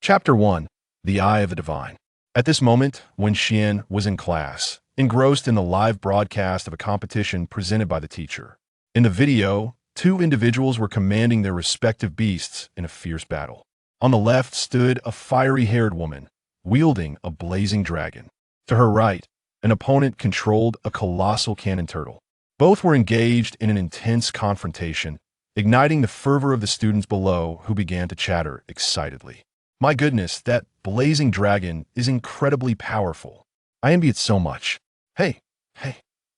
Chapter 1. The Eye of the Divine. At this moment, Wenxuan was in class, engrossed in the live broadcast of a competition presented by the teacher. In the video, two individuals were commanding their respective beasts in a fierce battle. On the left stood a fiery-haired woman, wielding a blazing dragon. To her right, an opponent controlled a colossal cannon turtle. Both were engaged in an intense confrontation, igniting the fervor of the students below, who began to chatter excitedly. My goodness, that blazing dragon is incredibly powerful. I envy it so much. Hey,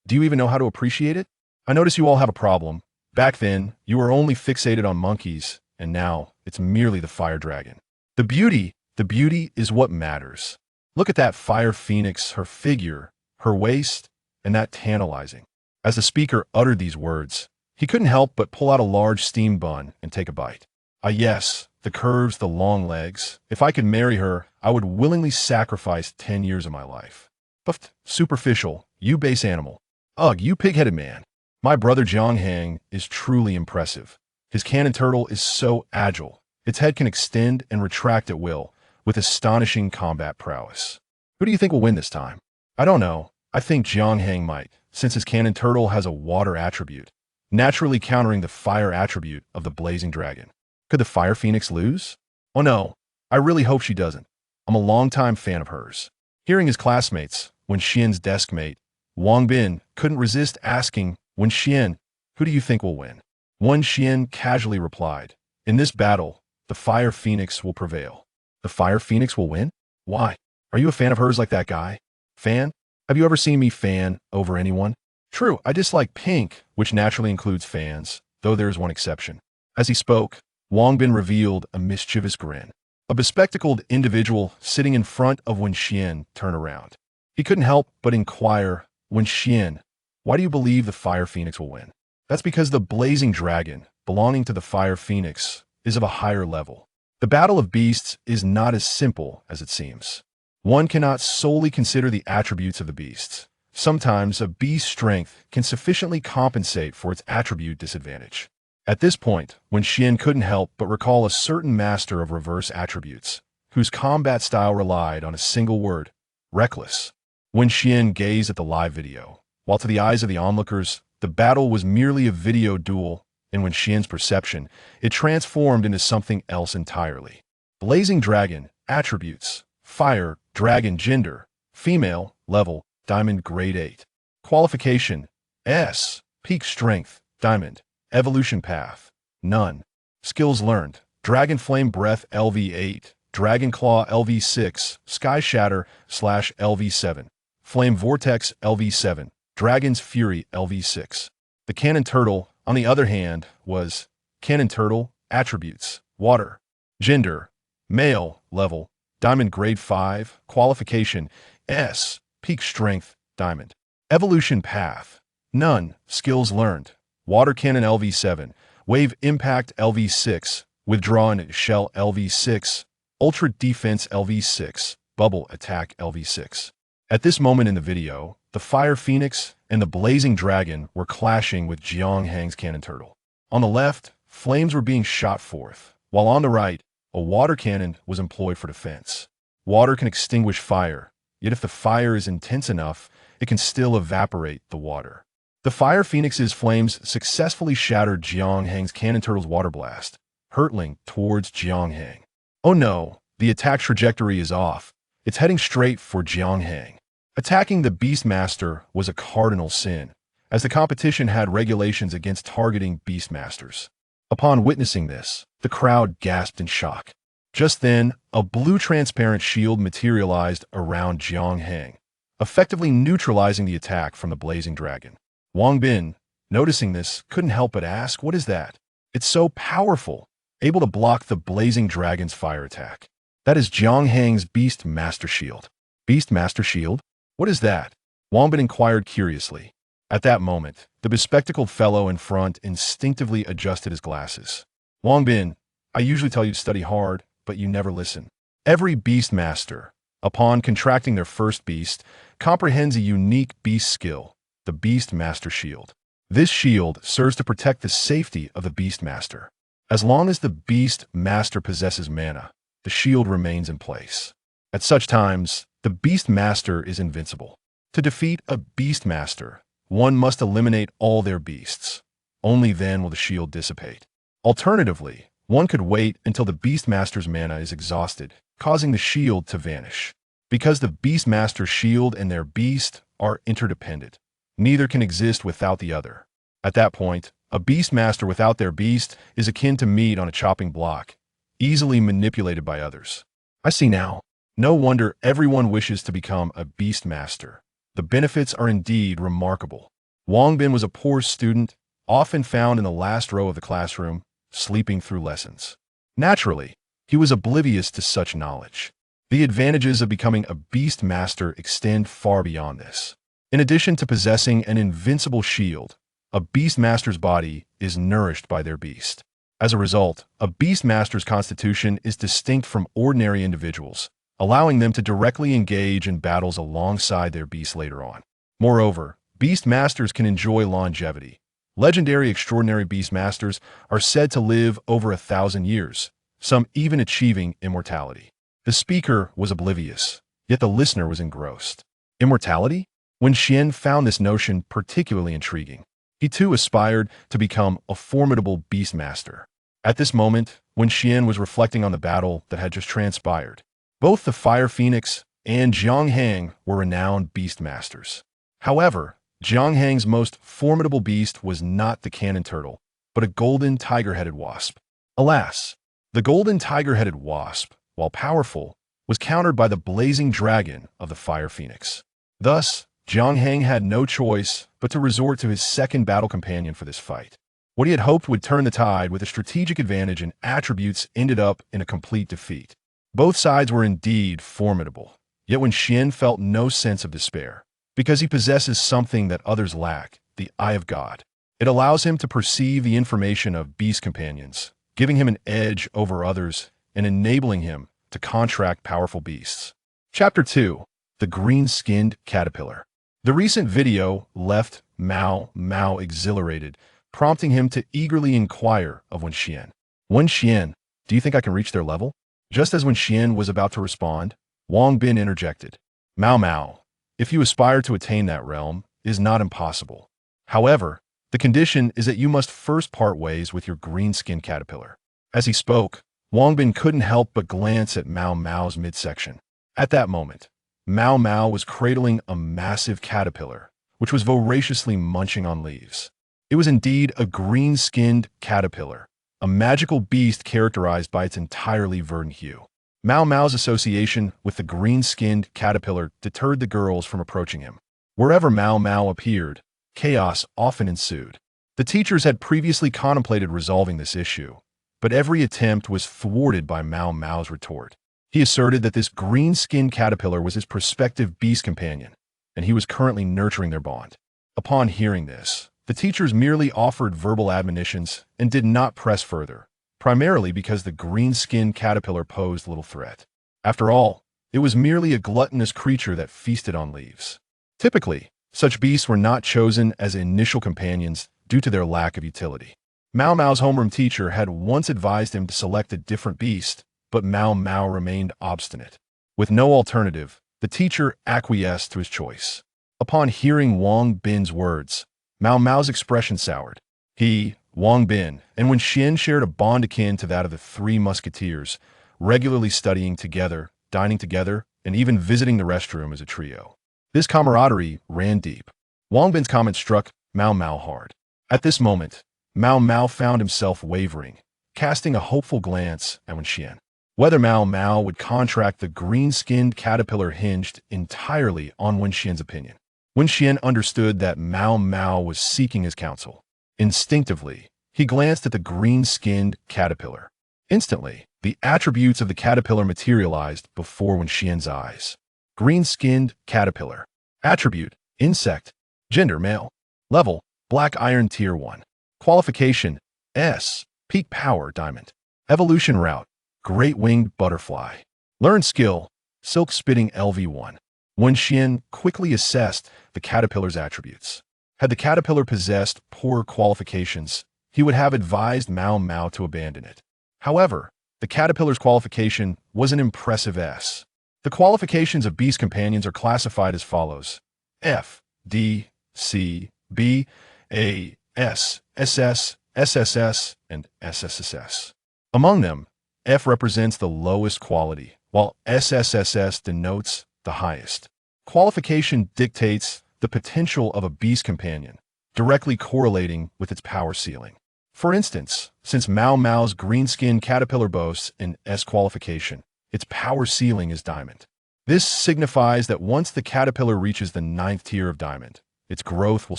do you even know how to appreciate it? I notice you all have a problem. Back then, you were only fixated on monkeys, and now it's merely the fire dragon. The beauty is what matters. Look at that fire phoenix, her figure, her waist, and that tantalizing. As the speaker uttered these words, he couldn't help but pull out a large steamed bun and take a bite. Ah yes, the curves, the long legs. If I could marry her, I would willingly sacrifice 10 years of my life. But superficial, you base animal. Ugh, you pig-headed man. My brother Jianghang is truly impressive. His cannon turtle is so agile. Its head can extend and retract at will, with astonishing combat prowess. Who do you think will win this time? I don't know. I think Jianghang might, since his cannon turtle has a water attribute, naturally countering the fire attribute of the blazing dragon. Could the fire phoenix lose? Oh no, I really hope she doesn't. I'm a longtime fan of hers. Hearing his classmates, Wenxuan's desk mate, Wang Bin, couldn't resist asking, Wenxuan, who do you think will win? Wenxuan casually replied, in this battle, the fire phoenix will prevail. The fire phoenix will win? Why? Are you a fan of hers like that guy? Fan? Have you ever seen me fan over anyone? True, I dislike pink, which naturally includes fans, though there is one exception. As he spoke, Wang Bin revealed a mischievous grin. A bespectacled individual sitting in front of Wenxuan turned around. He couldn't help but inquire, Wenxuan, why do you believe the fire phoenix will win? That's because the blazing dragon, belonging to the fire phoenix, is of a higher level. The battle of beasts is not as simple as it seems. One cannot solely consider the attributes of the beasts. Sometimes a beast's strength can sufficiently compensate for its attribute disadvantage. At this point, Wenxuan couldn't help but recall a certain master of reverse attributes, whose combat style relied on a single word, reckless. Wenxuan gazed at the live video, while to the eyes of the onlookers, the battle was merely a video duel. In Wenxuan's perception, it transformed into something else entirely. Blazing dragon, attributes, fire, dragon, gender, female, level, diamond, grade 8. Qualification, S, peak strength, diamond. Evolution path, none. Skills learned, Dragon Flame Breath LV8, Dragon Claw LV6, Sky Shatter /LV7, Flame Vortex LV7, Dragon's Fury LV6. The Cannon Turtle, on the other hand, was Cannon Turtle, attributes, water, gender, male, level, diamond grade 5, qualification, S, peak strength, diamond. Evolution path, none. Skills learned, Water Cannon LV7, Wave Impact LV6, Withdrawn Shell LV6, Ultra Defense LV6, Bubble Attack LV6. At this moment in the video, the Fire Phoenix and the Blazing Dragon were clashing with Jianghang's Cannon Turtle. On the left, flames were being shot forth, while on the right, a water cannon was employed for defense. Water can extinguish fire, yet if the fire is intense enough, it can still evaporate the water. The Fire Phoenix's flames successfully shattered Jianghang's Cannon Turtle's water blast, hurtling towards Jianghang. Oh no, the attack trajectory is off. It's heading straight for Jianghang. Attacking the Beastmaster was a cardinal sin, as the competition had regulations against targeting Beastmasters. Upon witnessing this, the crowd gasped in shock. Just then, a blue transparent shield materialized around Jianghang, effectively neutralizing the attack from the blazing dragon. Wang Bin, noticing this, couldn't help but ask, what is that? It's so powerful, able to block the blazing dragon's fire attack. That is Jianghang's Beast Master Shield. Beast Master Shield? What is that? Wang Bin inquired curiously. At that moment, the bespectacled fellow in front instinctively adjusted his glasses. Wang Bin, I usually tell you to study hard, but you never listen. Every Beast Master, upon contracting their first beast, comprehends a unique beast skill, the Beast Master Shield. This shield serves to protect the safety of the Beast Master. As long as the Beast Master possesses mana, the shield remains in place. At such times, the Beast Master is invincible. To defeat a Beast Master, one must eliminate all their beasts. Only then will the shield dissipate. Alternatively, one could wait until the Beast Master's mana is exhausted, causing the shield to vanish. Because the Beast Master's shield and their beast are interdependent, neither can exist without the other. At that point, a Beast Master without their beast is akin to meat on a chopping block, easily manipulated by others. I see now. No wonder everyone wishes to become a Beast Master. The benefits are indeed remarkable. Wang Bin was a poor student, often found in the last row of the classroom, sleeping through lessons. Naturally, he was oblivious to such knowledge. The advantages of becoming a Beast Master extend far beyond this. In addition to possessing an invincible shield, a Beast Master's body is nourished by their beast. As a result, a Beast Master's constitution is distinct from ordinary individuals, allowing them to directly engage in battles alongside their beasts later on. Moreover, Beast Masters can enjoy longevity. Legendary extraordinary Beast Masters are said to live over 1,000 years, some even achieving immortality. The speaker was oblivious, yet the listener was engrossed. Immortality? Wenxuan found this notion particularly intriguing. He too aspired to become a formidable Beast Master. At this moment, Wenxuan was reflecting on the battle that had just transpired. Both the Fire Phoenix and Jiang Hang were renowned Beast Masters. However, Jiang Hang's most formidable beast was not the cannon turtle, but a golden tiger-headed wasp. Alas, the golden tiger-headed wasp, while powerful, was countered by the blazing dragon of the Fire Phoenix. Thus, Jiang Hang had no choice but to resort to his second battle companion for this fight. What he had hoped would turn the tide with a strategic advantage and attributes ended up in a complete defeat. Both sides were indeed formidable, yet Wenxuan felt no sense of despair, because he possesses something that others lack, the Eye of God. It allows him to perceive the information of beast companions, giving him an edge over others and enabling him to contract powerful beasts. Chapter 2. The Green-Skinned Caterpillar. The recent video left Mao exhilarated, prompting him to eagerly inquire of Wenxuan. Wenxuan, do you think I can reach their level? Just as Wenxuan was about to respond, Wang Bin interjected. Mao, if you aspire to attain that realm, it is not impossible. However, the condition is that you must first part ways with your green-skinned caterpillar. As he spoke, Wang Bin couldn't help but glance at Mao's midsection. At that moment, Mao was cradling a massive caterpillar, which was voraciously munching on leaves. It was indeed a green-skinned caterpillar, a magical beast characterized by its entirely verdant hue. Mao's association with the green-skinned caterpillar deterred the girls from approaching him. Wherever Mao appeared, chaos often ensued. The teachers had previously contemplated resolving this issue, but every attempt was thwarted by Mao's retort. He asserted that this green-skinned caterpillar was his prospective beast companion, and he was currently nurturing their bond. Upon hearing this, the teachers merely offered verbal admonitions and did not press further, primarily because the green-skinned caterpillar posed little threat. After all, it was merely a gluttonous creature that feasted on leaves. Typically, such beasts were not chosen as initial companions due to their lack of utility. Mao's homeroom teacher had once advised him to select a different beast, but Mao remained obstinate. With no alternative, the teacher acquiesced to his choice. Upon hearing Wang Bin's words, Mao's expression soured. He, Wang Bin, and Wenxuan shared a bond akin to that of the Three Musketeers, regularly studying together, dining together, and even visiting the restroom as a trio. This camaraderie ran deep. Wang Bin's comment struck Mao hard. At this moment, Mao found himself wavering, casting a hopeful glance at Wenxuan. Whether Mao would contract the green-skinned caterpillar hinged entirely on Wenxuan's opinion. Wenxuan understood that Mao was seeking his counsel. Instinctively, he glanced at the green-skinned caterpillar. Instantly, the attributes of the caterpillar materialized before Wenxuan's eyes. Green-skinned caterpillar. Attribute: insect. Gender: male. Level: Black Iron Tier 1. Qualification: S. Peak Power Diamond. Evolution Route: Great Winged Butterfly. Learn Skill: Silk Spitting LV1. Wenxuan quickly assessed the caterpillar's attributes. Had the caterpillar possessed poor qualifications, he would have advised Mao to abandon it. However, the caterpillar's qualification was an impressive S. The qualifications of beast companions are classified as follows: F, D, C, B, A, S, SS, SSS, and SSS. Among them, F represents the lowest quality, while SSS denotes the highest. Qualification dictates the potential of a beast companion, directly correlating with its power ceiling. For instance, since Mau Mau's green-skinned caterpillar boasts an S qualification, its power ceiling is Diamond. This signifies that once the caterpillar reaches the 9th tier of Diamond, its growth will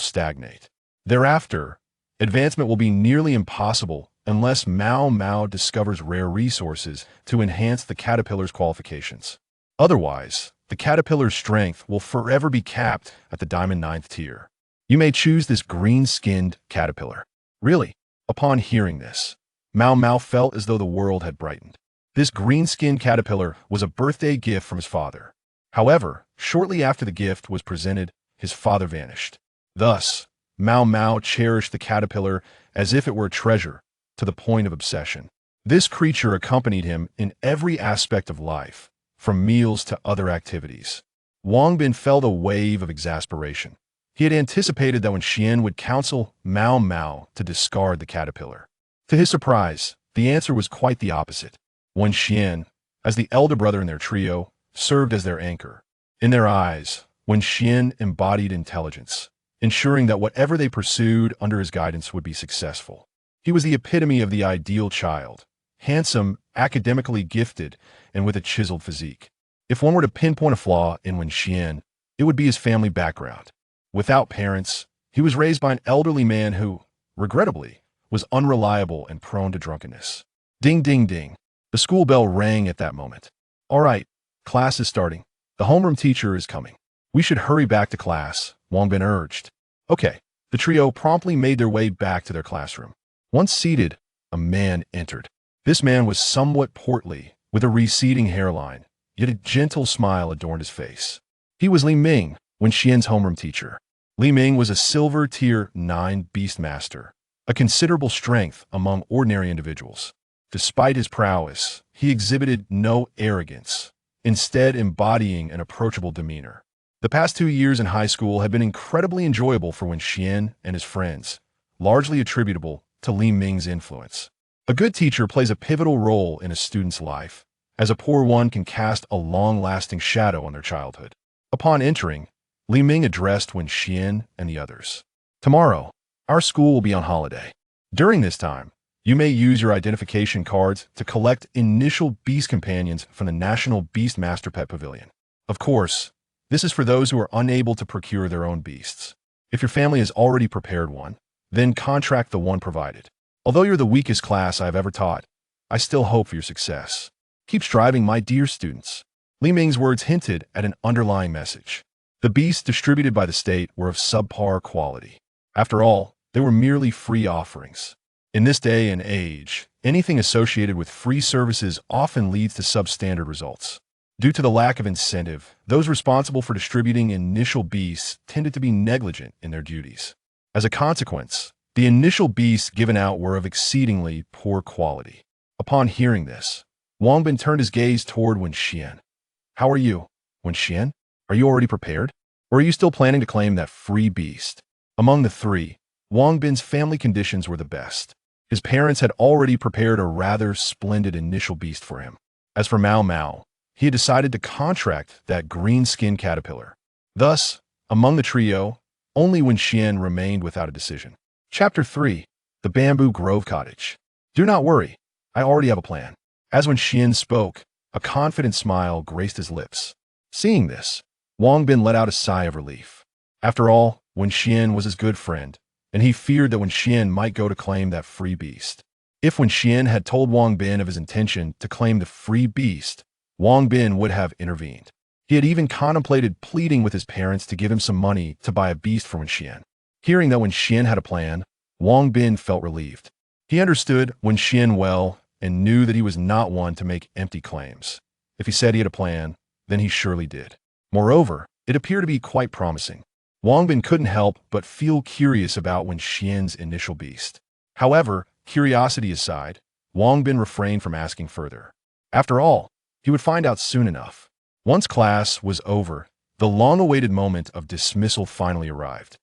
stagnate. Thereafter, advancement will be nearly impossible unless Mau Mau discovers rare resources to enhance the caterpillar's qualifications. Otherwise, the caterpillar's strength will forever be capped at the Diamond 9th tier. You may choose this green-skinned caterpillar. Really? Upon hearing this, Mau Mau felt as though the world had brightened. This green-skinned caterpillar was a birthday gift from his father. However, shortly after the gift was presented, his father vanished. Thus, Mau Mau cherished the caterpillar as if it were a treasure, to the point of obsession. This creature accompanied him in every aspect of life, from meals to other activities. Wang Bin felt a wave of exasperation. He had anticipated that Wenxuan would counsel Mau Mau to discard the caterpillar. To his surprise, the answer was quite the opposite. Wenxuan, as the elder brother in their trio, served as their anchor. In their eyes, Wenxuan embodied intelligence, ensuring that whatever they pursued under his guidance would be successful. He was the epitome of the ideal child, handsome, academically gifted, and with a chiseled physique. If one were to pinpoint a flaw in Wenxuan, it would be his family background. Without parents, he was raised by an elderly man who, regrettably, was unreliable and prone to drunkenness. Ding, ding, ding. The school bell rang at that moment. All right, class is starting. The homeroom teacher is coming. We should hurry back to class, Wang Bin urged. Okay. The trio promptly made their way back to their classroom. Once seated, a man entered. This man was somewhat portly, with a receding hairline, yet a gentle smile adorned his face. He was Li Ming, Wenxuan's homeroom teacher. Li Ming was a silver tier 9 beast master, a considerable strength among ordinary individuals. Despite his prowess, he exhibited no arrogance, instead embodying an approachable demeanor. The past 2 years in high school had been incredibly enjoyable for Wenxuan and his friends, largely attributable to Li Ming's influence. A good teacher plays a pivotal role in a student's life, as a poor one can cast a long-lasting shadow on their childhood. Upon entering, Li Ming addressed Wenxuan and the others. Tomorrow, our school will be on holiday. During this time, you may use your identification cards to collect initial beast companions from the National Beast Master Pet Pavilion. Of course, this is for those who are unable to procure their own beasts. If your family has already prepared one, then contract the one provided. Although you're the weakest class I've ever taught, I still hope for your success. Keep striving, my dear students. Li Ming's words hinted at an underlying message. The beasts distributed by the state were of subpar quality. After all, they were merely free offerings. In this day and age, anything associated with free services often leads to substandard results. Due to the lack of incentive, those responsible for distributing initial beasts tended to be negligent in their duties. As a consequence, the initial beasts given out were of exceedingly poor quality. Upon hearing this, Wang Bin turned his gaze toward Wenxuan. How are you, Wenxuan? Are you already prepared? Or are you still planning to claim that free beast? Among the three, Wang Bin's family conditions were the best. His parents had already prepared a rather splendid initial beast for him. As for Mau Mau, he had decided to contract that green-skinned caterpillar. Thus, among the trio, only Wenxuan remained without a decision. Chapter 3. The Bamboo Grove Cottage. Do not worry, I already have a plan. As Wenxuan spoke, a confident smile graced his lips. Seeing this, Wang Bin let out a sigh of relief. After all, Wenxuan was his good friend, and he feared that Wenxuan might go to claim that free beast. If Wenxuan had told Wang Bin of his intention to claim the free beast, Wang Bin would have intervened. He had even contemplated pleading with his parents to give him some money to buy a beast for Wenxuan. Hearing that Wenxuan had a plan, Wang Bin felt relieved. He understood Wenxuan well and knew that he was not one to make empty claims. If he said he had a plan, then he surely did. Moreover, it appeared to be quite promising. Wang Bin couldn't help but feel curious about Wenxuan's initial beast. However, curiosity aside, Wang Bin refrained from asking further. After all, he would find out soon enough. Once class was over, the long-awaited moment of dismissal finally arrived.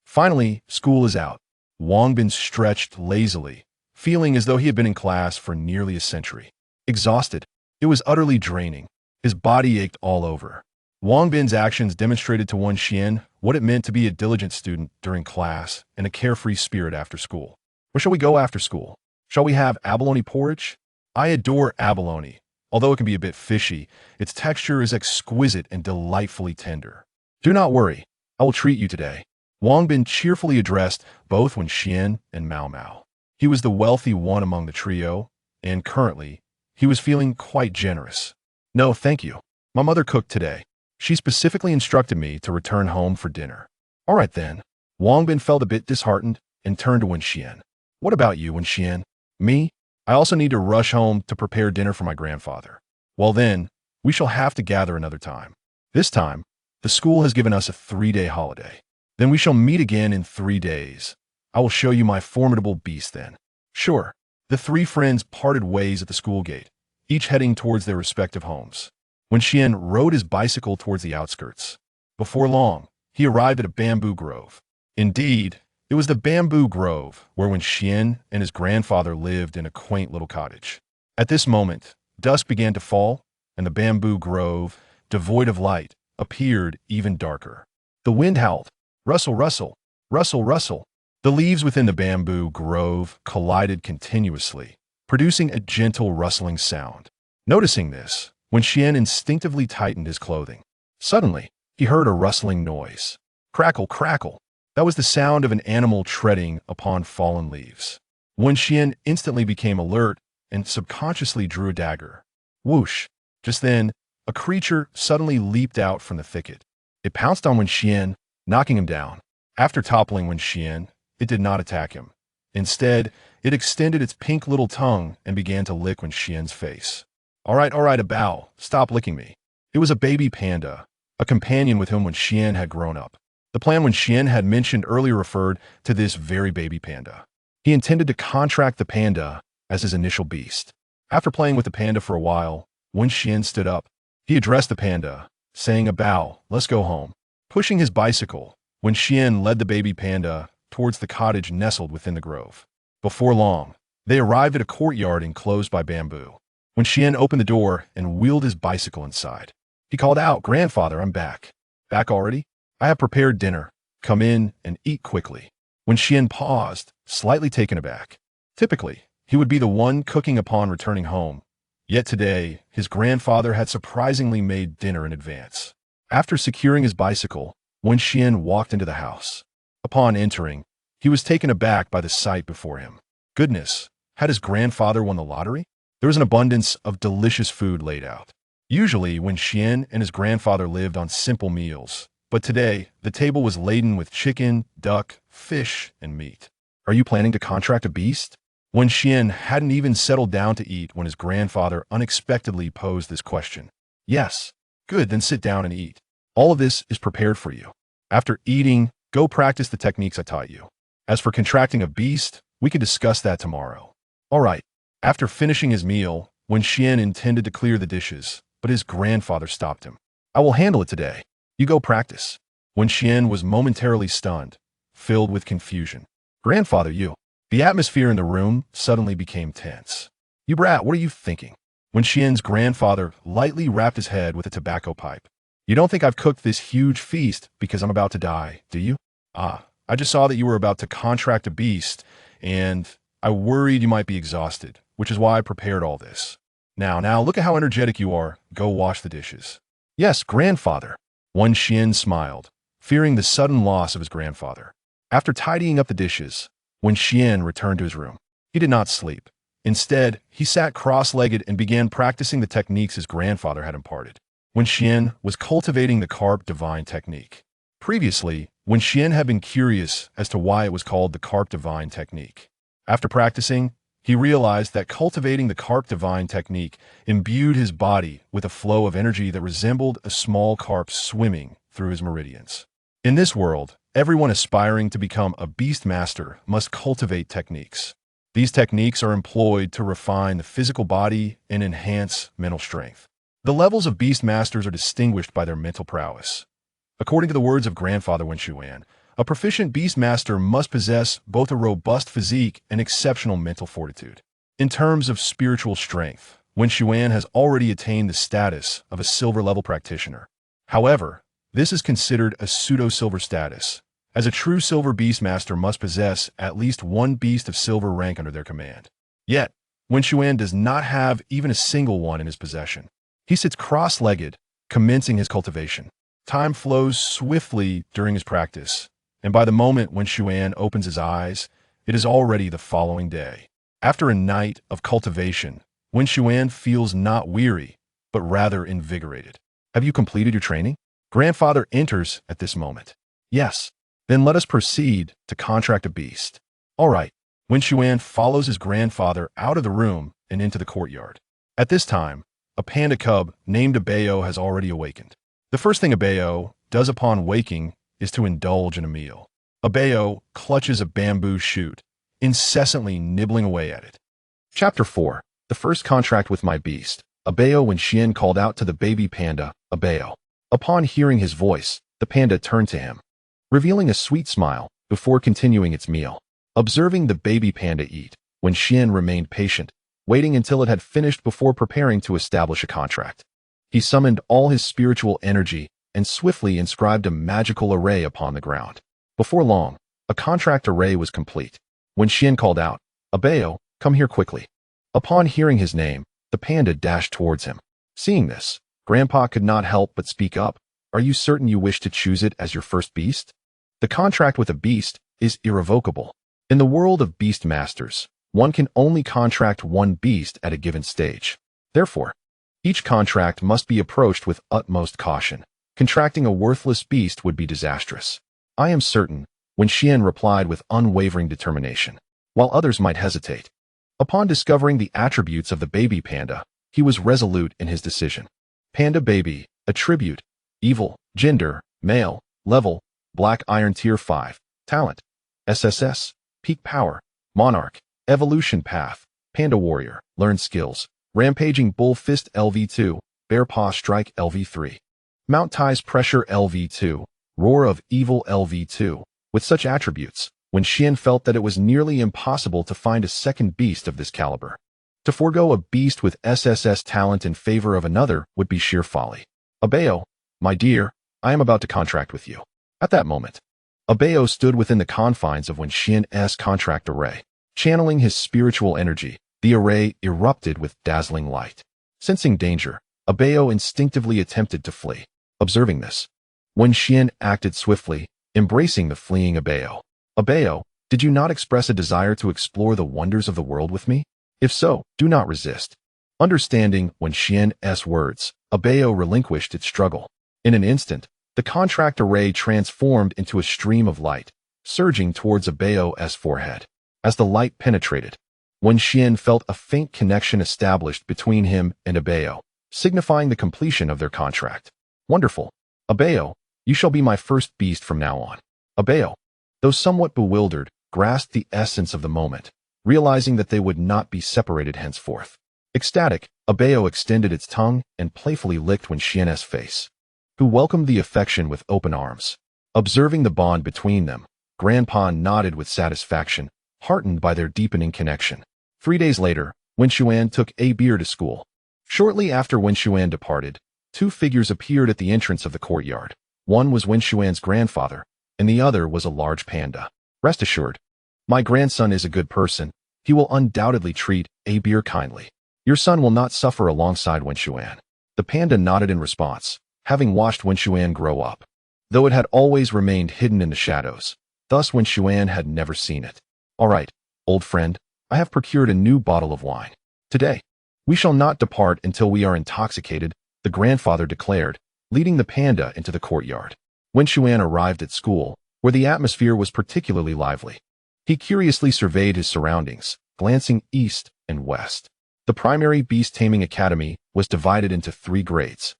Finally, school is out. Wang Bin stretched lazily, feeling as though he had been in class for nearly a century. Exhausted, it was utterly draining. His body ached all over. Wang Bin's actions demonstrated to Wenxian what it meant to be a diligent student during class and a carefree spirit after school. Where shall we go after school? Shall we have abalone porridge? I adore abalone. Although it can be a bit fishy, its texture is exquisite and delightfully tender. Do not worry, I will treat you today. Wang Bin cheerfully addressed both Wenxian and Mao Mao. He was the wealthy one among the trio, and currently, he was feeling quite generous. No, thank you. My mother cooked today. She specifically instructed me to return home for dinner. All right then. Wang Bin felt a bit disheartened and turned to Wenxian. What about you, Wenxian? Me? I also need to rush home to prepare dinner for my grandfather. Well then, we shall have to gather another time. This time, the school has given us a 3-day holiday. Then we shall meet again in 3 days. I will show you my formidable beast then. Sure. The three friends parted ways at the school gate, each heading towards their respective homes. Wenxian rode his bicycle towards the outskirts. Before long, he arrived at a bamboo grove. Indeed, it was the bamboo grove where Wenxian and his grandfather lived in a quaint little cottage. At this moment, dusk began to fall, and the bamboo grove, devoid of light, appeared even darker. The wind howled. Rustle, rustle, rustle, rustle. The leaves within the bamboo grove collided continuously, producing a gentle rustling sound. Noticing this, Wenxian instinctively tightened his clothing. Suddenly, he heard a rustling noise. Crackle, crackle. That was the sound of an animal treading upon fallen leaves. Wenxian instantly became alert and subconsciously drew a dagger. Whoosh! Just then, a creature suddenly leaped out from the thicket. It pounced on Wenxian, knocking him down. After toppling Wenxian, it did not attack him. Instead, it extended its pink little tongue and began to lick Wenxian's face. All right, a bow. Stop licking me. It was a baby panda, a companion with whom Wenxian had grown up. The plan Wenxian had mentioned earlier referred to this very baby panda. He intended to contract the panda as his initial beast. After playing with the panda for a while, Wenxian stood up. He addressed the panda, saying a bow, let's go home. Pushing his bicycle, Wenxian led the baby panda towards the cottage nestled within the grove. Before long, they arrived at a courtyard enclosed by bamboo. Wenxian opened the door and wheeled his bicycle inside. He called out, "Grandfather, I'm back." "Back already? I have prepared dinner. Come in and eat quickly." Wenxian paused, slightly taken aback. Typically, he would be the one cooking upon returning home. Yet today, his grandfather had surprisingly made dinner in advance. After securing his bicycle, Wenxian walked into the house. Upon entering, he was taken aback by the sight before him. Goodness, had his grandfather won the lottery? There was an abundance of delicious food laid out. Usually, Wenxian and his grandfather lived on simple meals, but today, the table was laden with chicken, duck, fish, and meat. Are you planning to contract a beast? Wenxian hadn't even settled down to eat when his grandfather unexpectedly posed this question. Yes. Good, then sit down and eat. All of this is prepared for you. After eating, go practice the techniques I taught you. As for contracting a beast, we can discuss that tomorrow. All right. After finishing his meal, Wenxian intended to clear the dishes, but his grandfather stopped him. I will handle it today. You go practice. Wenxian was momentarily stunned, filled with confusion. Grandfather, you. The atmosphere in the room suddenly became tense. You brat, what are you thinking? Wenxian's grandfather lightly rapped his head with a tobacco pipe. You don't think I've cooked this huge feast because I'm about to die, do you? I just saw that you were about to contract a beast, and I worried you might be exhausted, which is why I prepared all this. Now, look at how energetic you are. Go wash the dishes. Yes, grandfather. Wenxian smiled, fearing the sudden loss of his grandfather. After tidying up the dishes, Wenxian returned to his room. He did not sleep. Instead, he sat cross-legged and began practicing the techniques his grandfather had imparted. Wenxian was cultivating the carp divine technique. Previously, Wenxian had been curious as to why it was called the carp divine technique. After practicing, he realized that cultivating the carp divine technique imbued his body with a flow of energy that resembled a small carp swimming through his meridians. In this world, everyone aspiring to become a beast master must cultivate techniques. These techniques are employed to refine the physical body and enhance mental strength. The levels of beast masters are distinguished by their mental prowess. According to the words of Grandfather Wenxuan, a proficient beast master must possess both a robust physique and exceptional mental fortitude. In terms of spiritual strength, Wenxuan has already attained the status of a silver-level practitioner. However, this is considered a pseudo-silver status, as a true silver beast master must possess at least one beast of silver rank under their command. Yet, Wenxuan does not have even a single one in his possession. He sits cross-legged, commencing his cultivation. Time flows swiftly during his practice, and by the moment Wenxuan opens his eyes, it is already the following day. After a night of cultivation, Wenxuan feels not weary, but rather invigorated. Have you completed your training? Grandfather enters at this moment. Yes. Then let us proceed to contract a beast. All right. Wenxuan follows his grandfather out of the room and into the courtyard. At this time, a panda cub named Abeo has already awakened. The first thing Abeo does upon waking is to indulge in a meal. Abeo clutches a bamboo shoot, incessantly nibbling away at it. Chapter 4. The first contract with my beast. Abeo Wenxian called out to the baby panda, Abeo. Upon hearing his voice, the panda turned to him, revealing a sweet smile before continuing its meal. Observing the baby panda eat, Wenxian remained patient, waiting until it had finished before preparing to establish a contract. He summoned all his spiritual energy and swiftly inscribed a magical array upon the ground. Before long, a contract array was complete. Wenxian called out, Abeo, come here quickly. Upon hearing his name, the panda dashed towards him. Seeing this, Grandpa could not help but speak up. Are you certain you wish to choose it as your first beast? The contract with a beast is irrevocable. In the world of beast masters, one can only contract one beast at a given stage. Therefore, each contract must be approached with utmost caution. Contracting a worthless beast would be disastrous. I am certain, Wenxian replied with unwavering determination, while others might hesitate. Upon discovering the attributes of the baby panda, he was resolute in his decision. Panda baby, attribute, evil, gender, male, level, black iron tier 5, talent, SSS, peak power, monarch, evolution path, panda warrior, learn skills, rampaging bull fist LV2, bear paw strike LV3, mount ties pressure LV2, roar of evil LV2. With such attributes, Wenxian felt that it was nearly impossible to find a second beast of this caliber. To forego a beast with SSS talent in favor of another would be sheer folly. Abeo, my dear, I am about to contract with you. At that moment, Abeo stood within the confines of Wenxian's contract array. Channeling his spiritual energy, the array erupted with dazzling light. Sensing danger, Abeo instinctively attempted to flee. Observing this, Wenxian acted swiftly, embracing the fleeing Abeo. Abeo, did you not express a desire to explore the wonders of the world with me? If so, do not resist. Understanding Wenxian's words, Abeo relinquished its struggle. In an instant, the contract array transformed into a stream of light, surging towards Abeo's forehead. As the light penetrated, Wenxian felt a faint connection established between him and Abeo, signifying the completion of their contract. Wonderful. Abeo, you shall be my first beast from now on. Abeo, though somewhat bewildered, grasped the essence of the moment, realizing that they would not be separated henceforth. Ecstatic, Abeo extended its tongue and playfully licked Wenxian's face, who welcomed the affection with open arms. Observing the bond between them, Grandpa nodded with satisfaction, heartened by their deepening connection. 3 days later, Wenxuan took Abeo to school. Shortly after Wenxuan departed, 2 figures appeared at the entrance of the courtyard. One was Wenxuan's grandfather, and the other was a large panda. Rest assured, my grandson is a good person. He will undoubtedly treat Abeo kindly. Your son will not suffer alongside Wenxuan. The panda nodded in response, having watched Wenxuan grow up, though it had always remained hidden in the shadows. Thus Wenxuan had never seen it. All right, old friend, I have procured a new bottle of wine. Today, we shall not depart until we are intoxicated, the grandfather declared, leading the panda into the courtyard. Wenxuan arrived at school, where the atmosphere was particularly lively. He curiously surveyed his surroundings, glancing east and west. The primary Beast Taming Academy was divided into 3 grades,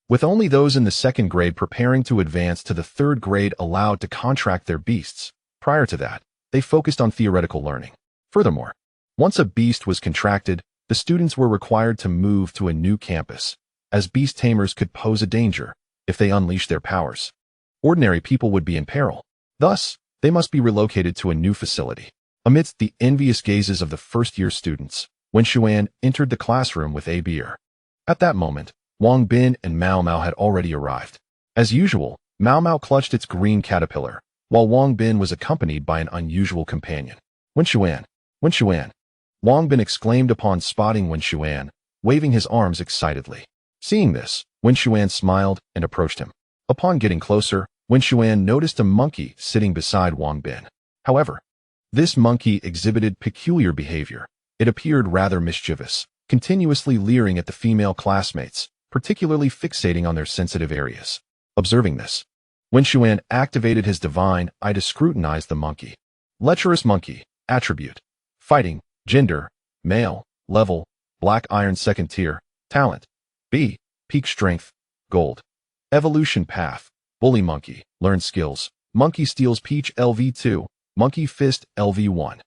with only those in the 2nd grade preparing to advance to the 3rd grade allowed to contract their beasts. Prior to that, they focused on theoretical learning. Furthermore, Once a beast was contracted, the students were required to move to a new campus, as beast tamers could pose a danger if they unleashed their powers. Ordinary people would be in peril. Thus, they must be relocated to a new facility. Amidst the envious gazes of the first-year students, Wenxuan entered the classroom with a beer. At that moment, Wang Bin and Mao Mao had already arrived. As usual, Mao Mao clutched its green caterpillar, while Wang Bin was accompanied by an unusual companion. Wenxuan! Wenxuan! Wang Bin exclaimed upon spotting Wenxuan, waving his arms excitedly. Seeing this, Wenxuan smiled and approached him. Upon getting closer, Wenxuan noticed a monkey sitting beside Wang Bin. However, this monkey exhibited peculiar behavior. It appeared rather mischievous, continuously leering at the female classmates, particularly fixating on their sensitive areas. Observing this, Wenxuan activated his divine eye to scrutinize the monkey. Lecherous monkey, attribute, fighting, gender, male, level, black iron 2nd tier, talent, B, peak strength, gold. Evolution path, bully monkey, learn skills, monkey steals peach LV2, monkey fist LV1.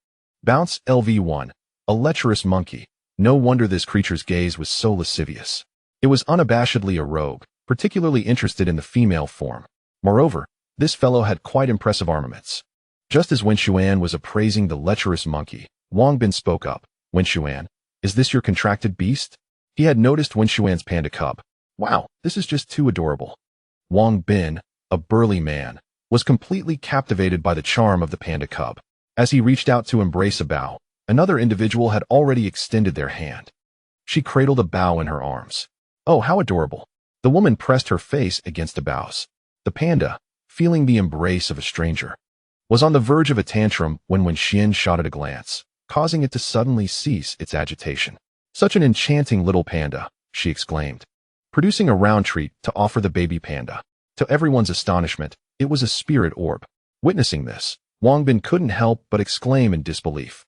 Bounce LV1, a lecherous monkey. No wonder this creature's gaze was so lascivious. It was unabashedly a rogue, particularly interested in the female form. Moreover, this fellow had quite impressive armaments. Just as Wenxuan was appraising the lecherous monkey, Wang Bin spoke up. Wenxuan, is this your contracted beast? He had noticed Wenxuan's panda cub. Wow, this is just too adorable. Wang Bin, a burly man, was completely captivated by the charm of the panda cub. As he reached out to embrace a bow, another individual had already extended their hand. She cradled a bow in her arms. Oh, how adorable. The woman pressed her face against the bows. The panda, feeling the embrace of a stranger, was on the verge of a tantrum when Wenxian shot at a glance, causing it to suddenly cease its agitation. Such an enchanting little panda, she exclaimed, producing a round treat to offer the baby panda. To everyone's astonishment, it was a spirit orb. Witnessing this, Wang Bin couldn't help but exclaim in disbelief.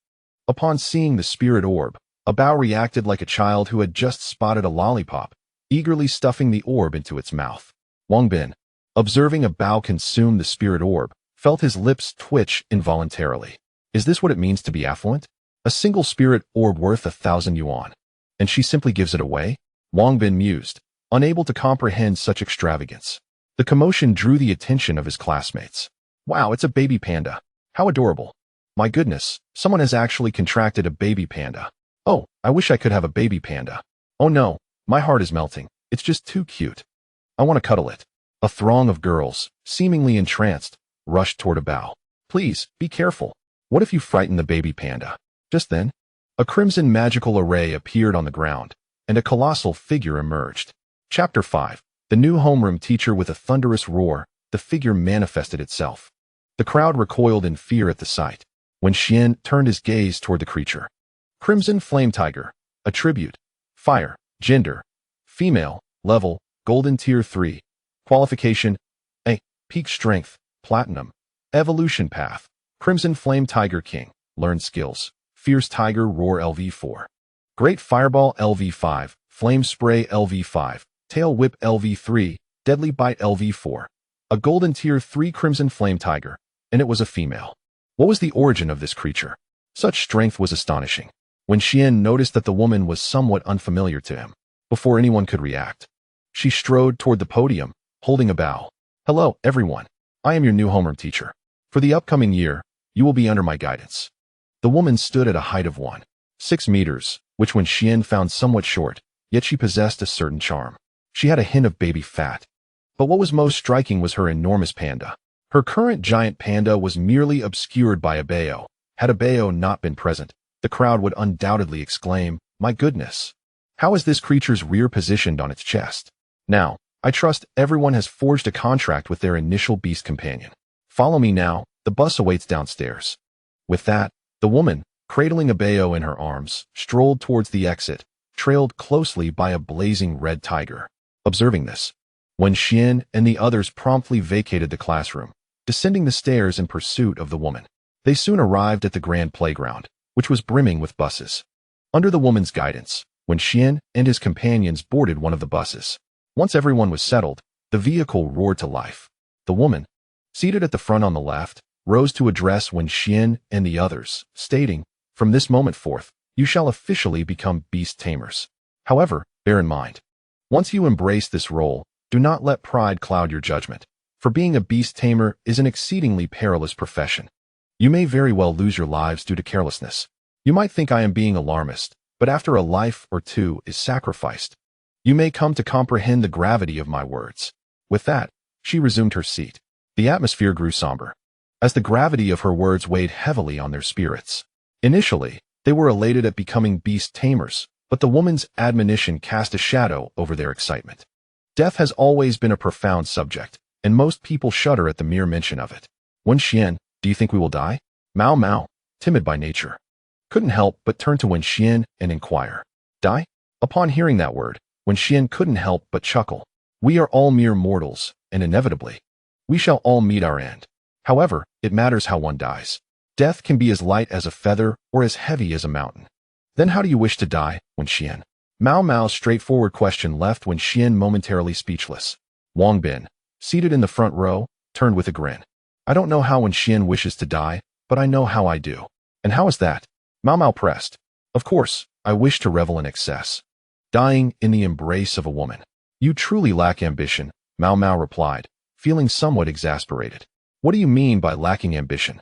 Upon seeing the spirit orb, a bow reacted like a child who had just spotted a lollipop, eagerly stuffing the orb into its mouth. Wang Bin, observing a bow consume the spirit orb, felt his lips twitch involuntarily. Is this what it means to be affluent? A single spirit orb worth 1,000 yuan. And she simply gives it away? Wang Bin mused, unable to comprehend such extravagance. The commotion drew the attention of his classmates. Wow, it's a baby panda. How adorable. My goodness, someone has actually contracted a baby panda. Oh, I wish I could have a baby panda. Oh no, my heart is melting. It's just too cute. I want to cuddle it. A throng of girls, seemingly entranced, rushed toward a bow. Please, be careful. What if you frighten the baby panda? Just then, a crimson magical array appeared on the ground, and a colossal figure emerged. Chapter 5. The new homeroom teacher. With a thunderous roar, the figure manifested itself. The crowd recoiled in fear at the sight. Wenxian turned his gaze toward the creature. Crimson Flame Tiger. Attribute, fire, gender, female, level, golden tier 3. Qualification, A, peak strength, platinum. Evolution path, Crimson Flame Tiger King, learn skills, Fierce Tiger Roar LV4. Great Fireball LV5, Flame Spray LV5, Tail Whip LV3, Deadly Bite LV4. A golden tier 3 Crimson Flame Tiger, and it was a female. What was the origin of this creature? Such strength was astonishing. Wenxian noticed that the woman was somewhat unfamiliar to him. Before anyone could react, she strode toward the podium, holding a bow. Hello, everyone. I am your new homeroom teacher. For the upcoming year, you will be under my guidance. The woman stood at a height of 1.6 meters, which Wenxian found somewhat short, yet she possessed a certain charm. She had a hint of baby fat. But what was most striking was her enormous panda. Her current giant panda was merely obscured by a bao. Had a bao not been present, the crowd would undoubtedly exclaim, "My goodness! How is this creature's rear positioned on its chest?" Now, I trust everyone has forged a contract with their initial beast companion. Follow me now, the bus awaits downstairs. With that, the woman, cradling a bao in her arms, strolled towards the exit, trailed closely by a blazing red tiger. Observing this, Wenxian and the others promptly vacated the classroom, descending the stairs in pursuit of the woman. They soon arrived at the grand playground, which was brimming with buses. Under the woman's guidance, Wenxian and his companions boarded one of the buses. Once everyone was settled, the vehicle roared to life. The woman, seated at the front on the left, rose to address Wenxian and the others, stating, From this moment forth, you shall officially become beast tamers. However, bear in mind, once you embrace this role, do not let pride cloud your judgment, for being a beast tamer is an exceedingly perilous profession. You may very well lose your lives due to carelessness. You might think I am being alarmist, but after a life or two is sacrificed, you may come to comprehend the gravity of my words. With that, she resumed her seat. The atmosphere grew somber, as the gravity of her words weighed heavily on their spirits. Initially, they were elated at becoming beast tamers, but the woman's admonition cast a shadow over their excitement. Death has always been a profound subject, and most people shudder at the mere mention of it. Wenxian, do you think we will die? Mao Mao, timid by nature, couldn't help but turn to Wenxian and inquire. Die? Upon hearing that word, Wenxian couldn't help but chuckle. We are all mere mortals, and inevitably, we shall all meet our end. However, it matters how one dies. Death can be as light as a feather or as heavy as a mountain. Then how do you wish to die, Wenxian? Mao Mao's straightforward question left Wenxian momentarily speechless. Wang Bin, seated in the front row, turned with a grin. I don't know how Wenxian wishes to die, but I know how I do. And how is that? Mao Mao pressed. Of course, I wish to revel in excess. Dying in the embrace of a woman. You truly lack ambition, Mao Mao replied, feeling somewhat exasperated. What do you mean by lacking ambition?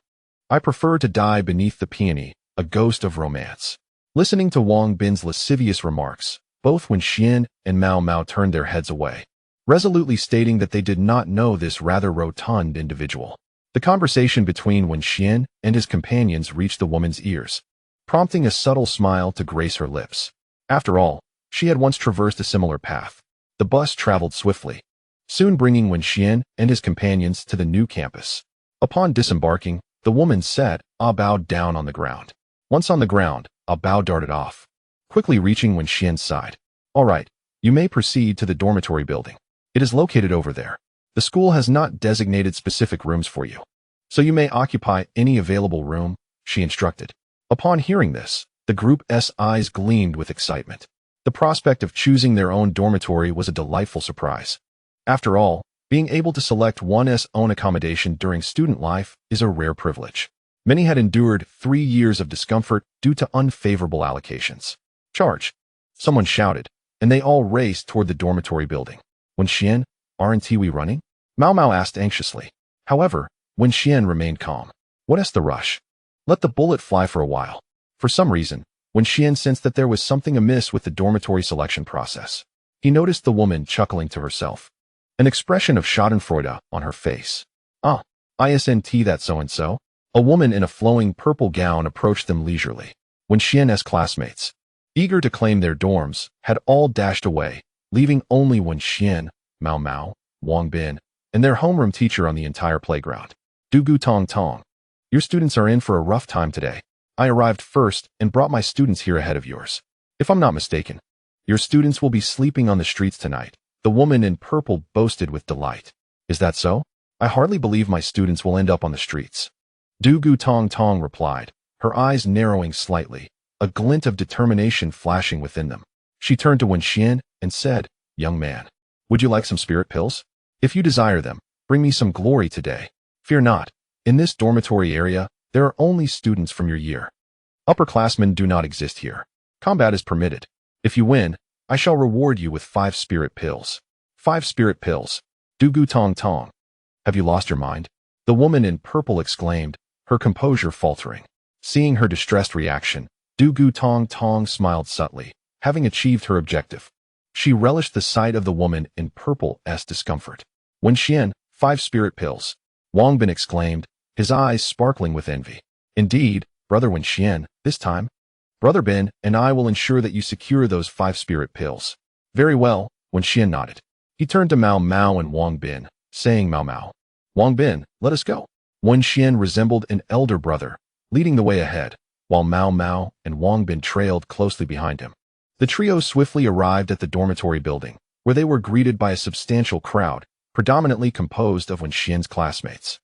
I prefer to die beneath the peony, a ghost of romance. Listening to Wang Bin's lascivious remarks, both Wenxian and Mao Mao turned their heads away, resolutely stating that they did not know this rather rotund individual. The conversation between Wenxian and his companions reached the woman's ears, prompting a subtle smile to grace her lips. After all, she had once traversed a similar path. The bus traveled swiftly, soon bringing Wenxian and his companions to the new campus. Upon disembarking, the woman said, Ah bowed down on the ground. Once on the ground, Ah Bao darted off, quickly reaching Wenxian's side. All right, you may proceed to the dormitory building. It is located over there. The school has not designated specific rooms for you, so you may occupy any available room, she instructed. Upon hearing this, the group's eyes gleamed with excitement. The prospect of choosing their own dormitory was a delightful surprise. After all, being able to select one's own accommodation during student life is a rare privilege. Many had endured 3 years of discomfort due to unfavorable allocations. Charge! Someone shouted, and they all raced toward the dormitory building. Wenxian, aren't we running? Mao Mao asked anxiously. However, Wenxian remained calm. What is the rush? Let the bullet fly for a while. For some reason, Wenxian sensed that there was something amiss with the dormitory selection process. He noticed the woman chuckling to herself, an expression of schadenfreude on her face. Ah, isn't that so-and-so? A woman in a flowing purple gown approached them leisurely. Wenxian's classmates, eager to claim their dorms, had all dashed away, leaving only Wenxian, Mao Mao, Wang Bin, and their homeroom teacher on the entire playground. Dugu Tong Tong. Your students are in for a rough time today. I arrived first and brought my students here ahead of yours. If I'm not mistaken, your students will be sleeping on the streets tonight, the woman in purple boasted with delight. Is that so? I hardly believe my students will end up on the streets. Dugu Tong Tong replied, her eyes narrowing slightly, a glint of determination flashing within them. She turned to Wenxian and said, Young man, would you like some spirit pills? If you desire them, bring me some glory today. Fear not. In this dormitory area, there are only students from your year. Upperclassmen do not exist here. Combat is permitted. If you win, I shall reward you with 5 spirit pills. 5 spirit pills. Dugu Tong Tong. Have you lost your mind? The woman in purple exclaimed, her composure faltering. Seeing her distressed reaction, Dugu Tong Tong smiled subtly, having achieved her objective. She relished the sight of the woman in purple's discomfort. Wenxian, 5 spirit pills. Wang Bin exclaimed, his eyes sparkling with envy. Indeed, Brother Wenxian, this time, Brother Bin and I will ensure that you secure those 5 spirit pills. Very well, Wenxian nodded. He turned to Mao Mao and Wang Bin, saying Mao Mao. Wang Bin, let us go. Wenxian resembled an elder brother, leading the way ahead, while Mao Mao and Wang Bin trailed closely behind him. The trio swiftly arrived at the dormitory building, where they were greeted by a substantial crowd, predominantly composed of Wenxian's classmates.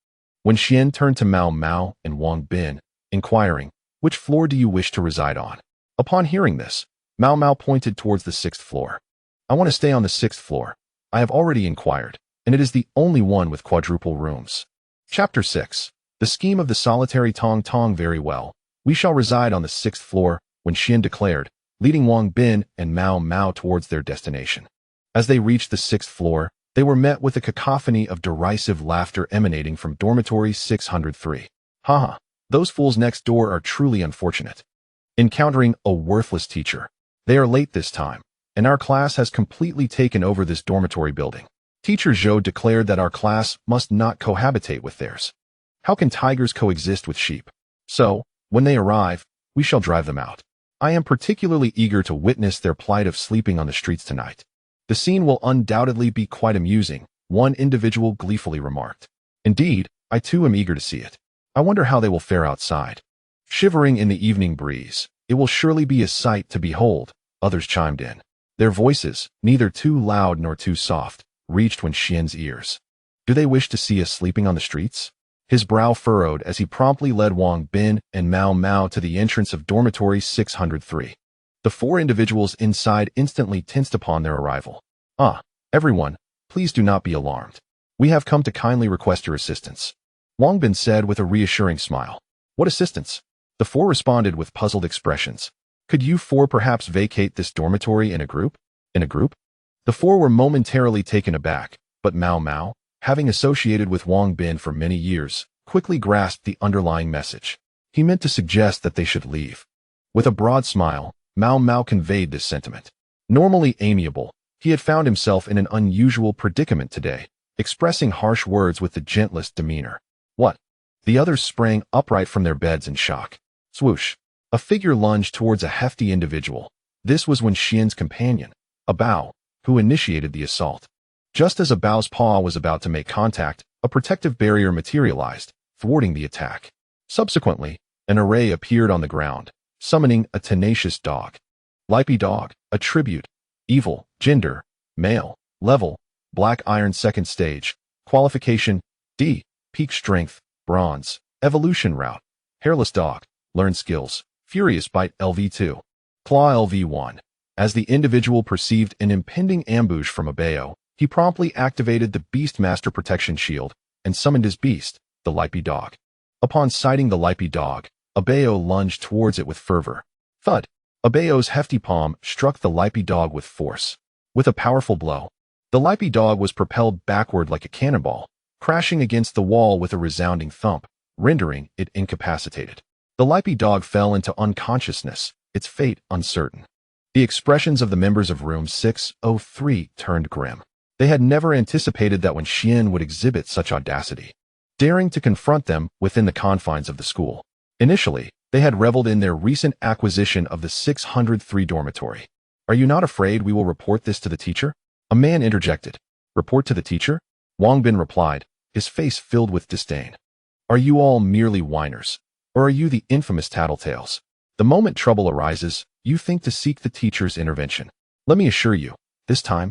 Wenxian turned to Mao Mao and Wang Bin, inquiring, which floor do you wish to reside on? Upon hearing this, Mao Mao pointed towards the 6th floor. I want to stay on the 6th floor. I have already inquired, and it is the only one with quadruple rooms. Chapter 6. The scheme of the solitary Tong Tong. Very well. We shall reside on the 6th floor, Wenxian declared, leading Wang Bin and Mao Mao towards their destination. As they reached the 6th floor, they were met with a cacophony of derisive laughter emanating from dormitory 603. Haha, those fools next door are truly unfortunate. Encountering a worthless teacher. They are late this time, and our class has completely taken over this dormitory building. Teacher Zhou declared that our class must not cohabitate with theirs. How can tigers coexist with sheep? So, when they arrive, we shall drive them out. I am particularly eager to witness their plight of sleeping on the streets tonight. The scene will undoubtedly be quite amusing, one individual gleefully remarked. Indeed, I too am eager to see it. I wonder how they will fare outside. Shivering in the evening breeze, it will surely be a sight to behold, others chimed in. Their voices, neither too loud nor too soft, reached Wenxian's ears. Do they wish to see us sleeping on the streets? His brow furrowed as he promptly led Wang Bin and Mao Mao to the entrance of dormitory 603. The 4 individuals inside instantly tensed upon their arrival. Everyone, please do not be alarmed. We have come to kindly request your assistance. Wang Bin said with a reassuring smile. What assistance? The 4 responded with puzzled expressions. Could you 4 perhaps vacate this dormitory in a group? In a group? The 4 were momentarily taken aback, but Mao Mao, having associated with Wang Bin for many years, quickly grasped the underlying message. He meant to suggest that they should leave. With a broad smile, Mao Mao conveyed this sentiment. Normally amiable, he had found himself in an unusual predicament today, expressing harsh words with the gentlest demeanor. What? The others sprang upright from their beds in shock. Swoosh! A figure lunged towards a hefty individual. This was Wenxian's companion, a Bao, who initiated the assault. Just as a Bao's paw was about to make contact, a protective barrier materialized, thwarting the attack. Subsequently, an array appeared on the ground, summoning a tenacious dog. Lippy dog, attribute, evil, gender, male, level, black iron 2nd stage, qualification, D, peak strength, bronze, evolution route, hairless dog, learn skills, furious bite LV2, claw LV1. As the individual perceived an impending ambush from a Bao, he promptly activated the Beast Master Protection Shield and summoned his beast, the Lippy dog. Upon sighting the Lippy dog, a Bao lunged towards it with fervor. Thud! A Bao's hefty palm struck the Lippy dog with force. With a powerful blow, the Lippy dog was propelled backward like a cannonball, crashing against the wall with a resounding thump, rendering it incapacitated. The Lippy dog fell into unconsciousness, its fate uncertain. The expressions of the members of room 603 turned grim. They had never anticipated that Wenxian would exhibit such audacity, daring to confront them within the confines of the school. Initially, they had reveled in their recent acquisition of the 603 dormitory. Are you not afraid we will report this to the teacher? A man interjected. Report to the teacher? Wang Bin replied, his face filled with disdain. Are you all merely whiners? Or are you the infamous tattletales? The moment trouble arises, you think to seek the teacher's intervention. Let me assure you, this time,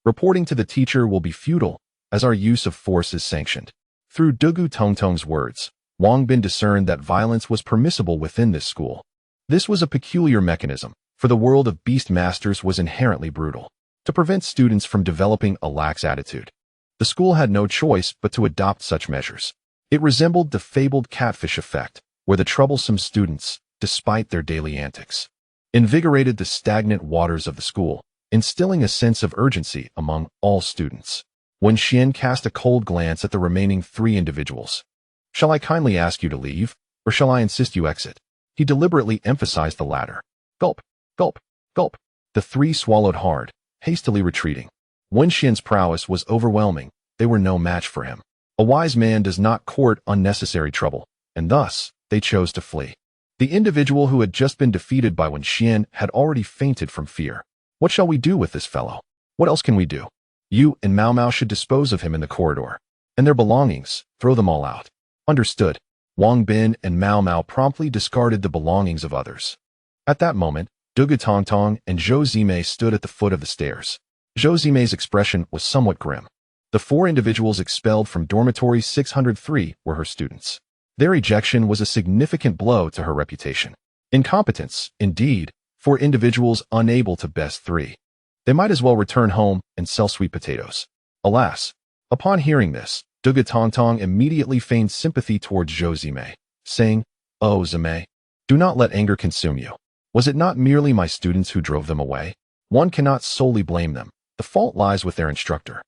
reporting to the teacher will be futile, as our use of force is sanctioned. Through Dugu Tongtong's words, Wang Bin discerned that violence was permissible within this school. This was a peculiar mechanism, for the world of beast masters was inherently brutal, to prevent students from developing a lax attitude. The school had no choice but to adopt such measures. It resembled the fabled catfish effect, where the troublesome students, despite their daily antics, invigorated the stagnant waters of the school, instilling a sense of urgency among all students. Wenxian cast a cold glance at the remaining 3 individuals. Shall I kindly ask you to leave, or shall I insist you exit? He deliberately emphasized the latter. Gulp, gulp, gulp. The 3 swallowed hard, hastily retreating. Wenxian's prowess was overwhelming. They were no match for him. A wise man does not court unnecessary trouble, and thus, they chose to flee. The individual who had just been defeated by Wenxian had already fainted from fear. What shall we do with this fellow? What else can we do? You and Mao Mao should dispose of him in the corridor. And their belongings, throw them all out. Understood. Wang Bin and Mao Mao promptly discarded the belongings of others. At that moment, Dugu Tongtong and Zhou Zimei stood at the foot of the stairs. Zhou Zimei's expression was somewhat grim. The 4 individuals expelled from dormitory 603 were her students. Their ejection was a significant blow to her reputation. Incompetence, indeed, for individuals unable to best 3. They might as well return home and sell sweet potatoes. Alas, upon hearing this, Dugu Tongtong immediately feigned sympathy towards Zhou Zimei, saying, Oh, Zimei, Do not let anger consume you. Was it not merely my students who drove them away? One cannot solely blame them. The fault lies with their instructor.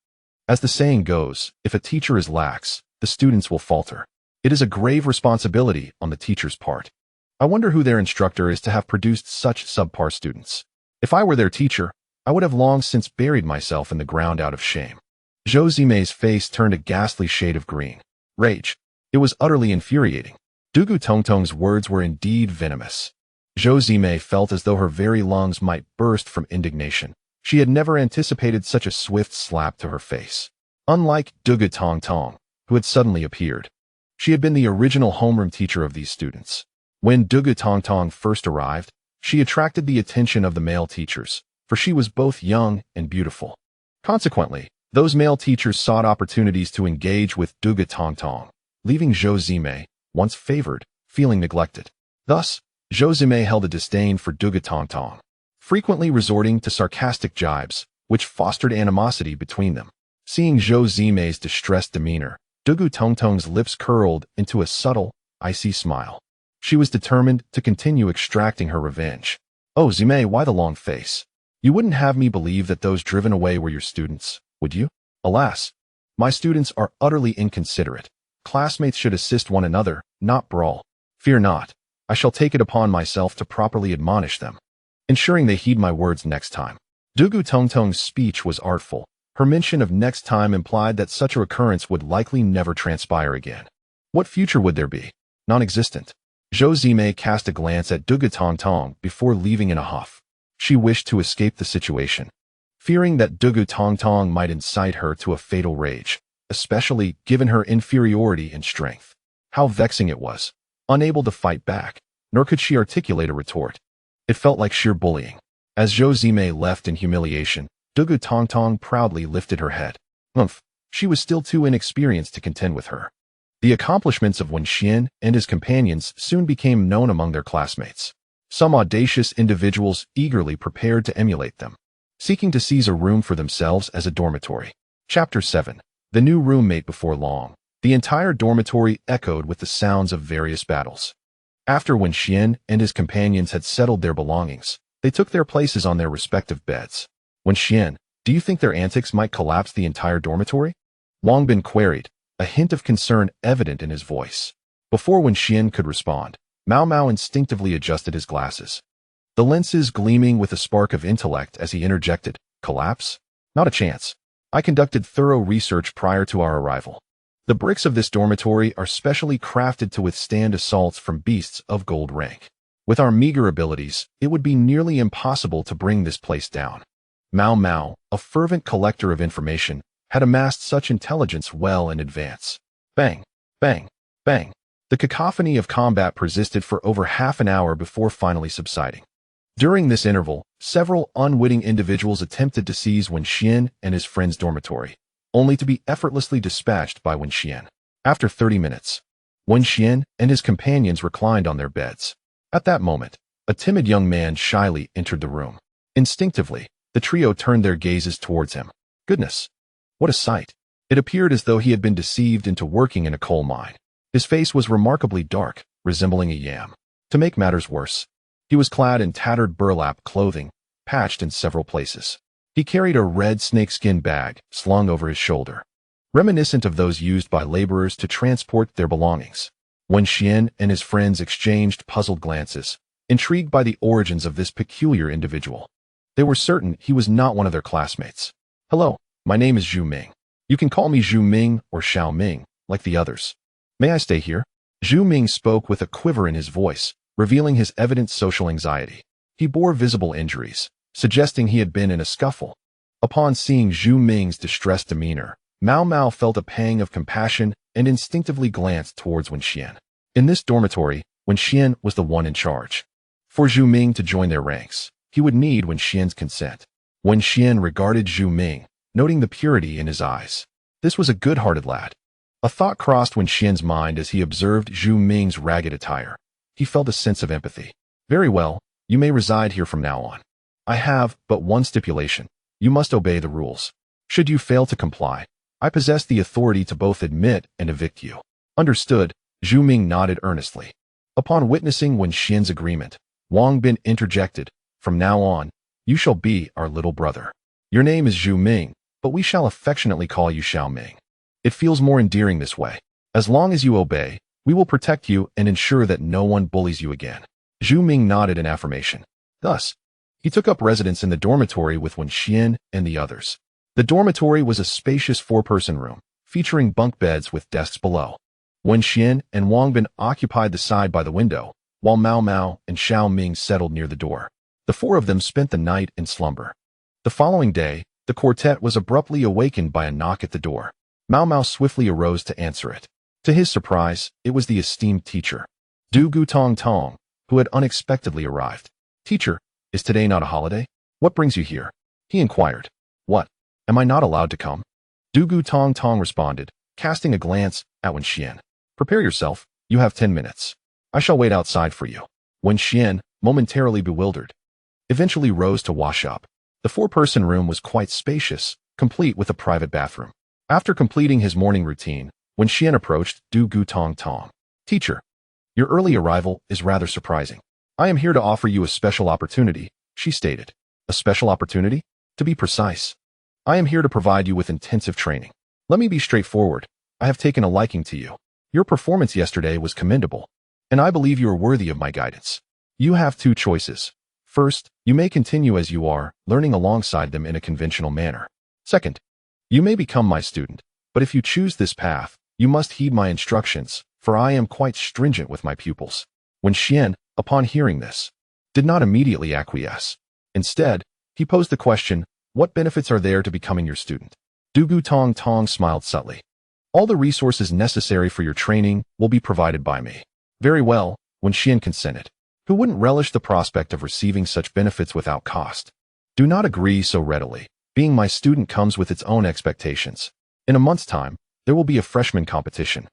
As the saying goes, if a teacher is lax, the students will falter. It is a grave responsibility on the teacher's part. I wonder who their instructor is to have produced such subpar students. If I were their teacher, I would have long since buried myself in the ground out of shame. Zhou Zimei's face turned a ghastly shade of green. Rage. It was utterly infuriating. Dugu Tongtong's words were indeed venomous. Zhou Zimei felt as though her very lungs might burst from indignation. She had never anticipated such a swift slap to her face. Unlike Dugu Tongtong, who had suddenly appeared, she had been the original homeroom teacher of these students. When Dugu Tongtong first arrived, she attracted the attention of the male teachers, for she was both young and beautiful. Consequently, those male teachers sought opportunities to engage with Dugu Tongtong, leaving Zhou Zimei, once favored, feeling neglected. Thus, Zhou Zimei held a disdain for Dugu Tongtong, frequently resorting to sarcastic jibes, which fostered animosity between them. Seeing Zhou Zimei's distressed demeanor, Dugu Tongtong's lips curled into a subtle, icy smile. She was determined to continue extracting her revenge. Oh, Zimei, why the long face? You wouldn't have me believe that those driven away were your students, would you? Alas, my students are utterly inconsiderate. Classmates should assist one another, not brawl. Fear not. I shall take it upon myself to properly admonish them, ensuring they heed my words next time. Dugu Tongtong's speech was artful. Her mention of next time implied that such a occurrence would likely never transpire again. What future would there be? Non-existent. Zhou Zimei cast a glance at Dugu Tongtong before leaving in a huff. She wished to escape the situation, fearing that Dugu Tongtong might incite her to a fatal rage, especially given her inferiority in strength. How vexing it was. Unable to fight back, nor could she articulate a retort. It felt like sheer bullying. As Zhou Zimei left in humiliation, Dugu Tongtong proudly lifted her head. She was still too inexperienced to contend with her. The accomplishments of Wenxuan and his companions soon became known among their classmates. Some audacious individuals eagerly prepared to emulate them, seeking to seize a room for themselves as a dormitory. Chapter 7. The new roommate. Before long, the entire dormitory echoed with the sounds of various battles. After Wenxuan and his companions had settled their belongings, they took their places on their respective beds. Wenxuan, do you think their antics might collapse the entire dormitory? Wang Bin queried, a hint of concern evident in his voice. Before Wenxuan could respond, Mao Mao instinctively adjusted his glasses, the lenses gleaming with a spark of intellect as he interjected, collapse? Not a chance. I conducted thorough research prior to our arrival. The bricks of this dormitory are specially crafted to withstand assaults from beasts of gold rank. With our meager abilities, it would be nearly impossible to bring this place down. Mao Mao, a fervent collector of information, had amassed such intelligence well in advance. Bang, bang, bang. The cacophony of combat persisted for over half an hour before finally subsiding. During this interval, several unwitting individuals attempted to seize Wenxuan and his friend's dormitory, only to be effortlessly dispatched by Wenxuan. After 30 minutes, Wenxuan and his companions reclined on their beds. At that moment, a timid young man shyly entered the room. Instinctively, the trio turned their gazes towards him. Goodness! What a sight! It appeared as though he had been deceived into working in a coal mine. His face was remarkably dark, resembling a yam. To make matters worse, he was clad in tattered burlap clothing, patched in several places. He carried a red snakeskin bag slung over his shoulder, reminiscent of those used by laborers to transport their belongings. Wenxuan and his friends exchanged puzzled glances, intrigued by the origins of this peculiar individual. They were certain he was not one of their classmates. Hello, my name is Zhu Ming. You can call me Zhu Ming or Xiao Ming, like the others. May I stay here? Zhu Ming spoke with a quiver in his voice, revealing his evident social anxiety. He bore visible injuries, suggesting he had been in a scuffle. Upon seeing Zhu Ming's distressed demeanor, Mao Mao felt a pang of compassion and instinctively glanced towards Wenxuan. In this dormitory, Wenxuan was the one in charge. For Zhu Ming to join their ranks, he would need Wenxuan's consent. Wenxuan regarded Zhu Ming, noting the purity in his eyes. This was a good-hearted lad. A thought crossed Wenxuan's mind as he observed Zhu Ming's ragged attire. He felt a sense of empathy. Very well, you may reside here from now on. I have but one stipulation. You must obey the rules. Should you fail to comply, I possess the authority to both admit and evict you. Understood, Zhu Ming nodded earnestly. Upon witnessing Wenxian's agreement, Wang Bin interjected, "From now on, you shall be our little brother. Your name is Zhu Ming, but we shall affectionately call you Xiao Ming. It feels more endearing this way. As long as you obey, we will protect you and ensure that no one bullies you again." Zhu Ming nodded in affirmation. Thus, he took up residence in the dormitory with Wenxian and the others. The dormitory was a spacious four-person room, featuring bunk beds with desks below. Wenxian and Wang Bin occupied the side by the window, while Mao Mao and Xiao Ming settled near the door. The four of them spent the night in slumber. The following day, the quartet was abruptly awakened by a knock at the door. Mao Mao swiftly arose to answer it. To his surprise, it was the esteemed teacher, Du Gutong Tong, who had unexpectedly arrived. "Teacher, is today not a holiday? What brings you here?" he inquired. "What? Am I not allowed to come?" Du Gutong Tong responded, casting a glance at Wenxian. "Prepare yourself, you have 10 minutes. I shall wait outside for you." Wenxian, momentarily bewildered, eventually rose to wash up. The four-person room was quite spacious, complete with a private bathroom. After completing his morning routine, Wenxian approached Du Gutong Tong. "Teacher, your early arrival is rather surprising. I am here to offer you a special opportunity," she stated. "A special opportunity? To be precise, I am here to provide you with intensive training. Let me be straightforward. I have taken a liking to you. Your performance yesterday was commendable, and I believe you are worthy of my guidance. You have two choices. First, you may continue as you are, learning alongside them in a conventional manner. Second, you may become my student, but if you choose this path, you must heed my instructions, for I am quite stringent with my pupils." Wenxian, upon hearing this, did not immediately acquiesce. Instead, he posed the question, "What benefits are there to becoming your student?" Du Gutong Tong smiled subtly. "All the resources necessary for your training will be provided by me." "Very well," Wenxian consented. Who wouldn't relish the prospect of receiving such benefits without cost? "Do not agree so readily. Being my student comes with its own expectations. In a month's time, there will be a freshman competition,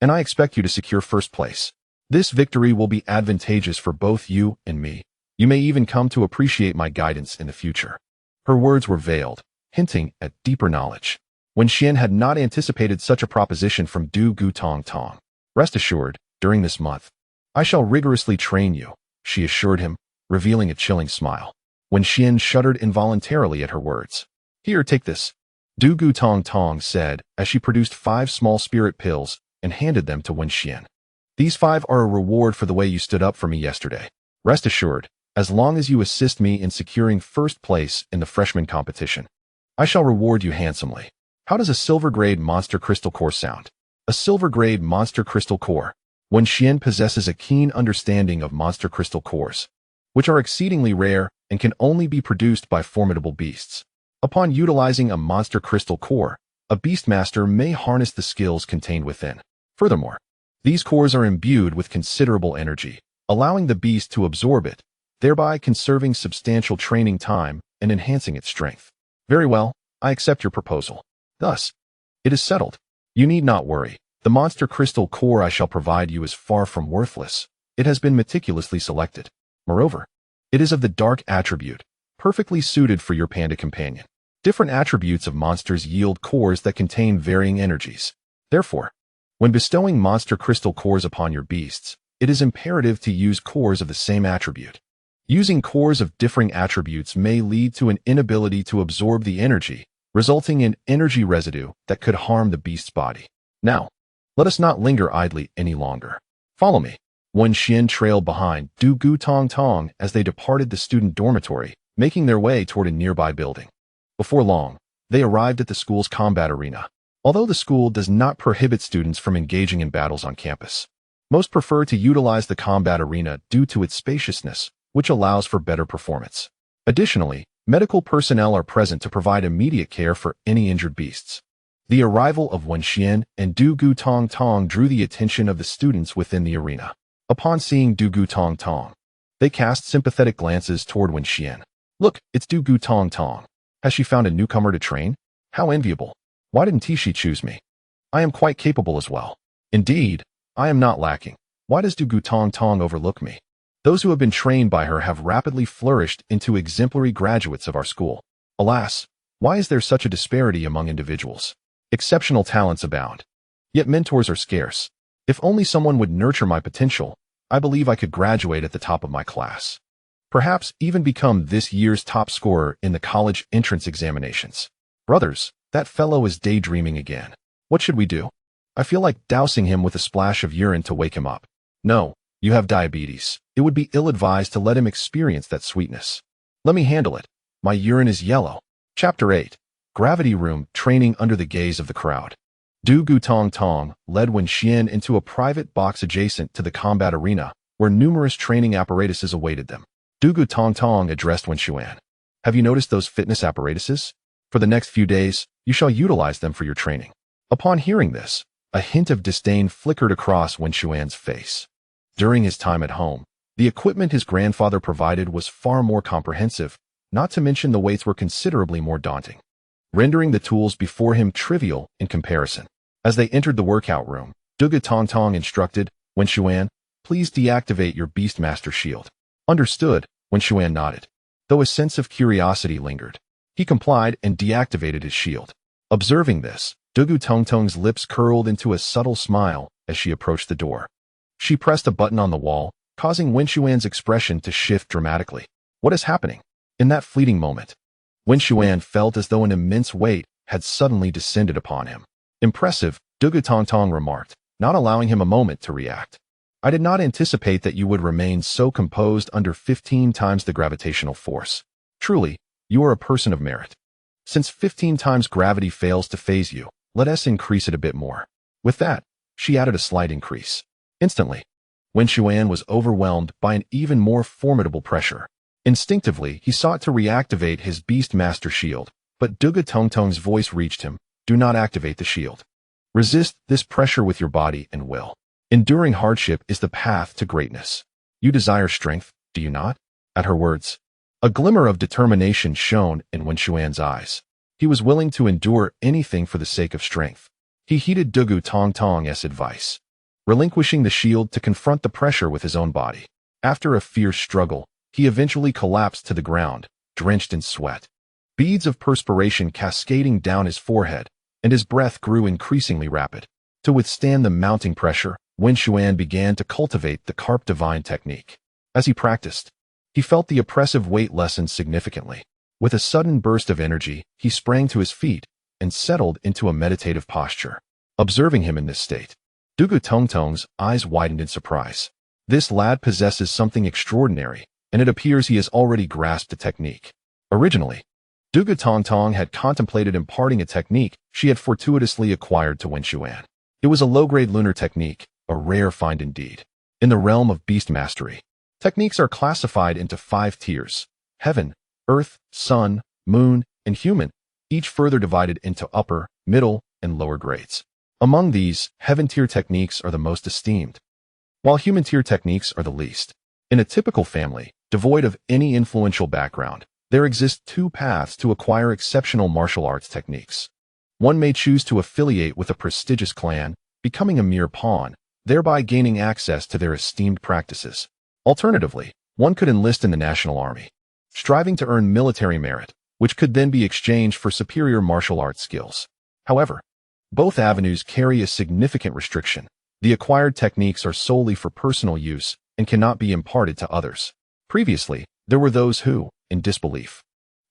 and I expect you to secure first place. This victory will be advantageous for both you and me. You may even come to appreciate my guidance in the future." Her words were veiled, hinting at deeper knowledge. Wenxian had not anticipated such a proposition from Du Gutong Tong. "Rest assured, during this month, I shall rigorously train you," she assured him, revealing a chilling smile. Wenxian shuddered involuntarily at her words. "Here, take this," Du Gutong Tong said as she produced 5 small spirit pills and handed them to Wenxian. "These 5 are a reward for the way you stood up for me yesterday. Rest assured, as long as you assist me in securing first place in the freshman competition, I shall reward you handsomely." How does a silver-grade monster crystal core sound? A silver-grade monster crystal core. Wenxian possesses a keen understanding of monster crystal cores, which are exceedingly rare and can only be produced by formidable beasts. Upon utilizing a monster crystal core, a beastmaster may harness the skills contained within. Furthermore, these cores are imbued with considerable energy, allowing the beast to absorb it, thereby conserving substantial training time and enhancing its strength. "Very well, I accept your proposal. Thus, it is settled. You need not worry. The monster crystal core I shall provide you is far from worthless. It has been meticulously selected. Moreover, it is of the dark attribute, perfectly suited for your panda companion. Different attributes of monsters yield cores that contain varying energies. Therefore, when bestowing monster crystal cores upon your beasts, it is imperative to use cores of the same attribute. Using cores of differing attributes may lead to an inability to absorb the energy, resulting in energy residue that could harm the beast's body. Now, let us not linger idly any longer. Follow me." Wenxian trailed behind Du Gutong Tong as they departed the student dormitory, making their way toward a nearby building. Before long, they arrived at the school's combat arena. Although the school does not prohibit students from engaging in battles on campus, most prefer to utilize the combat arena due to its spaciousness, which allows for better performance. Additionally, medical personnel are present to provide immediate care for any injured beasts. The arrival of Wenxian and Du Gutong Tong drew the attention of the students within the arena. Upon seeing Du Gutong Tong, they cast sympathetic glances toward Wenxian. "Look, it's Du Gutong Tong. Has she found a newcomer to train? How enviable. Why didn't she choose me? I am quite capable as well. Indeed, I am not lacking. Why does Du Gutong Tong overlook me? Those who have been trained by her have rapidly flourished into exemplary graduates of our school. Alas, why is there such a disparity among individuals? Exceptional talents abound, yet mentors are scarce. If only someone would nurture my potential, I believe I could graduate at the top of my class. Perhaps even become this year's top scorer in the college entrance examinations. Brothers, that fellow is daydreaming again. What should we do? I feel like dousing him with a splash of urine to wake him up. No, you have diabetes. It would be ill-advised to let him experience that sweetness. Let me handle it. My urine is yellow. Chapter 8. Gravity Room Training Under the Gaze of the Crowd. Du Gutong Tong led Wenxuan into a private box adjacent to the combat arena, where numerous training apparatuses awaited them. Du Gutong Tong addressed Wenxuan. Have you noticed those fitness apparatuses? For the next few days, you shall utilize them for your training. Upon hearing this, a hint of disdain flickered across Wenxuan's face. During his time at home, the equipment his grandfather provided was far more comprehensive, not to mention the weights were considerably more daunting, rendering the tools before him trivial in comparison. As they entered the workout room, Duga Tong Tong instructed, Wenxuan, please deactivate your Beastmaster shield. Understood, Wenxuan nodded, though a sense of curiosity lingered. He complied and deactivated his shield. Observing this, Dugu Tong Tong's lips curled into a subtle smile as she approached the door. She pressed a button on the wall, causing Wenxuan's expression to shift dramatically. What is happening? In that fleeting moment, Wenxuan felt as though an immense weight had suddenly descended upon him. Impressive, Dugu Tong Tong remarked, not allowing him a moment to react. I did not anticipate that you would remain so composed under 15 times the gravitational force. Truly, you are a person of merit. Since 15 times gravity fails to phase you, let us increase it a bit more. With that, she added a slight increase. Instantly, Wenxuan was overwhelmed by an even more formidable pressure. Instinctively, he sought to reactivate his Beastmaster shield, but Duga Tong Tong's voice reached him. Do not activate the shield. Resist this pressure with your body and will. Enduring hardship is the path to greatness. You desire strength, do you not? At her words, a glimmer of determination shone in Wenxuan's eyes. He was willing to endure anything for the sake of strength. He heeded Dugu Tong Tong's advice, relinquishing the shield to confront the pressure with his own body. After a fierce struggle, he eventually collapsed to the ground, drenched in sweat. Beads of perspiration cascading down his forehead, and his breath grew increasingly rapid. To withstand the mounting pressure, Wenxuan began to cultivate the Carp Divine technique. As he practiced, he felt the oppressive weight lessen significantly. With a sudden burst of energy, he sprang to his feet and settled into a meditative posture. Observing him in this state, Dugu Tong Tong's eyes widened in surprise. This lad possesses something extraordinary, and it appears he has already grasped the technique. Originally, Dugu Tong Tong had contemplated imparting a technique she had fortuitously acquired to Wenxuan. It was a low-grade lunar technique, a rare find indeed. In the realm of beast mastery, techniques are classified into 5 tiers: heaven, earth, sun, moon, and human, each further divided into upper, middle, and lower grades. Among these, heaven tier techniques are the most esteemed, while human tier techniques are the least. In a typical family, devoid of any influential background, there exist 2 paths to acquire exceptional martial arts techniques. One may choose to affiliate with a prestigious clan, becoming a mere pawn, thereby gaining access to their esteemed practices. Alternatively, one could enlist in the national army, striving to earn military merit, which could then be exchanged for superior martial arts skills. However, both avenues carry a significant restriction. The acquired techniques are solely for personal use and cannot be imparted to others. Previously, there were those who, in disbelief,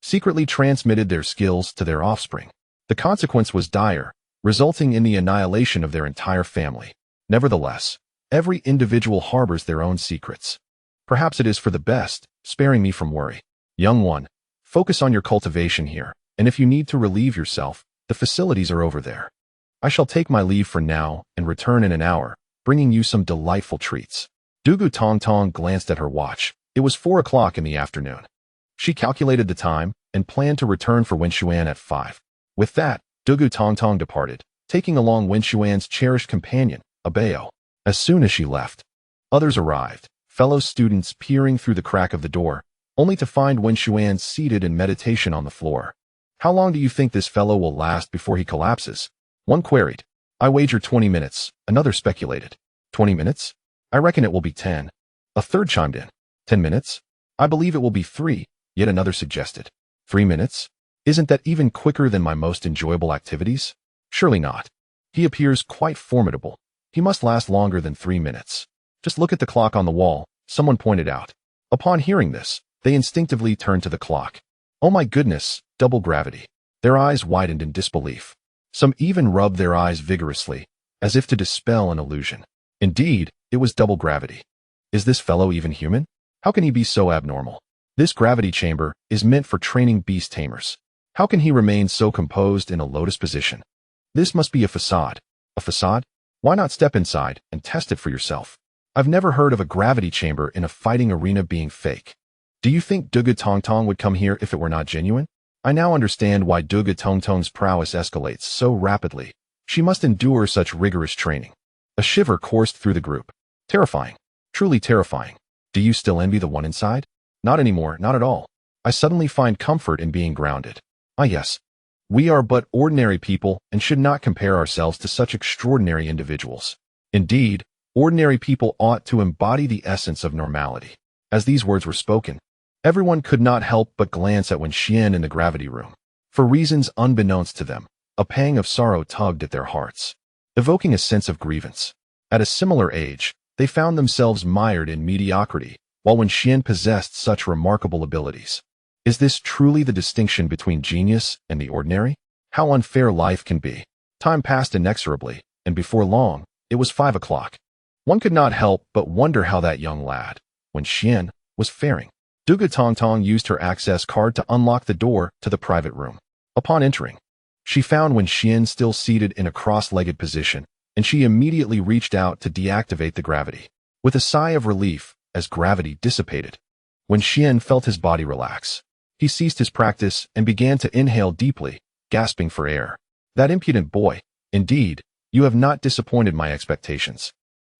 secretly transmitted their skills to their offspring. The consequence was dire, resulting in the annihilation of their entire family. Nevertheless, every individual harbors their own secrets. Perhaps it is for the best, sparing me from worry. Young one, focus on your cultivation here, and if you need to relieve yourself, the facilities are over there. I shall take my leave for now and return in an hour, bringing you some delightful treats. Dugu Tong Tong glanced at her watch. It was 4 o'clock in the afternoon. She calculated the time and planned to return for Wenxuan at 5. With that, Dugu Tong Tong departed, taking along Wenxuan's cherished companion, a Bao. As soon as she left, others arrived, fellow students peering through the crack of the door, only to find Wenxuan seated in meditation on the floor. How long do you think this fellow will last before he collapses? One queried. I wager 20 minutes, another speculated. 20 minutes? I reckon it will be 10. A third chimed in. 10 minutes? I believe it will be 3, yet another suggested. 3 minutes? Isn't that even quicker than my most enjoyable activities? Surely not. He appears quite formidable. He must last longer than 3 minutes. Just look at the clock on the wall, someone pointed out. Upon hearing this, they instinctively turned to the clock. Oh my goodness, double gravity. Their eyes widened in disbelief. Some even rubbed their eyes vigorously, as if to dispel an illusion. Indeed, it was double gravity. Is this fellow even human? How can he be so abnormal? This gravity chamber is meant for training beast tamers. How can he remain so composed in a lotus position? This must be a facade. A facade? Why not step inside and test it for yourself? I've never heard of a gravity chamber in a fighting arena being fake. Do you think Duga Tongtong would come here if it were not genuine? I now understand why Duga Tongtong's prowess escalates so rapidly. She must endure such rigorous training. A shiver coursed through the group. Terrifying. Truly terrifying. Do you still envy the one inside? Not anymore, not at all. I suddenly find comfort in being grounded. Ah yes. We are but ordinary people and should not compare ourselves to such extraordinary individuals. Indeed, ordinary people ought to embody the essence of normality. As these words were spoken, everyone could not help but glance at Wenxuan in the gravity room. For reasons unbeknownst to them, a pang of sorrow tugged at their hearts, evoking a sense of grievance. At a similar age, they found themselves mired in mediocrity, while Wenxuan possessed such remarkable abilities. Is this truly the distinction between genius and the ordinary? How unfair life can be. Time passed inexorably, and before long, it was 5 o'clock. One could not help but wonder how that young lad, Wenxuan, was faring. Duga Tongtong used her access card to unlock the door to the private room. Upon entering, she found Wenxuan still seated in a cross-legged position, and she immediately reached out to deactivate the gravity. With a sigh of relief, as gravity dissipated, Wenxuan felt his body relax. He ceased his practice and began to inhale deeply, gasping for air. That impudent boy. Indeed, you have not disappointed my expectations.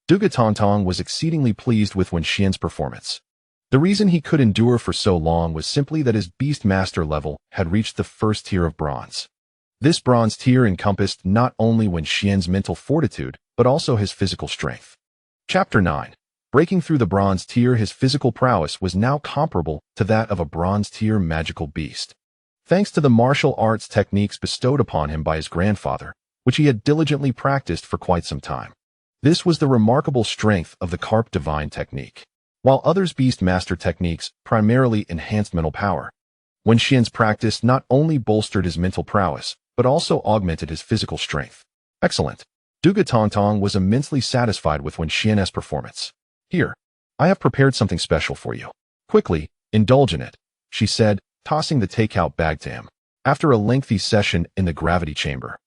Duga Tongtong was exceedingly pleased with Wenxuan's performance. The reason he could endure for so long was simply that his beast master level had reached the first tier of bronze. This bronze tier encompassed not only Wenxuan's mental fortitude, but also his physical strength. Chapter 9. Breaking through the bronze tier, his physical prowess was now comparable to that of a bronze tier magical beast. Thanks to the martial arts techniques bestowed upon him by his grandfather, which he had diligently practiced for quite some time. This was the remarkable strength of the Carp Divine technique. While others' beast master techniques primarily enhanced mental power, Wenxuan's practice not only bolstered his mental prowess, but also augmented his physical strength. Excellent. Duga Tongtong was immensely satisfied with Wenxuan's performance. Here, I have prepared something special for you. Quickly, indulge in it, she said, tossing the takeout bag to him. After a lengthy session in the gravity chamber,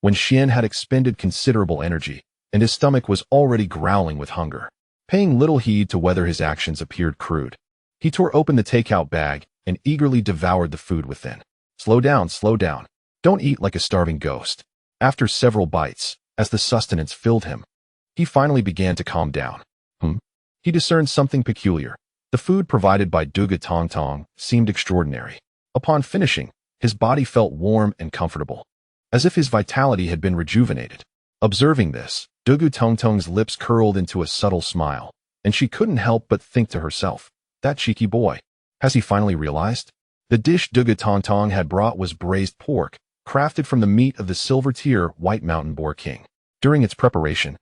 Wenxuan had expended considerable energy, and his stomach was already growling with hunger. Paying little heed to whether his actions appeared crude, he tore open the takeout bag and eagerly devoured the food within. Slow down, slow down. Don't eat like a starving ghost. After several bites, as the sustenance filled him, he finally began to calm down. He discerned something peculiar. The food provided by Duga Tongtong seemed extraordinary. Upon finishing, his body felt warm and comfortable, as if his vitality had been rejuvenated. Observing this, Duga Tongtong's lips curled into a subtle smile, and she couldn't help but think to herself, that cheeky boy. Has he finally realized? The dish Duga Tongtong had brought was braised pork, crafted from the meat of the silver-tier White Mountain Boar King. During its preparation,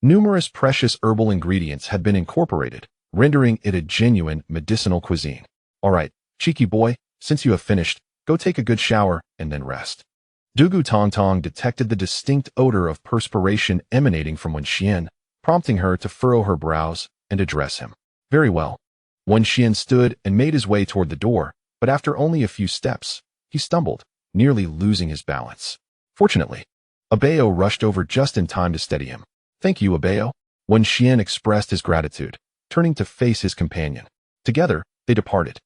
numerous precious herbal ingredients had been incorporated, rendering it a genuine medicinal cuisine. All right, cheeky boy, since you have finished, go take a good shower and then rest. Duga Tongtong detected the distinct odor of perspiration emanating from Wenxuan, prompting her to furrow her brows and address him. Very well. Wenxuan stood and made his way toward the door, but after only a few steps, he stumbled, nearly losing his balance. Fortunately, Abeo rushed over just in time to steady him. Thank you, Abeo. Wenxuan expressed his gratitude, turning to face his companion. Together, they departed.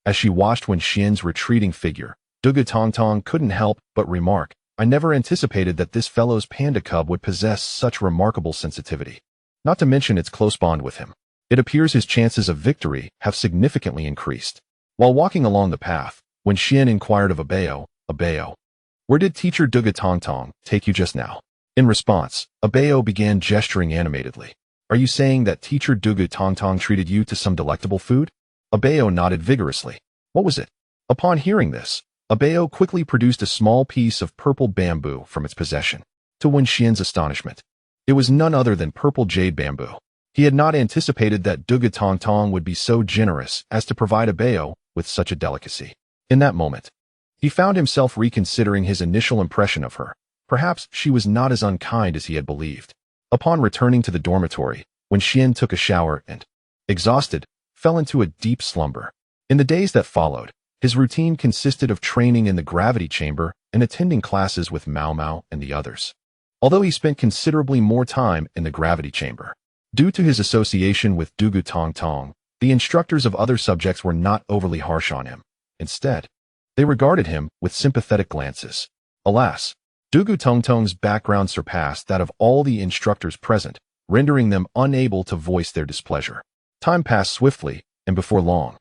As she watched Wenxuan's retreating figure, Duga Tongtong couldn't help but remark, I never anticipated that this fellow's panda cub would possess such remarkable sensitivity. Not to mention its close bond with him. It appears his chances of victory have significantly increased. While walking along the path, Wenxuan inquired of Abeo, Abeo, where did teacher Duga Tongtong take you just now? In response, Abeo began gesturing animatedly. Are you saying that teacher Duga Tongtong treated you to some delectable food? Abeo nodded vigorously. What was it? Upon hearing this, Abeo quickly produced a small piece of purple bamboo from its possession. To Wenxuan's astonishment, it was none other than purple jade bamboo. He had not anticipated that Dugu Tong Tong would be so generous as to provide a bao with such a delicacy. In that moment, he found himself reconsidering his initial impression of her. Perhaps she was not as unkind as he had believed. Upon returning to the dormitory, Wenxian took a shower and, exhausted, fell into a deep slumber. In the days that followed, his routine consisted of training in the gravity chamber and attending classes with Mao Mao and the others. Although he spent considerably more time in the gravity chamber, due to his association with Dugu Tong Tong, the instructors of other subjects were not overly harsh on him. Instead, they regarded him with sympathetic glances. Alas, Dugu Tong Tong's background surpassed that of all the instructors present, rendering them unable to voice their displeasure. Time passed swiftly, and before long,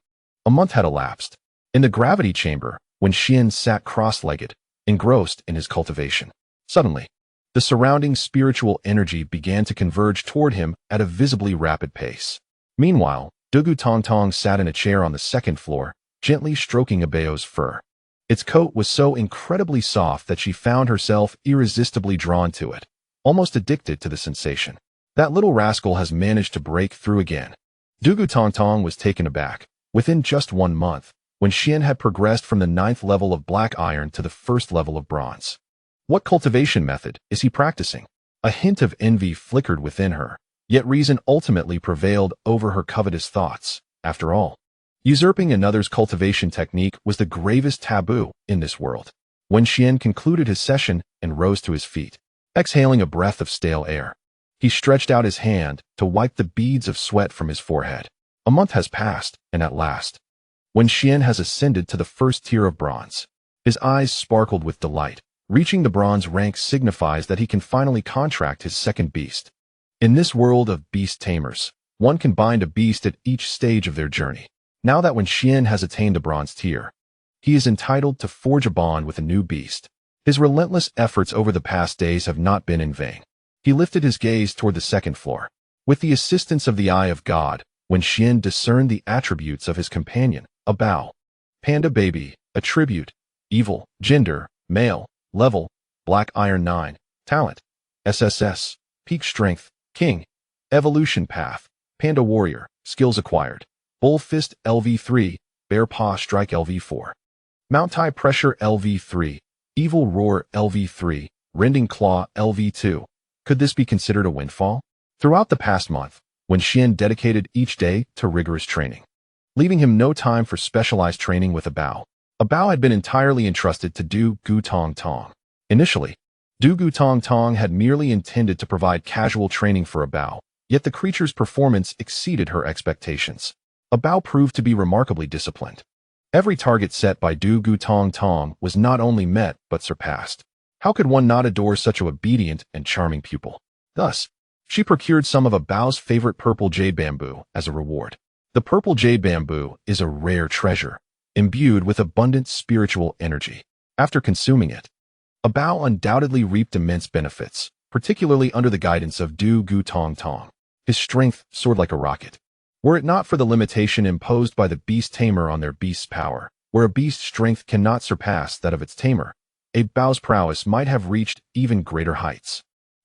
a month had elapsed. In the gravity chamber, Wenxian sat cross-legged, engrossed in his cultivation. Suddenly, the surrounding spiritual energy began to converge toward him at a visibly rapid pace. Meanwhile, Dugu Tong Tong sat in a chair on the second floor, gently stroking a bao's fur. Its coat was so incredibly soft that she found herself irresistibly drawn to it, almost addicted to the sensation. That little rascal has managed to break through again. Dugu Tong Tong was taken aback. Within just 1 month, Wenxian had progressed from the 9th level of black iron to the 1st level of bronze. What cultivation method is he practicing? A hint of envy flickered within her, yet reason ultimately prevailed over her covetous thoughts. After all, usurping another's cultivation technique was the gravest taboo in this world. Wenxian concluded his session and rose to his feet, exhaling a breath of stale air. He stretched out his hand to wipe the beads of sweat from his forehead. A month has passed, and at last, Wenxian has ascended to the 1st tier of bronze. His eyes sparkled with delight. Reaching the bronze rank signifies that he can finally contract his 2nd beast. In this world of beast tamers, one can bind a beast at each stage of their journey. Now that Wenxian has attained the bronze tier, he is entitled to forge a bond with a new beast. His relentless efforts over the past days have not been in vain. He lifted his gaze toward the 2nd floor. With the assistance of the Eye of God, Wenxian discerned the attributes of his companion, a bao. Panda baby, attribute, evil, gender, male, level, black iron 9, talent, SSS, peak strength, king, evolution path, panda warrior, skills acquired, bull fist LV3, bear paw strike LV4, mount high pressure LV3, evil roar LV3, rending claw LV2. Could this be considered a windfall? Throughout the past month, Wenxian dedicated each day to rigorous training, leaving him no time for specialized training with a bao. A bao had been entirely entrusted to Dugu Tong Tong. Initially, Dugu Tong Tong had merely intended to provide casual training for a bao, yet the creature's performance exceeded her expectations. A bao proved to be remarkably disciplined. Every target set by Dugu Tong Tong was not only met but surpassed. How could one not adore such an obedient and charming pupil? Thus, she procured some of a bao's favorite purple jade bamboo as a reward. The purple jade bamboo is a rare treasure, imbued with abundant spiritual energy. After consuming it, a bao undoubtedly reaped immense benefits, particularly under the guidance of Dugu Tong Tong. His strength soared like a rocket. Were it not for the limitation imposed by the beast tamer on their beast's power, where a beast's strength cannot surpass that of its tamer, a bao's prowess might have reached even greater heights.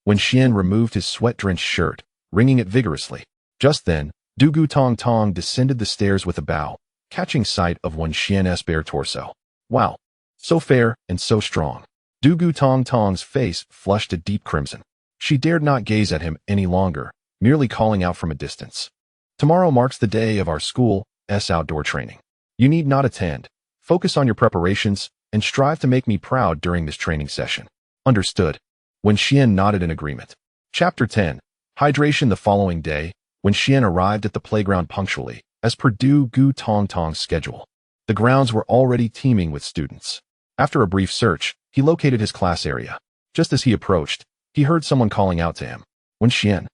Wenxian removed his sweat-drenched shirt, wringing it vigorously. Just then, Dugu Tong Tong descended the stairs with a bao, catching sight of Wenxian's bare torso. Wow! So fair and so strong. Dugu Tong Tong's face flushed a deep crimson. She dared not gaze at him any longer, merely calling out from a distance. Tomorrow marks the day of our school's outdoor training. You need not attend. Focus on your preparations and strive to make me proud during this training session. Understood. Wenxian nodded in agreement. Chapter 10. Hydration. The following day, Wenxian arrived at the playground punctually, as per Dugu Tong Tong's schedule. The grounds were already teeming with students. After a brief search, he located his class area. Just as he approached, he heard someone calling out to him. Wenxian!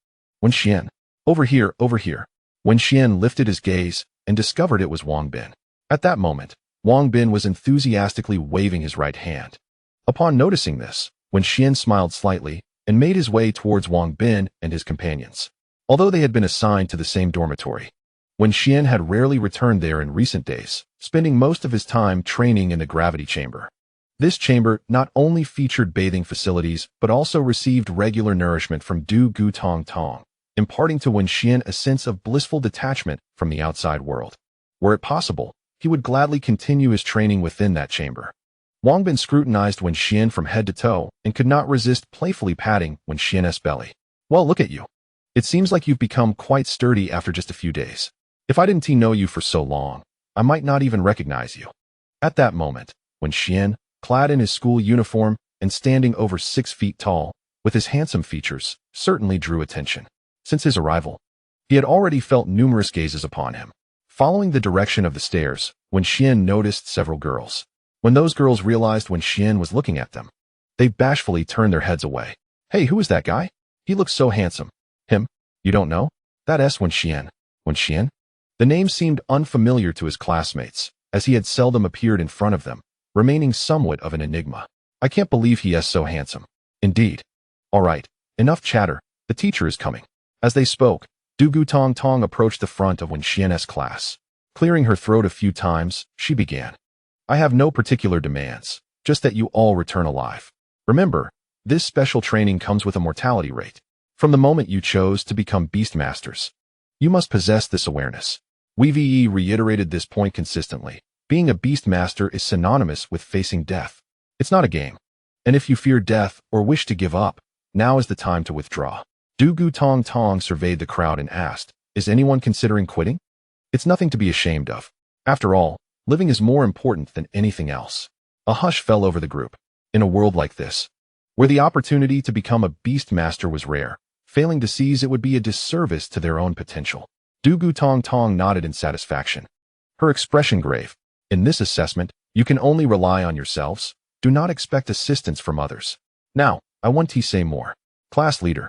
Wenxian! Over here, over here! Wenxian lifted his gaze and discovered it was Wang Bin. At that moment, Wang Bin was enthusiastically waving his right hand. Upon noticing this, Wenxian smiled slightly and made his way towards Wang Bin and his companions. Although they had been assigned to the same dormitory, Wenxian had rarely returned there in recent days, spending most of his time training in the gravity chamber. This chamber not only featured bathing facilities but also received regular nourishment from Dugu Tong Tong. imparting to Wenxian a sense of blissful detachment from the outside world. Were it possible, he would gladly continue his training within that chamber. Wang Bin scrutinized Wenxian from head to toe and could not resist playfully patting Wenxian's belly. Well, look at you. It seems like you've become quite sturdy after just a few days. If I didn't know you for so long, I might not even recognize you. At that moment, Wenxian, clad in his school uniform and standing over 6 feet tall, with his handsome features, certainly drew attention. Since his arrival, he had already felt numerous gazes upon him. Following the direction of the stairs, Wenxian noticed several girls. When those girls realized Wenxian was looking at them, they bashfully turned their heads away. Hey, who is that guy? He looks so handsome. Him? You don't know? That's Wenxian. Wenxian? The name seemed unfamiliar to his classmates, as he had seldom appeared in front of them, remaining somewhat of an enigma. I can't believe he is so handsome. Indeed. All right, enough chatter. The teacher is coming. As they spoke, Du Gutong Tong approached the front of Wenxian's class. Clearing her throat a few times, she began. I have no particular demands, just that you all return alive. Remember, this special training comes with a mortality rate. From the moment you chose to become beast masters, you must possess this awareness. We reiterated this point consistently. Being a beast master is synonymous with facing death. It's not a game. And if you fear death or wish to give up, now is the time to withdraw. Du Gutong Tong surveyed the crowd and asked, is anyone considering quitting? It's nothing to be ashamed of. After all, living is more important than anything else. A hush fell over the group. In a world like this, where the opportunity to become a beast master was rare, failing to seize it would be a disservice to their own potential. Du Gutong Tong nodded in satisfaction. Her expression grave. In this assessment, you can only rely on yourselves. Do not expect assistance from others. Now, I want to say more. Class leader,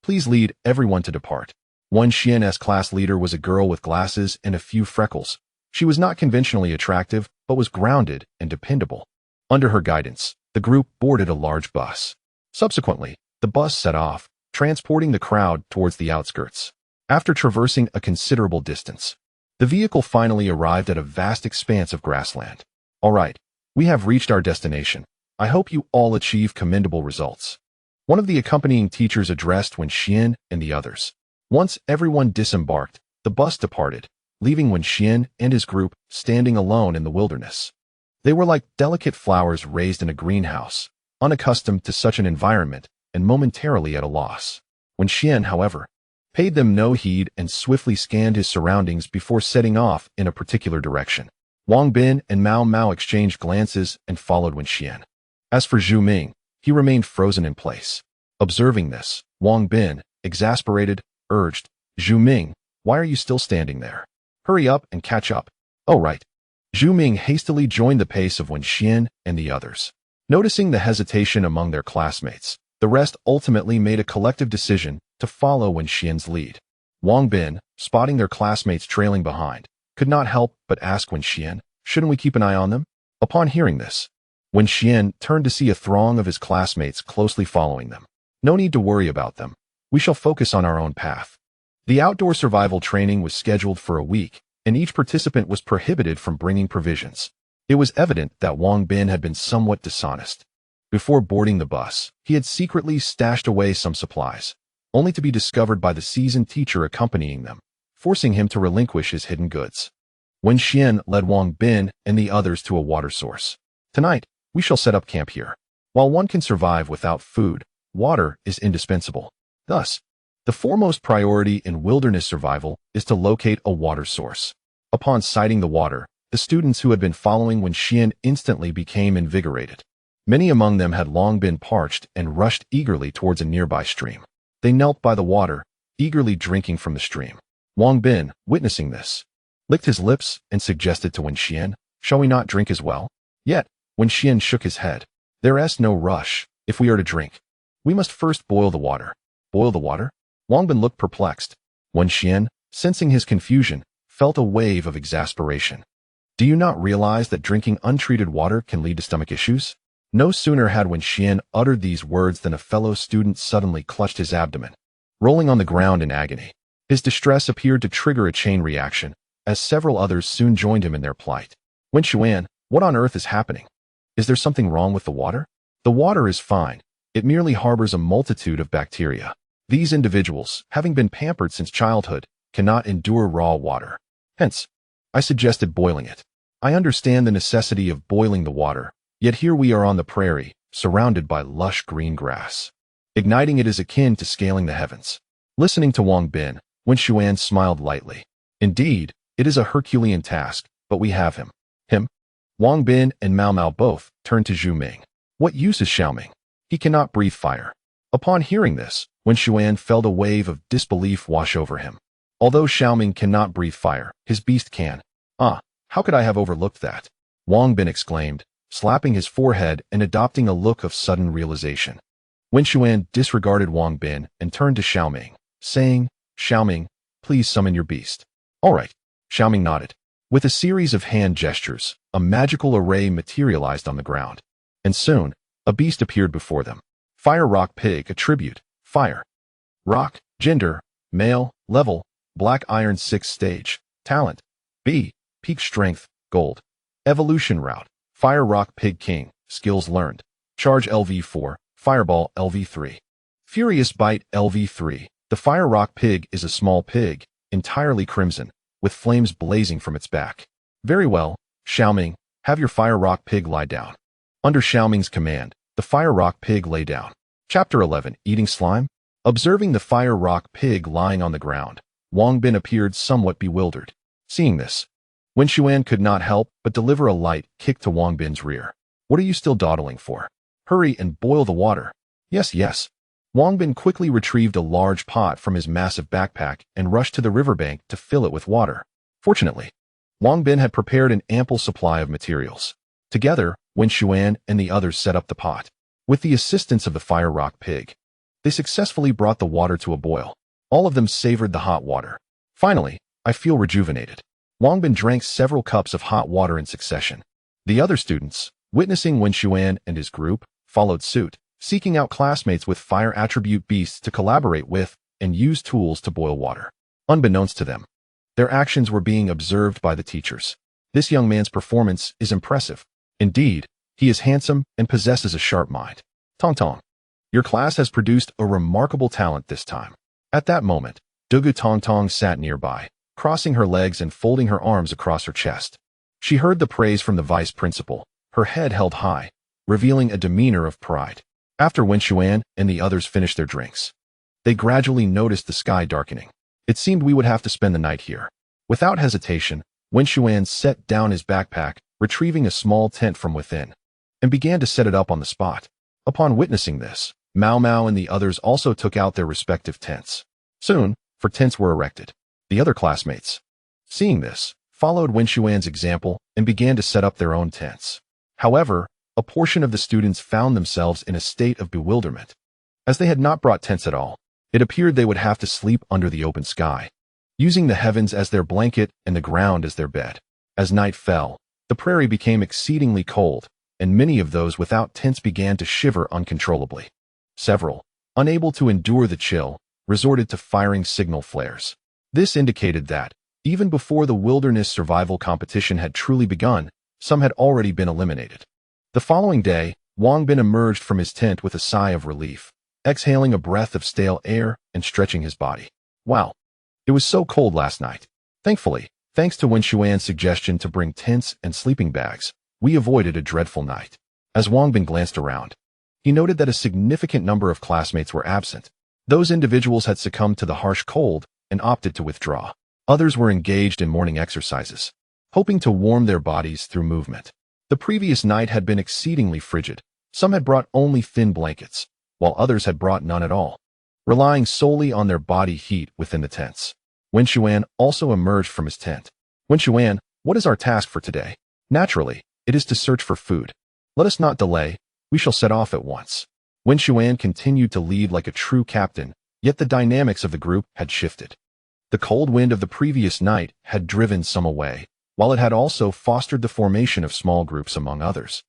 please lead everyone to depart. Wenxian's class leader was a girl with glasses and a few freckles. She was not conventionally attractive, but was grounded and dependable. Under her guidance, the group boarded a large bus. Subsequently, the bus set off, transporting the crowd towards the outskirts. After traversing a considerable distance, the vehicle finally arrived at a vast expanse of grassland. All right, we have reached our destination. I hope you all achieve commendable results. One of the accompanying teachers addressed Wenxian and the others. Once everyone disembarked, the bus departed, leaving Wenxian and his group standing alone in the wilderness. They were like delicate flowers raised in a greenhouse, unaccustomed to such an environment and momentarily at a loss. Wenxian, however, paid them no heed and swiftly scanned his surroundings before setting off in a particular direction. Wang Bin and Mao Mao exchanged glances and followed Wenxian. As for Zhu Ming, he remained frozen in place. Observing this, Wang Bin, exasperated, urged, Zhu Ming, why are you still standing there? Hurry up and catch up. Oh right. Zhu Ming hastily joined the pace of Wenxian and the others. Noticing the hesitation among their classmates, the rest ultimately made a collective decision to follow Wenxian's lead. Wang Bin, spotting their classmates trailing behind, could not help but ask Wenxian, shouldn't we keep an eye on them? Upon hearing this, Wenxian turned to see a throng of his classmates closely following them. No need to worry about them. We shall focus on our own path. The outdoor survival training was scheduled for a week, and each participant was prohibited from bringing provisions. It was evident that Wang Bin had been somewhat dishonest. Before boarding the bus, he had secretly stashed away some supplies, only to be discovered by the seasoned teacher accompanying them, forcing him to relinquish his hidden goods. Wenxian led Wang Bin and the others to a water source. Tonight, we shall set up camp here. While one can survive without food, water is indispensable. Thus, the foremost priority in wilderness survival is to locate a water source. Upon sighting the water, the students who had been following Wenxian instantly became invigorated. Many among them had long been parched and rushed eagerly towards a nearby stream. They knelt by the water, eagerly drinking from the stream. Wang Bin, witnessing this, licked his lips and suggested to Wenxian, shall we not drink as well? Yet, Wenxian shook his head. There is no rush, if we are to drink. We must first boil the water. Boil the water? Wang Bin looked perplexed. Wenxian, sensing his confusion, felt a wave of exasperation. Do you not realize that drinking untreated water can lead to stomach issues? No sooner had Wenxian uttered these words than a fellow student suddenly clutched his abdomen, rolling on the ground in agony. His distress appeared to trigger a chain reaction, as several others soon joined him in their plight. Wenxuan, what on earth is happening? Is there something wrong with the water? The water is fine. It merely harbors a multitude of bacteria. These individuals, having been pampered since childhood, cannot endure raw water. Hence, I suggested boiling it. I understand the necessity of boiling the water, yet here we are on the prairie, surrounded by lush green grass. Igniting it is akin to scaling the heavens. Listening to Wang Bin, Wenxuan smiled lightly. Indeed, it is a Herculean task, but we have him. Him? Wang Bin and Mao Mao both turned to Zhu Ming. What use is Xiaoming? He cannot breathe fire. Upon hearing this, Wenxuan felt a wave of disbelief wash over him. Although Xiaoming cannot breathe fire, his beast can. Ah, how could I have overlooked that? Wang Bin exclaimed, slapping his forehead and adopting a look of sudden realization. Wenxuan disregarded Wang Bin and turned to Xiaoming, saying, Xiaoming, please summon your beast. All right. Xiaoming nodded. With a series of hand gestures, a magical array materialized on the ground. And soon, a beast appeared before them. Fire Rock Pig attribute, fire. Rock, gender, male, level, black iron 6th stage, talent, B, peak strength, gold. Evolution route, Fire Rock Pig King, skills learned. Charge LV4, Fireball LV3. Furious Bite LV3. The Fire Rock Pig is a small pig, entirely crimson, with flames blazing from its back. Very well, Xiaoming, have your Fire Rock Pig lie down. Under Xiaoming's command, the Fire Rock Pig lay down. Chapter 11, Eating Slime. Observing the Fire Rock Pig lying on the ground, Wang Bin appeared somewhat bewildered. Seeing this, Wenxuan could not help but deliver a light kick to Wang Bin's rear. What are you still dawdling for? Hurry and boil the water. Yes, yes. Wang Bin quickly retrieved a large pot from his massive backpack and rushed to the riverbank to fill it with water. Fortunately, Wang Bin had prepared an ample supply of materials. Together, Wenxuan and the others set up the pot. With the assistance of the Fire Rock Pig, they successfully brought the water to a boil. All of them savored the hot water. Finally, I feel rejuvenated. Wang Bin drank several cups of hot water in succession. The other students, witnessing Wenxuan and his group, followed suit, seeking out classmates with fire attribute beasts to collaborate with and use tools to boil water. Unbeknownst to them, their actions were being observed by the teachers. This young man's performance is impressive. Indeed, he is handsome and possesses a sharp mind. Tong Tong, your class has produced a remarkable talent this time. At that moment, Dugu Tong Tong sat nearby, crossing her legs and folding her arms across her chest. She heard the praise from the vice principal, her head held high, revealing a demeanor of pride. After Wenxuan and the others finished their drinks, they gradually noticed the sky darkening. It seemed we would have to spend the night here. Without hesitation, Wenxuan set down his backpack, retrieving a small tent from within, and began to set it up on the spot. Upon witnessing this, Mao Mao and the others also took out their respective tents. Soon, 4 tents were erected. The other classmates, seeing this, followed Wenxuan's example and began to set up their own tents. However, a portion of the students found themselves in a state of bewilderment. As they had not brought tents at all, it appeared they would have to sleep under the open sky, using the heavens as their blanket and the ground as their bed. As night fell, the prairie became exceedingly cold, and many of those without tents began to shiver uncontrollably. Several, unable to endure the chill, resorted to firing signal flares. This indicated that, even before the wilderness survival competition had truly begun, some had already been eliminated. The following day, Wang Bin emerged from his tent with a sigh of relief, exhaling a breath of stale air and stretching his body. Wow, it was so cold last night. Thankfully, thanks to Wenxuan's suggestion to bring tents and sleeping bags, we avoided a dreadful night. As Wang Bin glanced around, he noted that a significant number of classmates were absent. Those individuals had succumbed to the harsh cold and opted to withdraw. Others were engaged in morning exercises, hoping to warm their bodies through movement. The previous night had been exceedingly frigid. Some had brought only thin blankets, while others had brought none at all, relying solely on their body heat within the tents. Wenxuan also emerged from his tent. Wenxuan, what is our task for today? Naturally, it is to search for food. Let us not delay. We shall set off at once. Wenxuan continued to lead like a true captain, yet the dynamics of the group had shifted. The cold wind of the previous night had driven some away, while it had also fostered the formation of small groups among others,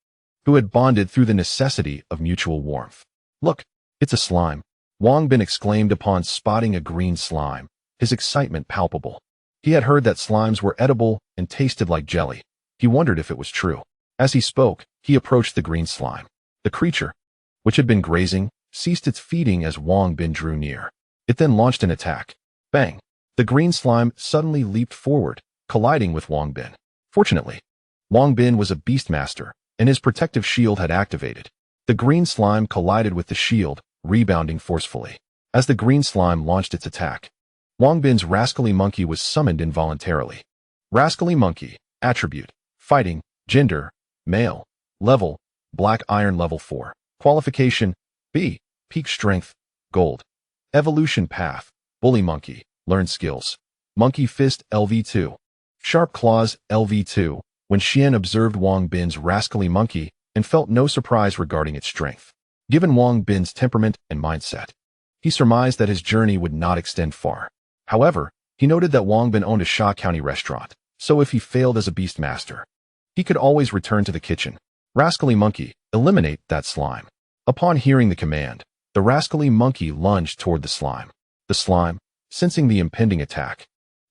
who had bonded through the necessity of mutual warmth. Look, it's a slime, Wang Bin exclaimed upon spotting a green slime, his excitement palpable. He had heard that slimes were edible and tasted like jelly. He wondered if it was true. As he spoke, he approached the green slime. The creature, which had been grazing, ceased its feeding as Wang Bin drew near. It then launched an attack. Bang! The green slime suddenly leaped forward, colliding with Wang Bin. Fortunately, Wang Bin was a beastmaster, and his protective shield had activated. The green slime collided with the shield, rebounding forcefully. As the green slime launched its attack, Wang Bin's rascally monkey was summoned involuntarily. Rascally monkey, attribute, fighting, gender, male, level, black iron level 4. Qualification, B, peak strength, gold. Evolution path, bully monkey, learn skills. Monkey fist LV2. Sharp claws LV2. Wenxuan observed Wang Bin's rascally monkey and felt no surprise regarding its strength. Given Wang Bin's temperament and mindset, he surmised that his journey would not extend far. However, he noted that Wang Bin owned a Sha County restaurant, so if he failed as a beastmaster, he could always return to the kitchen. Rascally monkey, eliminate that slime. Upon hearing the command, the rascally monkey lunged toward the slime. The slime, sensing the impending attack,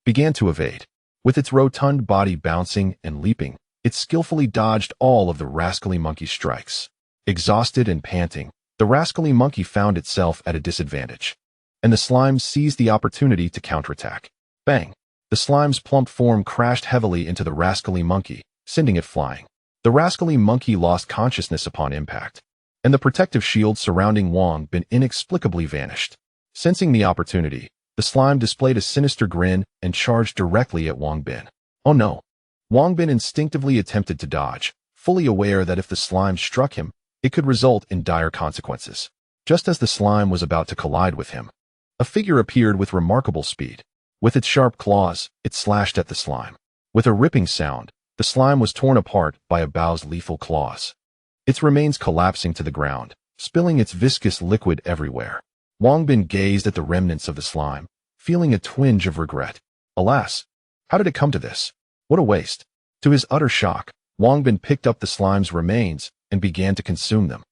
began to evade. With its rotund body bouncing and leaping, it skillfully dodged all of the rascally monkey's strikes. Exhausted and panting, the rascally monkey found itself at a disadvantage, and the slime seized the opportunity to counterattack. Bang! The slime's plump form crashed heavily into the rascally monkey, sending it flying. The rascally monkey lost consciousness upon impact, and the protective shield surrounding Wang Bin inexplicably vanished. Sensing the opportunity, the slime displayed a sinister grin and charged directly at Wang Bin. Oh no! Wang Bin instinctively attempted to dodge, fully aware that if the slime struck him, it could result in dire consequences. Just as the slime was about to collide with him, a figure appeared with remarkable speed. With its sharp claws, it slashed at the slime. With a ripping sound, the slime was torn apart by a bow's lethal claws, its remains collapsing to the ground, spilling its viscous liquid everywhere. Wang Bin gazed at the remnants of the slime, feeling a twinge of regret. Alas, how did it come to this? What a waste! To his utter shock, Wang Bin picked up the slime's remains and began to consume them.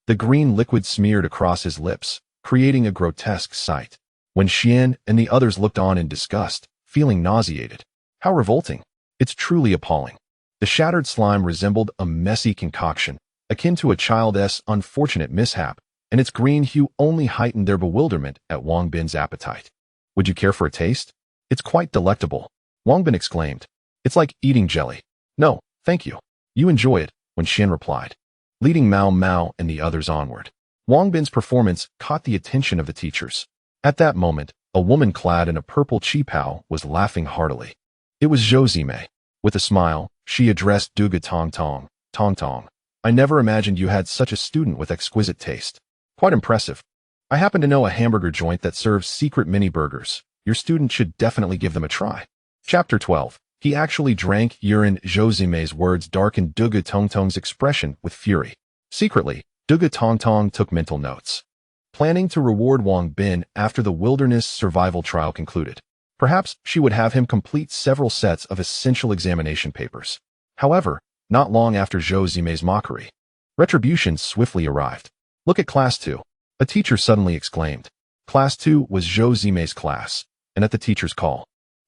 The green liquid smeared across his lips, creating a grotesque sight. Wenxuan and the others looked on in disgust, feeling nauseated. How revolting! It's truly appalling. The shattered slime resembled a messy concoction, akin to a child's unfortunate mishap, and its green hue only heightened their bewilderment at Wang Bin's appetite. Would you care for a taste? It's quite delectable, Wang Bin exclaimed. It's like eating jelly. No, thank you. You enjoy it, Wenxuan replied, leading Mao Mao and the others onward. Wang Bin's performance caught the attention of the teachers. At that moment, a woman clad in a purple qipao was laughing heartily. It was Zhou Zimei. With a smile, she addressed Duga Tong Tong. Tong Tong, I never imagined you had such a student with exquisite taste. Quite impressive. I happen to know a hamburger joint that serves secret mini burgers. Your student should definitely give them a try. Chapter 12. He actually drank urine. Zhou Zimei's words darkened Duga Tong Tong's expression with fury. Secretly, Duga Tong Tong took mental notes, planning to reward Wang Bin after the wilderness survival trial concluded. Perhaps she would have him complete several sets of essential examination papers. However, not long after Zhou Zimei's mockery, retribution swiftly arrived. Look at Class 2. A teacher suddenly exclaimed. Class 2 was Zhou Zimei's class, and at the teacher's call,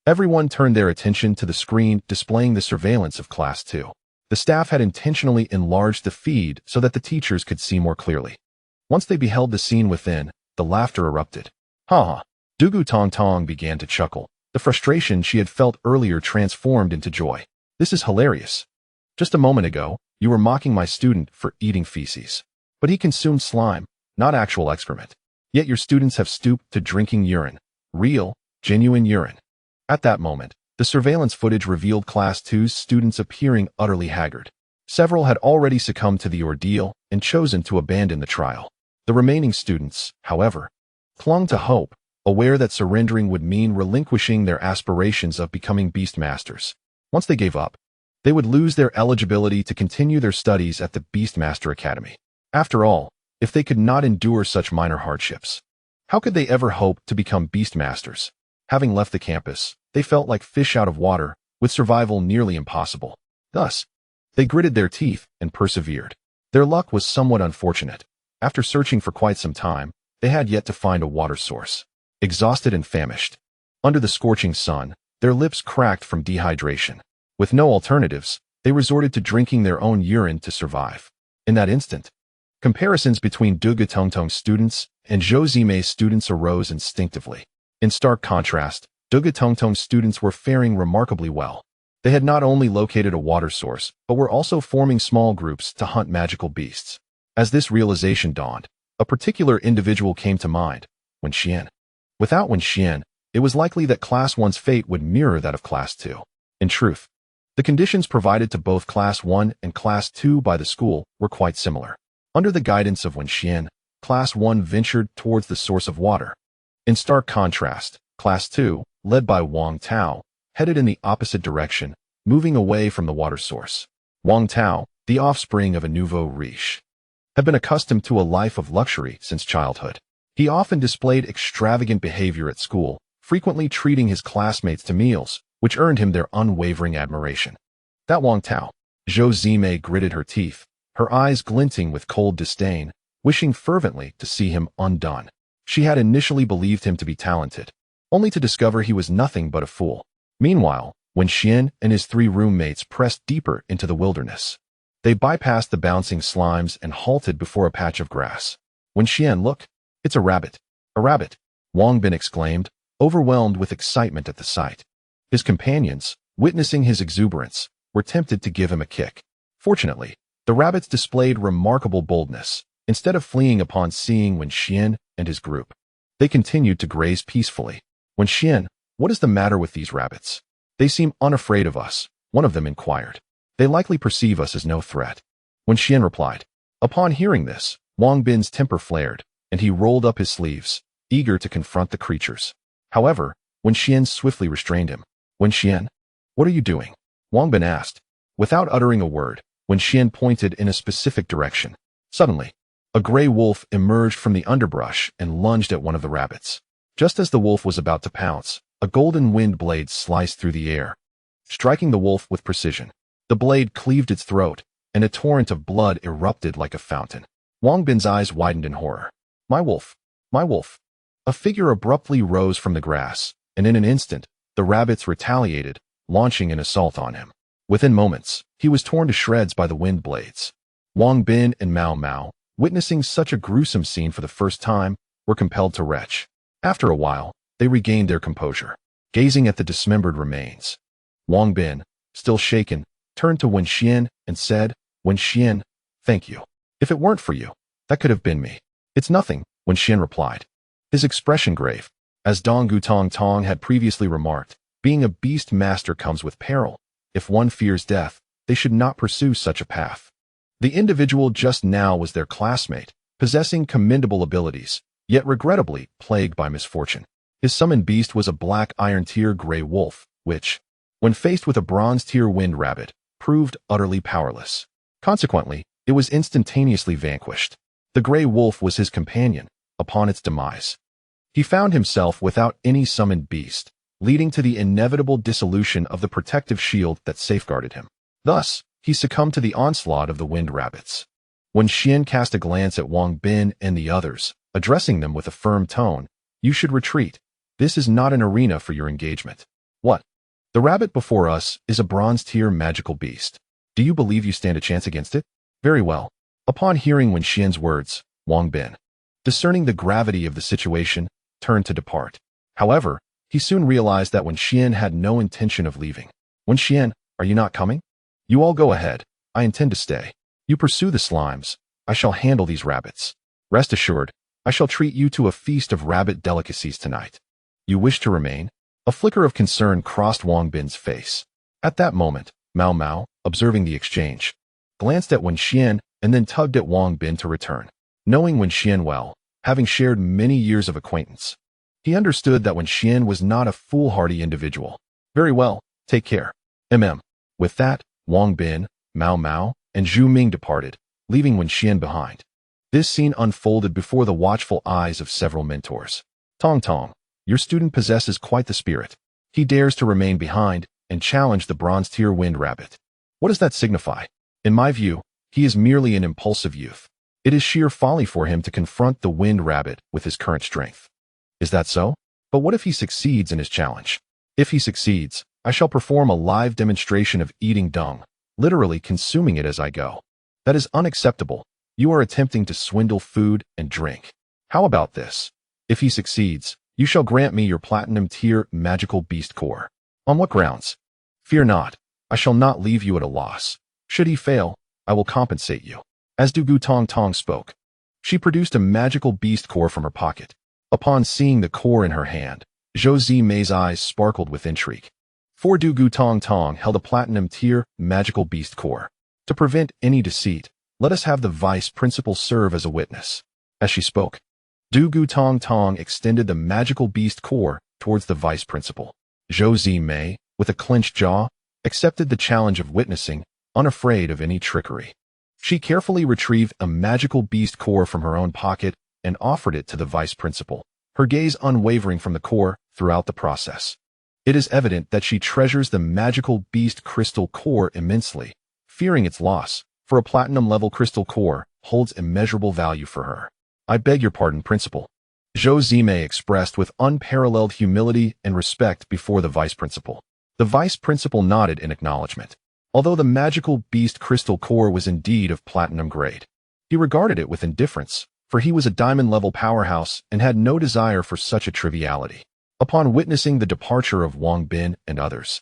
everyone turned their attention to the screen displaying the surveillance of Class 2. The staff had intentionally enlarged the feed so that the teachers could see more clearly. Once they beheld the scene within, the laughter erupted. Ha ha! Dugu Tong Tong began to chuckle. The frustration she had felt earlier transformed into joy. This is hilarious. Just a moment ago, you were mocking my student for eating feces. But he consumed slime, not actual excrement. Yet your students have stooped to drinking urine. Real, genuine urine. At that moment, the surveillance footage revealed Class 2's students appearing utterly haggard. Several had already succumbed to the ordeal and chosen to abandon the trial. The remaining students, however, clung to hope, aware that surrendering would mean relinquishing their aspirations of becoming beastmasters. Once they gave up, they would lose their eligibility to continue their studies at the Beastmaster Academy. After all, if they could not endure such minor hardships, how could they ever hope to become beastmasters? Having left the campus, they felt like fish out of water, with survival nearly impossible. Thus, they gritted their teeth and persevered. Their luck was somewhat unfortunate. After searching for quite some time, they had yet to find a water source. Exhausted and famished, under the scorching sun, their lips cracked from dehydration. With no alternatives, they resorted to drinking their own urine to survive. In that instant, Comparisons between Duge Tongtong's students and Zhou Zimei's students arose instinctively. In stark contrast, Duge Tongtong's students were faring remarkably well. They had not only located a water source, but were also forming small groups to hunt magical beasts. As this realization dawned, a particular individual came to mind, Wenxian. Without Wenxian, it was likely that Class 1's fate would mirror that of Class 2. In truth, the conditions provided to both Class 1 and Class 2 by the school were quite similar. Under the guidance of Wenxian, Class 1 ventured towards the source of water. In stark contrast, Class 2, led by Wang Tao, headed in the opposite direction, moving away from the water source. Wang Tao, the offspring of a nouveau riche, had been accustomed to a life of luxury since childhood. He often displayed extravagant behavior at school, frequently treating his classmates to meals, which earned him their unwavering admiration. That Wang Tao. Zhou Zimei gritted her teeth, her eyes glinting with cold disdain, wishing fervently to see him undone. She had initially believed him to be talented, only to discover he was nothing but a fool. Meanwhile, Wenxian and his 3 roommates pressed deeper into the wilderness. They bypassed the bouncing slimes and halted before a patch of grass. Wenxian, look, it's a rabbit. A rabbit, Wang Bin exclaimed, overwhelmed with excitement at the sight. His companions, witnessing his exuberance, were tempted to give him a kick. Fortunately, the rabbits displayed remarkable boldness. Instead of fleeing upon seeing Wenxian and his group, they continued to graze peacefully. Wenxian, what is the matter with these rabbits? They seem unafraid of us, one of them inquired. They likely perceive us as no threat. Wenxian replied. Upon hearing this, Wang Bin's temper flared, and he rolled up his sleeves, eager to confront the creatures. However, Wenxian swiftly restrained him. Wenxian, what are you doing? Wang Bin asked. Without uttering a word, Wenxian pointed in a specific direction. Suddenly, a gray wolf emerged from the underbrush and lunged at one of the rabbits. Just as the wolf was about to pounce, a golden wind blade sliced through the air, striking the wolf with precision. The blade cleaved its throat, and a torrent of blood erupted like a fountain. Wang Bin's eyes widened in horror. My wolf! My wolf! A figure abruptly rose from the grass, and in an instant, the rabbits retaliated, launching an assault on him. Within moments, he was torn to shreds by the wind blades. Wang Bin and Mao Mao, witnessing such a gruesome scene for the first time, were compelled to retch. After a while, they regained their composure, gazing at the dismembered remains. Wang Bin, still shaken, turned to Wenxian and said, Wenxian, thank you. If it weren't for you, that could have been me. It's nothing, Wenxian replied. His expression grave. As Dong Gutong Tong had previously remarked, being a beast master comes with peril. If one fears death, they should not pursue such a path. The individual just now was their classmate, possessing commendable abilities, yet regrettably plagued by misfortune. His summoned beast was a black iron-tier gray wolf, which, when faced with a bronze-tier wind rabbit, proved utterly powerless. Consequently, it was instantaneously vanquished. The gray wolf was his companion, upon its demise. He found himself without any summoned beast, leading to the inevitable dissolution of the protective shield that safeguarded him. Thus, he succumbed to the onslaught of the wind rabbits. Wenxian cast a glance at Wang Bin and the others, addressing them with a firm tone. You should retreat. This is not an arena for your engagement. What? The rabbit before us is a bronze-tier magical beast. Do you believe you stand a chance against it? Very well. Upon hearing Wenxian's words, Wang Bin, discerning the gravity of the situation, turned to depart. However, he soon realized that Wenxian had no intention of leaving. Wenxian, are you not coming? You all go ahead. I intend to stay. You pursue the slimes. I shall handle these rabbits. Rest assured, I shall treat you to a feast of rabbit delicacies tonight. You wish to remain? A flicker of concern crossed Wang Bin's face. At that moment, Mao Mao, observing the exchange, glanced at Wenxian and then tugged at Wang Bin to return. Knowing Wenxian well, having shared many years of acquaintance, he understood that Wenxian was not a foolhardy individual. Very well, take care. With that, Wang Bin, Mao Mao, and Zhu Ming departed, leaving Wenxian behind. This scene unfolded before the watchful eyes of several mentors. Tong Tong, your student possesses quite the spirit. He dares to remain behind and challenge the bronze-tier wind rabbit. What does that signify? In my view, he is merely an impulsive youth. It is sheer folly for him to confront the wind rabbit with his current strength. Is that so? But what if he succeeds in his challenge? If he succeeds, I shall perform a live demonstration of eating dung, literally consuming it as I go. That is unacceptable. You are attempting to swindle food and drink. How about this? If he succeeds, you shall grant me your platinum tier magical beast core. On what grounds? Fear not, I shall not leave you at a loss. Should he fail, I will compensate you. As Dugu Tong Tong spoke, she produced a magical beast core from her pocket. Upon seeing the core in her hand, Zhou Zimei's eyes sparkled with intrigue. For Dugu Tong Tong held a platinum tier magical beast core. To prevent any deceit, let us have the vice principal serve as a witness. As she spoke, Dugu Tong Tong extended the magical beast core towards the vice principal. Zhou Zimei, with a clenched jaw, accepted the challenge of witnessing, unafraid of any trickery. She carefully retrieved a magical beast core from her own pocket and offered it to the vice principal, her gaze unwavering from the core throughout the process. It is evident that she treasures the magical beast crystal core immensely, fearing its loss, for a platinum-level crystal core holds immeasurable value for her. I beg your pardon, Principal. Zhou Zimei expressed with unparalleled humility and respect before the vice principal. The vice principal nodded in acknowledgement. Although the magical beast crystal core was indeed of platinum grade, he regarded it with indifference, for he was a diamond-level powerhouse and had no desire for such a triviality. Upon witnessing the departure of Wang Bin and others,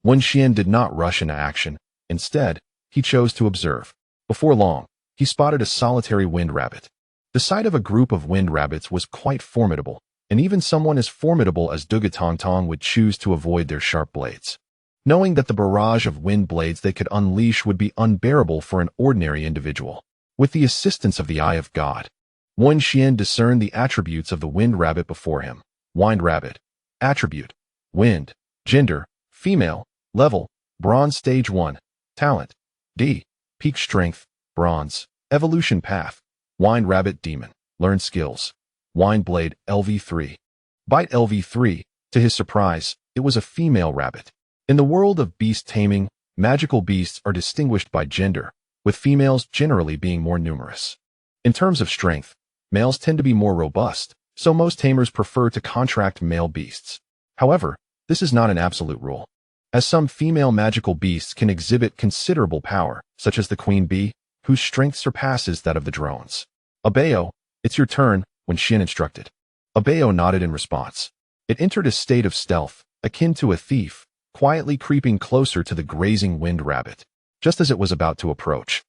Wenxian did not rush into action. Instead, he chose to observe. Before long, he spotted a solitary wind rabbit. The sight of a group of wind rabbits was quite formidable, and even someone as formidable as Dugu Tong Tong would choose to avoid their sharp blades, knowing that the barrage of wind blades they could unleash would be unbearable for an ordinary individual. With the assistance of the Eye of God, Wenxian discerned the attributes of the wind rabbit before him. Wind rabbit. Attribute. Wind. Gender. Female. Level. Bronze Stage 1. Talent. D. Peak Strength. Bronze. Evolution Path. Wind Rabbit Demon. Learn Skills. Wind Blade LV3. Bite LV3. To his surprise, it was a female rabbit. In the world of beast taming, magical beasts are distinguished by gender, with females generally being more numerous. In terms of strength, males tend to be more robust, so most tamers prefer to contract male beasts. However, this is not an absolute rule, as some female magical beasts can exhibit considerable power, such as the queen bee, whose strength surpasses that of the drones. Abeo, it's your turn, Wenxian instructed. Abeo nodded in response. It entered a state of stealth, akin to a thief, quietly creeping closer to the grazing wind rabbit. Just as it was about to approach,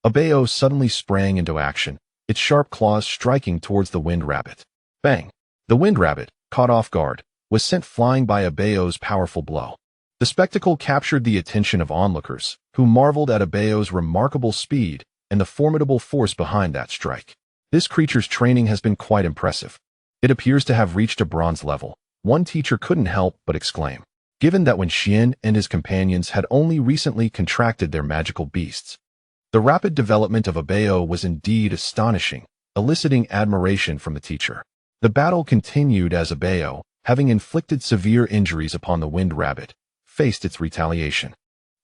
Abeo suddenly sprang into action, its sharp claws striking towards the wind rabbit. Bang! The wind rabbit, caught off guard, was sent flying by Abeo's powerful blow. The spectacle captured the attention of onlookers, who marveled at Abeo's remarkable speed and the formidable force behind that strike. This creature's training has been quite impressive. It appears to have reached a bronze level. One teacher couldn't help but exclaim, given that Wenxian and his companions had only recently contracted their magical beasts. The rapid development of Abeo was indeed astonishing, eliciting admiration from the teacher. The battle continued as Abeo, having inflicted severe injuries upon the wind rabbit, faced its retaliation.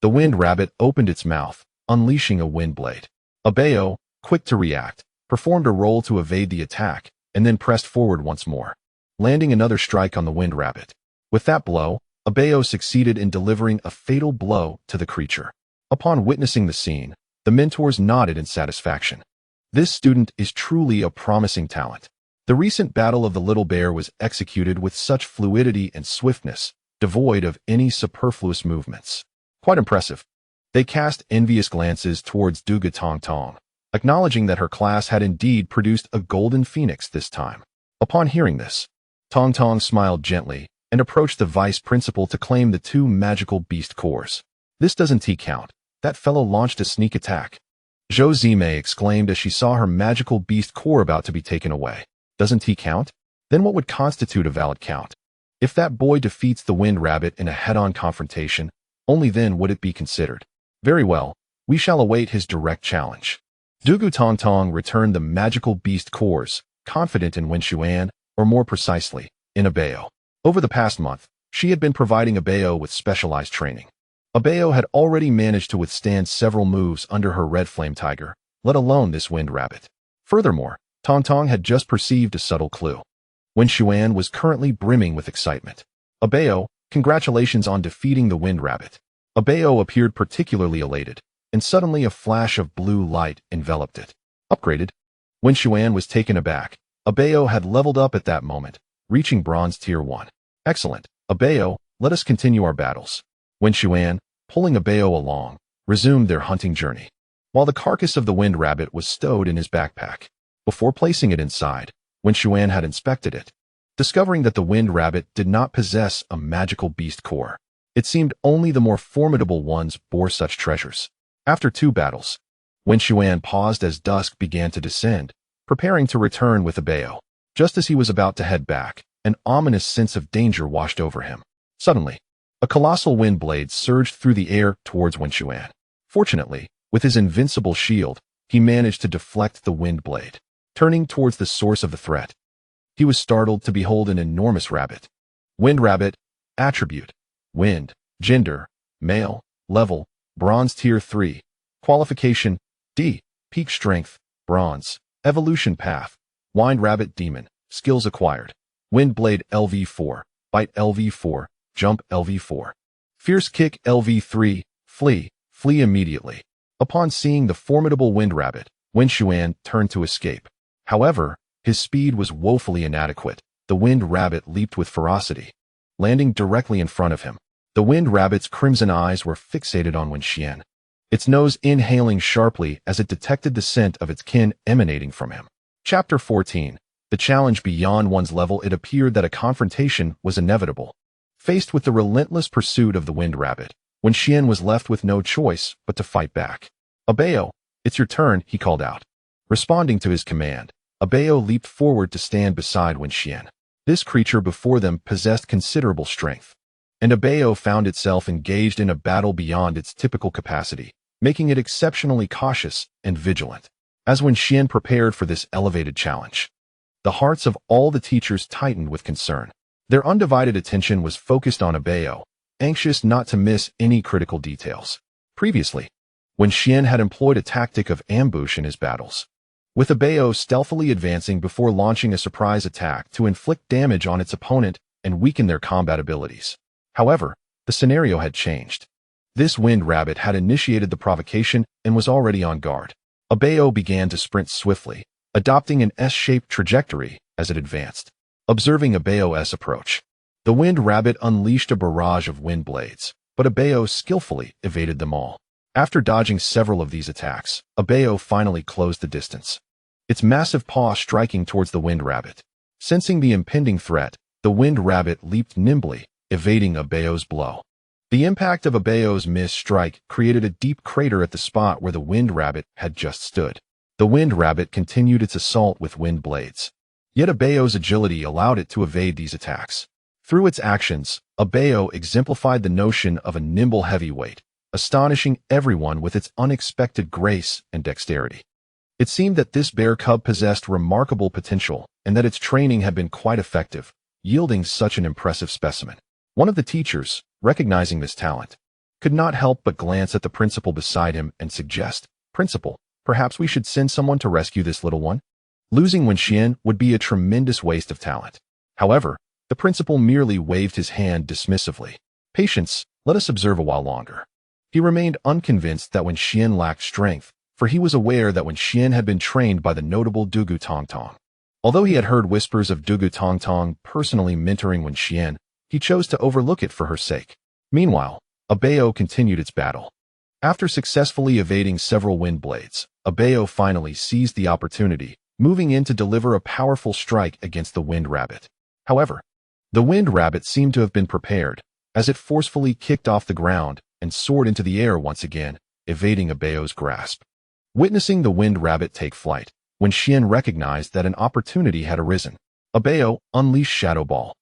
The wind rabbit opened its mouth, unleashing a wind blade. Abeo, quick to react, performed a roll to evade the attack, and then pressed forward once more, landing another strike on the wind rabbit. With that blow, Abeo succeeded in delivering a fatal blow to the creature. Upon witnessing the scene, the mentors nodded in satisfaction. This student is truly a promising talent. The recent battle of the little bear was executed with such fluidity and swiftness, devoid of any superfluous movements. Quite impressive. They cast envious glances towards Dugu Tong Tong, acknowledging that her class had indeed produced a golden phoenix this time. Upon hearing this, Tong Tong smiled gently and approached the vice principal to claim the 2 magical beast cores. This doesn't count. That fellow launched a sneak attack. Zhou Zimei exclaimed as she saw her magical beast core about to be taken away. Doesn't he count? Then what would constitute a valid count? If that boy defeats the wind rabbit in a head-on confrontation, only then would it be considered. Very well, we shall await his direct challenge. Dugu Tong Tong returned the magical beast cores, confident in Wenxuan, or more precisely, in Abeo. Over the past month, she had been providing Abeo with specialized training. Abeo had already managed to withstand several moves under her red flame tiger, let alone this wind rabbit. Furthermore, Tong Tong had just perceived a subtle clue. Wenxuan was currently brimming with excitement. Abeo, congratulations on defeating the wind rabbit. Abeo appeared particularly elated, and suddenly a flash of blue light enveloped it. Upgraded. Wenxuan was taken aback. Abayo had leveled up at that moment, reaching Bronze Tier 1. Excellent. Abayo, let us continue our battles. Wenxuan, pulling Abayo along, resumed their hunting journey, while the carcass of the wind rabbit was stowed in his backpack. Before placing it inside, Wenxuan had inspected it, discovering that the wind rabbit did not possess a magical beast core. It seemed only the more formidable ones bore such treasures. After 2 battles, Wenxuan paused as dusk began to descend, preparing to return with Abayo. Just as he was about to head back, an ominous sense of danger washed over him. Suddenly, a colossal wind blade surged through the air towards Wenxuan. Fortunately, with his invincible shield, he managed to deflect the wind blade. Turning towards the source of the threat, he was startled to behold an enormous rabbit. Wind rabbit, attribute, wind, gender, male, level, bronze tier 3, qualification, D, peak strength, bronze, evolution path, wind rabbit demon, skills acquired, wind blade LV4, bite LV4, jump LV4, fierce kick LV3, flee immediately. Upon seeing the formidable wind rabbit, Wenxuan turned to escape. However, his speed was woefully inadequate. The wind rabbit leaped with ferocity, landing directly in front of him. The wind rabbit's crimson eyes were fixated on Wenxuan, its nose inhaling sharply as it detected the scent of its kin emanating from him. Chapter 14. The challenge beyond one's level. It appeared that a confrontation was inevitable. Faced with the relentless pursuit of the wind rabbit, Wenxuan was left with no choice but to fight back. Abayo, it's your turn, he called out. Responding to his command, Abayo leaped forward to stand beside Wenxuan. This creature before them possessed considerable strength, and Abayo found itself engaged in a battle beyond its typical capacity, making it exceptionally cautious and vigilant. As Wenxuan prepared for this elevated challenge, the hearts of all the teachers tightened with concern. Their undivided attention was focused on Abayo, anxious not to miss any critical details. Previously, Wenxuan had employed a tactic of ambush in his battles, with Abayo stealthily advancing before launching a surprise attack to inflict damage on its opponent and weaken their combat abilities. However, the scenario had changed. This wind rabbit had initiated the provocation and was already on guard. Abayo began to sprint swiftly, adopting an S-shaped trajectory as it advanced. Observing Abayo's approach, the wind rabbit unleashed a barrage of wind blades, but Abayo skillfully evaded them all. After dodging several of these attacks, Abayo finally closed the distance, its massive paw striking towards the wind rabbit. Sensing the impending threat, the wind rabbit leaped nimbly, evading Abayo's blow. The impact of Abayo's missed strike created a deep crater at the spot where the wind rabbit had just stood. The wind rabbit continued its assault with wind blades, yet Abayo's agility allowed it to evade these attacks. Through its actions, Abayo exemplified the notion of a nimble heavyweight, astonishing everyone with its unexpected grace and dexterity. It seemed that this bear cub possessed remarkable potential and that its training had been quite effective, yielding such an impressive specimen. One of the teachers, recognizing this talent, could not help but glance at the principal beside him and suggest, "Principal, perhaps we should send someone to rescue this little one? Losing Wenxuan would be a tremendous waste of talent." However, the principal merely waved his hand dismissively. "Patience, let us observe a while longer." He remained unconvinced that Wenxuan lacked strength, for he was aware that Wenxuan had been trained by the notable Dugu Tongtong. Although he had heard whispers of Dugu Tongtong personally mentoring Wenxuan, he chose to overlook it for her sake. Meanwhile, Abayo continued its battle. After successfully evading several wind blades, Abayo finally seized the opportunity, moving in to deliver a powerful strike against the wind rabbit. However, the wind rabbit seemed to have been prepared, as it forcefully kicked off the ground and soared into the air once again, evading Abayo's grasp. Witnessing the wind rabbit take flight, Wenxuan recognized that an opportunity had arisen. Abayo unleashed Shadow Ball.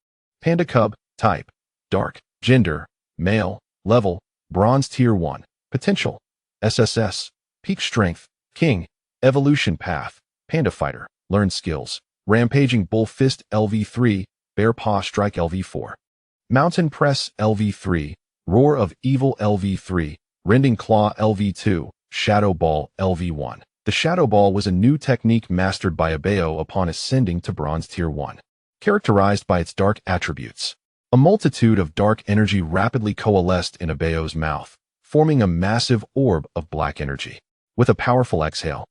Panda Cub, type, dark, gender, male, level, bronze tier 1, potential, SSS, peak strength, king, evolution path, panda fighter, learned skills, rampaging bull fist LV3, bear paw strike LV4, mountain press LV3, roar of evil LV3, rending claw LV2, shadow ball LV1. The shadow ball was a new technique mastered by Abayo upon ascending to bronze tier 1, characterized by its dark attributes. A multitude of dark energy rapidly coalesced in Abayo's mouth, forming a massive orb of black energy. With a powerful exhale,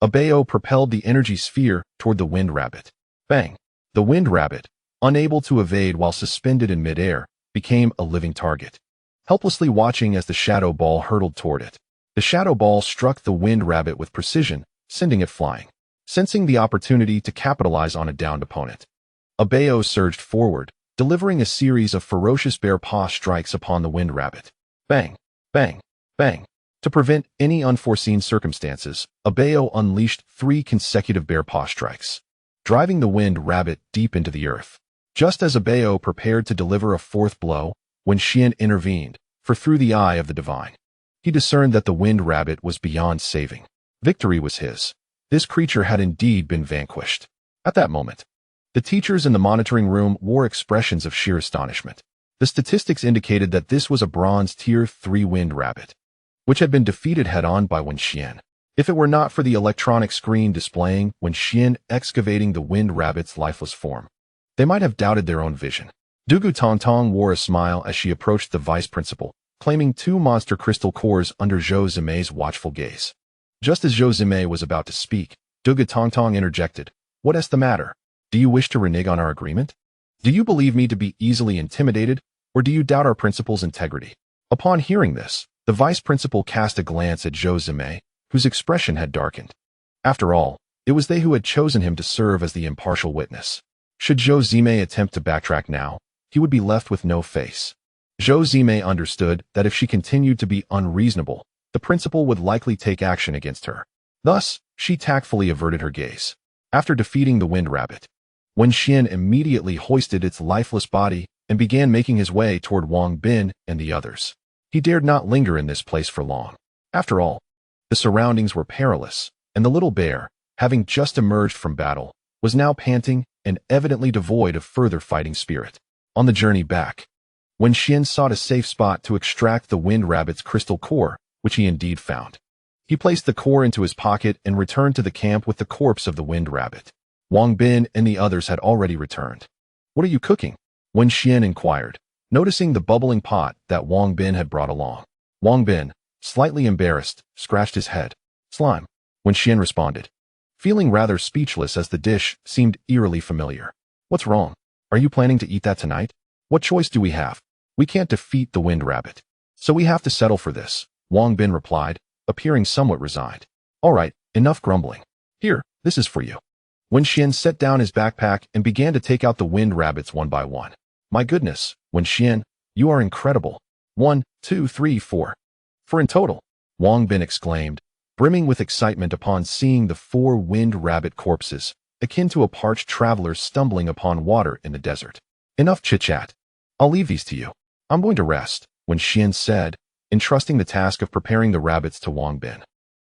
Bao propelled the energy sphere toward the wind rabbit. Bang! The wind rabbit, unable to evade while suspended in midair, became a living target, helplessly watching as the shadow ball hurtled toward it. The shadow ball struck the wind rabbit with precision, sending it flying. Sensing the opportunity to capitalize on a downed opponent, Bao surged forward, delivering a series of ferocious bear paw strikes upon the wind rabbit. Bang! Bang! Bang! To prevent any unforeseen circumstances, Bao unleashed 3 consecutive bear paw strikes, driving the wind rabbit deep into the earth. Just as Bao prepared to deliver a 4th blow, Wenxuan intervened, for through the eye of the divine, he discerned that the wind rabbit was beyond saving. Victory was his. This creature had indeed been vanquished. At that moment, the teachers in the monitoring room wore expressions of sheer astonishment. The statistics indicated that this was a bronze tier 3 wind rabbit, which had been defeated head-on by Wenxuan. If it were not for the electronic screen displaying Wenxuan excavating the wind rabbit's lifeless form, they might have doubted their own vision. Dugu Tongtong wore a smile as she approached the vice principal, claiming 2 monster crystal cores under Zhou Zimei's watchful gaze. Just as Zhou Zimei was about to speak, Dugu Tongtong interjected. "What is the matter? Do you wish to renege on our agreement? Do you believe me to be easily intimidated, or do you doubt our principal's integrity?" Upon hearing this, the vice principal cast a glance at Zhou Zimei, whose expression had darkened. After all, it was they who had chosen him to serve as the impartial witness. Should Zhou Zimei attempt to backtrack now, he would be left with no face. Zhou Zimei understood that if she continued to be unreasonable, the principal would likely take action against her. Thus, she tactfully averted her gaze. After defeating the wind rabbit, Wenxuan immediately hoisted its lifeless body and began making his way toward Wang Bin and the others. He dared not linger in this place for long. After all, the surroundings were perilous, and the little bear, having just emerged from battle, was now panting and evidently devoid of further fighting spirit. On the journey back, Wenxuan sought a safe spot to extract the wind rabbit's crystal core, which he indeed found. He placed the core into his pocket and returned to the camp with the corpse of the wind rabbit. Wang Bin and the others had already returned. "What are you cooking?" Wenxuan inquired, noticing the bubbling pot that Wang Bin had brought along. Wang Bin, slightly embarrassed, scratched his head. "Slime," Wenxuan responded, feeling rather speechless as the dish seemed eerily familiar. "What's wrong? Are you planning to eat that tonight? What choice do we have? We can't defeat the wind rabbit, so we have to settle for this," Wang Bin replied, appearing somewhat resigned. "All right, enough grumbling. Here, this is for you." Wenxuan set down his backpack and began to take out the wind rabbits one by one. "My goodness, Wenxuan, you are incredible. 1, 2, 3, 4. 4 in total," Wang Bin exclaimed, brimming with excitement upon seeing the 4 wind rabbit corpses, akin to a parched traveler stumbling upon water in the desert. "Enough chit-chat. I'll leave these to you. I'm going to rest," Wenxuan said, entrusting the task of preparing the rabbits to Wang Bin,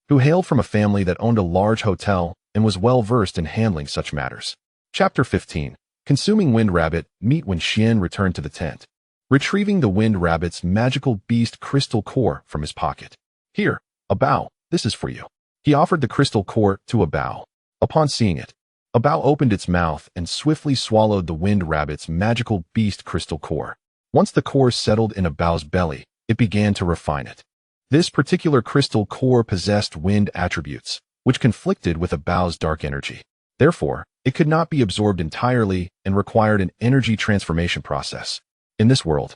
who hailed from a family that owned a large hotel and was well-versed in handling such matters. Chapter 15. Consuming Wind Rabbit. Meet Wenxuan returned to the tent, retrieving the wind rabbit's magical beast crystal core from his pocket. "Here, Bao, this is for you." He offered the crystal core to Bao. Upon seeing it, Bao opened its mouth and swiftly swallowed the wind rabbit's magical beast crystal core. Once the core settled in Bao's belly, it began to refine it. This particular crystal core possessed wind attributes, which conflicted with Bao's dark energy. Therefore, it could not be absorbed entirely and required an energy transformation process. In this world,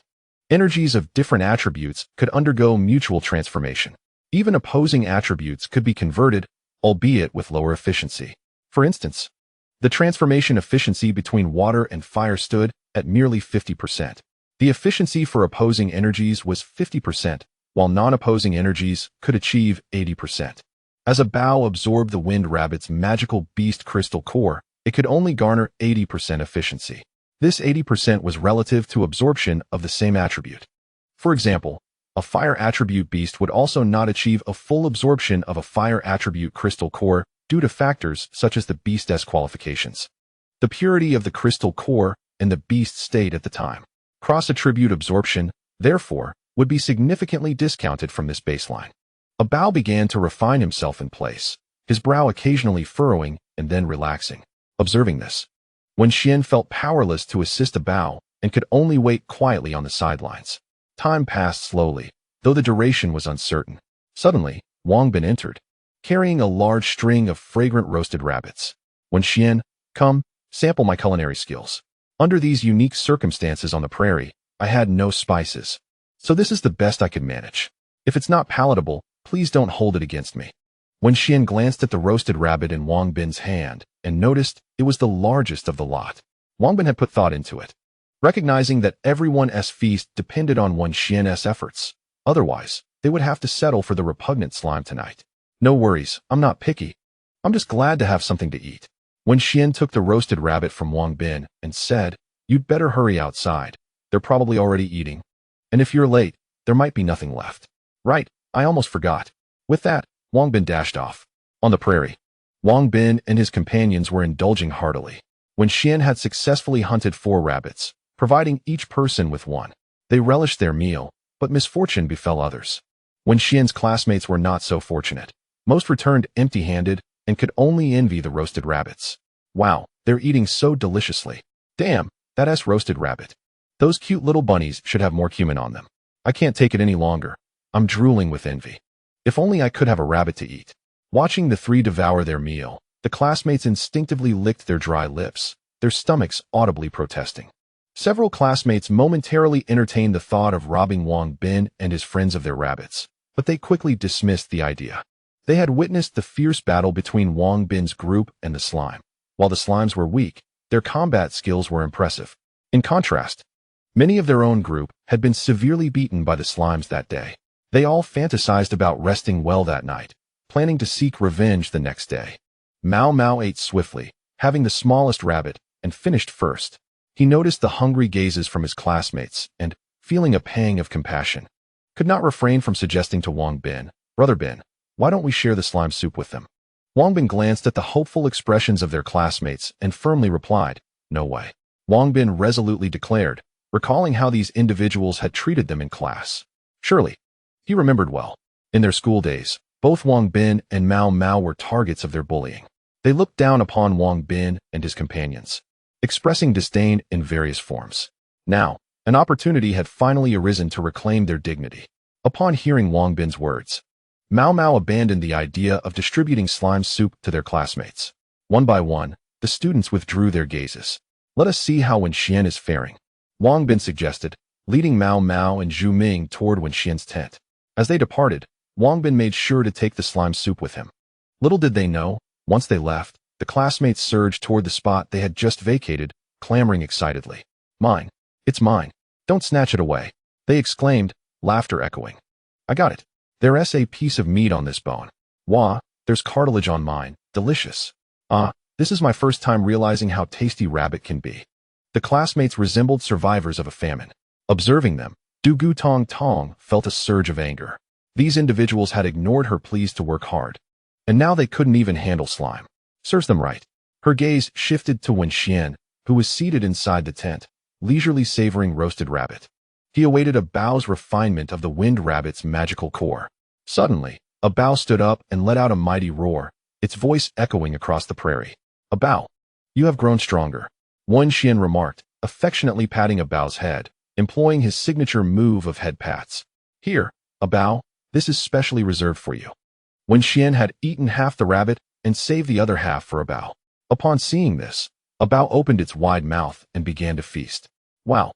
energies of different attributes could undergo mutual transformation. Even opposing attributes could be converted, albeit with lower efficiency. For instance, the transformation efficiency between water and fire stood at merely 50%. The efficiency for opposing energies was 50%, while non-opposing energies could achieve 80%. As Bao absorbed the wind rabbit's magical beast crystal core, it could only garner 80% efficiency. This 80% was relative to absorption of the same attribute. For example, a fire attribute beast would also not achieve a full absorption of a fire attribute crystal core due to factors such as the beast's qualifications, the purity of the crystal core, and the beast state at the time. Cross-attribute absorption, therefore, would be significantly discounted from this baseline. Bao began to refine himself in place, his brow occasionally furrowing and then relaxing. Observing this, Wenxuan felt powerless to assist Bao and could only wait quietly on the sidelines. Time passed slowly, though the duration was uncertain. Suddenly, Wang Bin entered. carrying a large string of fragrant roasted rabbits. Wenxian, come, sample my culinary skills. Under these unique circumstances on the prairie, I had no spices. So this is the best I could manage. If it's not palatable, please don't hold it against me. Wenxian glanced at the roasted rabbit in Wang Bin's hand and noticed it was the largest of the lot. Wang Bin had put thought into it, recognizing that everyone's feast depended on Wenxian's efforts. Otherwise, they would have to settle for the repugnant slime tonight. No worries, I'm not picky. I'm just glad to have something to eat. Wenxian took the roasted rabbit from Wang Bin and said, you'd better hurry outside. They're probably already eating. And if you're late, there might be nothing left. Right, I almost forgot. With that, Wang Bin dashed off. On the prairie, Wang Bin and his companions were indulging heartily. Wenxian had successfully hunted 4 rabbits, providing each person with one. They relished their meal, but misfortune befell others. Wenxian's classmates were not so fortunate. Most returned empty-handed and could only envy the roasted rabbits. Wow, they're eating so deliciously. Damn, that's roasted rabbit. Those cute little bunnies should have more cumin on them. I can't take it any longer. I'm drooling with envy. If only I could have a rabbit to eat. Watching the 3 devour their meal, the classmates instinctively licked their dry lips, their stomachs audibly protesting. Several classmates momentarily entertained the thought of robbing Wang Bin and his friends of their rabbits, but they quickly dismissed the idea. They had witnessed the fierce battle between Wang Bin's group and the slime. While the slimes were weak, their combat skills were impressive. In contrast, many of their own group had been severely beaten by the slimes that day. They all fantasized about resting well that night, planning to seek revenge the next day. Mao Mao ate swiftly, having the smallest rabbit, and finished first. He noticed the hungry gazes from his classmates and, feeling a pang of compassion, could not refrain from suggesting to Wang Bin, Brother Bin, why don't we share the slime soup with them? Wang Bin glanced at the hopeful expressions of their classmates and firmly replied, no way. Wang Bin resolutely declared, recalling how these individuals had treated them in class. Surely, he remembered well. In their school days, both Wang Bin and Mao Mao were targets of their bullying. They looked down upon Wang Bin and his companions, expressing disdain in various forms. Now, an opportunity had finally arisen to reclaim their dignity. Upon hearing Wang Bin's words, Mao Mao abandoned the idea of distributing slime soup to their classmates. One by one, the students withdrew their gazes. Let us see how Wenxian is faring, Wang Bin suggested, leading Mao Mao and Zhu Ming toward Wenxian's tent. As they departed, Wang Bin made sure to take the slime soup with him. Little did they know, once they left, the classmates surged toward the spot they had just vacated, clamoring excitedly. Mine. It's mine. Don't snatch it away. They exclaimed, laughter echoing. I got it. There's a piece of meat on this bone. Wah, there's cartilage on mine. Delicious. This is my first time realizing how tasty rabbit can be. The classmates resembled survivors of a famine. Observing them, Du Gu Tong Tong felt a surge of anger. These individuals had ignored her pleas to work hard, and now they couldn't even handle slime. Serves them right. Her gaze shifted to Wenxian, who was seated inside the tent, leisurely savoring roasted rabbit. He awaited a Bao's refinement of the wind rabbit's magical core. Suddenly, a Bao stood up and let out a mighty roar, its voice echoing across the prairie. A Bao, you have grown stronger, Wenxian remarked, affectionately patting a Bao's head, employing his signature move of head pats. Here, a Bao, this is specially reserved for you. Wenxian had eaten half the rabbit and saved the other half for a Bao. Upon seeing this, a Bao opened its wide mouth and began to feast. Wow,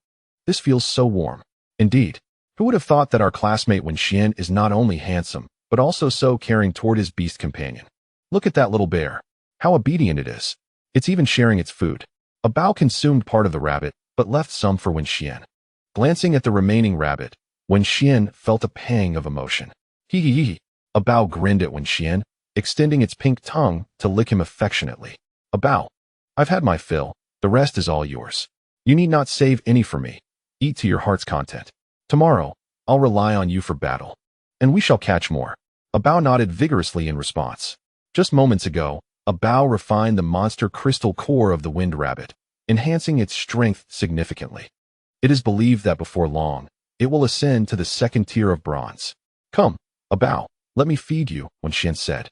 this feels so warm. Indeed, who would have thought that our classmate Wenxian is not only handsome, but also so caring toward his beast companion? Look at that little bear. How obedient it is. It's even sharing its food. A Bao consumed part of the rabbit, but left some for Wenxian. Glancing at the remaining rabbit, Wenxian felt a pang of emotion. Hee hee hee. A Bao grinned at Wenxian, extending its pink tongue to lick him affectionately. A Bao, I've had my fill, the rest is all yours. You need not save any for me. Eat to your heart's content. Tomorrow, I'll rely on you for battle. And we shall catch more. A Bao nodded vigorously in response. Just moments ago, a Bao refined the monster crystal core of the wind rabbit, enhancing its strength significantly. It is believed that before long, it will ascend to the second tier of bronze. Come, a Bao, let me feed you, Wenxian said,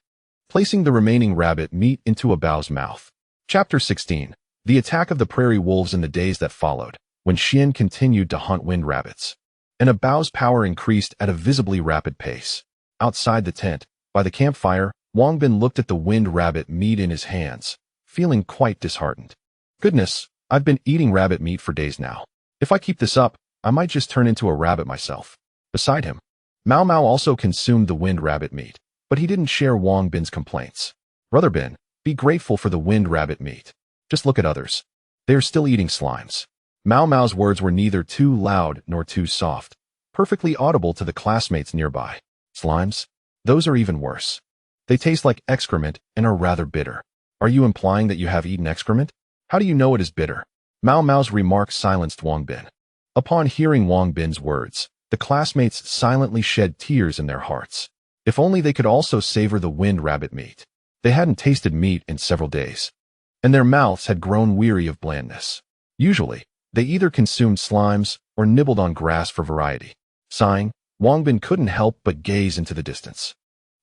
placing the remaining rabbit meat into a Bao's mouth. Chapter 16. The attack of the prairie wolves in the days that followed, Wenxian continued to hunt wind rabbits. And a Bao's power increased at a visibly rapid pace. Outside the tent, by the campfire, Wang Bin looked at the wind rabbit meat in his hands, feeling quite disheartened. Goodness, I've been eating rabbit meat for days now. If I keep this up, I might just turn into a rabbit myself. Beside him, Mao Mao also consumed the wind rabbit meat, but he didn't share Wang Bin's complaints. Brother Bin, be grateful for the wind rabbit meat. Just look at others. They are still eating slimes. Mao Mao's words were neither too loud nor too soft, perfectly audible to the classmates nearby. Slimes? Those are even worse. They taste like excrement and are rather bitter. Are you implying that you have eaten excrement? How do you know it is bitter? Mao Mao's remarks silenced Wang Bin. Upon hearing Wang Bin's words, the classmates silently shed tears in their hearts. If only they could also savor the wind rabbit meat. They hadn't tasted meat in several days, and their mouths had grown weary of blandness. Usually, they either consumed slimes or nibbled on grass for variety. Sighing, Wang Bin couldn't help but gaze into the distance.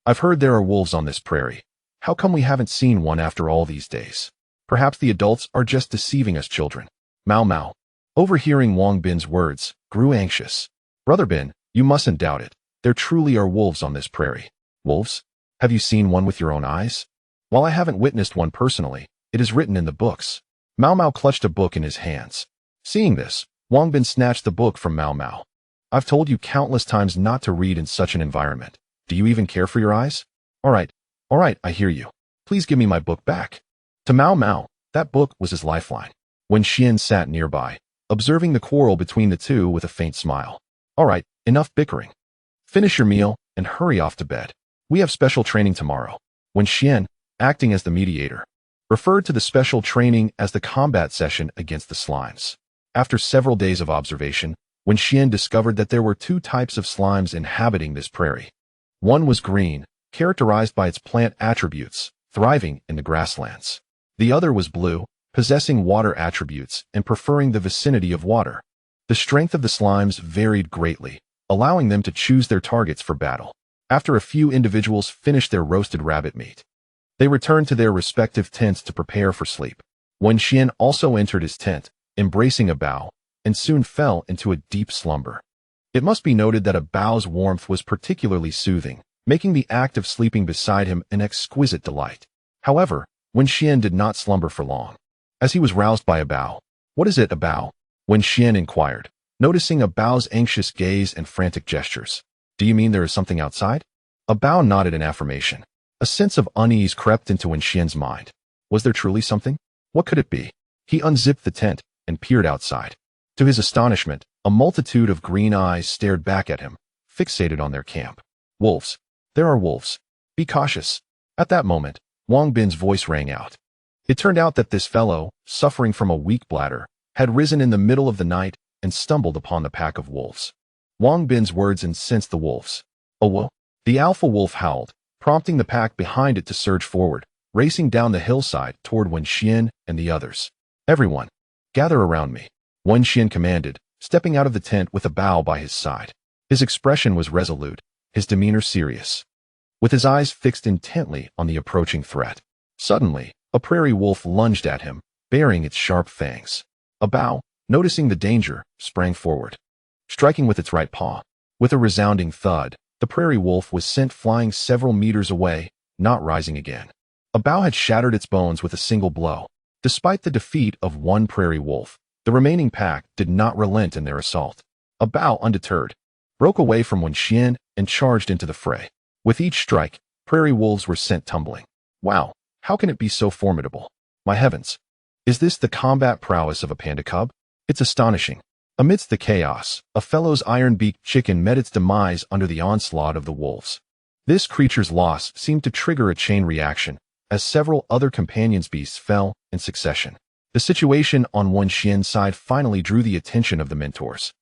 I've heard there are wolves on this prairie. How come we haven't seen one after all these days? Perhaps the adults are just deceiving us children. Mao Mao, overhearing Wang Bin's words, grew anxious. Brother Bin, you mustn't doubt it. There truly are wolves on this prairie. Wolves? Have you seen one with your own eyes? While I haven't witnessed one personally, it is written in the books. Mao Mao clutched a book in his hands. Seeing this, Wang Bin snatched the book from Mao Mao. I've told you countless times not to read in such an environment. Do you even care for your eyes? All right, I hear you. Please give me my book back. To Mao Mao, that book was his lifeline. Wenxuan sat nearby, observing the quarrel between the two with a faint smile. All right, enough bickering. Finish your meal and hurry off to bed. We have special training tomorrow. Wenxuan, acting as the mediator, referred to the special training as the combat session against the slimes. After several days of observation, Wenxuan discovered that there were two types of slimes inhabiting this prairie. One was green, characterized by its plant attributes, thriving in the grasslands. The other was blue, possessing water attributes and preferring the vicinity of water. The strength of the slimes varied greatly, allowing them to choose their targets for battle. After a few individuals finished their roasted rabbit meat, they returned to their respective tents to prepare for sleep. Wenxuan also entered his tent, embracing a bough, and soon fell into a deep slumber. It must be noted that a bough's warmth was particularly soothing, making the act of sleeping beside him an exquisite delight. However, Wenxuan did not slumber for long, as he was roused by a bough. What is it, a bough? Wenxuan inquired, noticing a bough's anxious gaze and frantic gestures. Do you mean there is something outside? A bough nodded in affirmation. A sense of unease crept into Wenxuan's mind. Was there truly something? What could it be? He unzipped the tent and peered outside. To his astonishment, a multitude of green eyes stared back at him, fixated on their camp. Wolves. There are wolves. Be cautious. At that moment, Wang Bin's voice rang out. It turned out that this fellow, suffering from a weak bladder, had risen in the middle of the night and stumbled upon the pack of wolves. Wang Bin's words incensed the wolves. Oh, the alpha wolf howled, prompting the pack behind it to surge forward, racing down the hillside toward Wenxuan and the others. Everyone, gather around me, Wenxuan commanded, stepping out of the tent with a bough by his side. His expression was resolute, his demeanor serious, with his eyes fixed intently on the approaching threat. Suddenly, a prairie wolf lunged at him, baring its sharp fangs. A bough, noticing the danger, sprang forward, striking with its right paw. With a resounding thud, the prairie wolf was sent flying several meters away, not rising again. A bough had shattered its bones with a single blow. Despite the defeat of one prairie wolf, the remaining pack did not relent in their assault. A bough, undeterred, broke away from Wenxuan and charged into the fray. With each strike, prairie wolves were sent tumbling. Wow, how can it be so formidable? My heavens! Is this the combat prowess of a panda cub? It's astonishing. Amidst the chaos, a fellow's iron-beaked chicken met its demise under the onslaught of the wolves. This creature's loss seemed to trigger a chain reaction, as several other companions' beasts fell in succession. The situation on Wenxuan's side finally drew the attention of the mentors.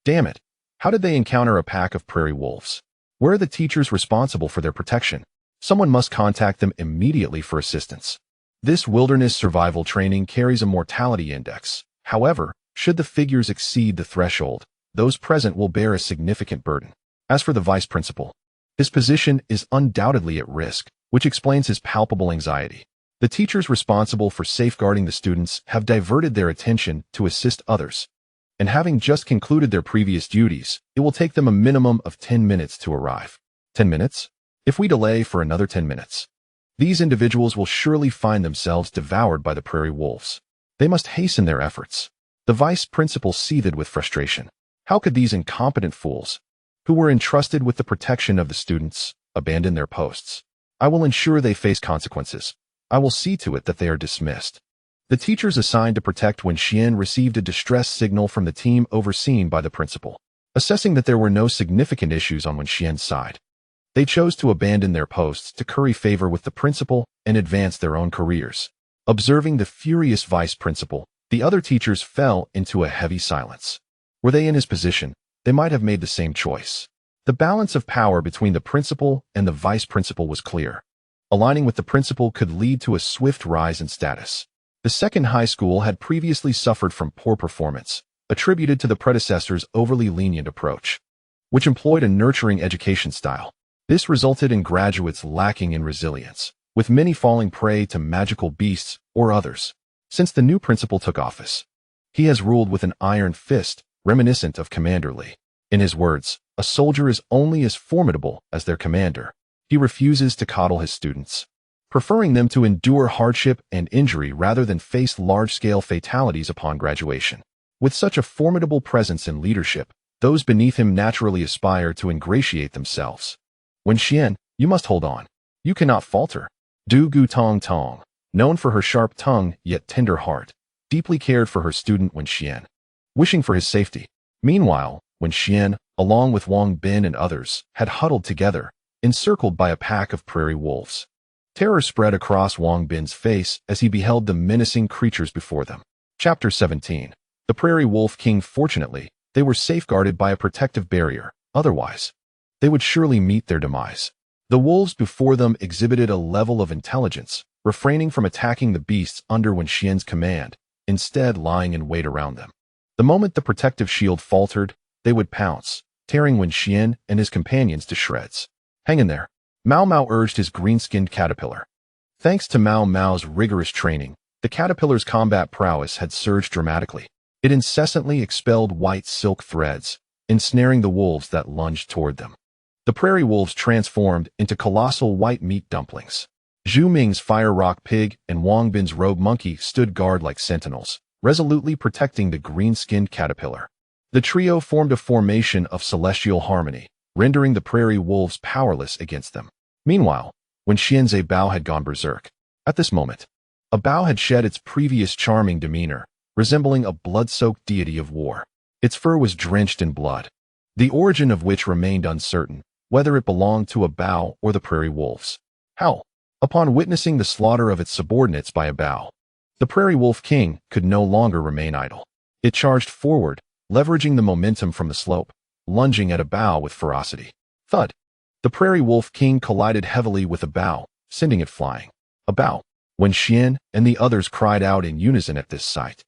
Damn it! How did they encounter a pack of prairie wolves? Where are the teachers responsible for their protection? Someone must contact them immediately for assistance. This wilderness survival training carries a mortality index. However, should the figures exceed the threshold, those present will bear a significant burden. As for the vice principal, his position is undoubtedly at risk, which explains his palpable anxiety. The teachers responsible for safeguarding the students have diverted their attention to assist others, and having just concluded their previous duties, it will take them a minimum of 10 minutes to arrive. 10 minutes? If we delay for another 10 minutes, These individuals will surely find themselves devoured by the prairie wolves. They must hasten their efforts. The vice principal seethed with frustration. How could these incompetent fools, who were entrusted with the protection of the students, abandon their posts? I will ensure they face consequences. I will see to it that they are dismissed. The teachers assigned to protect Wenxuan received a distress signal from the team overseen by the principal. Assessing that there were no significant issues on Wenxian's side, they chose to abandon their posts to curry favor with the principal and advance their own careers. Observing the furious vice principal, the other teachers fell into a heavy silence. Were they in his position, they might have made the same choice. The balance of power between the principal and the vice principal was clear. Aligning with the principal could lead to a swift rise in status. The second high school had previously suffered from poor performance, attributed to the predecessor's overly lenient approach, which employed a nurturing education style. This resulted in graduates lacking in resilience, with many falling prey to magical beasts or others. Since the new principal took office, he has ruled with an iron fist, reminiscent of Commander Li. In his words, a soldier is only as formidable as their commander. He refuses to coddle his students, preferring them to endure hardship and injury rather than face large-scale fatalities upon graduation. With such a formidable presence in leadership, those beneath him naturally aspire to ingratiate themselves. Wenxian, you must hold on. You cannot falter. Du Gu Tong Tong, known for her sharp tongue yet tender heart, deeply cared for her student Wenxian, wishing for his safety. Meanwhile, Wenxian, along with Wang Bin and others, had huddled together, encircled by a pack of prairie wolves. Terror spread across Wang Bin's face as he beheld the menacing creatures before them. Chapter 17. The Prairie Wolf King. Fortunately, they were safeguarded by a protective barrier. Otherwise, they would surely meet their demise. The wolves before them exhibited a level of intelligence, refraining from attacking the beasts under Wenxian's command, instead lying in wait around them. The moment the protective shield faltered, they would pounce, tearing Wenxian and his companions to shreds. Hang in there. Mao Mao urged his green-skinned caterpillar. Thanks to Mao Mao's rigorous training, the caterpillar's combat prowess had surged dramatically. It incessantly expelled white silk threads, ensnaring the wolves that lunged toward them. The prairie wolves transformed into colossal white meat dumplings. Zhu Ming's fire rock pig and Wang Bin's rogue monkey stood guard like sentinels, resolutely protecting the green-skinned caterpillar. The trio formed a formation of celestial harmony, rendering the prairie wolves powerless against them. Meanwhile, Wenxian's Bao had gone berserk. At this moment, Bao had shed its previous charming demeanor, resembling a blood-soaked deity of war. Its fur was drenched in blood, the origin of which remained uncertain, whether it belonged to Bao or the prairie wolves. How? Upon witnessing the slaughter of its subordinates by Bao, the Prairie Wolf King could no longer remain idle. It charged forward, leveraging the momentum from the slope, lunging at Bao with ferocity. Thud! The Prairie Wolf King collided heavily with Bao, sending it flying. Bao, Wenxian, and the others cried out in unison at this sight,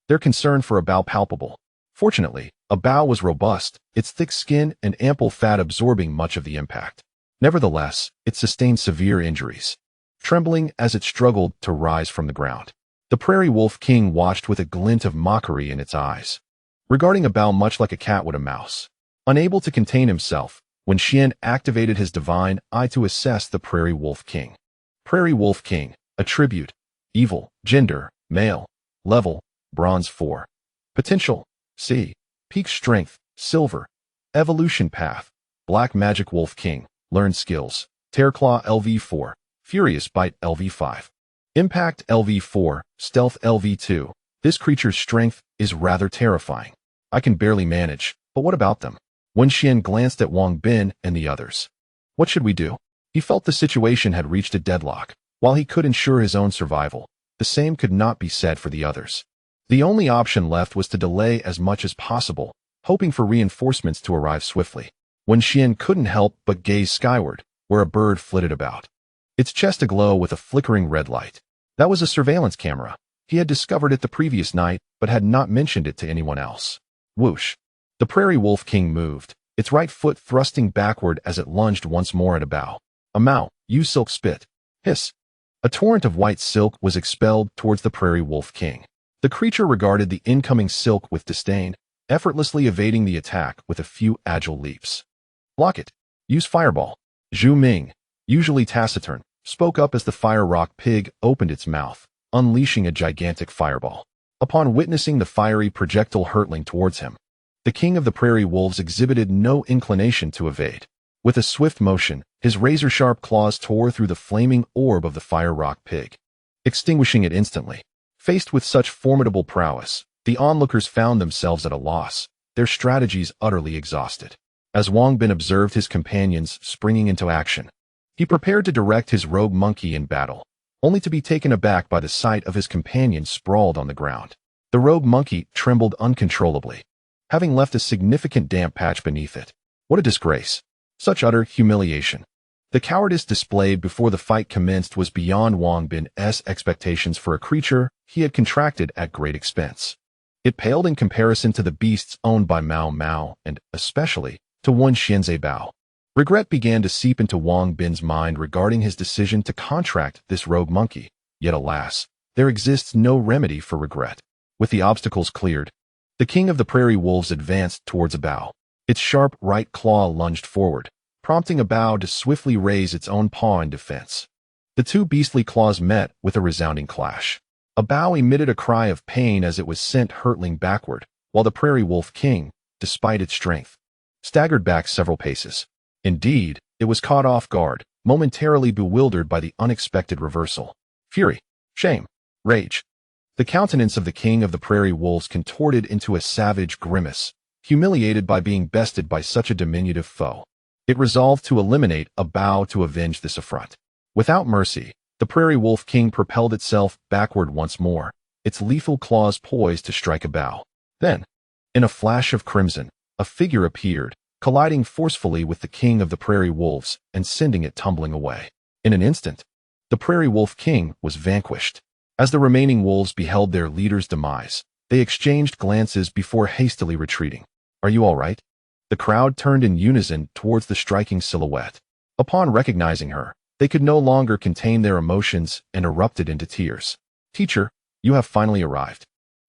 their concern for Bao palpable. Fortunately, Bao was robust, its thick skin and ample fat absorbing much of the impact. Nevertheless, it sustained severe injuries, trembling as it struggled to rise from the ground. The Prairie Wolf King watched with a glint of mockery in its eyes, regarding Bao much like a cat would a mouse. Unable to contain himself, Wenxian activated his divine eye to assess the Prairie Wolf King. Prairie Wolf King, attribute, evil, gender, male, level, bronze 4. Potential, C. Peak strength, silver. Evolution path, Black Magic Wolf King, learned skills, Tearclaw LV4, Furious Bite LV5. Impact LV4, Stealth LV2. This creature's strength is rather terrifying. I can barely manage, but what about them? Wenxian glanced at Wang Bin and the others. What should we do? He felt the situation had reached a deadlock. While he could ensure his own survival, the same could not be said for the others. The only option left was to delay as much as possible, hoping for reinforcements to arrive swiftly. Wenxian couldn't help but gaze skyward, where a bird flitted about, its chest aglow with a flickering red light. That was a surveillance camera. He had discovered it the previous night, but had not mentioned it to anyone else. Whoosh! The Prairie Wolf King moved, its right foot thrusting backward as it lunged once more at Bao. Mao, you silk spit. Hiss! A torrent of white silk was expelled towards the Prairie Wolf King. The creature regarded the incoming silk with disdain, effortlessly evading the attack with a few agile leaps. Block it. Use Fireball. Zhu Ming, usually taciturn, spoke up as the fire rock pig opened its mouth, unleashing a gigantic fireball. Upon witnessing the fiery projectile hurtling towards him, the king of the prairie wolves exhibited no inclination to evade. With a swift motion, his razor-sharp claws tore through the flaming orb of the fire rock pig, extinguishing it instantly. Faced with such formidable prowess, the onlookers found themselves at a loss, their strategies utterly exhausted. As Wang Bin observed his companions springing into action, he prepared to direct his rogue monkey in battle, only to be taken aback by the sight of his companion sprawled on the ground. The rogue monkey trembled uncontrollably, having left a significant damp patch beneath it. What a disgrace! Such utter humiliation. The cowardice displayed before the fight commenced was beyond Wang Bin's expectations for a creature he had contracted at great expense. It paled in comparison to the beasts owned by Mao Mao and, especially, to Wenxian's Bao. Regret began to seep into Wang Bin's mind regarding his decision to contract this rogue monkey, yet alas, there exists no remedy for regret. With the obstacles cleared, the king of the prairie wolves advanced towards Bao. Its sharp right claw lunged forward, prompting Bao to swiftly raise its own paw in defense. The two beastly claws met with a resounding clash. Bao emitted a cry of pain as it was sent hurtling backward, while the prairie wolf king, despite its strength, staggered back several paces. Indeed, it was caught off guard, momentarily bewildered by the unexpected reversal. Fury, shame, rage. The countenance of the king of the prairie wolves contorted into a savage grimace, humiliated by being bested by such a diminutive foe. It resolved to eliminate Bao to avenge this affront. Without mercy, the prairie wolf king propelled itself backward once more, its lethal claws poised to strike Bao. Then, in a flash of crimson, a figure appeared, colliding forcefully with the king of the prairie wolves and sending it tumbling away. In an instant, the prairie wolf king was vanquished. As the remaining wolves beheld their leader's demise, they exchanged glances before hastily retreating. Are you all right? The crowd turned in unison towards the striking silhouette. Upon recognizing her, they could no longer contain their emotions and erupted into tears. Teacher, you have finally arrived.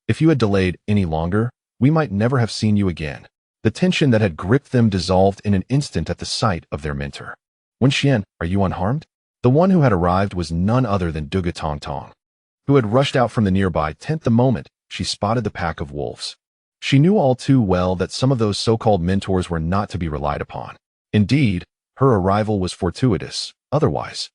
If you had delayed any longer, we might never have seen you again. The tension that had gripped them dissolved in an instant at the sight of their mentor. Wenxian, are you unharmed? The one who had arrived was none other than Duga Tong Tong, who had rushed out from the nearby tent the moment she spotted the pack of wolves. She knew all too well that some of those so-called mentors were not to be relied upon. Indeed, her arrival was fortuitous. Otherwise,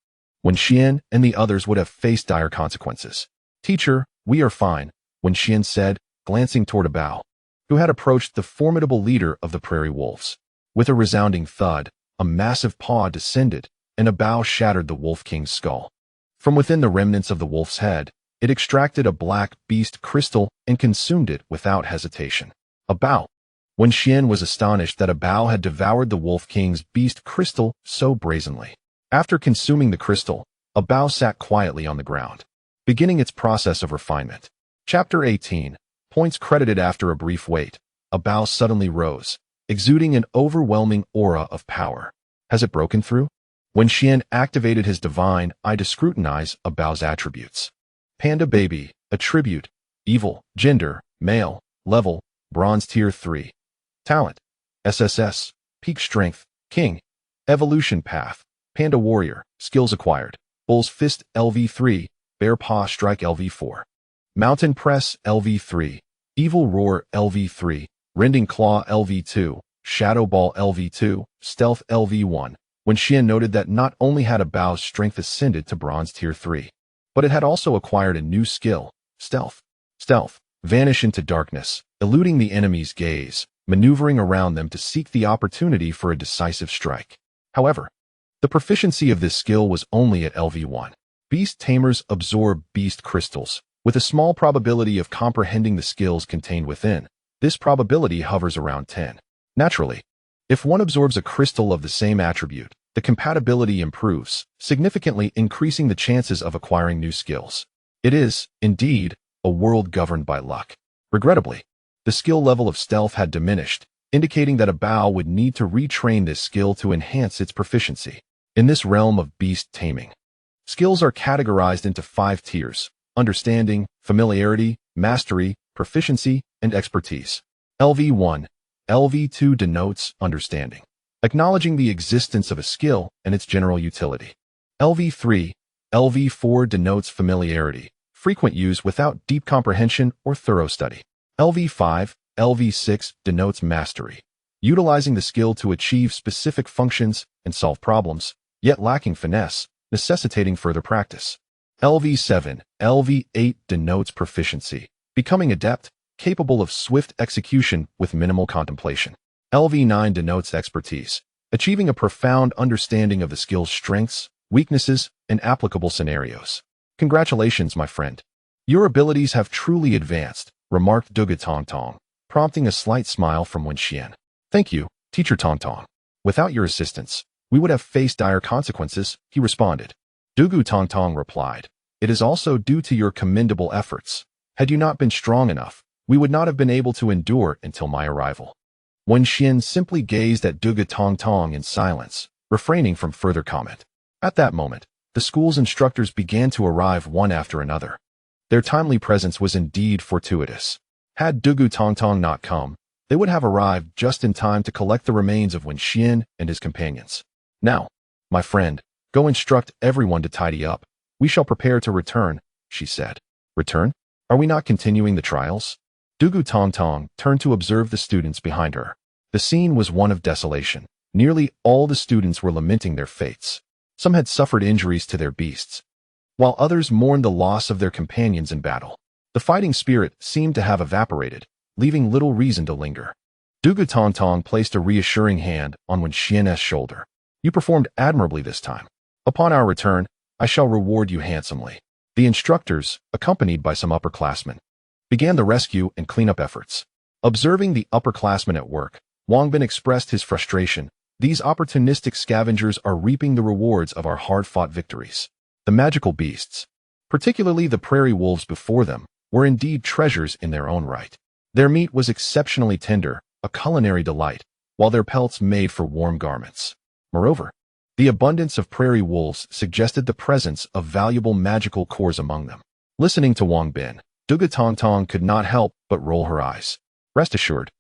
Wenxian and the others would have faced dire consequences. Teacher, we are fine, Wenxian said, glancing toward Bao, who had approached the formidable leader of the prairie wolves. With a resounding thud, a massive paw descended, and Bao shattered the wolf king's skull. From within the remnants of the wolf's head, it extracted a black beast crystal and consumed it without hesitation. Bao. Wenxian was astonished that Bao had devoured the wolf king's beast crystal so brazenly. After consuming the crystal, Bao sat quietly on the ground, beginning its process of refinement. Chapter 18. Points credited. After a brief wait, Bao suddenly rose, exuding an overwhelming aura of power. Has it broken through? Wenxian activated his divine eye to scrutinize Bao's attributes. Panda baby, attribute, evil, gender, male, level, bronze tier 3. Talent, SSS, peak strength, king, evolution path, panda warrior, skills acquired, bull's fist LV3, bear paw strike LV4. Mountain press LV3, evil roar LV3, rending claw LV2, shadow ball LV2, stealth LV1. Wenxian noted that not only had Bao's strength ascended to bronze tier 3, but it had also acquired a new skill, stealth. Stealth, vanish into darkness, eluding the enemy's gaze, maneuvering around them to seek the opportunity for a decisive strike. However, the proficiency of this skill was only at LV1. Beast Tamers absorb beast crystals, with a small probability of comprehending the skills contained within. This probability hovers around 10. Naturally, if one absorbs a crystal of the same attribute, the compatibility improves, significantly increasing the chances of acquiring new skills. It is, indeed, a world governed by luck. Regrettably, the skill level of stealth had diminished, indicating that Bao would need to retrain this skill to enhance its proficiency. In this realm of beast taming, skills are categorized into 5 tiers: understanding, familiarity, mastery, proficiency, and expertise. LV1, LV2 denotes understanding, acknowledging the existence of a skill and its general utility. LV3, LV4 denotes familiarity, frequent use without deep comprehension or thorough study. LV5, LV6 denotes mastery, utilizing the skill to achieve specific functions and solve problems, yet lacking finesse, necessitating further practice. LV7, LV8 denotes proficiency, becoming adept, capable of swift execution with minimal contemplation. LV9 denotes expertise, achieving a profound understanding of the skill's strengths, weaknesses, and applicable scenarios. Congratulations, my friend. Your abilities have truly advanced, remarked Dugu Tongtong, prompting a slight smile from Wenxian. Thank you, Teacher Tongtong. Without your assistance, we would have faced dire consequences, he responded. Dugu Tongtong replied, It is also due to your commendable efforts. Had you not been strong enough, we would not have been able to endure until my arrival. Wenxian simply gazed at Dugu Tongtong in silence, refraining from further comment. At that moment, the school's instructors began to arrive one after another. Their timely presence was indeed fortuitous. Had Dugu Tongtong not come, they would have arrived just in time to collect the remains of Wenxian and his companions. Now, my friend, go instruct everyone to tidy up. We shall prepare to return, she said. Return? Are we not continuing the trials? Dugu Tongtong turned to observe the students behind her. The scene was one of desolation. Nearly all the students were lamenting their fates. Some had suffered injuries to their beasts, while others mourned the loss of their companions in battle. The fighting spirit seemed to have evaporated, leaving little reason to linger. Dugu Tongtong placed a reassuring hand on Wenxian's shoulder. You performed admirably this time. Upon our return, I shall reward you handsomely. The instructors, accompanied by some upperclassmen, began the rescue and cleanup efforts. Observing the upperclassmen at work, Wangbin expressed his frustration. These opportunistic scavengers are reaping the rewards of our hard-fought victories. The magical beasts, particularly the prairie wolves before them, were indeed treasures in their own right. Their meat was exceptionally tender, a culinary delight, while their pelts made for warm garments. Moreover, the abundance of prairie wolves suggested the presence of valuable magical cores among them. Listening to Wangbin, Dugu Tongtong could not help but roll her eyes. Rest assured,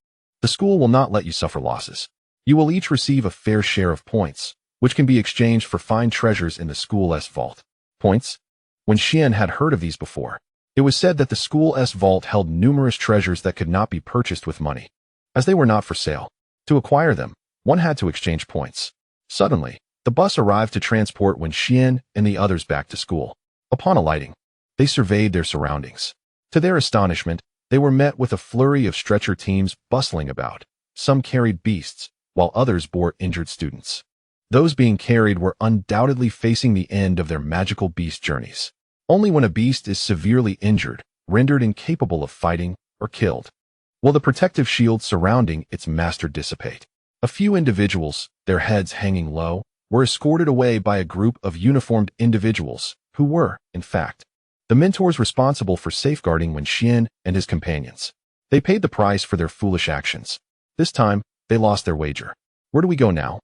the school will not let you suffer losses. You will each receive a fair share of points, which can be exchanged for fine treasures in the school's vault. Points? Wenxian had heard of these before. It was said that the school's vault held numerous treasures that could not be purchased with money, as they were not for sale. To acquire them, one had to exchange points. Suddenly, the bus arrived to transport Wenxian and the others back to school. Upon alighting, they surveyed their surroundings. To their astonishment, they were met with a flurry of stretcher teams bustling about. Some carried beasts, while others bore injured students. Those being carried were undoubtedly facing the end of their magical beast journeys. Only when a beast is severely injured, rendered incapable of fighting, or killed, will the protective shield surrounding its master dissipate. A few individuals, their heads hanging low, were escorted away by a group of uniformed individuals who were, in fact, the mentors responsible for safeguarding Wenxian and his companions. They paid the price for their foolish actions. This time, they lost their wager. Where do we go now?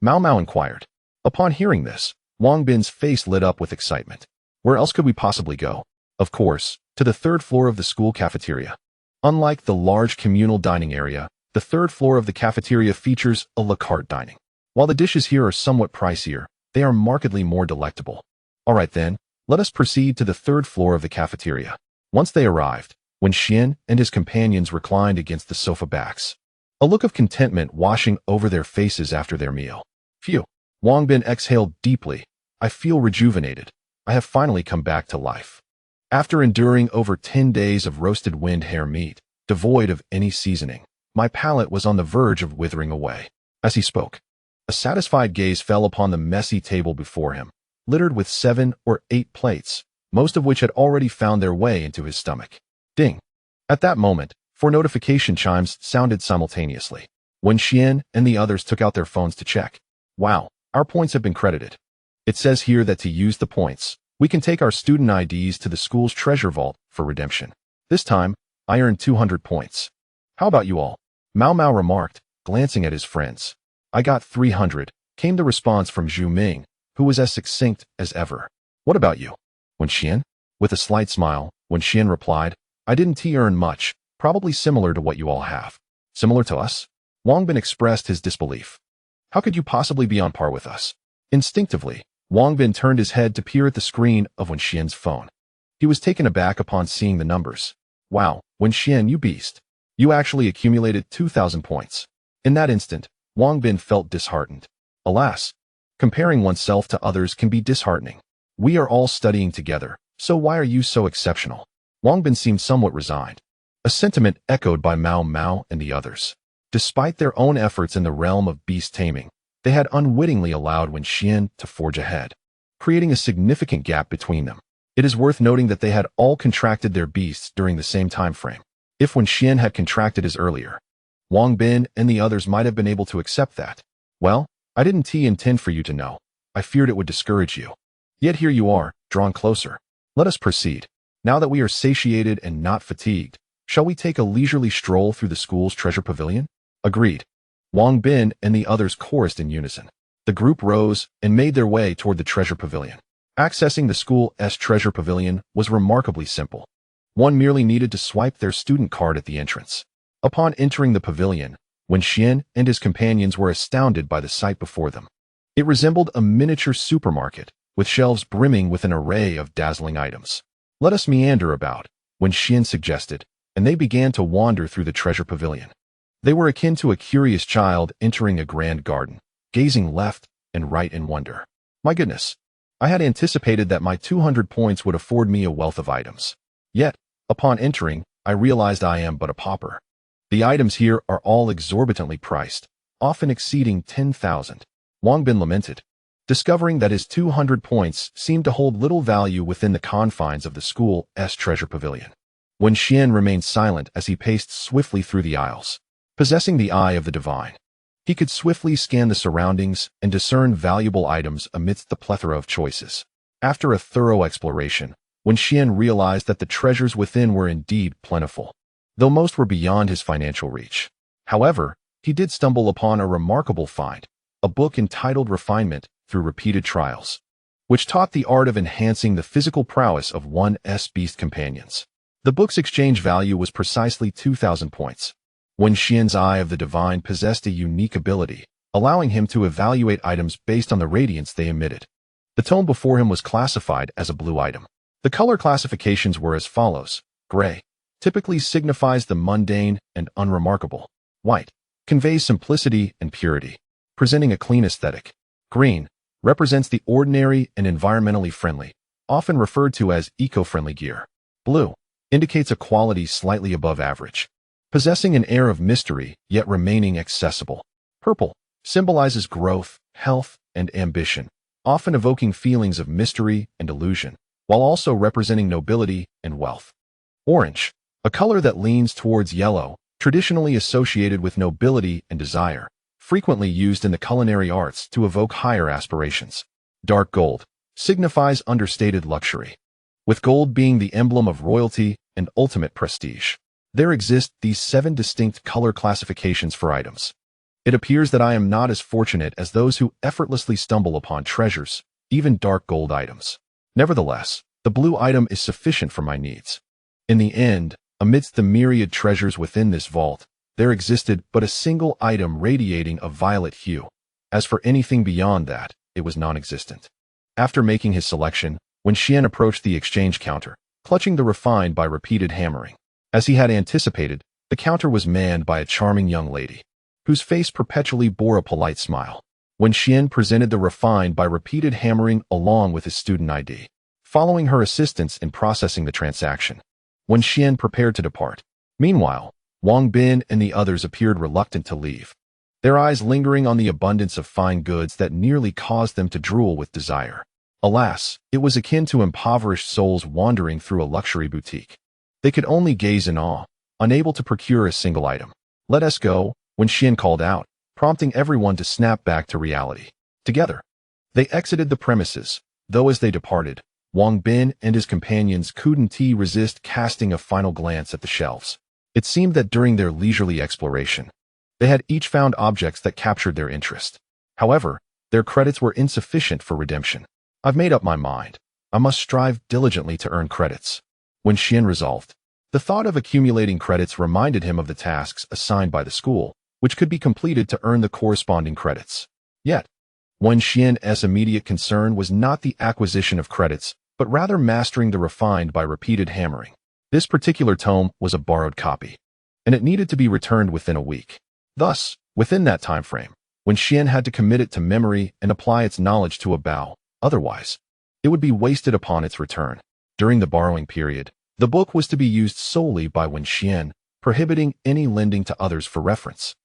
Mao Mao inquired. Upon hearing this, Wangbin's face lit up with excitement. Where else could we possibly go? Of course, to the third floor of the school cafeteria. Unlike the large communal dining area, the third floor of the cafeteria features a la carte dining. While the dishes here are somewhat pricier, they are markedly more delectable. All right then, let us proceed to the third floor of the cafeteria. Once they arrived, Wenxian and his companions reclined against the sofa backs, a look of contentment washing over their faces after their meal. Phew. Wangbin exhaled deeply. I feel rejuvenated. I have finally come back to life. After enduring over 10 days of roasted wind hare meat, devoid of any seasoning, my palate was on the verge of withering away. As he spoke, a satisfied gaze fell upon the messy table before him, littered with 7 or 8 plates, most of which had already found their way into his stomach. Ding! At that moment, 4 notification chimes sounded simultaneously. Wenxian and the others took out their phones to check. Wow, our points have been credited. It says here that to use the points, we can take our student IDs to the school's treasure vault for redemption. This time, I earned 200 points. How about you all? Mao Mao remarked, glancing at his friends. I got 300, came the response from Zhu Ming, who was as succinct as ever. What about you? Wenxian? With a slight smile, Wenxian replied, I didn't earn much, probably similar to what you all have. Similar to us? Wangbin expressed his disbelief. How could you possibly be on par with us? Instinctively, Wang Bin turned his head to peer at the screen of Wenxian's phone. He was taken aback upon seeing the numbers. Wow, Wenxian, you beast. You actually accumulated 2,000 points. In that instant, Wang Bin felt disheartened. Alas, comparing oneself to others can be disheartening. We are all studying together, so why are you so exceptional? Wang Bin seemed somewhat resigned. A sentiment echoed by Mao Mao and the others. Despite their own efforts in the realm of beast taming, they had unwittingly allowed Wenxian to forge ahead, creating a significant gap between them. It is worth noting that they had all contracted their beasts during the same time frame. If Wenxian had contracted his earlier, Wang Bin and the others might have been able to accept that. Well, I didn't intend for you to know. I feared it would discourage you. Yet here you are, drawn closer. Let us proceed. Now that we are satiated and not fatigued, shall we take a leisurely stroll through the school's treasure pavilion? Agreed. Wang Bin and the others chorused in unison. The group rose and made their way toward the treasure pavilion. Accessing the school's treasure pavilion was remarkably simple. One merely needed to swipe their student card at the entrance. Upon entering the pavilion, Wenxian and his companions were astounded by the sight before them. It resembled a miniature supermarket, with shelves brimming with an array of dazzling items. Let us meander about, Wenxian suggested, and they began to wander through the treasure pavilion. They were akin to a curious child entering a grand garden, gazing left and right in wonder. My goodness, I had anticipated that my 200 points would afford me a wealth of items. Yet, upon entering, I realized I am but a pauper. The items here are all exorbitantly priced, often exceeding 10,000. Wang Bin lamented, discovering that his 200 points seemed to hold little value within the confines of the school's treasure pavilion. Wenxian remained silent as he paced swiftly through the aisles. Possessing the eye of the divine, he could swiftly scan the surroundings and discern valuable items amidst the plethora of choices. After a thorough exploration, Wenxian realized that the treasures within were indeed plentiful, though most were beyond his financial reach. However, he did stumble upon a remarkable find, a book entitled Refinement Through Repeated Trials, which taught the art of enhancing the physical prowess of one's beast companions. The book's exchange value was precisely 2,000 points. Wenxian's Eye of the Divine possessed a unique ability, allowing him to evaluate items based on the radiance they emitted. The tome before him was classified as a blue item. The color classifications were as follows. Gray typically signifies the mundane and unremarkable. White conveys simplicity and purity, presenting a clean aesthetic. Green represents the ordinary and environmentally friendly, often referred to as eco-friendly gear. Blue indicates a quality slightly above average, possessing an air of mystery yet remaining accessible. Purple symbolizes growth, health, and ambition, often evoking feelings of mystery and illusion, while also representing nobility and wealth. Orange, a color that leans towards yellow, traditionally associated with nobility and desire, frequently used in the culinary arts to evoke higher aspirations. Dark gold signifies understated luxury, with gold being the emblem of royalty and ultimate prestige. There exist these 7 distinct color classifications for items. It appears that I am not as fortunate as those who effortlessly stumble upon treasures, even dark gold items. Nevertheless, the blue item is sufficient for my needs. In the end, amidst the myriad treasures within this vault, there existed but a single item radiating a violet hue. As for anything beyond that, it was non-existent. After making his selection, Wenxian approached the exchange counter, clutching the refined by repeated hammering. As he had anticipated, the counter was manned by a charming young lady, whose face perpetually bore a polite smile. Wenxian presented the refined by repeated hammering along with his student ID. Following her assistance in processing the transaction, Wenxian prepared to depart. Meanwhile, Wang Bin and the others appeared reluctant to leave, their eyes lingering on the abundance of fine goods that nearly caused them to drool with desire. Alas, it was akin to impoverished souls wandering through a luxury boutique. They could only gaze in awe, unable to procure a single item. Let us go, Wenxian called out, prompting everyone to snap back to reality. Together, they exited the premises, though as they departed, Wang Bin and his companions couldn't resist casting a final glance at the shelves. It seemed that during their leisurely exploration, they had each found objects that captured their interest. However, their credits were insufficient for redemption. I've made up my mind. I must strive diligently to earn credits. Wenxian resolved. The thought of accumulating credits reminded him of the tasks assigned by the school, which could be completed to earn the corresponding credits. Yet, Wenxian's immediate concern was not the acquisition of credits, but rather mastering the refined by repeated hammering. This particular tome was a borrowed copy, and it needed to be returned within a week. Thus, within that time frame, Wenxian had to commit it to memory and apply its knowledge to a bow, otherwise, it would be wasted upon its return. During the borrowing period, the book was to be used solely by Wenxian, prohibiting any lending to others for reference.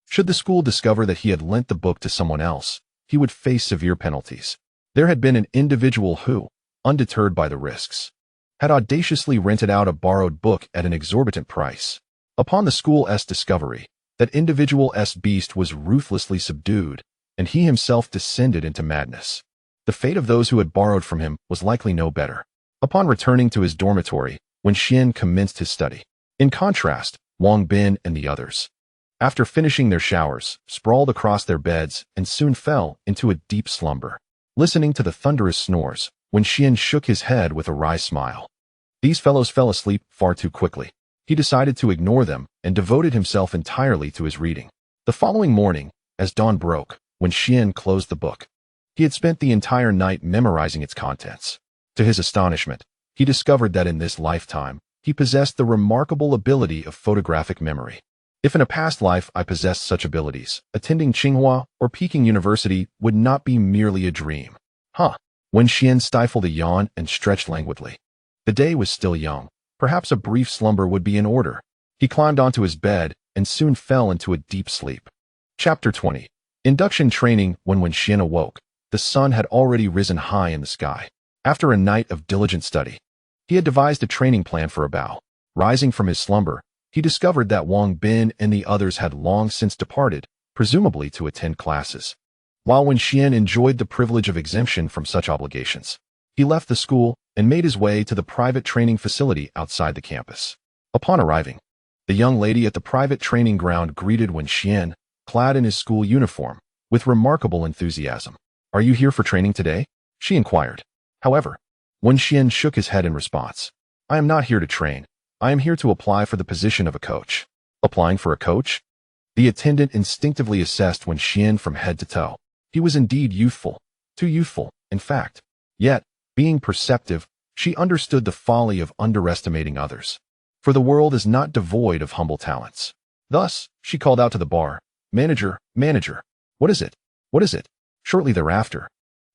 Should the school discover that he had lent the book to someone else, he would face severe penalties. There had been an individual who, undeterred by the risks, had audaciously rented out a borrowed book at an exorbitant price. Upon the school's discovery, that individual's beast was ruthlessly subdued, and he himself descended into madness. The fate of those who had borrowed from him was likely no better. Upon returning to his dormitory, Wenxian commenced his study. In contrast, Wang Bin and the others, after finishing their showers, sprawled across their beds and soon fell into a deep slumber. Listening to the thunderous snores, Wenxian shook his head with a wry smile. These fellows fell asleep far too quickly. He decided to ignore them and devoted himself entirely to his reading. The following morning, as dawn broke, Wenxian closed the book. He had spent the entire night memorizing its contents. To his astonishment, he discovered that in this lifetime, he possessed the remarkable ability of photographic memory. If in a past life I possessed such abilities, attending Tsinghua or Peking University would not be merely a dream. Wenxian stifled a yawn and stretched languidly. The day was still young. Perhaps a brief slumber would be in order. He climbed onto his bed and soon fell into a deep sleep. Chapter 20. Induction Training. When Wenxian awoke, the sun had already risen high in the sky. After a night of diligent study, he had devised a training plan for a bow. Rising from his slumber, he discovered that Wang Bin and the others had long since departed, presumably to attend classes. While Wenxian enjoyed the privilege of exemption from such obligations, he left the school and made his way to the private training facility outside the campus. Upon arriving, the young lady at the private training ground greeted Wenxian, clad in his school uniform, with remarkable enthusiasm. "Are you here for training today?" she inquired. However, Wenxian shook his head in response. "I am not here to train. I am here to apply for the position of a coach." Applying for a coach? The attendant instinctively assessed Wenxian from head to toe. He was indeed youthful, too youthful, in fact. Yet, being perceptive, she understood the folly of underestimating others. For the world is not devoid of humble talents. Thus, she called out to the bar, "Manager, manager, what is it? What is it?" Shortly thereafter,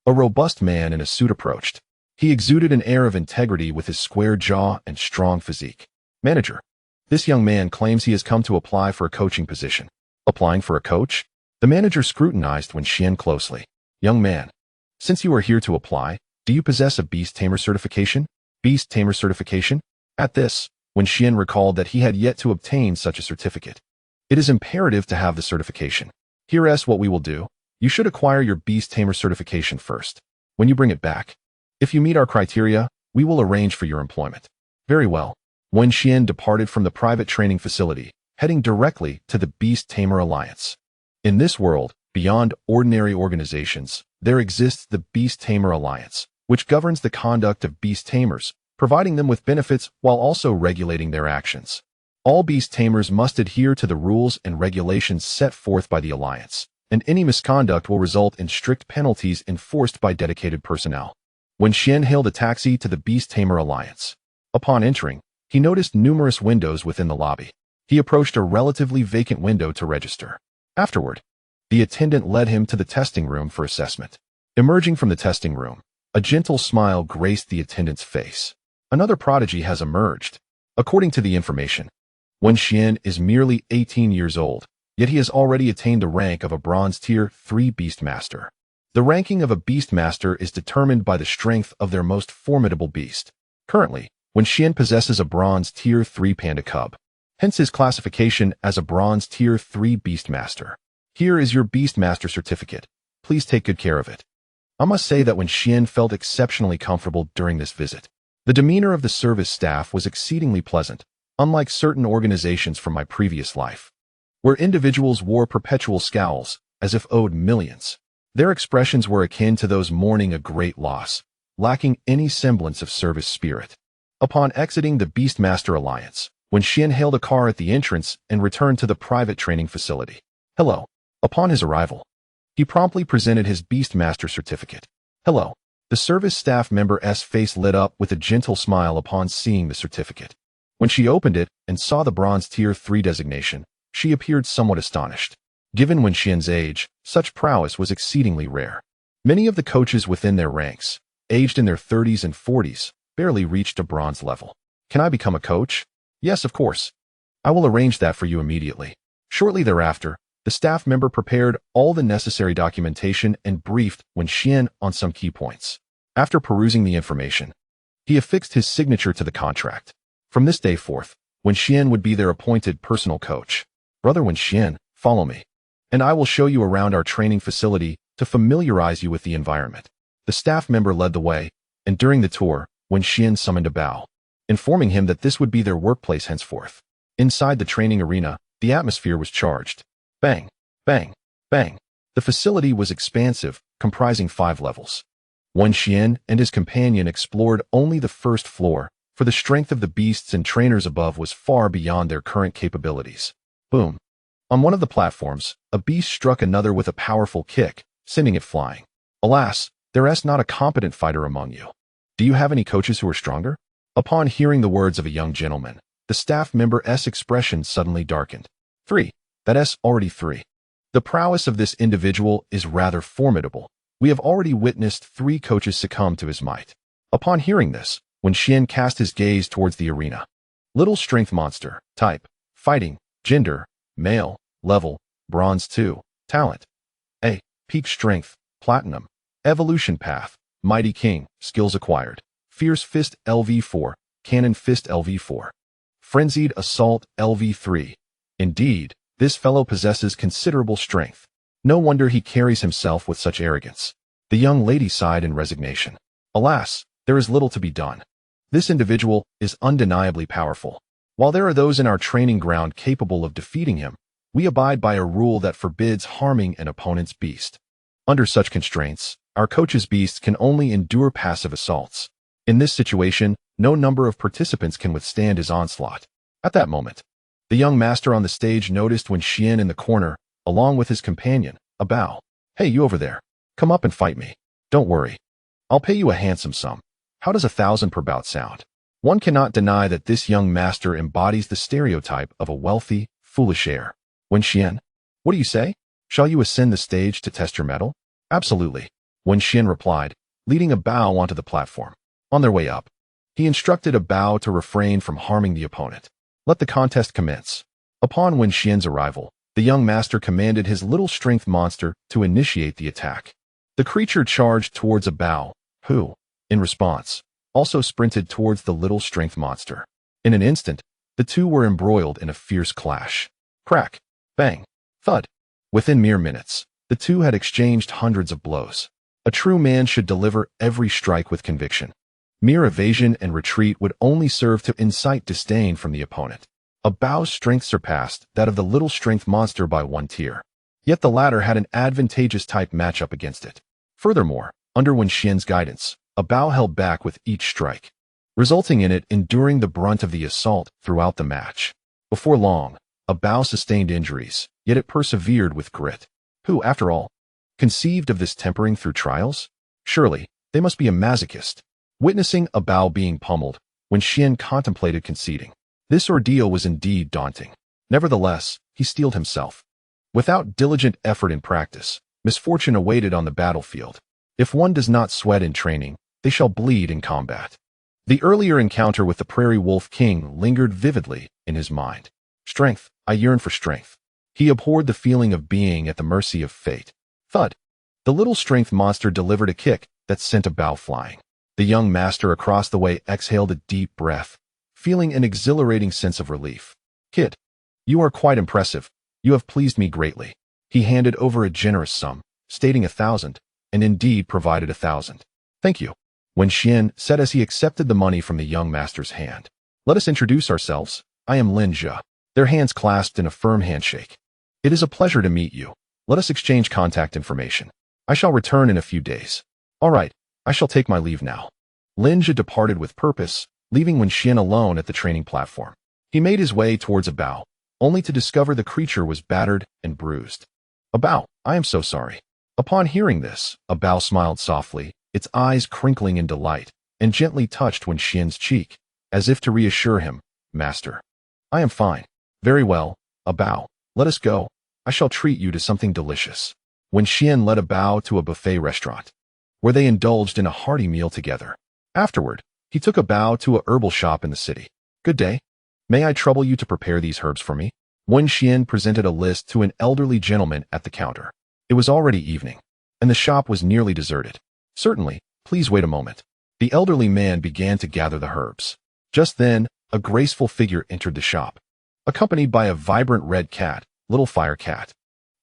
a robust man in a suit approached. He exuded an air of integrity with his square jaw and strong physique. "Manager, this young man claims he has come to apply for a coaching position." Applying for a coach? The manager scrutinized Wenxian closely. "Young man, since you are here to apply, do you possess a Beast Tamer certification?" Beast Tamer certification? At this, Wenxian recalled that he had yet to obtain such a certificate. "It is imperative to have the certification. Here's what we will do. You should acquire your Beast Tamer certification first. When you bring it back, if you meet our criteria, we will arrange for your employment." Very well. Wenxian departed from the private training facility, heading directly to the Beast Tamer Alliance. In this world, beyond ordinary organizations, there exists the Beast Tamer Alliance, which governs the conduct of beast tamers, providing them with benefits while also regulating their actions. All beast tamers must adhere to the rules and regulations set forth by the Alliance, and any misconduct will result in strict penalties enforced by dedicated personnel. Wenxian hailed a taxi to the Beast Tamer Alliance. Upon entering, he noticed numerous windows within the lobby. He approached a relatively vacant window to register. Afterward, the attendant led him to the testing room for assessment. Emerging from the testing room, a gentle smile graced the attendant's face. Another prodigy has emerged. According to the information, Wenxian is merely 18 years old, yet he has already attained the rank of a Bronze Tier 3 Beastmaster. The ranking of a Beastmaster is determined by the strength of their most formidable beast. Currently, Wenxian possesses a Bronze Tier 3 Panda Cub, hence his classification as a Bronze Tier 3 Beastmaster. Here is your Beastmaster certificate. Please take good care of it. I must say that Wenxian felt exceptionally comfortable during this visit. The demeanor of the service staff was exceedingly pleasant, unlike certain organizations from my previous life, where individuals wore perpetual scowls, as if owed millions. Their expressions were akin to those mourning a great loss, lacking any semblance of service spirit. Upon exiting the Beastmaster Alliance, Wenxian hailed a car at the entrance and returned to the private training facility. "Hello." Upon his arrival, He promptly presented his Beastmaster certificate. Hello. The service staff member's face lit up with a gentle smile upon seeing the certificate. When she opened it and saw the Bronze Tier 3 designation, she appeared somewhat astonished. Given Wenxian's age, such prowess was exceedingly rare. Many of the coaches within their ranks, aged in their 30s and 40s, barely reached a bronze level. Can I become a coach? Yes, of course. I will arrange that for you immediately. Shortly thereafter, the staff member prepared all the necessary documentation and briefed Wenxian on some key points. After perusing the information, he affixed his signature to the contract. From this day forth, Wenxian would be their appointed personal coach. Brother Wenxian, follow me, and I will show you around our training facility to familiarize you with the environment. The staff member led the way, and during the tour, Wenxian summoned a Bao, informing him that this would be their workplace henceforth. Inside the training arena, the atmosphere was charged. Bang, bang, bang. The facility was expansive, comprising 5 levels. Wenxian and his companion explored only the first floor, for the strength of the beasts and trainers above was far beyond their current capabilities. Boom. On one of the platforms, a beast struck another with a powerful kick, sending it flying. Alas, there is not a competent fighter among you. Do you have any coaches who are stronger? Upon hearing the words of a young gentleman, the staff member's expression suddenly darkened. 3. That is already 3. The prowess of this individual is rather formidable. We have already witnessed 3 coaches succumb to his might. Upon hearing this, Wenxian cast his gaze towards the arena. Little strength monster, type, fighting, gender, male, level, bronze 2, talent. A. Peak strength, platinum. Evolution path, mighty king, skills acquired. Fierce fist LV4, cannon fist LV4. Frenzied assault LV3. Indeed, this fellow possesses considerable strength. No wonder he carries himself with such arrogance. The young lady sighed in resignation. Alas, there is little to be done. This individual is undeniably powerful. While there are those in our training ground capable of defeating him, we abide by a rule that forbids harming an opponent's beast. Under such constraints, our coach's beasts can only endure passive assaults. In this situation, no number of participants can withstand his onslaught. At that moment, the young master on the stage noticed Wenxian in the corner, along with his companion, a Bao. Hey, you over there. Come up and fight me. Don't worry. I'll pay you a handsome sum. How does 1,000 per bout sound? One cannot deny that this young master embodies the stereotype of a wealthy, foolish heir. Wenxian, what do you say? Shall you ascend the stage to test your mettle? Absolutely. Wenxian replied, leading a Bao onto the platform. On their way up, he instructed a Bao to refrain from harming the opponent. Let the contest commence. Upon Wenxian's arrival, the young master commanded his little strength monster to initiate the attack. The creature charged towards a Bao, who, in response, also sprinted towards the little strength monster. In an instant, the two were embroiled in a fierce clash. Crack, bang, thud. Within mere minutes, the two had exchanged hundreds of blows. A true man should deliver every strike with conviction. Mere evasion and retreat would only serve to incite disdain from the opponent. A Bao's strength surpassed that of the little strength monster by 1 tier. Yet the latter had an advantageous type matchup against it. Furthermore, under Wenxian's guidance, a Bao held back with each strike, resulting in it enduring the brunt of the assault throughout the match. Before long, a Bao sustained injuries, yet it persevered with grit. Who, after all, conceived of this tempering through trials? Surely, they must be a masochist. Witnessing a Bao being pummeled, Wenxian contemplated conceding. This ordeal was indeed daunting. Nevertheless, he steeled himself. Without diligent effort in practice, misfortune awaited on the battlefield. If one does not sweat in training, they shall bleed in combat. The earlier encounter with the Prairie Wolf King lingered vividly in his mind. Strength, I yearn for strength. He abhorred the feeling of being at the mercy of fate. Thud. The little strength monster delivered a kick that sent a Bao flying. The young master across the way exhaled a deep breath, feeling an exhilarating sense of relief. Kid, you are quite impressive. You have pleased me greatly. He handed over a generous sum, stating 1,000, and indeed provided 1,000. Thank you. Wenxian said as he accepted the money from the young master's hand. Let us introduce ourselves. I am Lin Zhe. Their hands clasped in a firm handshake. It is a pleasure to meet you. Let us exchange contact information. I shall return in a few days. All right, I shall take my leave now. Lin Zhe departed with purpose, leaving Wenxian alone at the training platform. He made his way towards a Bao, only to discover the creature was battered and bruised. A Bao, I am so sorry. Upon hearing this, Bao smiled softly, its eyes crinkling in delight, and gently touched Wenxian's cheek, as if to reassure him, Master, I am fine. Very well, Bao, let us go. I shall treat you to something delicious. Wenxian led Bao to a buffet restaurant, where they indulged in a hearty meal together. Afterward, he took Bao to a herbal shop in the city. Good day. May I trouble you to prepare these herbs for me? Wenxian presented a list to an elderly gentleman at the counter. It was already evening, and the shop was nearly deserted. Certainly, please wait a moment. The elderly man began to gather the herbs. Just then, a graceful figure entered the shop, accompanied by a vibrant red cat, Little Fire Cat.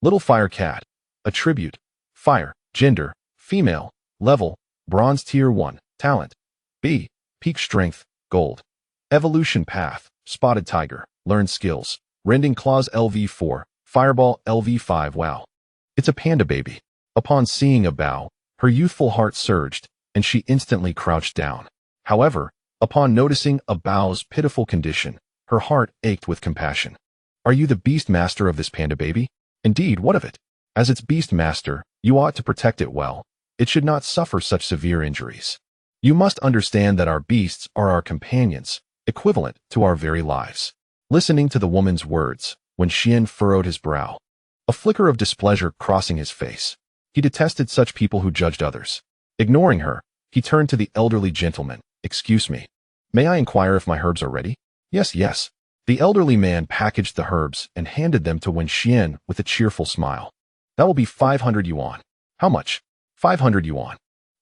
Little Fire Cat. Attribute: Fire. Gender: Female. Level: Bronze Tier 1. Talent: B. Peak Strength: Gold. Evolution Path: Spotted Tiger. Learned Skills: Rending Claws LV4, Fireball LV5. Wow. It's a panda baby. Upon seeing Bao, her youthful heart surged, and she instantly crouched down. However, upon noticing Bao's pitiful condition, her heart ached with compassion. Are you the beast master of this panda baby? Indeed, what of it? As its beast master, you ought to protect it well. It should not suffer such severe injuries. You must understand that our beasts are our companions, equivalent to our very lives. Listening to the woman's words, Wenxian furrowed his brow, a flicker of displeasure crossing his face. He detested such people who judged others. Ignoring her, he turned to the elderly gentleman. Excuse me. May I inquire if my herbs are ready? Yes, yes. The elderly man packaged the herbs and handed them to Wenxian with a cheerful smile. That will be 500 yuan. How much? 500 yuan.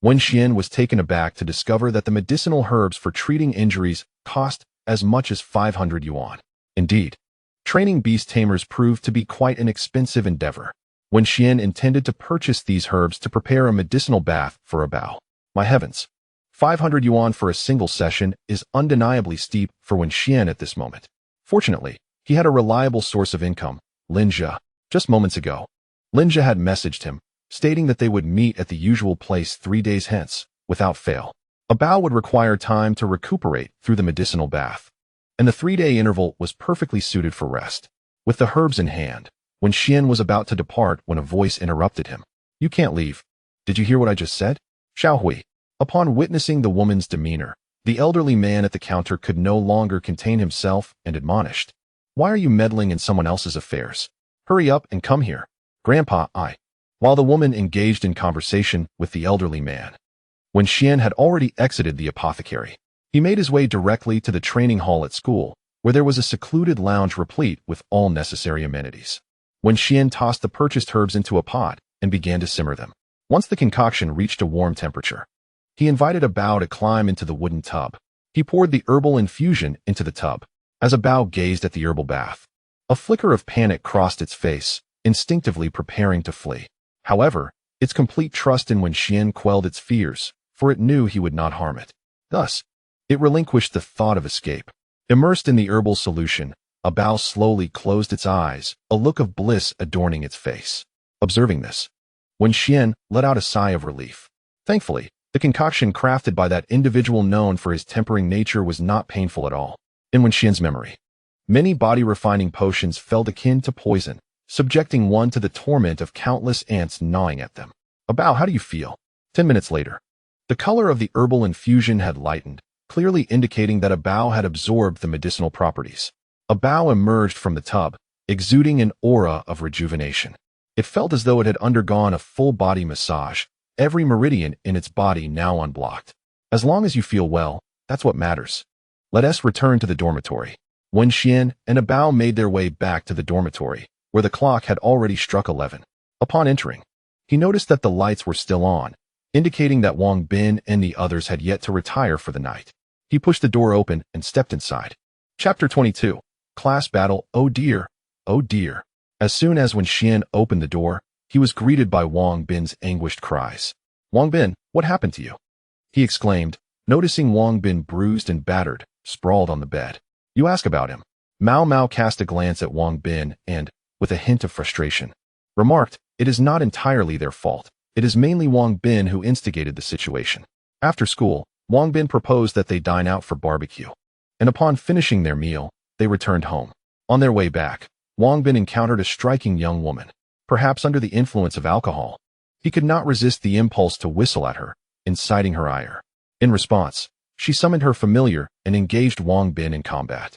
Wenxian was taken aback to discover that the medicinal herbs for treating injuries cost as much as 500 yuan. Indeed, training beast tamers proved to be quite an expensive endeavor. Wenxian intended to purchase these herbs to prepare a medicinal bath for Bao. My heavens, 500 yuan for a single session is undeniably steep for Wenxian at this moment. Fortunately, he had a reliable source of income, Linjia. Just moments ago, Linjia had messaged him, stating that they would meet at the usual place 3 days hence, without fail. Bao would require time to recuperate through the medicinal bath, and the 3-day interval was perfectly suited for rest. With the herbs in hand, Wenxian was about to depart when a voice interrupted him. You can't leave. Did you hear what I just said? Xiaohui. Upon witnessing the woman's demeanor, the elderly man at the counter could no longer contain himself and admonished. Why are you meddling in someone else's affairs? Hurry up and come here. Grandpa, While the woman engaged in conversation with the elderly man, Wenxian had already exited the apothecary. He made his way directly to the training hall at school, where there was a secluded lounge replete with all necessary amenities. Wenxian tossed the purchased herbs into a pot and began to simmer them. Once the concoction reached a warm temperature, he invited Bao to climb into the wooden tub. He poured the herbal infusion into the tub. As Bao gazed at the herbal bath, a flicker of panic crossed its face, instinctively preparing to flee. However, its complete trust in Wenxian quelled its fears, for it knew he would not harm it. Thus, it relinquished the thought of escape. Immersed in the herbal solution, Bao slowly closed its eyes, a look of bliss adorning its face. Observing this, Wenxian let out a sigh of relief. Thankfully, the concoction crafted by that individual known for his tempering nature was not painful at all. In Wenxian's memory, many body-refining potions felt akin to poison, subjecting one to the torment of countless ants gnawing at them. Bao, how do you feel? 10 minutes later, the color of the herbal infusion had lightened, clearly indicating that Bao had absorbed the medicinal properties. Bao emerged from the tub, exuding an aura of rejuvenation. It felt as though it had undergone a full-body massage, every meridian in its body now unblocked. As long as you feel well, that's what matters. Let us return to the dormitory. Wenxian and Bao made their way back to the dormitory, where the clock had already struck 11. Upon entering, he noticed that the lights were still on, indicating that Wang Bin and the others had yet to retire for the night. He pushed the door open and stepped inside. Chapter 22. Class Battle. Oh dear. Oh dear. As soon as Wenxian opened the door, he was greeted by Wang Bin's anguished cries. Wang Bin, what happened to you? He exclaimed, noticing Wang Bin bruised and battered, sprawled on the bed. You ask about him. Mao Mao cast a glance at Wang Bin and, with a hint of frustration, remarked, it is not entirely their fault. It is mainly Wang Bin who instigated the situation. After school, Wang Bin proposed that they dine out for barbecue, and upon finishing their meal, they returned home. On their way back, Wang Bin encountered a striking young woman, perhaps under the influence of alcohol. He could not resist the impulse to whistle at her, inciting her ire. In response, she summoned her familiar and engaged Wang Bin in combat.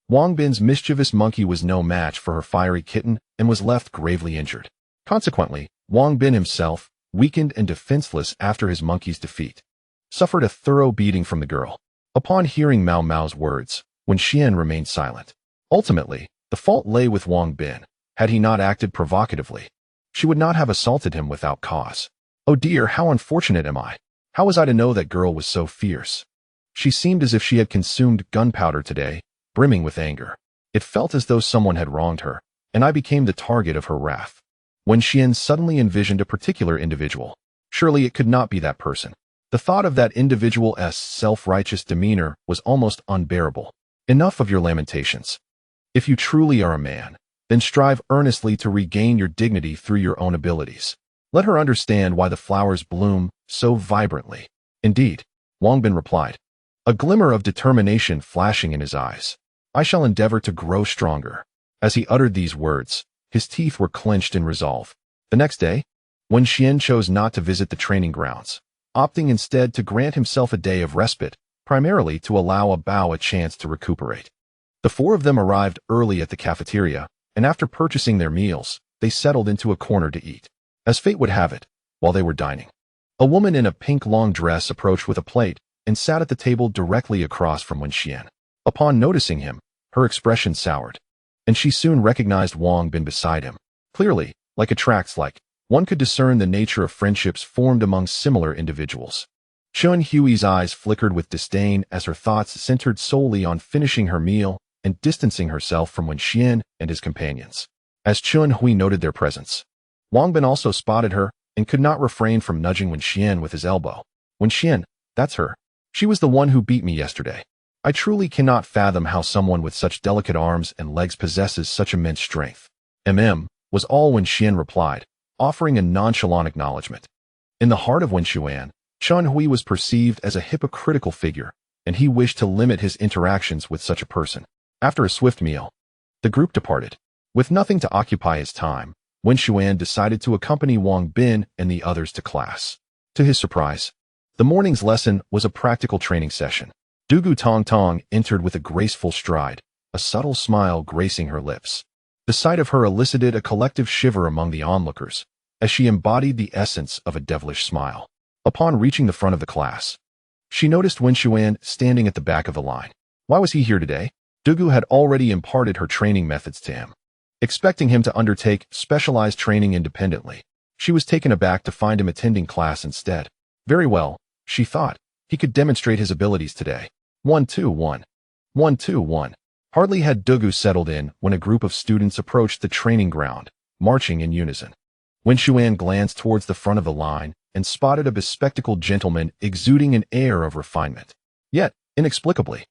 Wang Bin's mischievous monkey was no match for her fiery kitten and was left gravely injured. Consequently, Wang Bin himself, weakened and defenseless after his monkey's defeat, suffered a thorough beating from the girl. Upon hearing Mao Mao's words, Wenxian remained silent. Ultimately, the fault lay with Wang Bin. Had he not acted provocatively, she would not have assaulted him without cause. Oh dear, how unfortunate am I! How was I to know that girl was so fierce? She seemed as if she had consumed gunpowder today, brimming with anger. It felt as though someone had wronged her, and I became the target of her wrath. Wenxian suddenly envisioned a particular individual. Surely it could not be that person. The thought of that individual's self-righteous demeanor was almost unbearable. Enough of your lamentations. If you truly are a man, then strive earnestly to regain your dignity through your own abilities. Let her understand why the flowers bloom so vibrantly. Indeed, Wang Bin replied, a glimmer of determination flashing in his eyes. I shall endeavor to grow stronger. As he uttered these words, his teeth were clenched in resolve. The next day, Wenxian chose not to visit the training grounds, opting instead to grant himself a day of respite, primarily to allow Bao a chance to recuperate. The four of them arrived early at the cafeteria, and after purchasing their meals, they settled into a corner to eat. As fate would have it, while they were dining, a woman in a pink long dress approached with a plate and sat at the table directly across from Wenxian. Upon noticing him, her expression soured, and she soon recognized Wang Bin beside him. Clearly, like attracts like, one could discern the nature of friendships formed among similar individuals. Chun Hui's eyes flickered with disdain as her thoughts centered solely on finishing her meal and distancing herself from Wenxian and his companions. As Chun Hui noted their presence, Wang Bin also spotted her and could not refrain from nudging Wenxian with his elbow. Wenxian, that's her. She was the one who beat me yesterday. I truly cannot fathom how someone with such delicate arms and legs possesses such immense strength. Was all Wenxian replied, offering a nonchalant acknowledgement. In the heart of Wenxuan, Chun Hui was perceived as a hypocritical figure, and he wished to limit his interactions with such a person. After a swift meal, the group departed. With nothing to occupy his time, Wenxuan decided to accompany Wang Bin and the others to class. To his surprise, the morning's lesson was a practical training session. Dugu Tong Tong entered with a graceful stride, a subtle smile gracing her lips. The sight of her elicited a collective shiver among the onlookers, as she embodied the essence of a devilish smile. Upon reaching the front of the class, she noticed Wenxuan standing at the back of the line. Why was he here today? Dugu had already imparted her training methods to him, expecting him to undertake specialized training independently. She was taken aback to find him attending class instead. Very well, she thought, he could demonstrate his abilities today. 1-2-1. 1-2-1. Hardly had Dugu settled in when a group of students approached the training ground, marching in unison. Wenxuan glanced towards the front of the line and spotted a bespectacled gentleman exuding an air of refinement. Yet, inexplicably,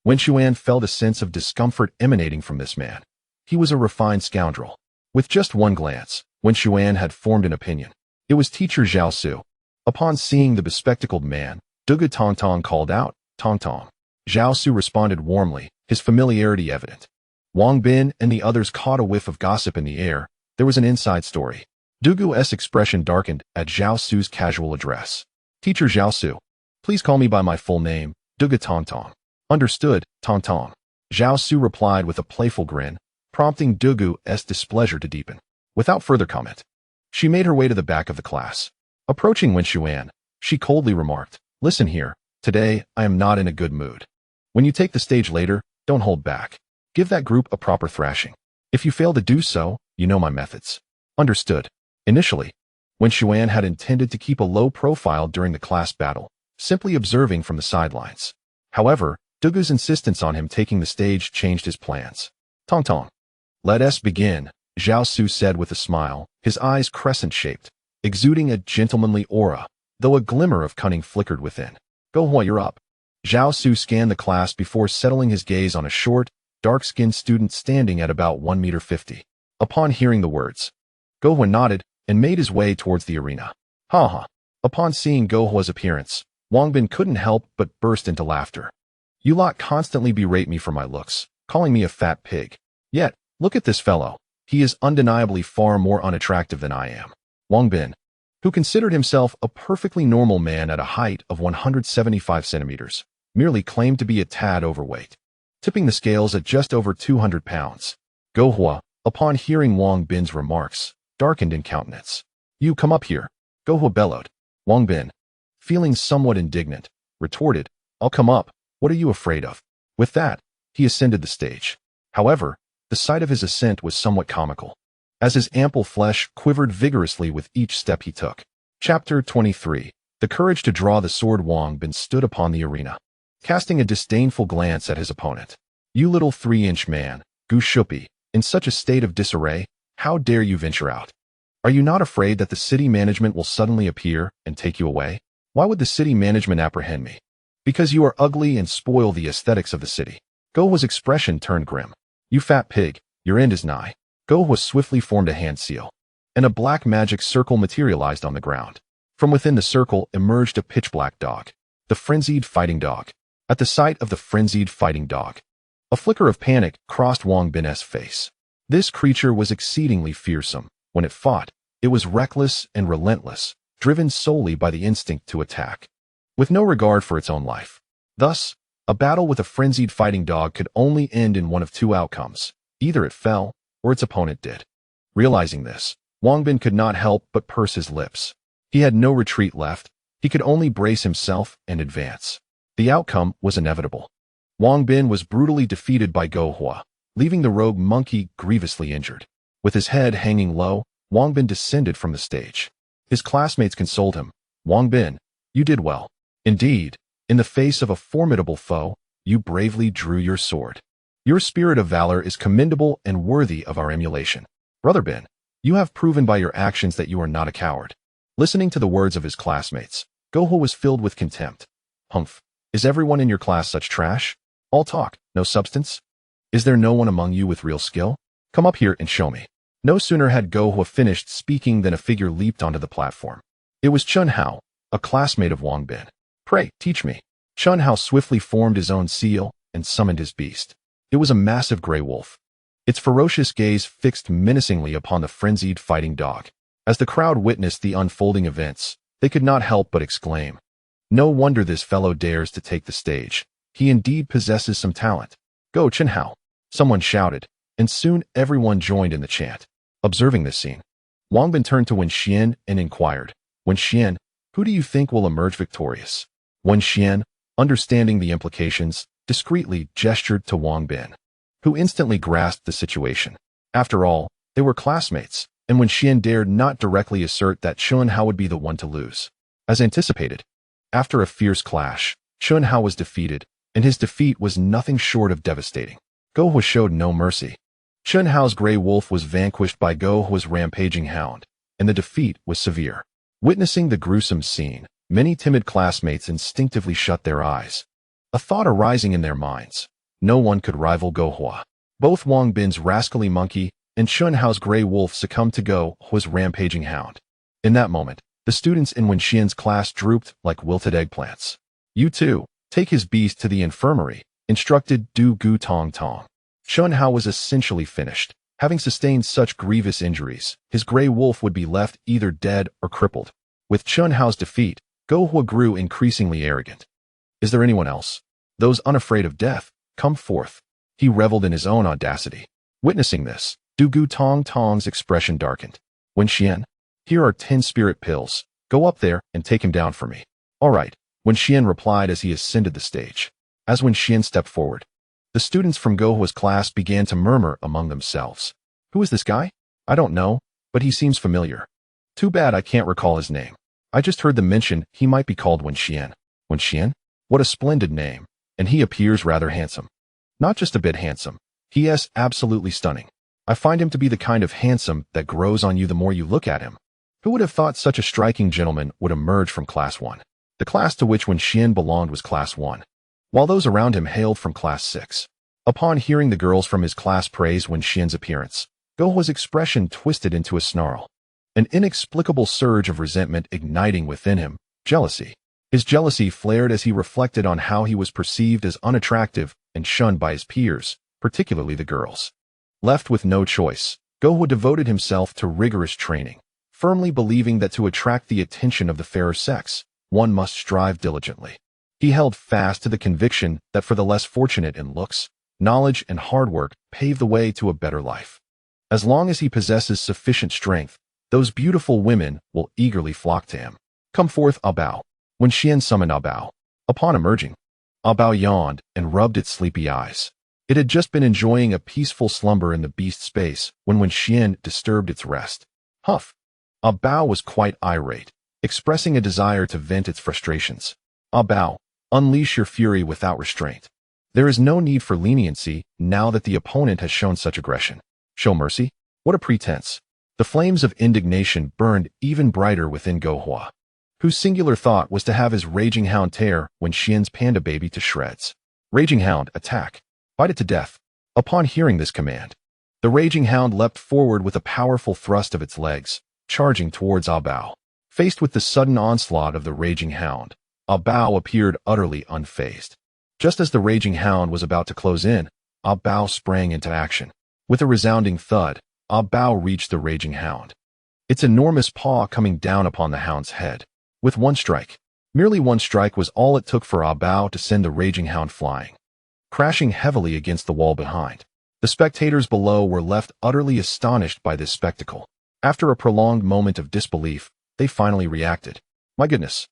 Wenxuan felt a sense of discomfort emanating from this man. He was a refined scoundrel. With just one glance, Wenxuan had formed an opinion. It was teacher Zhao Su. Upon seeing the bespectacled man, Dugu Tong Tong called out, Tong Tong. Zhao Su responded warmly, his familiarity evident. Wang Bin and the others caught a whiff of gossip in the air. There was an inside story. Dugu's expression darkened at Zhao Su's casual address. Teacher Zhao Su, please call me by my full name, Dugu Tong Tong. Understood, Tong Tong. Zhao Su replied with a playful grin, prompting Dugu's displeasure to deepen. Without further comment, she made her way to the back of the class. Approaching Wenxuan, she coldly remarked, listen here, today I am not in a good mood. When you take the stage later, don't hold back. Give that group a proper thrashing. If you fail to do so, you know my methods. Understood. Initially, Wenxuan had intended to keep a low profile during the class battle, simply observing from the sidelines. However, Dugu's insistence on him taking the stage changed his plans. Tong Tong. Let us begin, Zhao Su said with a smile, his eyes crescent-shaped, exuding a gentlemanly aura, though a glimmer of cunning flickered within. Go Hua, you're up. Zhao Su scanned the class before settling his gaze on a short, dark-skinned student standing at about 1.50 meters. Upon hearing the words, Go Hua nodded and made his way towards the arena. Ha ha. Upon seeing Go Hua's appearance, Wang Bin couldn't help but burst into laughter. You lot constantly berate me for my looks, calling me a fat pig. Yet, look at this fellow. He is undeniably far more unattractive than I am. Wang Bin. who considered himself a perfectly normal man at a height of 175 centimeters, merely claimed to be a tad overweight, tipping the scales at just over 200 pounds. Gohua, upon hearing Wang Bin's remarks, darkened in countenance. "You come up here," Gohua bellowed. Wang Bin, feeling somewhat indignant, retorted, "I'll come up. What are you afraid of?" With that, he ascended the stage. However, the sight of his ascent was somewhat comical, as his ample flesh quivered vigorously with each step he took. Chapter 23. The courage to draw the sword. Wang Bin stood upon the arena, casting a disdainful glance at his opponent. "You little 3-inch man, Gu Shupi, in such a state of disarray, how dare you venture out? Are you not afraid that the city management will suddenly appear and take you away?" "Why would the city management apprehend me?" "Because you are ugly and spoil the aesthetics of the city." Gohua's expression turned grim. "You fat pig, your end is nigh." Gohua swiftly formed a hand seal, and a black magic circle materialized on the ground. From within the circle emerged a pitch-black dog, the frenzied fighting dog. At the sight of the frenzied fighting dog, a flicker of panic crossed Wang Bin's face. This creature was exceedingly fearsome. When it fought, it was reckless and relentless, driven solely by the instinct to attack, with no regard for its own life. Thus, a battle with a frenzied fighting dog could only end in one of two outcomes. Either it fell, or its opponent did. Realizing this, Wang Bin could not help but purse his lips. He had no retreat left. He could only brace himself and advance. The outcome was inevitable. Wang Bin was brutally defeated by Gohua, leaving the rogue monkey grievously injured. With his head hanging low, Wang Bin descended from the stage. His classmates consoled him. "Wang Bin, you did well. Indeed, in the face of a formidable foe, you bravely drew your sword. Your spirit of valor is commendable and worthy of our emulation. Brother Bin, you have proven by your actions that you are not a coward." Listening to the words of his classmates, Gohua was filled with contempt. "Humph, is everyone in your class such trash? All talk, no substance? Is there no one among you with real skill? Come up here and show me." No sooner had Gohua finished speaking than a figure leaped onto the platform. It was Chun Hao, a classmate of Wang Bin. "Pray, teach me." Chun Hao swiftly formed his own seal and summoned his beast. It was a massive gray wolf, its ferocious gaze fixed menacingly upon the frenzied fighting dog. As the crowd witnessed the unfolding events, they could not help but exclaim, "No wonder this fellow dares to take the stage. He indeed possesses some talent." "Go, Chun Hao," someone shouted, and soon everyone joined in the chant. Observing this scene, Wang Bin turned to Wenxian and inquired, "Wenxian, who do you think will emerge victorious?" Wenxian, understanding the implications, discreetly gestured to Wang Bin, who instantly grasped the situation. After all, they were classmates, and Wenxian dared not directly assert that Chun Hao would be the one to lose. As anticipated, after a fierce clash, Chun Hao was defeated, and his defeat was nothing short of devastating. Gohua showed no mercy. Chun Hao's gray wolf was vanquished by Gohua's rampaging hound, and the defeat was severe. Witnessing the gruesome scene, many timid classmates instinctively shut their eyes, a thought arising in their minds: no one could rival Gohua. Both Wang Bin's rascally monkey and Chun Hao's gray wolf succumbed to Gohua's rampaging hound. In that moment, the students in Wenxian's class drooped like wilted eggplants. "You too, take his beast to the infirmary," instructed Du Gu Tong Tong. Chun Hao was essentially finished. Having sustained such grievous injuries, his gray wolf would be left either dead or crippled. With Chun Hao's defeat, Gohua grew increasingly arrogant. "Is there anyone else? Those unafraid of death, come forth." He reveled in his own audacity. Witnessing this, Du Gu Tong Tong's expression darkened. "Wenxian, here are 10 spirit pills. Go up there and take him down for me." "All right," Wenxian replied as he ascended the stage. As Wenxian stepped forward, the students from Gohua's class began to murmur among themselves. "Who is this guy? I don't know, but he seems familiar. Too bad I can't recall his name. I just heard them mention he might be called Wenxian." "Wenxian? What a splendid name, and he appears rather handsome." "Not just a bit handsome. He is absolutely stunning. I find him to be the kind of handsome that grows on you the more you look at him." Who would have thought such a striking gentleman would emerge from Class 1? The class to which Wenxian belonged was Class 1, while those around him hailed from Class 6. Upon hearing the girls from his class praise Wenxian's appearance, Gohua's expression twisted into a snarl, an inexplicable surge of resentment igniting within him, jealousy. His jealousy flared as he reflected on how he was perceived as unattractive and shunned by his peers, particularly the girls. Left with no choice, Gohua devoted himself to rigorous training, firmly believing that to attract the attention of the fairer sex, one must strive diligently. He held fast to the conviction that for the less fortunate in looks, knowledge and hard work pave the way to a better life. As long as he possesses sufficient strength, those beautiful women will eagerly flock to him. Come forth, Ah Bao. Wenxian summoned Ah Bao. Upon emerging, Ah Bao yawned and rubbed its sleepy eyes. It had just been enjoying a peaceful slumber in the beast space when Wenxian disturbed its rest. Huff! Ah Bao was quite irate, expressing a desire to vent its frustrations. Ah Bao, unleash your fury without restraint. There is no need for leniency now that the opponent has shown such aggression. Show mercy? What a pretense. The flames of indignation burned even brighter within Gohua, whose singular thought was to have his raging hound tear Wenxian's panda baby to shreds. Raging hound, attack. Bite it to death. Upon hearing this command, the raging hound leapt forward with a powerful thrust of its legs, charging towards Ah Bao. Faced with the sudden onslaught of the raging hound, Ah Bao appeared utterly unfazed. Just as the raging hound was about to close in, Ah Bao sprang into action. With a resounding thud, Ah Bao reached the raging hound, its enormous paw coming down upon the hound's head. With one strike, merely one strike was all it took for Ah Bao to send the raging hound flying, crashing heavily against the wall behind. The spectators below were left utterly astonished by this spectacle. After a prolonged moment of disbelief, they finally reacted. My goodness.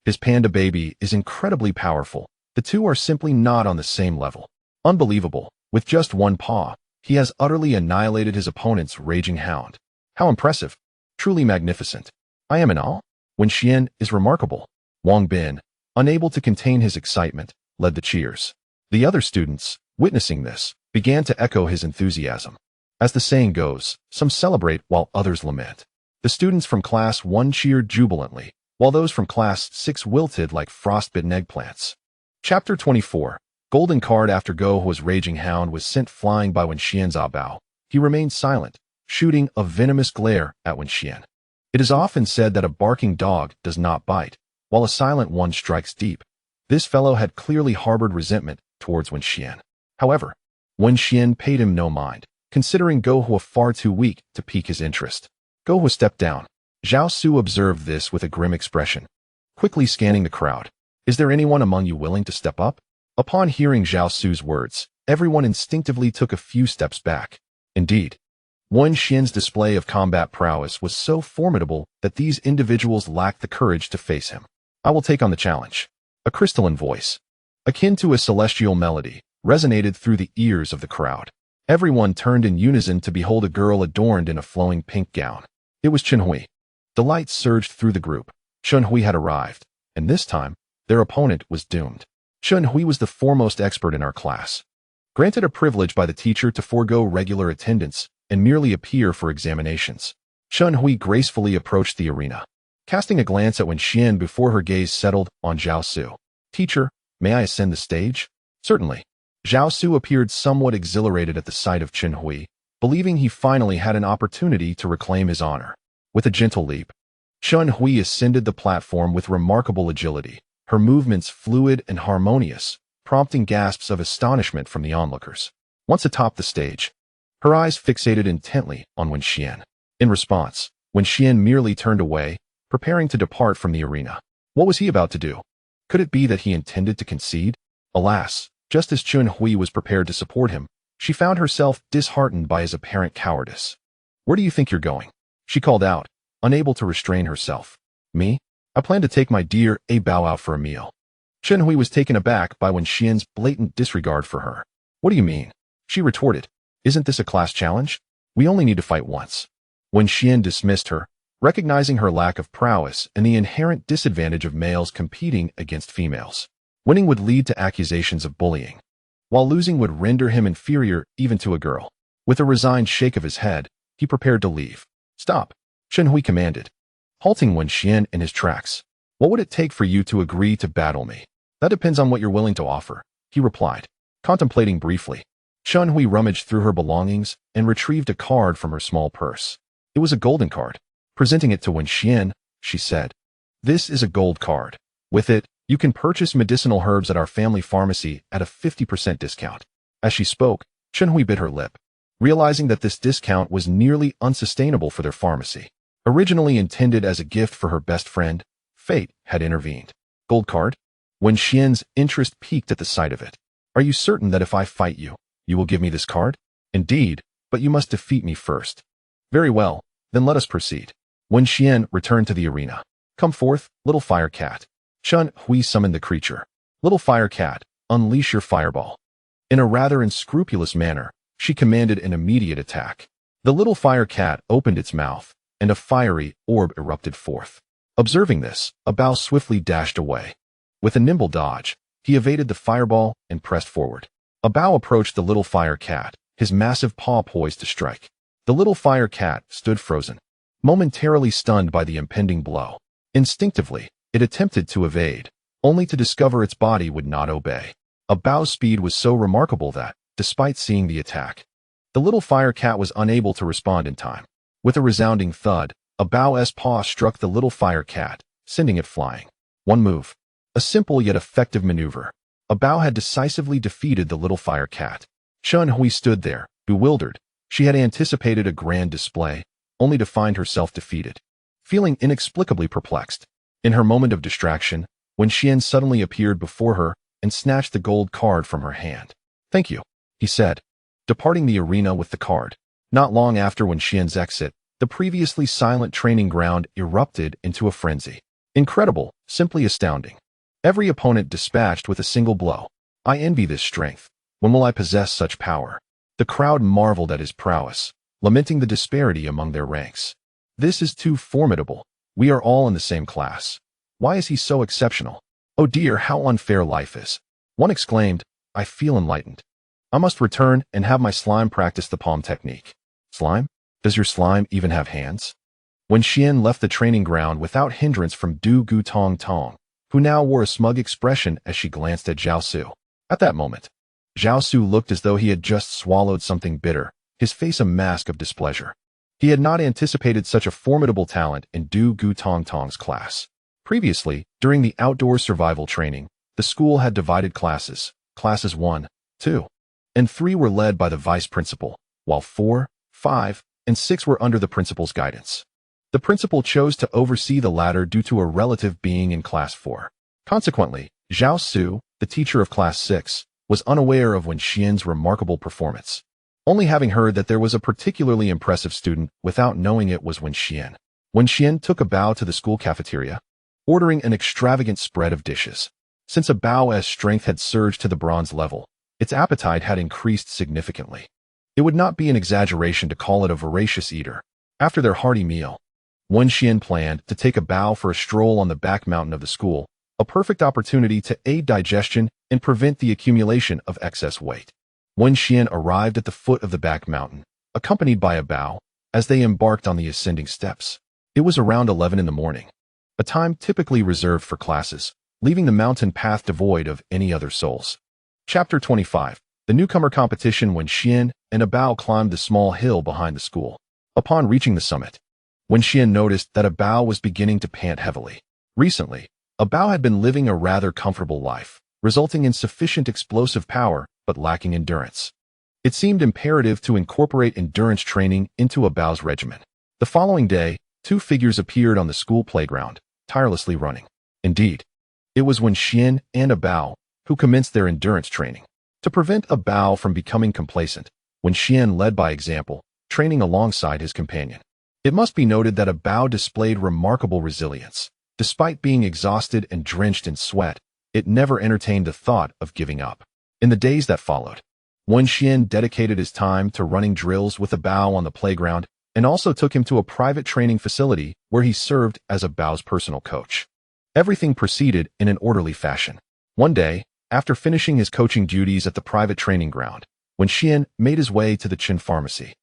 His panda baby is incredibly powerful. The two are simply not on the same level. Unbelievable. With just one paw, he has utterly annihilated his opponent's raging hound. How impressive. Truly magnificent. I am in awe. Wenxian is remarkable. Wang Bin, unable to contain his excitement, led the cheers. The other students, witnessing this, began to echo his enthusiasm. As the saying goes, some celebrate while others lament. The students from Class 1 cheered jubilantly, while those from Class 6 wilted like frostbitten eggplants. Chapter 24. Golden card. After Gohua's raging hound was sent flying by Wenxian's Ah Bao, he remained silent, shooting a venomous glare at Wenxian. It is often said that a barking dog does not bite, while a silent one strikes deep. This fellow had clearly harbored resentment towards Wenxian. However, Wenxian paid him no mind, considering Gohua far too weak to pique his interest. Gohua stepped down. Zhao Su observed this with a grim expression, quickly scanning the crowd. Is there anyone among you willing to step up? Upon hearing Zhao Su's words, everyone instinctively took a few steps back. Indeed, Wenxian's display of combat prowess was so formidable that these individuals lacked the courage to face him. I will take on the challenge. A crystalline voice, akin to a celestial melody, resonated through the ears of the crowd. Everyone turned in unison to behold a girl adorned in a flowing pink gown. It was Chenhui. Delight surged through the group. Chenhui had arrived, and this time, their opponent was doomed. Chenhui was the foremost expert in our class. Granted a privilege by the teacher to forego regular attendance and merely appear for examinations, Chenhui gracefully approached the arena, casting a glance at Wenxian before her gaze settled on Zhao Su. Teacher, may I ascend the stage? Certainly. Zhao Su appeared somewhat exhilarated at the sight of Chenhui, believing he finally had an opportunity to reclaim his honor. With a gentle leap, Chenhui ascended the platform with remarkable agility, her movements fluid and harmonious, prompting gasps of astonishment from the onlookers. Once atop the stage, her eyes fixated intently on Wenxian. In response, Wenxian merely turned away, preparing to depart from the arena. What was he about to do? Could it be that he intended to concede? Alas, just as Chenhui was prepared to support him, she found herself disheartened by his apparent cowardice. Where do you think you're going? She called out, unable to restrain herself. Me? I plan to take my dear Ah Bao out for a meal. Chenhui was taken aback by Wenxian's blatant disregard for her. What do you mean? She retorted. Isn't this a class challenge? We only need to fight once. Wenxian dismissed her, recognizing her lack of prowess and the inherent disadvantage of males competing against females. Winning would lead to accusations of bullying, while losing would render him inferior even to a girl. With a resigned shake of his head, he prepared to leave. Stop, Chenhui commanded, halting Wenxian in his tracks. What would it take for you to agree to battle me? That depends on what you're willing to offer, he replied, contemplating briefly. Chenhui rummaged through her belongings and retrieved a card from her small purse. It was a golden card. Presenting it to Wenxian, she said, "This is a gold card. With it, you can purchase medicinal herbs at our family pharmacy at a 50% discount." As she spoke, Chenhui bit her lip, realizing that this discount was nearly unsustainable for their pharmacy. Originally intended as a gift for her best friend, fate had intervened. Gold card? Wenxian's interest peaked at the sight of it. Are you certain that if I fight you, you will give me this card? Indeed, but you must defeat me first. Very well, then let us proceed. Wenxian returned to the arena. Come forth, little fire cat. Chun Hui summoned the creature. Little fire cat, unleash your fireball. In a rather unscrupulous manner, she commanded an immediate attack. The little fire cat opened its mouth, and a fiery orb erupted forth. Observing this, Abao swiftly dashed away. With a nimble dodge, he evaded the fireball and pressed forward. Abao approached the little fire cat, his massive paw poised to strike. The little fire cat stood frozen, momentarily stunned by the impending blow. Instinctively, it attempted to evade, only to discover its body would not obey. Abao's speed was so remarkable that, despite seeing the attack, the little fire cat was unable to respond in time. With a resounding thud, Abao's paw struck the little fire cat, sending it flying. One move. A simple yet effective maneuver. Abao had decisively defeated the little fire cat. Chun Hui stood there, bewildered. She had anticipated a grand display, only to find herself defeated. Feeling inexplicably perplexed, in her moment of distraction, Wenxian suddenly appeared before her and snatched the gold card from her hand. Thank you, he said, departing the arena with the card. Not long after Wenxian's exit, the previously silent training ground erupted into a frenzy. Incredible, simply astounding. Every opponent dispatched with a single blow. I envy this strength. When will I possess such power? The crowd marveled at his prowess, lamenting the disparity among their ranks. This is too formidable. We are all in the same class. Why is he so exceptional? Oh dear, how unfair life is. One exclaimed, I feel enlightened. I must return and have my slime practice the palm technique. Slime? Does your slime even have hands? Wenxian left the training ground without hindrance from Du Gu Tong Tong, who now wore a smug expression as she glanced at Zhao Su. At that moment, Zhao Su looked as though he had just swallowed something bitter, his face a mask of displeasure. He had not anticipated such a formidable talent in Du Gu Tong Tong's class. Previously, during the outdoor survival training, the school had divided classes. Classes 1, 2, and 3 were led by the vice principal, while 4, 5, and 6 were under the principal's guidance. The principal chose to oversee the latter due to a relative being in Class 4. Consequently, Zhao Su, the teacher of Class 6, was unaware of Wenxian's remarkable performance, only having heard that there was a particularly impressive student without knowing it was Wenxian. Wenxian took Abao to the school cafeteria, ordering an extravagant spread of dishes. Since Abao's strength had surged to the bronze level, its appetite had increased significantly. It would not be an exaggeration to call it a voracious eater. After their hearty meal, Wenxian planned to take Abao for a stroll on the back mountain of the school, a perfect opportunity to aid digestion and prevent the accumulation of excess weight. Wenxian arrived at the foot of the back mountain, accompanied by Abao, as they embarked on the ascending steps. It was around 11 in the morning, a time typically reserved for classes, leaving the mountain path devoid of any other souls. Chapter 25. The newcomer competition. Wenxian and Abao climbed the small hill behind the school. Upon reaching the summit, Wenxian noticed that Abao was beginning to pant heavily. Recently, Abao had been living a rather comfortable life, resulting in sufficient explosive power but lacking endurance. It seemed imperative to incorporate endurance training into Abao's regimen. The following day, 2 figures appeared on the school playground, tirelessly running. Indeed, it was Wenxian and Abao who commenced their endurance training. To prevent Abao from becoming complacent, Wenxian led by example, training alongside his companion. It must be noted that Abao displayed remarkable resilience. Despite being exhausted and drenched in sweat, it never entertained the thought of giving up. In the days that followed, Wenxian dedicated his time to running drills with Abao on the playground and also took him to a private training facility where he served as Abao's personal coach. Everything proceeded in an orderly fashion. One day, after finishing his coaching duties at the private training ground, Wenxian made his way to the Qin pharmacy.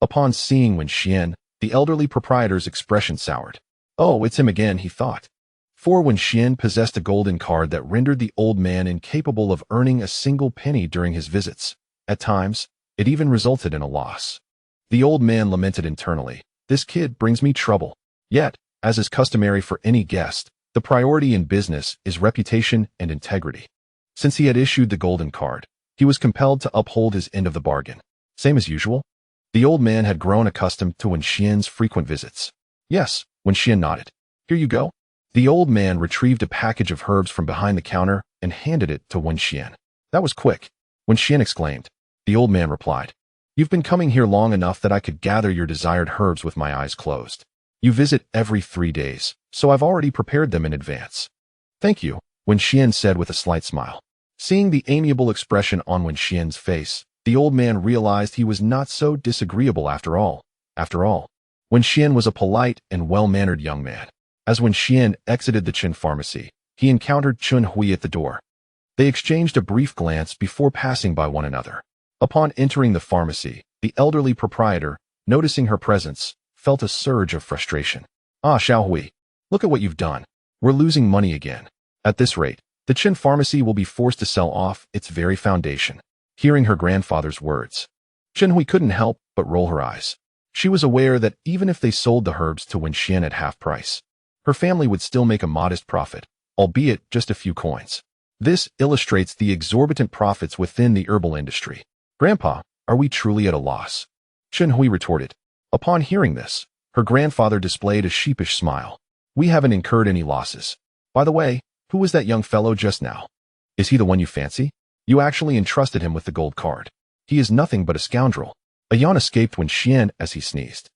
Upon seeing Wenxian, the elderly proprietor's expression soured. Oh, it's him again, he thought. For Wenxian possessed a golden card that rendered the old man incapable of earning a single penny during his visits. At times, it even resulted in a loss. The old man lamented internally, this kid brings me trouble. Yet, as is customary for any guest, the priority in business is reputation and integrity. Since he had issued the golden card, he was compelled to uphold his end of the bargain. Same as usual, the old man had grown accustomed to Wenxian's frequent visits. Yes, Wenxian nodded. Here you go. The old man retrieved a package of herbs from behind the counter and handed it to Wenxian. That was quick. Wenxian exclaimed. The old man replied. You've been coming here long enough that I could gather your desired herbs with my eyes closed. You visit every 3 days, so I've already prepared them in advance. Thank you, Wenxian said with a slight smile. Seeing the amiable expression on Wenxian's face, the old man realized he was not so disagreeable after all. Wenxian was a polite and well-mannered young man. As Wenxian exited the Qin pharmacy, he encountered Chun Hui at the door. They exchanged a brief glance before passing by one another. Upon entering the pharmacy, the elderly proprietor, noticing her presence, felt a surge of frustration. Ah, Xiao Hui, look at what you've done. We're losing money again. At this rate, the Qin pharmacy will be forced to sell off its very foundation. Hearing her grandfather's words, Chen Hui couldn't help but roll her eyes. She was aware that even if they sold the herbs to Wenxian at half price, her family would still make a modest profit, albeit just a few coins. This illustrates the exorbitant profits within the herbal industry. Grandpa, are we truly at a loss? Chen Hui retorted. Upon hearing this, her grandfather displayed a sheepish smile. We haven't incurred any losses. By the way, who was that young fellow just now? Is he the one you fancy? You actually entrusted him with the gold card. He is nothing but a scoundrel. A yawn escaped Wenxian as he sneezed.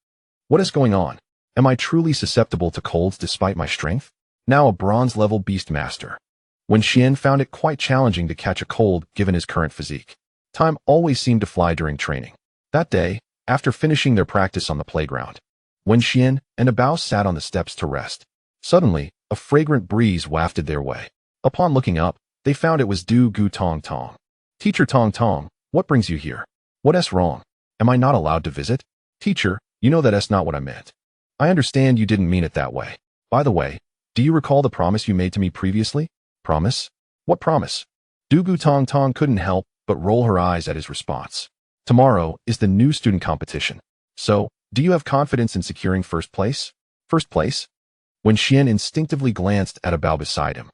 What is going on? Am I truly susceptible to colds despite my strength? Now a bronze-level beast master. Wenxian found it quite challenging to catch a cold given his current physique. Time always seemed to fly during training. That day, after finishing their practice on the playground, Wenxian and Abao sat on the steps to rest. Suddenly, a fragrant breeze wafted their way. Upon looking up, they found it was Du Gu Tong Tong. Teacher Tong Tong, what brings you here? What's wrong? Am I not allowed to visit? Teacher, you know that's not what I meant. I understand you didn't mean it that way. By the way, do you recall the promise you made to me previously? Promise? What promise? Du Gu Tong Tong couldn't help but roll her eyes at his response. Tomorrow is the new student competition. So, do you have confidence in securing first place? First place? Wenxian instinctively glanced at Abao beside him.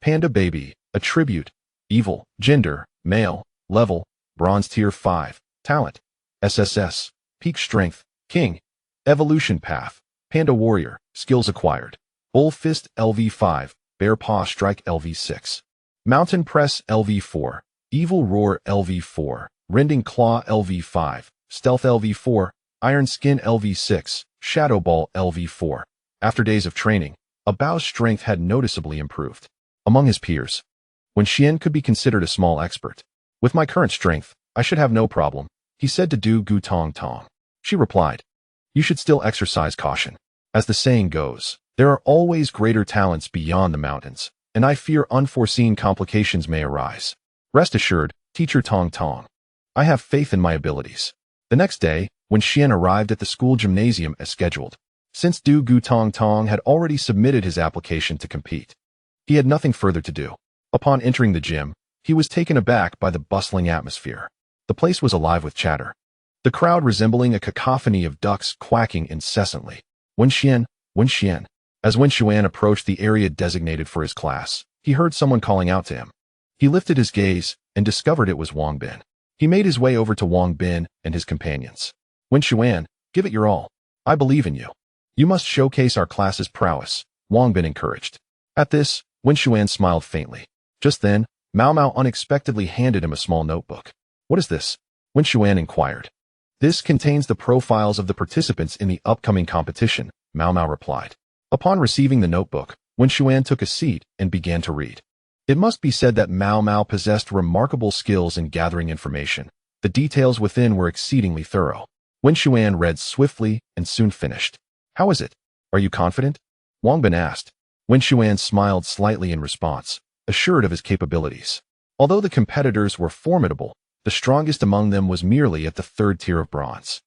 Panda baby, attribute, evil, gender, male, level, bronze tier 5, talent, SSS, peak strength, king, evolution path, panda warrior, skills acquired, bull fist LV5, bear paw strike LV6, mountain press LV4, evil roar LV4, rending claw LV5, stealth LV4, iron skin LV6, shadow ball LV4. After days of training, Abao's strength had noticeably improved. Among his peers, Wenxian could be considered a small expert. With my current strength, I should have no problem, he said to Du Gu Tong Tong. She replied, you should still exercise caution. As the saying goes, there are always greater talents beyond the mountains, and I fear unforeseen complications may arise. Rest assured, Teacher Tong Tong. I have faith in my abilities. The next day, Wenxian arrived at the school gymnasium as scheduled. Since Du Gu Tong Tong had already submitted his application to compete, he had nothing further to do. Upon entering the gym, he was taken aback by the bustling atmosphere. The place was alive with chatter, the crowd resembling a cacophony of ducks quacking incessantly. Wenxian. As Wenxuan approached the area designated for his class, he heard someone calling out to him. He lifted his gaze and discovered it was Wang Bin. He made his way over to Wang Bin and his companions. Wenxuan, give it your all. I believe in you. You must showcase our class's prowess, Wang Bin encouraged. At this, Wenxuan smiled faintly. Just then, Mao Mao unexpectedly handed him a small notebook. What is this? Wenxuan inquired. This contains the profiles of the participants in the upcoming competition, Mao Mao replied. Upon receiving the notebook, Wenxuan took a seat and began to read. It must be said that Mao Mao possessed remarkable skills in gathering information. The details within were exceedingly thorough. Wenxuan read swiftly and soon finished. How is it? Are you confident? Wang Bin asked. Wenxuan smiled slightly in response, assured of his capabilities. Although the competitors were formidable, the strongest among them was merely at the 3rd tier of bronze.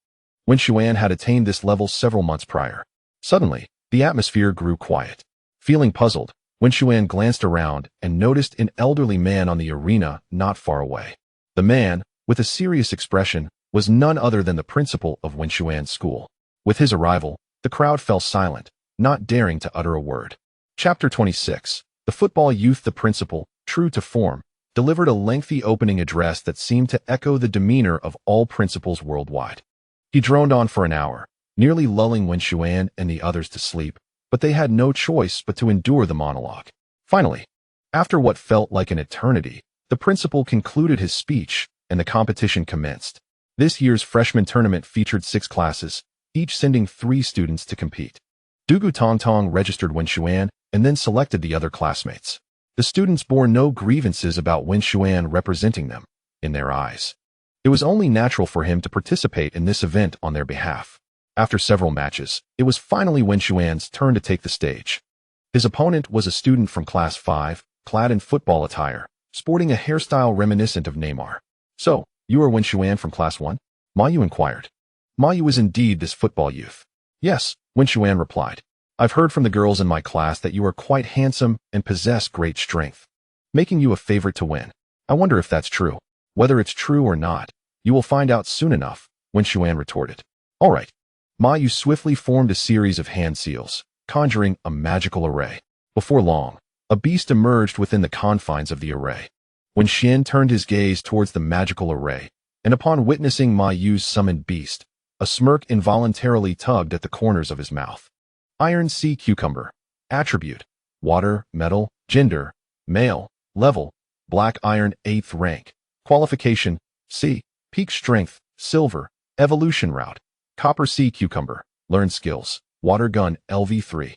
Wenxuan had attained this level several months prior. Suddenly, the atmosphere grew quiet. Feeling puzzled, Wenxuan glanced around and noticed an elderly man on the arena not far away. The man, with a serious expression, was none other than the principal of Wenxuan's school. With his arrival, the crowd fell silent, not daring to utter a word. Chapter 26. The football youth. The principal, true to form, delivered a lengthy opening address that seemed to echo the demeanor of all principals worldwide. He droned on for an hour, nearly lulling Wenxuan and the others to sleep, but they had no choice but to endure the monologue. Finally, after what felt like an eternity, the principal concluded his speech and the competition commenced. This year's freshman tournament featured 6 classes, each sending 3 students to compete. Dugu Tongtong registered Wenxuan and then selected the other classmates. The students bore no grievances about Wenxuan representing them, in their eyes. It was only natural for him to participate in this event on their behalf. After several matches, it was finally Wenxuan's turn to take the stage. His opponent was a student from Class 5, clad in football attire, sporting a hairstyle reminiscent of Neymar. "So, you are Wenxuan from Class 1? Ma Yu inquired. Ma Yu is indeed this football youth. "Yes," Wenxuan replied. "I've heard from the girls in my class that you are quite handsome and possess great strength, making you a favorite to win. I wonder if that's true. Whether it's true or not, you will find out soon enough," Wenxuan retorted. "All right." Ma Yu swiftly formed a series of hand seals, conjuring a magical array. Before long, a beast emerged within the confines of the array. Wenxian turned his gaze towards the magical array, and upon witnessing Ma Yu's summoned beast, a smirk involuntarily tugged at the corners of his mouth. Iron Sea Cucumber. Attribute: water, metal, gender, male, level, black iron 8th rank. Qualification: C. Peak strength, silver, evolution route. Copper Sea Cucumber. Learn skills: water gun LV3.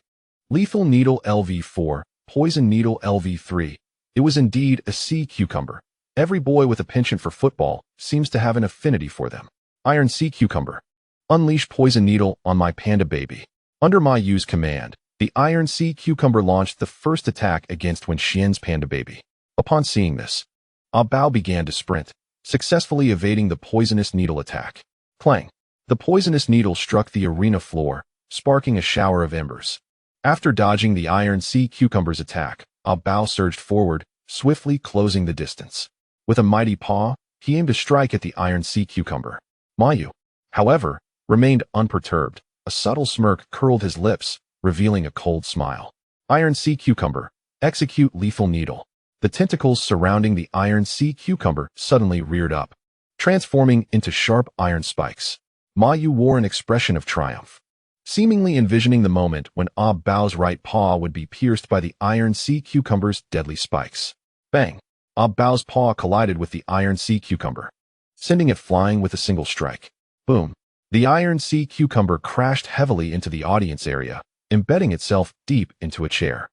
Lethal needle LV4, poison needle LV3. It was indeed a sea cucumber. Every boy with a penchant for football seems to have an affinity for them. Iron Sea Cucumber. Unleash poison needle on my panda baby. Under Ma Yu's command, the Iron Sea Cucumber launched the first attack against Wenxian's panda baby. Upon seeing this, Ah Bao began to sprint, successfully evading the poisonous needle attack. Clang! The poisonous needle struck the arena floor, sparking a shower of embers. After dodging the Iron Sea Cucumber's attack, Ah Bao surged forward, swiftly closing the distance. With a mighty paw, he aimed to strike at the Iron Sea Cucumber. Ma Yu, however, remained unperturbed. A subtle smirk curled his lips, revealing a cold smile. Iron Sea Cucumber. Execute lethal needle. The tentacles surrounding the Iron Sea Cucumber suddenly reared up, transforming into sharp iron spikes. Ma Yu wore an expression of triumph, seemingly envisioning the moment when Ah Bao's right paw would be pierced by the Iron Sea Cucumber's deadly spikes. Bang! Ah Bao's paw collided with the Iron Sea Cucumber, sending it flying with a single strike. Boom! The Iron Sea Cucumber crashed heavily into the audience area, embedding itself deep into a chair.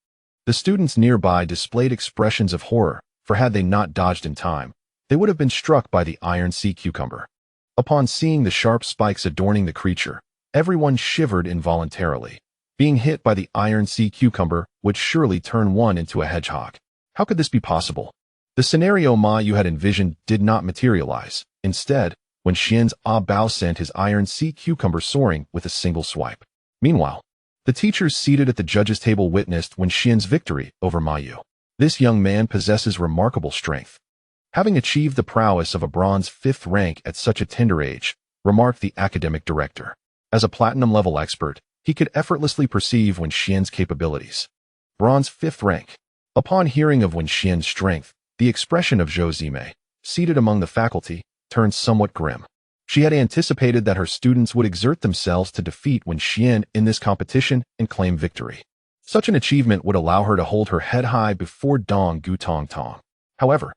The students nearby displayed expressions of horror, for had they not dodged in time, they would have been struck by the Iron Sea Cucumber. Upon seeing the sharp spikes adorning the creature, everyone shivered involuntarily. Being hit by the Iron Sea Cucumber would surely turn one into a hedgehog. How could this be possible? The scenario Ma Yu had envisioned did not materialize. Instead, Wenxian's Ah Bao sent his Iron Sea Cucumber soaring with a single swipe. Meanwhile, the teachers seated at the judges' table witnessed Wenxian's victory over Ma Yu. This young man possesses remarkable strength, having achieved the prowess of a bronze 5th rank at such a tender age, remarked the academic director. As a platinum-level expert, he could effortlessly perceive Wenxian's capabilities. Bronze 5th rank. Upon hearing of Wenxian's strength, the expression of Zhou Zimei, seated among the faculty, turned somewhat grim. She had anticipated that her students would exert themselves to defeat Wenxian in this competition and claim victory. Such an achievement would allow her to hold her head high before Dong Gu Tong Tong. However,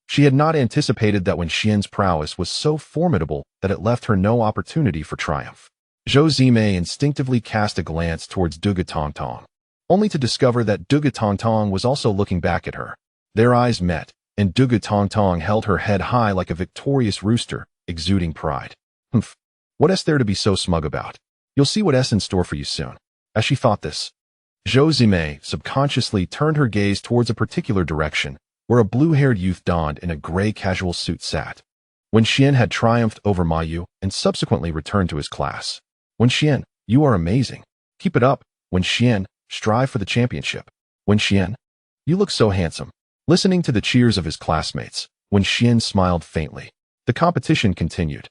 she had not anticipated that Wenxian's prowess was so formidable that it left her no opportunity for triumph. Zhou Zimei instinctively cast a glance towards Dugu Tong Tong, only to discover that Dugu Tong Tong was also looking back at her. Their eyes met, and Dugu Tong Tong held her head high like a victorious rooster, exuding pride. Humph, what is there to be so smug about? You'll see what is in store for you soon. As she thought this, Zhou Zimei subconsciously turned her gaze towards a particular direction, where a blue-haired youth donned in a gray casual suit sat. Wenxian had triumphed over Ma Yu and subsequently returned to his class. Wenxian, you are amazing. Keep it up, Wenxian, strive for the championship. Wenxian, you look so handsome. Listening to the cheers of his classmates, Wenxian smiled faintly. The competition continued.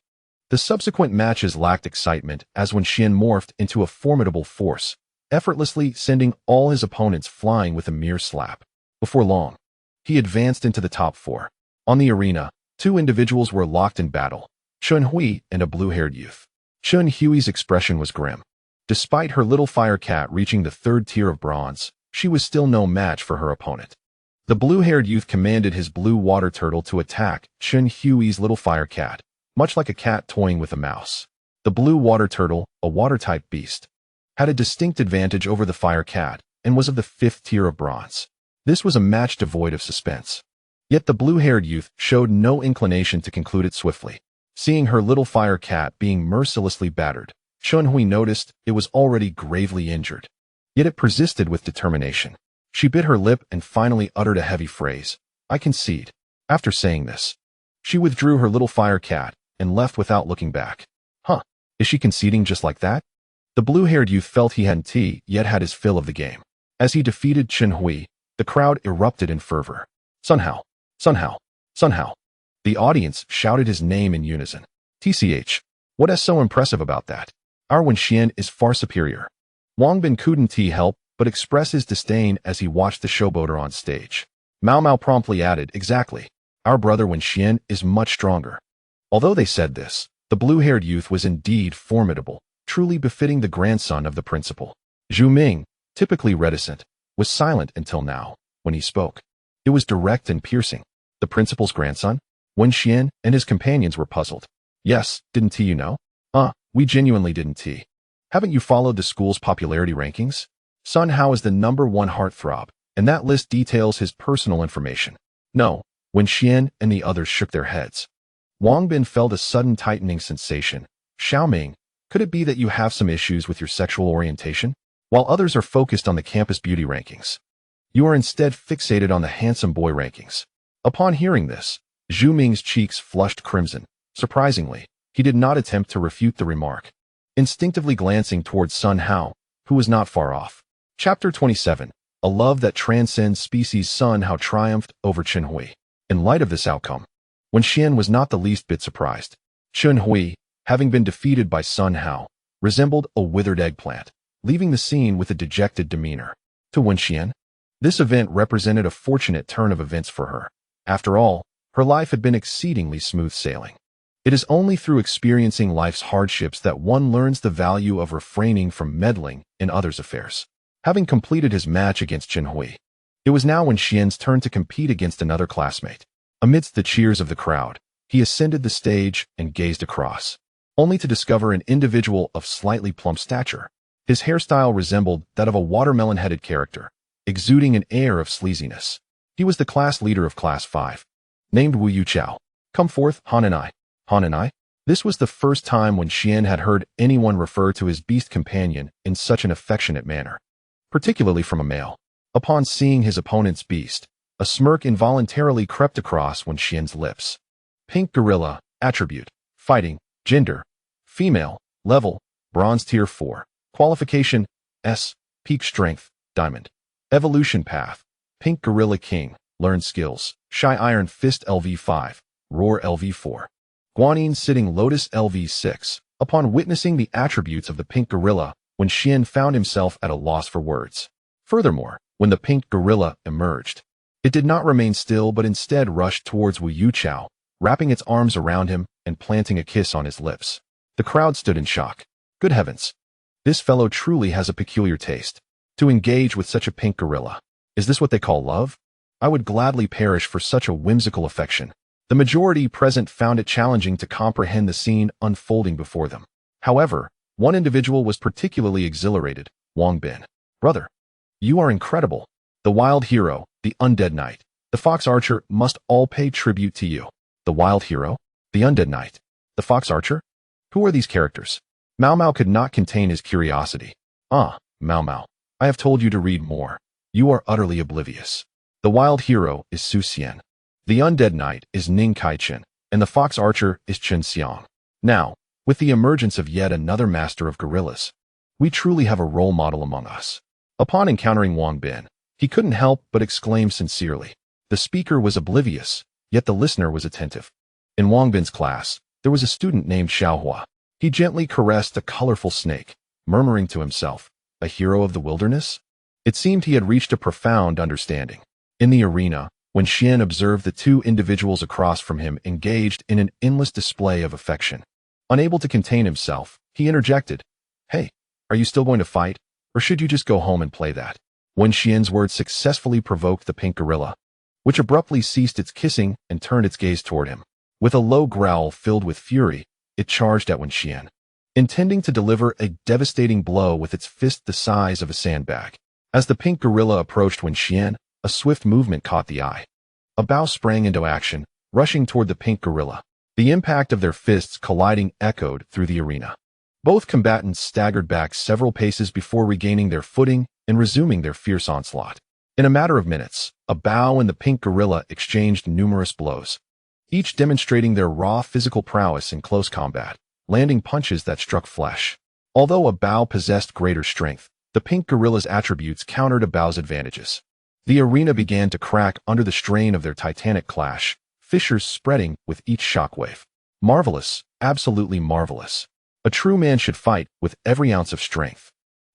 The subsequent matches lacked excitement as Wenxian morphed into a formidable force, effortlessly sending all his opponents flying with a mere slap. Before long, he advanced into the top 4. On the arena, 2 individuals were locked in battle, Chun Hui and a blue-haired youth. Chun Hui's expression was grim. Despite her little fire cat reaching the 3rd tier of bronze, she was still no match for her opponent. The blue-haired youth commanded his blue water turtle to attack Chun Hui's little fire cat, much like a cat toying with a mouse. The blue water turtle, a water-type beast, had a distinct advantage over the fire cat and was of the 5th tier of bronze. This was a match devoid of suspense. Yet the blue-haired youth showed no inclination to conclude it swiftly. Seeing her little fire cat being mercilessly battered, Chun Hui noticed it was already gravely injured. Yet it persisted with determination. She bit her lip and finally uttered a heavy phrase, "I concede." After saying this, she withdrew her little fire cat and left without looking back. Huh, is she conceding just like that? The blue-haired youth felt he hadn't yet had his fill of the game. As he defeated Chun Hui, the crowd erupted in fervor. Sun Hao, Sun Hao, Sun Hao. The audience shouted his name in unison. TCH, what is so impressive about that? Our Wenxian is far superior. Wang Bin couldn't help but express his disdain as he watched the showboater on stage. Mao Mao promptly added, exactly. Our brother Wenxian is much stronger. Although they said this, the blue-haired youth was indeed formidable, truly befitting the grandson of the principal. Zhu Ming, typically reticent, was silent until now, when he spoke. It was direct and piercing. The principal's grandson? Wenxian and his companions were puzzled. Yes, didn't you know? We genuinely didn't. Haven't you followed the school's popularity rankings? Sun Hao is the #1 heartthrob, and that list details his personal information. No, Wenxian and the others shook their heads. Wang Bin felt a sudden tightening sensation. Xiaoming, could it be that you have some issues with your sexual orientation? While others are focused on the campus beauty rankings, you are instead fixated on the handsome boy rankings. Upon hearing this, Zhu Ming's cheeks flushed crimson. Surprisingly, he did not attempt to refute the remark, instinctively glancing towards Sun Hao, who was not far off. Chapter 27, A Love That Transcends Species. Sun Hao triumphed over Chun Hui. In light of this outcome, Wenxian was not the least bit surprised. Chun Hui, having been defeated by Sun Hao, resembled a withered eggplant, leaving the scene with a dejected demeanor. To Wenxian, this event represented a fortunate turn of events for her. After all, her life had been exceedingly smooth sailing. It is only through experiencing life's hardships that one learns the value of refraining from meddling in others' affairs. Having completed his match against Chun Hui, it was now Wenxian's turn to compete against another classmate. Amidst the cheers of the crowd, he ascended the stage and gazed across, only to discover an individual of slightly plump stature. His hairstyle resembled that of a watermelon-headed character, exuding an air of sleaziness. He was the class leader of Class 5, named Wu Yuchao. Come forth, Han and I. Han and I? This was the first time Wenxian had heard anyone refer to his beast companion in such an affectionate manner, particularly from a male. Upon seeing his opponent's beast, a smirk involuntarily crept across Wenxian's lips. Pink Gorilla, Attribute, Fighting, Gender, Female, Level, Bronze Tier 4, Qualification, S, Peak Strength, Diamond. Evolution Path, Pink Gorilla King, Learned Skills, Shy Iron Fist LV5, Roar LV4. Guanyin Sitting Lotus LV6. Upon witnessing the attributes of the pink gorilla, Wenxian found himself at a loss for words. Furthermore, when the pink gorilla emerged, it did not remain still but instead rushed towards Wu Yuchao, wrapping its arms around him and planting a kiss on his lips. The crowd stood in shock. Good heavens! This fellow truly has a peculiar taste. To engage with such a pink gorilla. Is this what they call love? I would gladly perish for such a whimsical affection. The majority present found it challenging to comprehend the scene unfolding before them. However, one individual was particularly exhilarated, Wang Bin. Brother, you are incredible. The wild hero, the undead knight, the fox archer must all pay tribute to you. The wild hero, the undead knight, the fox archer? Who are these characters? Mao Mao could not contain his curiosity. Mao Mao, I have told you to read more. You are utterly oblivious. The wild hero is Su Xian. The undead knight is Ning Kaichen, and the fox archer is Chen Xiang. Now, with the emergence of yet another master of gorillas, we truly have a role model among us. Upon encountering Wang Bin, he couldn't help but exclaim sincerely. The speaker was oblivious, yet the listener was attentive. In Wang Bin's class, there was a student named Xiaohua. He gently caressed a colorful snake, murmuring to himself, a hero of the wilderness? It seemed he had reached a profound understanding. In the arena, Wenxian observed the two individuals across from him engaged in an endless display of affection. Unable to contain himself, He interjected, "Hey, are you still going to fight, or should you just go home and play that?" Wenxian's words successfully provoked the pink gorilla, which abruptly ceased its kissing and turned its gaze toward him. With a low growl filled with fury, it charged at Wenxian, intending to deliver a devastating blow with its fist the size of a sandbag. As the pink gorilla approached Wenxian, a swift movement caught the eye. A bow sprang into action, rushing toward the pink gorilla. The impact of their fists colliding echoed through the arena. Both combatants staggered back several paces before regaining their footing and resuming their fierce onslaught. In a matter of minutes, a bow and the pink gorilla exchanged numerous blows, each demonstrating their raw physical prowess in close combat, landing punches that struck flesh. Although a bow possessed greater strength, the pink gorilla's attributes countered a bow's advantages. The arena began to crack under the strain of their titanic clash, fissures spreading with each shockwave. Marvelous, absolutely marvelous. A true man should fight with every ounce of strength,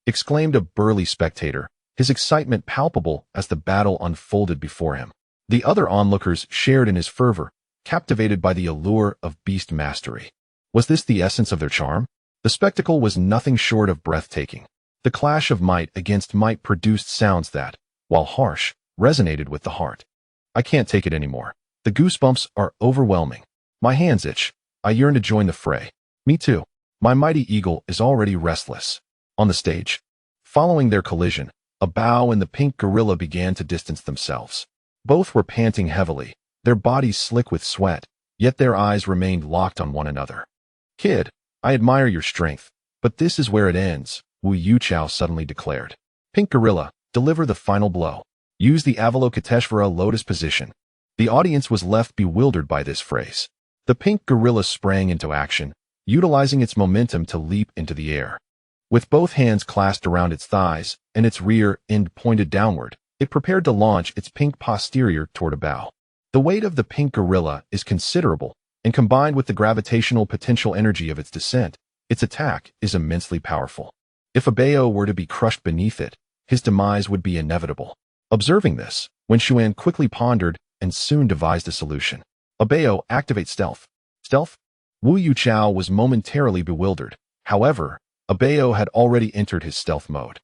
exclaimed a burly spectator, his excitement palpable as the battle unfolded before him. The other onlookers shared in his fervor, captivated by the allure of beast mastery. Was this the essence of their charm? The spectacle was nothing short of breathtaking. The clash of might against might produced sounds that, while harsh, resonated with the heart. I can't take it anymore. The goosebumps are overwhelming. My hands itch. I yearn to join the fray. Me too. My mighty eagle is already restless. On the stage, following their collision, a bow and the pink gorilla began to distance themselves. Both were panting heavily, their bodies slick with sweat, yet their eyes remained locked on one another. "Kid, I admire your strength, but this is where it ends," Wu Yuchao suddenly declared. "Pink gorilla, deliver the final blow. Use the Avalokiteshvara lotus position." The audience was left bewildered by this phrase. The pink gorilla sprang into action, utilizing its momentum to leap into the air. With both hands clasped around its thighs and its rear end pointed downward, it prepared to launch its pink posterior toward a bow. The weight of the pink gorilla is considerable, and combined with the gravitational potential energy of its descent, its attack is immensely powerful. If a bao were to be crushed beneath it, his demise would be inevitable. Observing this, Wenxuan quickly pondered and soon devised a solution. A bao activate stealth. Stealth? Wu Yuchao was momentarily bewildered. However, a bao had already entered his stealth mode.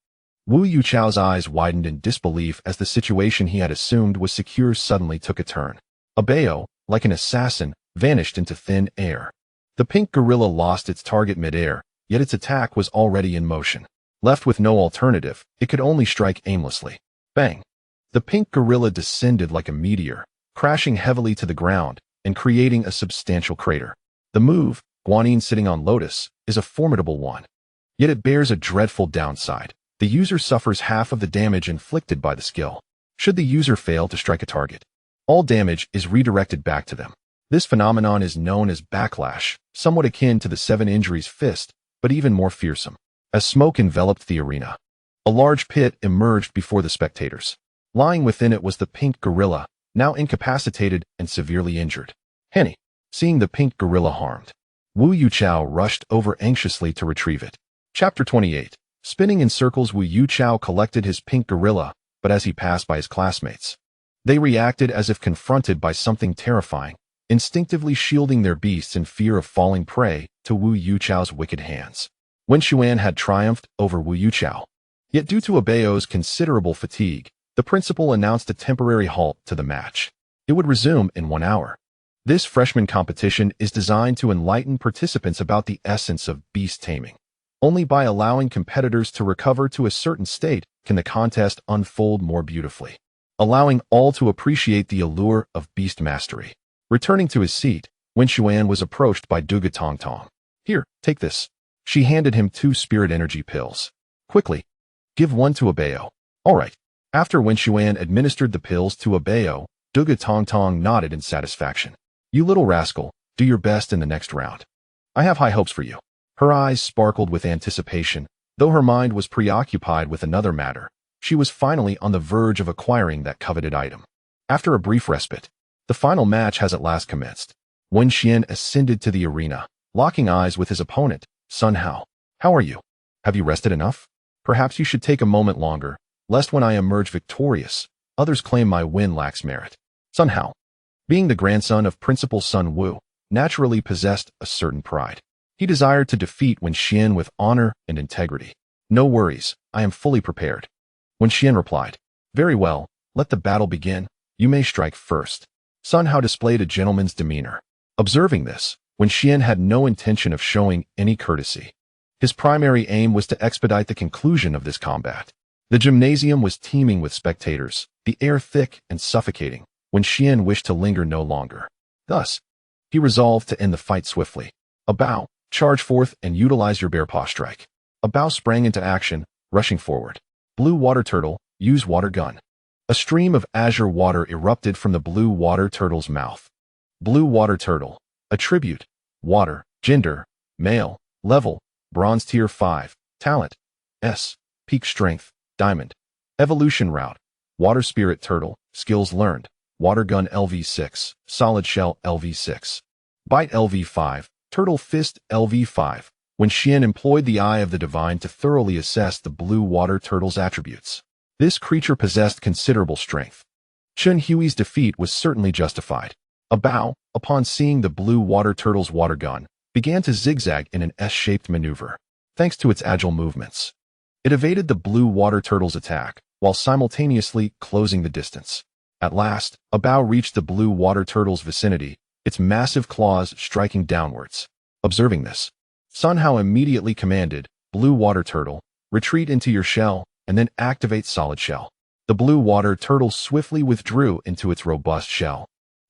Wu Yuchao's eyes widened in disbelief as the situation he had assumed was secure suddenly took a turn. A bao, like an assassin, vanished into thin air. The pink gorilla lost its target midair, yet its attack was already in motion. Left with no alternative, it could only strike aimlessly. Bang! The pink gorilla descended like a meteor, crashing heavily to the ground and creating a substantial crater. The move, Guanyin sitting on Lotus, is a formidable one. Yet it bears a dreadful downside. The user suffers half of the damage inflicted by the skill. Should the user fail to strike a target, all damage is redirected back to them. This phenomenon is known as backlash, somewhat akin to the 7 injuries fist, but even more fearsome. As smoke enveloped the arena, a large pit emerged before the spectators. Lying within it was the pink gorilla, now incapacitated and severely injured. Henny, seeing the pink gorilla harmed, Wu Yuchao rushed over anxiously to retrieve it. Chapter 28. Spinning in circles, Wu Yuchao collected his pink gorilla, but as he passed by his classmates, they reacted as if confronted by something terrifying, instinctively shielding their beasts in fear of falling prey to Wu Yuchao's wicked hands. Wenxuan had triumphed over Wu Yuchao. Yet due to a bao's considerable fatigue, the principal announced a temporary halt to the match. It would resume in 1 hour. This freshman competition is designed to enlighten participants about the essence of beast taming. Only by allowing competitors to recover to a certain state can the contest unfold more beautifully, allowing all to appreciate the allure of beast mastery. Returning to his seat, Wenxuan was approached by Duga Tongtong. "Here, take this." She handed him 2 spirit energy pills. "Quickly, give one to a bao." "All right." After Wenxuan administered the pills to a bao, Duga Tongtong nodded in satisfaction. "You little rascal, do your best in the next round. I have high hopes for you." Her eyes sparkled with anticipation, though her mind was preoccupied with another matter. She was finally on the verge of acquiring that coveted item. After a brief respite, the final match has at last commenced. Wenxian ascended to the arena, locking eyes with his opponent, Sun Hao. "How are you? Have you rested enough? Perhaps you should take a moment longer, lest when I emerge victorious, others claim my win lacks merit." Sun Hao, being the grandson of Principal Sun Wu, naturally possessed a certain pride. He desired to defeat Wenxian with honor and integrity. No worries, I am fully prepared. Wenxian replied, very well, let the battle begin. You may strike first. Sun Hao displayed a gentleman's demeanor. Observing this, Wenxian had no intention of showing any courtesy. His primary aim was to expedite the conclusion of this combat. The gymnasium was teeming with spectators, the air thick and suffocating, Wenxian wished to linger no longer. Thus, he resolved to end the fight swiftly. A bow, charge forth and utilize your bear paw strike. A bow sprang into action, rushing forward. Blue water turtle, use water gun. A stream of azure water erupted from the blue water turtle's mouth. Blue water turtle. Attribute. Water. Gender. Male. Level. Bronze tier 5. Talent. S. Peak strength. Diamond. Evolution route. Water spirit turtle. Skills learned. Water gun LV6. Solid shell LV6. Bite LV5. Turtle fist LV5. Wenxian employed the Eye of the Divine to thoroughly assess the blue water turtle's attributes. This creature possessed considerable strength. Chen Hui's defeat was certainly justified. A bow, upon seeing the blue water turtle's water gun, began to zigzag in an S-shaped maneuver. Thanks to its agile movements, it evaded the blue water turtle's attack, while simultaneously closing the distance. At last, a bow reached the blue water turtle's vicinity, its massive claws striking downwards. Observing this, Sun Hao immediately commanded, Blue water turtle, retreat into your shell, and then activate solid shell. The blue water turtle swiftly withdrew into its robust shell,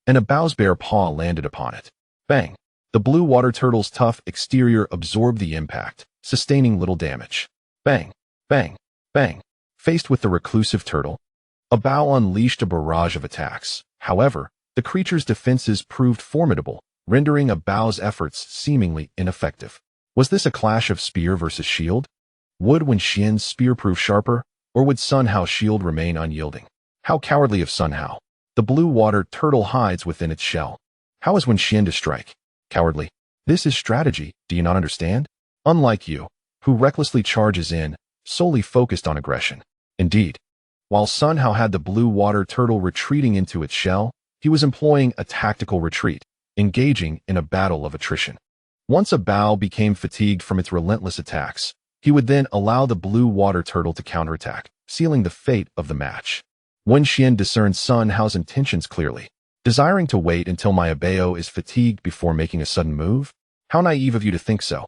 and a bow's bare paw landed upon it. Bang! The blue water turtle's tough exterior absorbed the impact, sustaining little damage. Bang! Bang! Bang! Faced with the reclusive turtle, a bow unleashed a barrage of attacks. However, the creature's defenses proved formidable, rendering a bow's efforts seemingly ineffective. Was this a clash of spear versus shield? Would Wenxian's spear prove sharper, or would Sun Hao's shield remain unyielding? How cowardly of Sun Hao! The blue water turtle hides within its shell. How is Wenxian to strike? Cowardly. This is strategy, do you not understand? Unlike you, who recklessly charges in, solely focused on aggression. Indeed, while Sun Hao had the blue water turtle retreating into its shell, he was employing a tactical retreat, engaging in a battle of attrition. Once a bow became fatigued from its relentless attacks, he would then allow the blue water turtle to counterattack, sealing the fate of the match. Wenxian discerned Sun Hao's intentions clearly. Desiring to wait until my Abeo is fatigued before making a sudden move? How naive of you to think so.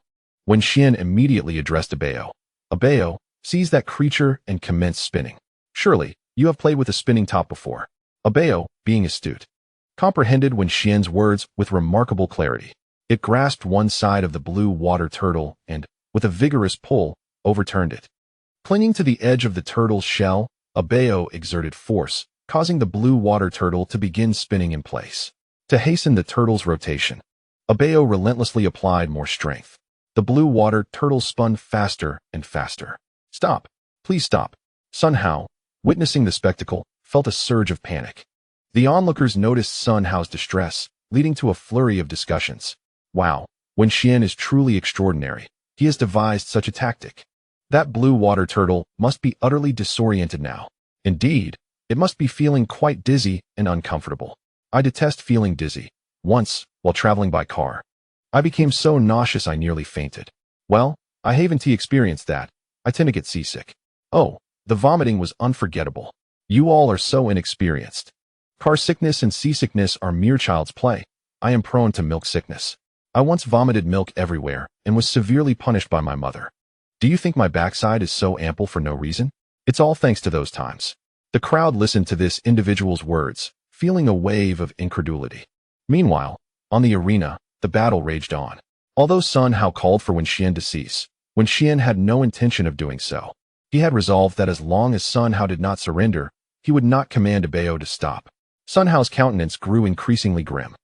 Wenxian immediately addressed Abeo. Abeo, seize that creature and commence spinning. Surely, you have played with a spinning top before. Abeo, being astute, comprehended Wenxian's words with remarkable clarity. It grasped one side of the blue water turtle and, with a vigorous pull, overturned it. Clinging to the edge of the turtle's shell, Abeo exerted force, causing the blue water turtle to begin spinning in place. To hasten the turtle's rotation, Abeo relentlessly applied more strength. The blue water turtle spun faster and faster. Stop! Please stop! Sun Hao, witnessing the spectacle, felt a surge of panic. The onlookers noticed Sun Hao's distress, leading to a flurry of discussions. Wow, Wenxian is truly extraordinary. He has devised such a tactic. That blue water turtle must be utterly disoriented now. Indeed, it must be feeling quite dizzy and uncomfortable. I detest feeling dizzy. Once, while traveling by car, I became so nauseous I nearly fainted. Well, I haven't experienced that. I tend to get seasick. Oh, the vomiting was unforgettable. You all are so inexperienced. Car sickness and seasickness are mere child's play. I am prone to milk sickness. I once vomited milk everywhere and was severely punished by my mother. Do you think my backside is so ample for no reason? It's all thanks to those times. The crowd listened to this individual's words, feeling a wave of incredulity. Meanwhile, on the arena, the battle raged on. Although Sun Hao called for Wenxian to cease, Wenxian had no intention of doing so. He had resolved that as long as Sun Hao did not surrender, he would not command Abeo to stop. Sun Hao's countenance grew increasingly grim.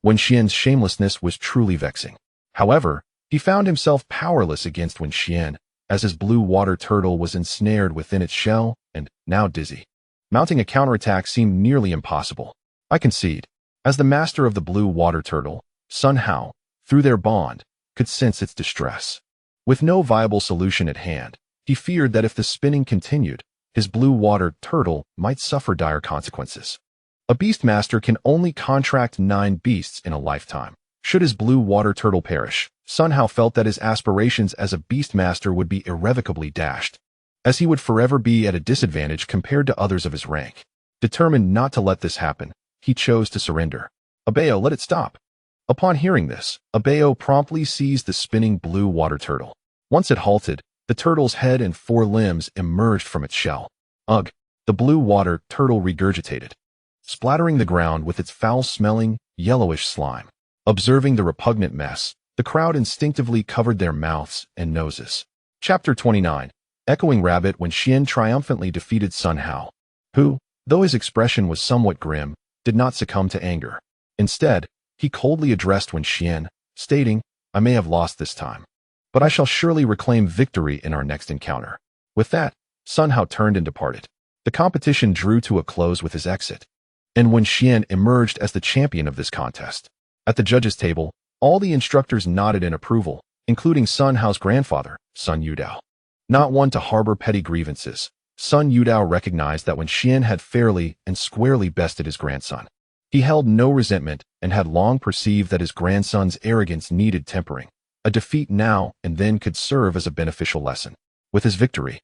Wenxian's shamelessness was truly vexing. However, he found himself powerless against Wenxian, as his blue water turtle was ensnared within its shell and, now dizzy, mounting a counterattack seemed nearly impossible. I concede. As the master of the blue water turtle, Sun Hao, through their bond, could sense its distress. With no viable solution at hand, he feared that if the spinning continued, his blue water turtle might suffer dire consequences. A beast master can only contract 9 beasts in a lifetime. Should his blue water turtle perish, Sun Hao felt that his aspirations as a beastmaster would be irrevocably dashed, as he would forever be at a disadvantage compared to others of his rank. Determined not to let this happen, he chose to surrender. Abeo, let it stop. Upon hearing this, Abeo promptly seized the spinning blue water turtle. Once it halted, the turtle's head and 4 limbs emerged from its shell. Ugh! The blue water turtle regurgitated, splattering the ground with its foul-smelling, yellowish slime. Observing the repugnant mess, the crowd instinctively covered their mouths and noses. Chapter 29. Echoing Rabbit Wenxuan triumphantly defeated Sun Hao, who, though his expression was somewhat grim, did not succumb to anger. Instead, he coldly addressed Wenxuan, stating, "I may have lost this time, but I shall surely reclaim victory in our next encounter." With that, Sun Hao turned and departed. The competition drew to a close with his exit, and Wenxuan emerged as the champion of this contest. At the judges' table, all the instructors nodded in approval, including Sun Hao's grandfather, Sun Yudao. Not one to harbor petty grievances, Sun Yudao recognized that Wenxuan had fairly and squarely bested his grandson. He held no resentment and had long perceived that his grandson's arrogance needed tempering. A defeat now and then could serve as a beneficial lesson. With his victory,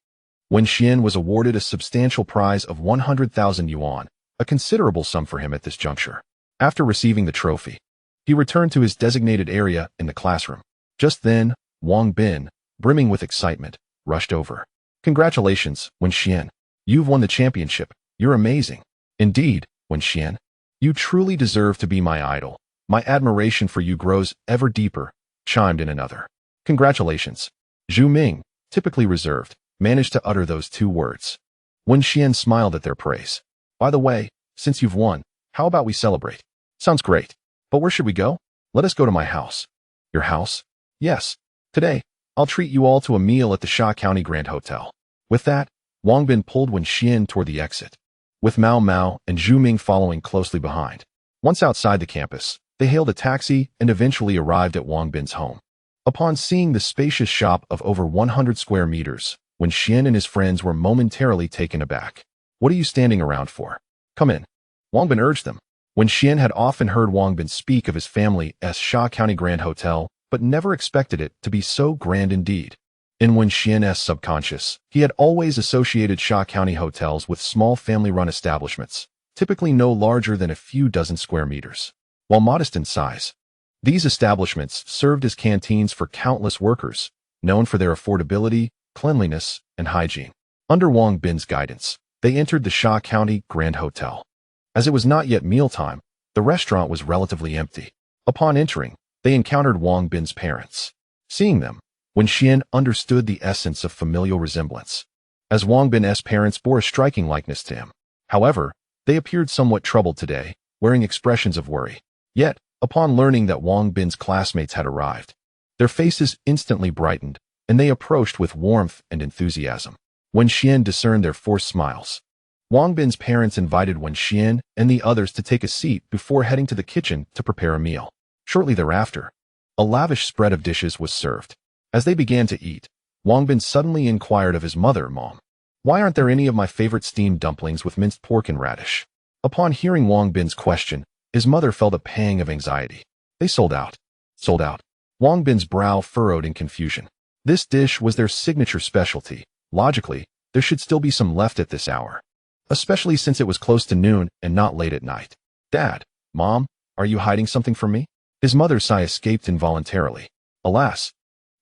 Wenxuan was awarded a substantial prize of 100,000 yuan, a considerable sum for him at this juncture. After receiving the trophy, he returned to his designated area in the classroom. Just then, Wang Bin, brimming with excitement, rushed over. "Congratulations, Wenxuan. You've won the championship. You're amazing." "Indeed, Wenxuan. You truly deserve to be my idol. My admiration for you grows ever deeper," chimed in another. "Congratulations." Zhu Ming, typically reserved, managed to utter those 2 words. Wenxuan smiled at their praise. "By the way, since you've won, how about we celebrate?" "Sounds great. But where should we go?" "Let us go to my house." "Your house?" "Yes. Today, I'll treat you all to a meal at the Sha County Grand Hotel." With that, Wang Bin pulled Wenxuan toward the exit, with Mao Mao and Zhu Ming following closely behind. Once outside the campus, they hailed a taxi and eventually arrived at Wang Bin's home. Upon seeing the spacious shop of over 100 square meters, Wenxuan and his friends were momentarily taken aback. "What are you standing around for? Come in," Wang Bin urged them. Wenxuan had often heard Wang Bin speak of his family's Sha County Grand Hotel, but never expected it to be so grand indeed. In Wenxian's subconscious, he had always associated Sha County hotels with small family-run establishments, typically no larger than a few dozen square meters. While modest in size, these establishments served as canteens for countless workers, known for their affordability, cleanliness, and hygiene. Under Wang Bin's guidance, they entered the Sha County Grand Hotel. As it was not yet mealtime, the restaurant was relatively empty. Upon entering, they encountered Wang Bin's parents. Seeing them, Wenxuan understood the essence of familial resemblance, as Wang Bin's parents bore a striking likeness to him. However, they appeared somewhat troubled today, wearing expressions of worry. Yet, upon learning that Wang Bin's classmates had arrived, their faces instantly brightened, and they approached with warmth and enthusiasm. Wenxuan discerned their forced smiles. Wang Bin's parents invited Wenxuan and the others to take a seat before heading to the kitchen to prepare a meal. Shortly thereafter, a lavish spread of dishes was served. As they began to eat, Wang Bin suddenly inquired of his mother, "Mom, why aren't there any of my favorite steamed dumplings with minced pork and radish?" Upon hearing Wang Bin's question, his mother felt a pang of anxiety. "They sold out." "Sold out?" Wang Bin's brow furrowed in confusion. This dish was their signature specialty. Logically, there should still be some left at this hour, especially since it was close to noon and not late at night. "Dad, Mom, are you hiding something from me?" His mother's sigh escaped involuntarily. "Alas,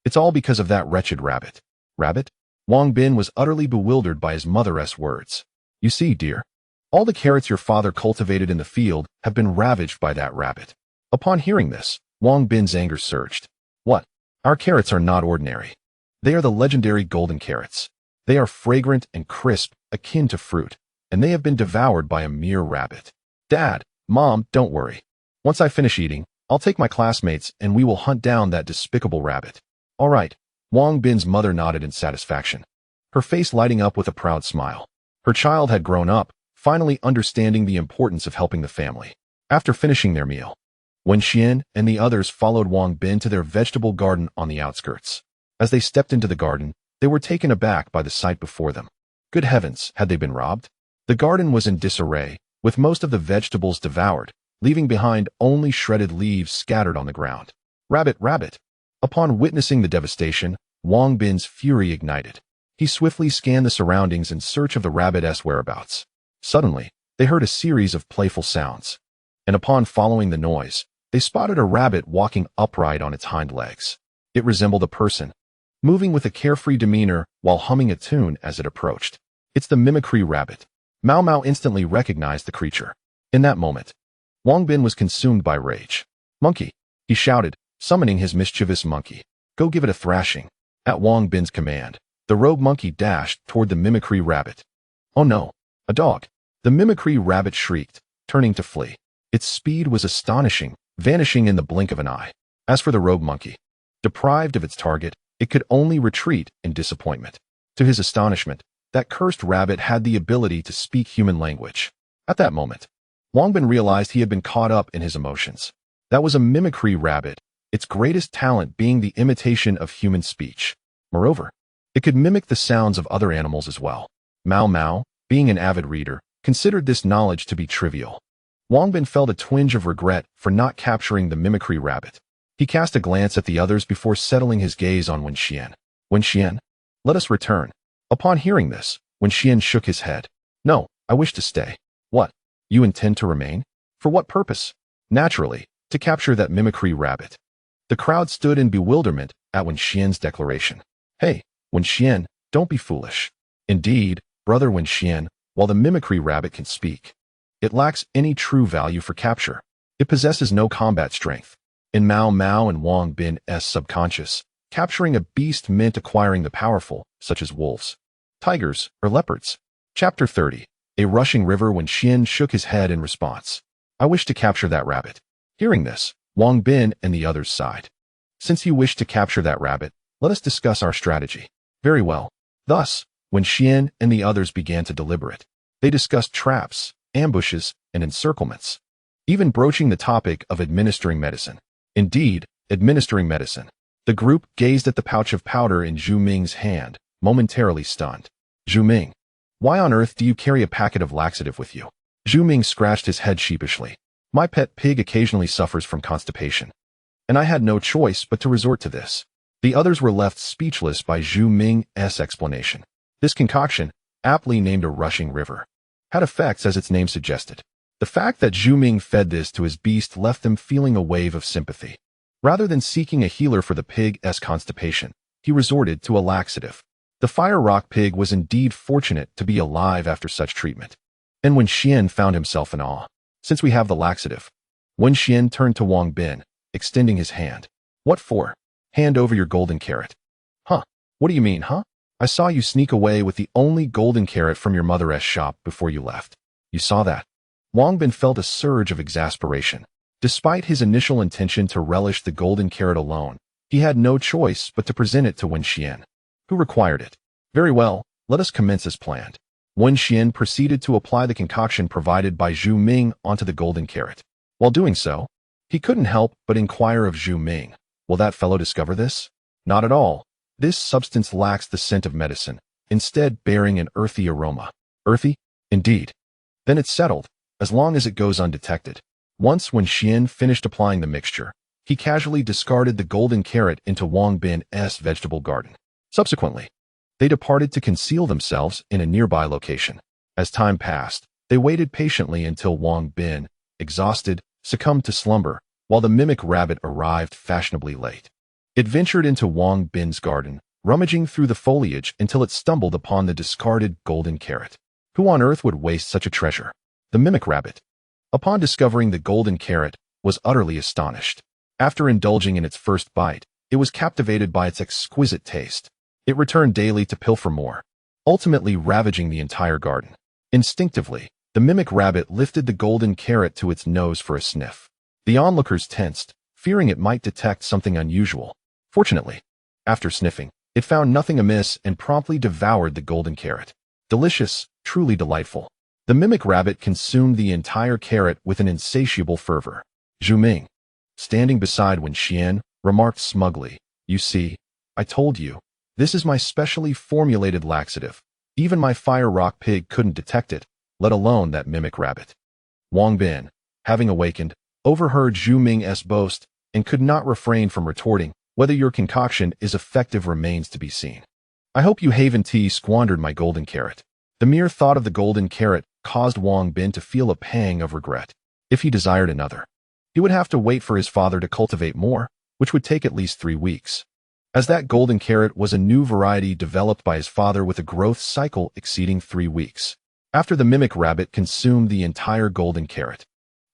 it's all because of that wretched rabbit." "Rabbit?" Wang Bin was utterly bewildered by his mother's words. "You see, dear, all the carrots your father cultivated in the field have been ravaged by that rabbit." Upon hearing this, Wang Bin's anger surged. "What? Our carrots are not ordinary. They are the legendary golden carrots. They are fragrant and crisp, akin to fruit, and they have been devoured by a mere rabbit." "Dad, Mom, don't worry. Once I finish eating, I'll take my classmates and we will hunt down that despicable rabbit." "All right." Wang Bin's mother nodded in satisfaction, her face lighting up with a proud smile. Her child had grown up, finally understanding the importance of helping the family. After finishing their meal, Wenxuan and the others followed Wang Bin to their vegetable garden on the outskirts. As they stepped into the garden, they were taken aback by the sight before them. Good heavens, had they been robbed? The garden was in disarray, with most of the vegetables devoured, leaving behind only shredded leaves scattered on the ground. Rabbit, rabbit! Upon witnessing the devastation, Wang Bin's fury ignited. He swiftly scanned the surroundings in search of the rabbit's whereabouts. Suddenly, they heard a series of playful sounds, and upon following the noise, they spotted a rabbit walking upright on its hind legs. It resembled a person, moving with a carefree demeanor while humming a tune as it approached. It's the mimicry rabbit. Mao Mao instantly recognized the creature. In that moment, Wang Bin was consumed by rage. Monkey, he shouted, summoning his mischievous monkey. Go give it a thrashing. At Wang Bin's command, the rogue monkey dashed toward the mimicry rabbit. Oh no, a dog! The mimicry rabbit shrieked, turning to flee. Its speed was astonishing, vanishing in the blink of an eye. As for the rogue monkey, deprived of its target, it could only retreat in disappointment. To his astonishment, that cursed rabbit had the ability to speak human language. At that moment, Wang Bin realized he had been caught up in his emotions. That was a mimicry rabbit, its greatest talent being the imitation of human speech. Moreover, it could mimic the sounds of other animals as well. Mao Mao, being an avid reader, considered this knowledge to be trivial. Wang Bin felt a twinge of regret for not capturing the mimicry rabbit. He cast a glance at the others before settling his gaze on Wenxian. Wenxian, let us return. Upon hearing this, Wenxian shook his head. No, I wish to stay. What? You intend to remain? For what purpose? Naturally, to capture that mimicry rabbit. The crowd stood in bewilderment at Wenxian's declaration. Hey, Wenxian, don't be foolish. Indeed, brother Wenxian, while the mimicry rabbit can speak, it lacks any true value for capture. It possesses no combat strength. In Mao Mao and Wang Bin's subconscious, capturing a beast meant acquiring the powerful, such as wolves, tigers, or leopards. Chapter 30. A rushing river. Wenxian shook his head in response. I wish to capture that rabbit. Hearing this, Wang Bin and the others sighed. Since you wish to capture that rabbit, let us discuss our strategy. Very well. Thus, Wenxian and the others began to deliberate. They discussed traps, ambushes, and encirclements, even broaching the topic of administering medicine. Indeed, administering medicine. The group gazed at the pouch of powder in Zhu Ming's hand, momentarily stunned. Zhu Ming, why on earth do you carry a packet of laxative with you? Zhu Ming scratched his head sheepishly. My pet pig occasionally suffers from constipation, and I had no choice but to resort to this. The others were left speechless by Zhu Ming's explanation. This concoction, aptly named a rushing river, had effects as its name suggested. The fact that Zhu Ming fed this to his beast left them feeling a wave of sympathy. Rather than seeking a healer for the pig's constipation, he resorted to a laxative. The fire rock pig was indeed fortunate to be alive after such treatment. And Wenxian found himself in awe. Since we have the laxative, Wenxian turned to Wang Bin, extending his hand. What for? Hand over your golden carrot. Huh? What do you mean, huh? I saw you sneak away with the only golden carrot from your mother's shop before you left. You saw that? Wang Bin felt a surge of exasperation. Despite his initial intention to relish the golden carrot alone, he had no choice but to present it to Wenxian, who required it. Very well, let us commence as planned. Wenxian proceeded to apply the concoction provided by Zhu Ming onto the golden carrot. While doing so, he couldn't help but inquire of Zhu Ming, will that fellow discover this? Not at all. This substance lacks the scent of medicine, instead bearing an earthy aroma. Earthy? Indeed. Then it's settled, as long as it goes undetected. Once Wenxian finished applying the mixture, he casually discarded the golden carrot into Wang Bin's vegetable garden. Subsequently, they departed to conceal themselves in a nearby location. As time passed, they waited patiently until Wang Bin, exhausted, succumbed to slumber, while the mimic rabbit arrived fashionably late. It ventured into Wang Bin's garden, rummaging through the foliage until it stumbled upon the discarded golden carrot. Who on earth would waste such a treasure? The mimic rabbit, upon discovering the golden carrot, was utterly astonished. After indulging in its first bite, it was captivated by its exquisite taste. It returned daily to pilfer more, ultimately ravaging the entire garden. Instinctively, the mimic rabbit lifted the golden carrot to its nose for a sniff. The onlookers tensed, fearing it might detect something unusual. Fortunately, after sniffing, it found nothing amiss and promptly devoured the golden carrot. Delicious, truly delightful. The mimic rabbit consumed the entire carrot with an insatiable fervor. Zhu Ming, standing beside Wenxian, remarked smugly, you see, I told you, this is my specially formulated laxative. Even my fire rock pig couldn't detect it, let alone that mimic rabbit. Wang Bin, having awakened, overheard Zhu Ming's boast and could not refrain from retorting, "Whether your concoction is effective remains to be seen. I hope you Haven Tea squandered my golden carrot." The mere thought of the golden carrot caused Wang Bin to feel a pang of regret. If he desired another, he would have to wait for his father to cultivate more, which would take at least 3 weeks. As that golden carrot was a new variety developed by his father with a growth cycle exceeding 3 weeks. After the mimic rabbit consumed the entire golden carrot,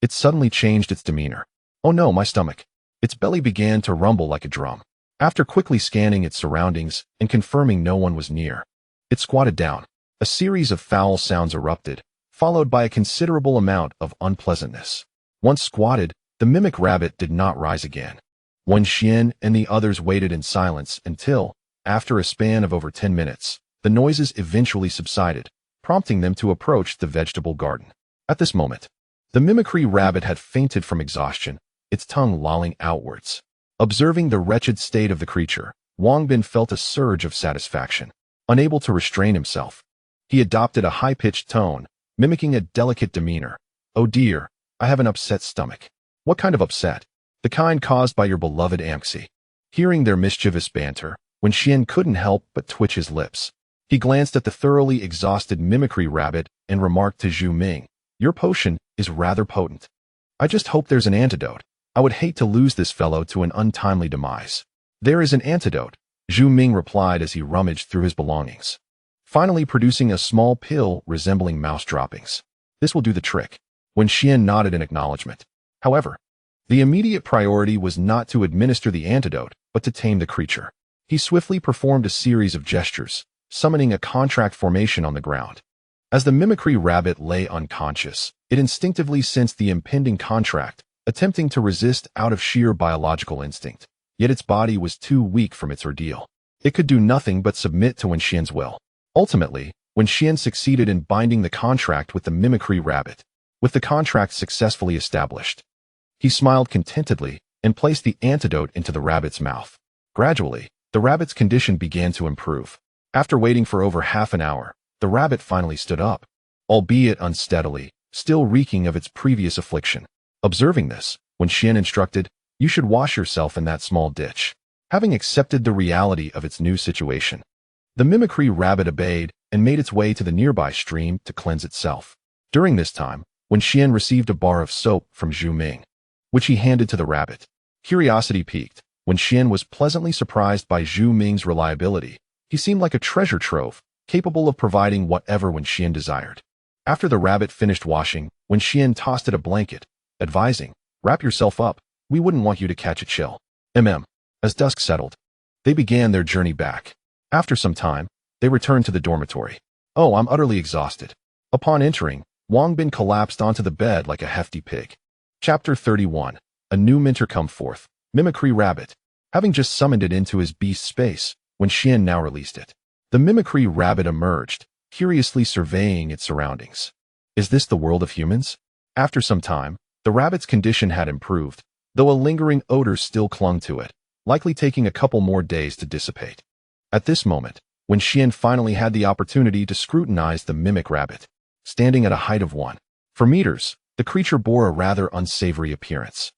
it suddenly changed its demeanor. "Oh no, my stomach." Its belly began to rumble like a drum. After quickly scanning its surroundings and confirming no one was near, it squatted down. A series of foul sounds erupted, followed by a considerable amount of unpleasantness. Once squatted, the mimic rabbit did not rise again. Wenxuan and the others waited in silence until, after a span of over 10 minutes, the noises eventually subsided, prompting them to approach the vegetable garden. At this moment, the mimicry rabbit had fainted from exhaustion, its tongue lolling outwards. Observing the wretched state of the creature, Wang Bin felt a surge of satisfaction. Unable to restrain himself, he adopted a high-pitched tone, mimicking a delicate demeanor. "Oh dear, I have an upset stomach." "What kind of upset?" "The kind caused by your beloved Amxi." Hearing their mischievous banter, Wenxuan couldn't help but twitch his lips. He glanced at the thoroughly exhausted mimicry rabbit and remarked to Zhu Ming, "Your potion is rather potent. I just hope there's an antidote. I would hate to lose this fellow to an untimely demise." "There is an antidote," Zhu Ming replied as he rummaged through his belongings, finally producing a small pill resembling mouse droppings. "This will do the trick." Wenxuan nodded in acknowledgement. However, the immediate priority was not to administer the antidote, but to tame the creature. He swiftly performed a series of gestures, summoning a contract formation on the ground. As the mimicry rabbit lay unconscious, it instinctively sensed the impending contract, attempting to resist out of sheer biological instinct. Yet its body was too weak from its ordeal. It could do nothing but submit to Wenxuan's will. Ultimately, Wenxuan succeeded in binding the contract with the mimicry rabbit. With the contract successfully established, he smiled contentedly and placed the antidote into the rabbit's mouth. Gradually, the rabbit's condition began to improve. After waiting for over half an hour, the rabbit finally stood up, albeit unsteadily, still reeking of its previous affliction. Observing this, Wenxuan instructed, "You should wash yourself in that small ditch." Having accepted the reality of its new situation, the mimicry rabbit obeyed and made its way to the nearby stream to cleanse itself. During this time, Wenxuan received a bar of soap from Zhu Ming, which he handed to the rabbit. Curiosity piqued, Wenxuan was pleasantly surprised by Zhu Ming's reliability. He seemed like a treasure trove, capable of providing whatever Wenxuan desired. After the rabbit finished washing, Wenxuan tossed it a blanket, advising, "Wrap yourself up, we wouldn't want you to catch a chill." As dusk settled, they began their journey back. After some time, they returned to the dormitory. "Oh, I'm utterly exhausted." Upon entering, Wang Bin collapsed onto the bed like a hefty pig. Chapter 31. A new mentor come forth. Mimicry rabbit. Having just summoned it into his beast space, Wenxuan now released it. The mimicry rabbit emerged, curiously surveying its surroundings. Is this the world of humans? After some time, the rabbit's condition had improved, though a lingering odor still clung to it, likely taking a couple more days to dissipate. At this moment, Wenxuan finally had the opportunity to scrutinize the mimic rabbit. Standing at a height of 1.4 meters, the creature bore a rather unsavory appearance,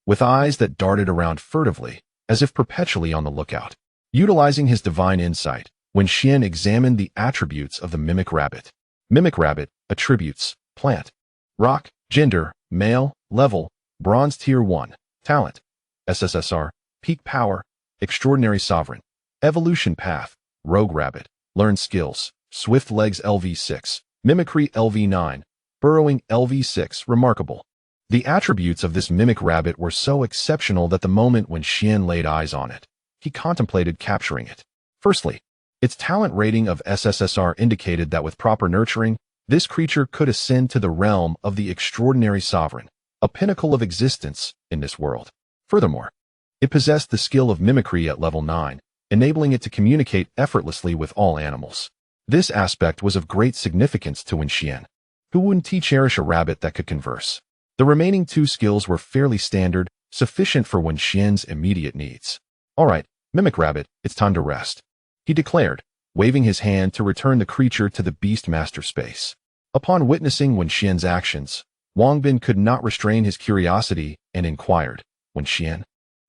with eyes that darted around furtively, as if perpetually on the lookout. Utilizing his divine insight, Wenxuan examined the attributes of the mimic rabbit. Mimic rabbit, attributes, plant, rock, gender, male, level, bronze tier 1, talent, SSSR, peak power, extraordinary sovereign, evolution path, rogue rabbit, learned skills, swift legs LV6, mimicry LV9, burrowing LV6, remarkable. The attributes of this mimic rabbit were so exceptional that the moment when Wenxuan laid eyes on it, he contemplated capturing it. Firstly, its talent rating of SSSR indicated that with proper nurturing, this creature could ascend to the realm of the extraordinary sovereign, a pinnacle of existence in this world. Furthermore, it possessed the skill of mimicry at level 9, enabling it to communicate effortlessly with all animals. This aspect was of great significance to Wenxuan, who wouldn't he cherish a rabbit that could converse. The remaining 2 skills were fairly standard, sufficient for Wenxuan's immediate needs. "All right, mimic rabbit, it's time to rest," he declared, waving his hand to return the creature to the beast master space. Upon witnessing Wenxuan's actions, Wang Bin could not restrain his curiosity and inquired, Wenxian,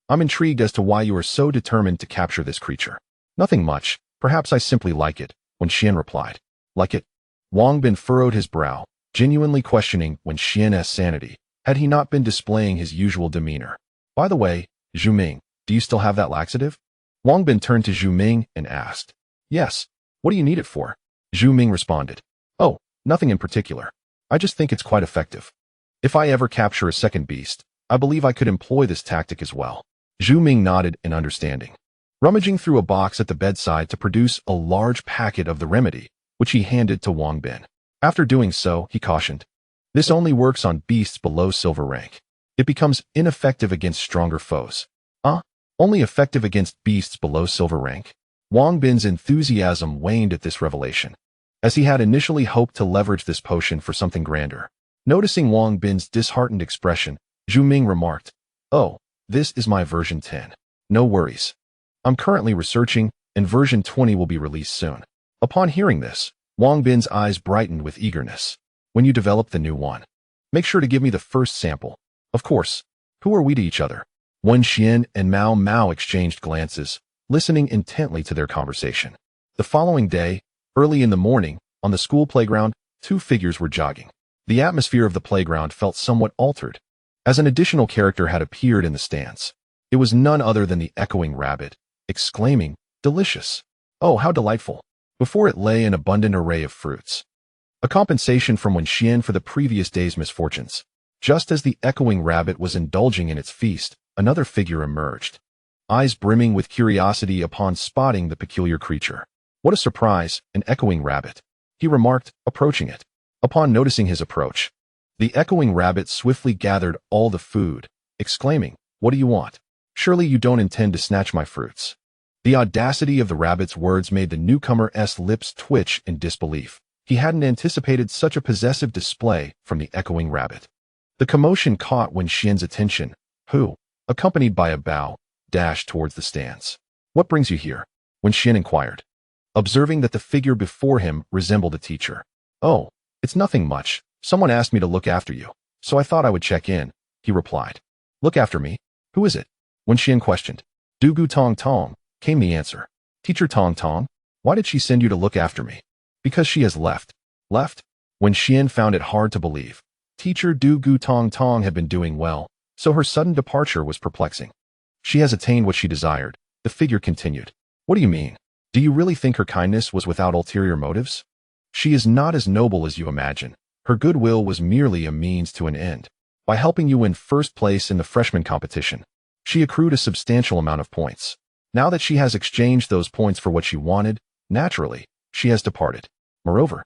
I'm intrigued as to why you are so determined to capture this creature. Nothing much, perhaps I simply like it, Wenxian replied. Like it? Wang Bin furrowed his brow, genuinely questioning Wenxian's sanity, had he not been displaying his usual demeanor. By the way, Zhu Ming, do you still have that laxative? Wang Bin turned to Zhu Ming and asked. Yes. What do you need it for? Zhu Ming responded. Oh, nothing in particular. I just think it's quite effective. If I ever capture a second beast, I believe I could employ this tactic as well. Zhu Ming nodded in understanding, rummaging through a box at the bedside to produce a large packet of the remedy, which he handed to Wang Bin. After doing so, he cautioned, this only works on beasts below silver rank. It becomes ineffective against stronger foes. Only effective against beasts below silver rank? Wang Bin's enthusiasm waned at this revelation, as he had initially hoped to leverage this potion for something grander. Noticing Wang Bin's disheartened expression, Zhu Ming remarked, Oh, this is my version 10. No worries. I'm currently researching, and version 20 will be released soon. Upon hearing this, Wang Bin's eyes brightened with eagerness. When you develop the new one, make sure to give me the first sample. Of course. Who are we to each other? Wenxian and Mao Mao exchanged glances, listening intently to their conversation. The following day, early in the morning, on the school playground, two figures were jogging. The atmosphere of the playground felt somewhat altered, as an additional character had appeared in the stands. It was none other than the echoing rabbit, exclaiming, Delicious! Oh, how delightful! Before it lay an abundant array of fruits. A compensation from Wenxian for the previous day's misfortunes. Just as the echoing rabbit was indulging in its feast, another figure emerged, eyes brimming with curiosity upon spotting the peculiar creature. What a surprise, an echoing rabbit, he remarked, approaching it. Upon noticing his approach, the echoing rabbit swiftly gathered all the food, exclaiming, What do you want? Surely you don't intend to snatch my fruits. The audacity of the rabbit's words made the newcomer's lips twitch in disbelief. He hadn't anticipated such a possessive display from the echoing rabbit. The commotion caught Wenxian's attention, who, accompanied by a bow, dashed towards the stands. What brings you here? Wenxian inquired, observing that the figure before him resembled a teacher. Oh, it's nothing much. Someone asked me to look after you, so I thought I would check in, he replied. Look after me? Who is it? Wenxian questioned. Dugu Tong Tong, came the answer. Teacher Tong Tong? Why did she send you to look after me? Because she has left. Left? Wenxian found it hard to believe. Teacher Dugu Tong Tong had been doing well, so her sudden departure was perplexing. She has attained what she desired, the figure continued. What do you mean? Do you really think her kindness was without ulterior motives? She is not as noble as you imagine. Her goodwill was merely a means to an end. By helping you win first place in the freshman competition, she accrued a substantial amount of points. Now that she has exchanged those points for what she wanted, naturally, she has departed. Moreover,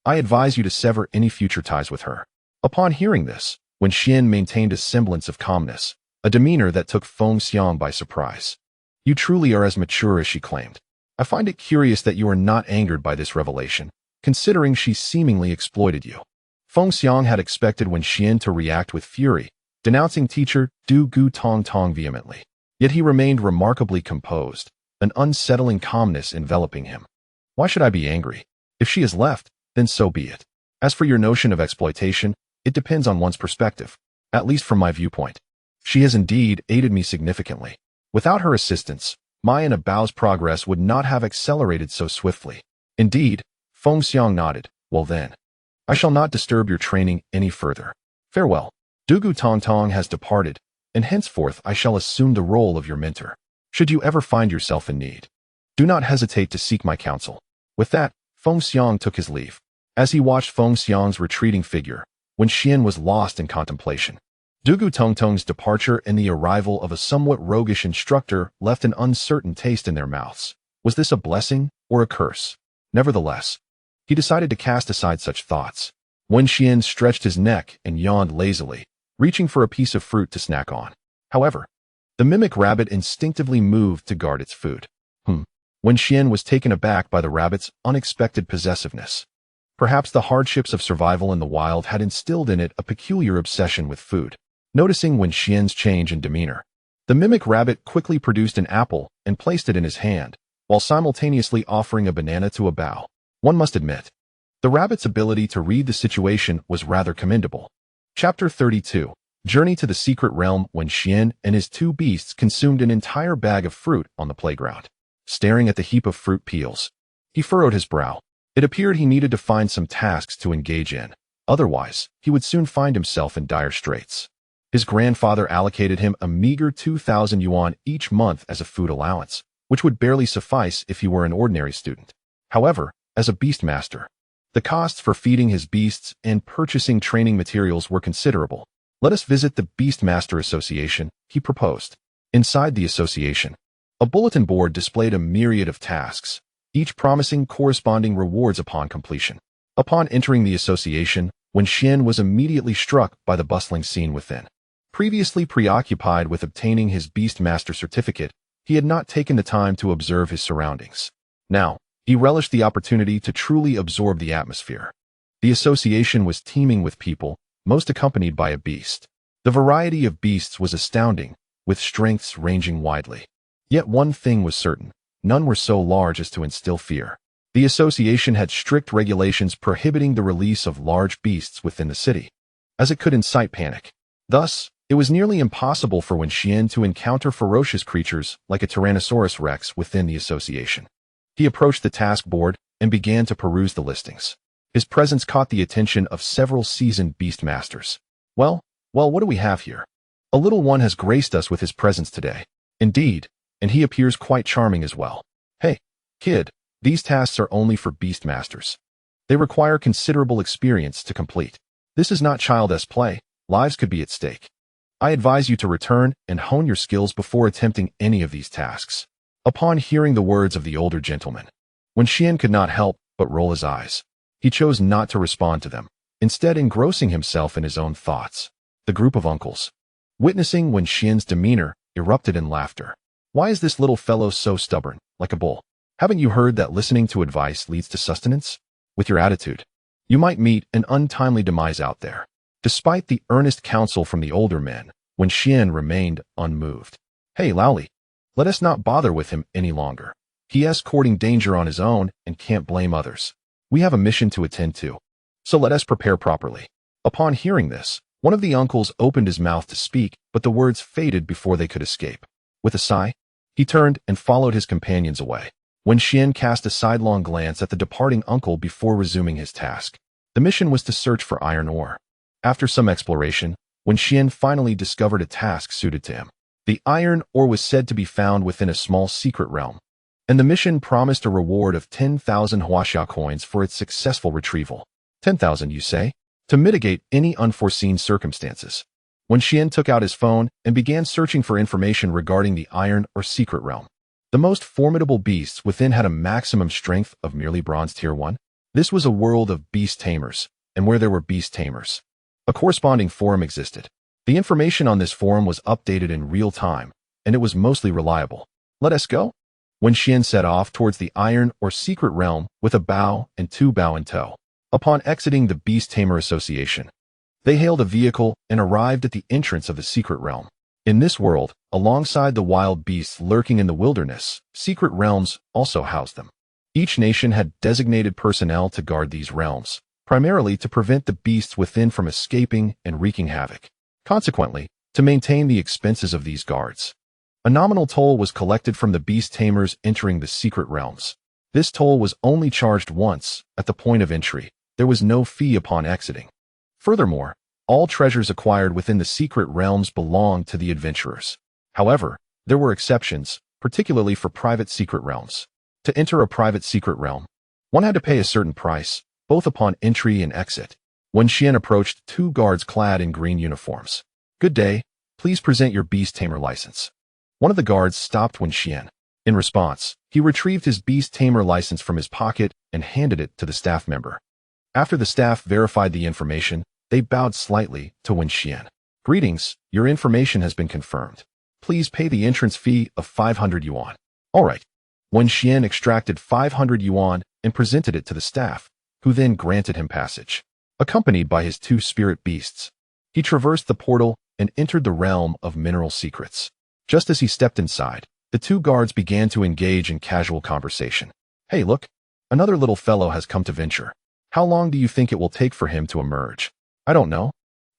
I advise you to sever any future ties with her. Upon hearing this, Wenxian maintained a semblance of calmness, a demeanor that took Feng Xiang by surprise. You truly are as mature as she claimed. I find it curious that you are not angered by this revelation, considering she seemingly exploited you. Feng Xiang had expected Wenxian to react with fury, denouncing teacher Du Gu Tong Tong vehemently. Yet he remained remarkably composed, an unsettling calmness enveloping him. Why should I be angry? If she has left, then so be it. As for your notion of exploitation, it depends on one's perspective, at least from my viewpoint. She has indeed aided me significantly. Without her assistance, my and Abao's progress would not have accelerated so swiftly. Indeed, Feng Xiang nodded. Well then, I shall not disturb your training any further. Farewell. Dugu Tong Tong has departed, and henceforth I shall assume the role of your mentor. Should you ever find yourself in need, do not hesitate to seek my counsel. With that, Feng Xiang took his leave. As he watched Feng Xiang's retreating figure, Wenxian was lost in contemplation. Dugu Tong Tong's departure and the arrival of a somewhat roguish instructor left an uncertain taste in their mouths. Was this a blessing or a curse? Nevertheless, he decided to cast aside such thoughts. Wenxian stretched his neck and yawned lazily, reaching for a piece of fruit to snack on. However, the mimic rabbit instinctively moved to guard its food. Wenxian was taken aback by the rabbit's unexpected possessiveness. Perhaps the hardships of survival in the wild had instilled in it a peculiar obsession with food. Noticing Wenxian's change in demeanor, the mimic rabbit quickly produced an apple and placed it in his hand, while simultaneously offering a banana to Abao. One must admit, the rabbit's ability to read the situation was rather commendable. Chapter 32. Journey to the Secret Realm. When Xian and his two beasts consumed an entire bag of fruit on the playground. Staring at the heap of fruit peels, he furrowed his brow. It appeared he needed to find some tasks to engage in. Otherwise, he would soon find himself in dire straits. His grandfather allocated him a meager 2,000 yuan each month as a food allowance, which would barely suffice if he were an ordinary student. However, as a beast master, the costs for feeding his beasts and purchasing training materials were considerable. Let us visit the Beast Master Association, he proposed. Inside the association, a bulletin board displayed a myriad of tasks, each promising corresponding rewards upon completion. Upon entering the association, Wenxuan was immediately struck by the bustling scene within. Previously preoccupied with obtaining his Beast Master certificate, he had not taken the time to observe his surroundings. Now, he relished the opportunity to truly absorb the atmosphere. The association was teeming with people, most accompanied by a beast. The variety of beasts was astounding, with strengths ranging widely. Yet one thing was certain, none were so large as to instill fear. The association had strict regulations prohibiting the release of large beasts within the city, as it could incite panic. Thus, it was nearly impossible for Wenxuan to encounter ferocious creatures like a Tyrannosaurus Rex within the association. He approached the task board and began to peruse the listings. His presence caught the attention of several seasoned beast masters. Well, what do we have here? A little one has graced us with his presence today. Indeed, and he appears quite charming as well. Hey, kid, these tasks are only for beast masters. They require considerable experience to complete. This is not childish play. Lives could be at stake. I advise you to return and hone your skills before attempting any of these tasks. Upon hearing the words of the older gentleman, Wenxuan could not help but roll his eyes. He chose not to respond to them, instead engrossing himself in his own thoughts. The group of uncles, witnessing Wenxuan's demeanor, erupted in laughter. Why is this little fellow so stubborn, like a bull? Haven't you heard that listening to advice leads to sustenance? With your attitude, you might meet an untimely demise out there. Despite the earnest counsel from the older men, Wenxuan remained unmoved. Hey, Laoli, let us not bother with him any longer. He is courting danger on his own and can't blame others. We have a mission to attend to, so let us prepare properly. Upon hearing this, one of the uncles opened his mouth to speak, but the words faded before they could escape. With a sigh, he turned and followed his companions away. Wenxuan cast a sidelong glance at the departing uncle before resuming his task. The mission was to search for iron ore. After some exploration, Wenxuan finally discovered a task suited to him. The iron ore was said to be found within a small secret realm, and the mission promised a reward of 10,000 huaxia coins for its successful retrieval. 10,000, you say? To mitigate any unforeseen circumstances. Wenxuan took out his phone and began searching for information regarding the iron or secret realm. The most formidable beasts within had a maximum strength of merely bronze tier 1. This was a world of beast tamers, and where there were beast tamers, a corresponding forum existed. The information on this forum was updated in real time, and it was mostly reliable. Let us go? Wenxuan set off towards the iron or secret realm with a bow and two bow in tow. Upon exiting the Beast Tamer Association, they hailed a vehicle and arrived at the entrance of the secret realm. In this world, alongside the wild beasts lurking in the wilderness, secret realms also housed them. Each nation had designated personnel to guard these realms, primarily to prevent the beasts within from escaping and wreaking havoc. Consequently, to maintain the expenses of these guards, a nominal toll was collected from the beast tamers entering the secret realms. This toll was only charged once, at the point of entry. There was no fee upon exiting. Furthermore, all treasures acquired within the secret realms belonged to the adventurers. However, there were exceptions, particularly for private secret realms. To enter a private secret realm, one had to pay a certain price, both upon entry and exit. Wenxuan approached two guards clad in green uniforms. Good day, please present your beast tamer license. One of the guards stopped Wenxuan. In response, he retrieved his beast tamer license from his pocket and handed it to the staff member. After the staff verified the information, they bowed slightly to Wenxuan. Greetings, your information has been confirmed. Please pay the entrance fee of 500 yuan. All right. Wenxuan extracted 500 yuan and presented it to the staff, who then granted him passage. Accompanied by his two spirit beasts, he traversed the portal and entered the realm of mineral secrets. Just as he stepped inside, the two guards began to engage in casual conversation. Hey, look, another little fellow has come to venture. How long do you think it will take for him to emerge? I don't know.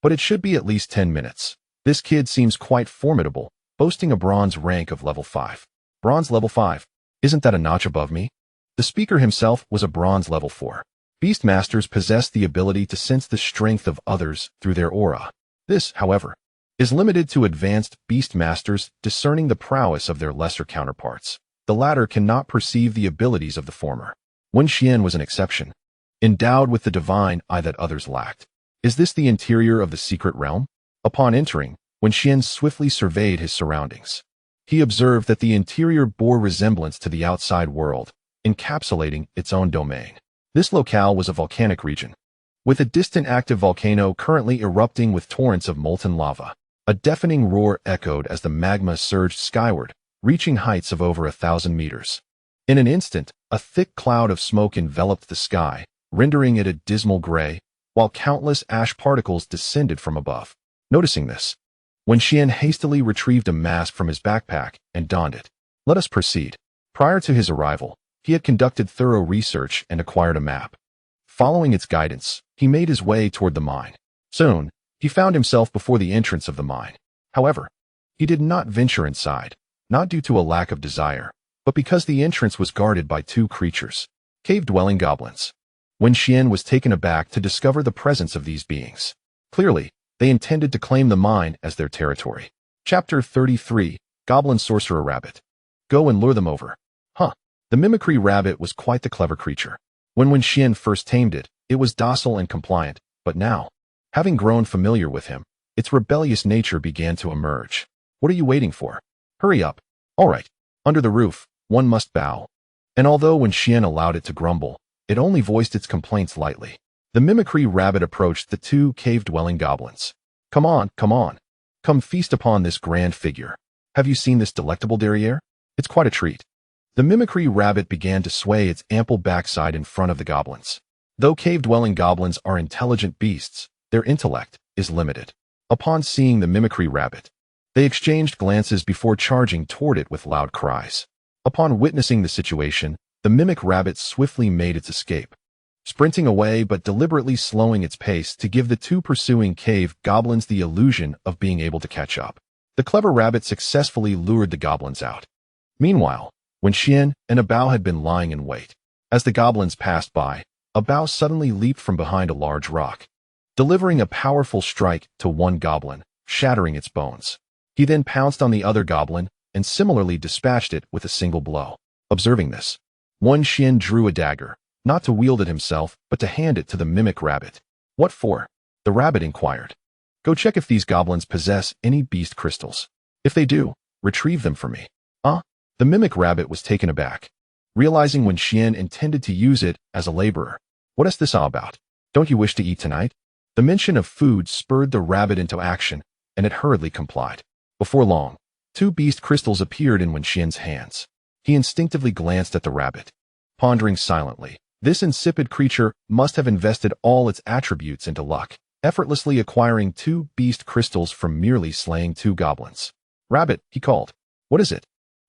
but it should be at least 10 minutes. This kid seems quite formidable, boasting a bronze rank of level 5. Bronze level 5? Isn't that a notch above me? The speaker himself was a bronze level 4. Beastmasters possess the ability to sense the strength of others through their aura. This, however, is limited to advanced beastmasters discerning the prowess of their lesser counterparts. The latter cannot perceive the abilities of the former. Wenxuan was an exception, endowed with the divine eye that others lacked. Is this the interior of the secret realm? Upon entering, Wenxuan swiftly surveyed his surroundings. He observed that the interior bore resemblance to the outside world, encapsulating its own domain. This locale was a volcanic region, with a distant active volcano currently erupting with torrents of molten lava. A deafening roar echoed as the magma surged skyward, reaching heights of over 1,000 meters. In an instant, a thick cloud of smoke enveloped the sky, rendering it a dismal gray, while countless ash particles descended from above. Noticing this, Wenxuan hastily retrieved a mask from his backpack and donned it. Let us proceed. Prior to his arrival, he had conducted thorough research and acquired a map. Following its guidance, he made his way toward the mine. Soon, he found himself before the entrance of the mine. However, he did not venture inside, not due to a lack of desire, but because the entrance was guarded by two creatures, cave-dwelling goblins. Wenxuan was taken aback to discover the presence of these beings. Clearly, they intended to claim the mine as their territory. Chapter 33, Goblin Sorcerer Rabbit. Go and lure them over. The mimicry rabbit was quite the clever creature. When Wenxuan first tamed it, it was docile and compliant, but now, having grown familiar with him, its rebellious nature began to emerge. What are you waiting for? Hurry up. All right. Under the roof, one must bow. And although Wenxuan allowed it to grumble, it only voiced its complaints lightly. The mimicry rabbit approached the two cave-dwelling goblins. Come on, come on. Come feast upon this grand figure. Have you seen this delectable derriere? It's quite a treat. The mimicry rabbit began to sway its ample backside in front of the goblins. Though cave-dwelling goblins are intelligent beasts, their intellect is limited. Upon seeing the mimicry rabbit, they exchanged glances before charging toward it with loud cries. Upon witnessing the situation, the mimic rabbit swiftly made its escape, sprinting away but deliberately slowing its pace to give the two pursuing cave goblins the illusion of being able to catch up. The clever rabbit successfully lured the goblins out. Meanwhile, Wenxuan and Abao had been lying in wait. As the goblins passed by, Abao suddenly leaped from behind a large rock, delivering a powerful strike to one goblin, shattering its bones. He then pounced on the other goblin and similarly dispatched it with a single blow. Observing this, Wenxuan drew a dagger, not to wield it himself, but to hand it to the mimic rabbit. What for? The rabbit inquired. Go check if these goblins possess any beast crystals. If they do, retrieve them for me. The mimic rabbit was taken aback, realizing Wenxuan intended to use it as a laborer. What is this all about? Don't you wish to eat tonight? The mention of food spurred the rabbit into action, and it hurriedly complied. Before long, two beast crystals appeared in Wenxuan's hands. He instinctively glanced at the rabbit, pondering silently. This insipid creature must have invested all its attributes into luck, effortlessly acquiring two beast crystals from merely slaying two goblins. Rabbit, he called. What is it?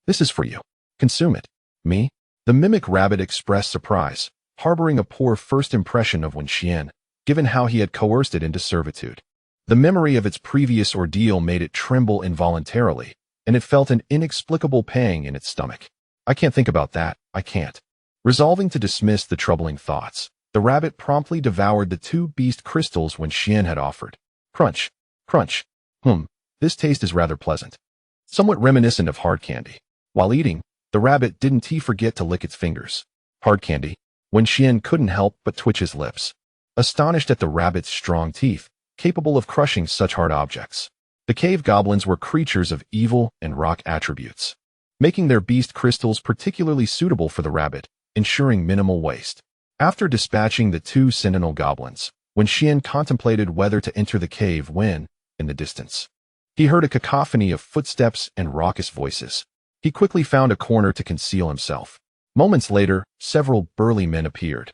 This is for you. Consume it. Me? The mimic rabbit expressed surprise, harboring a poor first impression of Wenxuan, given how he had coerced it into servitude. The memory of its previous ordeal made it tremble involuntarily, and it felt an inexplicable pang in its stomach. I can't think about that, I can't. Resolving to dismiss the troubling thoughts, the rabbit promptly devoured the two beast crystals Wenxuan had offered. Crunch. Crunch. This taste is rather pleasant. Somewhat reminiscent of hard candy. While eating, the rabbit didn't forget to lick its fingers. Hard candy. Wenxuan couldn't help but twitch his lips, astonished at the rabbit's strong teeth, capable of crushing such hard objects. The cave goblins were creatures of evil and rock attributes, making their beast crystals particularly suitable for the rabbit, ensuring minimal waste. After dispatching the two sentinel goblins, Wenxuan contemplated whether to enter the cave when, in the distance, he heard a cacophony of footsteps and raucous voices. He quickly found a corner to conceal himself. Moments later, several burly men appeared,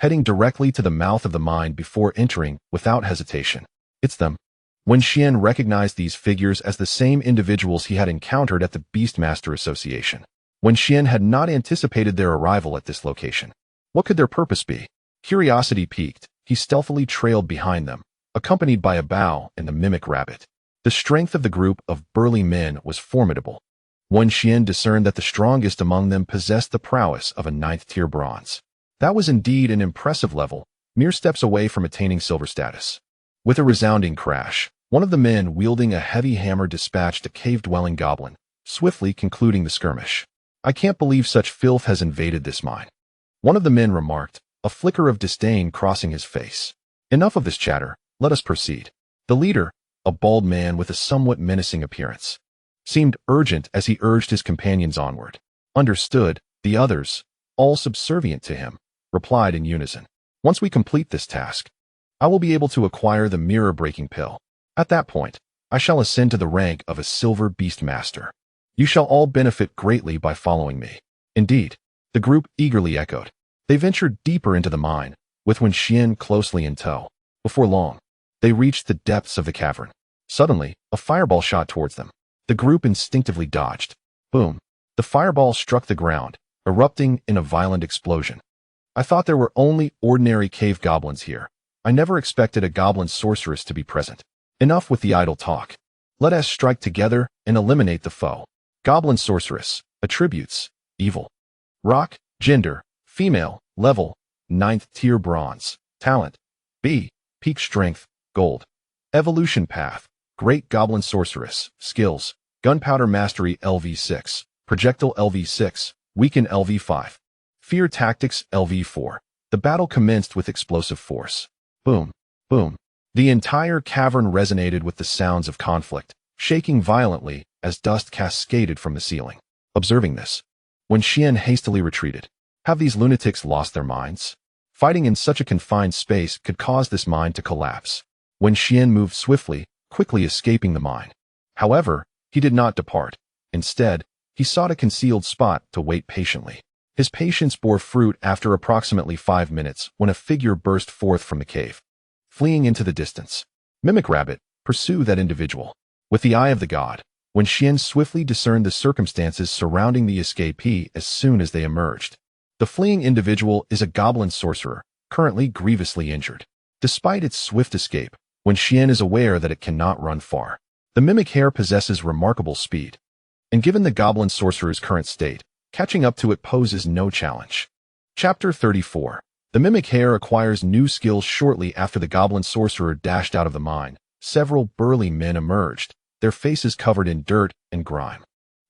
heading directly to the mouth of the mine before entering without hesitation. It's them. Wenxuan recognized these figures as the same individuals he had encountered at the Beastmaster Association. Wenxuan had not anticipated their arrival at this location. What could their purpose be? Curiosity piqued, he stealthily trailed behind them, accompanied by a bow and the mimic rabbit. The strength of the group of burly men was formidable. Wenxuan discerned that the strongest among them possessed the prowess of a 9th-tier bronze. That was indeed an impressive level, mere steps away from attaining silver status. With a resounding crash, one of the men wielding a heavy hammer dispatched a cave-dwelling goblin, swiftly concluding the skirmish. "I can't believe such filth has invaded this mine," one of the men remarked, a flicker of disdain crossing his face. "Enough of this chatter, let us proceed." The leader, a bald man with a somewhat menacing appearance, seemed urgent as he urged his companions onward. "Understood," the others, all subservient to him, replied in unison. "Once we complete this task, I will be able to acquire the mirror-breaking pill. At that point, I shall ascend to the rank of a silver beast master. You shall all benefit greatly by following me." Indeed, the group eagerly echoed. They ventured deeper into the mine, with Wenxuan closely in tow. Before long, they reached the depths of the cavern. Suddenly, a fireball shot towards them. The group instinctively dodged. Boom! The fireball struck the ground, erupting in a violent explosion. "I thought there were only ordinary cave goblins here. I never expected a goblin sorceress to be present. Enough with the idle talk. Let us strike together and eliminate the foe." Goblin sorceress. Attributes: evil. Rock, gender, female, level, 9th-tier bronze. Talent: B, peak strength, gold. Evolution path: Great Goblin Sorceress. Skills: Gunpowder Mastery LV6, Projectile LV6, Weaken LV5. Fear Tactics LV4. The battle commenced with explosive force. Boom, boom. The entire cavern resonated with the sounds of conflict, shaking violently as dust cascaded from the ceiling. Observing this, Wenxuan hastily retreated. Have these lunatics lost their minds? Fighting in such a confined space could cause this mine to collapse. Wenxuan moved swiftly, quickly escaping the mine. However, he did not depart. Instead, he sought a concealed spot to wait patiently. His patience bore fruit after approximately 5 minutes when a figure burst forth from the cave, fleeing into the distance. Mimic Rabbit, pursue that individual. With the eye of the god, Wenxuan swiftly discerned the circumstances surrounding the escapee as soon as they emerged. The fleeing individual is a goblin sorcerer, currently grievously injured. Despite its swift escape, Wenxuan is aware that it cannot run far. The mimic hare possesses remarkable speed, and given the goblin sorcerer's current state, catching up to it poses no challenge. Chapter 34. The mimic hare acquires new skills shortly after the goblin sorcerer dashed out of the mine. Several burly men emerged, their faces covered in dirt and grime.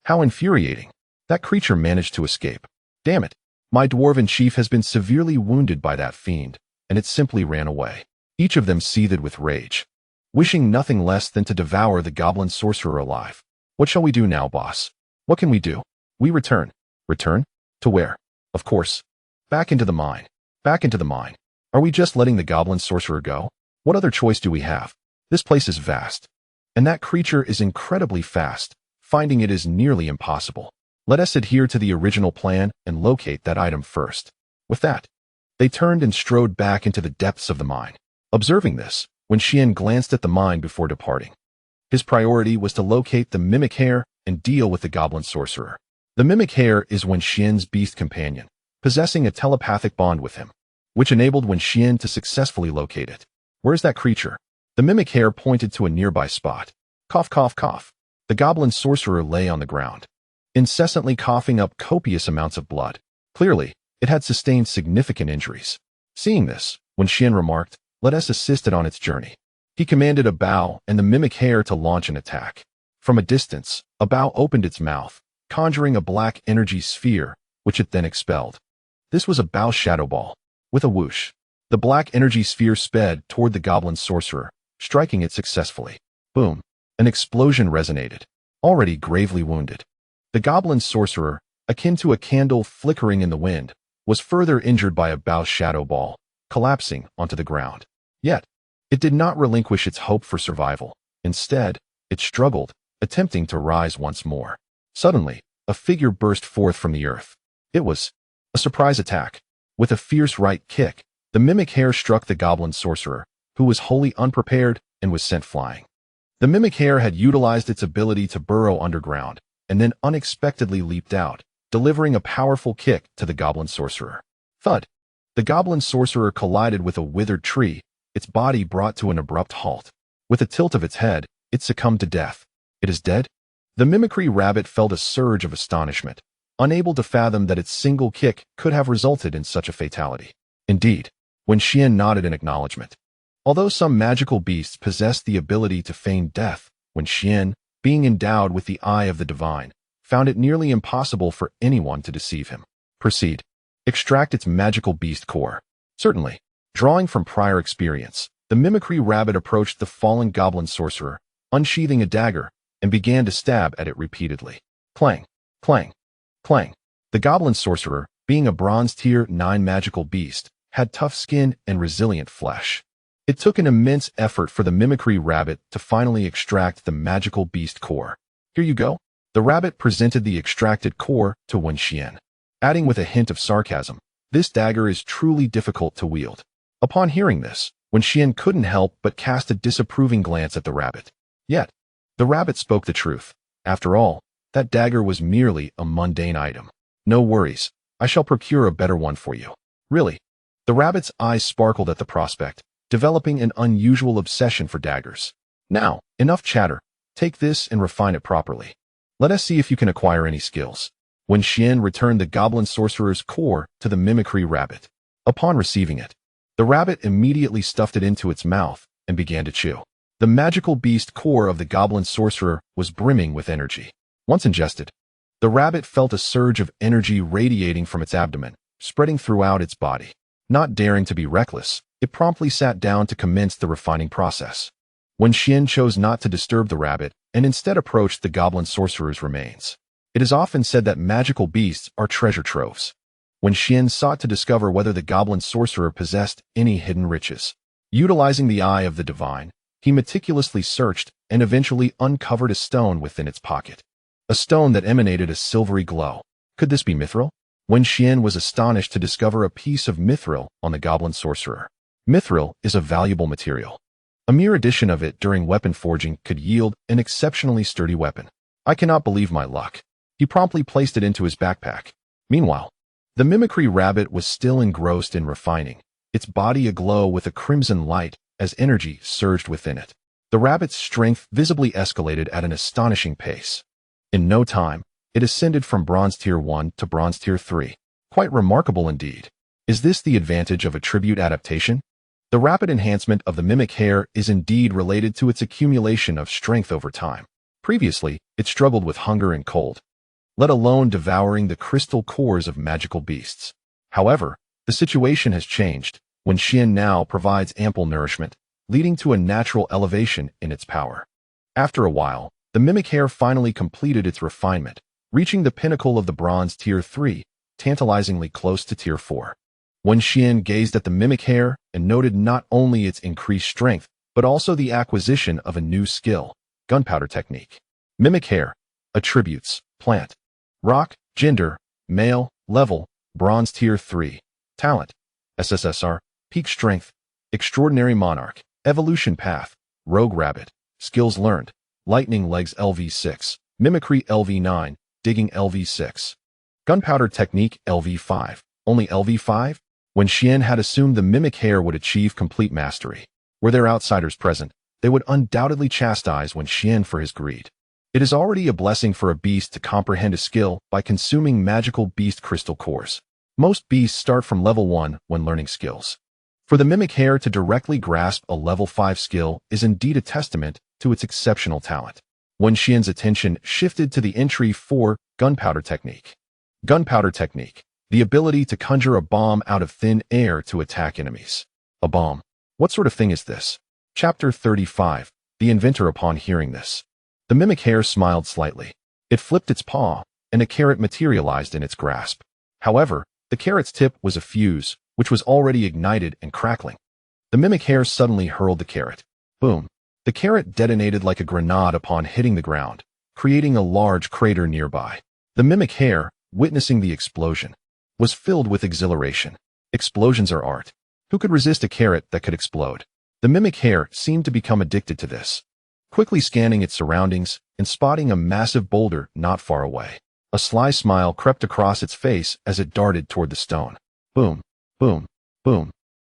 How infuriating! That creature managed to escape. Damn it! My dwarven chief has been severely wounded by that fiend, and it simply ran away. Each of them seethed with rage, wishing nothing less than to devour the goblin sorcerer alive. What shall we do now, boss? What can we do? We return. Return? To where? Of course. Back into the mine. Back into the mine. Are we just letting the goblin sorcerer go? What other choice do we have? This place is vast, and that creature is incredibly fast. Finding it is nearly impossible. Let us adhere to the original plan and locate that item first. With that, they turned and strode back into the depths of the mine. Observing this, Wenxuan glanced at the mine before departing. His priority was to locate the mimic hare and deal with the goblin sorcerer. The mimic hare is Wenxuan's beast companion, possessing a telepathic bond with him, which enabled Wenxuan to successfully locate it. Where's that creature? The mimic hare pointed to a nearby spot. Cough, cough, cough. The goblin sorcerer lay on the ground, incessantly coughing up copious amounts of blood. Clearly, it had sustained significant injuries. Seeing this, Wenxuan remarked, "Let us assist it on its journey." He commanded a bow and the mimic hare to launch an attack. From a distance, a bow opened its mouth, conjuring a black energy sphere, which it then expelled. This was a bow shadow ball. With a whoosh, the black energy sphere sped toward the goblin sorcerer, striking it successfully. Boom! An explosion resonated, already gravely wounded. The goblin sorcerer, akin to a candle flickering in the wind, was further injured by a bow shadow ball, collapsing onto the ground. Yet, it did not relinquish its hope for survival. Instead, it struggled, attempting to rise once more. Suddenly, a figure burst forth from the earth. It was a surprise attack. With a fierce right kick, the mimic hare struck the goblin sorcerer, who was wholly unprepared and was sent flying. The mimic hare had utilized its ability to burrow underground, and then unexpectedly leaped out, delivering a powerful kick to the goblin sorcerer. Thud! The goblin sorcerer collided with a withered tree, its body brought to an abrupt halt. With a tilt of its head, it succumbed to death. It is dead? The mimicry rabbit felt a surge of astonishment, unable to fathom that its single kick could have resulted in such a fatality. Indeed, Wenxuan nodded in acknowledgement. Although some magical beasts possessed the ability to feign death, Wenxuan, being endowed with the eye of the divine, found it nearly impossible for anyone to deceive him. Proceed. Extract its magical beast core. Certainly. Drawing from prior experience, the mimicry rabbit approached the fallen goblin sorcerer, unsheathing a dagger, and began to stab at it repeatedly. Clang, clang, clang. The goblin sorcerer, being a bronze tier 9 magical beast, had tough skin and resilient flesh. It took an immense effort for the mimicry rabbit to finally extract the magical beast core. Here you go. The rabbit presented the extracted core to Wenxuan, adding with a hint of sarcasm, "This dagger is truly difficult to wield." Upon hearing this, Wenxuan couldn't help but cast a disapproving glance at the rabbit. Yet, the rabbit spoke the truth. After all, that dagger was merely a mundane item. No worries, I shall procure a better one for you. Really? The rabbit's eyes sparkled at the prospect, developing an unusual obsession for daggers. Now, enough chatter. Take this and refine it properly. Let us see if you can acquire any skills. Wenxuan returned the goblin sorcerer's core to the mimicry rabbit. Upon receiving it, the rabbit immediately stuffed it into its mouth and began to chew. The magical beast core of the goblin sorcerer was brimming with energy. Once ingested, the rabbit felt a surge of energy radiating from its abdomen, spreading throughout its body. Not daring to be reckless, it promptly sat down to commence the refining process. Wenxuan chose not to disturb the rabbit and instead approached the goblin sorcerer's remains. It is often said that magical beasts are treasure troves. Wenxuan sought to discover whether the goblin sorcerer possessed any hidden riches. Utilizing the eye of the divine, he meticulously searched and eventually uncovered a stone within its pocket. A stone that emanated a silvery glow. Could this be mithril? Wenxuan was astonished to discover a piece of mithril on the goblin sorcerer. Mithril is a valuable material. A mere addition of it during weapon forging could yield an exceptionally sturdy weapon. I cannot believe my luck. He promptly placed it into his backpack. Meanwhile, the mimicry rabbit was still engrossed in refining, its body aglow with a crimson light as energy surged within it. The rabbit's strength visibly escalated at an astonishing pace. In no time, it ascended from bronze tier 1 to bronze tier 3. Quite remarkable indeed. Is this the advantage of attribute adaptation? The rapid enhancement of the mimic hair is indeed related to its accumulation of strength over time. Previously, it struggled with hunger and cold, let alone devouring the crystal cores of magical beasts. However, the situation has changed. Wenxuan now provides ample nourishment, leading to a natural elevation in its power. After a while, the mimic hair finally completed its refinement, reaching the pinnacle of the bronze tier 3, tantalizingly close to tier 4. Wenxuan gazed at the mimic hair and noted not only its increased strength, but also the acquisition of a new skill, gunpowder technique. Mimic hair, attributes, plant, rock, gender, male, level, bronze tier 3, talent, SSS-R, peak strength, extraordinary monarch, evolution path, rogue rabbit, skills learned, lightning legs LV6, mimicry LV9, digging LV6, gunpowder technique LV5, only LV5? Wenxuan had assumed the mimic hair would achieve complete mastery. Were there outsiders present, they would undoubtedly chastise Wenxuan for his greed. It is already a blessing for a beast to comprehend a skill by consuming magical beast crystal cores. Most beasts start from level 1 when learning skills. For the mimic hair to directly grasp a level 5 skill is indeed a testament to its exceptional talent. Wenxuan's attention shifted to the entry 4, gunpowder technique. Gunpowder technique, the ability to conjure a bomb out of thin air to attack enemies. A bomb. What sort of thing is this? Chapter 35, the inventor upon hearing this. The mimic hair smiled slightly. It flipped its paw, and a carrot materialized in its grasp. However, the carrot's tip was a fuse, which was already ignited and crackling. The mimic hair suddenly hurled the carrot. Boom. The carrot detonated like a grenade upon hitting the ground, creating a large crater nearby. The mimic hair, witnessing the explosion, was filled with exhilaration. Explosions are art. Who could resist a carrot that could explode? The mimic hair seemed to become addicted to this. Quickly scanning its surroundings and spotting a massive boulder not far away, a sly smile crept across its face as it darted toward the stone. Boom, boom, boom.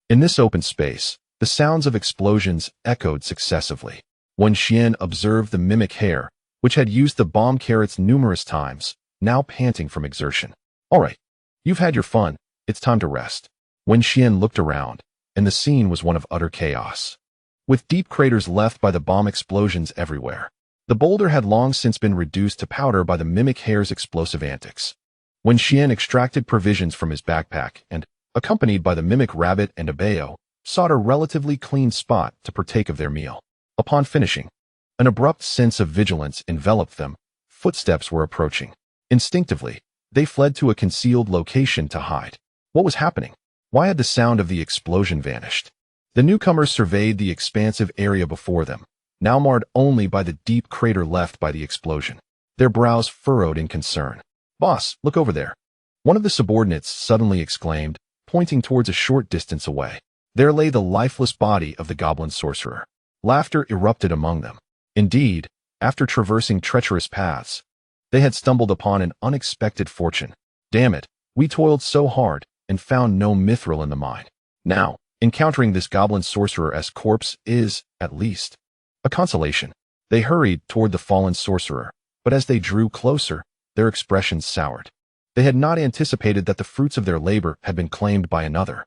In this open space, The sounds of explosions echoed successively. Wenxian observed the mimic hare, which had used the bomb carrots numerous times, now panting from exertion. All right, you've had your fun. It's time to rest. Wenxian looked around, and the scene was one of utter chaos, with deep craters left by the bomb explosions everywhere. The boulder had long since been reduced to powder by the mimic hare's explosive antics. Wenxian extracted provisions from his backpack and, accompanied by the mimic rabbit and Abeo, sought a relatively clean spot to partake of their meal. Upon finishing, an abrupt sense of vigilance enveloped them. Footsteps were approaching. Instinctively, they fled to a concealed location to hide. What was happening? Why had the sound of the explosion vanished? The newcomers surveyed the expansive area before them, now marred only by the deep crater left by the explosion. Their brows furrowed in concern. "Boss, look over there," one of the subordinates suddenly exclaimed, pointing towards a short distance away. There lay the lifeless body of the goblin sorcerer. Laughter erupted among them. Indeed, after traversing treacherous paths, they had stumbled upon an unexpected fortune. Damn it, we toiled so hard and found no mithril in the mine. Now, encountering this goblin sorcerer's corpse is, at least, a consolation. They hurried toward the fallen sorcerer, but as they drew closer, their expressions soured. They had not anticipated that the fruits of their labor had been claimed by another.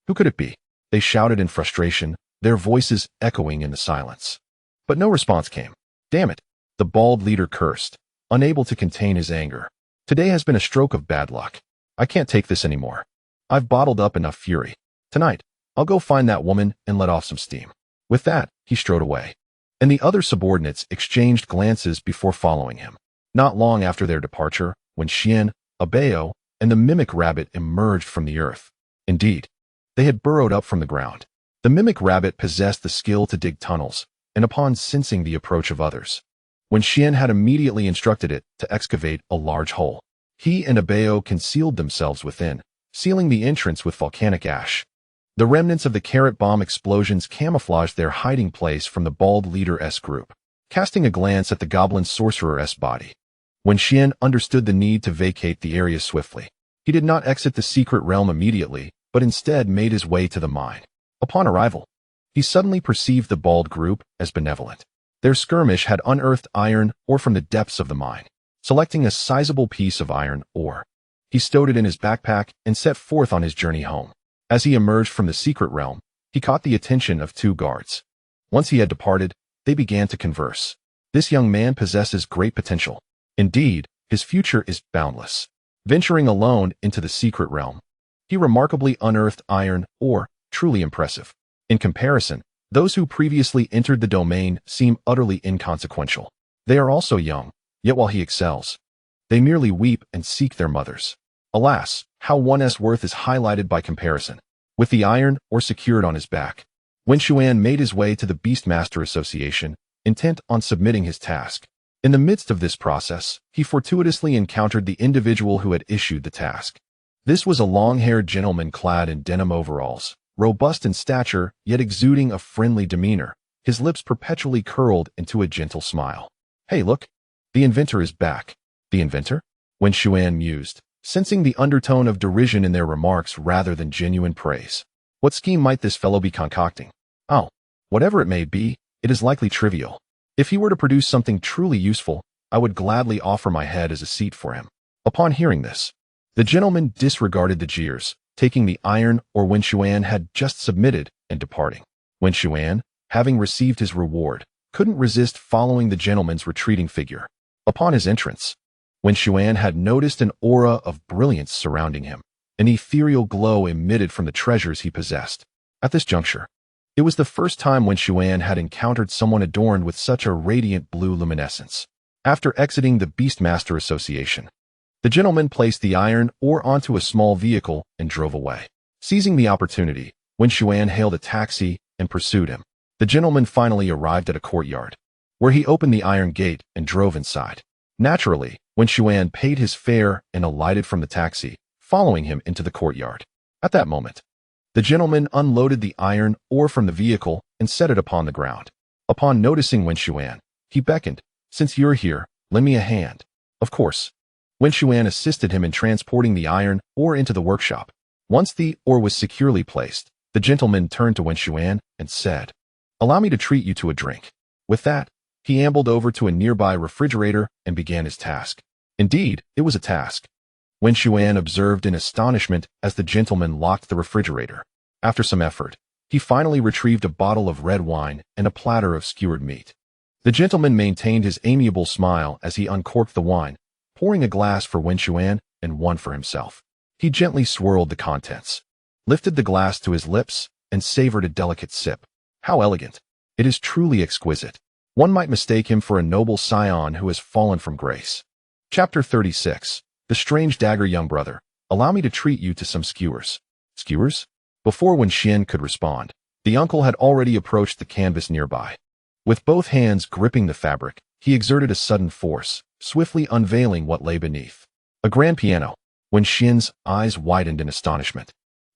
Who could it be? They shouted in frustration, their voices echoing in the silence. But no response came. Damn it, the bald leader cursed, unable to contain his anger. Today has been a stroke of bad luck. I can't take this anymore. I've bottled up enough fury. Tonight, I'll go find that woman and let off some steam. With that, he strode away, and the other subordinates exchanged glances before following him. Not long after their departure, Wenxian, Abeo, and the mimic rabbit emerged from the earth. Indeed, they had burrowed up from the ground. The mimic rabbit possessed the skill to dig tunnels, and upon sensing the approach of others, Wenxian had immediately instructed it to excavate a large hole. He and Abeo concealed themselves within, sealing the entrance with volcanic ash. The remnants of the carrot bomb explosions camouflaged their hiding place from the bald leader-s group. Casting a glance at the goblin sorcerer-s body, Wenxian understood the need to vacate the area swiftly. He did not exit the secret realm immediately, but instead made his way to the mine. Upon arrival, he suddenly perceived the bald group as benevolent. Their skirmish had unearthed iron ore from the depths of the mine. Selecting a sizable piece of iron ore, he stowed it in his backpack and set forth on his journey home. As he emerged from the secret realm, he caught the attention of two guards. Once he had departed, they began to converse. This young man possesses great potential. Indeed, his future is boundless. Venturing alone into the secret realm, he remarkably unearthed iron ore, truly impressive. In comparison, those who previously entered the domain seem utterly inconsequential. They are also young, yet while he excels, they merely weep and seek their mothers. Alas, how one's worth is highlighted by comparison. With the iron ore secured on his back, Wenxuan made his way to the Beastmaster Association, intent on submitting his task. In the midst of this process, he fortuitously encountered the individual who had issued the task. This was a long-haired gentleman clad in denim overalls, robust in stature, yet exuding a friendly demeanor, his lips perpetually curled into a gentle smile. Hey, look, the inventor is back. The inventor? Wenxuan mused, sensing the undertone of derision in their remarks rather than genuine praise. What scheme might this fellow be concocting? Oh, whatever it may be, it is likely trivial. If he were to produce something truly useful, I would gladly offer my head as a seat for him. Upon hearing this, the gentleman disregarded the jeers, taking the iron ore Wenxuan had just submitted and departing. Wenxuan, having received his reward, couldn't resist following the gentleman's retreating figure. Upon his entrance, Wenxuan had noticed an aura of brilliance surrounding him, an ethereal glow emitted from the treasures he possessed. At this juncture, it was the first time Wenxuan had encountered someone adorned with such a radiant blue luminescence. After exiting the Beastmaster Association, the gentleman placed the iron ore onto a small vehicle and drove away. Seizing the opportunity, Wenxuan hailed a taxi and pursued him. The gentleman finally arrived at a courtyard, where he opened the iron gate and drove inside. Naturally, Wenxuan paid his fare and alighted from the taxi, following him into the courtyard. At that moment, the gentleman unloaded the iron ore from the vehicle and set it upon the ground. Upon noticing Wenxuan, he beckoned, "Since you're here, lend me a hand." Of course, Wenxuan assisted him in transporting the iron ore into the workshop. Once the ore was securely placed, The gentleman turned to Wenxuan and said, "Allow me to treat you to a drink." With that, he ambled over to a nearby refrigerator and began his task. Indeed, it was a task. Wenxuan observed in astonishment as the gentleman locked the refrigerator. After some effort, he finally retrieved a bottle of red wine and a platter of skewered meat. The gentleman maintained his amiable smile as he uncorked the wine, pouring a glass for Wenxuan and one for himself. He gently swirled the contents, lifted the glass to his lips, and savored a delicate sip. How elegant! It is truly exquisite. One might mistake him for a noble scion who has fallen from grace. Chapter 36. The Strange Dagger. Young brother, allow me to treat you to some skewers. Skewers? Before Wenxuan could respond, the uncle had already approached the canvas nearby. With both hands gripping the fabric, he exerted a sudden force, swiftly unveiling what lay beneath. A grand piano. Wenxuan's eyes widened in astonishment.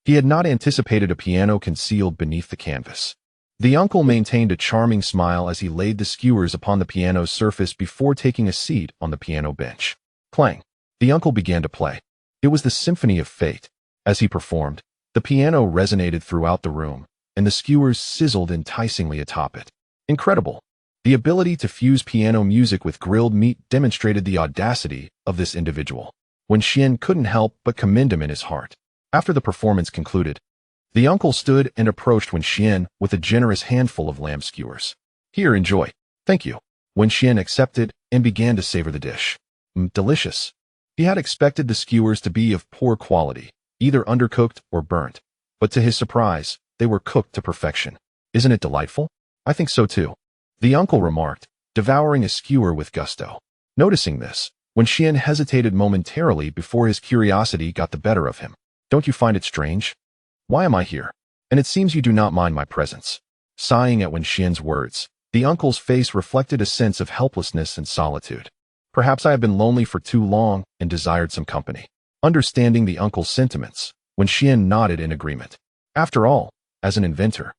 He had not anticipated a piano concealed beneath the canvas. The uncle maintained a charming smile as he laid the skewers upon the piano's surface before taking a seat on the piano bench. Clang! The uncle began to play. It was the Symphony of Fate. As he performed, the piano resonated throughout the room, and the skewers sizzled enticingly atop it. Incredible! The ability to fuse piano music with grilled meat demonstrated the audacity of this individual. Wenxuan couldn't help but commend him in his heart. After the performance concluded, the uncle stood and approached Wenxuan with a generous handful of lamb skewers. "Here, enjoy." "Thank you." Wenxuan accepted and began to savor the dish. Delicious. He had expected the skewers to be of poor quality, either undercooked or burnt, but to his surprise, they were cooked to perfection. "Isn't it delightful?" "I think so too," the uncle remarked, devouring a skewer with gusto. Noticing this, Wenxuan hesitated momentarily before his curiosity got the better of him. "Don't you find it strange? Why am I here? And it seems you do not mind my presence." Sighing at Wenxuan's words, the uncle's face reflected a sense of helplessness and solitude. "Perhaps I have been lonely for too long and desired some company." Understanding the uncle's sentiments, Wenxuan nodded in agreement. After all, as an inventor,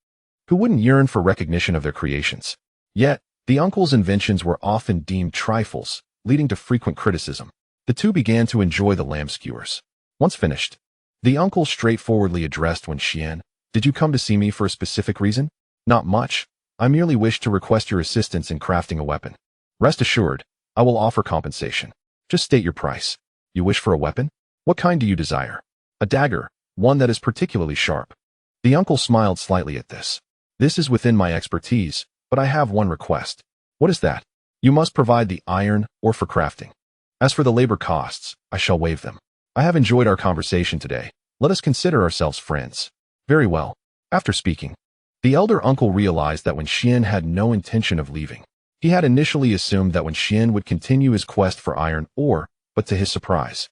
who wouldn't yearn for recognition of their creations? Yet, the uncle's inventions were often deemed trifles, leading to frequent criticism. The two began to enjoy the lamb skewers. Once finished, the uncle straightforwardly addressed Wenxuan. "Did you come to see me for a specific reason?" "Not much. I merely wish to request your assistance in crafting a weapon." "Rest assured, I will offer compensation. Just state your price." "You wish for a weapon? What kind do you desire?" "A dagger, one that is particularly sharp." The uncle smiled slightly at this. "This is within my expertise, but I have one request." "What is that?" "You must provide the iron ore for crafting. As for the labor costs, I shall waive them." "I have enjoyed our conversation today. Let us consider ourselves friends." "Very well." After speaking, the elder uncle realized that Wenxuan had no intention of leaving. He had initially assumed that Wenxuan would continue his quest for iron ore, but to his surprise,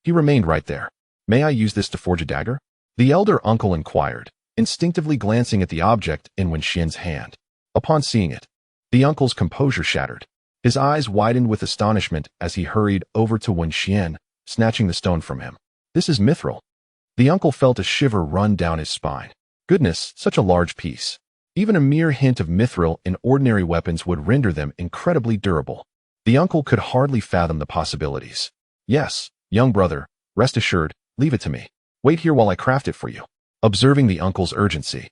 he remained right there. "May I use this to forge a dagger?" the elder uncle inquired, instinctively glancing at the object in Wenxuan's hand. Upon seeing it, the uncle's composure shattered. His eyes widened with astonishment as he hurried over to Wenxuan, snatching the stone from him. "This is mithril." The uncle felt a shiver run down his spine. Goodness, such a large piece. Even a mere hint of mithril in ordinary weapons would render them incredibly durable. The uncle could hardly fathom the possibilities. "Yes, young brother, rest assured, leave it to me. Wait here while I craft it for you." Observing the uncle's urgency,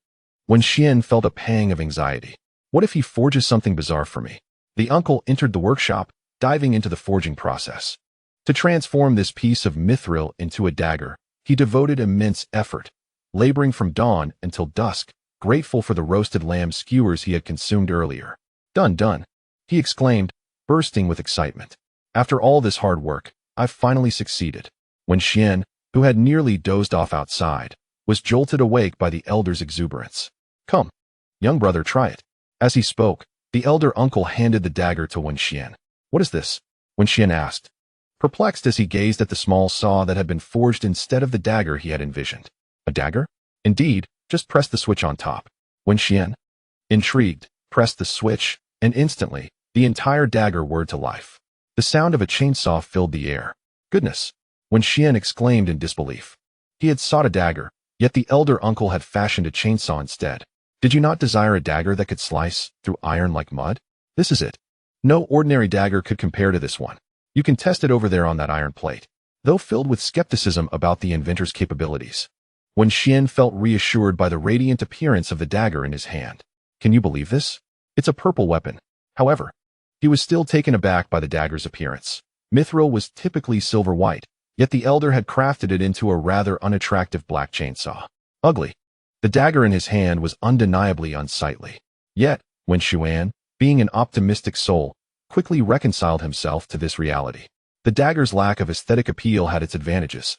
Wenxuan felt a pang of anxiety. What if he forges something bizarre for me? The uncle entered the workshop, diving into the forging process. To transform this piece of mithril into a dagger, he devoted immense effort, laboring from dawn until dusk, grateful for the roasted lamb skewers he had consumed earlier. "Done, done," he exclaimed, bursting with excitement. "After all this hard work, I've finally succeeded." Wenxuan, who had nearly dozed off outside, was jolted awake by the elder's exuberance. "Come, young brother, try it." As he spoke, the elder uncle handed the dagger to Wenxuan. "What is this?" Wenxuan asked, perplexed as he gazed at the small saw that had been forged instead of the dagger he had envisioned. "A dagger?" "Indeed, just press the switch on top." Wenxuan, intrigued, pressed the switch, and instantly, the entire dagger whirred to life. The sound of a chainsaw filled the air. "Goodness!" Wenxuan exclaimed in disbelief. He had sought a dagger, yet the elder uncle had fashioned a chainsaw instead. "Did you not desire a dagger that could slice through iron like mud? This is it. No ordinary dagger could compare to this one. You can test it over there on that iron plate." Though filled with skepticism about the inventor's capabilities, Wenxian felt reassured by the radiant appearance of the dagger in his hand. Can you believe this? It's a purple weapon. However, he was still taken aback by the dagger's appearance. Mithril was typically silver-white, yet the elder had crafted it into a rather unattractive black chainsaw. Ugly. The dagger in his hand was undeniably unsightly. Yet, Wenxuan, being an optimistic soul, quickly reconciled himself to this reality. The dagger's lack of aesthetic appeal had its advantages,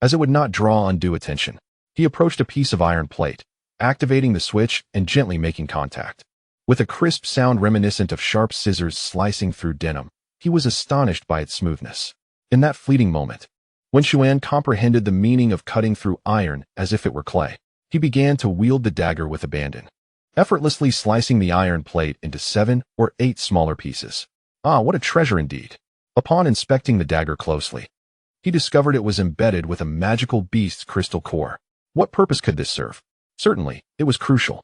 as it would not draw undue attention. He approached a piece of iron plate, activating the switch and gently making contact. With a crisp sound reminiscent of sharp scissors slicing through denim, he was astonished by its smoothness. In that fleeting moment, Wenxuan comprehended the meaning of cutting through iron as if it were clay. He began to wield the dagger with abandon, effortlessly slicing the iron plate into 7 or 8 smaller pieces. Ah, what a treasure indeed! Upon inspecting the dagger closely, he discovered it was embedded with a magical beast's crystal core. What purpose could this serve? Certainly, it was crucial,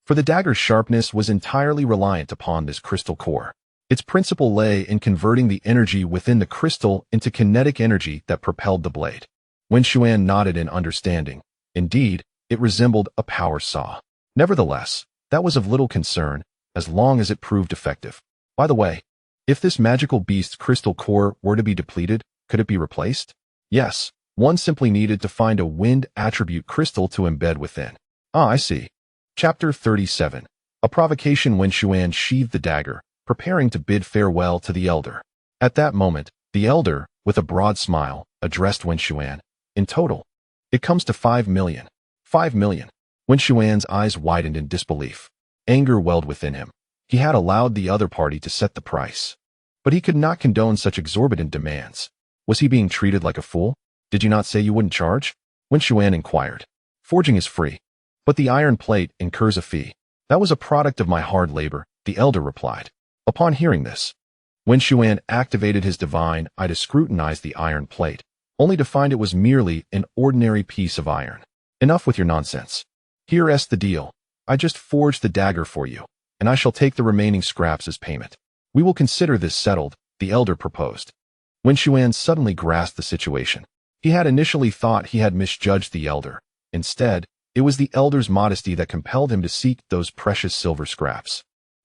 for the dagger's sharpness was entirely reliant upon this crystal core. Its principle lay in converting the energy within the crystal into kinetic energy that propelled the blade. Wenxuan nodded in understanding. Indeed, it resembled a power saw. Nevertheless, that was of little concern, as long as it proved effective. By the way, if this magical beast's crystal core were to be depleted, could it be replaced? Yes, one simply needed to find a wind attribute crystal to embed within. Ah, I see. Chapter 37. A provocation. Wenxuan sheathed the dagger, preparing to bid farewell to the elder. At that moment, the elder, with a broad smile, addressed Wenxuan. In total, it comes to 5 million. 5 million. Wenxuan's eyes widened in disbelief. Anger welled within him. He had allowed the other party to set the price, but he could not condone such exorbitant demands. Was he being treated like a fool? Did you not say you wouldn't charge? Wenxuan inquired. Forging is free, but the iron plate incurs a fee. That was a product of my hard labor, the elder replied. Upon hearing this, Wenxuan activated his divine eye to scrutinize the iron plate, only to find it was merely an ordinary piece of iron. Enough with your nonsense. Here's the deal. I just forged the dagger for you, and I shall take the remaining scraps as payment. We will consider this settled, the elder proposed. Wenxuan suddenly grasped the situation. He had initially thought he had misjudged the elder. Instead, it was the elder's modesty that compelled him to seek those precious silver scraps,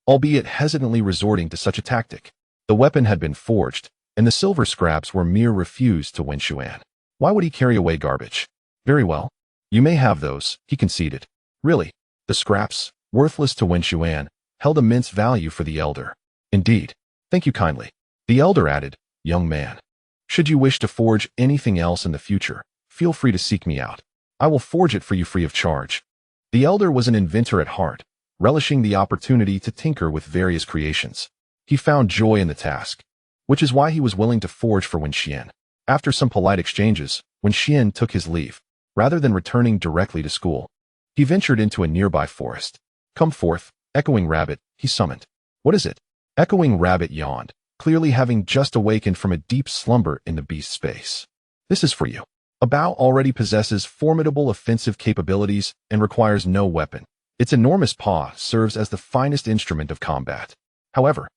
albeit hesitantly resorting to such a tactic. The weapon had been forged, and the silver scraps were mere refuse to Wenxuan. Why would he carry away garbage? Very well. You may have those, he conceded. Really, the scraps, worthless to Wenxuan, held immense value for the elder. Indeed. Thank you kindly. The elder added, young man. Should you wish to forge anything else in the future, feel free to seek me out. I will forge it for you free of charge. The elder was an inventor at heart, relishing the opportunity to tinker with various creations. He found joy in the task, which is why he was willing to forge for Wenxian. After some polite exchanges, Wenxian took his leave. Rather than returning directly to school, he ventured into a nearby forest. Come forth, Echoing Rabbit, he summoned. What is it? Echoing Rabbit yawned, clearly having just awakened from a deep slumber in the beast space. This is for you. A bow already possesses formidable offensive capabilities and requires no weapon. Its enormous paw serves as the finest instrument of combat. However,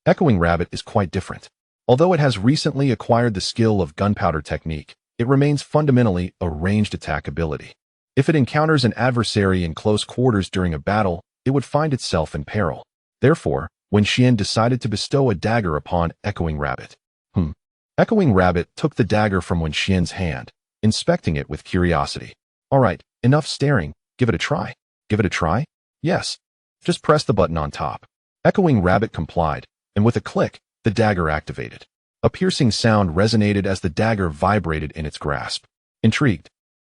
Echoing Rabbit is quite different. Although it has recently acquired the skill of gunpowder technique, it remains fundamentally a ranged attack ability. If it encounters an adversary in close quarters during a battle, it would find itself in peril. Therefore, Wenxian decided to bestow a dagger upon Echoing Rabbit. Echoing Rabbit took the dagger from Wenxian's hand, inspecting it with curiosity. All right, enough staring. Give it a try. Give it a try? Yes. Just press the button on top. Echoing Rabbit complied, and with a click, the dagger activated. A piercing sound resonated as the dagger vibrated in its grasp. Intrigued,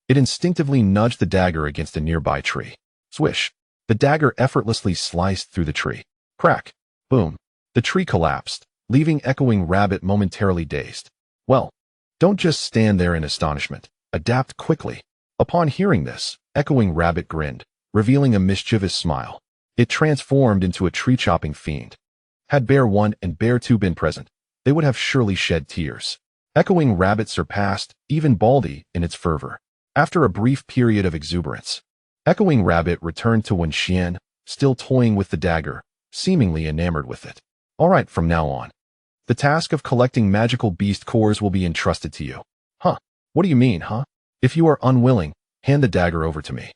it instinctively nudged the dagger against a nearby tree. Swish! The dagger effortlessly sliced through the tree. Crack! Boom! The tree collapsed, leaving Echoing Rabbit momentarily dazed. Well, don't just stand there in astonishment. Adapt quickly. Upon hearing this, Echoing Rabbit grinned, revealing a mischievous smile. It transformed into a tree-chopping fiend. Had Bear 1 and Bear 2 been present, they would have surely shed tears. Echoing Rabbit surpassed even Baldy in its fervor. After a brief period of exuberance, Echoing Rabbit returned to Wenxian, still toying with the dagger, seemingly enamored with it. All right, from now on, the task of collecting magical beast cores will be entrusted to you. Huh? What do you mean, huh? If you are unwilling, Hand the dagger over to me,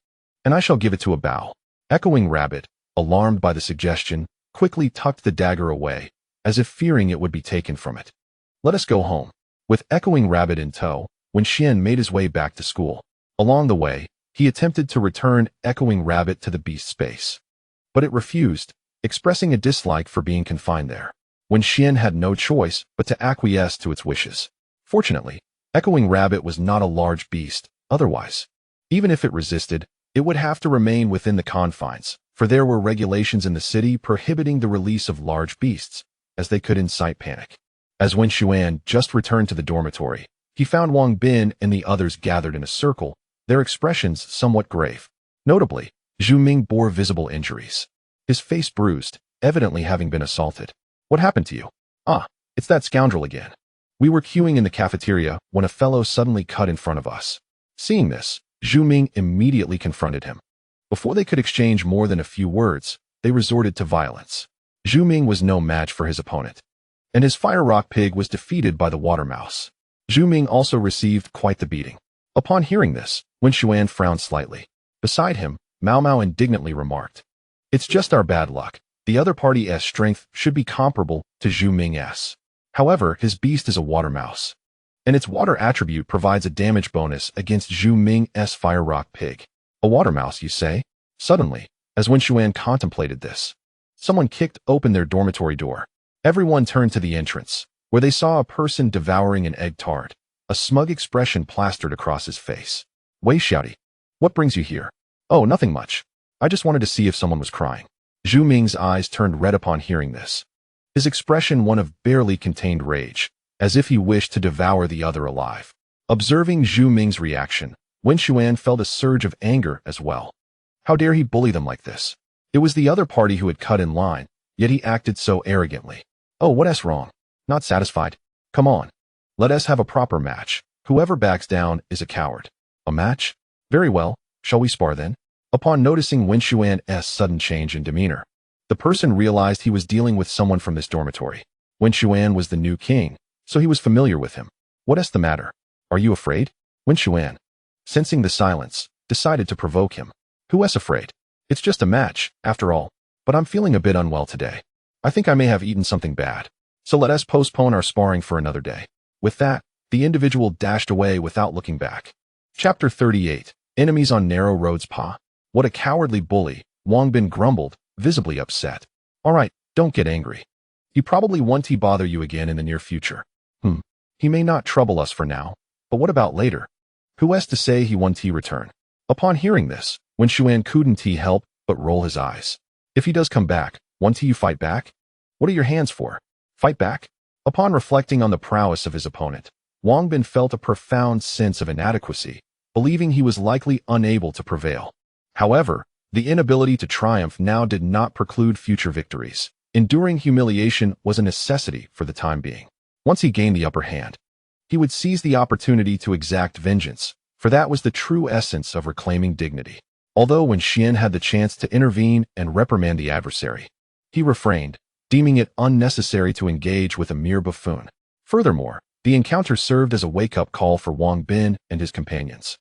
and I shall give it to a bow. Echoing Rabbit, alarmed by the suggestion, quickly tucked the dagger away, as if fearing it would be taken from it. Let us go home. With Echoing Rabbit in tow, Wenxian made his way back to school. Along the way, he attempted to return Echoing Rabbit to the beast space. But it refused, expressing a dislike for being confined there. Wenxian had no choice but to acquiesce to its wishes. Fortunately, Echoing Rabbit was not a large beast, otherwise, even if it resisted, it would have to remain within the confines, for there were regulations in the city prohibiting the release of large beasts, as they could incite panic. As Wenxuan just returned to the dormitory, he found Wang Bin and the others gathered in a circle, their expressions somewhat grave. Notably, Zhu Ming bore visible injuries. His face bruised, evidently having been assaulted. What happened to you? Ah, it's that scoundrel again. We were queuing in the cafeteria when a fellow suddenly cut in front of us. Seeing this, Zhu Ming immediately confronted him. Before they could exchange more than a few words, they resorted to violence. Zhu Ming was no match for his opponent, and his fire rock pig was defeated by the water mouse. Zhu Ming also received quite the beating. Upon hearing this, Wenxuan frowned slightly. Beside him, Mao Mao indignantly remarked, "It's just our bad luck. The other party's strength should be comparable to Zhu Ming's. However, his beast is a water mouse, and its water attribute provides a damage bonus against Zhu Ming's fire rock pig." A water mouse, you say? Suddenly, as Wenxuan contemplated this, someone kicked open their dormitory door. Everyone turned to the entrance, where they saw a person devouring an egg tart. A smug expression plastered across his face. Wei Xiaodi, what brings you here? Oh, nothing much. I just wanted to see if someone was crying. Zhu Ming's eyes turned red upon hearing this. His expression one of barely contained rage, as if he wished to devour the other alive. Observing Zhu Ming's reaction, Wenxuan felt a surge of anger as well. How dare he bully them like this? It was the other party who had cut in line, yet he acted so arrogantly. Oh, what's wrong? Not satisfied? Come on. Let us have a proper match. Whoever backs down is a coward. A match? Very well. Shall we spar then? Upon noticing Wenxuan's sudden change in demeanor, the person realized he was dealing with someone from this dormitory. Wenxuan was the new king, so he was familiar with him. What's the matter? Are you afraid? Wenxuan, sensing the silence, decided to provoke him. Who's afraid? It's just a match, after all, but I'm feeling a bit unwell today. I think I may have eaten something bad, so let us postpone our sparring for another day. With that, the individual dashed away without looking back. Chapter 38. Enemies on Narrow Roads. Pa. What a cowardly bully, Wang Bin grumbled, visibly upset. All right, don't get angry. He probably won't bother you again in the near future. He may not trouble us for now, but what about later? Who's to say he won't return? Upon hearing this, Wenxuan couldn't help but roll his eyes. If he does come back, won't you fight back? What are your hands for? Fight back? Upon reflecting on the prowess of his opponent, Wang Bin felt a profound sense of inadequacy, believing he was likely unable to prevail. However, the inability to triumph now did not preclude future victories. Enduring humiliation was a necessity for the time being. Once he gained the upper hand, he would seize the opportunity to exact vengeance, for that was the true essence of reclaiming dignity. Although Wenxian had the chance to intervene and reprimand the adversary, he refrained, deeming it unnecessary to engage with a mere buffoon. Furthermore, the encounter served as a wake-up call for Wang Bin and his companions,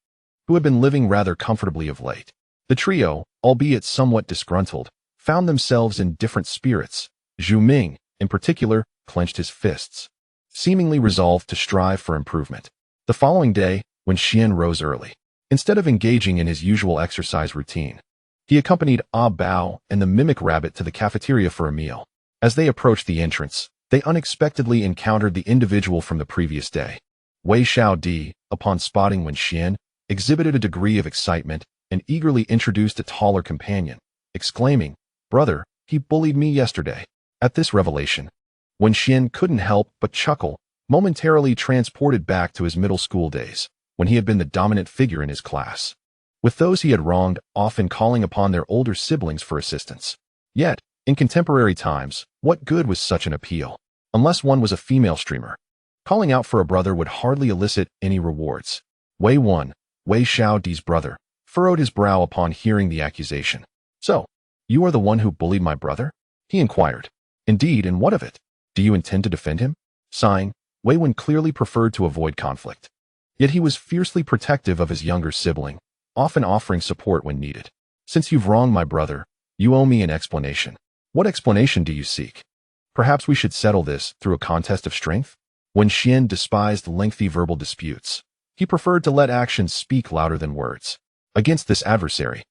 who had been living rather comfortably of late. The trio, albeit somewhat disgruntled, found themselves in different spirits. Zhu Ming, in particular, clenched his fists, seemingly resolved to strive for improvement. The following day, Wenxian rose early. Instead of engaging in his usual exercise routine, he accompanied Ah Bao and the mimic rabbit to the cafeteria for a meal. As they approached the entrance, they unexpectedly encountered the individual from the previous day. Wei Xiaodi, upon spotting Wenxian, exhibited a degree of excitement and eagerly introduced a taller companion, exclaiming, "Brother, he bullied me yesterday." At this revelation, Wenxian couldn't help but chuckle, momentarily transported back to his middle school days, when he had been the dominant figure in his class, with those he had wronged often calling upon their older siblings for assistance. Yet, in contemporary times, what good was such an appeal? Unless one was a female streamer, calling out for a brother would hardly elicit any rewards. Wei Xiaodi's brother, furrowed his brow upon hearing the accusation. "So, you are the one who bullied my brother?" he inquired. "Indeed, and what of it? Do you intend to defend him?" Sighing, Wei Wen clearly preferred to avoid conflict. Yet he was fiercely protective of his younger sibling, often offering support when needed. Since you've wronged my brother, you owe me an explanation. What explanation do you seek? Perhaps we should settle this through a contest of strength? Wenxuan despised lengthy verbal disputes. He preferred to let actions speak louder than words. Against this adversary,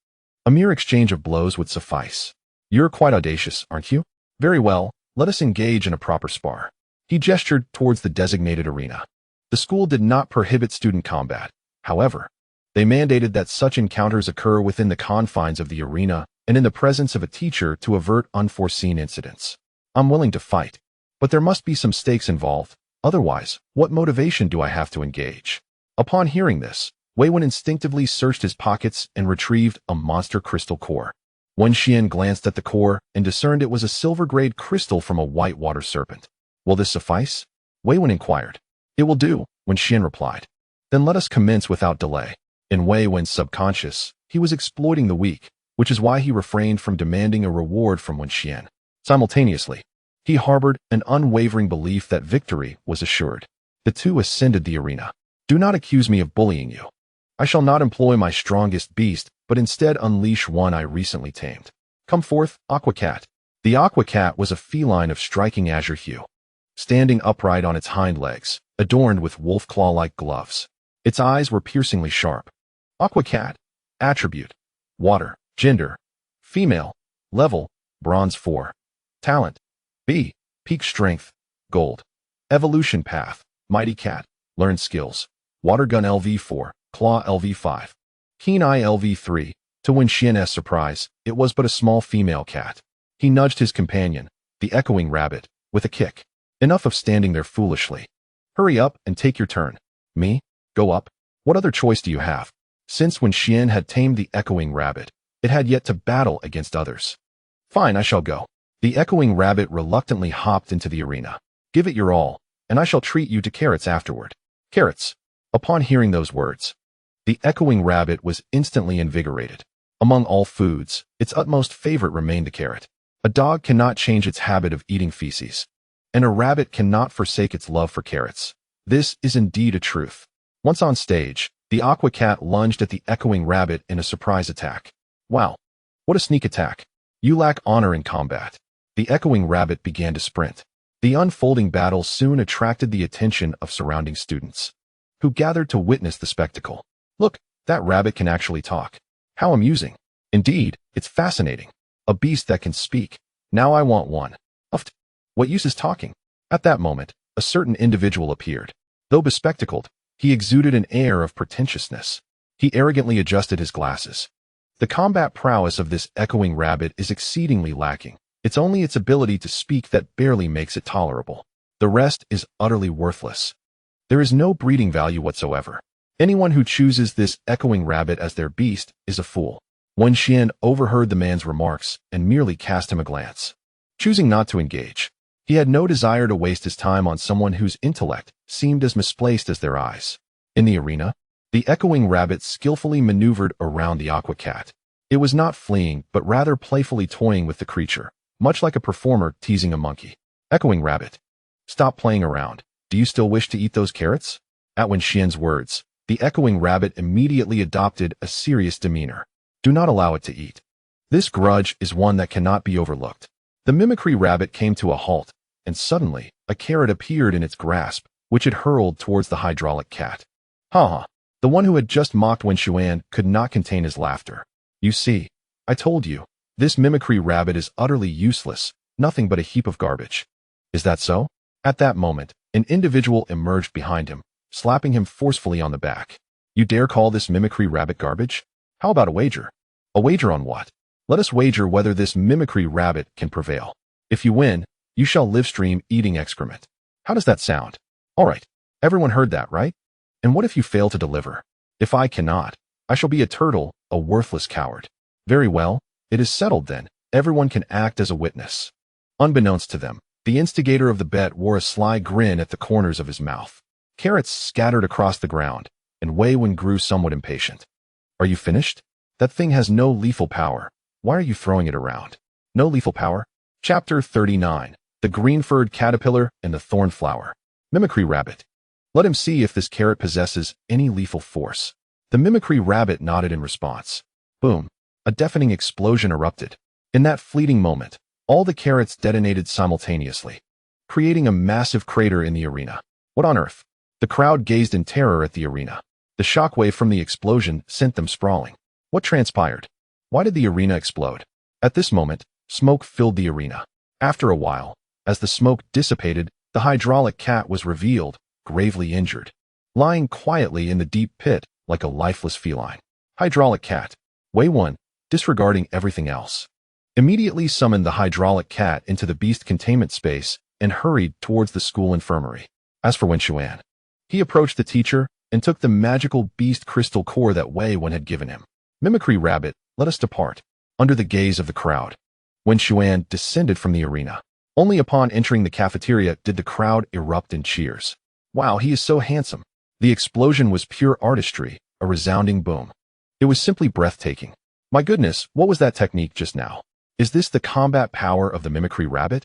a mere exchange of blows would suffice. You're quite audacious, aren't you? Very well, let us engage in a proper spar. He gestured towards the designated arena. The school did not prohibit student combat. However, they mandated that such encounters occur within the confines of the arena and in the presence of a teacher to avert unforeseen incidents. I'm willing to fight, but there must be some stakes involved. Otherwise, what motivation do I have to engage? Upon hearing this, Wenxuan instinctively searched his pockets and retrieved a monster crystal core. Wenxuan glanced at the core and discerned it was a silver-grade crystal from a white water serpent. Will this suffice? Wenxuan inquired. It will do, Wenxuan replied. Then let us commence without delay. In Wenxuan's subconscious, he was exploiting the weak, which is why he refrained from demanding a reward from Wenxuan. Simultaneously, he harbored an unwavering belief that victory was assured. The two ascended the arena. Do not accuse me of bullying you. I shall not employ my strongest beast, but instead unleash one I recently tamed. Come forth, Aqua Cat. The Aqua Cat was a feline of striking azure hue, standing upright on its hind legs, adorned with wolf claw-like gloves. Its eyes were piercingly sharp. Aqua Cat. Attribute: water. Gender: female. Level: bronze 4. Talent: B. Peak strength: gold. Evolution path: mighty cat. Learned skills: water gun LV4, claw LV5, keen eye LV3. To Wenxuan's surprise, it was but a small female cat. He nudged his companion, the echoing rabbit, with a kick. Enough of standing there foolishly. Hurry up and take your turn. Me? Go up? What other choice do you have? Since Wenxuan had tamed the echoing rabbit, it had yet to battle against others. Fine, I shall go. The echoing rabbit reluctantly hopped into the arena. Give it your all, and I shall treat you to carrots afterward. Carrots. Upon hearing those words, the echoing rabbit was instantly invigorated. Among all foods, its utmost favorite remained the carrot. A dog cannot change its habit of eating feces, and a rabbit cannot forsake its love for carrots. This is indeed a truth. Once on stage, the Aqua Cat lunged at the echoing rabbit in a surprise attack. Wow, what a sneak attack. You lack honor in combat. The echoing rabbit began to sprint. The unfolding battle soon attracted the attention of surrounding students, who gathered to witness the spectacle. Look, that rabbit can actually talk. How amusing. Indeed, it's fascinating. A beast that can speak. Now I want one. Uft. What use is talking? At that moment, a certain individual appeared. Though bespectacled, he exuded an air of pretentiousness. He arrogantly adjusted his glasses. The combat prowess of this echoing rabbit is exceedingly lacking. It's only its ability to speak that barely makes it tolerable. The rest is utterly worthless. There is no breeding value whatsoever. Anyone who chooses this echoing rabbit as their beast is a fool. Wenxuan overheard the man's remarks and merely cast him a glance, choosing not to engage. He had no desire to waste his time on someone whose intellect seemed as misplaced as their eyes. In the arena, the echoing rabbit skillfully maneuvered around the Aqua Cat. It was not fleeing, but rather playfully toying with the creature, much like a performer teasing a monkey. Echoing rabbit. Stop playing around. Do you still wish to eat those carrots? At Wenxuan's words, the echoing rabbit immediately adopted a serious demeanor. Do not allow it to eat. This grudge is one that cannot be overlooked. The mimicry rabbit came to a halt, and suddenly, a carrot appeared in its grasp, which it hurled towards the hydraulic cat. Ha! The one who had just mocked Wenxuan could not contain his laughter. You see, I told you, this mimicry rabbit is utterly useless, nothing but a heap of garbage. Is that so? At that moment, an individual emerged behind him, slapping him forcefully on the back. You dare call this mimicry rabbit garbage? How about a wager? A wager on what? Let us wager whether this mimicry rabbit can prevail. If you win, you shall live stream eating excrement. How does that sound? All right, everyone heard that, right? And what if you fail to deliver? If I cannot, I shall be a turtle, a worthless coward. Very well, it is settled then. Everyone can act as a witness. Unbeknownst to them, the instigator of the bet wore a sly grin at the corners of his mouth. Carrots scattered across the ground, and Wenxuan grew somewhat impatient. Are you finished? That thing has no lethal power. Why are you throwing it around? No lethal power? Chapter 39. The Green-Furred Caterpillar and the Thornflower. Mimicry Rabbit. Let him see if this carrot possesses any lethal force. The mimicry rabbit nodded in response. Boom. A deafening explosion erupted. In that fleeting moment, all the carrots detonated simultaneously, creating a massive crater in the arena. What on earth? The crowd gazed in terror at the arena. The shockwave from the explosion sent them sprawling. What transpired? Why did the arena explode? At this moment, smoke filled the arena. After a while, as the smoke dissipated, the hydraulic cat was revealed, gravely injured, lying quietly in the deep pit like a lifeless feline. Hydraulic cat, Wei 1, disregarding everything else, immediately summoned the hydraulic cat into the beast containment space and hurried towards the school infirmary. As for Wenxuan, he approached the teacher and took the magical beast crystal core that Wei 1 had given him. Mimicry rabbit, let us depart. Under the gaze of the crowd, Wenxuan descended from the arena. Only upon entering the cafeteria did the crowd erupt in cheers. Wow, he is so handsome. The explosion was pure artistry, a resounding boom. It was simply breathtaking. My goodness, what was that technique just now? Is this the combat power of the mimicry rabbit?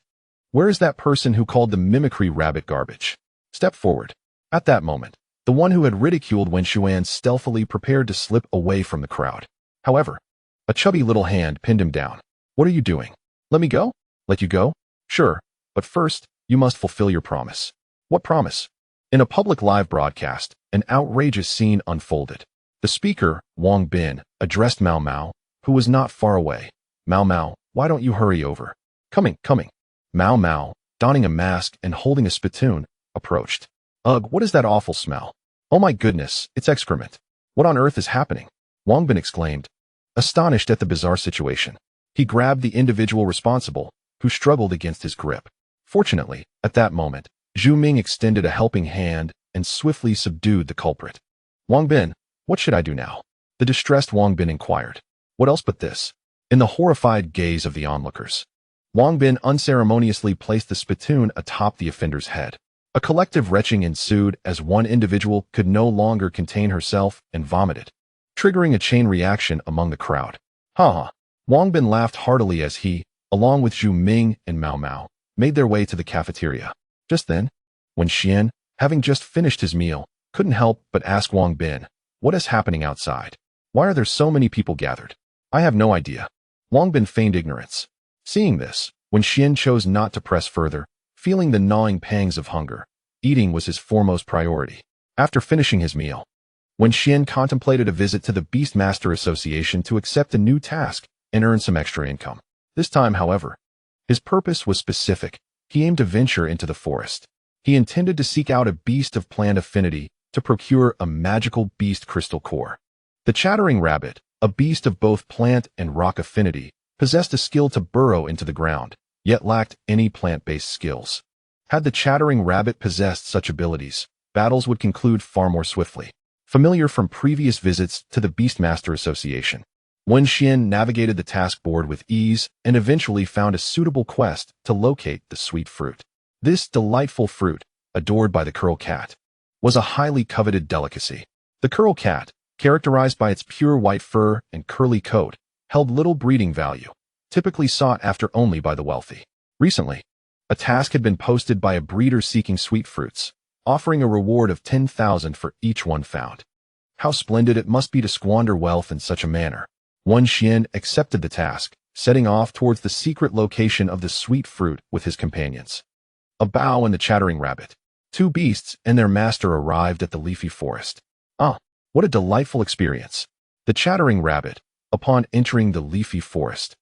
Where is that person who called the mimicry rabbit garbage? Step forward. At that moment, the one who had ridiculed Wenxuan stealthily prepared to slip away from the crowd. However, a chubby little hand pinned him down. What are you doing? Let me go? Let you go? Sure, but first, you must fulfill your promise. What promise? In a public live broadcast, an outrageous scene unfolded. The speaker, Wang Bin, addressed Mao Mao, who was not far away. Mao Mao, why don't you hurry over? Coming. Mao Mao, donning a mask and holding a spittoon, approached. Ugh, what is that awful smell? Oh my goodness, it's excrement. What on earth is happening? Wang Bin exclaimed, astonished at the bizarre situation. He grabbed the individual responsible, who struggled against his grip. Fortunately, at that moment, Zhu Ming extended a helping hand and swiftly subdued the culprit. Wang Bin, what should I do now? The distressed Wang Bin inquired. What else but this? In the horrified gaze of the onlookers, Wang Bin unceremoniously placed the spittoon atop the offender's head. A collective retching ensued as one individual could no longer contain herself and vomited, triggering a chain reaction among the crowd. Ha! Wang Bin laughed heartily as he, along with Zhu Ming and Mao Mao, made their way to the cafeteria. Just then, Wenxuan, having just finished his meal, couldn't help but ask Wang Bin, what is happening outside? Why are there so many people gathered? I have no idea. Wang Bin feigned ignorance. Seeing this, Wenxuan chose not to press further, feeling the gnawing pangs of hunger. Eating was his foremost priority. After finishing his meal, Wenxuan contemplated a visit to the Beastmaster Association to accept a new task and earn some extra income. This time, however, his purpose was specific. He aimed to venture into the forest. He intended to seek out a beast of plant affinity to procure a magical beast crystal core. The chattering rabbit, a beast of both plant and rock affinity, possessed a skill to burrow into the ground, yet lacked any plant-based skills. Had the chattering rabbit possessed such abilities, battles would conclude far more swiftly. Familiar from previous visits to the Beastmaster Association, Wenxuan navigated the task board with ease and eventually found a suitable quest to locate the sweet fruit. This delightful fruit, adored by the curl cat, was a highly coveted delicacy. The curl cat, characterized by its pure white fur and curly coat, held little breeding value, typically sought after only by the wealthy. Recently, a task had been posted by a breeder seeking sweet fruits, offering a reward of 10,000 for each one found. How splendid it must be to squander wealth in such a manner. Wenxuan accepted the task, setting off towards the secret location of the sweet fruit with his companions. A Bao and the chattering rabbit. Two beasts and their master arrived at the leafy forest. Ah, what a delightful experience. The chattering rabbit, upon entering the leafy forest,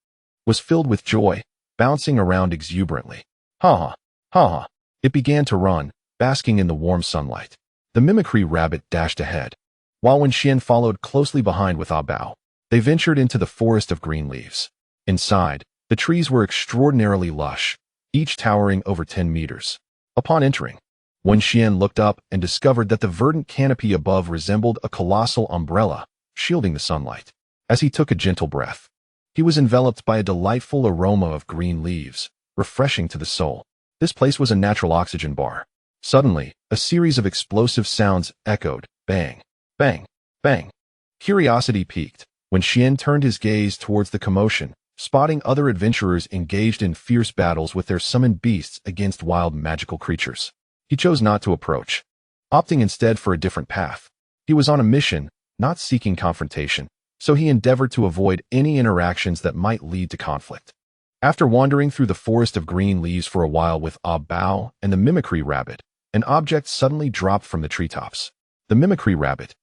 was filled with joy, bouncing around exuberantly. Ha ha. It began to run, basking in the warm sunlight. The mimicry rabbit dashed ahead, while Wenxuan followed closely behind with Ah Bao. They ventured into the forest of green leaves. Inside, the trees were extraordinarily lush, each towering over 10 meters. Upon entering, Wenxuan looked up and discovered that the verdant canopy above resembled a colossal umbrella, shielding the sunlight. As he took a gentle breath, he was enveloped by a delightful aroma of green leaves, refreshing to the soul. This place was a natural oxygen bar. Suddenly, a series of explosive sounds echoed, bang, bang, bang. Curiosity piqued. Wenxuan turned his gaze towards the commotion, spotting other adventurers engaged in fierce battles with their summoned beasts against wild magical creatures. He chose not to approach, opting instead for a different path. He was on a mission, not seeking confrontation, so he endeavored to avoid any interactions that might lead to conflict. After wandering through the forest of green leaves for a while with a Bao and the mimicry rabbit, an object suddenly dropped from the treetops. The mimicry rabbit,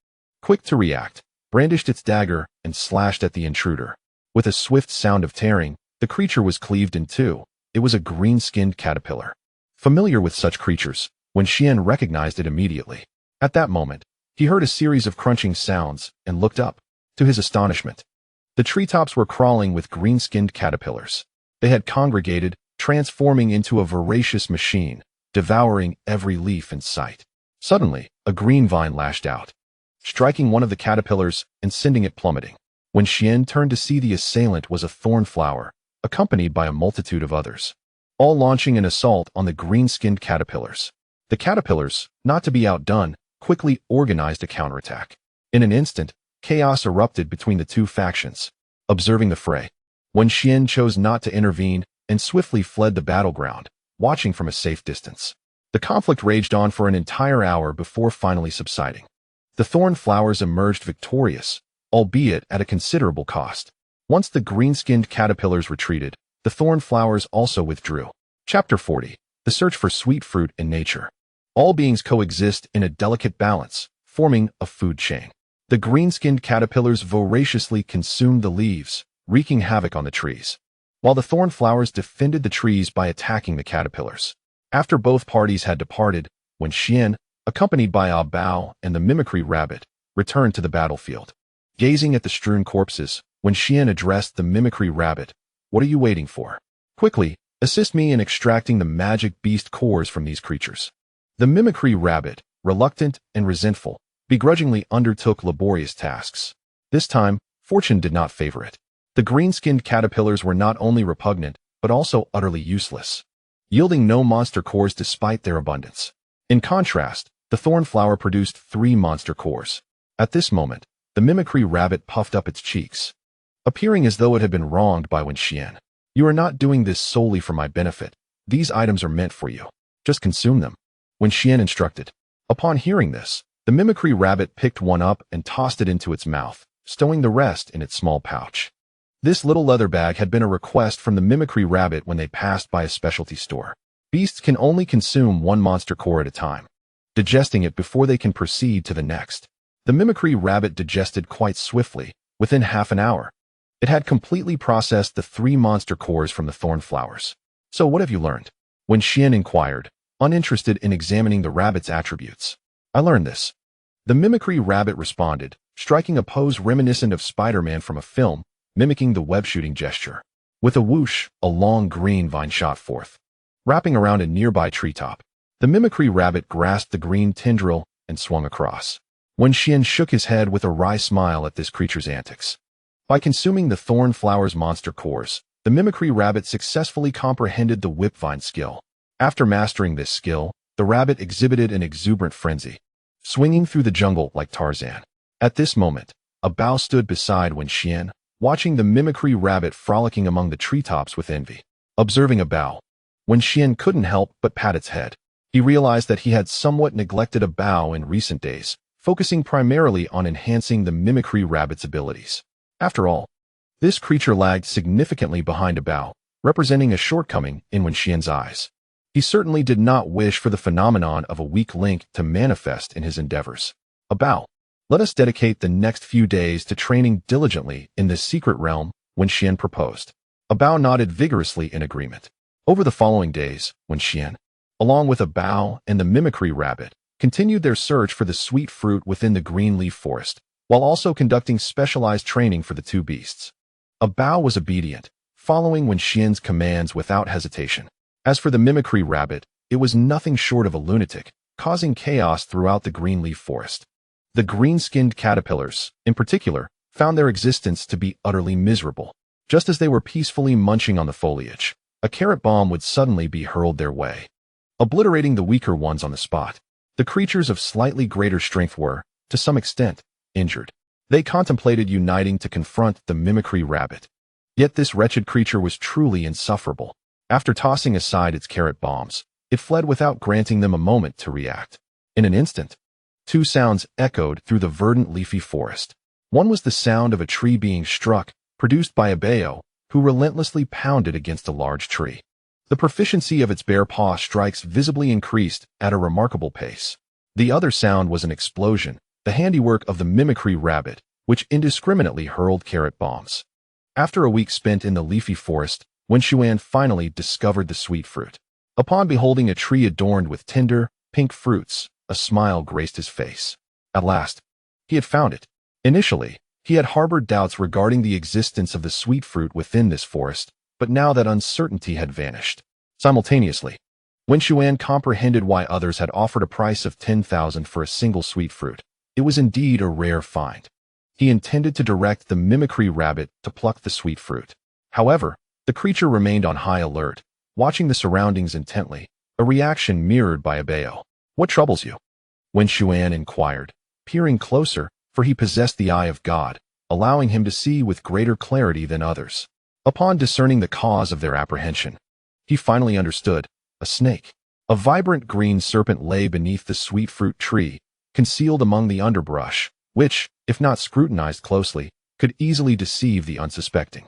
quick to react, brandished its dagger and slashed at the intruder. With a swift sound of tearing, the creature was cleaved in two. It was a green-skinned caterpillar. Familiar with such creatures, Wenxuan recognized it immediately. At that moment, he heard a series of crunching sounds and looked up. To his astonishment, the treetops were crawling with green-skinned caterpillars. They had congregated, transforming into a voracious machine, devouring every leaf in sight. Suddenly, a green vine lashed out, striking one of the caterpillars and sending it plummeting. Wenxuan turned to see the assailant was a thorn flower, accompanied by a multitude of others, all launching an assault on the green-skinned caterpillars. The caterpillars, not to be outdone, quickly organized a counterattack. In an instant, chaos erupted between the two factions. Observing the fray, Wenxuan chose not to intervene and swiftly fled the battleground, watching from a safe distance. The conflict raged on for an entire hour before finally subsiding. The thorn flowers emerged victorious, albeit at a considerable cost. Once the green-skinned caterpillars retreated, the thorn flowers also withdrew. Chapter 40. The Search for Sweet Fruit in Nature. All beings coexist in a delicate balance, forming a food chain. The green-skinned caterpillars voraciously consumed the leaves, wreaking havoc on the trees, while the thorn flowers defended the trees by attacking the caterpillars. After both parties had departed, Wenxuan, accompanied by a Bao and the mimicry rabbit, returned to the battlefield. Gazing at the strewn corpses, Wenxuan addressed the mimicry rabbit. "What are you waiting for? Quickly, assist me in extracting the magic beast cores from these creatures." The mimicry rabbit, reluctant and resentful, begrudgingly undertook laborious tasks. This time, fortune did not favor it. The green-skinned caterpillars were not only repugnant, but also utterly useless, yielding no monster cores despite their abundance. In contrast, the thorn flower produced 3 monster cores. At this moment, the mimicry rabbit puffed up its cheeks, appearing as though it had been wronged by Wenxuan. "You are not doing this solely for my benefit. These items are meant for you. Just consume them," Wenxuan instructed. Upon hearing this, the mimicry rabbit picked one up and tossed it into its mouth, stowing the rest in its small pouch. This little leather bag had been a request from the mimicry rabbit when they passed by a specialty store. Beasts can only consume 1 monster core at a time, digesting it before they can proceed to the next. The mimicry rabbit digested quite swiftly. Within half an hour, it had completely processed the 3 monster cores from the thorn flowers. "So what have you learned?" Wenxuan inquired, uninterested in examining the rabbit's attributes. "I learned this," the mimicry rabbit responded, striking a pose reminiscent of Spider-Man from a film, mimicking the web-shooting gesture. With a whoosh, a long green vine shot forth, wrapping around a nearby treetop. The mimicry rabbit grasped the green tendril and swung across. Wenxuan shook his head with a wry smile at this creature's antics. By consuming the thorn flower's monster cores, the mimicry rabbit successfully comprehended the whipvine skill. After mastering this skill, the rabbit exhibited an exuberant frenzy, swinging through the jungle like Tarzan. At this moment, a Bao stood beside Wenxuan, watching the mimicry rabbit frolicking among the treetops with envy. Observing a Bao, Wenxuan couldn't help but pat its head. He realized that he had somewhat neglected a Bao in recent days, focusing primarily on enhancing the mimicry rabbit's abilities. After all, this creature lagged significantly behind a Bao, representing a shortcoming in Wenxuan's eyes. He certainly did not wish for the phenomenon of a weak link to manifest in his endeavors. "A Bao, let us dedicate the next few days to training diligently in this secret realm," Wenxuan proposed. A Bao nodded vigorously in agreement. Over the following days, Wenxuan, along with a Bao and the mimicry rabbit, continued their search for the sweet fruit within the green leaf forest, while also conducting specialized training for the 2 beasts. A Bao was obedient, following Wenxuan's commands without hesitation. As for the mimicry rabbit, it was nothing short of a lunatic, causing chaos throughout the green leaf forest. The green-skinned caterpillars, in particular, found their existence to be utterly miserable. Just as they were peacefully munching on the foliage, a carrot bomb would suddenly be hurled their way, obliterating the weaker ones on the spot. The creatures of slightly greater strength were, to some extent, injured. They contemplated uniting to confront the mimicry rabbit. Yet this wretched creature was truly insufferable. After tossing aside its carrot bombs, it fled without granting them a moment to react. In an instant, Two sounds echoed through the verdant leafy forest. One was the sound of a tree being struck, produced by a bao, who relentlessly pounded against a large tree. The proficiency of its bare paw strikes visibly increased at a remarkable pace. The other sound was an explosion, the handiwork of the mimicry rabbit, which indiscriminately hurled carrot bombs. After a week spent in the leafy forest, Wenxuan finally discovered the sweet fruit. Upon beholding a tree adorned with tender, pink fruits, a smile graced his face. At last, he had found it. Initially, he had harbored doubts regarding the existence of the sweet fruit within this forest, but now that uncertainty had vanished. Simultaneously, Wenxuan comprehended why others had offered a price of 10,000 for a single sweet fruit. It was indeed a rare find. He intended to direct the mimicry rabbit to pluck the sweet fruit. However, the creature remained on high alert, watching the surroundings intently, a reaction mirrored by a bao. "What troubles you?" Wenxuan inquired, peering closer, for he possessed the eye of God, allowing him to see with greater clarity than others. Upon discerning the cause of their apprehension, he finally understood: a snake. A vibrant green serpent lay beneath the sweet fruit tree, concealed among the underbrush, which, if not scrutinized closely, could easily deceive the unsuspecting.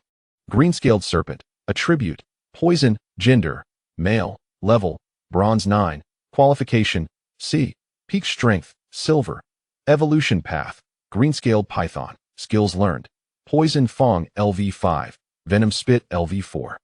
Green-scaled serpent, attribute, poison, gender, male, level, bronze 9, qualification, C, peak strength, silver, evolution path, green-scaled python, skills learned, poison fang LV5, venom spit LV4,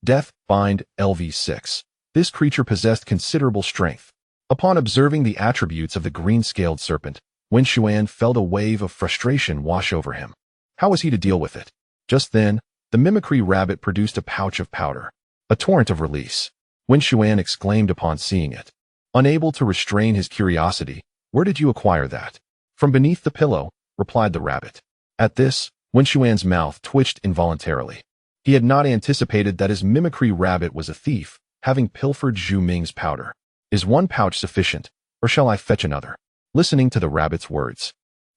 death bind LV6. This creature possessed considerable strength. Upon observing the attributes of the green-scaled serpent, Wenxuan felt a wave of frustration wash over him. How was he to deal with it? Just then, the mimicry rabbit produced a pouch of powder. A torrent of release. Wenxuan exclaimed upon seeing it. Unable to restrain his curiosity, "Where did you acquire that?" "From beneath the pillow," replied the rabbit. At this, Wenxuan's mouth twitched involuntarily. He had not anticipated that his mimicry rabbit was a thief, having pilfered Zhu Ming's powder. "Is one pouch sufficient, or shall I fetch another?" Listening to the rabbit's words,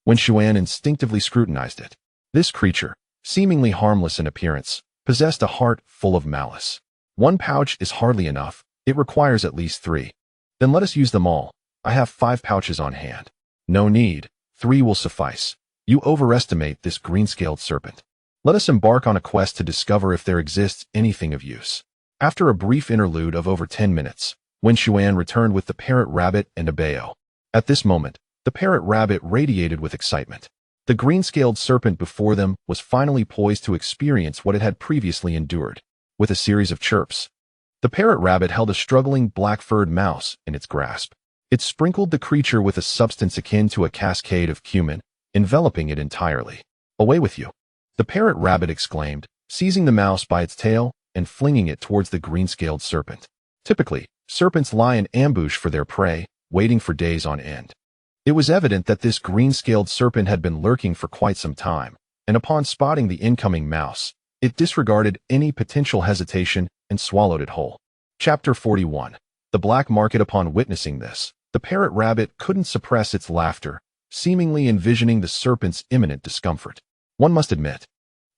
Wenxuan instinctively scrutinized it. This creature, seemingly harmless in appearance, possessed a heart full of malice. "One pouch is hardly enough. It requires at least 3. "Then let us use them all. I have 5 pouches on hand." "No need. 3 will suffice. You overestimate this green-scaled serpent. Let us embark on a quest to discover if there exists anything of use." After a brief interlude of over 10 minutes, Wenxuan returned with the parrot rabbit and a bao. At this moment, the parrot rabbit radiated with excitement. The green-scaled serpent before them was finally poised to experience what it had previously endured. With a series of chirps, the parrot rabbit held a struggling black-furred mouse in its grasp. It sprinkled the creature with a substance akin to a cascade of cumin, enveloping it entirely. "Away with you!" the parrot rabbit exclaimed, seizing the mouse by its tail and flinging it towards the green-scaled serpent. Typically, serpents lie in ambush for their prey, waiting for days on end. It was evident that this green-scaled serpent had been lurking for quite some time, and upon spotting the incoming mouse, it disregarded any potential hesitation and swallowed it whole. Chapter 41. The Black Market. Upon witnessing this, the parrot rabbit couldn't suppress its laughter, seemingly envisioning the serpent's imminent discomfort. One must admit,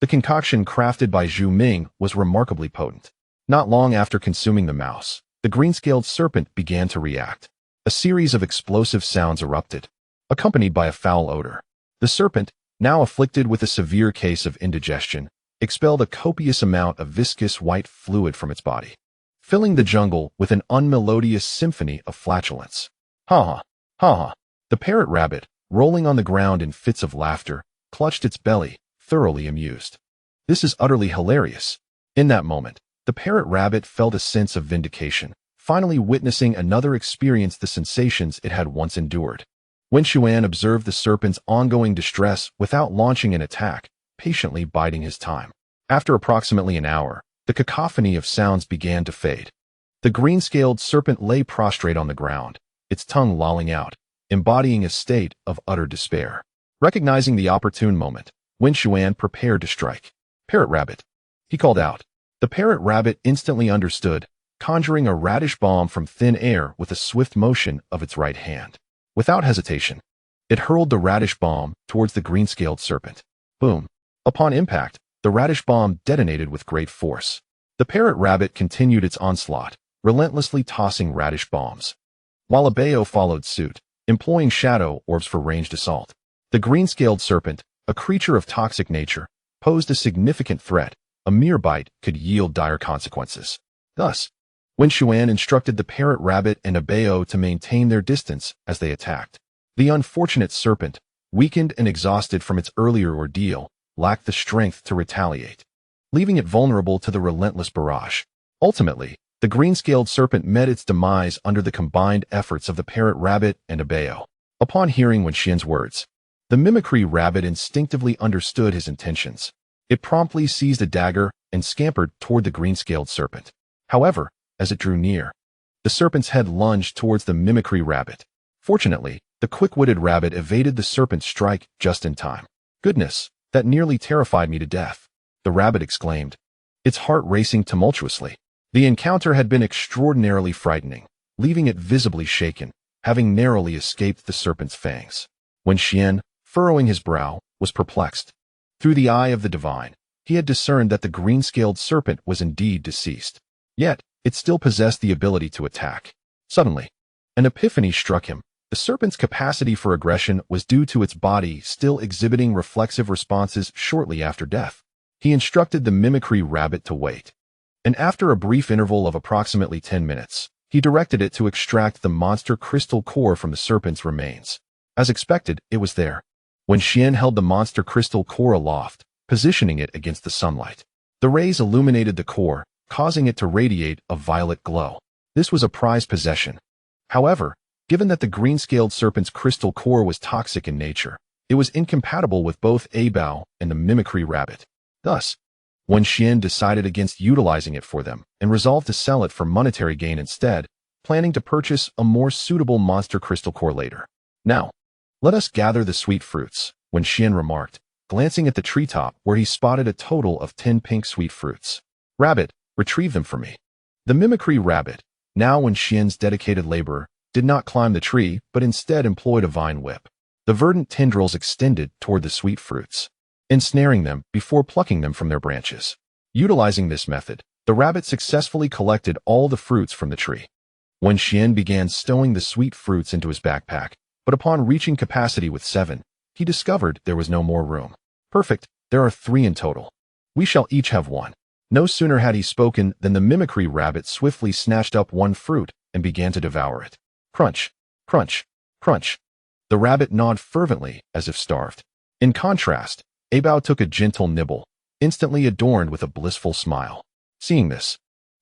the concoction crafted by Zhu Ming was remarkably potent. Not long after consuming the mouse, the green-scaled serpent began to react. A series of explosive sounds erupted, accompanied by a foul odor. The serpent, now afflicted with a severe case of indigestion, expelled a copious amount of viscous white fluid from its body, filling the jungle with an unmelodious symphony of flatulence. "Ha ha, ha ha." The parrot rabbit, rolling on the ground in fits of laughter, clutched its belly, thoroughly amused. "This is utterly hilarious." In that moment, the parrot rabbit felt a sense of vindication, finally witnessing another experience the sensations it had once endured. Wenxuan observed the serpent's ongoing distress without launching an attack, patiently biding his time. After approximately an hour, the cacophony of sounds began to fade. The green-scaled serpent lay prostrate on the ground, its tongue lolling out, embodying a state of utter despair. Recognizing the opportune moment, Wenxuan prepared to strike. "Parrot rabbit," he called out. The parrot rabbit instantly understood, conjuring a radish bomb from thin air with a swift motion of its right hand. Without hesitation, it hurled the radish bomb towards the green-scaled serpent. Boom! Upon impact, the radish bomb detonated with great force. The parrot rabbit continued its onslaught, relentlessly tossing radish bombs. While a bao followed suit, employing shadow orbs for ranged assault. The green-scaled serpent, a creature of toxic nature, posed a significant threat. A mere bite could yield dire consequences. Thus, Wenxuan instructed the parrot rabbit and Abeo to maintain their distance as they attacked. The unfortunate serpent, weakened and exhausted from its earlier ordeal, lacked the strength to retaliate, leaving it vulnerable to the relentless barrage. Ultimately, the green-scaled serpent met its demise under the combined efforts of the parrot rabbit and Abeo. Upon hearing Wenxian's words, the mimicry rabbit instinctively understood his intentions. It promptly seized a dagger and scampered toward the green-scaled serpent. However, as it drew near, the serpent's head lunged towards the mimicry rabbit. Fortunately, the quick-witted rabbit evaded the serpent's strike just in time. "Goodness, that nearly terrified me to death," the rabbit exclaimed, its heart racing tumultuously. The encounter had been extraordinarily frightening, leaving it visibly shaken, having narrowly escaped the serpent's fangs. Wenxian, furrowing his brow, was perplexed. Through the eye of the divine, he had discerned that the green-scaled serpent was indeed deceased. Yet, it still possessed the ability to attack. Suddenly, an epiphany struck him. The serpent's capacity for aggression was due to its body still exhibiting reflexive responses shortly after death. He instructed the mimicry rabbit to wait, and after a brief interval of approximately 10 minutes, he directed it to extract the monster crystal core from the serpent's remains. As expected, it was there. Wenxian held the monster crystal core aloft, positioning it against the sunlight. The rays illuminated the core, causing it to radiate a violet glow. This was a prized possession. However, given that the green-scaled serpent's crystal core was toxic in nature, it was incompatible with both Abao and the mimicry rabbit. Thus, Wenxian decided against utilizing it for them and resolved to sell it for monetary gain instead, planning to purchase a more suitable monster crystal core later. "Now, let us gather the sweet fruits," Wenxian remarked, glancing at the treetop where he spotted a total of 10 pink sweet fruits. "Rabbit, retrieve them for me." The mimicry rabbit, now Wenxian's dedicated laborer, did not climb the tree but instead employed a vine whip. The verdant tendrils extended toward the sweet fruits, ensnaring them before plucking them from their branches. Utilizing this method, the rabbit successfully collected all the fruits from the tree. Wenxian began stowing the sweet fruits into his backpack, but upon reaching capacity with 7, he discovered there was no more room. "Perfect, there are 3 in total. We shall each have 1. No sooner had he spoken than the mimicry rabbit swiftly snatched up 1 fruit and began to devour it. Crunch, crunch, crunch. The rabbit gnawed fervently as if starved. In contrast, Abao took a gentle nibble, instantly adorned with a blissful smile. Seeing this,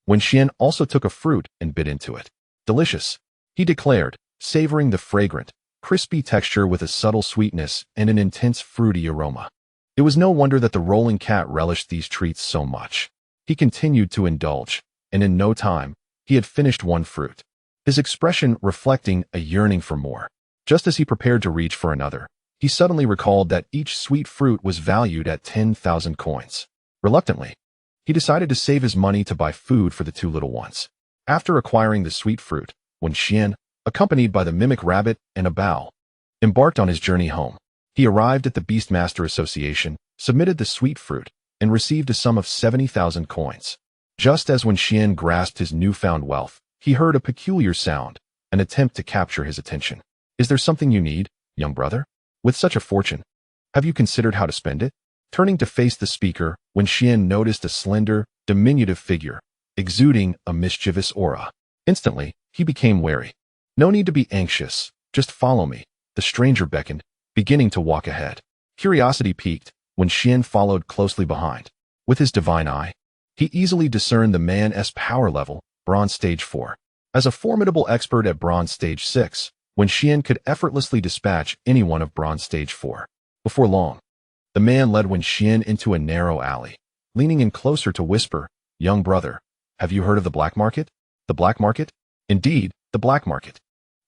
Wenxian also took a fruit and bit into it. "Delicious," he declared, savoring the fragrant, crispy texture with a subtle sweetness and an intense fruity aroma. It was no wonder that the rolling cat relished these treats so much. He continued to indulge, and in no time, he had finished 1 fruit, his expression reflecting a yearning for more. Just as he prepared to reach for another, he suddenly recalled that each sweet fruit was valued at 10,000 coins. Reluctantly, he decided to save his money to buy food for the 2 little ones. After acquiring the sweet fruit, Wenxian, accompanied by the mimic rabbit and Abao, embarked on his journey home. He arrived at the Beastmaster Association, submitted the sweet fruit, and received a sum of 70,000 coins. Just as Wenxian grasped his newfound wealth, he heard a peculiar sound, an attempt to capture his attention. "Is there something you need, young brother? With such a fortune, have you considered how to spend it?" Turning to face the speaker, Wenxian noticed a slender, diminutive figure, exuding a mischievous aura. Instantly, he became wary. "No need to be anxious, just follow me," the stranger beckoned, beginning to walk ahead. Curiosity piqued, Wenxian followed closely behind. With his divine eye, he easily discerned the man's power level, Bronze Stage 4. As a formidable expert at Bronze Stage 6, Wenxian could effortlessly dispatch anyone of Bronze Stage 4. Before long, the man led Wenxian into a narrow alley, leaning in closer to whisper, "Young brother, have you heard of the black market?" "The black market?" "Indeed, the black market.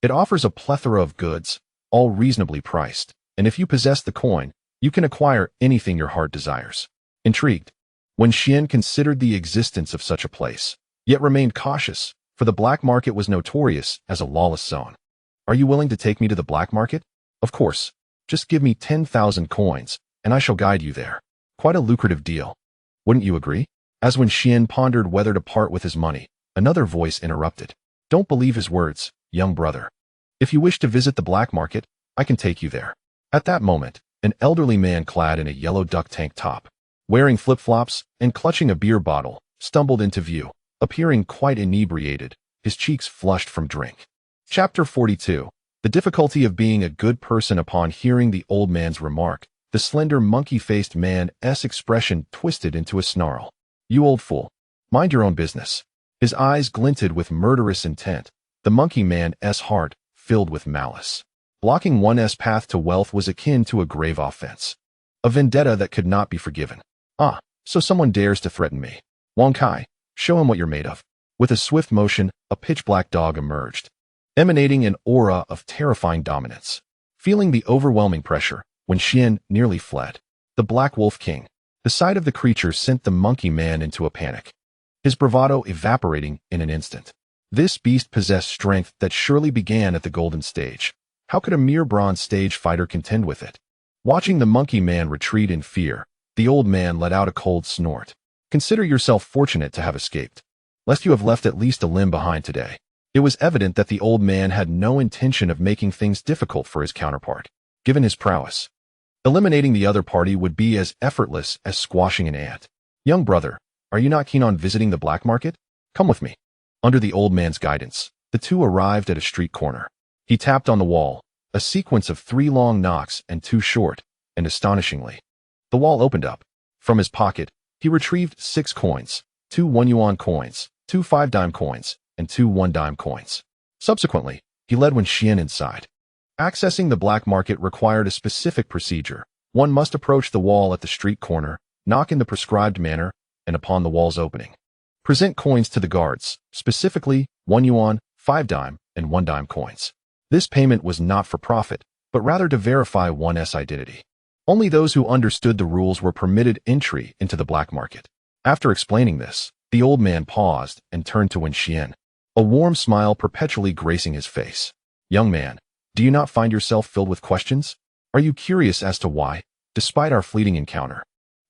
It offers a plethora of goods, all reasonably priced, and if you possess the coin, you can acquire anything your heart desires." Intrigued, Wenxian considered the existence of such a place, yet remained cautious, for the black market was notorious as a lawless zone. "Are you willing to take me to the black market?" "Of course. Just give me 10,000 coins, and I shall guide you there." Quite a lucrative deal. Wouldn't you agree? As Wenxian pondered whether to part with his money, another voice interrupted. "Don't believe his words, young brother. If you wish to visit the black market, I can take you there. At that moment, an elderly man clad in a yellow duck tank top, wearing flip-flops and clutching a beer bottle, stumbled into view, appearing quite inebriated, his cheeks flushed from drink. Chapter 42. The difficulty of being a good person. Upon hearing the old man's remark, the slender monkey-faced man's expression twisted into a snarl. You old fool. Mind your own business. His eyes glinted with murderous intent, the monkey man's heart filled with malice. Blocking one's path to wealth was akin to a grave offense, a vendetta that could not be forgiven. Ah, so someone dares to threaten me. Wong Kai, show him what you're made of. With a swift motion, a pitch-black dog emerged, emanating an aura of terrifying dominance. Feeling the overwhelming pressure, Wenxuan nearly fled. The Black Wolf King. The sight of the creature sent the monkey man into a panic, his bravado evaporating in an instant. This beast possessed strength that surely began at the golden stage. How could a mere bronze stage fighter contend with it? Watching the monkey man retreat in fear, the old man let out a cold snort. Consider yourself fortunate to have escaped, lest you have left at least a limb behind today. It was evident that the old man had no intention of making things difficult for his counterpart, given his prowess. Eliminating the other party would be as effortless as squashing an ant. Young brother, are you not keen on visiting the black market? Come with me. Under the old man's guidance, the two arrived at a street corner. He tapped on the wall, a sequence of 3 long knocks and 2 short, and astonishingly, the wall opened up. From his pocket, he retrieved 6 coins, 2 1-yuan coins, 2 5-dime coins, and 2 1-dime coins. Subsequently, he led Wenxuan inside. Accessing the black market required a specific procedure. One must approach the wall at the street corner, knock in the prescribed manner, and upon the wall's opening, present coins to the guards, specifically 1 yuan, 5-dime, and 1-dime coins. This payment was not for profit, but rather to verify one's identity. Only those who understood the rules were permitted entry into the black market. After explaining this, the old man paused and turned to Wenxuan, a warm smile perpetually gracing his face. Young man, do you not find yourself filled with questions? Are you curious as to why, despite our fleeting encounter,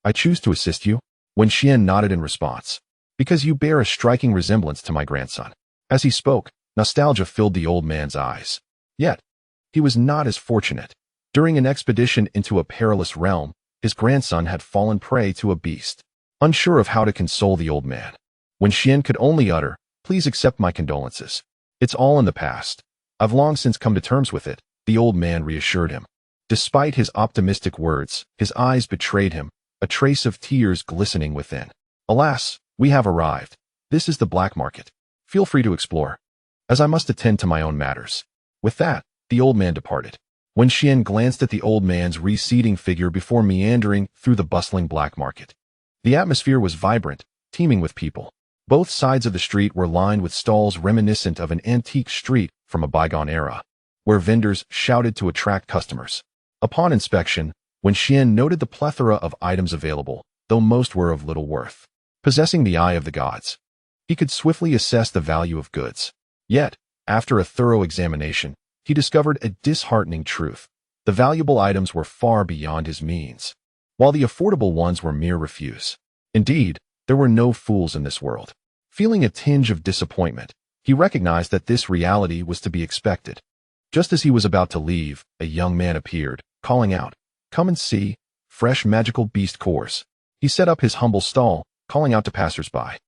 I choose to assist you? Wenxuan nodded in response. Because you bear a striking resemblance to my grandson. As he spoke, nostalgia filled the old man's eyes. Yet, he was not as fortunate. During an expedition into a perilous realm, his grandson had fallen prey to a beast. Unsure of how to console the old man, Wenxuan could only utter, "Please accept my condolences. It's all in the past. I've long since come to terms with it," the old man reassured him. Despite his optimistic words, his eyes betrayed him, a trace of tears glistening within. Alas, we have arrived. This is the black market. Feel free to explore, as I must attend to my own matters. With that, the old man departed. Wenxuan glanced at the old man's receding figure before meandering through the bustling black market. The atmosphere was vibrant, teeming with people. Both sides of the street were lined with stalls reminiscent of an antique street from a bygone era, where vendors shouted to attract customers. Upon inspection, Wenxuan noted the plethora of items available, though most were of little worth. Possessing the eye of the gods, he could swiftly assess the value of goods. Yet, after a thorough examination, he discovered a disheartening truth. The valuable items were far beyond his means, while the affordable ones were mere refuse. Indeed, there were no fools in this world. Feeling a tinge of disappointment, he recognized that this reality was to be expected. Just as he was about to leave, a young man appeared, calling out, "Come and see, fresh magical beast cores." He set up his humble stall, calling out to passers-by,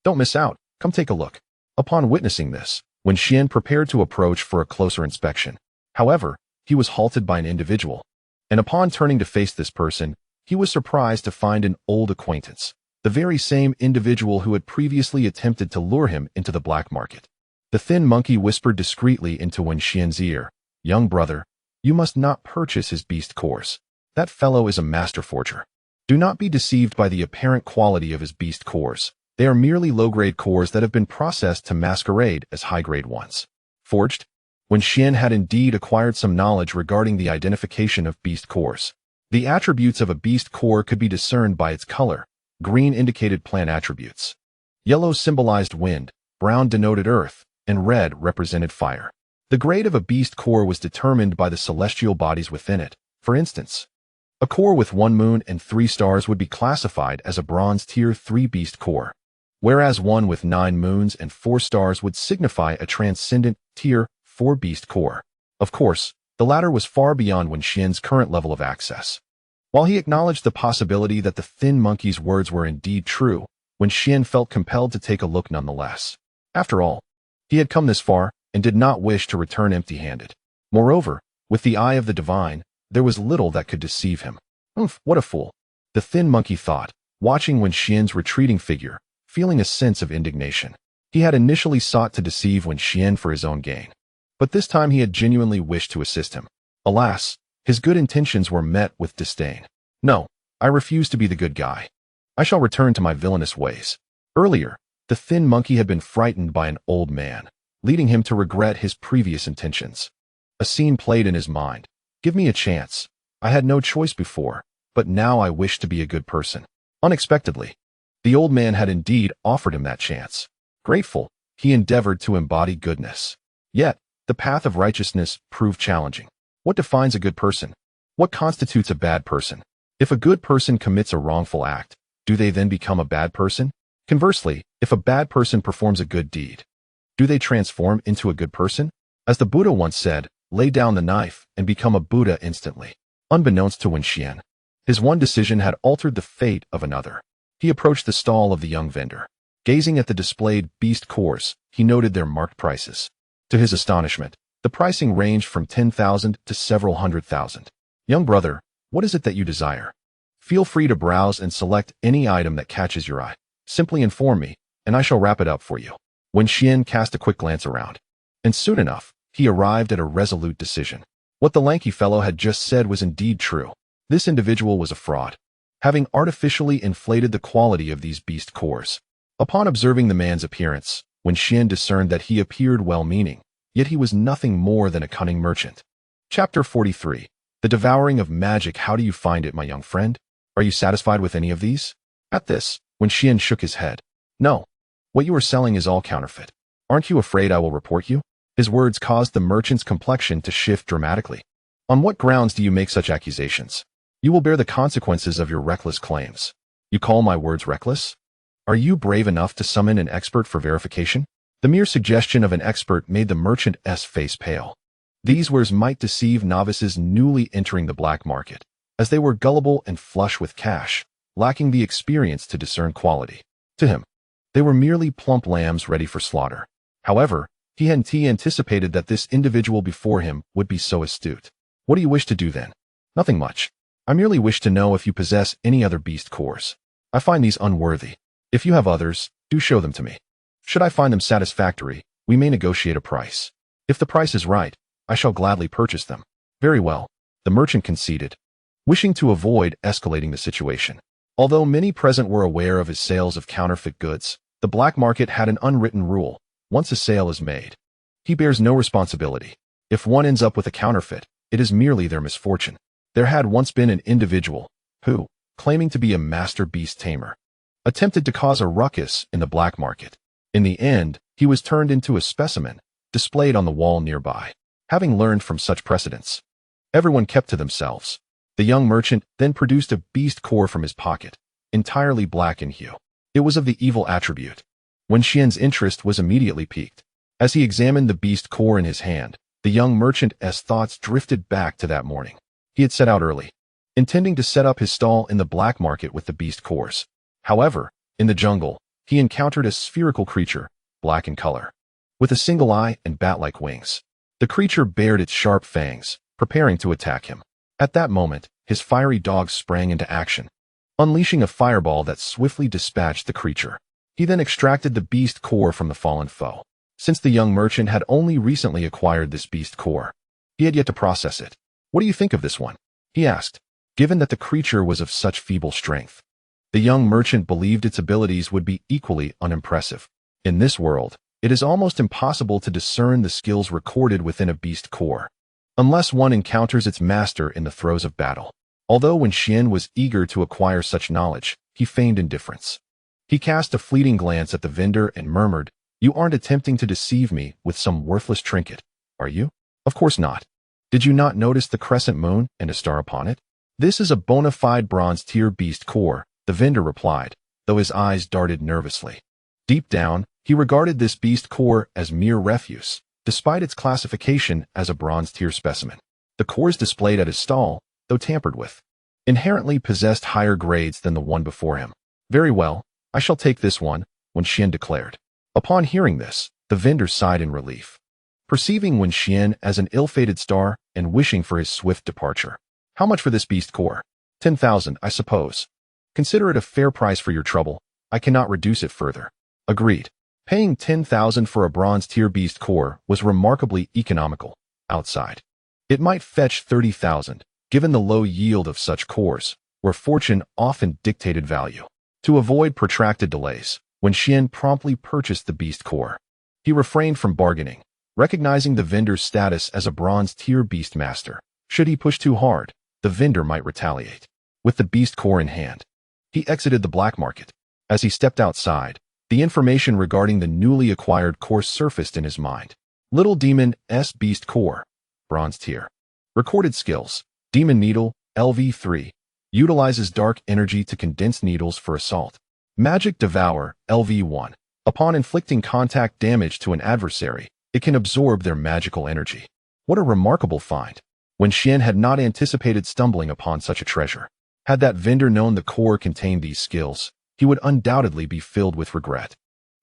"Don't miss out, come take a look." Upon witnessing this, Wenxuan prepared to approach for a closer inspection. However, he was halted by an individual, and upon turning to face this person, he was surprised to find an old acquaintance, the very same individual who had previously attempted to lure him into the black market. The thin monkey whispered discreetly into Wenxian's ear, "Young brother, you must not purchase his beast cores. That fellow is a master forger. Do not be deceived by the apparent quality of his beast cores. They are merely low-grade cores that have been processed to masquerade as high-grade ones." Forged? Wenxuan had indeed acquired some knowledge regarding the identification of beast cores. The attributes of a beast core could be discerned by its color. Green indicated plant attributes. Yellow symbolized wind, brown denoted earth, and red represented fire. The grade of a beast core was determined by the celestial bodies within it. For instance, a core with 1 moon and 3 stars would be classified as a bronze tier 3 beast core, whereas one with 9 moons and 4 stars would signify a transcendent tier 4 beast core. Of course, the latter was far beyond Wenxian's current level of access. While he acknowledged the possibility that the thin monkey's words were indeed true, Wenxian felt compelled to take a look nonetheless. After all, he had come this far and did not wish to return empty-handed. Moreover, with the eye of the divine, there was little that could deceive him. What a fool! The thin monkey thought, watching Wenxian's retreating figure, feeling a sense of indignation. He had initially sought to deceive Wenxian for his own gain, but this time he had genuinely wished to assist him. Alas, his good intentions were met with disdain. No, I refuse to be the good guy. I shall return to my villainous ways. Earlier, the thin monkey had been frightened by an old man, leading him to regret his previous intentions. A scene played in his mind. Give me a chance. I had no choice before, but now I wish to be a good person. Unexpectedly, the old man had indeed offered him that chance. Grateful, he endeavored to embody goodness. Yet, the path of righteousness proved challenging. What defines a good person? What constitutes a bad person? If a good person commits a wrongful act, do they then become a bad person? Conversely, if a bad person performs a good deed, do they transform into a good person? As the Buddha once said, lay down the knife and become a Buddha instantly. Unbeknownst to Wenxian, his one decision had altered the fate of another. He approached the stall of the young vendor. Gazing at the displayed beast cores, he noted their marked prices. To his astonishment, the pricing ranged from 10,000 to several 100,000. Young brother, what is it that you desire? Feel free to browse and select any item that catches your eye. Simply inform me, and I shall wrap it up for you. Wenxian cast a quick glance around, and soon enough, he arrived at a resolute decision. What the lanky fellow had just said was indeed true. This individual was a fraud, having artificially inflated the quality of these beast cores. Upon observing the man's appearance, Wenxian discerned that he appeared well-meaning, yet he was nothing more than a cunning merchant. Chapter 43. The Devouring of Magic. How do you find it, my young friend? Are you satisfied with any of these? At this, Wenxian shook his head. No. What you are selling is all counterfeit. Aren't you afraid I will report you? His words caused the merchant's complexion to shift dramatically. On what grounds do you make such accusations? You will bear the consequences of your reckless claims. You call my words reckless? Are you brave enough to summon an expert for verification? The mere suggestion of an expert made the merchant's face pale. These words might deceive novices newly entering the black market, as they were gullible and flush with cash, lacking the experience to discern quality. To him, they were merely plump lambs ready for slaughter. However, he hadn't anticipated that this individual before him would be so astute. What do you wish to do then? Nothing much. I merely wish to know if you possess any other beast cores. I find these unworthy. If you have others, do show them to me. Should I find them satisfactory, we may negotiate a price. If the price is right, I shall gladly purchase them. Very well, the merchant conceded, wishing to avoid escalating the situation. Although many present were aware of his sales of counterfeit goods, the black market had an unwritten rule. Once a sale is made, he bears no responsibility. If one ends up with a counterfeit, it is merely their misfortune. There had once been an individual who, claiming to be a master beast tamer, attempted to cause a ruckus in the black market. In the end, he was turned into a specimen, displayed on the wall nearby. Having learned from such precedents, everyone kept to themselves. The young merchant then produced a beast core from his pocket, entirely black in hue. It was of the evil attribute. Wenxian's interest was immediately piqued. As he examined the beast core in his hand, the young merchant's thoughts drifted back to that morning. He had set out early, intending to set up his stall in the black market with the beast cores. However, in the jungle, he encountered a spherical creature, black in color, with a single eye and bat-like wings. The creature bared its sharp fangs, preparing to attack him. At that moment, his fiery dog sprang into action, unleashing a fireball that swiftly dispatched the creature. He then extracted the beast core from the fallen foe. Since the young merchant had only recently acquired this beast core, he had yet to process it. What do you think of this one? He asked, given that the creature was of such feeble strength. The young merchant believed its abilities would be equally unimpressive. In this world, it is almost impossible to discern the skills recorded within a beast core, unless one encounters its master in the throes of battle. Although Wenxian was eager to acquire such knowledge, he feigned indifference. He cast a fleeting glance at the vendor and murmured, "You aren't attempting to deceive me with some worthless trinket, are you?" "Of course not. Did you not notice the crescent moon and a star upon it?" "This is a bona fide bronze tier beast core," the vendor replied, though his eyes darted nervously. Deep down, he regarded this beast core as mere refuse, despite its classification as a bronze-tier specimen. The cores displayed at his stall, though tampered with, inherently possessed higher grades than the one before him. "Very well, I shall take this one," Wenxuan declared. Upon hearing this, the vendor sighed in relief, perceiving Wenxuan as an ill-fated star and wishing for his swift departure. "How much for this beast core?" 10,000, I suppose. Consider it a fair price for your trouble. I cannot reduce it further." Agreed. Paying 10,000 for a bronze-tier beast core was remarkably economical. Outside, it might fetch 30,000, given the low yield of such cores, where fortune often dictated value. To avoid protracted delays, Wenxuan promptly purchased the beast core. He refrained from bargaining, recognizing the vendor's status as a bronze-tier beast master. Should he push too hard, the vendor might retaliate. With the beast core in hand, he exited the black market. As he stepped outside, the information regarding the newly acquired core surfaced in his mind. Little Demon S Beast Core, Bronze Tier. Recorded skills: Demon Needle, LV3. Utilizes dark energy to condense needles for assault. Magic Devour, LV1. Upon inflicting contact damage to an adversary, it can absorb their magical energy. What a remarkable find! Wenxuan had not anticipated stumbling upon such a treasure. Had that vendor known the core contained these skills, he would undoubtedly be filled with regret.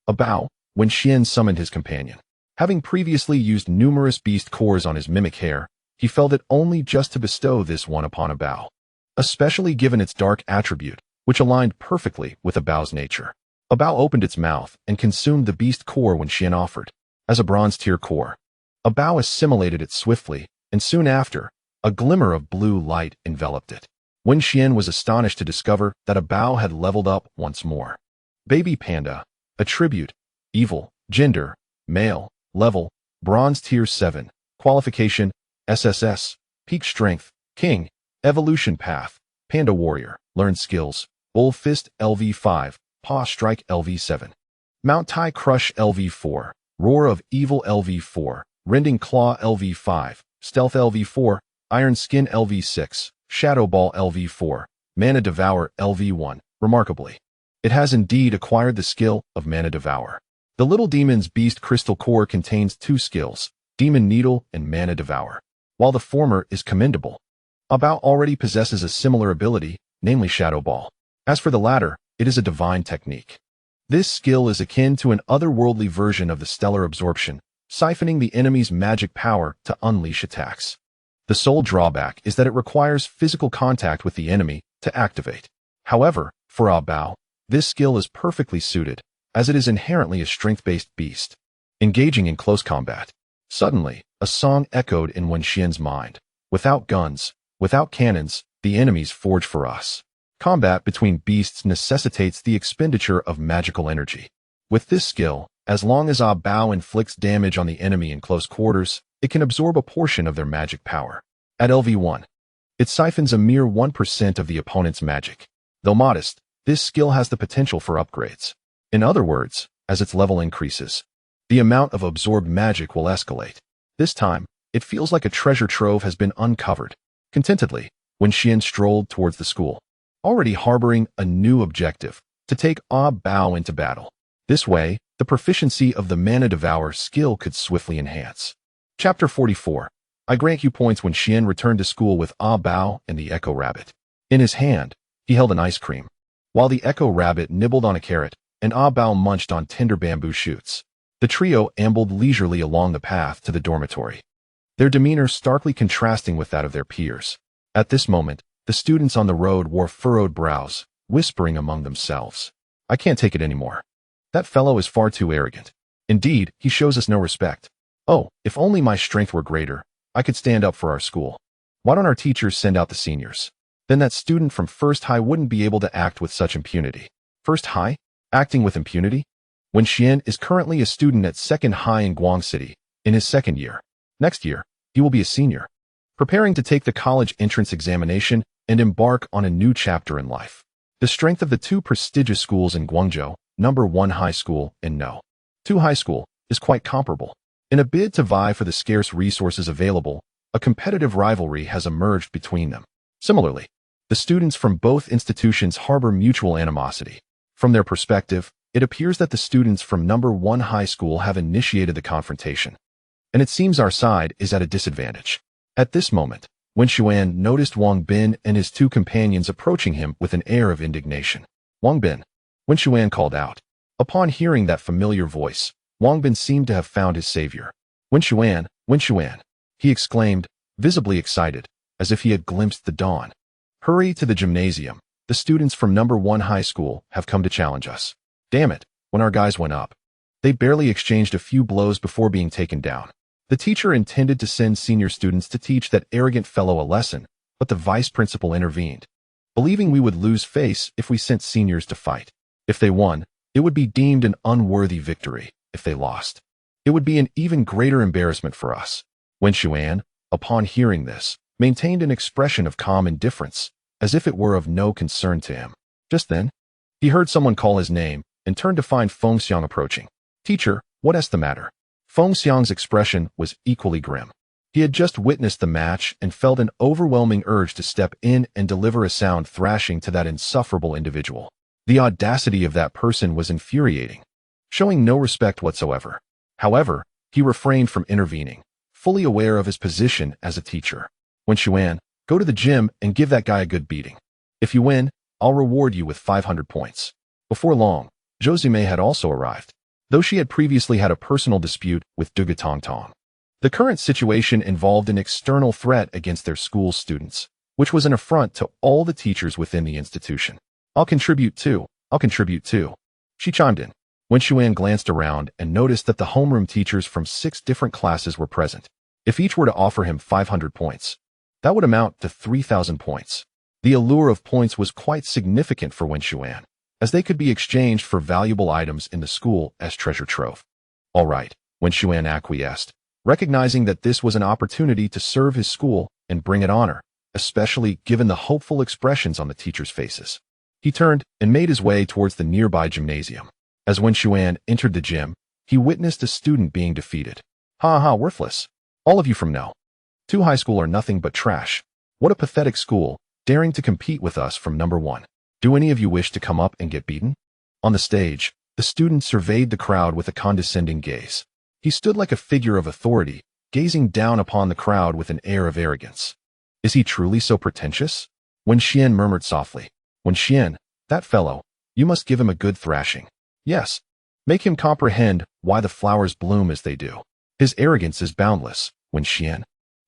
A bow, Wenxuan summoned his companion. Having previously used numerous beast cores on his mimic hair, he felt it only just to bestow this one upon a bow, especially given its dark attribute, which aligned perfectly with a bow's nature. A bow opened its mouth and consumed the beast core Wenxuan offered. As a bronze-tier core, a bow assimilated it swiftly, and soon after, a glimmer of blue light enveloped it. Wenxuan was astonished to discover that a bow had leveled up once more. Baby Panda. Attribute: Evil. Gender: Male. Level: Bronze Tier 7. Qualification: SSS. Peak Strength: King. Evolution Path: Panda Warrior. Learned Skills: Bull Fist LV5. Paw Strike LV7. Mount Tai Crush LV4. Roar of Evil LV4. Rending Claw LV5. Stealth LV4. Iron Skin LV6. Shadow Ball LV4. Mana Devour LV1. Remarkably, it has indeed acquired the skill of Mana Devour. The Little Demon's Beast Crystal Core contains two skills, Demon Needle and Mana Devour. While the former is commendable, Abao already possesses a similar ability, namely Shadow Ball. As for the latter, it is a divine technique. This skill is akin to an otherworldly version of the Stellar Absorption, siphoning the enemy's magic power to unleash attacks. The sole drawback is that it requires physical contact with the enemy to activate. However, for Abao, this skill is perfectly suited, as it is inherently a strength-based beast. Engaging in close combat. Suddenly, a song echoed in Wenxuan's mind. Without guns, without cannons, the enemies forge for us. Combat between beasts necessitates the expenditure of magical energy. With this skill, as long as Abao inflicts damage on the enemy in close quarters, it can absorb a portion of their magic power. At LV1, it siphons a mere 1% of the opponent's magic. Though modest, this skill has the potential for upgrades. In other words, as its level increases, the amount of absorbed magic will escalate. This time, it feels like a treasure trove has been uncovered. Contentedly, Wenxuan strolled towards the school, already harboring a new objective, to take Abao into battle. This way, the proficiency of the Mana Devour skill could swiftly enhance. Chapter 44. I grant you points. Wenxuan returned to school with Abao and the Echo Rabbit. In his hand, he held an ice cream, while the Echo Rabbit nibbled on a carrot and Abao munched on tender bamboo shoots. The trio ambled leisurely along the path to the dormitory, their demeanor starkly contrasting with that of their peers. At this moment, the students on the road wore furrowed brows, whispering among themselves. I can't take it anymore. That fellow is far too arrogant. Indeed, he shows us no respect. Oh, if only my strength were greater, I could stand up for our school. Why don't our teachers send out the seniors? Then that student from First High wouldn't be able to act with such impunity. First High? Acting with impunity? Wenxuan is currently a student at Second High in Guang City, in his second year. Next year, he will be a senior, preparing to take the college entrance examination and embark on a new chapter in life. The strength of the two prestigious schools in Guangzhou, number 1 high school and no. 2 high school, is quite comparable. In a bid to vie for the scarce resources available, a competitive rivalry has emerged between them. Similarly, the students from both institutions harbor mutual animosity. From their perspective, it appears that the students from number 1 high school have initiated the confrontation. and it seems our side is at a disadvantage. At this moment, Wenxuan noticed Wang Bin and his two companions approaching him with an air of indignation. Wang Bin, Wenxuan called out. Upon hearing that familiar voice, Wang Bin seemed to have found his savior. Wenxuan, Wenxuan, he exclaimed, visibly excited, as if he had glimpsed the dawn. Hurry to the gymnasium. The students from number 1 high school have come to challenge us. Damn it, when our guys went up, they barely exchanged a few blows before being taken down. The teacher intended to send senior students to teach that arrogant fellow a lesson, but the vice principal intervened, believing we would lose face if we sent seniors to fight. If they won, it would be deemed an unworthy victory. If they lost, it would be an even greater embarrassment for us. Wenxuan, upon hearing this, maintained an expression of calm indifference, as if it were of no concern to him. Just then, he heard someone call his name and turned to find Feng Xiang approaching. Teacher, what's the matter? Feng Xiang's expression was equally grim. He had just witnessed the match and felt an overwhelming urge to step in and deliver a sound thrashing to that insufferable individual. The audacity of that person was infuriating, showing no respect whatsoever. However, he refrained from intervening, fully aware of his position as a teacher. Wenxuan, go to the gym and give that guy a good beating. If you win, I'll reward you with 500 points. Before long, Zhou had also arrived, though she had previously had a personal dispute with Duga Tongtong. The current situation involved an external threat against their school's students, which was an affront to all the teachers within the institution. I'll contribute too. She chimed in. Wenxuan glanced around and noticed that the homeroom teachers from 6 different classes were present. If each were to offer him 500 points, that would amount to 3,000 points. The allure of points was quite significant for Wenxuan, as they could be exchanged for valuable items in the school as treasure trove. All right, Wenxuan acquiesced, recognizing that this was an opportunity to serve his school and bring it honor, especially given the hopeful expressions on the teachers' faces. He turned and made his way towards the nearby gymnasium. As Wenxuan entered the gym, he witnessed a student being defeated. Ha, worthless. All of you from No. 2 high school are nothing but trash. What a pathetic school, daring to compete with us from number 1. Do any of you wish to come up and get beaten? On the stage, the student surveyed the crowd with a condescending gaze. He stood like a figure of authority, gazing down upon the crowd with an air of arrogance. Is he truly so pretentious? Wenxian murmured softly. Wenxian, that fellow, you must give him a good thrashing. Yes, make him comprehend why the flowers bloom as they do. His arrogance is boundless, Wenxian.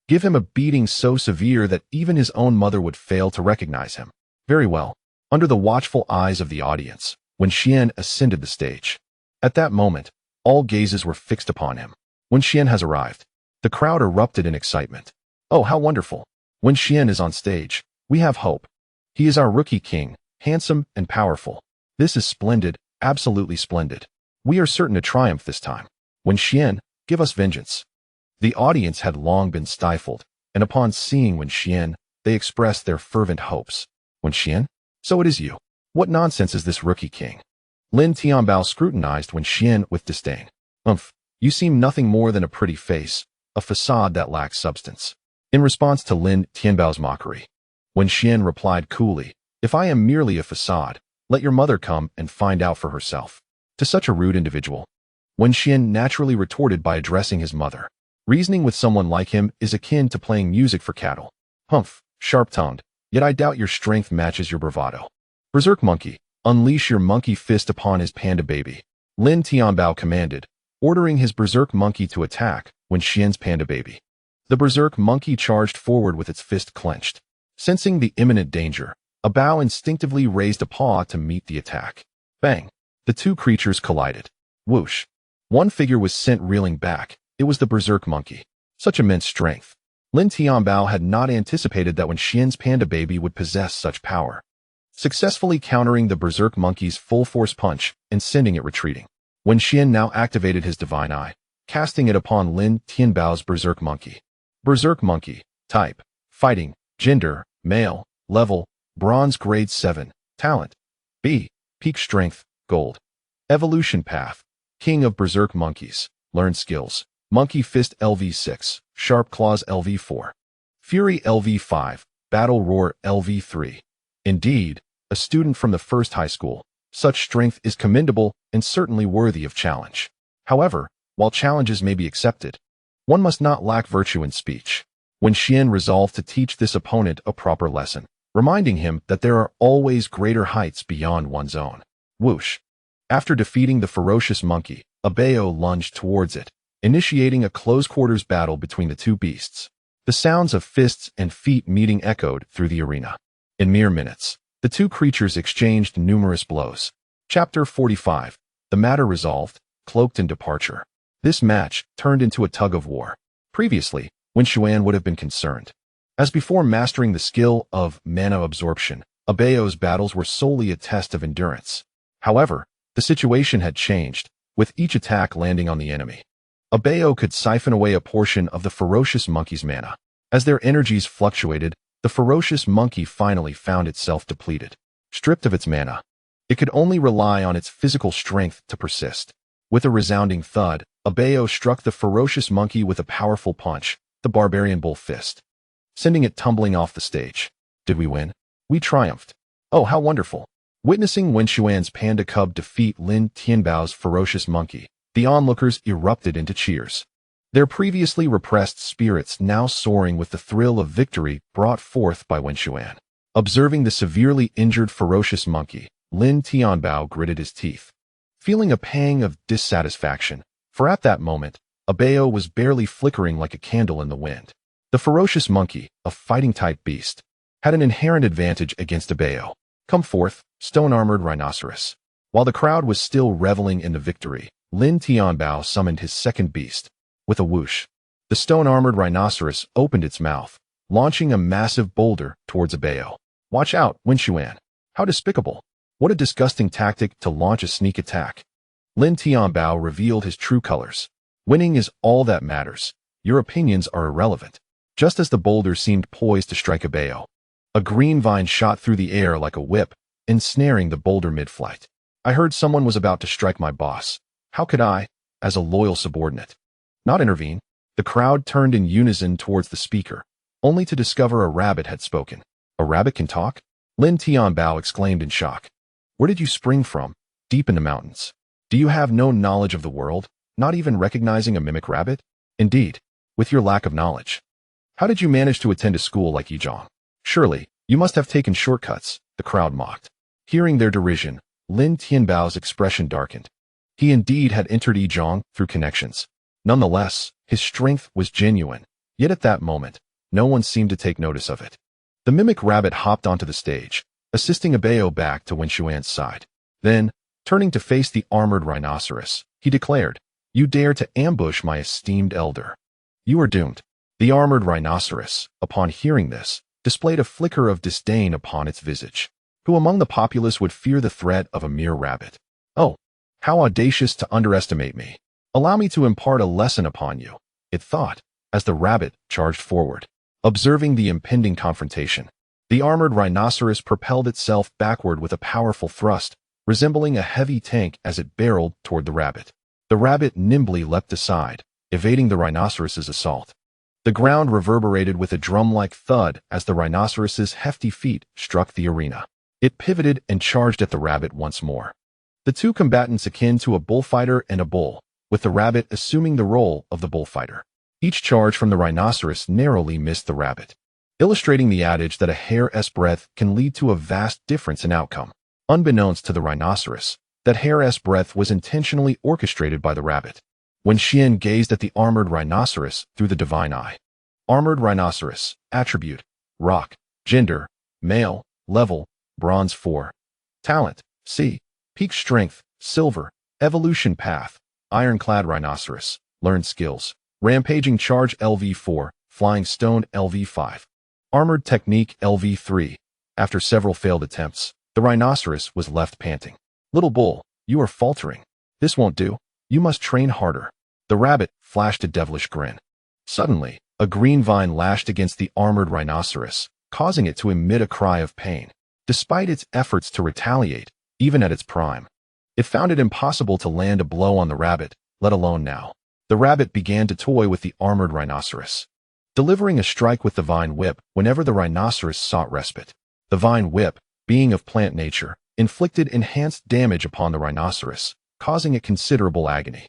Give him a beating so severe that even his own mother would fail to recognize him. Very well. Under the watchful eyes of the audience, Wenxian ascended the stage. At that moment, all gazes were fixed upon him. Wenxian has arrived. The crowd erupted in excitement. Oh, how wonderful. Wenxian is on stage. We have hope. He is our rookie king, handsome and powerful. This is splendid, absolutely splendid. We are certain to triumph this time. Wenxian, give us vengeance. The audience had long been stifled, and upon seeing Wenxian, they expressed their fervent hopes. Wenxian? So it is you. What nonsense is this rookie king? Lin Tianbao scrutinized Wenxian with disdain. You seem nothing more than a pretty face, a facade that lacks substance. In response to Lin Tianbao's mockery, Wenxian replied coolly, if I am merely a facade, let your mother come and find out for herself. To such a rude individual, Wenxian naturally retorted by addressing his mother. Reasoning with someone like him is akin to playing music for cattle. Sharp-tongued, yet I doubt your strength matches your bravado. Berserk monkey, unleash your monkey fist upon his panda baby. Lin Tianbao commanded, ordering his berserk monkey to attack Wenxian's panda baby. The berserk monkey charged forward with its fist clenched. Sensing the imminent danger, a Bao instinctively raised a paw to meet the attack. Bang! The two creatures collided. Whoosh! One figure was sent reeling back. It was the berserk monkey. Such immense strength. Lin Tianbao had not anticipated that Wenxian's panda baby would possess such power, successfully countering the berserk monkey's full-force punch and sending it retreating. Wenxian now activated his divine eye, casting it upon Lin Tianbao's berserk monkey. Berserk monkey, type, fighting, gender, male, level, bronze grade 7, talent, B, peak strength, gold. Evolution path, king of berserk monkeys, learn skills, monkey fist LV6, sharp claws LV4, fury LV5, battle roar LV3. Indeed, a student from the first high school, such strength is commendable and certainly worthy of challenge. However, while challenges may be accepted, One must not lack virtue in speech. Wenxian resolved to teach this opponent a proper lesson, reminding him that there are always greater heights beyond one's own. Whoosh! After defeating the ferocious monkey, Abeo lunged towards it, initiating a close-quarters battle between the two beasts. The sounds of fists and feet meeting echoed through the arena. In mere minutes, the two creatures exchanged numerous blows. Chapter 45. The matter resolved, cloaked in departure. This match turned into a tug-of-war. Previously, Wenxuan would have been concerned. As before mastering the skill of mana absorption, Abeo's battles were solely a test of endurance. However, the situation had changed, with each attack landing on the enemy. Abeo could siphon away a portion of the ferocious monkey's mana. As their energies fluctuated, the ferocious monkey finally found itself depleted. Stripped of its mana, it could only rely on its physical strength to persist. With a resounding thud, Abeo struck the ferocious monkey with a powerful punch, the barbarian bull fist, sending it tumbling off the stage. Did we win? We triumphed. Oh, how wonderful! Witnessing Wenxuan's panda cub defeat Lin Tianbao's ferocious monkey, the onlookers erupted into cheers. Their previously repressed spirits now soaring with the thrill of victory brought forth by Wenxuan. Observing the severely injured ferocious monkey, Lin Tianbao gritted his teeth, feeling a pang of dissatisfaction, for at that moment, Abeo was barely flickering like a candle in the wind. The ferocious monkey, a fighting-type beast, had an inherent advantage against Abeo. Come forth, stone-armored rhinoceros. While the crowd was still reveling in the victory, Lin Tianbao summoned his second beast. With a whoosh, the stone-armored rhinoceros opened its mouth, launching a massive boulder towards Abeo. Watch out, Wenxuan. How despicable. What a disgusting tactic to launch a sneak attack. Lin Tianbao revealed his true colors. Winning is all that matters. Your opinions are irrelevant. Just as the boulder seemed poised to strike Abeo, a green vine shot through the air like a whip, ensnaring the boulder mid-flight. I heard someone was about to strike my boss. How could I, as a loyal subordinate, not intervene? The crowd turned in unison towards the speaker, only to discover a rabbit had spoken. A rabbit can talk? Lin Tianbao exclaimed in shock. Where did you spring from? Deep in the mountains. Do you have no knowledge of the world, not even recognizing a mimic rabbit? Indeed, with your lack of knowledge. How did you manage to attend a school like Yizhong? Surely, you must have taken shortcuts, the crowd mocked. Hearing their derision, Lin Tianbao's expression darkened. He indeed had entered Yizhong through connections. Nonetheless, his strength was genuine, yet at that moment, no one seemed to take notice of it. The mimic rabbit hopped onto the stage, assisting Abeo back to Wenxuan's side. Then, turning to face the armored rhinoceros, he declared, "You dare to ambush my esteemed elder. You are doomed." The armored rhinoceros, upon hearing this, displayed a flicker of disdain upon its visage. Who among the populace would fear the threat of a mere rabbit? Oh, how audacious to underestimate me. Allow me to impart a lesson upon you, it thought, as the rabbit charged forward. Observing the impending confrontation, the armored rhinoceros propelled itself backward with a powerful thrust, resembling a heavy tank as it barreled toward the rabbit. The rabbit nimbly leapt aside, evading the rhinoceros's assault. The ground reverberated with a drum-like thud as the rhinoceros's hefty feet struck the arena. It pivoted and charged at the rabbit once more. The two combatants akin to a bullfighter and a bull, with the rabbit assuming the role of the bullfighter. Each charge from the rhinoceros narrowly missed the rabbit, illustrating the adage that a hair's breadth can lead to a vast difference in outcome. Unbeknownst to the rhinoceros, that hair's breadth was intentionally orchestrated by the rabbit. Wenxian gazed at the armored rhinoceros through the divine eye. Armored rhinoceros, attribute, rock, gender, male, level, bronze 4. Talent, C. Peak strength, silver, evolution path, ironclad rhinoceros, learned skills, rampaging charge LV4, flying stone LV5. Armored technique LV3. After several failed attempts, the rhinoceros was left panting. Little bull, you are faltering. This won't do. You must train harder. The rabbit flashed a devilish grin. Suddenly, a green vine lashed against the armored rhinoceros, causing it to emit a cry of pain. Despite its efforts to retaliate, even at its prime, it found it impossible to land a blow on the rabbit, let alone now. The rabbit began to toy with the armored rhinoceros, delivering a strike with the vine whip whenever the rhinoceros sought respite. The vine whip, being of plant nature, inflicted enhanced damage upon the rhinoceros, causing it considerable agony.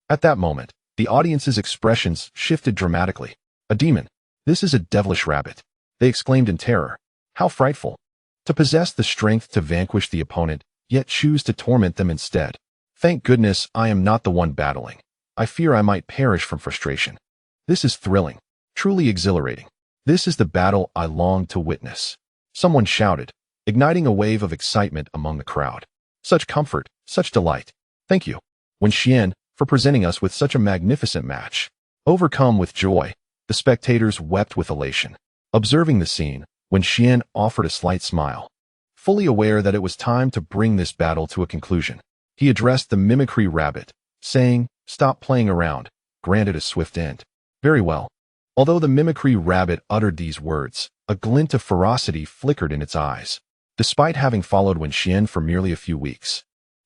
At that moment, The audience's expressions shifted dramatically. A demon. This is a devilish rabbit, they exclaimed in terror. How frightful. To possess the strength to vanquish the opponent, yet choose to torment them instead. Thank goodness I am not the one battling. I fear I might perish from frustration. This is thrilling, truly exhilarating. This is the battle I long to witness. Someone shouted, igniting a wave of excitement among the crowd. Such comfort, such delight. Thank you, Wenxuan, for presenting us with such a magnificent match. Overcome with joy, the spectators wept with elation. Observing the scene, Wenxuan offered a slight smile. Fully aware that it was time to bring this battle to a conclusion, he addressed the mimicry rabbit, saying, "Stop playing around, grant it a swift end." Very well. Although the mimicry rabbit uttered these words, a glint of ferocity flickered in its eyes. Despite having followed Wenxuan for merely a few weeks,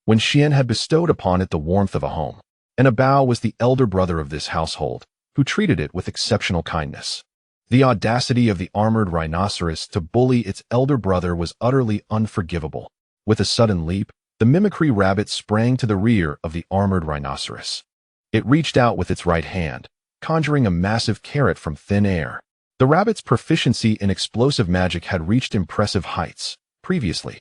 Wenxuan had bestowed upon it the warmth of a home, and Bao was the elder brother of this household, who treated it with exceptional kindness. The audacity of the armored rhinoceros to bully its elder brother was utterly unforgivable. With a sudden leap, the mimicry rabbit sprang to the rear of the armored rhinoceros. It reached out with its right hand, conjuring a massive carrot from thin air. The rabbit's proficiency in explosive magic had reached impressive heights. Previously,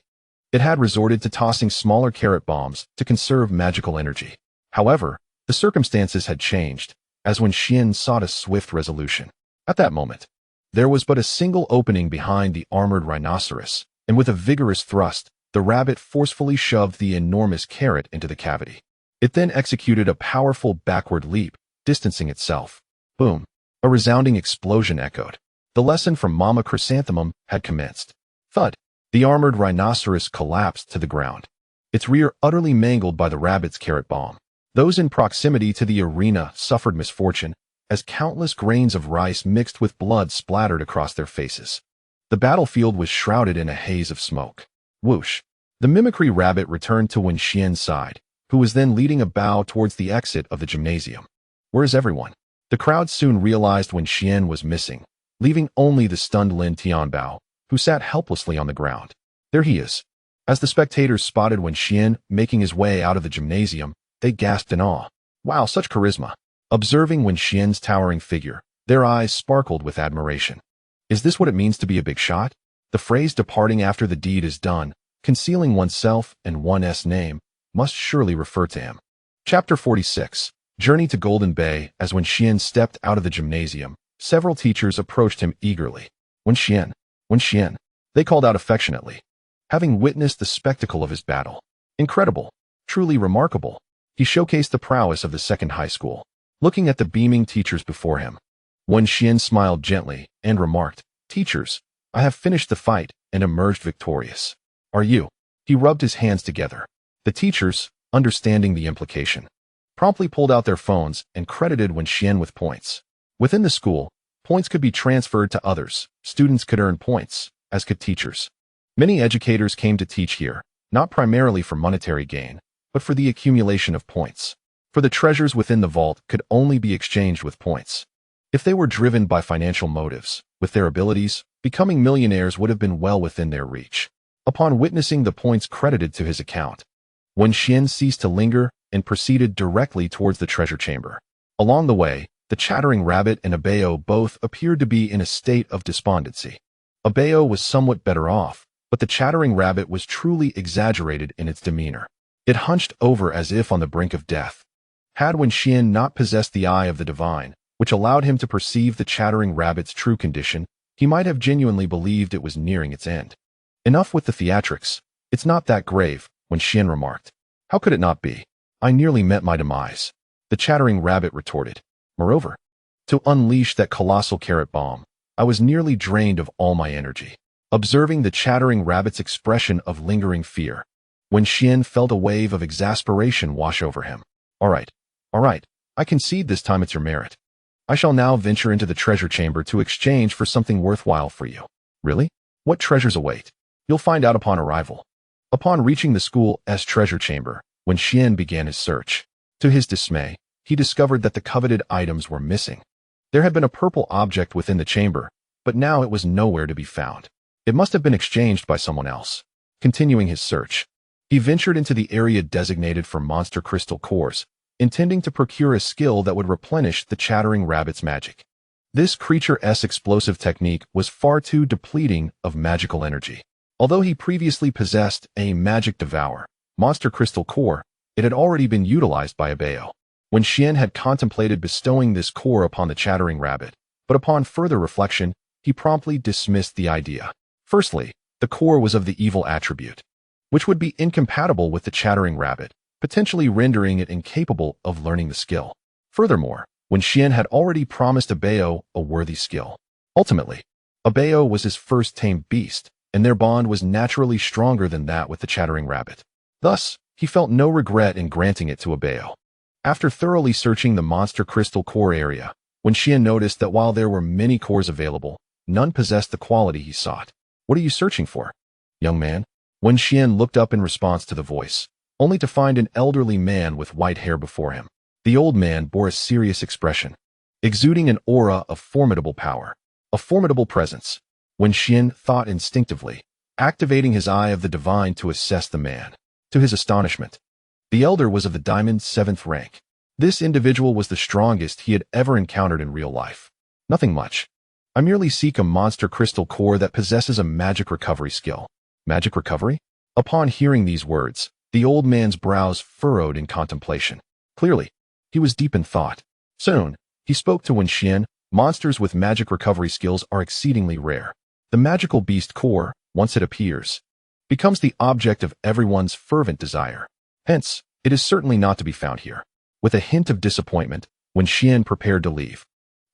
it had resorted to tossing smaller carrot bombs to conserve magical energy. However, the circumstances had changed, as Wenxuan sought a swift resolution. At that moment, there was but a single opening behind the armored rhinoceros, and with a vigorous thrust, the rabbit forcefully shoved the enormous carrot into the cavity. It then executed a powerful backward leap, distancing itself. Boom! A resounding explosion echoed. The lesson from Mama Chrysanthemum had commenced. Thud! The armored rhinoceros collapsed to the ground, its rear utterly mangled by the rabbit's carrot bomb. Those in proximity to the arena suffered misfortune, as countless grains of rice mixed with blood splattered across their faces. The battlefield was shrouded in a haze of smoke. Whoosh! The mimicry rabbit returned to Wenxuan's side, who was then leading a Bao towards the exit of the gymnasium. Where is everyone? The crowd soon realized Wenxuan was missing, leaving only the stunned Lin Tianbao, who sat helplessly on the ground. There he is. As the spectators spotted Wenxuan making his way out of the gymnasium, they gasped in awe. Wow, such charisma. Observing Wenxuan's towering figure, their eyes sparkled with admiration. Is this what it means to be a big shot? The phrase departing after the deed is done, concealing oneself and one's name, must surely refer to him. Chapter 46. Journey to Golden Bay. As Wenxuan stepped out of the gymnasium, several teachers approached him eagerly. Wenxuan, Wenxuan, they called out affectionately, having witnessed the spectacle of his battle. Incredible, truly remarkable. He showcased the prowess of the second high school, looking at the beaming teachers before him. Wenxuan smiled gently and remarked, "Teachers, I have finished the fight and emerged victorious. Are you?" He rubbed his hands together. The teachers, understanding the implication, promptly pulled out their phones and credited Wenxuan with points. Within the school, points could be transferred to others. Students could earn points, as could teachers. Many educators came to teach here, not primarily for monetary gain, but for the accumulation of points. For the treasures within the vault could only be exchanged with points. If they were driven by financial motives, with their abilities, becoming millionaires would have been well within their reach. Upon witnessing the points credited to his account, Wenxuan ceased to linger and proceeded directly towards the treasure chamber. Along the way, the chattering rabbit and Bao both appeared to be in a state of despondency. Bao was somewhat better off, but the chattering rabbit was truly exaggerated in its demeanor. It hunched over as if on the brink of death. Had Wenxuan not possessed the eye of the divine, which allowed him to perceive the chattering rabbit's true condition, he might have genuinely believed it was nearing its end. Enough with the theatrics. It's not that grave, Wenxuan remarked. How could it not be? I nearly met my demise. The chattering rabbit retorted. Moreover, to unleash that colossal carrot bomb, I was nearly drained of all my energy. Observing the chattering rabbit's expression of lingering fear, Wenxuan felt a wave of exasperation wash over him. All right, I concede this time it's your merit. I shall now venture into the treasure chamber to exchange for something worthwhile for you. Really? What treasures await? You'll find out upon arrival. Upon reaching the school's treasure chamber, Wenxuan began his search. To his dismay, he discovered that the coveted items were missing. There had been a purple object within the chamber, but now it was nowhere to be found. It must have been exchanged by someone else. Continuing his search, he ventured into the area designated for monster crystal cores, intending to procure a skill that would replenish the chattering rabbit's magic. This creature's explosive technique was far too depleting of magical energy. Although he previously possessed a magic devour, monster crystal core, it had already been utilized by Abeo. Wenxuan had contemplated bestowing this core upon the chattering rabbit, but upon further reflection, he promptly dismissed the idea. Firstly, the core was of the evil attribute, which would be incompatible with the chattering rabbit, potentially rendering it incapable of learning the skill. Furthermore, Wenxuan had already promised Abeo a worthy skill. Ultimately, Abeo was his first tamed beast, and their bond was naturally stronger than that with the chattering rabbit. Thus, he felt no regret in granting it to Abeo. After thoroughly searching the monster crystal core area, Wenxuan noticed that while there were many cores available, none possessed the quality he sought. "What are you searching for, young man?" Wenxuan looked up in response to the voice, only to find an elderly man with white hair before him. The old man bore a serious expression, exuding an aura of formidable power, a formidable presence. Wenxuan thought instinctively, activating his eye of the divine to assess the man. To his astonishment, the elder was of the Diamond 7th rank. This individual was the strongest he had ever encountered in real life. "Nothing much. I merely seek a monster crystal core that possesses a magic recovery skill." Magic recovery? Upon hearing these words, the old man's brows furrowed in contemplation. Clearly, he was deep in thought. Soon, he spoke to Wenxuan. "Monsters with magic recovery skills are exceedingly rare. The magical beast core, once it appears, becomes the object of everyone's fervent desire. Hence, it is certainly not to be found here." With a hint of disappointment, Wenxuan prepared to leave.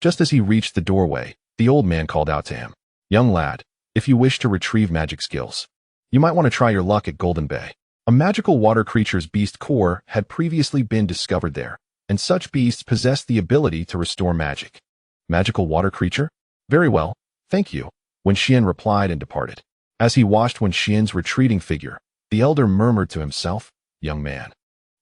Just as he reached the doorway, the old man called out to him, "Young lad, if you wish to retrieve magic skills, you might want to try your luck at Golden Bay." A magical water creature's beast core had previously been discovered there, and such beasts possessed the ability to restore magic. Magical water creature? Very well, thank you, Wenxuan replied and departed. As he watched Wenxian's retreating figure, the elder murmured to himself, "Young man,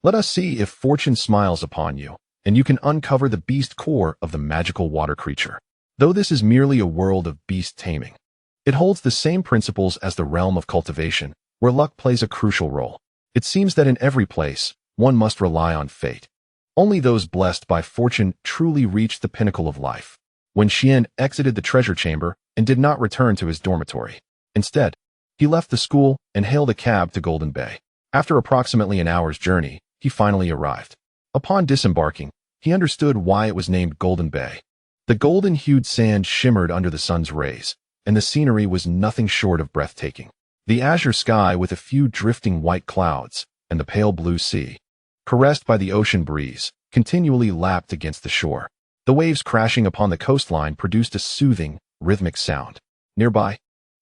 let us see if fortune smiles upon you, and you can uncover the beast core of the magical water creature. Though this is merely a world of beast taming, it holds the same principles as the realm of cultivation, where luck plays a crucial role. It seems that in every place, one must rely on fate. Only those blessed by fortune truly reach the pinnacle of life." Wenxuan exited the treasure chamber and did not return to his dormitory. Instead, he left the school and hailed a cab to Golden Bay. After approximately an hour's journey, he finally arrived. Upon disembarking, he understood why it was named Golden Bay. The golden-hued sand shimmered under the sun's rays, and the scenery was nothing short of breathtaking. The azure sky with a few drifting white clouds, and the pale blue sea, caressed by the ocean breeze, continually lapped against the shore. The waves crashing upon the coastline produced a soothing, rhythmic sound. Nearby,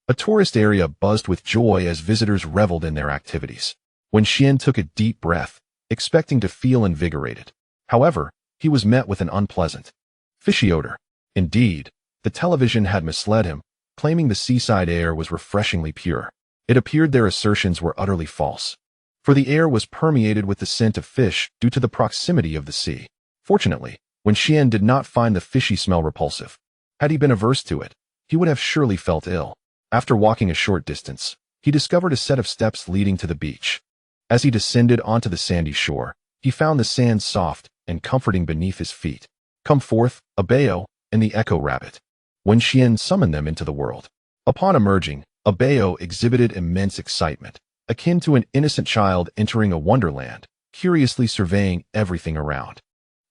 a tourist area buzzed with joy as visitors reveled in their activities. Wenxuan took a deep breath, expecting to feel invigorated. However, he was met with an unpleasant, fishy odor. Indeed, the television had misled him, claiming the seaside air was refreshingly pure. It appeared their assertions were utterly false, for the air was permeated with the scent of fish due to the proximity of the sea. Fortunately, Wenxuan did not find the fishy smell repulsive. Had he been averse to it, he would have surely felt ill. After walking a short distance, he discovered a set of steps leading to the beach. As he descended onto the sandy shore, he found the sand soft and comforting beneath his feet. "Come forth, Abeo and the Echo Rabbit." Wenxuan summoned them into the world. Upon emerging, Abeo exhibited immense excitement, akin to an innocent child entering a wonderland, curiously surveying everything around.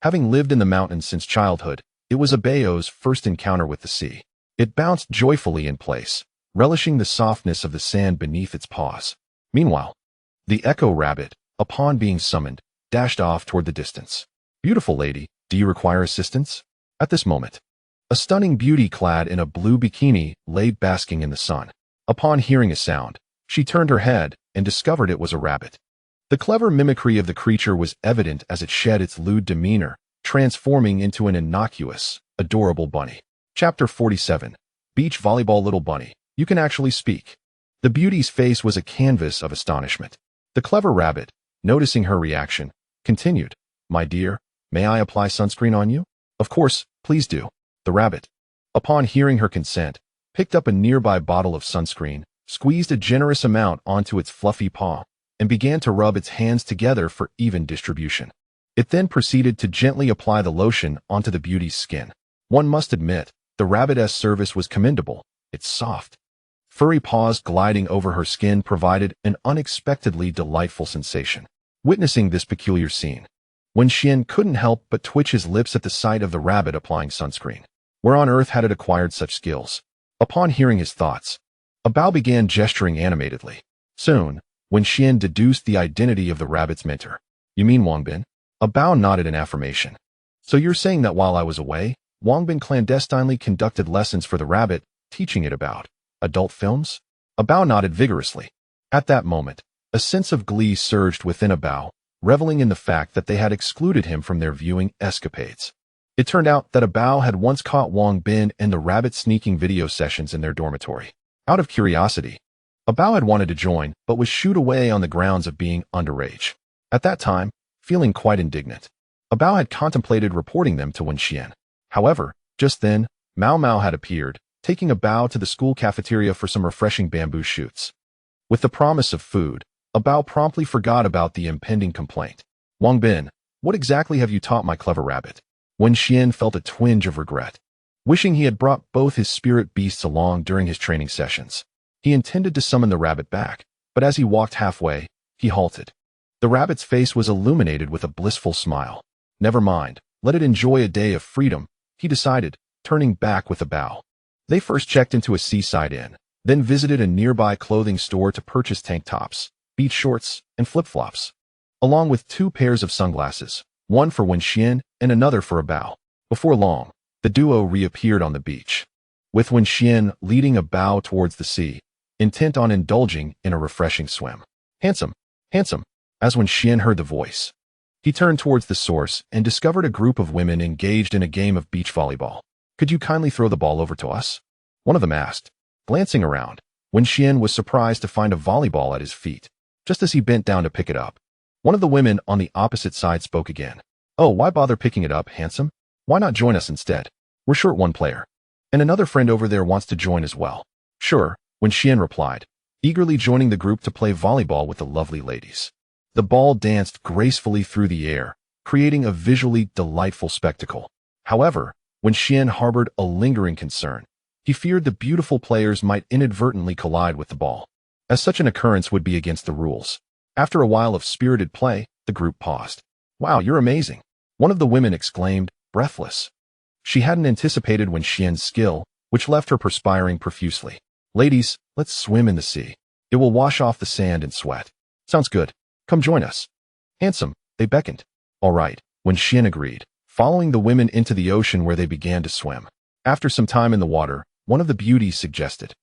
Having lived in the mountains since childhood, it was Abeo's first encounter with the sea. It bounced joyfully in place, relishing the softness of the sand beneath its paws. Meanwhile, the Echo Rabbit, upon being summoned, dashed off toward the distance. "Beautiful lady, do you require assistance?" At this moment, a stunning beauty clad in a blue bikini lay basking in the sun. Upon hearing a sound, she turned her head and discovered it was a rabbit. The clever mimicry of the creature was evident as it shed its lewd demeanor, transforming into an innocuous, adorable bunny. Chapter 47. Beach Volleyball. Little bunny, you can actually speak. The beauty's face was a canvas of astonishment. The clever rabbit, noticing her reaction, continued, "My dear, may I apply sunscreen on you?" "Of course, please do." The rabbit, upon hearing her consent, picked up a nearby bottle of sunscreen, squeezed a generous amount onto its fluffy paw, and began to rub its hands together for even distribution. It then proceeded to gently apply the lotion onto the beauty's skin. One must admit, the rabbit's service was commendable. Its soft, furry paws gliding over her skin provided an unexpectedly delightful sensation. Witnessing this peculiar scene, Wenxuan couldn't help but twitch his lips at the sight of the rabbit applying sunscreen. Where on earth had it acquired such skills? Upon hearing his thoughts, Bao began gesturing animatedly. Soon, Wenxuan deduced the identity of the rabbit's mentor. You mean Wangbin? Bao nodded in affirmation. So you're saying that while I was away, Wangbin clandestinely conducted lessons for the rabbit, teaching it about adult films? Bao nodded vigorously. At that moment, a sense of glee surged within Bao, reveling in the fact that they had excluded him from their viewing escapades. It turned out that Bao had once caught Wangbin and the rabbit sneaking video sessions in their dormitory. Out of curiosity, Bao had wanted to join, but was shooed away on the grounds of being underage. At that time, feeling quite indignant, Bao had contemplated reporting them to Wenxuan. However, just then, Mao Mao had appeared, taking Bao to the school cafeteria for some refreshing bamboo shoots. With the promise of food, Bao promptly forgot about the impending complaint. Wangbin, what exactly have you taught my clever rabbit? Wenxuan felt a twinge of regret, wishing he had brought both his spirit beasts along during his training sessions. He intended to summon the rabbit back, but as he walked halfway, he halted. The rabbit's face was illuminated with a blissful smile. Never mind, let it enjoy a day of freedom, he decided, turning back with a bow. They first checked into a seaside inn, then visited a nearby clothing store to purchase tank tops, beach shorts, and flip-flops, along with 2 pairs of sunglasses, one for Wenxuan and another for Bao. Before long, the duo reappeared on the beach, with Wenxuan leading Bao towards the sea, intent on indulging in a refreshing swim. Handsome, handsome. As Wenxuan heard the voice, he turned towards the source and discovered a group of women engaged in a game of beach volleyball. Could you kindly throw the ball over to us? One of them asked. Glancing around, Wenxuan was surprised to find a volleyball at his feet. Just as he bent down to pick it up, one of the women on the opposite side spoke again. Oh, why bother picking it up, handsome? Why not join us instead? We're short one player. And another friend over there wants to join as well. Sure, Wenxuan replied, eagerly joining the group to play volleyball with the lovely ladies. The ball danced gracefully through the air, creating a visually delightful spectacle. However, Wenxuan harbored a lingering concern. He feared the beautiful players might inadvertently collide with the ball, as such an occurrence would be against the rules. After a while of spirited play, the group paused. Wow, you're amazing, one of the women exclaimed, breathless. She hadn't anticipated Wenxuan's skill, which left her perspiring profusely. Ladies, let's swim in the sea. It will wash off the sand and sweat. Sounds good. Come join us. Handsome, they beckoned. All right, Wenxuan agreed, following the women into the ocean where they began to swim. After some time in the water, one of the beauties suggested,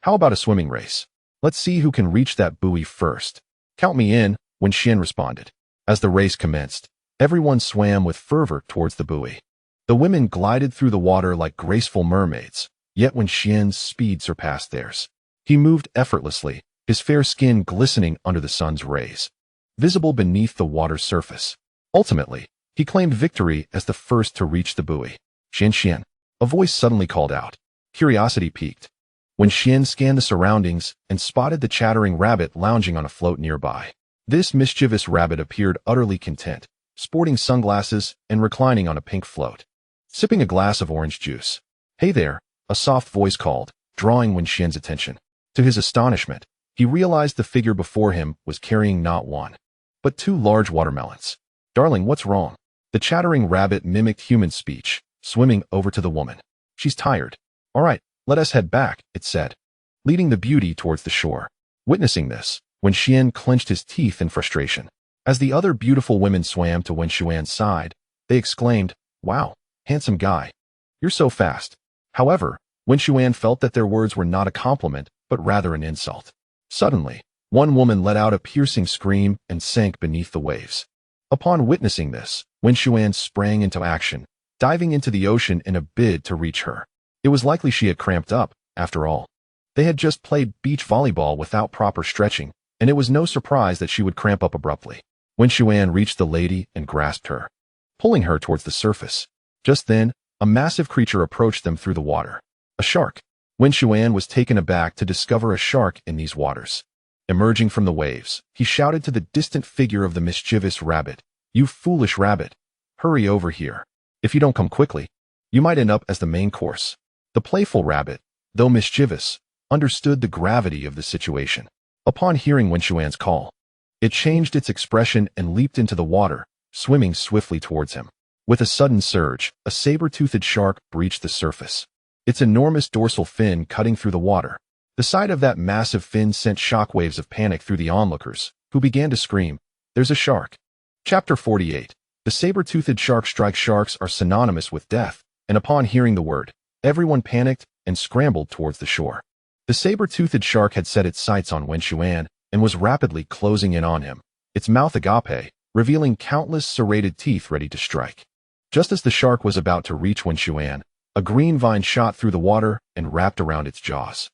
how about a swimming race? Let's see who can reach that buoy first. Count me in, Wenxuan responded. As the race commenced, everyone swam with fervor towards the buoy. The women glided through the water like graceful mermaids, yet Wenxuan's speed surpassed theirs. He moved effortlessly, his fair skin glistening under the sun's rays, visible beneath the water's surface. Ultimately, he claimed victory as the first to reach the buoy. Xian, a voice suddenly called out. Curiosity piqued. Wenxuan scanned the surroundings and spotted the chattering rabbit lounging on a float nearby. This mischievous rabbit appeared utterly content, sporting sunglasses and reclining on a pink float, sipping a glass of orange juice. Hey there, a soft voice called, drawing Wenxuan's attention. To his astonishment, he realized the figure before him was carrying not one, but 2 large watermelons. Darling, what's wrong? The chattering rabbit mimicked human speech, swimming over to the woman. She's tired. All right, let us head back, it said, leading the beauty towards the shore. Witnessing this, Wenxuan clenched his teeth in frustration. As the other beautiful women swam to Wenxuan's side, they exclaimed, wow, handsome guy. You're so fast. However, Wenxuan felt that their words were not a compliment, but rather an insult. Suddenly, one woman let out a piercing scream and sank beneath the waves. Upon witnessing this, Wenxuan sprang into action, diving into the ocean in a bid to reach her. It was likely she had cramped up, after all. They had just played beach volleyball without proper stretching, and it was no surprise that she would cramp up abruptly. Wenxuan reached the lady and grasped her, pulling her towards the surface. Just then, a massive creature approached them through the water. A shark. Wenxuan was taken aback to discover a shark in these waters. Emerging from the waves, he shouted to the distant figure of the mischievous rabbit, "You foolish rabbit. Hurry over here. If you don't come quickly, you might end up as the main course." The playful rabbit, though mischievous, understood the gravity of the situation. Upon hearing Wenxuan's call, it changed its expression and leaped into the water, swimming swiftly towards him. With a sudden surge, a saber-toothed shark breached the surface, its enormous dorsal fin cutting through the water. The sight of that massive fin sent shockwaves of panic through the onlookers, who began to scream, "There's a shark!" Chapter 48. The saber-toothed shark strike. Sharks are synonymous with death, and upon hearing the word, everyone panicked and scrambled towards the shore. The saber-toothed shark had set its sights on Wenxuan and was rapidly closing in on him, its mouth agape, revealing countless serrated teeth ready to strike. Just as the shark was about to reach Wenxuan, a green vine shot through the water and wrapped around its jaws.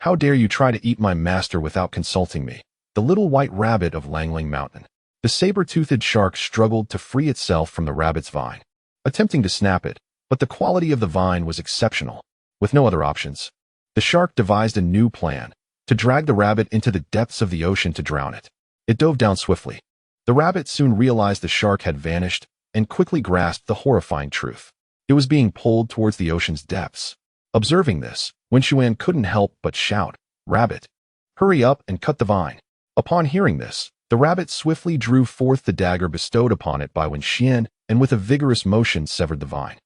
"How dare you try to eat my master without consulting me?" The little white rabbit of Langling Mountain. The saber-toothed shark struggled to free itself from the rabbit's vine, attempting to snap it, but the quality of the vine was exceptional. With no other options, the shark devised a new plan, to drag the rabbit into the depths of the ocean to drown it. It dove down swiftly. The rabbit soon realized the shark had vanished and quickly grasped the horrifying truth. It was being pulled towards the ocean's depths. Observing this, Wenxuan couldn't help but shout, "Rabbit, hurry up and cut the vine." Upon hearing this, the rabbit swiftly drew forth the dagger bestowed upon it by Wenxuan and with a vigorous motion severed the vine.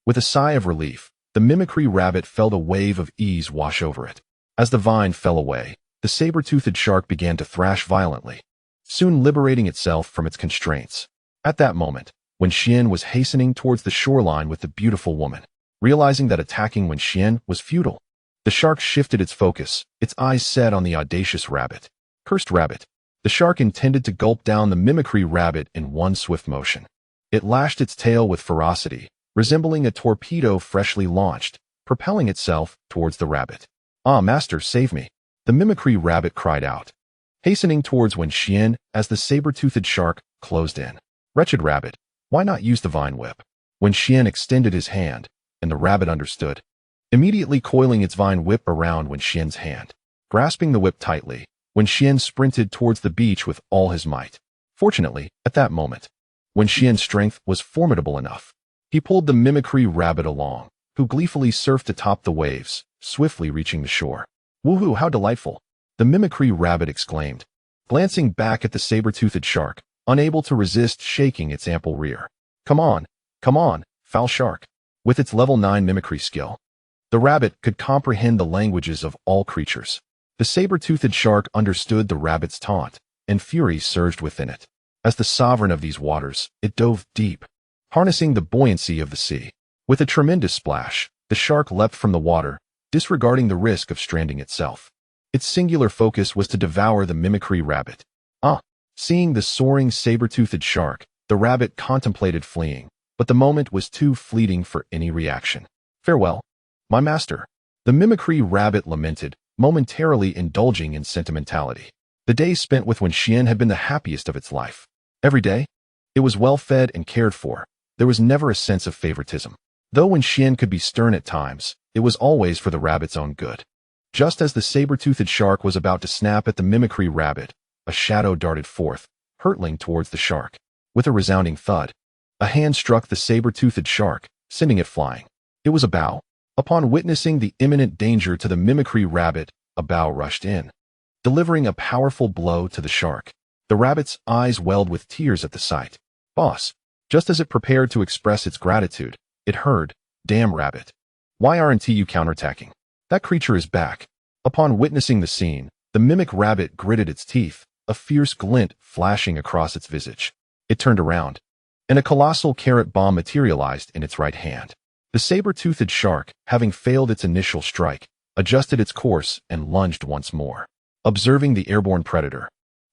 With a sigh of relief, the mimicry rabbit felt a wave of ease wash over it. As the vine fell away, the saber-toothed shark began to thrash violently, soon liberating itself from its constraints. At that moment, Wenxuan was hastening towards the shoreline with the beautiful woman. Realizing that attacking Wenxuan was futile, the shark shifted its focus, its eyes set on the audacious rabbit. Cursed rabbit. The shark intended to gulp down the mimicry rabbit in one swift motion. It lashed its tail with ferocity, resembling a torpedo freshly launched, propelling itself towards the rabbit. "Ah, master, save me!" the mimicry rabbit cried out, hastening towards Wenxuan as the saber-toothed shark closed in. "Wretched rabbit, why not use the vine whip?" Wenxuan extended his hand, and the rabbit understood, immediately coiling its vine whip around Wenxuan's hand. Grasping the whip tightly, Wenxuan sprinted towards the beach with all his might. Fortunately, at that moment, Wenxuan's strength was formidable enough. He pulled the mimicry rabbit along, who gleefully surfed atop the waves, swiftly reaching the shore. "Woohoo, how delightful!" the mimicry rabbit exclaimed, glancing back at the saber-toothed shark, unable to resist shaking its ample rear. Come on, foul shark." With its level 9 mimicry skill, the rabbit could comprehend the languages of all creatures. The saber-toothed shark understood the rabbit's taunt, and fury surged within it. As the sovereign of these waters, it dove deep, harnessing the buoyancy of the sea. With a tremendous splash, the shark leapt from the water, disregarding the risk of stranding itself. Its singular focus was to devour the mimicry rabbit. Seeing the soaring saber-toothed shark, the rabbit contemplated fleeing, but the moment was too fleeting for any reaction. "Farewell, my master," the mimicry rabbit lamented, momentarily indulging in sentimentality. The days spent with Wenxuan had been the happiest of its life. Every day, it was well fed and cared for. There was never a sense of favoritism. Though Wenxuan could be stern at times, it was always for the rabbit's own good. Just as the saber-toothed shark was about to snap at the mimicry rabbit, a shadow darted forth, hurtling towards the shark. With a resounding thud, a hand struck the saber-toothed shark, sending it flying. It was a bow. Upon witnessing the imminent danger to the mimicry rabbit, a bow rushed in, delivering a powerful blow to the shark. The rabbit's eyes welled with tears at the sight. "Boss." Just as it prepared to express its gratitude, it heard, "Damn rabbit. Why aren't you counterattacking? That creature is back." Upon witnessing the scene, the mimic rabbit gritted its teeth, a fierce glint flashing across its visage. It turned around, and a colossal carrot bomb materialized in its right hand. The saber-toothed shark, having failed its initial strike, adjusted its course and lunged once more. Observing the airborne predator,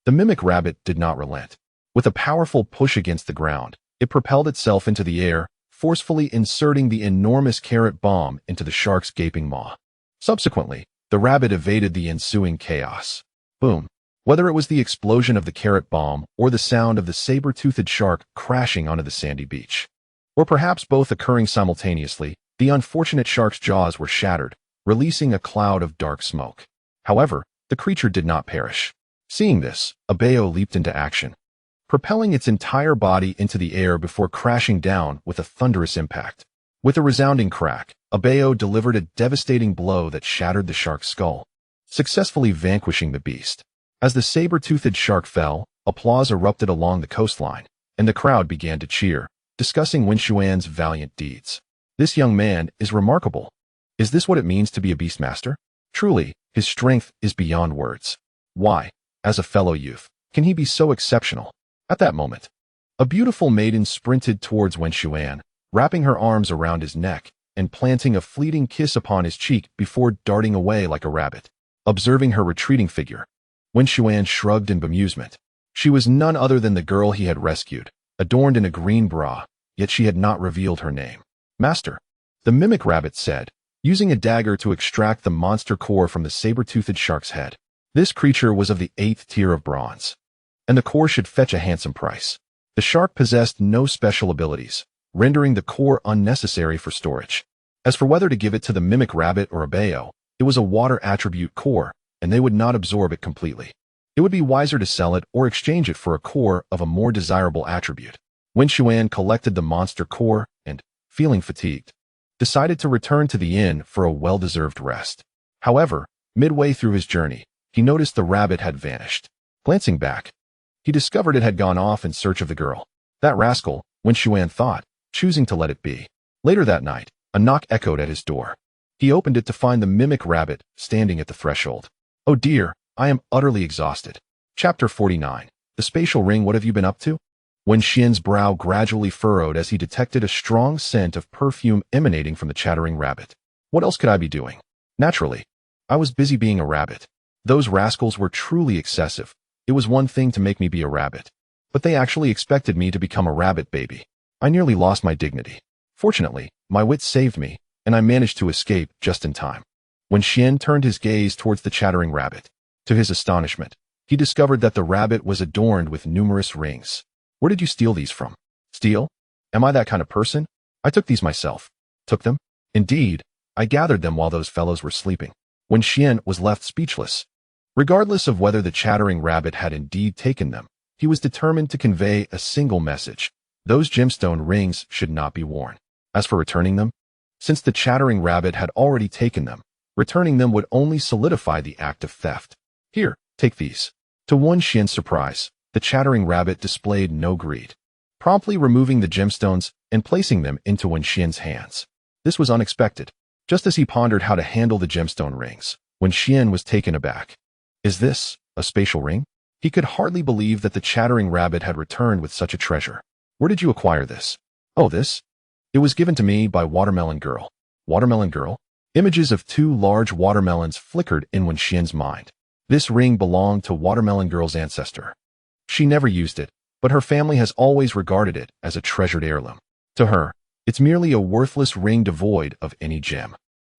the mimic rabbit did not relent. With a powerful push against the ground, it propelled itself into the air, forcefully inserting the enormous carrot bomb into the shark's gaping maw. Subsequently, the rabbit evaded the ensuing chaos. Boom. Whether it was the explosion of the carrot bomb or the sound of the saber-toothed shark crashing onto the sandy beach, or perhaps both occurring simultaneously, the unfortunate shark's jaws were shattered, releasing a cloud of dark smoke. However, the creature did not perish. Seeing this, Abeo leaped into action. propelling its entire body into the air before crashing down with a thunderous impact. With a resounding crack, Abeo delivered a devastating blow that shattered the shark's skull, successfully vanquishing the beast. As the saber-toothed shark fell, applause erupted along the coastline, and the crowd began to cheer, discussing Wenxuan's valiant deeds. This young man is remarkable. Is this what it means to be a beastmaster? Truly, his strength is beyond words. Why, as a fellow youth, can he be so exceptional? At that moment, a beautiful maiden sprinted towards Wenxuan, wrapping her arms around his neck and planting a fleeting kiss upon his cheek before darting away like a rabbit. Observing her retreating figure, Wenxuan shrugged in bemusement. She was none other than the girl he had rescued, adorned in a green bra, yet she had not revealed her name. Master, the mimic rabbit said, using a dagger to extract the monster core from the saber-toothed shark's head. This creature was of the 8th tier of bronze, and the core should fetch a handsome price. The shark possessed no special abilities, rendering the core unnecessary for storage. As for whether to give it to the mimic rabbit or Abeo, it was a water attribute core, and they would not absorb it completely. It would be wiser to sell it or exchange it for a core of a more desirable attribute. Wenxuan collected the monster core and, feeling fatigued, decided to return to the inn for a well-deserved rest. However, midway through his journey, he noticed the rabbit had vanished. Glancing back, he discovered it had gone off in search of the girl. That rascal, Wenxuan thought, choosing to let it be. Later that night, a knock echoed at his door. He opened it to find the mimic rabbit standing at the threshold. Oh dear, I am utterly exhausted. Chapter 49. The spatial ring. What have you been up to? Wenxian's brow gradually furrowed as he detected a strong scent of perfume emanating from the chattering rabbit. What else could I be doing? Naturally, I was busy being a rabbit. Those rascals were truly excessive. It was one thing to make me be a rabbit, but they actually expected me to become a rabbit baby. I nearly lost my dignity. Fortunately, my wits saved me, and I managed to escape just in time. Wenxian turned his gaze towards the chattering rabbit. To his astonishment, he discovered that the rabbit was adorned with numerous rings. Where did you steal these from? Steal? Am I that kind of person? I took these myself. Took them? Indeed, I gathered them while those fellows were sleeping. Wenxian was left speechless. Regardless of whether the chattering rabbit had indeed taken them, he was determined to convey a single message. Those gemstone rings should not be worn. As for returning them, since the chattering rabbit had already taken them, returning them would only solidify the act of theft. Here, take these. To Wenxian's surprise, the chattering rabbit displayed no greed, promptly removing the gemstones and placing them into Wenxian's hands. This was unexpected. Just as he pondered how to handle the gemstone rings, Wenxian was taken aback. Is this a spatial ring? He could hardly believe that the chattering rabbit had returned with such a treasure. Where did you acquire this? Oh, this? It was given to me by Watermelon Girl. Watermelon Girl? Images of 2 large watermelons flickered in Wenxian's mind. This ring belonged to Watermelon Girl's ancestor. She never used it, but her family has always regarded it as a treasured heirloom. To her, it's merely a worthless ring devoid of any gem.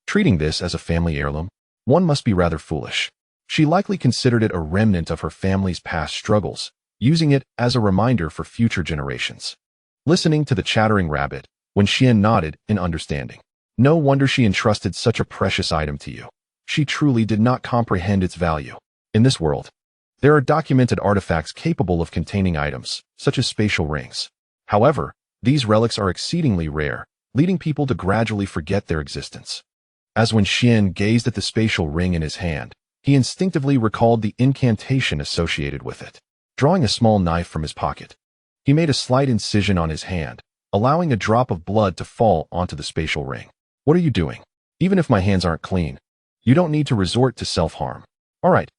Treating this as a family heirloom, one must be rather foolish. She likely considered it a remnant of her family's past struggles, using it as a reminder for future generations. Listening to the chattering rabbit, Wenxian nodded in understanding. No wonder she entrusted such a precious item to you. She truly did not comprehend its value. In this world, there are documented artifacts capable of containing items, such as spatial rings. However, these relics are exceedingly rare, leading people to gradually forget their existence. As Wenxian gazed at the spatial ring in his hand, he instinctively recalled the incantation associated with it. Drawing a small knife from his pocket, he made a slight incision on his hand, allowing a drop of blood to fall onto the spatial ring. What are you doing? Even if my hands aren't clean, you don't need to resort to self-harm. All right,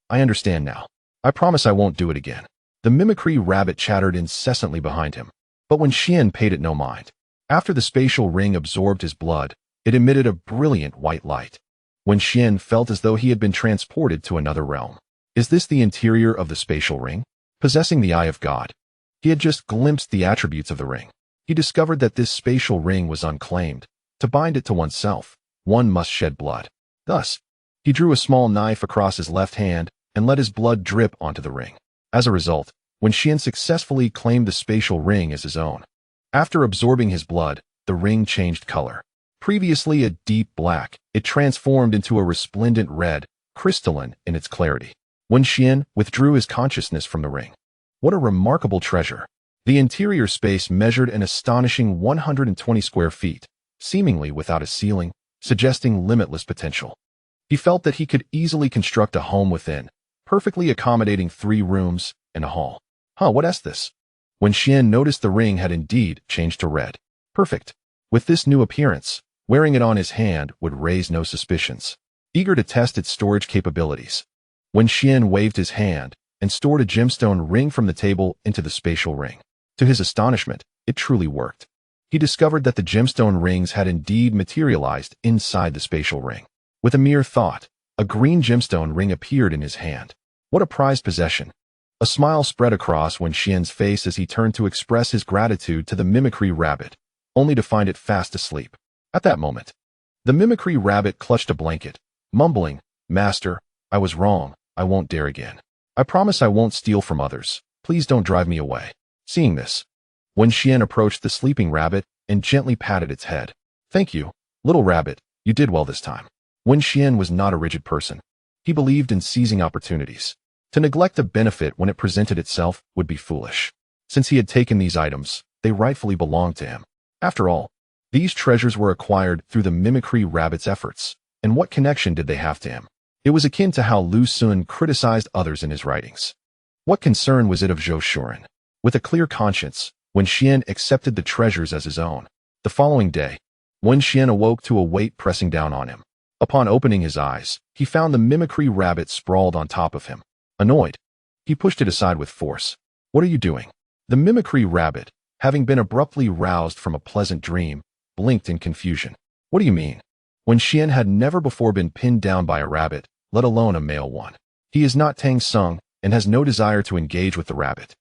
I understand now. I promise I won't do it again. The mimicry rabbit chattered incessantly behind him, but Wenxian paid it no mind. After the spatial ring absorbed his blood, it emitted a brilliant white light. Wenxian felt as though he had been transported to another realm. Is this the interior of the spatial ring? Possessing the eye of God, he had just glimpsed the attributes of the ring. He discovered that this spatial ring was unclaimed. To bind it to oneself, one must shed blood. Thus, he drew a small knife across his left hand and let his blood drip onto the ring. As a result, Wenxian successfully claimed the spatial ring as his own. After absorbing his blood, the ring changed color. Previously a deep black, it transformed into a resplendent red, crystalline in its clarity. Wenxian withdrew his consciousness from the ring. What a remarkable treasure. The interior space measured an astonishing 120 square feet, seemingly without a ceiling, suggesting limitless potential. He felt that he could easily construct a home within, perfectly accommodating 3 rooms and a hall. What's this? Wenxuan noticed the ring had indeed changed to red. Perfect. With this new appearance, wearing it on his hand would raise no suspicions. Eager to test its storage capabilities, Wenxuan waved his hand and stored a gemstone ring from the table into the spatial ring. To his astonishment, it truly worked. He discovered that the gemstone rings had indeed materialized inside the spatial ring. With a mere thought, a green gemstone ring appeared in his hand. What a prized possession. A smile spread across Wenxian's face as he turned to express his gratitude to the mimicry rabbit, only to find it fast asleep. At that moment, the mimicry rabbit clutched a blanket, mumbling, "Master, I was wrong. I won't dare again. I promise I won't steal from others. Please don't drive me away." Seeing this, Wenxian approached the sleeping rabbit and gently patted its head. "Thank you, little rabbit. You did well this time." Wenxian was not a rigid person. He believed in seizing opportunities. To neglect a benefit when it presented itself would be foolish. Since he had taken these items, they rightfully belonged to him. After all, these treasures were acquired through the mimicry rabbit's efforts, and what connection did they have to him? It was akin to how Lu Xun criticized others in his writings. What concern was it of Zhou Shuren? With a clear conscience, Wenxian accepted the treasures as his own. The following day, Wenxian awoke to a weight pressing down on him. Upon opening his eyes, he found the mimicry rabbit sprawled on top of him. Annoyed, he pushed it aside with force. "What are you doing?" The mimicry rabbit, having been abruptly roused from a pleasant dream, blinked in confusion. "What do you mean?" Wenxian had never before been pinned down by a rabbit, let alone a male one. He is not Tang Sung and has no desire to engage with the rabbit.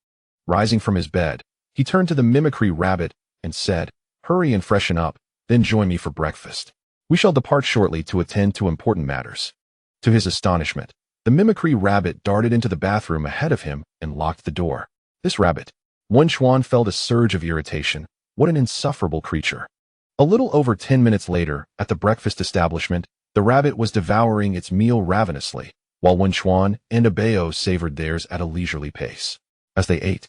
Rising from his bed, he turned to the mimicry rabbit and said, "Hurry and freshen up, then join me for breakfast. We shall depart shortly to attend to important matters." To his astonishment, the mimicry rabbit darted into the bathroom ahead of him and locked the door. This rabbit. Wenxuan felt a surge of irritation. What an insufferable creature. A little over 10 minutes later, at the breakfast establishment, the rabbit was devouring its meal ravenously, while Wenxuan and Abeo savored theirs at a leisurely pace. As they ate,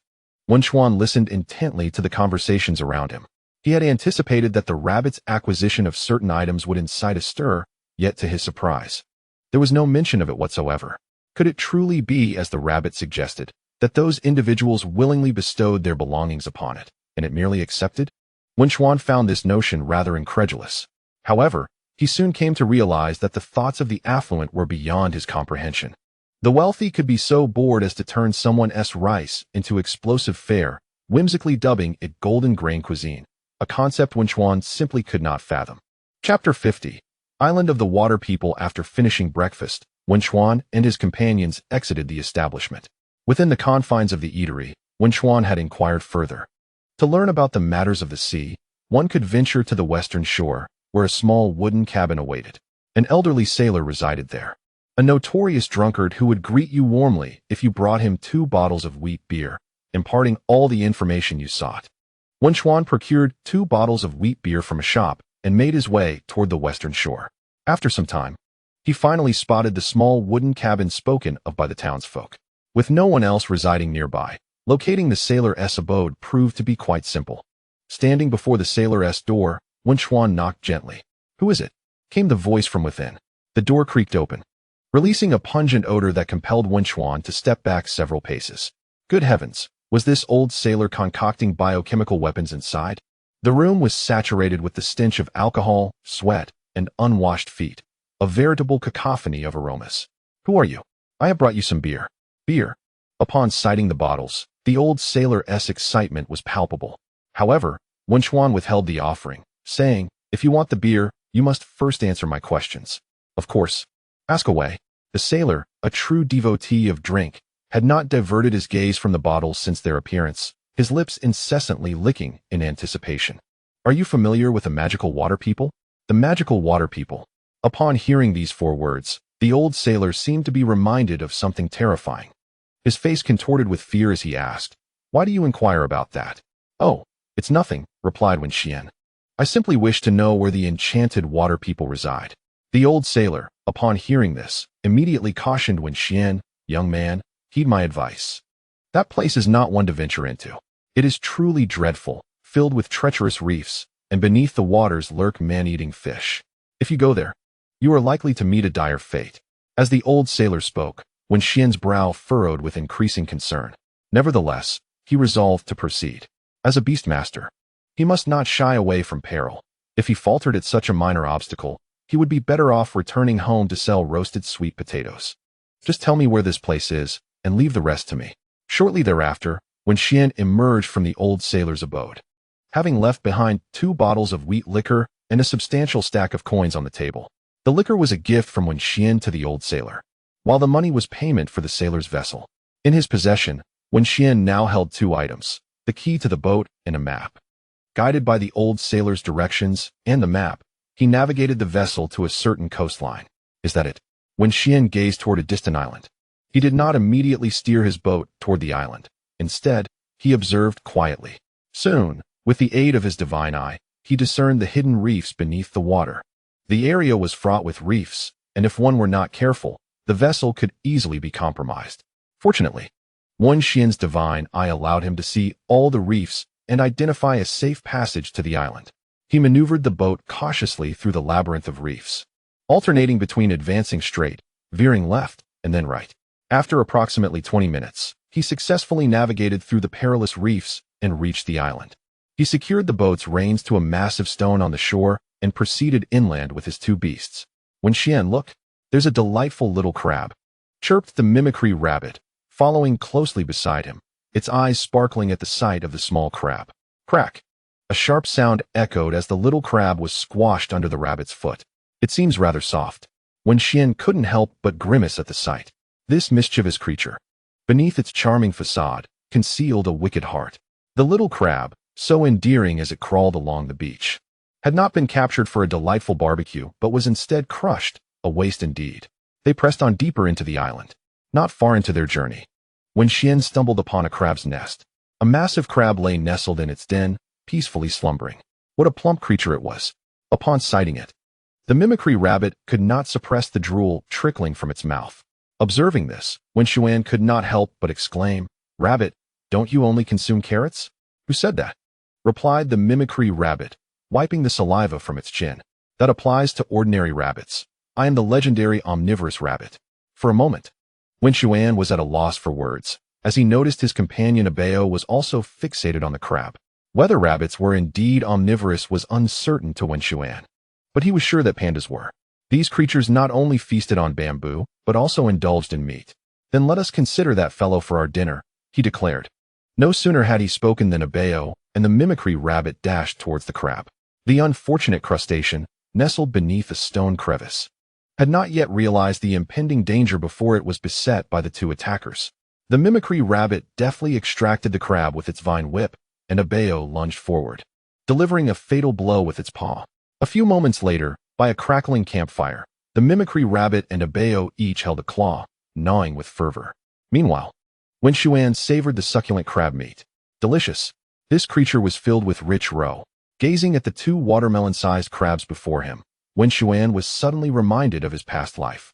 Wenxuan listened intently to the conversations around him. He had anticipated that the rabbit's acquisition of certain items would incite a stir, yet to his surprise, there was no mention of it whatsoever. Could it truly be, as the rabbit suggested, that those individuals willingly bestowed their belongings upon it, and it merely accepted? Wenxuan found this notion rather incredulous. However, he soon came to realize that the thoughts of the affluent were beyond his comprehension. The wealthy could be so bored as to turn someone's rice into explosive fare, whimsically dubbing it golden grain cuisine, a concept Wenxuan simply could not fathom. Chapter 50. Island of the Water People. After finishing breakfast, Wenxuan and his companions exited the establishment. Within the confines of the eatery, Wenxuan had inquired further. To learn about the matters of the sea, one could venture to the western shore, where a small wooden cabin awaited. An elderly sailor resided there, a notorious drunkard who would greet you warmly if you brought him 2 bottles of wheat beer, imparting all the information you sought. Wenxuan procured 2 bottles of wheat beer from a shop and made his way toward the western shore. After some time, he finally spotted the small wooden cabin spoken of by the townsfolk. With no one else residing nearby, locating the sailor's abode proved to be quite simple. Standing before the sailor's door, Wenxuan knocked gently. "Who is it?" came the voice from within. The door creaked open, releasing a pungent odor that compelled Wenxuan to step back several paces. Good heavens, was this old sailor concocting biochemical weapons inside? The room was saturated with the stench of alcohol, sweat, and unwashed feet, a veritable cacophony of aromas. "Who are you?" "I have brought you some beer." Beer. Upon sighting the bottles, the old sailor's excitement was palpable. However, Wenxuan withheld the offering, saying, "If you want the beer, you must first answer my questions." "Of course. Ask away." The sailor, a true devotee of drink, had not diverted his gaze from the bottles since their appearance, his lips incessantly licking in anticipation. "Are you familiar with the magical water people?" The magical water people. Upon hearing these 4 words, the old sailor seemed to be reminded of something terrifying. His face contorted with fear as he asked, "Why do you inquire about that?" "Oh, it's nothing," replied Wenxian. "I simply wish to know where the enchanted water people reside." The old sailor, upon hearing this, immediately cautioned Wenxian, "Young man, heed my advice. That place is not one to venture into. It is truly dreadful, filled with treacherous reefs, and beneath the waters lurk man-eating fish. If you go there, you are likely to meet a dire fate. As the old sailor spoke, Wenxian's brow furrowed with increasing concern. Nevertheless, he resolved to proceed. As a beastmaster, he must not shy away from peril. If he faltered at such a minor obstacle, he would be better off returning home to sell roasted sweet potatoes. Just tell me where this place is, and leave the rest to me. Shortly thereafter, Wenxian emerged from the old sailor's abode, having left behind 2 bottles of wheat liquor and a substantial stack of coins on the table. The liquor was a gift from Wenxian to the old sailor, while the money was payment for the sailor's vessel. In his possession, Wenxian now held 2 items, the key to the boat and a map. Guided by the old sailor's directions and the map, he navigated the vessel to a certain coastline. Is that it? Wenxian gazed toward a distant island. He did not immediately steer his boat toward the island. Instead, he observed quietly. Soon, with the aid of his divine eye, he discerned the hidden reefs beneath the water. The area was fraught with reefs, and if one were not careful, the vessel could easily be compromised. Fortunately, Wenxian's divine eye allowed him to see all the reefs and identify a safe passage to the island. He maneuvered the boat cautiously through the labyrinth of reefs, alternating between advancing straight, veering left, and then right. After approximately 20 minutes, he successfully navigated through the perilous reefs and reached the island. He secured the boat's reins to a massive stone on the shore and proceeded inland with his 2 beasts. Wenxian, look, there's a delightful little crab, chirped the mimicry rabbit, following closely beside him, its eyes sparkling at the sight of the small crab. Crack! A sharp sound echoed as the little crab was squashed under the rabbit's foot. It seems rather soft. Wenxian couldn't help but grimace at the sight. This mischievous creature, beneath its charming facade, concealed a wicked heart. The little crab, so endearing as it crawled along the beach, had not been captured for a delightful barbecue, but was instead crushed, a waste indeed. They pressed on deeper into the island. Not far into their journey, Wenxian stumbled upon a crab's nest. A massive crab lay nestled in its den, peacefully slumbering. What a plump creature it was. Upon sighting it, the mimicry rabbit could not suppress the drool trickling from its mouth. Observing this, Wenxuan could not help but exclaim, "Rabbit, don't you only consume carrots?" "Who said that?" replied the mimicry rabbit, wiping the saliva from its chin. "That applies to ordinary rabbits. I am the legendary omnivorous rabbit." For a moment, Wenxuan was at a loss for words, as he noticed his companion Abeo was also fixated on the crab. Whether rabbits were indeed omnivorous was uncertain to Wenxuan, but he was sure that pandas were. These creatures not only feasted on bamboo, but also indulged in meat. "Then let us consider that fellow for our dinner," he declared. No sooner had he spoken than Abeo and the mimicry rabbit dashed towards the crab. The unfortunate crustacean, nestled beneath a stone crevice, had not yet realized the impending danger before it was beset by the 2 attackers. The mimicry rabbit deftly extracted the crab with its vine whip, and Abeo lunged forward, delivering a fatal blow with its paw. A few moments later, by a crackling campfire, the mimicry rabbit and Abeo each held a claw, gnawing with fervor. Meanwhile, Wenxuan savored the succulent crab meat. Delicious. This creature was filled with rich roe. Gazing at the 2 watermelon-sized crabs before him, Wenxuan was suddenly reminded of his past life,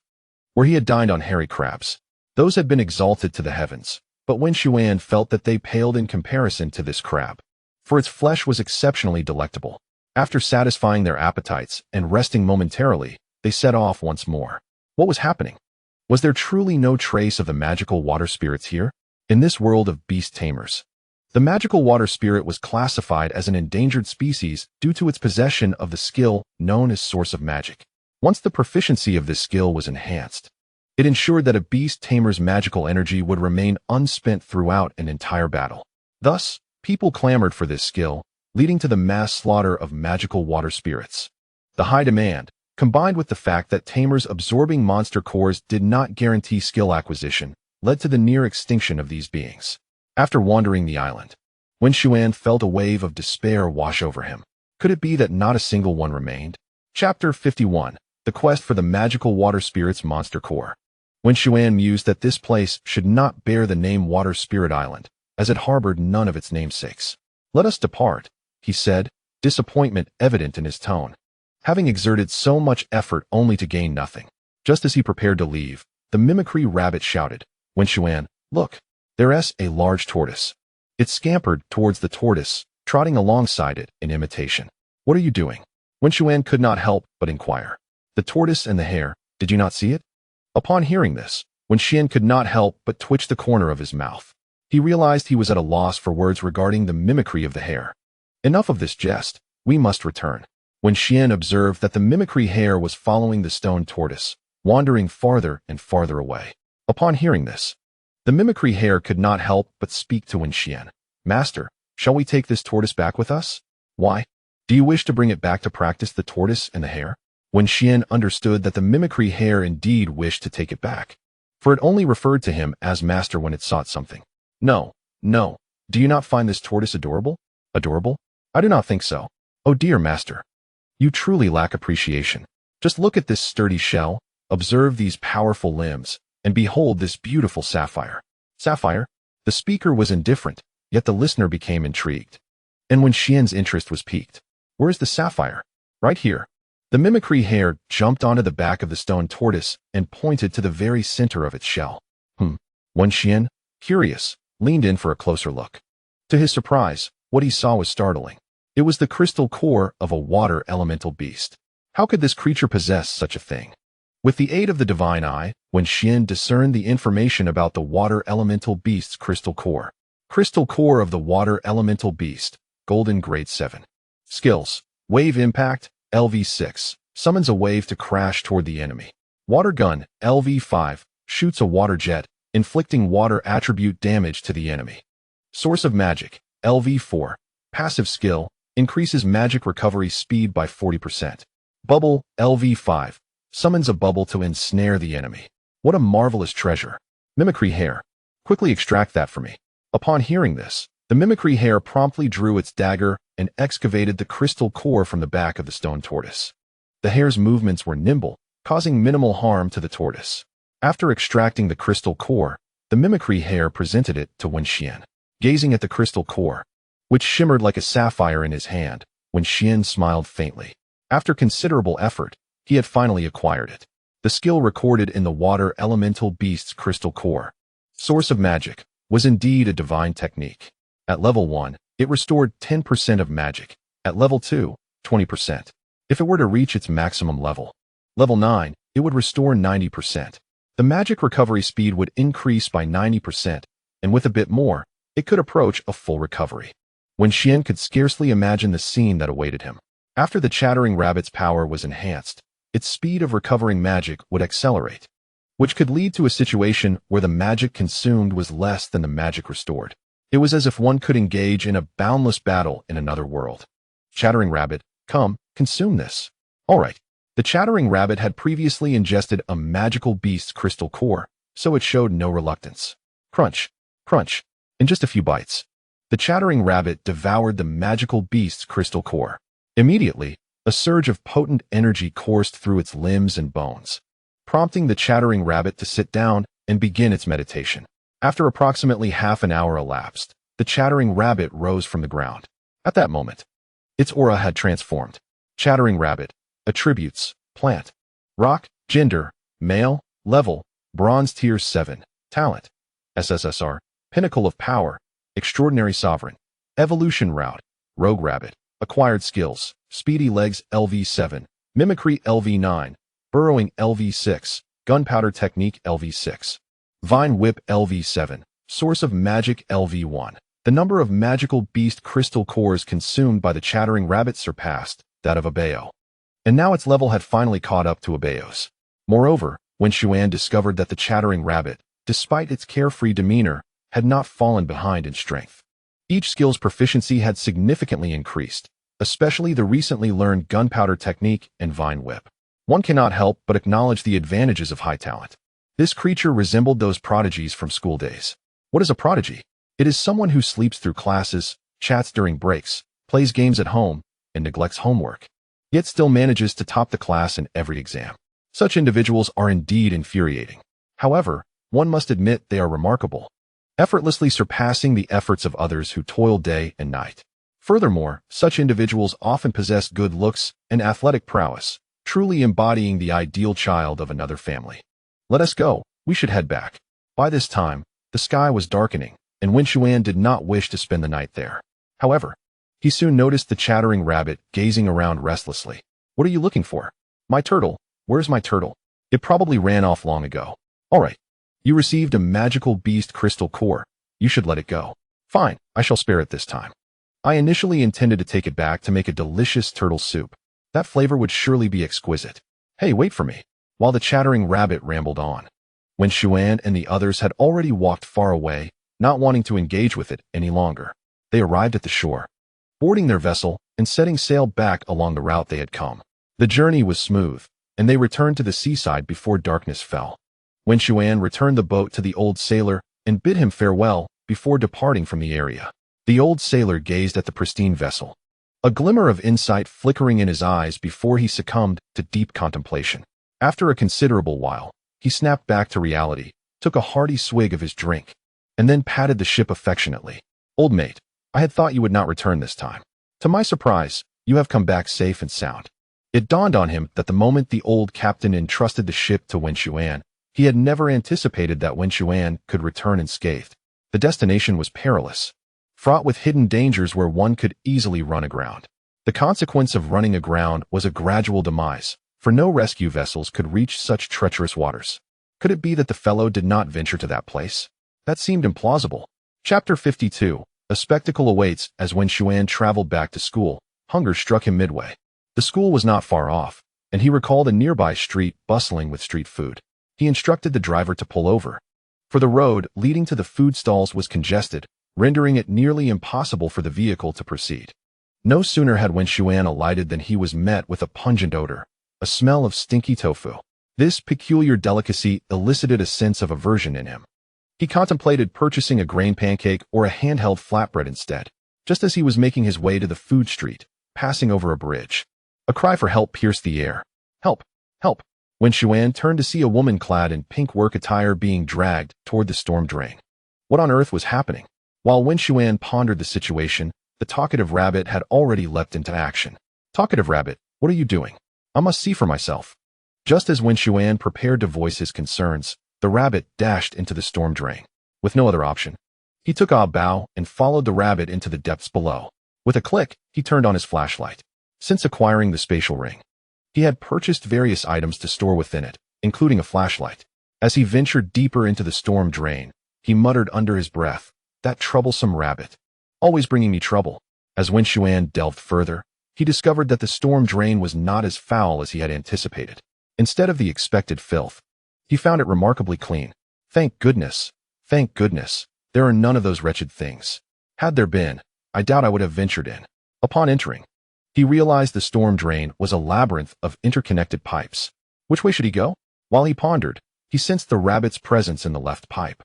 where he had dined on hairy crabs. Those had been exalted to the heavens, but Wenxuan felt that they paled in comparison to this crab, for its flesh was exceptionally delectable. After satisfying their appetites and resting momentarily, they set off once more. What was happening? Was there truly no trace of the magical water spirits here? In this world of beast tamers, the magical water spirit was classified as an endangered species due to its possession of the skill known as Source of Magic. Once the proficiency of this skill was enhanced, it ensured that a beast tamer's magical energy would remain unspent throughout an entire battle. Thus, people clamored for this skill, leading to the mass slaughter of magical water spirits. The high demand, combined with the fact that tamers absorbing monster cores did not guarantee skill acquisition, led to the near extinction of these beings. After wandering the island, Wenxuan felt a wave of despair wash over him. Could it be that not a single one remained? Chapter 51. The Quest for the Magical Water Spirit's Monster Core. Wenxuan mused that this place should not bear the name Water Spirit Island, as it harbored none of its namesakes. "Let us depart," he said, disappointment evident in his tone, having exerted so much effort only to gain nothing. Just as he prepared to leave, the mimicry rabbit shouted, "Wenxuan, look! There's a large tortoise. It scampered towards the tortoise, trotting alongside it in imitation. What are you doing? Wenxuan could not help but inquire. The tortoise and the hare, did you not see it? Upon hearing this, Wenxian could not help but twitch the corner of his mouth. He realized he was at a loss for words regarding the mimicry of the hare. Enough of this jest, we must return. Wenxian observed that the mimicry hare was following the stone tortoise, wandering farther and farther away. Upon hearing this, the mimicry hare could not help but speak to Wenxian. Master, shall we take this tortoise back with us? Why? Do you wish to bring it back to practice the tortoise and the hare? Wenxian understood that the mimicry hare indeed wished to take it back, for it only referred to him as master when it sought something. No, no. Do you not find this tortoise adorable? Adorable? I do not think so. Oh dear master. You truly lack appreciation. Just look at this sturdy shell, observe these powerful limbs, and behold this beautiful sapphire. Sapphire? The speaker was indifferent, yet the listener became intrigued. And Wenxian's interest was piqued. Where's the sapphire? Right here. The mimicry hare jumped onto the back of the stone tortoise and pointed to the very center of its shell. Wenxian, curious, leaned in for a closer look. To his surprise, what he saw was startling. It was the crystal core of a water elemental beast. How could this creature possess such a thing? With the aid of the divine eye, Wenxian discerned the information about the water elemental beast's crystal core. Crystal core of the water elemental beast, golden grade 7. Skills: Wave Impact, LV6, summons a wave to crash toward the enemy. Water Gun, LV5, shoots a water jet, inflicting water attribute damage to the enemy. Source of Magic, LV4, passive skill, increases magic recovery speed by 40%. Bubble, LV5, summons a bubble to ensnare the enemy. What a marvelous treasure. Mimicry hare, quickly extract that for me. Upon hearing this, the mimicry hare promptly drew its dagger and excavated the crystal core from the back of the stone tortoise. The hare's movements were nimble, causing minimal harm to the tortoise. After extracting the crystal core, the mimicry hare presented it to Wenxian. Gazing at the crystal core, which shimmered like a sapphire in his hand, Wenxian smiled faintly. After considerable effort, he had finally acquired it. The skill recorded in the water elemental beast's crystal core, Source of Magic, was indeed a divine technique. At level 1, it restored 10% of magic. At level 2, 20%. If it were to reach its maximum level, level 9, it would restore 90%. The magic recovery speed would increase by 90%, and with a bit more, it could approach a full recovery. Wenxian could scarcely imagine the scene that awaited him. After the chattering rabbit's power was enhanced, its speed of recovering magic would accelerate, which could lead to a situation where the magic consumed was less than the magic restored. It was as if one could engage in a boundless battle in another world. Chattering rabbit, come, consume this. All right. The chattering rabbit had previously ingested a magical beast's crystal core, so it showed no reluctance. Crunch, crunch. In just a few bites, the chattering rabbit devoured the magical beast's crystal core. Immediately, a surge of potent energy coursed through its limbs and bones, prompting the chattering rabbit to sit down and begin its meditation. After approximately half an hour elapsed, the chattering rabbit rose from the ground. At that moment, its aura had transformed. Chattering rabbit, attributes, plant, rock, gender, male, level, bronze tier 7, talent, SSS-R, pinnacle of power, extraordinary sovereign, evolution route, rogue rabbit, acquired skills, speedy legs LV7, mimicry LV9, burrowing LV6, gunpowder technique LV6. Vine Whip LV7, Source of Magic LV1. The number of magical beast crystal cores consumed by the chattering rabbit surpassed that of Abeo. And now its level had finally caught up to Abeo's. Moreover, Wenxuan discovered that the chattering rabbit, despite its carefree demeanor, had not fallen behind in strength. Each skill's proficiency had significantly increased, especially the recently learned gunpowder technique and Vine Whip. One cannot help but acknowledge the advantages of high talent. This creature resembled those prodigies from school days. What is a prodigy? It is someone who sleeps through classes, chats during breaks, plays games at home, and neglects homework, yet still manages to top the class in every exam. Such individuals are indeed infuriating. However, one must admit they are remarkable, effortlessly surpassing the efforts of others who toil day and night. Furthermore, such individuals often possess good looks and athletic prowess, truly embodying the ideal child of another family. Let us go. We should head back. By this time, The sky was darkening, and Wenxuan did not wish to spend the night there. However, he soon noticed the chattering rabbit gazing around restlessly. "What are you looking for?" "My turtle. Where's my turtle? It probably ran off long ago." "All right. You received a magical beast crystal core. You should let it go." "Fine, I shall spare it this time. I initially intended to take it back to make a delicious turtle soup. That flavor would surely be exquisite. Hey, wait for me." While the chattering rabbit rambled on, Wenxuan and the others had already walked far away, not wanting to engage with it any longer. They arrived at the shore, boarding their vessel and setting sail back along the route they had come. The journey was smooth, and they returned to the seaside before darkness fell. Wenxuan returned the boat to the old sailor and bid him farewell before departing from the area. The old sailor gazed at the pristine vessel, a glimmer of insight flickering in his eyes before he succumbed to deep contemplation. After a considerable while, he snapped back to reality, took a hearty swig of his drink, and then patted the ship affectionately. "Old mate, I had thought you would not return this time. To my surprise, you have come back safe and sound." It dawned on him that the moment the old captain entrusted the ship to Wenxuan, he had never anticipated that Wenxuan could return unscathed. The destination was perilous, fraught with hidden dangers where one could easily run aground. The consequence of running aground was a gradual demise, for no rescue vessels could reach such treacherous waters. Could it be that the fellow did not venture to that place? That seemed implausible. Chapter 52. A spectacle awaits. As Wenxuan traveled back to school, hunger struck him midway. The school was not far off, and he recalled a nearby street bustling with street food. He instructed the driver to pull over, for the road leading to the food stalls was congested, rendering it nearly impossible for the vehicle to proceed. No sooner had Wenxuan alighted than he was met with a pungent odor, a smell of stinky tofu. This peculiar delicacy elicited a sense of aversion in him. He contemplated purchasing a grain pancake or a handheld flatbread instead, just as he was making his way to the food street, passing over a bridge. A cry for help pierced the air. "Help! Help!" Wenxuan turned to see a woman clad in pink work attire being dragged toward the storm drain. What on earth was happening? While Wenxuan pondered the situation, the talkative rabbit had already leapt into action. "Talkative rabbit, what are you doing? I must see for myself." Just as Wenxuan prepared to voice his concerns, the rabbit dashed into the storm drain. With no other option, he took a bow and followed the rabbit into the depths below. With a click, he turned on his flashlight. Since acquiring the spatial ring, he had purchased various items to store within it, including a flashlight. As he ventured deeper into the storm drain, he muttered under his breath, "That troublesome rabbit, always bringing me trouble." As Wenxuan delved further, he discovered that the storm drain was not as foul as he had anticipated. Instead of the expected filth, he found it remarkably clean. Thank goodness, there are none of those wretched things. Had there been, I doubt I would have ventured in. Upon entering, he realized the storm drain was a labyrinth of interconnected pipes. Which way should he go? While he pondered, he sensed the rabbit's presence in the left pipe.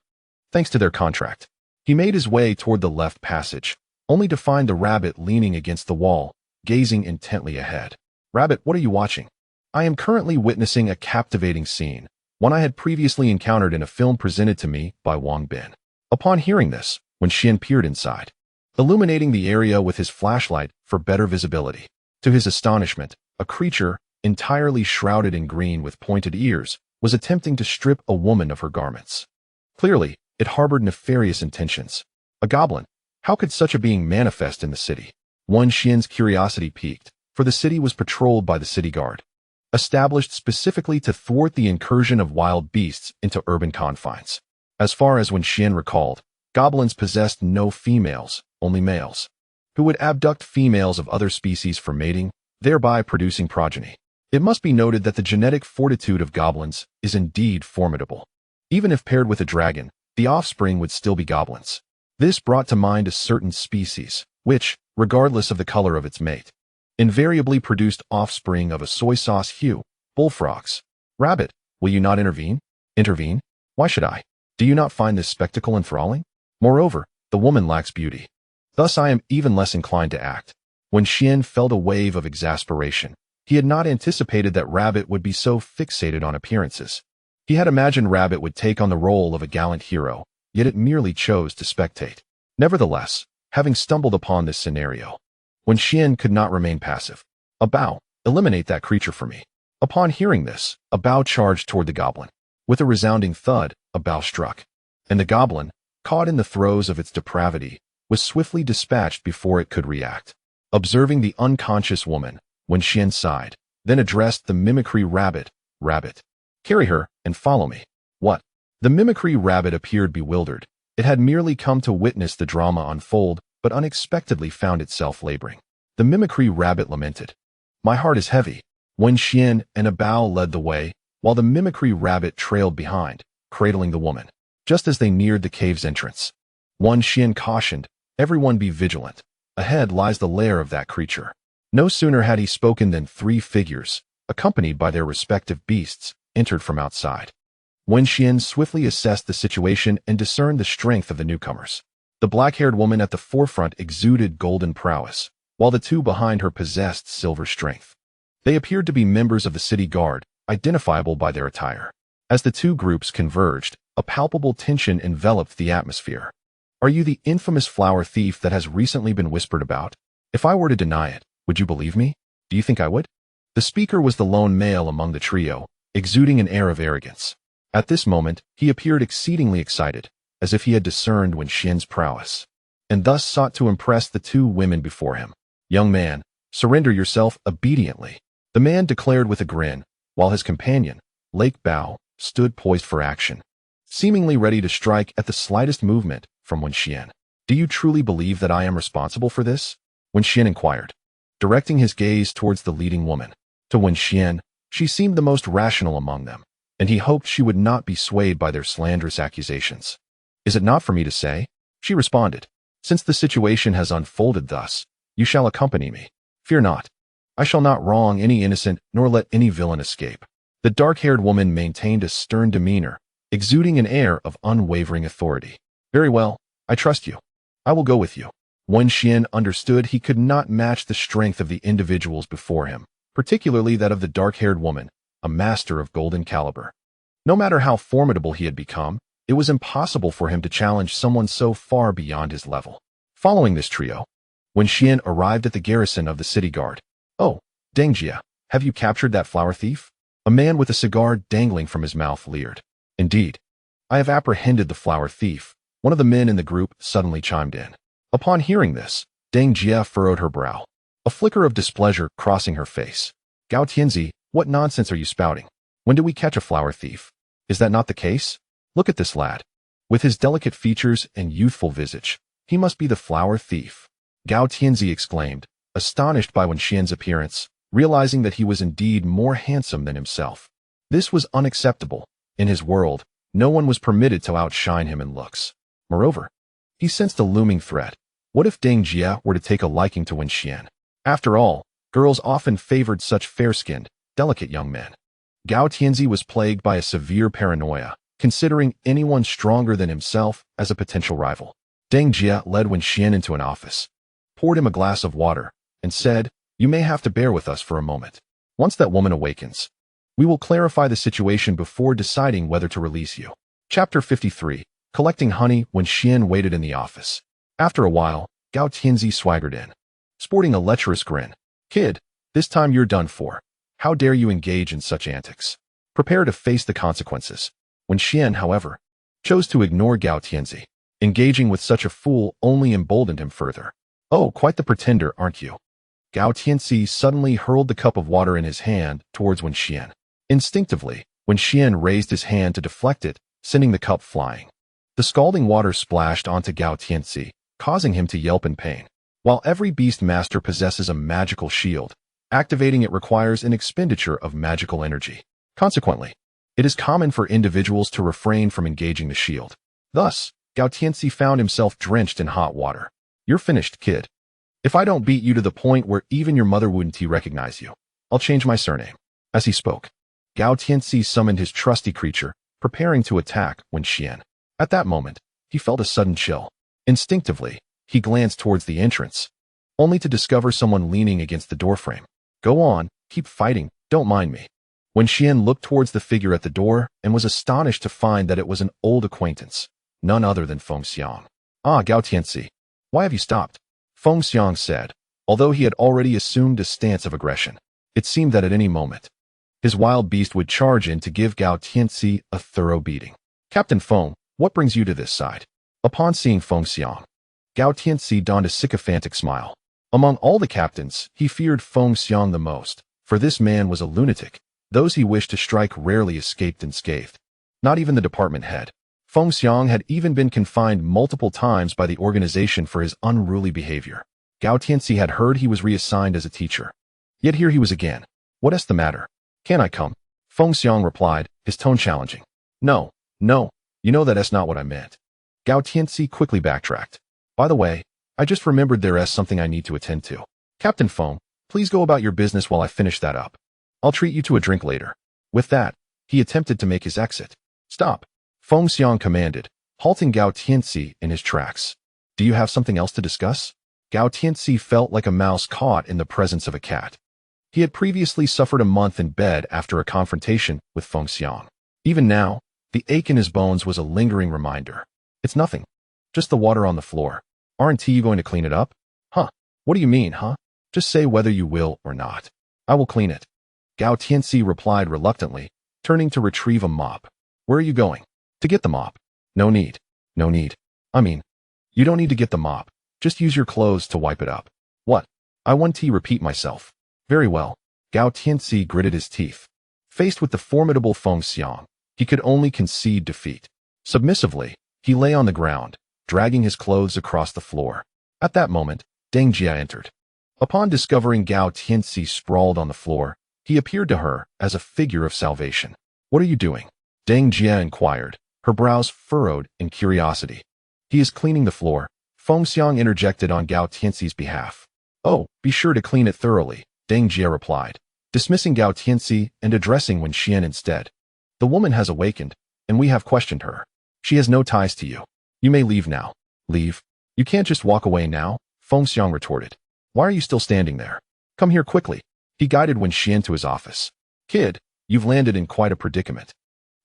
Thanks to their contract, he made his way toward the left passage, only to find the rabbit leaning against the wall, gazing intently ahead. "Rabbit, what are you watching?" "I am currently witnessing a captivating scene, one I had previously encountered in a film presented to me by Wang Bin." Upon hearing this, Wenxuan peered inside, illuminating the area with his flashlight for better visibility. To his astonishment, a creature, entirely shrouded in green with pointed ears, was attempting to strip a woman of her garments. Clearly, it harbored nefarious intentions. A goblin. How could such a being manifest in the city? Wenxuan's curiosity piqued, for the city was patrolled by the city guard, established specifically to thwart the incursion of wild beasts into urban confines. As far as Wenxuan recalled, goblins possessed no females, only males, who would abduct females of other species for mating, thereby producing progeny. It must be noted that the genetic fortitude of goblins is indeed formidable. Even if paired with a dragon, the offspring would still be goblins. This brought to mind a certain species, which, regardless of the color of its mate, invariably produced offspring of a soy sauce hue, bullfrogs. "Rabbit, will you not intervene?" "Intervene? Why should I? Do you not find this spectacle enthralling? Moreover, the woman lacks beauty. Thus I am even less inclined to act." Wenxuan felt a wave of exasperation. He had not anticipated that Rabbit would be so fixated on appearances. He had imagined Rabbit would take on the role of a gallant hero, yet it merely chose to spectate. Nevertheless, having stumbled upon this scenario, Wenxuan could not remain passive. "A bow, eliminate that creature for me." Upon hearing this, a bow charged toward the goblin. With a resounding thud, a bow struck, and the goblin, caught in the throes of its depravity, was swiftly dispatched before it could react. Observing the unconscious woman, Wenxian sighed, then addressed the mimicry rabbit, "Rabbit, carry her and follow me." "What?" The mimicry rabbit appeared bewildered. It had merely come to witness the drama unfold, but unexpectedly found itself laboring. The mimicry rabbit lamented, "My heart is heavy." Wenxian and a bow led the way, while the mimicry rabbit trailed behind, cradling the woman. Just as they neared the cave's entrance, Wenxian cautioned, "Everyone be vigilant. Ahead lies the lair of that creature." No sooner had he spoken than 3 figures, accompanied by their respective beasts, entered from outside. Wenxian swiftly assessed the situation and discerned the strength of the newcomers. The black-haired woman at the forefront exuded golden prowess, while the 2 behind her possessed silver strength. They appeared to be members of the city guard, identifiable by their attire. As the 2 groups converged, a palpable tension enveloped the atmosphere. "Are you the infamous flower thief that has recently been whispered about? If I were to deny it, would you believe me? Do you think I would?" The speaker was the lone male among the trio, exuding an air of arrogance. At this moment, he appeared exceedingly excited, as if he had discerned Wenxian's prowess, and thus sought to impress the 2 women before him. "Young man, surrender yourself obediently," the man declared with a grin, while his companion, Lake Bao, stood poised for action, seemingly ready to strike at the slightest movement from Wenxian. "Do you truly believe that I am responsible for this?" Wenxian inquired, directing his gaze towards the leading woman. To Wenxian, she seemed the most rational among them, and he hoped she would not be swayed by their slanderous accusations. "Is it not for me to say?" she responded. "Since the situation has unfolded thus, you shall accompany me. Fear not. I shall not wrong any innocent nor let any villain escape." The dark-haired woman maintained a stern demeanor, exuding an air of unwavering authority. "Very well, I trust you. I will go with you." Wenxian understood he could not match the strength of the individuals before him, particularly that of the dark-haired woman, a master of golden caliber. No matter how formidable he had become, it was impossible for him to challenge someone so far beyond his level. Following this trio, Wenxian arrived at the garrison of the city guard. "Oh, Dengjia, have you captured that flower thief?" A man with a cigar dangling from his mouth leered. "Indeed, I have apprehended the flower thief," one of the men in the group suddenly chimed in. Upon hearing this, Deng Jia furrowed her brow, a flicker of displeasure crossing her face. "Gao Tianzi, what nonsense are you spouting? When do we catch a flower thief? Is that not the case? Look at this lad. With his delicate features and youthful visage, he must be the flower thief." Gao Tianzi exclaimed, astonished by Wenxian's appearance, realizing that he was indeed more handsome than himself. This was unacceptable. In his world, no one was permitted to outshine him in looks. Moreover, he sensed a looming threat. What if Deng Jia were to take a liking to Wenxian? After all, girls often favored such fair-skinned, delicate young men. Gao Tianzi was plagued by a severe paranoia, considering anyone stronger than himself as a potential rival. Deng Jia led Wenxian into an office, poured him a glass of water, and said, "You may have to bear with us for a moment. Once that woman awakens, we will clarify the situation before deciding whether to release you." Chapter 53. Collecting honey. Wenxian waited in the office. After a while, Gao Tianzi swaggered in, sporting a lecherous grin. "Kid, this time you're done for. How dare you engage in such antics? Prepare to face the consequences." Wenxian, however, chose to ignore Gao Tianzi. Engaging with such a fool only emboldened him further. "Oh, quite the pretender, aren't you?" Gao Tianzi suddenly hurled the cup of water in his hand towards Wenxian. Instinctively, Wenxian raised his hand to deflect it, sending the cup flying. The scalding water splashed onto Gao Tianzi, causing him to yelp in pain. While every beast master possesses a magical shield, activating it requires an expenditure of magical energy. Consequently, it is common for individuals to refrain from engaging the shield. Thus, Gao Tianzi found himself drenched in hot water. "You're finished, kid. If I don't beat you to the point where even your mother wouldn't recognize you, I'll change my surname." As he spoke, Gao Tianzi summoned his trusty creature, preparing to attack Wenxian. At that moment, he felt a sudden chill. Instinctively, he glanced towards the entrance, only to discover someone leaning against the doorframe. "Go on, keep fighting, don't mind me." Wenxian looked towards the figure at the door and was astonished to find that it was an old acquaintance, none other than Feng Xiang. "Ah, Gao Tianzi, why have you stopped?" Feng Xiang said, although he had already assumed a stance of aggression. It seemed that at any moment, his wild beast would charge in to give Gao Tianzi a thorough beating. "Captain Feng, what brings you to this side?" Upon seeing Feng Xiang, Gao Tianxi donned a sycophantic smile. Among all the captains, he feared Feng Xiang the most, for this man was a lunatic. Those he wished to strike rarely escaped unscathed. Not even the department head. Feng Xiang had even been confined multiple times by the organization for his unruly behavior. Gao Tianxi had heard he was reassigned as a teacher. Yet here he was again. What is the matter? Can I come? Feng Xiang replied, his tone challenging. No, you know that's not what I meant. Gao Tianxi quickly backtracked. By the way, I just remembered there is something I need to attend to. Captain Feng, please go about your business while I finish that up. I'll treat you to a drink later. With that, he attempted to make his exit. Stop, Feng Xiang commanded, halting Gao Tianxi in his tracks. Do you have something else to discuss? Gao Tianxi felt like a mouse caught in the presence of a cat. He had previously suffered a month in bed after a confrontation with Feng Xiang. Even now, the ache in his bones was a lingering reminder. It's nothing. Just the water on the floor. Aren't you going to clean it up? Huh? What do you mean, huh? Just say whether you will or not. I will clean it. Gao Tianxi replied reluctantly, turning to retrieve a mop. Where are you going? To get the mop. No need. I mean, you don't need to get the mop. Just use your clothes to wipe it up. What? I want to repeat myself. Very well. Gao Tianxi gritted his teeth. Faced with the formidable Feng Xiang, he could only concede defeat. Submissively, he lay on the ground, dragging his clothes across the floor. At that moment, Deng Jia entered. Upon discovering Gao Tianxi sprawled on the floor, he appeared to her as a figure of salvation. What are you doing? Deng Jia inquired, her brows furrowed in curiosity. He is cleaning the floor, Feng Xiang interjected on Gao Tianxi's behalf. Oh, be sure to clean it thoroughly, Deng Jia replied, dismissing Gao Tianxi and addressing Wenxuan instead. The woman has awakened, and we have questioned her. She has no ties to you. You may leave now. Leave? You can't just walk away now, Feng Xiang retorted. Why are you still standing there? Come here quickly. He guided Wenxuan to his office. Kid, you've landed in quite a predicament.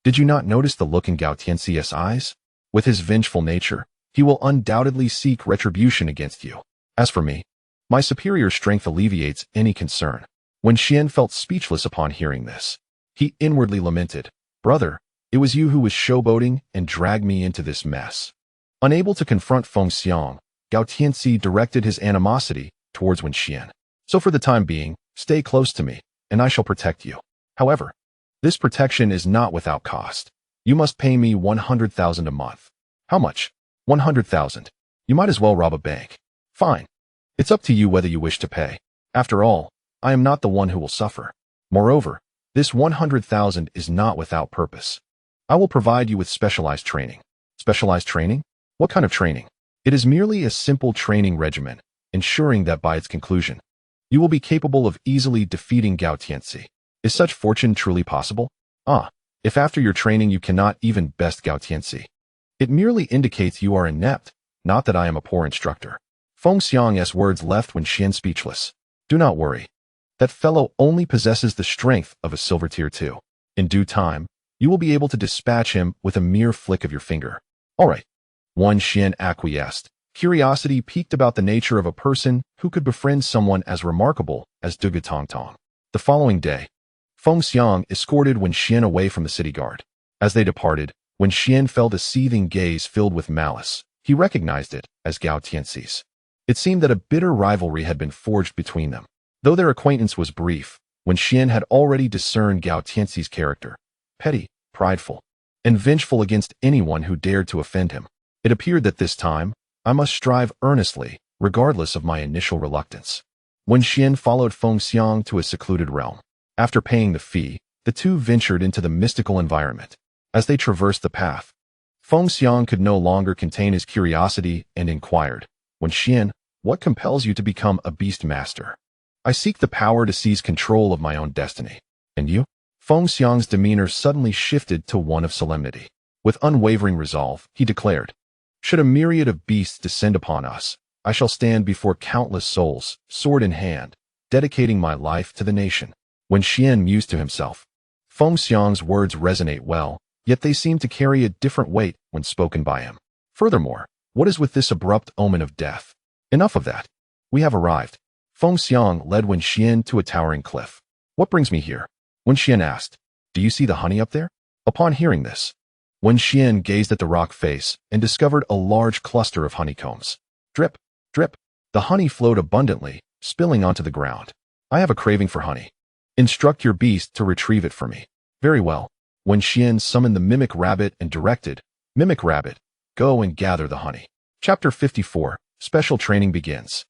Did you not notice the look in Gao Tianxi's eyes? With his vengeful nature, he will undoubtedly seek retribution against you. As for me, my superior strength alleviates any concern. Wenxuan felt speechless upon hearing this. He inwardly lamented, Brother, it was you who was showboating and dragged me into this mess. Unable to confront Feng Xiang, Gao Tianxi directed his animosity towards Wenxuan. So for the time being, stay close to me, and I shall protect you. However, this protection is not without cost. You must pay me 100,000 a month. How much? 100,000. You might as well rob a bank. Fine. It's up to you whether you wish to pay. After all, I am not the one who will suffer. Moreover, this 100,000 is not without purpose. I will provide you with specialized training. Specialized training? What kind of training? It is merely a simple training regimen, ensuring that by its conclusion, you will be capable of easily defeating Gao Tianxi. Is such fortune truly possible? If after your training you cannot even best Gao Tianxi, it merely indicates you are inept, not that I am a poor instructor. Feng Xiang's words left Wenxuan speechless. Do not worry. That fellow only possesses the strength of a silver tier 2. In due time, you will be able to dispatch him with a mere flick of your finger. All right. Wenxuan acquiesced. Curiosity piqued about the nature of a person who could befriend someone as remarkable as Duga Tongtong. The following day, Feng Xiang escorted Wenxuan away from the city guard. As they departed, Wenxuan felt a seething gaze filled with malice. He recognized it as Gao Tianxi's. It seemed that a bitter rivalry had been forged between them. Though their acquaintance was brief, Wenxuan had already discerned Gao Tianxi's character. Petty, prideful, and vengeful against anyone who dared to offend him. It appeared that this time, I must strive earnestly, regardless of my initial reluctance. Wenxuan followed Feng Xiang to a secluded realm. After paying the fee, the two ventured into the mystical environment. As they traversed the path, Feng Xiang could no longer contain his curiosity and inquired, Wenxuan, what compels you to become a beast master? I seek the power to seize control of my own destiny. And you? Feng Xiang's demeanor suddenly shifted to one of solemnity. With unwavering resolve, he declared, should a myriad of beasts descend upon us, I shall stand before countless souls, sword in hand, dedicating my life to the nation. Wenxuan mused to himself. Feng Xiang's words resonate well, yet they seem to carry a different weight when spoken by him. Furthermore, what is with this abrupt omen of death? Enough of that. We have arrived. Feng Xiang led Wenxuan to a towering cliff. What brings me here? Wenxuan asked. Do you see the honey up there? Upon hearing this, Wenxian gazed at the rock face and discovered a large cluster of honeycombs. Drip, drip. The honey flowed abundantly, spilling onto the ground. I have a craving for honey. Instruct your beast to retrieve it for me. Very well. Wenxian summoned the Mimic Rabbit and directed, Mimic Rabbit, go and gather the honey. Chapter 54, Special Training begins.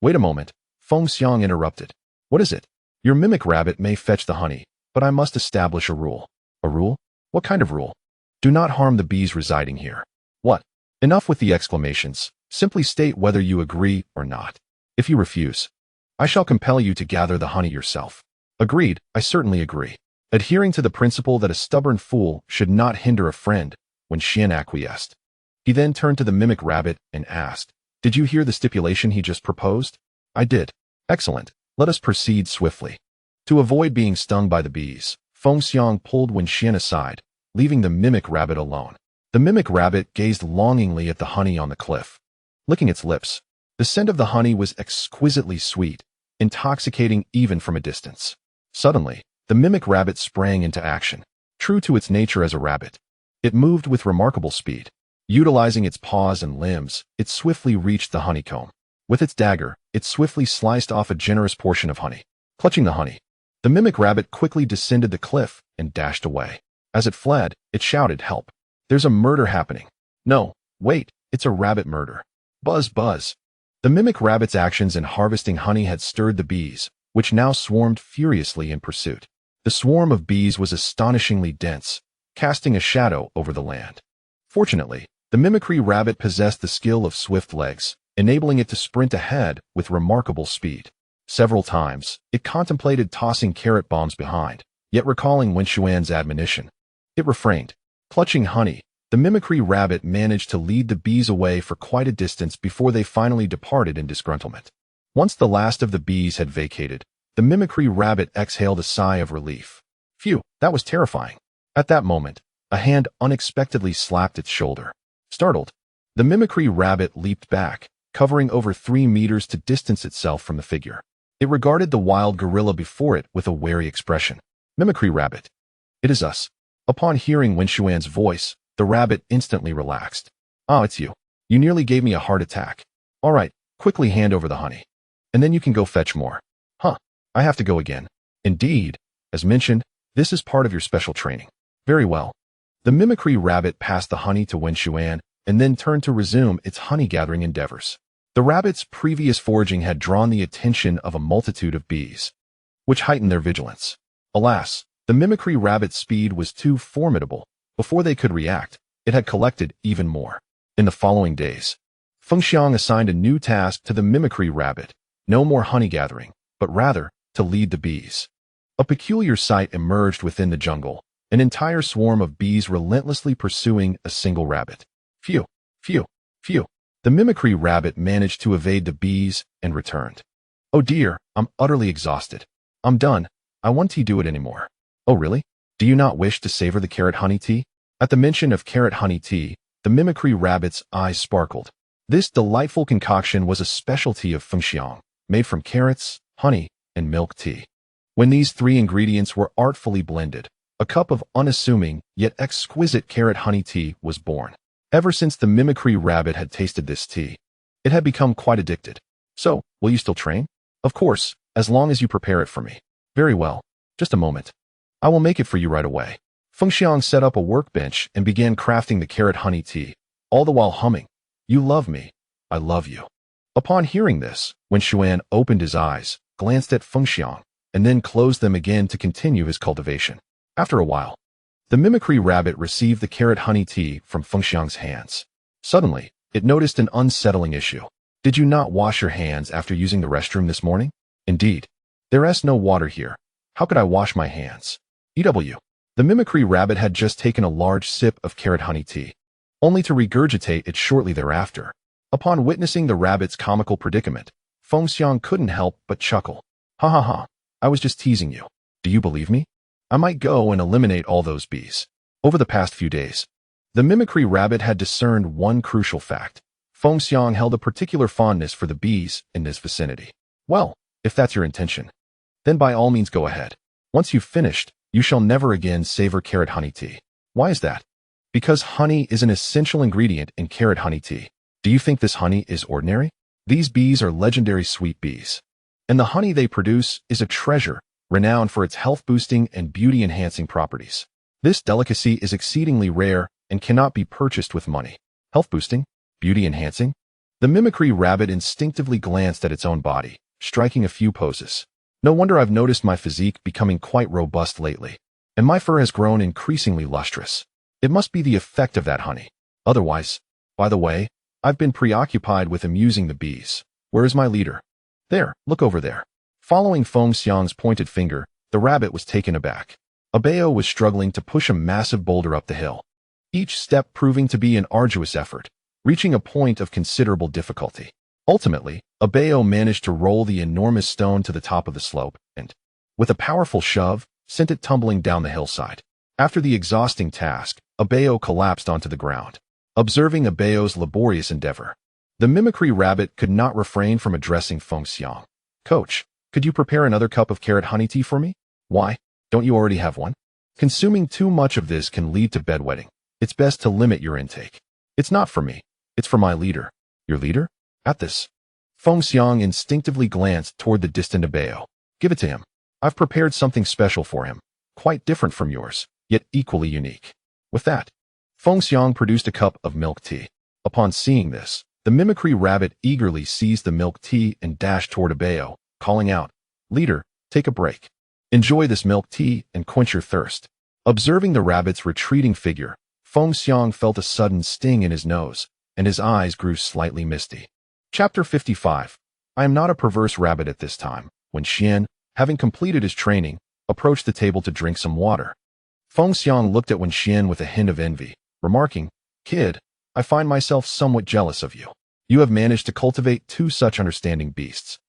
Wait a moment, Fengxiang interrupted. What is it? Your Mimic Rabbit may fetch the honey, but I must establish a rule. A rule? What kind of rule? Do not harm the bees residing here. What? Enough with the exclamations. Simply state whether you agree or not. If you refuse, I shall compel you to gather the honey yourself. Agreed, I certainly agree. Adhering to the principle that a stubborn fool should not hinder a friend, Wenxian acquiesced. He then turned to the Mimic Rabbit and asked, Did you hear the stipulation he just proposed? I did. Excellent. Let us proceed swiftly. To avoid being stung by the bees, Fengxiang pulled Wenxian aside, leaving the Mimic Rabbit alone. The Mimic Rabbit gazed longingly at the honey on the cliff. Licking its lips, the scent of the honey was exquisitely sweet, intoxicating even from a distance. Suddenly, the Mimic Rabbit sprang into action. True to its nature as a rabbit, it moved with remarkable speed. Utilizing its paws and limbs, it swiftly reached the honeycomb. With its dagger, it swiftly sliced off a generous portion of honey. Clutching the honey, the Mimic Rabbit quickly descended the cliff and dashed away. As it fled, it shouted, Help! There's a murder happening. No, wait, it's a rabbit murder. Buzz, buzz. The Mimic Rabbit's actions in harvesting honey had stirred the bees, which now swarmed furiously in pursuit. The swarm of bees was astonishingly dense, casting a shadow over the land. Fortunately, the mimicry rabbit possessed the skill of swift legs, enabling it to sprint ahead with remarkable speed. Several times, it contemplated tossing carrot bombs behind, yet recalling Wenxuan's admonition, it refrained. Clutching honey, the mimicry rabbit managed to lead the bees away for quite a distance before they finally departed in disgruntlement. Once the last of the bees had vacated, the mimicry rabbit exhaled a sigh of relief. Phew, that was terrifying. At that moment, a hand unexpectedly slapped its shoulder. Startled, the mimicry rabbit leaped back, covering over 3 meters to distance itself from the figure. It regarded the wild gorilla before it with a wary expression. Mimicry rabbit. It is us. Upon hearing Wenxuan's voice, the rabbit instantly relaxed. Ah, it's you. You nearly gave me a heart attack. All right, quickly hand over the honey. And then you can go fetch more. Huh, I have to go again. Indeed, as mentioned, this is part of your special training. Very well. The mimicry rabbit passed the honey to Wenxuan and then turned to resume its honey-gathering endeavors. The rabbit's previous foraging had drawn the attention of a multitude of bees, which heightened their vigilance. Alas, the mimicry rabbit's speed was too formidable. Before they could react, it had collected even more. In the following days, Fengxiang assigned a new task to the mimicry rabbit, no more honey gathering, but rather to lead the bees. A peculiar sight emerged within the jungle, an entire swarm of bees relentlessly pursuing a single rabbit. Phew, phew, phew. The mimicry rabbit managed to evade the bees and returned. Oh dear, I'm utterly exhausted. I'm done. I won't do it anymore. Oh really? Do you not wish to savor the carrot honey tea? At the mention of carrot honey tea, the mimicry rabbit's eyes sparkled. This delightful concoction was a specialty of Fengxiang, made from carrots, honey, and milk tea. When these 3 ingredients were artfully blended, a cup of unassuming yet exquisite carrot honey tea was born. Ever since the mimicry rabbit had tasted this tea, it had become quite addicted. So, will you still train? Of course, as long as you prepare it for me. Very well. Just a moment. I will make it for you right away. Fengxiang set up a workbench and began crafting the carrot honey tea, all the while humming, You love me. I love you. Upon hearing this, Wenxuan opened his eyes, glanced at Fengxiang, and then closed them again to continue his cultivation. After a while, the mimicry rabbit received the carrot honey tea from Fengxiang's hands. Suddenly, it noticed an unsettling issue. Did you not wash your hands after using the restroom this morning? Indeed. There is no water here. How could I wash my hands? EW. The mimicry rabbit had just taken a large sip of carrot honey tea, only to regurgitate it shortly thereafter. Upon witnessing the rabbit's comical predicament, Fengxiang couldn't help but chuckle. Ha ha ha, I was just teasing you. Do you believe me? I might go and eliminate all those bees. Over the past few days, the mimicry rabbit had discerned one crucial fact. Fengxiang held a particular fondness for the bees in this vicinity. Well, if that's your intention, then by all means go ahead. Once you've finished, you shall never again savor carrot honey tea. Why is that? Because honey is an essential ingredient in carrot honey tea. Do you think this honey is ordinary? These bees are legendary sweet bees. And the honey they produce is a treasure, renowned for its health-boosting and beauty-enhancing properties. This delicacy is exceedingly rare and cannot be purchased with money. Health-boosting? Beauty-enhancing? The mimicry rabbit instinctively glanced at its own body, striking a few poses. No wonder I've noticed my physique becoming quite robust lately, and my fur has grown increasingly lustrous. It must be the effect of that honey. Otherwise, by the way, I've been preoccupied with amusing the bees. Where is my leader? There, look over there. Following Feng Xiang's pointed finger, the rabbit was taken aback. Abeo was struggling to push a massive boulder up the hill, each step proving to be an arduous effort, reaching a point of considerable difficulty. Ultimately, Abeo managed to roll the enormous stone to the top of the slope and, with a powerful shove, sent it tumbling down the hillside. After the exhausting task, Abeo collapsed onto the ground. Observing Abeo's laborious endeavor, the mimicry rabbit could not refrain from addressing Feng Xiang. Coach, could you prepare another cup of carrot honey tea for me? Why, don't you already have one? Consuming too much of this can lead to bedwetting. It's best to limit your intake. It's not for me. It's for my leader. Your leader? At this, Feng Xiang instinctively glanced toward the distant Abeo. Give it to him. I've prepared something special for him, quite different from yours, yet equally unique. With that, Feng Xiang produced a cup of milk tea. Upon seeing this, the mimicry rabbit eagerly seized the milk tea and dashed toward Abeo, calling out, "Leader, take a break. Enjoy this milk tea and quench your thirst." Observing the rabbit's retreating figure, Feng Xiang felt a sudden sting in his nose, and his eyes grew slightly misty. Chapter 55. I am not a perverse rabbit at this time, when Xian, having completed his training, approached the table to drink some water. Feng Xiang looked at Wenxian with a hint of envy, remarking, "Kid, I find myself somewhat jealous of you. You have managed to cultivate two such understanding beasts.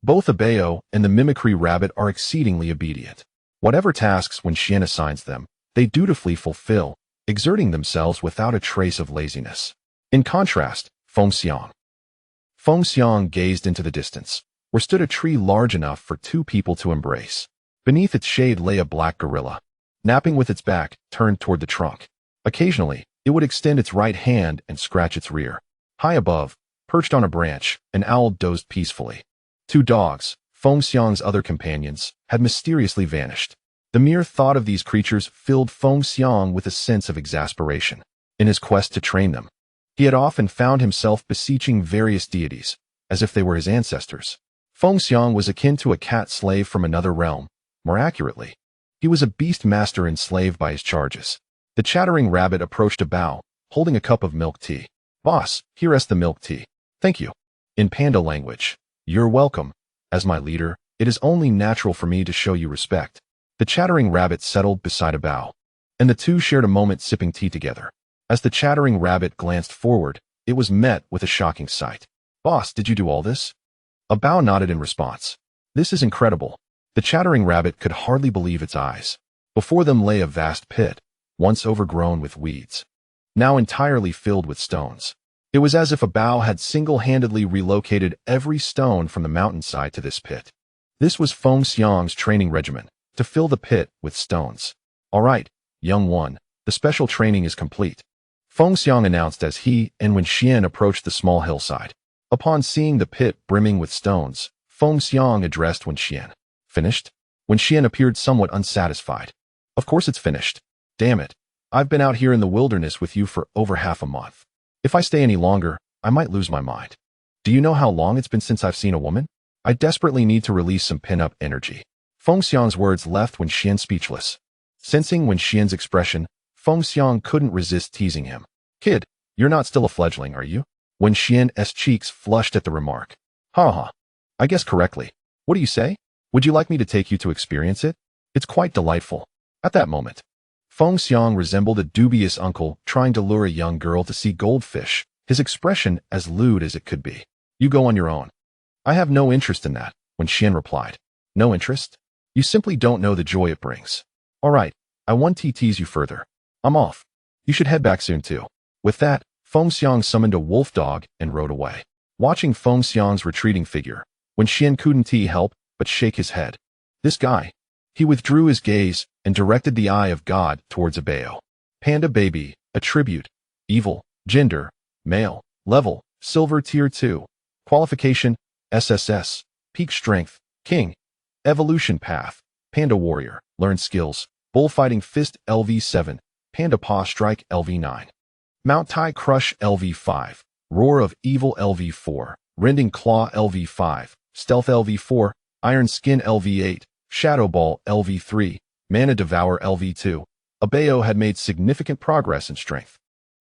Both Abeo and the mimicry rabbit are exceedingly obedient. Whatever tasks Wenxian assigns them, they dutifully fulfill, exerting themselves without a trace of laziness. In contrast, Feng Xiang gazed into the distance, where stood a tree large enough for two people to embrace. Beneath its shade lay a black gorilla, napping with its back turned toward the trunk. Occasionally, it would extend its right hand and scratch its rear. High above, perched on a branch, an owl dozed peacefully. Two dogs, Feng Xiang's other companions, had mysteriously vanished. The mere thought of these creatures filled Feng Xiang with a sense of exasperation. In his quest to train them, he had often found himself beseeching various deities, as if they were his ancestors. Feng Xiang was akin to a cat slave from another realm. More accurately, he was a beast master enslaved by his charges. The chattering rabbit approached Abao, holding a cup of milk tea. "Boss, here is the milk tea." "Thank you." In Panda language, "You're welcome. As my leader, it is only natural for me to show you respect." The chattering rabbit settled beside Abao, and the two shared a moment sipping tea together. As the chattering rabbit glanced forward, it was met with a shocking sight. "Boss, did you do all this?" Abao nodded in response. "This is incredible." The chattering rabbit could hardly believe its eyes. Before them lay a vast pit, once overgrown with weeds, now entirely filled with stones. It was as if Abao had single-handedly relocated every stone from the mountainside to this pit. This was Feng Xiang's training regimen, to fill the pit with stones. "All right, young one, the special training is complete," Feng Xiang announced as he and Wenxian approached the small hillside. Upon seeing the pit brimming with stones, Feng Xiang addressed Wenxian. "Finished?" Wenxian appeared somewhat unsatisfied. "Of course it's finished. Damn it, I've been out here in the wilderness with you for over half a month. If I stay any longer, I might lose my mind. Do you know how long it's been since I've seen a woman? I desperately need to release some pin-up energy." Feng Xiang's words left Wenxian speechless. Sensing Wenxian's expression, Feng Xiang couldn't resist teasing him. "Kid, you're not still a fledgling, are you?" Wenxian's cheeks flushed at the remark. "Ha ha. I guess correctly. What do you say? Would you like me to take you to experience it? It's quite delightful." At that moment, Feng Xiang resembled a dubious uncle trying to lure a young girl to see goldfish, his expression as lewd as it could be. "You go on your own." "I have no interest in that," Wenxian replied. "No interest? You simply don't know the joy it brings. All right, I won't tease you further. I'm off. You should head back soon too." With that, Feng Xiang summoned a wolf dog and rode away. Watching Feng Xiang's retreating figure, Wenxian couldn't help but shake his head. This guy. He withdrew his gaze and directed the eye of God towards Abeo. "Panda baby, Attribute: Evil. Gender: Male. Level: Silver Tier 2. Qualification: SSS. Peak Strength: King. Evolution Path: Panda Warrior. Learn Skills: Bullfighting Fist LV7, Panda Paw Strike LV9, Mount Tai Crush LV5, Roar of Evil LV4, Rending Claw LV5, Stealth LV4, Iron Skin LV8, Shadow Ball LV3, Mana Devour LV2. Abeo had made significant progress in strength,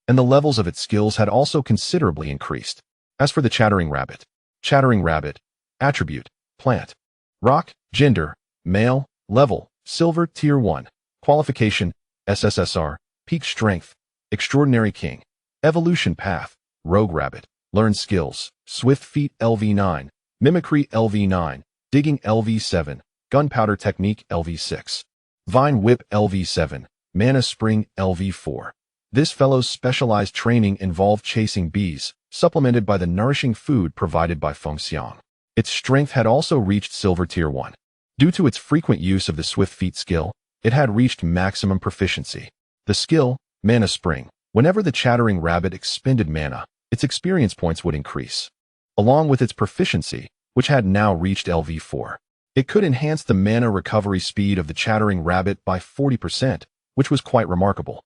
and the levels of its skills had also considerably increased. As for the Chattering Rabbit, Attribute: Plant. Rock. Gender: Male. Level: Silver Tier 1. Qualification: SSSR. Peak Strength: Extraordinary King. Evolution Path: Rogue Rabbit. Learn Skills: Swift Feet LV9, Mimicry LV9, Digging LV7, Gunpowder Technique LV6, Vine Whip LV7, Mana Spring LV4. This fellow's specialized training involved chasing bees, supplemented by the nourishing food provided by Fengxiang. Its strength had also reached Silver Tier 1. Due to its frequent use of the Swift Feet skill, it had reached maximum proficiency. The skill, Mana Spring. Whenever the Chattering Rabbit expended mana, its experience points would increase. Along with its proficiency, which had now reached LV4, it could enhance the mana recovery speed of the Chattering Rabbit by 40%, which was quite remarkable.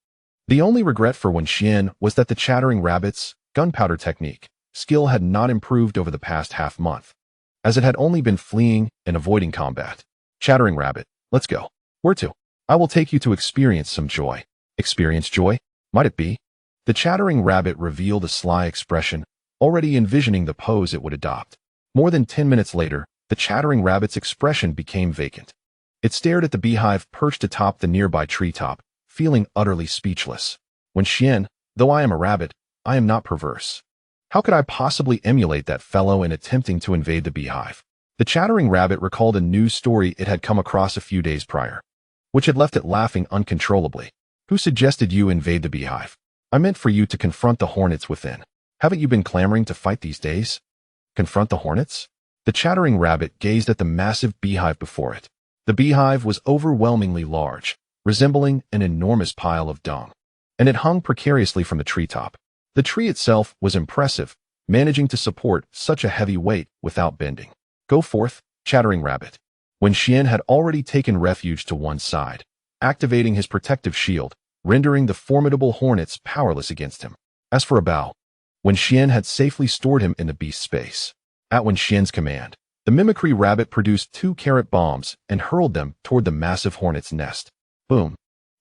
The only regret for Wenxuan was that the Chattering Rabbit's Gunpowder Technique skill had not improved over the past half-month, as it had only been fleeing and avoiding combat. Chattering Rabbit, let's go. Where to? I will take you to experience some joy. Experience joy? Might it be? The Chattering Rabbit revealed a sly expression, already envisioning the pose it would adopt. More than 10 minutes later, the Chattering Rabbit's expression became vacant. It stared at the beehive perched atop the nearby treetop, feeling utterly speechless. Wenxuan, though I am a rabbit, I am not perverse. How could I possibly emulate that fellow in attempting to invade the beehive? The Chattering Rabbit recalled a news story it had come across a few days prior, which had left it laughing uncontrollably. Who suggested you invade the beehive? I meant for you to confront the hornets within. Haven't you been clamoring to fight these days? Confront the hornets? The Chattering Rabbit gazed at the massive beehive before it. The beehive was overwhelmingly large, resembling an enormous pile of dung, and it hung precariously from the treetop. The tree itself was impressive, managing to support such a heavy weight without bending. Go forth, Chattering Rabbit. Wenxuan had already taken refuge to one side, activating his protective shield, rendering the formidable hornets powerless against him. As for Abao, Wenxuan had safely stored him in the beast space. At Wenxian's command, the Mimicry Rabbit produced 2 carrot bombs and hurled them toward the massive hornet's nest. Boom.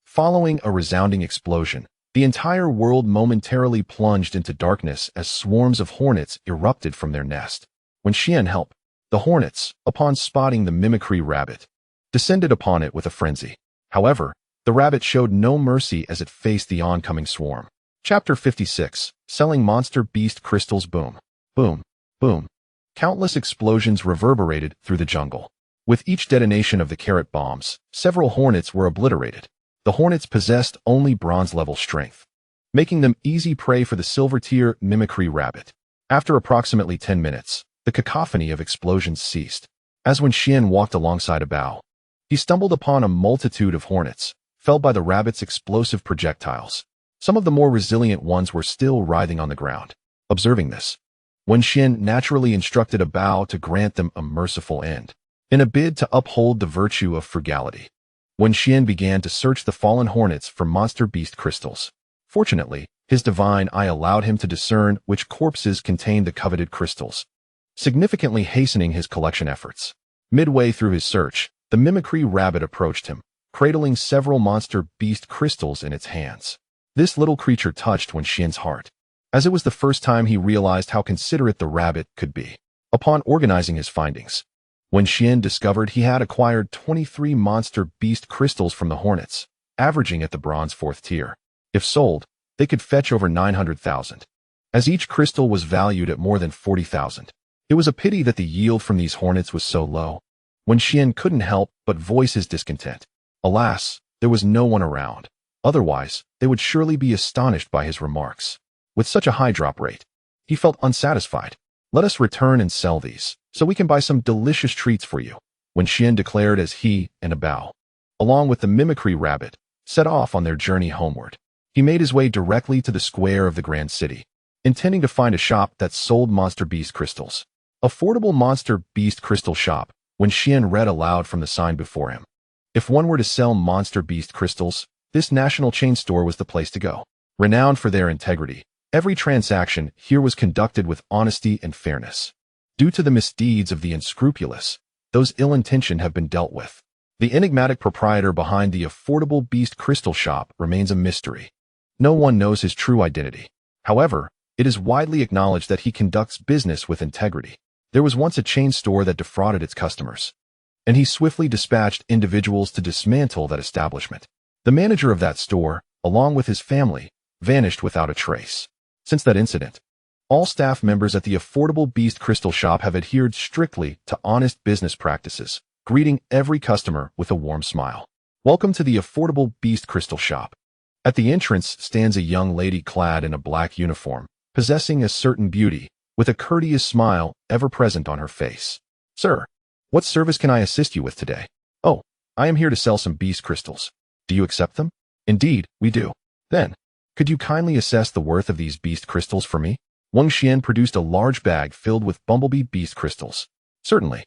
Following a resounding explosion, the entire world momentarily plunged into darkness as swarms of hornets erupted from their nest. Wenxuan helped. The hornets, upon spotting the Mimicry Rabbit, descended upon it with a frenzy. However, the rabbit showed no mercy as it faced the oncoming swarm. Chapter 56. Selling Monster Beast Crystals. Boom. Boom. Boom. Countless explosions reverberated through the jungle. With each detonation of the carrot bombs, several hornets were obliterated. The hornets possessed only bronze-level strength, making them easy prey for the silver-tier Mimicry Rabbit. After approximately 10 minutes, the cacophony of explosions ceased. As Wenxuan walked alongside Abao, he stumbled upon a multitude of hornets, felled by the rabbit's explosive projectiles. Some of the more resilient ones were still writhing on the ground. Observing this, Wenxuan naturally instructed Abao to grant them a merciful end. In a bid to uphold the virtue of frugality, Wenxuan began to search the fallen hornets for monster beast crystals. Fortunately, his divine eye allowed him to discern which corpses contained the coveted crystals, significantly hastening his collection efforts. Midway through his search, the Mimicry Rabbit approached him, cradling several monster beast crystals in its hands. This little creature touched Wenxian's heart, as it was the first time he realized how considerate the rabbit could be. Upon organizing his findings, Wenxuan discovered he had acquired 23 monster beast crystals from the hornets, averaging at the bronze 4th tier. If sold, they could fetch over 900,000, as each crystal was valued at more than 40,000. It was a pity that the yield from these hornets was so low. Wenxuan couldn't help but voice his discontent. Alas, there was no one around. Otherwise, they would surely be astonished by his remarks. With such a high drop rate, he felt unsatisfied. Let us return and sell these, so we can buy some delicious treats for you, Wenxuan declared as he and Abao, along with the Mimicry Rabbit, set off on their journey homeward. He made his way directly to the square of the Grand City, intending to find a shop that sold monster beast crystals. Affordable monster beast crystal shop, Wenxuan read aloud from the sign before him. If one were to sell monster beast crystals, this national chain store was the place to go. Renowned for their integrity, every transaction here was conducted with honesty and fairness. Due to the misdeeds of the unscrupulous, those ill-intentioned have been dealt with. The enigmatic proprietor behind the affordable beast crystal shop remains a mystery. No one knows his true identity. However, it is widely acknowledged that he conducts business with integrity. There was once a chain store that defrauded its customers, and he swiftly dispatched individuals to dismantle that establishment. The manager of that store, along with his family, vanished without a trace. Since that incident, all staff members at the affordable beast crystal shop have adhered strictly to honest business practices, greeting every customer with a warm smile. Welcome to the affordable beast crystal shop. At the entrance stands a young lady clad in a black uniform, possessing a certain beauty, with a courteous smile ever present on her face. Sir, what service can I assist you with today? Oh, I am here to sell some beast crystals. Do you accept them? Indeed, we do. Then, could you kindly assess the worth of these beast crystals for me? Wenxuan produced a large bag filled with bumblebee beast crystals. Certainly.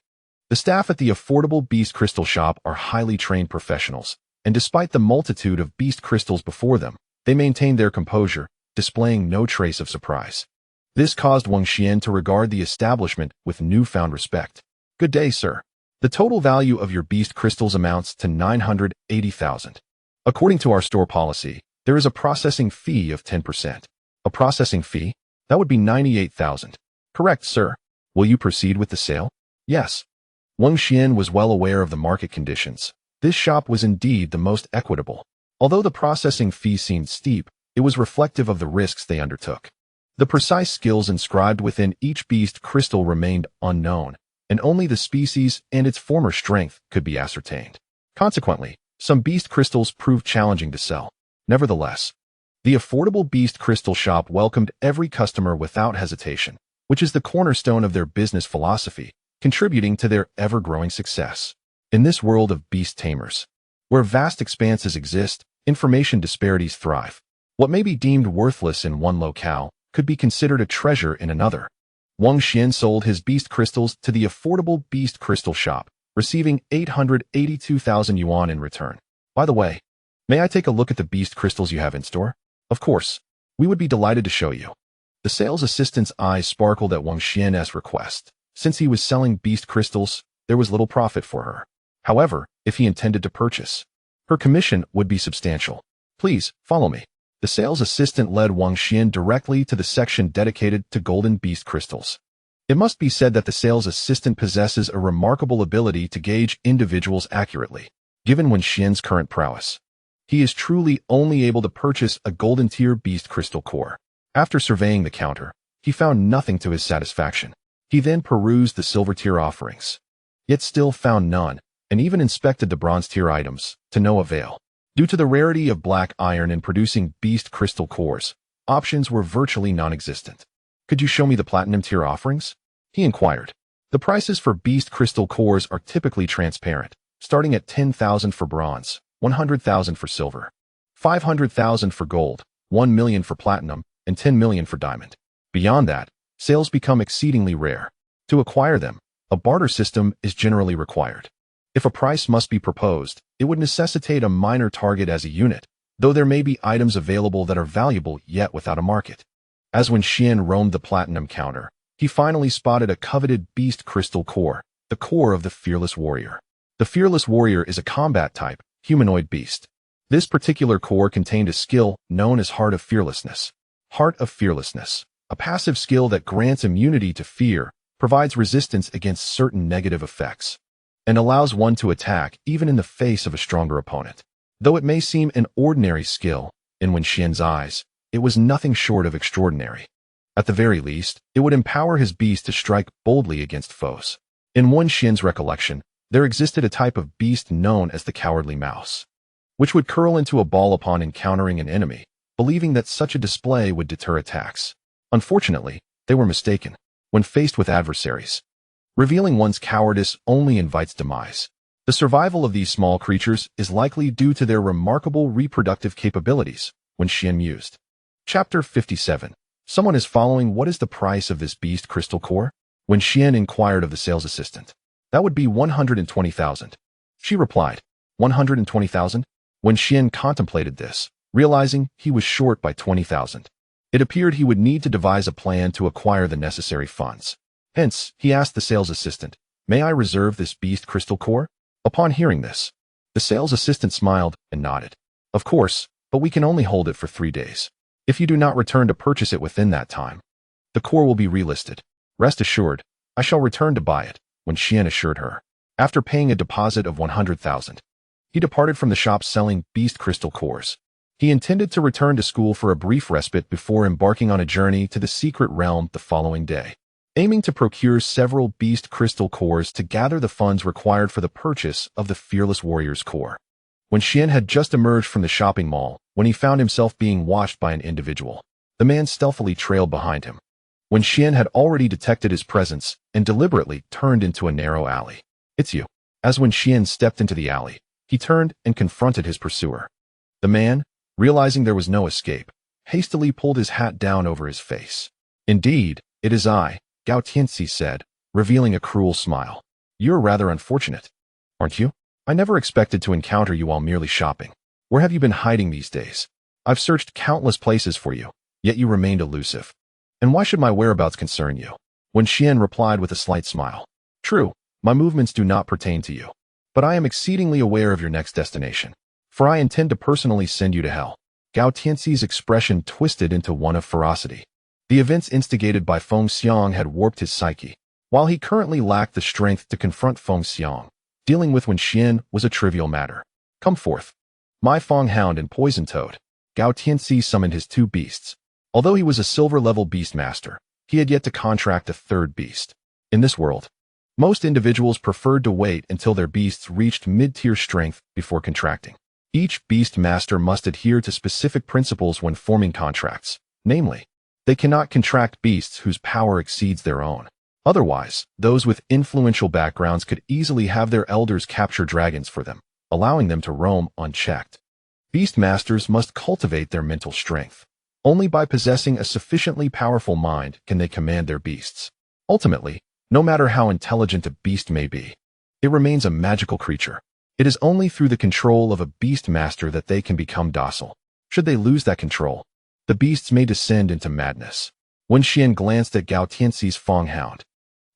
The staff at the affordable beast crystal shop are highly trained professionals, and despite the multitude of beast crystals before them, they maintained their composure, displaying no trace of surprise. This caused Wenxuan to regard the establishment with newfound respect. Good day, sir. The total value of your beast crystals amounts to 980,000. According to our store policy, there is a processing fee of 10%. A processing fee? That would be 98,000. Correct, sir. Will you proceed with the sale? Yes. Wenxuan was well aware of the market conditions. This shop was indeed the most equitable. Although the processing fee seemed steep, it was reflective of the risks they undertook. The precise skills inscribed within each beast crystal remained unknown, and only the species and its former strength could be ascertained. Consequently, some beast crystals proved challenging to sell. Nevertheless, the affordable beast crystal shop welcomed every customer without hesitation, which is the cornerstone of their business philosophy, contributing to their ever-growing success. In this world of beast tamers, where vast expanses exist, information disparities thrive. What may be deemed worthless in one locale could be considered a treasure in another. Wenxuan sold his beast crystals to the affordable beast crystal shop, receiving 882,000 yuan in return. By the way, may I take a look at the beast crystals you have in store? Of course. We would be delighted to show you. The sales assistant's eyes sparkled at Wenxuan's request. Since he was selling beast crystals, there was little profit for her. However, if he intended to purchase, her commission would be substantial. Please, follow me. The sales assistant led Wenxuan directly to the section dedicated to golden beast crystals. It must be said that the sales assistant possesses a remarkable ability to gauge individuals accurately. Given Wenxuan's current prowess, he is truly only able to purchase a golden tier beast crystal core. After surveying the counter, he found nothing to his satisfaction. He then perused the silver tier offerings, yet still found none, and even inspected the bronze tier items, to no avail. Due to the rarity of black iron in producing beast crystal cores, options were virtually non-existent. Could you show me the platinum tier offerings? He inquired. The prices for beast crystal cores are typically transparent, starting at 10,000 for bronze, 100,000 for silver, 500,000 for gold, 1 million for platinum, and 10 million for diamond. Beyond that, sales become exceedingly rare. To acquire them, a barter system is generally required. If a price must be proposed, it would necessitate a minor target as a unit, though there may be items available that are valuable yet without a market. As Wenxuan roamed the platinum counter, he finally spotted a coveted beast crystal core, the core of the fearless warrior. The fearless warrior is a combat-type, humanoid beast. This particular core contained a skill known as Heart of Fearlessness. Heart of Fearlessness, a passive skill that grants immunity to fear, provides resistance against certain negative effects, and allows one to attack even in the face of a stronger opponent. Though it may seem an ordinary skill, in Wenxuan's eyes, it was nothing short of extraordinary. At the very least, it would empower his beast to strike boldly against foes. In Wenxuan's recollection, there existed a type of beast known as the cowardly mouse, which would curl into a ball upon encountering an enemy, believing that such a display would deter attacks. Unfortunately, they were mistaken. When faced with adversaries, revealing one's cowardice only invites demise. The survival of these small creatures is likely due to their remarkable reproductive capabilities. Wenxian mused. Chapter 57. Someone is following. What is the price of this beast crystal core? Wenxian inquired of the sales assistant. That would be 120,000. She replied. 120,000? Wenxian contemplated this, realizing he was short by 20,000. It appeared he would need to devise a plan to acquire the necessary funds. Hence, he asked the sales assistant, "May I reserve this beast crystal core?" Upon hearing this, the sales assistant smiled and nodded. "Of course, but we can only hold it for 3 days. If you do not return to purchase it within that time, the core will be relisted. Rest assured, I shall return to buy it," Wenxian assured her. After paying a deposit of 100,000, he departed from the shop selling beast crystal cores. He intended to return to school for a brief respite before embarking on a journey to the secret realm the following day, aiming to procure several beast crystal cores to gather the funds required for the purchase of the fearless warrior's core. Wenxian had just emerged from the shopping mall when he found himself being watched by an individual. The man stealthily trailed behind him. Wenxian had already detected his presence and deliberately turned into a narrow alley. "It's you." As Wenxian stepped into the alley, he turned and confronted his pursuer. The man, realizing there was no escape, hastily pulled his hat down over his face. "Indeed, it is I," Gao Tianxi said, revealing a cruel smile. "You're rather unfortunate, aren't you? I never expected to encounter you while merely shopping. Where have you been hiding these days? I've searched countless places for you, yet you remained elusive. And why should my whereabouts concern you?" Wenxian replied with a slight smile. "True, my movements do not pertain to you, but I am exceedingly aware of your next destination, for I intend to personally send you to hell." Gao Tianxi's expression twisted into one of ferocity. The events instigated by Feng Xiang had warped his psyche. While he currently lacked the strength to confront Feng Xiang, dealing with Wenxian was a trivial matter. "Come forth, my Feng Hound and Poison Toad." Gao Tianxi summoned his 2 beasts. Although he was a silver-level beast master, he had yet to contract a 3rd beast. In this world, most individuals preferred to wait until their beasts reached mid-tier strength before contracting. Each beast master must adhere to specific principles when forming contracts. Namely, they cannot contract beasts whose power exceeds their own. Otherwise, those with influential backgrounds could easily have their elders capture dragons for them, allowing them to roam unchecked. Beast masters must cultivate their mental strength. Only by possessing a sufficiently powerful mind can they command their beasts. Ultimately, no matter how intelligent a beast may be, it remains a magical creature. It is only through the control of a beast master that they can become docile. Should they lose that control, the beasts may descend into madness. Wenxian glanced at Gao Tianxi's Feng Hound.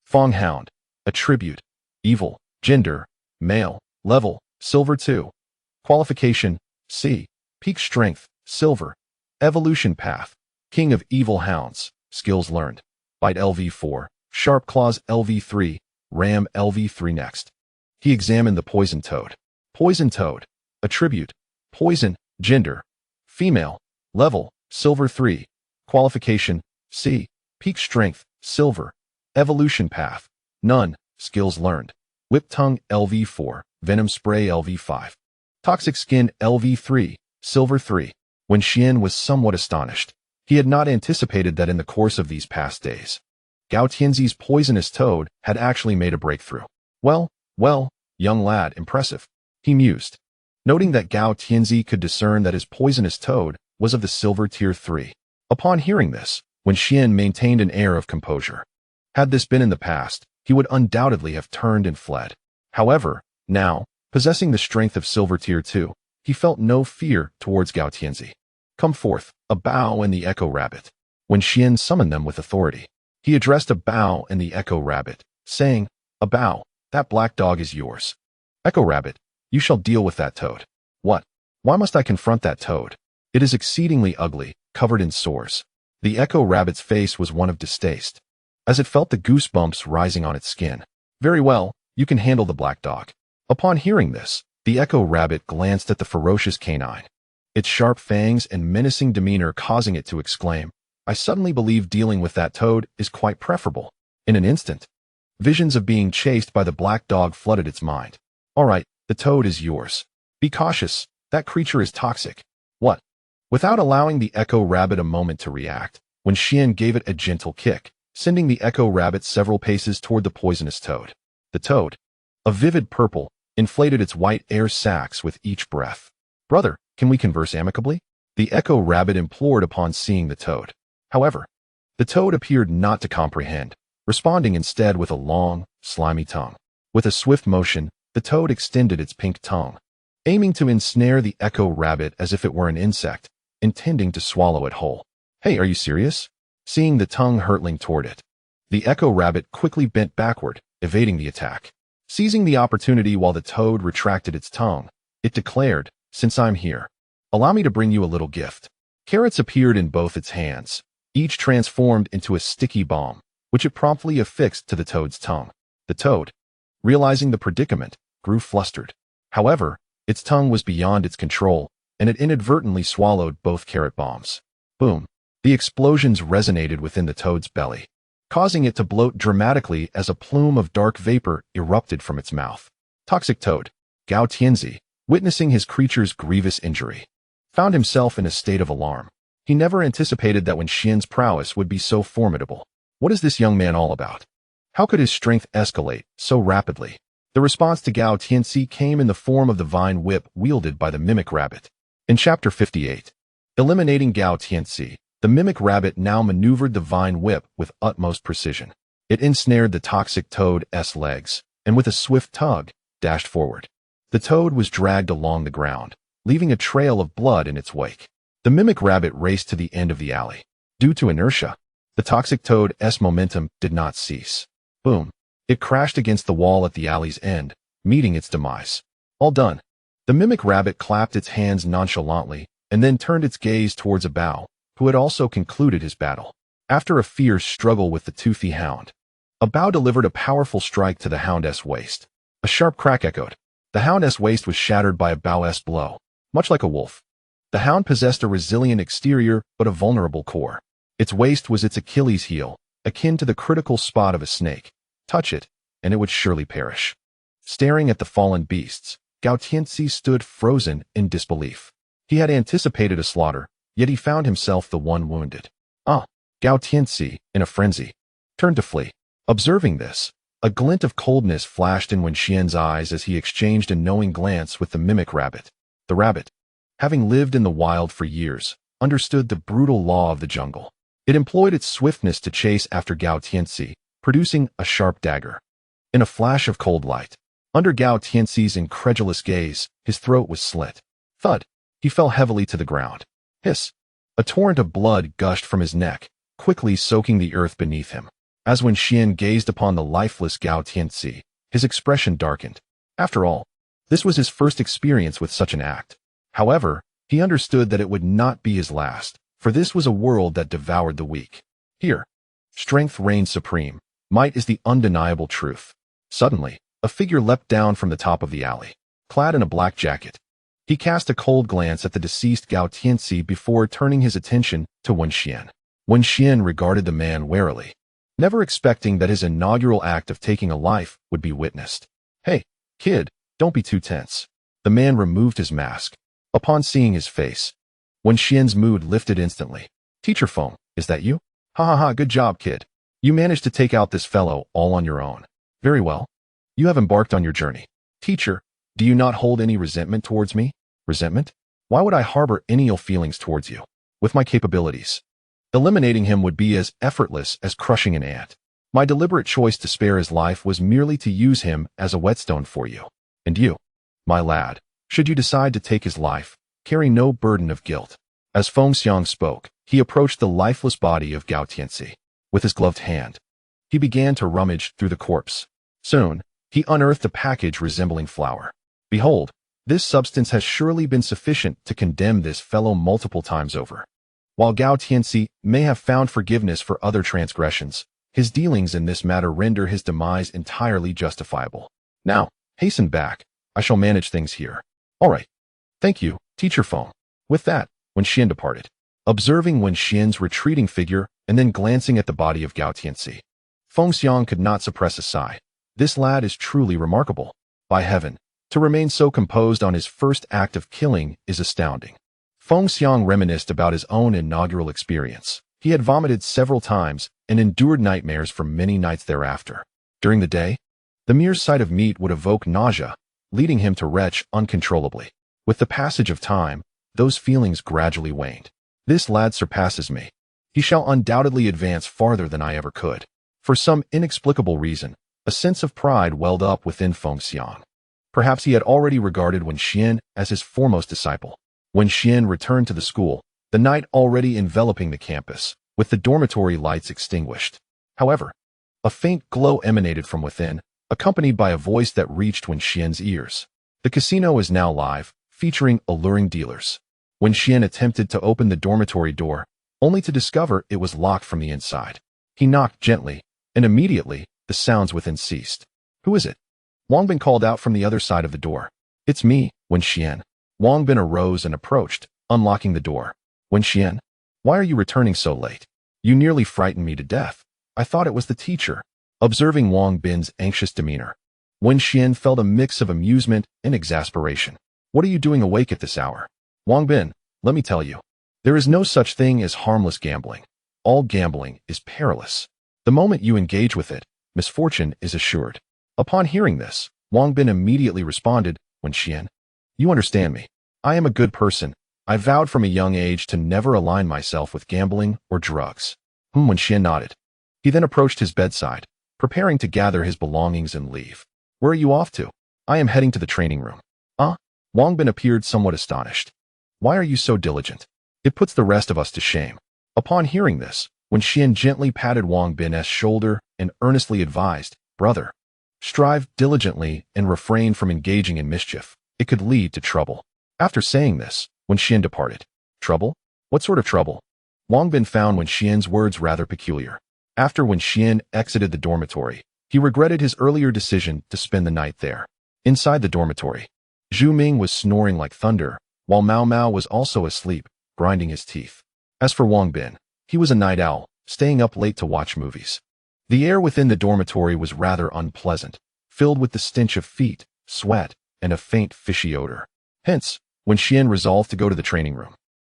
Feng Hound, attribute, evil, gender, male, level, silver 2. Qualification, C. Peak strength, silver. Evolution path, king of evil hounds, skills learned. Bite LV4, sharp claws LV3, ram LV3 next. He examined the poison toad. Poison toad, attribute, poison, gender, female, level, silver 3. Qualification, C. Peak strength, silver. Evolution path, none, skills learned. Whip tongue LV4, venom spray LV5. Toxic skin LV3, silver 3. Wenxian was somewhat astonished. He had not anticipated that in the course of these past days, Gao Tianxi's poisonous toad had actually made a breakthrough. Well, young lad, impressive, he mused, noting that Gao Tianxi could discern that his poisonous toad was of the silver tier 3. Upon hearing this, Wenxian maintained an air of composure. Had this been in the past, he would undoubtedly have turned and fled. However, now, possessing the strength of silver tier 2, he felt no fear towards Gao Tianxi. "Come forth, a Bao and the Echo Rabbit." Wenxian summoned them with authority. He addressed a Bao and the Echo Rabbit, saying, "A Bao, that black dog is yours. Echo Rabbit, you shall deal with that toad." "What? Why must I confront that toad? It is exceedingly ugly, covered in sores." The Echo Rabbit's face was one of distaste, as it felt the goosebumps rising on its skin. "Very well, you can handle the black dog." Upon hearing this, the Echo Rabbit glanced at the ferocious canine, its sharp fangs and menacing demeanor causing it to exclaim, "I suddenly believe dealing with that toad is quite preferable." In an instant, visions of being chased by the black dog flooded its mind. "All right, the toad is yours. Be cautious, that creature is toxic." "What?" Without allowing the Echo Rabbit a moment to react, Wenxian gave it a gentle kick, sending the Echo Rabbit several paces toward the poisonous toad. The toad, a vivid purple, inflated its white air sacs with each breath. "Brother, can we converse amicably?" The Echo Rabbit implored upon seeing the toad. However, the toad appeared not to comprehend, responding instead with a long, slimy tongue. With a swift motion, the toad extended its pink tongue, aiming to ensnare the Echo Rabbit as if it were an insect, intending to swallow it whole. Hey, are you serious? Seeing the tongue hurtling toward it, the Echo Rabbit quickly bent backward, evading the attack. Seizing the opportunity while the toad retracted its tongue, it declared, "Since I'm here, allow me to bring you a little gift." Carrots appeared in both its hands, each transformed into a sticky bomb, which it promptly affixed to the toad's tongue. The toad, realizing the predicament, grew flustered. However, its tongue was beyond its control, and it inadvertently swallowed both carrot bombs. Boom! The explosions resonated within the toad's belly, causing it to bloat dramatically as a plume of dark vapor erupted from its mouth. Toxic Toad, Gao Tianzi, witnessing his creature's grievous injury, found himself in a state of alarm. He never anticipated that Wenxian's prowess would be so formidable. What is this young man all about? How could his strength escalate so rapidly? The response to Gao Tianzi came in the form of the vine whip wielded by the Mimic Rabbit. In Chapter 58, eliminating Gao Tianzi, the Mimic Rabbit now maneuvered the vine whip with utmost precision. It ensnared the Toxic Toad's legs, and with a swift tug, dashed forward. The toad was dragged along the ground, leaving a trail of blood in its wake. The Mimic Rabbit raced to the end of the alley. Due to inertia, the Toxic Toad's momentum did not cease. Boom! It crashed against the wall at the alley's end, meeting its demise. All done. The Mimic Rabbit clapped its hands nonchalantly, and then turned its gaze towards a Bao, who had also concluded his battle. After a fierce struggle with the toothy hound, a Bao delivered a powerful strike to the hound's waist. A sharp crack echoed. The hound's waist was shattered by a Bao's blow. Much like a wolf, the hound possessed a resilient exterior but a vulnerable core. Its waist was its Achilles heel, akin to the critical spot of a snake. Touch it, and it would surely perish. Staring at the fallen beasts, Gao Tianzi stood frozen in disbelief. He had anticipated a slaughter, yet he found himself the one wounded. Gao Tianzi, in a frenzy, turned to flee. Observing this, a glint of coldness flashed in Wenxian's eyes as he exchanged a knowing glance with the Mimic Rabbit. The rabbit, having lived in the wild for years, understood the brutal law of the jungle. It employed its swiftness to chase after Gao Tianzi, producing a sharp dagger. In a flash of cold light, under Gao Tianzi's incredulous gaze, his throat was slit. Thud! He fell heavily to the ground. Hiss! A torrent of blood gushed from his neck, quickly soaking the earth beneath him. As Wenxian gazed upon the lifeless Gao Tianzi, his expression darkened. After all, this was his first experience with such an act. However, he understood that it would not be his last, for this was a world that devoured the weak. Here, strength reigned supreme. Might is the undeniable truth. Suddenly, a figure leapt down from the top of the alley, clad in a black jacket. He cast a cold glance at the deceased Gao Tianzi before turning his attention to Wenxian. Wenxian regarded the man warily, never expecting that his inaugural act of taking a life would be witnessed. Hey, kid, don't be too tense. The man removed his mask. Upon seeing his face, Wenxian's mood lifted instantly. Teacher Feng, is that you? Ha ha ha, good job, kid. You managed to take out this fellow all on your own. Very well. You have embarked on your journey. Teacher, do you not hold any resentment towards me? Resentment? Why would I harbor any ill feelings towards you? With my capabilities, eliminating him would be as effortless as crushing an ant. My deliberate choice to spare his life was merely to use him as a whetstone for you. And you, my lad, should you decide to take his life, carry no burden of guilt. As Feng Xiang spoke, he approached the lifeless body of Gao Tianzi. With his gloved hand, he began to rummage through the corpse. Soon, he unearthed a package resembling flour. Behold, this substance has surely been sufficient to condemn this fellow multiple times over. While Gao Tianzi may have found forgiveness for other transgressions, his dealings in this matter render his demise entirely justifiable. Now, hasten back. I shall manage things here. All right. Thank you, Teacher Feng. With that, Wenxian departed. Observing Wenxian's retreating figure and then glancing at the body of Gao Tianzi, Feng Xiang could not suppress a sigh. This lad is truly remarkable. By heaven, to remain so composed on his first act of killing is astounding. Feng Xiang reminisced about his own inaugural experience. He had vomited several times and endured nightmares for many nights thereafter. During the day, the mere sight of meat would evoke nausea, leading him to retch uncontrollably. With the passage of time, those feelings gradually waned. This lad surpasses me. He shall undoubtedly advance farther than I ever could. For some inexplicable reason, a sense of pride welled up within Feng Xiang. Perhaps he had already regarded Wenxian as his foremost disciple. Wenxian returned to the school, the night already enveloping the campus, with the dormitory lights extinguished. However, a faint glow emanated from within, accompanied by a voice that reached Wenxian's ears. The casino is now live, featuring alluring dealers. Wenxian attempted to open the dormitory door, only to discover it was locked from the inside. He knocked gently, and immediately, the sounds within ceased. "Who is it?" Wang Bin called out from the other side of the door. "It's me, Wenxian." Wang Bin arose and approached, unlocking the door. "Wenxian, why are you returning so late? You nearly frightened me to death. I thought it was the teacher." Observing Wang Bin's anxious demeanor, Wenxian felt a mix of amusement and exasperation. "What are you doing awake at this hour?" "Wang Bin, let me tell you. There is no such thing as harmless gambling. All gambling is peerless. The moment you engage with it, misfortune is assured." Upon hearing this, Wang Bin immediately responded, "Wenxian, you understand me. I am a good person. I vowed from a young age to never align myself with gambling or drugs." Wenxian nodded. He then approached his bedside, preparing to gather his belongings and leave. "Where are you off to?" "I am heading to the training room." Wang Bin appeared somewhat astonished. "Why are you so diligent? It puts the rest of us to shame." Upon hearing this, Wenxian gently patted Wang Bin's shoulder and earnestly advised, "Brother, strive diligently and refrain from engaging in mischief. It could lead to trouble." After saying this, Wenxian departed. "Trouble? What sort of trouble?" Wang Bin found Wenxian's words rather peculiar. After Wenxian exited the dormitory, he regretted his earlier decision to spend the night there. Inside the dormitory, Zhu Ming was snoring like thunder, while Mao Mao was also asleep, grinding his teeth. As for Wang Bin, he was a night owl, staying up late to watch movies. The air within the dormitory was rather unpleasant, filled with the stench of feet, sweat, and a faint fishy odor. Hence, Wenxian resolved to go to the training room,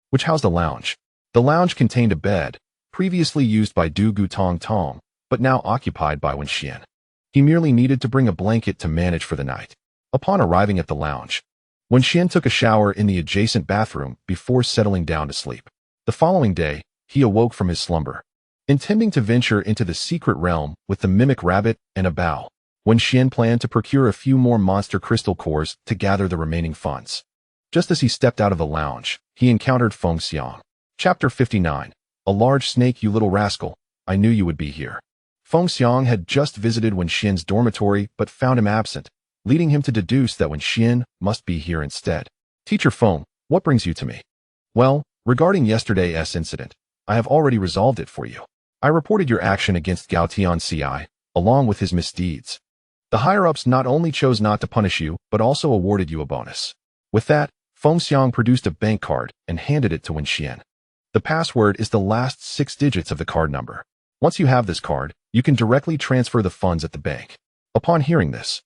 which housed a lounge. The lounge contained a bed, previously used by Du Gu Tong Tong, but now occupied by Wenxian. He merely needed to bring a blanket to manage for the night. Upon arriving at the lounge, Wenxian took a shower in the adjacent bathroom before settling down to sleep. The following day, he awoke from his slumber, intending to venture into the secret realm with the mimic rabbit and a bow. Wenxian planned to procure a few more monster crystal cores to gather the remaining funds. Just as he stepped out of the lounge, he encountered Feng Xiang. Chapter 59. A large snake, you little rascal. I knew you would be here. Feng Xiang had just visited Wenxian's dormitory but found him absent, leading him to deduce that Wenxian must be here instead. "Teacher Feng, what brings you to me?" "Well, regarding yesterday's incident, I have already resolved it for you. I reported your action against Gao Tian CI, along with his misdeeds. The higher-ups not only chose not to punish you, but also awarded you a bonus." With that, Feng Xiang produced a bank card and handed it to Wenxian. The password is the last 6 digits of the card number. Once you have this card, you can directly transfer the funds at the bank. Upon hearing this,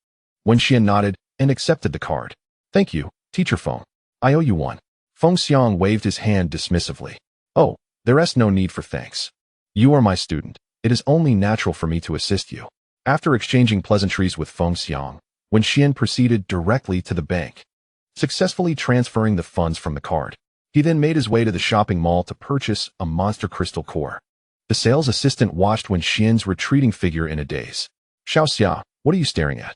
Wenxian nodded and accepted the card. "Thank you, Teacher Feng. I owe you one." Feng Xiang waved his hand dismissively. "Oh, there's no need for thanks. You are my student. It is only natural for me to assist you." After exchanging pleasantries with Feng Xiang, Wenxian proceeded directly to the bank, successfully transferring the funds from the card. He then made his way to the shopping mall to purchase a monster crystal core. The sales assistant watched Wenxian's retreating figure in a daze. "Xiao Xia, what are you staring at?"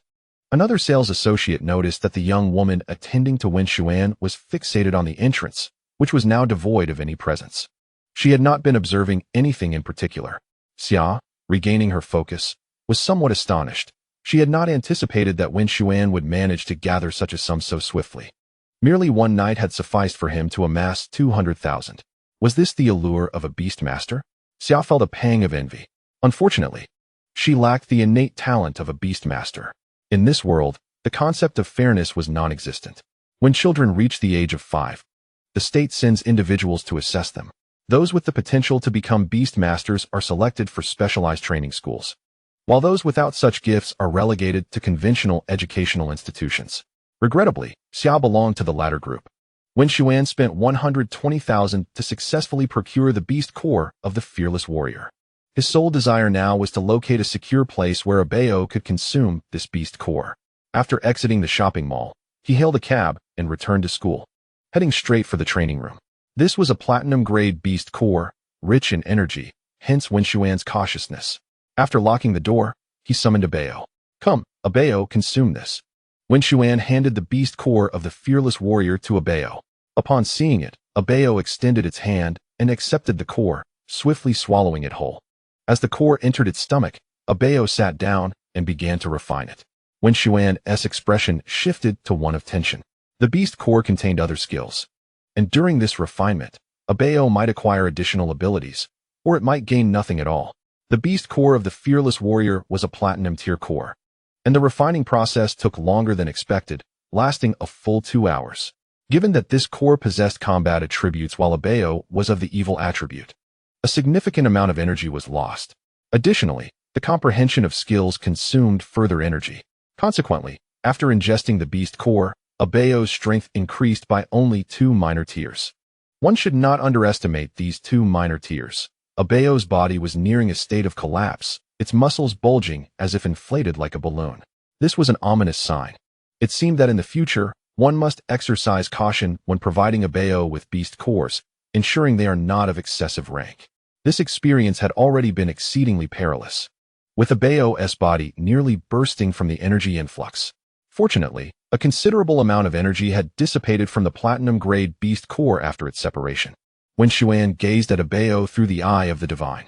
Another sales associate noticed that the young woman attending to Wenxuan was fixated on the entrance, which was now devoid of any presence. She had not been observing anything in particular. Xia, regaining her focus, was somewhat astonished. She had not anticipated that Wenxuan would manage to gather such a sum so swiftly. Merely one night had sufficed for him to amass 200,000. Was this the allure of a beast master? Xia felt a pang of envy. Unfortunately, she lacked the innate talent of a beast master. In this world, the concept of fairness was non-existent. When children reach the age of 5, the state sends individuals to assess them. Those with the potential to become beast masters are selected for specialized training schools, while those without such gifts are relegated to conventional educational institutions. Regrettably, Xia belonged to the latter group. Wenxuan spent 120,000 to successfully procure the beast core of the fearless warrior. His sole desire now was to locate a secure place where a Bao could consume this beast core. After exiting the shopping mall, he hailed a cab and returned to school. heading straight for the training room. This was a platinum-grade beast core, rich in energy, hence Wenxuan's cautiousness. After locking the door, he summoned a Bao. Come, a Bao, consume this. Wenxuan handed the beast core of the fearless warrior to a Bao. Upon seeing it, a Bao extended its hand and accepted the core, swiftly swallowing it whole. As the core entered its stomach, a Bao sat down and began to refine it. Wenxuan's expression shifted to one of tension. The beast core contained other skills, and during this refinement, a Bao might acquire additional abilities, or it might gain nothing at all. The beast core of the fearless warrior was a platinum tier core, and the refining process took longer than expected, lasting a full 2 hours. Given that this core possessed combat attributes while a Bao was of the evil attribute, a significant amount of energy was lost. Additionally, the comprehension of skills consumed further energy. Consequently, after ingesting the beast core, a Bao's strength increased by only 2 minor tiers. One should not underestimate these 2 minor tiers. A Bao's body was nearing a state of collapse, its muscles bulging as if inflated like a balloon. This was an ominous sign. It seemed that in the future, one must exercise caution when providing a Bao with beast cores, ensuring they are not of excessive rank. This experience had already been exceedingly perilous, with a Bao's body nearly bursting from the energy influx. Fortunately, a considerable amount of energy had dissipated from the platinum-grade beast core after its separation. Wenxuan gazed at a Bao through the eye of the divine.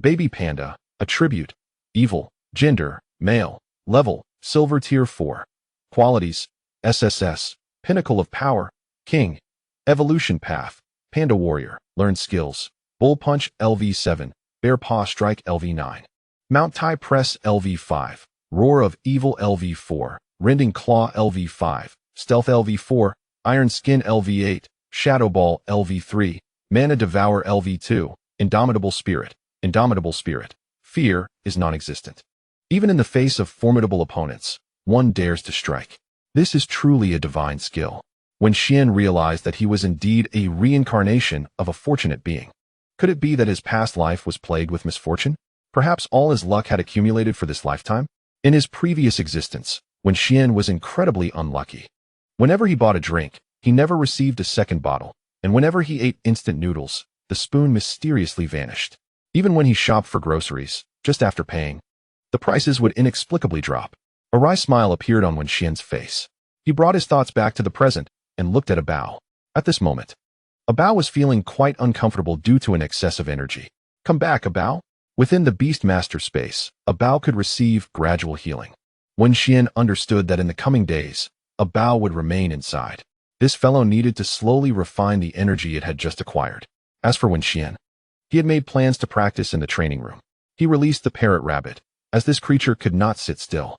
Baby Panda, attribute, evil, gender, male, level, silver tier 4. Qualities, SSS, pinnacle of power, king. Evolution path, panda warrior, learned skills, bull punch LV7, bear paw strike LV9. Mount Thai press LV5, roar of evil LV4, rending claw LV5, stealth LV4, iron skin LV8, shadow ball LV3, mana devour LV2, indomitable spirit, fear is non-existent. Even in the face of formidable opponents, one dares to strike. This is truly a divine skill. Wenxuan realized that he was indeed a reincarnation of a fortunate being. Could it be that his past life was plagued with misfortune? Perhaps all his luck had accumulated for this lifetime? In his previous existence, Wenxuan was incredibly unlucky. Whenever he bought a drink, he never received a second bottle, and whenever he ate instant noodles, the spoon mysteriously vanished. Even when he shopped for groceries, just after paying, the prices would inexplicably drop. A wry smile appeared on Wenxuan's face. He brought his thoughts back to the present and looked at a Bao. At this moment, a Bao was feeling quite uncomfortable due to an excess of energy. Come back, a Bao. Within the Beastmaster space, a Bao could receive gradual healing. Wenxuan understood that in the coming days, a Bao would remain inside. This fellow needed to slowly refine the energy it had just acquired. As for Wenxuan, he had made plans to practice in the training room. He released the parrot rabbit, as this creature could not sit still.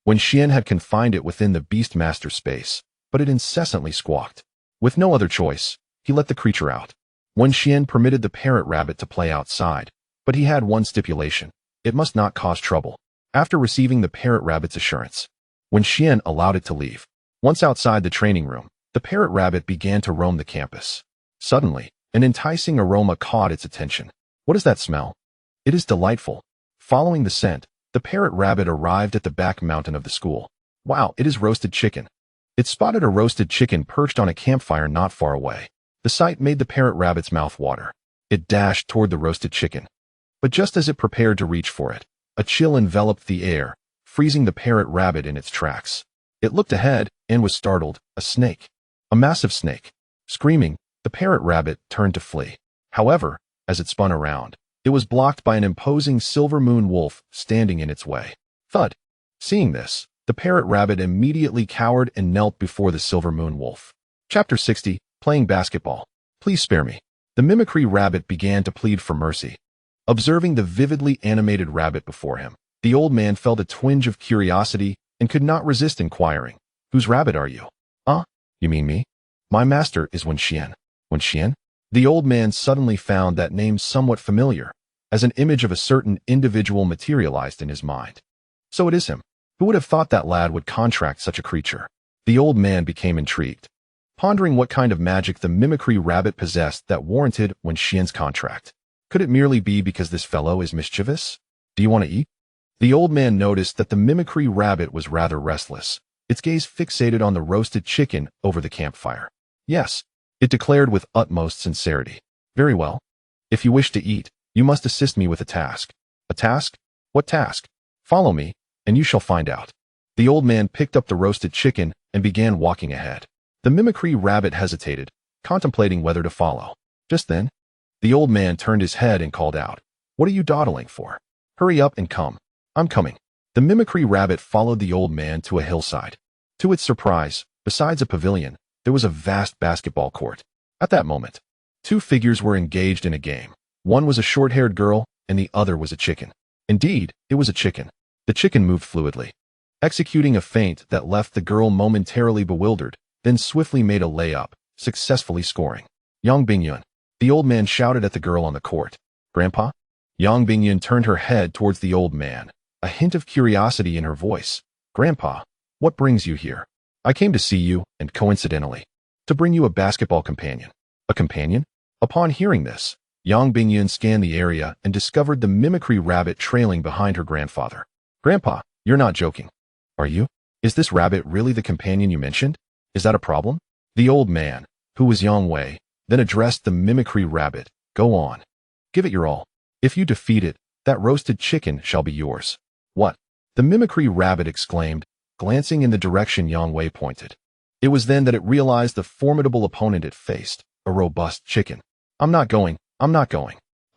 Wenxuan had confined it within the Beastmaster space, but it incessantly squawked. With no other choice, he let the creature out. Wenxuan permitted the parrot rabbit to play outside, but he had one stipulation: it must not cause trouble. After receiving the parrot rabbit's assurance, Wenxuan allowed it to leave. Once outside the training room, the parrot rabbit began to roam the campus. Suddenly, an enticing aroma caught its attention. What is that smell? It is delightful. Following the scent, the parrot rabbit arrived at the back mountain of the school. Wow, it is roasted chicken. It spotted a roasted chicken perched on a campfire not far away. The sight made the parrot rabbit's mouth water. It dashed toward the roasted chicken. But just as it prepared to reach for it, a chill enveloped the air, freezing the parrot rabbit in its tracks. It looked ahead and was startled. A snake. A massive snake. Screaming, the parrot rabbit turned to flee. However, as it spun around, it was blocked by an imposing silver moon wolf standing in its way. Thud. Seeing this, the parrot rabbit immediately cowered and knelt before the silver moon wolf. Chapter 60, Playing Basketball. Please spare me. The mimicry rabbit began to plead for mercy. Observing the vividly animated rabbit before him, the old man felt a twinge of curiosity and could not resist inquiring, "Whose rabbit are you?" You mean me? My master is Wenxuan. Wenxuan? The old man suddenly found that name somewhat familiar, as an image of a certain individual materialized in his mind. So it is him. Who would have thought that lad would contract such a creature? The old man became intrigued, pondering what kind of magic the mimicry rabbit possessed that warranted Wenxuan's contract. Could it merely be because this fellow is mischievous? Do you want to eat? The old man noticed that the mimicry rabbit was rather restless, its gaze fixated on the roasted chicken over the campfire. Yes, It declared with utmost sincerity. Very well. If you wish to eat, you must assist me with a task. A task? What task? Follow me, and you shall find out. The old man picked up the roasted chicken and began walking ahead. The mimicry rabbit hesitated, contemplating whether to follow. Just then, the old man turned his head and called out, "What are you dawdling for? Hurry up and come. I'm coming." The mimicry rabbit followed the old man to a hillside. To its surprise, besides a pavilion, there was a vast basketball court. At that moment, two figures were engaged in a game. One was a short-haired girl, and the other was a chicken. Indeed, it was a chicken. The chicken moved fluidly, executing a feint that left the girl momentarily bewildered, then swiftly made a layup, successfully scoring. "Yang Bingyun," the old man shouted at the girl on the court. "Grandpa?" Yang Bingyun turned her head towards the old man, a hint of curiosity in her voice. "Grandpa, what brings you here?" "I came to see you, and coincidentally, to bring you a basketball companion." "A companion?" Upon hearing this, Yang Bingyun scanned the area and discovered the mimicry rabbit trailing behind her grandfather. "Grandpa, you're not joking. Are you? Is this rabbit really the companion you mentioned? Is that a problem?" The old man, who was Yang Wei, then addressed the mimicry rabbit. "Go on. Give it your all. If you defeat it, that roasted chicken shall be yours." "What?" the mimicry rabbit exclaimed, glancing in the direction Yang Wei pointed. It was then that it realized the formidable opponent it faced, a robust chicken. I'm not going.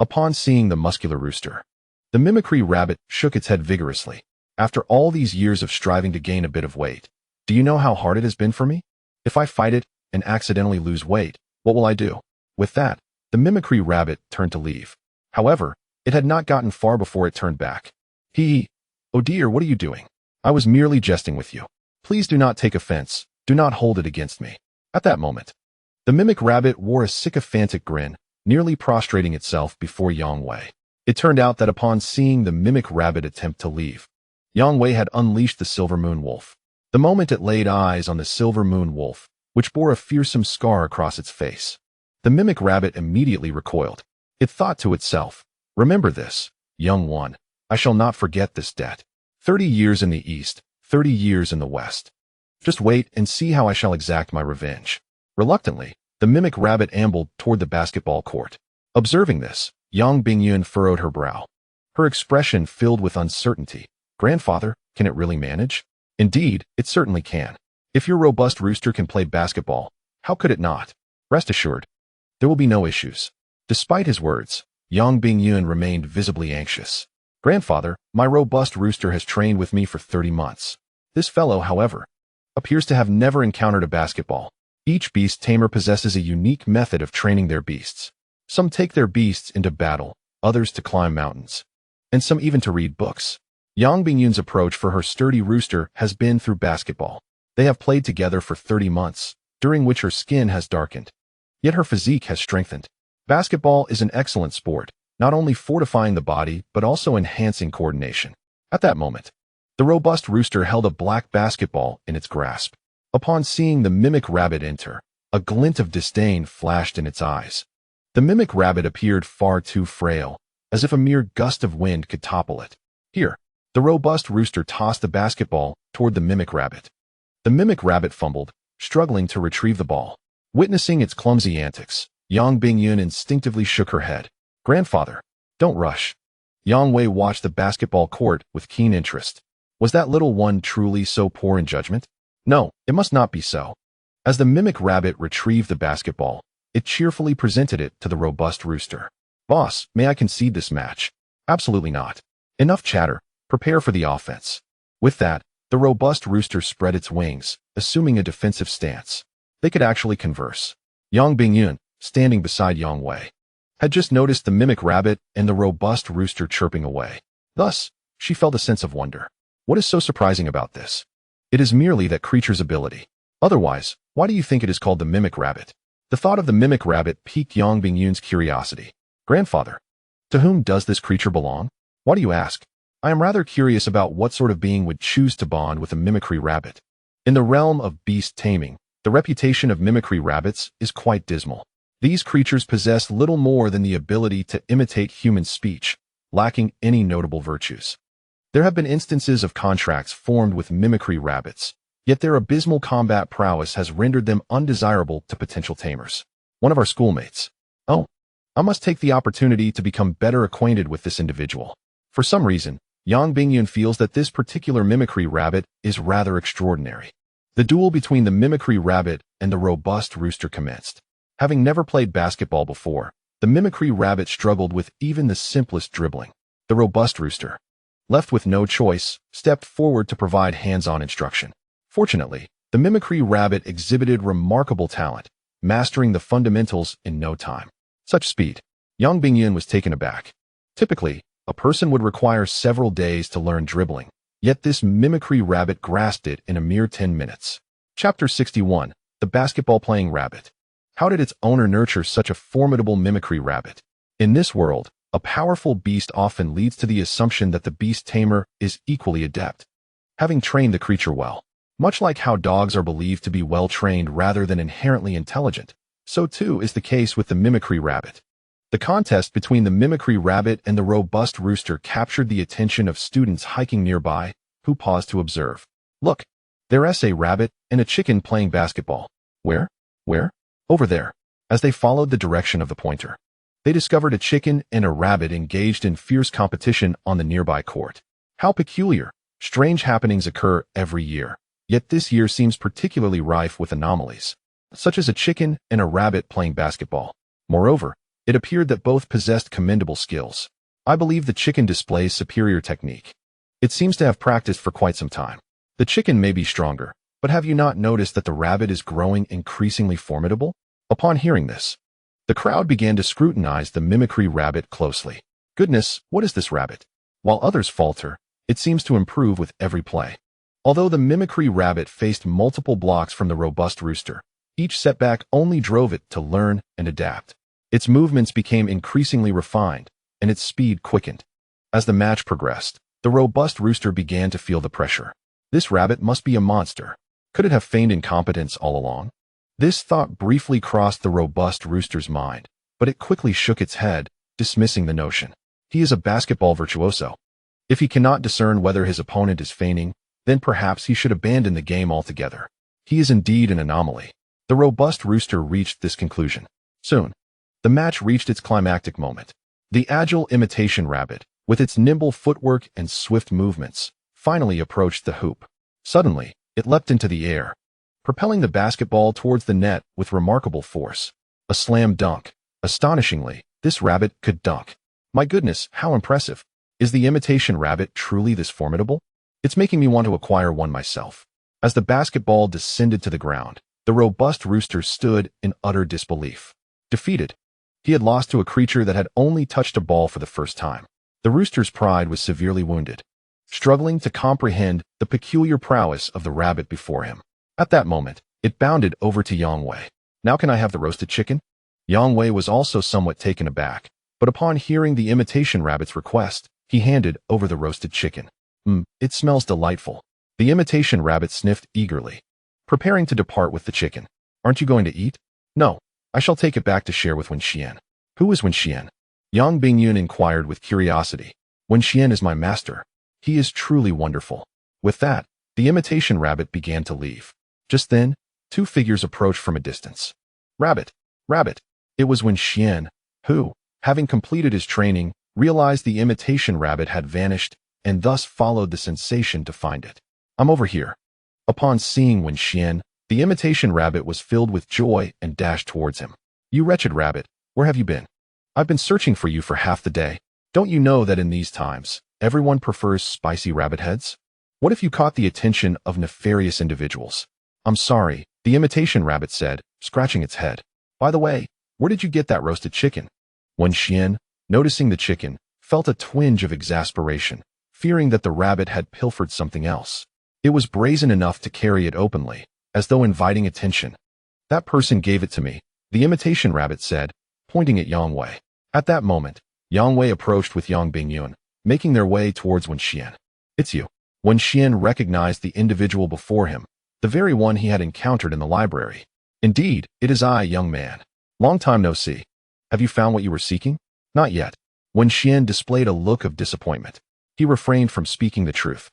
Upon seeing the muscular rooster, the mimicry rabbit shook its head vigorously. "After all these years of striving to gain a bit of weight, do you know how hard it has been for me? If I fight it and accidentally lose weight, what will I do?" With that, the mimicry rabbit turned to leave. However, it had not gotten far before it turned back. "Oh dear, what are you doing? I was merely jesting with you. Please do not take offense. Do not hold it against me." At that moment, the mimic rabbit wore a sycophantic grin, nearly prostrating itself before Yang Wei. It turned out that upon seeing the mimic rabbit attempt to leave, Yang Wei had unleashed the silver moon wolf. The moment it laid eyes on the silver moon wolf, which bore a fearsome scar across its face, the mimic rabbit immediately recoiled. It thought to itself, "Remember this, young one. I shall not forget this debt. 30 years in the east, 30 years in the west. Just wait and see how I shall exact my revenge." Reluctantly, the mimic rabbit ambled toward the basketball court. Observing this, Yang Bingyun furrowed her brow. Her expression filled with uncertainty. "Grandfather, can it really manage?" "Indeed, it certainly can. If your robust rooster can play basketball, how could it not? Rest assured, there will be no issues." Despite his words, Yang Bingyun remained visibly anxious. "Grandfather, my robust rooster has trained with me for 30 months. This fellow, however, appears to have never encountered a basketball. Each beast tamer possesses a unique method of training their beasts. Some take their beasts into battle, others to climb mountains, and some even to read books. Yang Bingyun's approach for her sturdy rooster has been through basketball. They have played together for 30 months, during which her skin has darkened, yet her physique has strengthened. Basketball is an excellent sport, not only fortifying the body but also enhancing coordination." At that moment, the robust rooster held a black basketball in its grasp. Upon seeing the mimic rabbit enter, a glint of disdain flashed in its eyes. The mimic rabbit appeared far too frail, as if a mere gust of wind could topple it. "Here." The robust rooster tossed the basketball toward the mimic rabbit. The mimic rabbit fumbled, struggling to retrieve the ball. Witnessing its clumsy antics, Yang Bingyun instinctively shook her head. "Grandfather, don't rush." Yang Wei watched the basketball court with keen interest. Was that little one truly so poor in judgment? No, it must not be so. As the mimic rabbit retrieved the basketball, it cheerfully presented it to the robust rooster. "Boss, may I concede this match?" "Absolutely not. Enough chatter. Prepare for the offense." With that, the robust rooster spread its wings, assuming a defensive stance. They could actually converse. Yang Bingyun, standing beside Yang Wei, had just noticed the mimic rabbit and the robust rooster chirping away. Thus, she felt a sense of wonder. What is so surprising about this? It is merely that creature's ability. Otherwise, why do you think it is called the mimic rabbit? The thought of the mimic rabbit piqued Yang Bingyun's curiosity. "Grandfather, to whom does this creature belong?" "Why do you ask?" "I am rather curious about what sort of being would choose to bond with a mimicry rabbit." In the realm of beast taming, the reputation of mimicry rabbits is quite dismal. These creatures possess little more than the ability to imitate human speech, lacking any notable virtues. There have been instances of contracts formed with mimicry rabbits, yet their abysmal combat prowess has rendered them undesirable to potential tamers. One of our schoolmates. Oh, I must take the opportunity to become better acquainted with this individual. For some reason, Yang Bingyun feels that this particular mimicry rabbit is rather extraordinary. The duel between the mimicry rabbit and the robust rooster commenced. Having never played basketball before, the mimicry rabbit struggled with even the simplest dribbling. The robust rooster, left with no choice, stepped forward to provide hands-on instruction. Fortunately, the mimicry rabbit exhibited remarkable talent, mastering the fundamentals in no time. Such speed. Yang Bingyun was taken aback. Typically, a person would require several days to learn dribbling, yet this mimicry rabbit grasped it in a mere 10 minutes. Chapter 61. The Basketball-Playing Rabbit. How did its owner nurture such a formidable mimicry rabbit? In this world, a powerful beast often leads to the assumption that the beast tamer is equally adept, having trained the creature well. Much like how dogs are believed to be well-trained rather than inherently intelligent, so too is the case with the mimicry rabbit. The contest between the mimicry rabbit and the robust rooster captured the attention of students hiking nearby, who paused to observe. Look, there's a rabbit and a chicken playing basketball. Where? Where? Over there. As they followed the direction of the pointer, they discovered a chicken and a rabbit engaged in fierce competition on the nearby court. How peculiar. Strange happenings occur every year, yet this year seems particularly rife with anomalies, such as a chicken and a rabbit playing basketball. Moreover, it appeared that both possessed commendable skills. I believe the chicken displays superior technique. It seems to have practiced for quite some time. The chicken may be stronger, but have you not noticed that the rabbit is growing increasingly formidable? Upon hearing this, the crowd began to scrutinize the mimicry rabbit closely. Goodness, what is this rabbit? While others falter, it seems to improve with every play. Although the mimicry rabbit faced multiple blocks from the robust rooster, each setback only drove it to learn and adapt. Its movements became increasingly refined, and its speed quickened. As the match progressed, the robust rooster began to feel the pressure. This rabbit must be a monster. Could it have feigned incompetence all along? This thought briefly crossed the robust rooster's mind, but it quickly shook its head, dismissing the notion. He is a basketball virtuoso. If he cannot discern whether his opponent is feigning, then perhaps he should abandon the game altogether. He is indeed an anomaly. The robust rooster reached this conclusion. Soon, the match reached its climactic moment. The agile imitation rabbit, with its nimble footwork and swift movements, finally approached the hoop. Suddenly, it leapt into the air, propelling the basketball towards the net with remarkable force. A slam dunk. Astonishingly, this rabbit could dunk. My goodness, how impressive. Is the imitation rabbit truly this formidable? It's making me want to acquire one myself. As the basketball descended to the ground, the robust rooster stood in utter disbelief. Defeated. He had lost to a creature that had only touched a ball for the first time. The rooster's pride was severely wounded, struggling to comprehend the peculiar prowess of the rabbit before him. At that moment, it bounded over to Yang Wei. Now can I have the roasted chicken? Yang Wei was also somewhat taken aback, but upon hearing the imitation rabbit's request, he handed over the roasted chicken. It smells delightful. The imitation rabbit sniffed eagerly, preparing to depart with the chicken. Aren't you going to eat? No. I shall take it back to share with Wenxuan. Who is Wenxuan? Yang Bingyun inquired with curiosity. Wenxuan is my master. He is truly wonderful. With that, the imitation rabbit began to leave. Just then, two figures approached from a distance. Rabbit! Rabbit! It was Wenxuan, who, having completed his training, realized the imitation rabbit had vanished, and thus followed the sensation to find it. I'm over here. Upon seeing Wenxuan, the imitation rabbit was filled with joy and dashed towards him. You wretched rabbit, where have you been? I've been searching for you for half the day. Don't you know that in these times, everyone prefers spicy rabbit heads? What if you caught the attention of nefarious individuals? I'm sorry, the imitation rabbit said, scratching its head. By the way, where did you get that roasted chicken? Wenxuan, noticing the chicken, felt a twinge of exasperation, fearing that the rabbit had pilfered something else. It was brazen enough to carry it openly, as though inviting attention. That person gave it to me, the imitation rabbit said, pointing at Yang Wei. At that moment, Yang Wei approached with Yang Bingyun, making their way towards Wenxuan. It's you. Wenxuan recognized the individual before him, the very one he had encountered in the library. Indeed, it is I, young man. Long time no see. Have you found what you were seeking? Not yet. Wenxuan displayed a look of disappointment. He refrained from speaking the truth,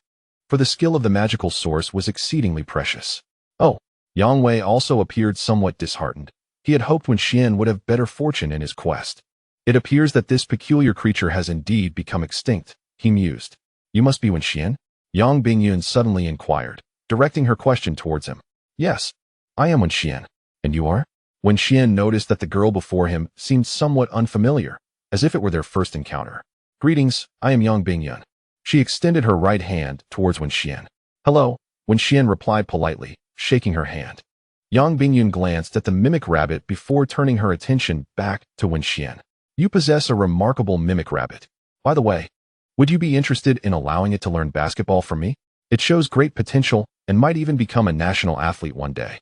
for the skill of the magical source was exceedingly precious. Oh, Yang Wei also appeared somewhat disheartened. He had hoped Wenxian would have better fortune in his quest. It appears that this peculiar creature has indeed become extinct, he mused. You must be Wenxian? Yang Bingyun suddenly inquired, directing her question towards him. Yes, I am Wenxian. And you are? Wenxian noticed that the girl before him seemed somewhat unfamiliar, as if it were their first encounter. Greetings, I am Yang Bingyun. She extended her right hand towards Wenxian. Hello, Wenxian replied politely, shaking her hand. Yang Bingyun glanced at the mimic rabbit before turning her attention back to Wenxian. You possess a remarkable mimic rabbit. By the way, would you be interested in allowing it to learn basketball from me? It shows great potential and might even become a national athlete one day,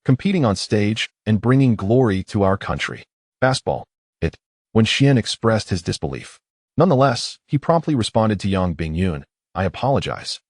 competing on stage and bringing glory to our country. Basketball. Wenxian expressed his disbelief. Nonetheless, he promptly responded to Yang Bingyun, I apologize.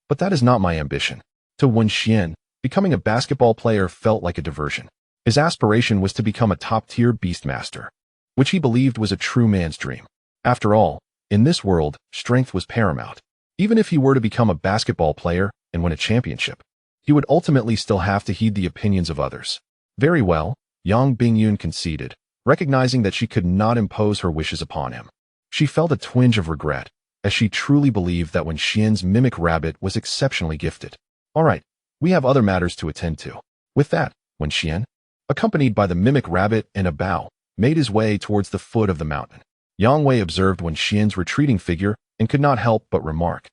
But that is not my ambition. To Wenxian, becoming a basketball player felt like a diversion. His aspiration was to become a top-tier beastmaster, which he believed was a true man's dream. After all, in this world, strength was paramount. Even if he were to become a basketball player and win a championship, he would ultimately still have to heed the opinions of others. Very well, Yang Bingyun conceded, recognizing that she could not impose her wishes upon him. She felt a twinge of regret, as she truly believed that Wenxian's mimic rabbit was exceptionally gifted. All right, we have other matters to attend to. With that, Wenxian, accompanied by the mimic rabbit and a bow, made his way towards the foot of the mountain. Yang Wei observed Wenxian's retreating figure and could not help but remark,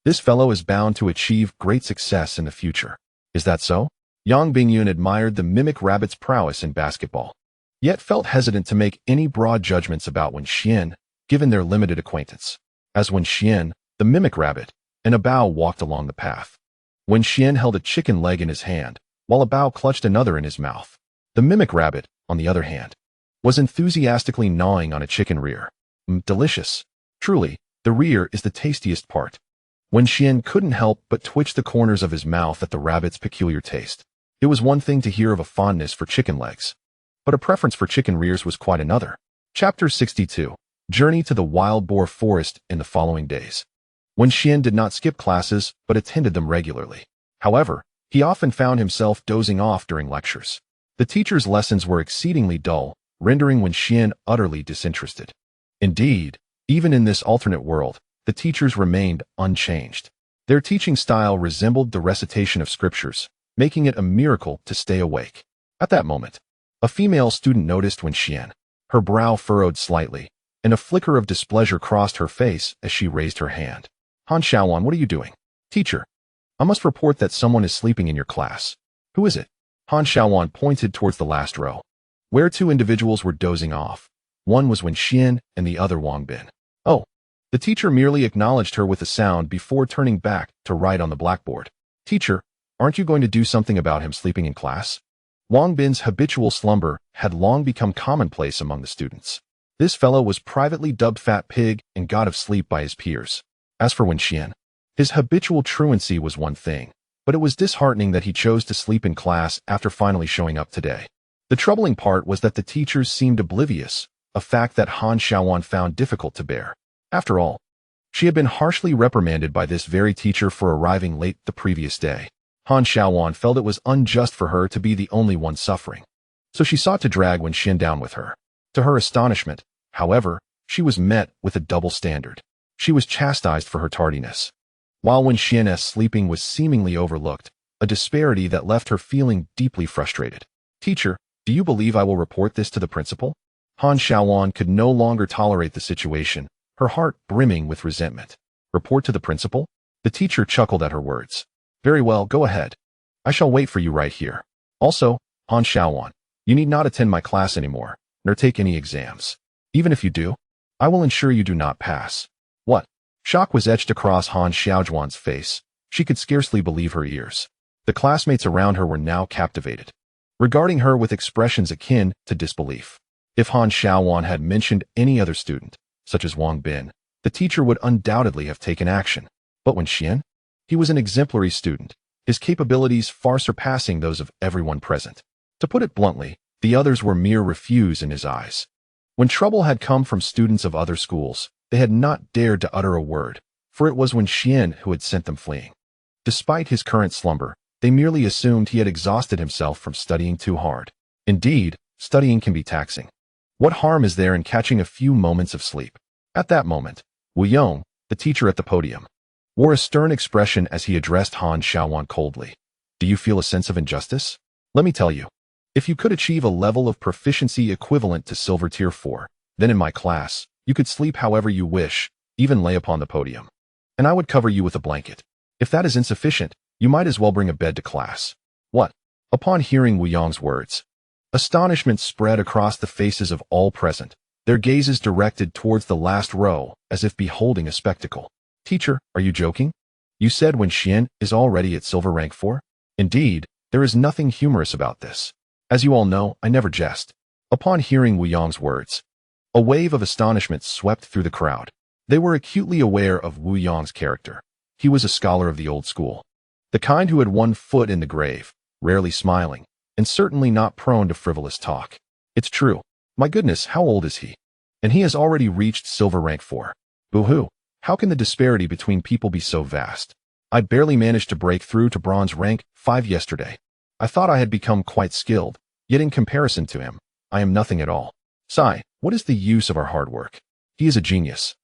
this fellow is bound to achieve great success in the future. Is that so? Yang Bingyun admired the mimic rabbit's prowess in basketball, yet felt hesitant to make any broad judgments about Wenxian, given their limited acquaintance. As Wenxian, the mimic rabbit, and a bow walked along the path. Wenxian held a chicken leg in his hand, while a bow clutched another in his mouth. The mimic rabbit, on the other hand, was enthusiastically gnawing on a chicken rear. Delicious. Truly, the rear is the tastiest part. Wenxian couldn't help but twitch the corners of his mouth at the rabbit's peculiar taste. It was one thing to hear of a fondness for chicken legs, but a preference for chicken rears was quite another. Chapter 62. Journey to the Wild Boar Forest in the following days. Wenxian did not skip classes, but attended them regularly. However, he often found himself dozing off during lectures. The teacher's lessons were exceedingly dull, rendering Wenxian utterly disinterested. Indeed, even in this alternate world, the teachers remained unchanged. Their teaching style resembled the recitation of scriptures, making it a miracle to stay awake. At that moment, a female student noticed Wenxian. Her brow furrowed slightly, and a flicker of displeasure crossed her face as she raised her hand. Han Xiaowan, what are you doing? Teacher, I must report that someone is sleeping in your class. Who is it? Han Xiaowan pointed towards the last row, where two individuals were dozing off. One was Wenxian and the other Wang Bin. Oh. The teacher merely acknowledged her with a sound before turning back to write on the blackboard. Teacher, aren't you going to do something about him sleeping in class? Wang Bin's habitual slumber had long become commonplace among the students. This fellow was privately dubbed Fat Pig and God of Sleep by his peers. As for Wenxian, his habitual truancy was one thing, but it was disheartening that he chose to sleep in class after finally showing up today. The troubling part was that the teachers seemed oblivious, a fact that Han Xiaowan found difficult to bear. After all, she had been harshly reprimanded by this very teacher for arriving late the previous day. Han Xiaowan felt it was unjust for her to be the only one suffering, so she sought to drag Wenxian down with her. To her astonishment, however, she was met with a double standard. She was chastised for her tardiness, while Wenxian's sleeping was seemingly overlooked, a disparity that left her feeling deeply frustrated. Teacher, do you believe I will report this to the principal? Han Xiaowan could no longer tolerate the situation, her heart brimming with resentment. Report to the principal? The teacher chuckled at her words. Very well, go ahead. I shall wait for you right here. Also, Han Xiaowan, you need not attend my class anymore, nor take any exams. Even if you do, I will ensure you do not pass. What? Shock was etched across Han Xiaojuan's face. She could scarcely believe her ears. The classmates around her were now captivated, regarding her with expressions akin to disbelief. If Han Xiaowan had mentioned any other student, such as Wang Bin, the teacher would undoubtedly have taken action. But Wenxian? He was an exemplary student, his capabilities far surpassing those of everyone present. To put it bluntly, the others were mere refuse in his eyes. When trouble had come from students of other schools, they had not dared to utter a word, for it was Wenxian who had sent them fleeing. Despite his current slumber, they merely assumed he had exhausted himself from studying too hard. Indeed, studying can be taxing. What harm is there in catching a few moments of sleep? At that moment, Wu Yong, the teacher at the podium, wore a stern expression as he addressed Han Xiaowan coldly. Do you feel a sense of injustice? Let me tell you. If you could achieve a level of proficiency equivalent to Silver Tier 4, then in my class, you could sleep however you wish, even lay upon the podium. And I would cover you with a blanket. If that is insufficient, you might as well bring a bed to class. What? Upon hearing Wu Yong's words, astonishment spread across the faces of all present, their gazes directed towards the last row, as if beholding a spectacle. Teacher, are you joking? You said Wenxuan is already at Silver Rank 4? Indeed, there is nothing humorous about this. As you all know, I never jest. Upon hearing Wu Yong's words, a wave of astonishment swept through the crowd. They were acutely aware of Wu Yong's character. He was a scholar of the old school, the kind who had one foot in the grave, rarely smiling, and certainly not prone to frivolous talk. It's true. My goodness, how old is he? And he has already reached Silver Rank 4. Boo-hoo. How can the disparity between people be so vast? I barely managed to break through to Bronze Rank 5 yesterday. I thought I had become quite skilled, yet in comparison to him, I am nothing at all. Sigh, what is the use of our hard work? He is a genius.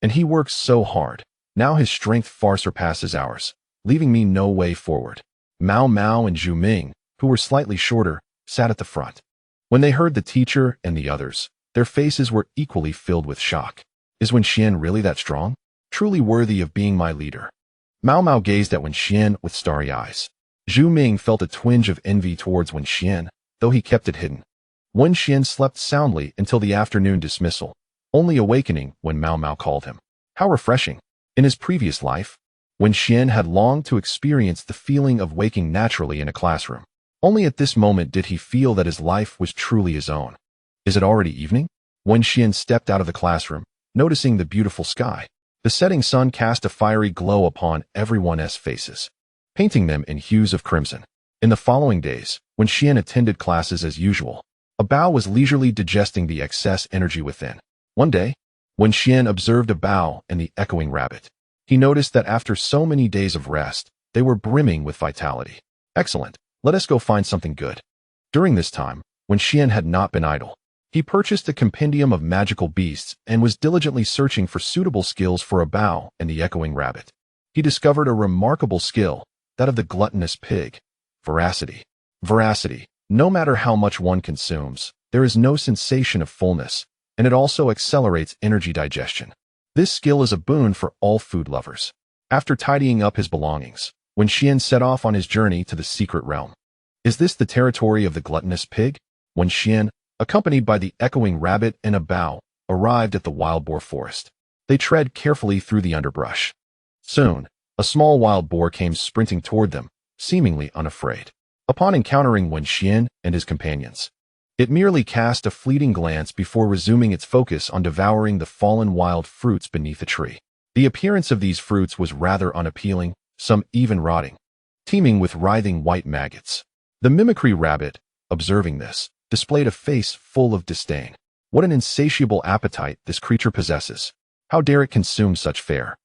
And he works so hard. Now his strength far surpasses ours, leaving me no way forward. Mao Mao and Zhu Ming, who were slightly shorter, sat at the front. When they heard the teacher and the others, their faces were equally filled with shock. Is Wenxuan really that strong? Truly worthy of being my leader? Mao Mao gazed at Wenxuan with starry eyes. Zhu Ming felt a twinge of envy towards Wenxuan, though he kept it hidden. Wenxuan slept soundly until the afternoon dismissal, only awakening when Mao Mao called him. How refreshing. In his previous life, Wenxuan had longed to experience the feeling of waking naturally in a classroom. Only at this moment did he feel that his life was truly his own. Is it already evening? Wenxuan stepped out of the classroom, noticing the beautiful sky. The setting sun cast a fiery glow upon everyone's faces, painting them in hues of crimson. In the following days, Wenxuan attended classes as usual. A Bao was leisurely digesting the excess energy within. One day, Wenxuan observed a Bao and the echoing rabbit. He noticed that after so many days of rest, they were brimming with vitality. Excellent. Let us go find something good. During this time, Wenxuan had not been idle. He purchased a compendium of magical beasts and was diligently searching for suitable skills for a Bao and the echoing rabbit. He discovered a remarkable skill, that of the gluttonous pig. Voracity. Voracity. No matter how much one consumes, there is no sensation of fullness, and it also accelerates energy digestion. This skill is a boon for all food lovers. After tidying up his belongings, Wenxuan set off on his journey to the secret realm. Is this the territory of the gluttonous pig? Wenxuan, accompanied by the echoing rabbit and a Bao, arrived at the wild boar forest. They tread carefully through the underbrush. Soon, a small wild boar came sprinting toward them, seemingly unafraid. Upon encountering Wenxuan and his companions, it merely cast a fleeting glance before resuming its focus on devouring the fallen wild fruits beneath a tree. The appearance of these fruits was rather unappealing, some even rotting, teeming with writhing white maggots. The mimicry rabbit, observing this, displayed a face full of disdain. What an insatiable appetite this creature possesses. How dare it consume such fare?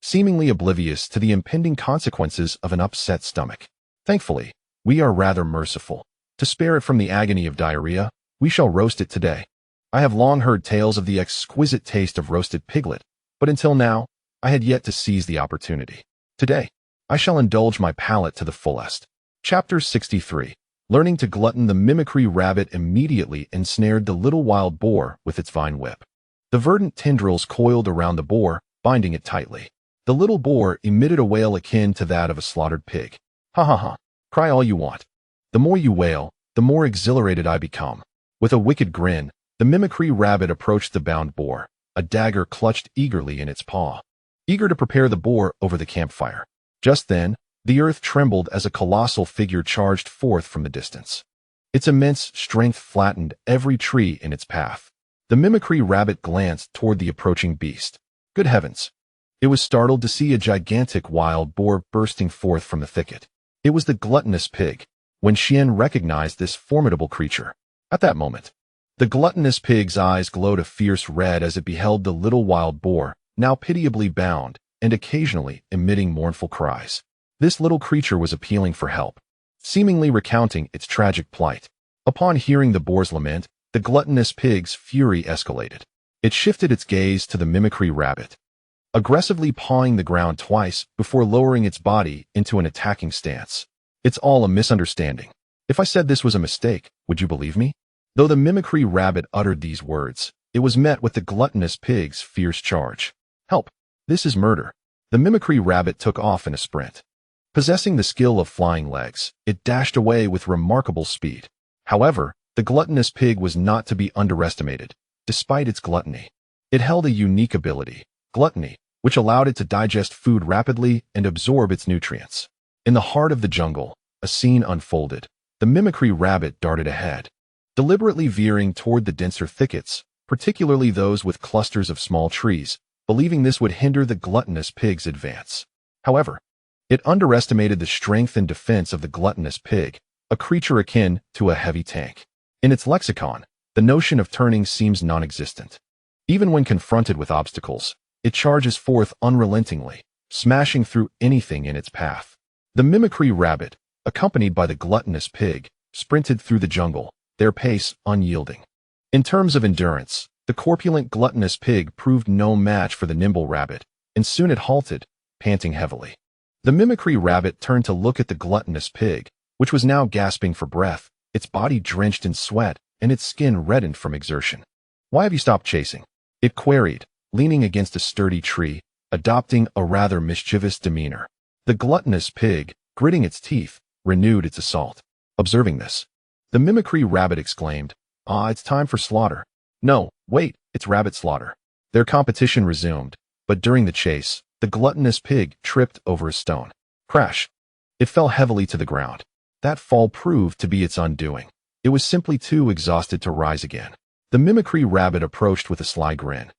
Seemingly oblivious to the impending consequences of an upset stomach. Thankfully, we are rather merciful. To spare it from the agony of diarrhea, we shall roast it today. I have long heard tales of the exquisite taste of roasted piglet, but until now, I had yet to seize the opportunity. Today, I shall indulge my palate to the fullest. Chapter 63. Learning to glutton. The mimicry rabbit immediately ensnared the little wild boar with its vine whip. The verdant tendrils coiled around the boar, binding it tightly. The little boar emitted a wail akin to that of a slaughtered pig. Ha ha ha. Cry all you want. The more you wail, the more exhilarated I become. With a wicked grin, the mimicry rabbit approached the bound boar, a dagger clutched eagerly in its paw, eager to prepare the boar over the campfire. Just then, the earth trembled as a colossal figure charged forth from the distance. Its immense strength flattened every tree in its path. The mimicry rabbit glanced toward the approaching beast. Good heavens! It was startled to see a gigantic wild boar bursting forth from the thicket. It was the gluttonous pig. Wenxuan recognized this formidable creature. At that moment, the gluttonous pig's eyes glowed a fierce red as it beheld the little wild boar, now pitiably bound, and occasionally emitting mournful cries. This little creature was appealing for help, seemingly recounting its tragic plight. Upon hearing the boar's lament, the gluttonous pig's fury escalated. It shifted its gaze to the mimicry rabbit, aggressively pawing the ground twice before lowering its body into an attacking stance. It's all a misunderstanding. If I said this was a mistake, would you believe me? Though the mimicry rabbit uttered these words, it was met with the gluttonous pig's fierce charge. Help! This is murder. The mimicry rabbit took off in a sprint. Possessing the skill of flying legs, it dashed away with remarkable speed. However, the gluttonous pig was not to be underestimated, despite its gluttony. It held a unique ability, gluttony, which allowed it to digest food rapidly and absorb its nutrients. In the heart of the jungle, a scene unfolded. The mimicry rabbit darted ahead, deliberately veering toward the denser thickets, particularly those with clusters of small trees, believing this would hinder the gluttonous pig's advance. However, it underestimated the strength and defense of the gluttonous pig, a creature akin to a heavy tank. In its lexicon, the notion of turning seems non-existent. Even when confronted with obstacles, it charges forth unrelentingly, smashing through anything in its path. The mimicry rabbit, accompanied by the gluttonous pig, sprinted through the jungle, their pace unyielding. In terms of endurance, the corpulent gluttonous pig proved no match for the nimble rabbit, and soon it halted, panting heavily. The mimicry rabbit turned to look at the gluttonous pig, which was now gasping for breath, its body drenched in sweat and its skin reddened from exertion. "Why have you stopped chasing?" it queried, leaning against a sturdy tree, adopting a rather mischievous demeanor. The gluttonous pig, gritting its teeth, renewed its assault. Observing this, the mimicry rabbit exclaimed, it's time for slaughter." "No, wait, it's rabbit slaughter." Their competition resumed, but during the chase, the gluttonous pig tripped over a stone. Crash! It fell heavily to the ground. That fall proved to be its undoing. It was simply too exhausted to rise again. The mimicry rabbit approached with a sly grin,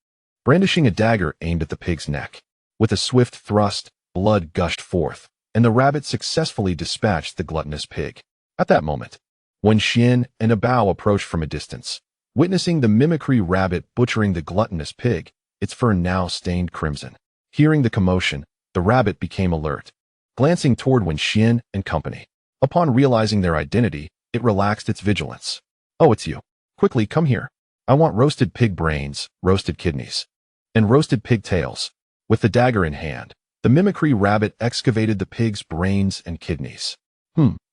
brandishing a dagger aimed at the pig's neck. With a swift thrust, blood gushed forth, and the rabbit successfully dispatched the gluttonous pig. At that moment, Wenxuan and a bow approached from a distance. Witnessing the mimicry rabbit butchering the gluttonous pig, its fur now stained crimson. Hearing the commotion, the rabbit became alert, glancing toward Wenxuan and company. Upon realizing their identity, it relaxed its vigilance. "Oh, it's you. Quickly, come here. I want roasted pig brains, roasted kidneys, and roasted pig tails." With the dagger in hand, the mimicry rabbit excavated the pig's brains and kidneys.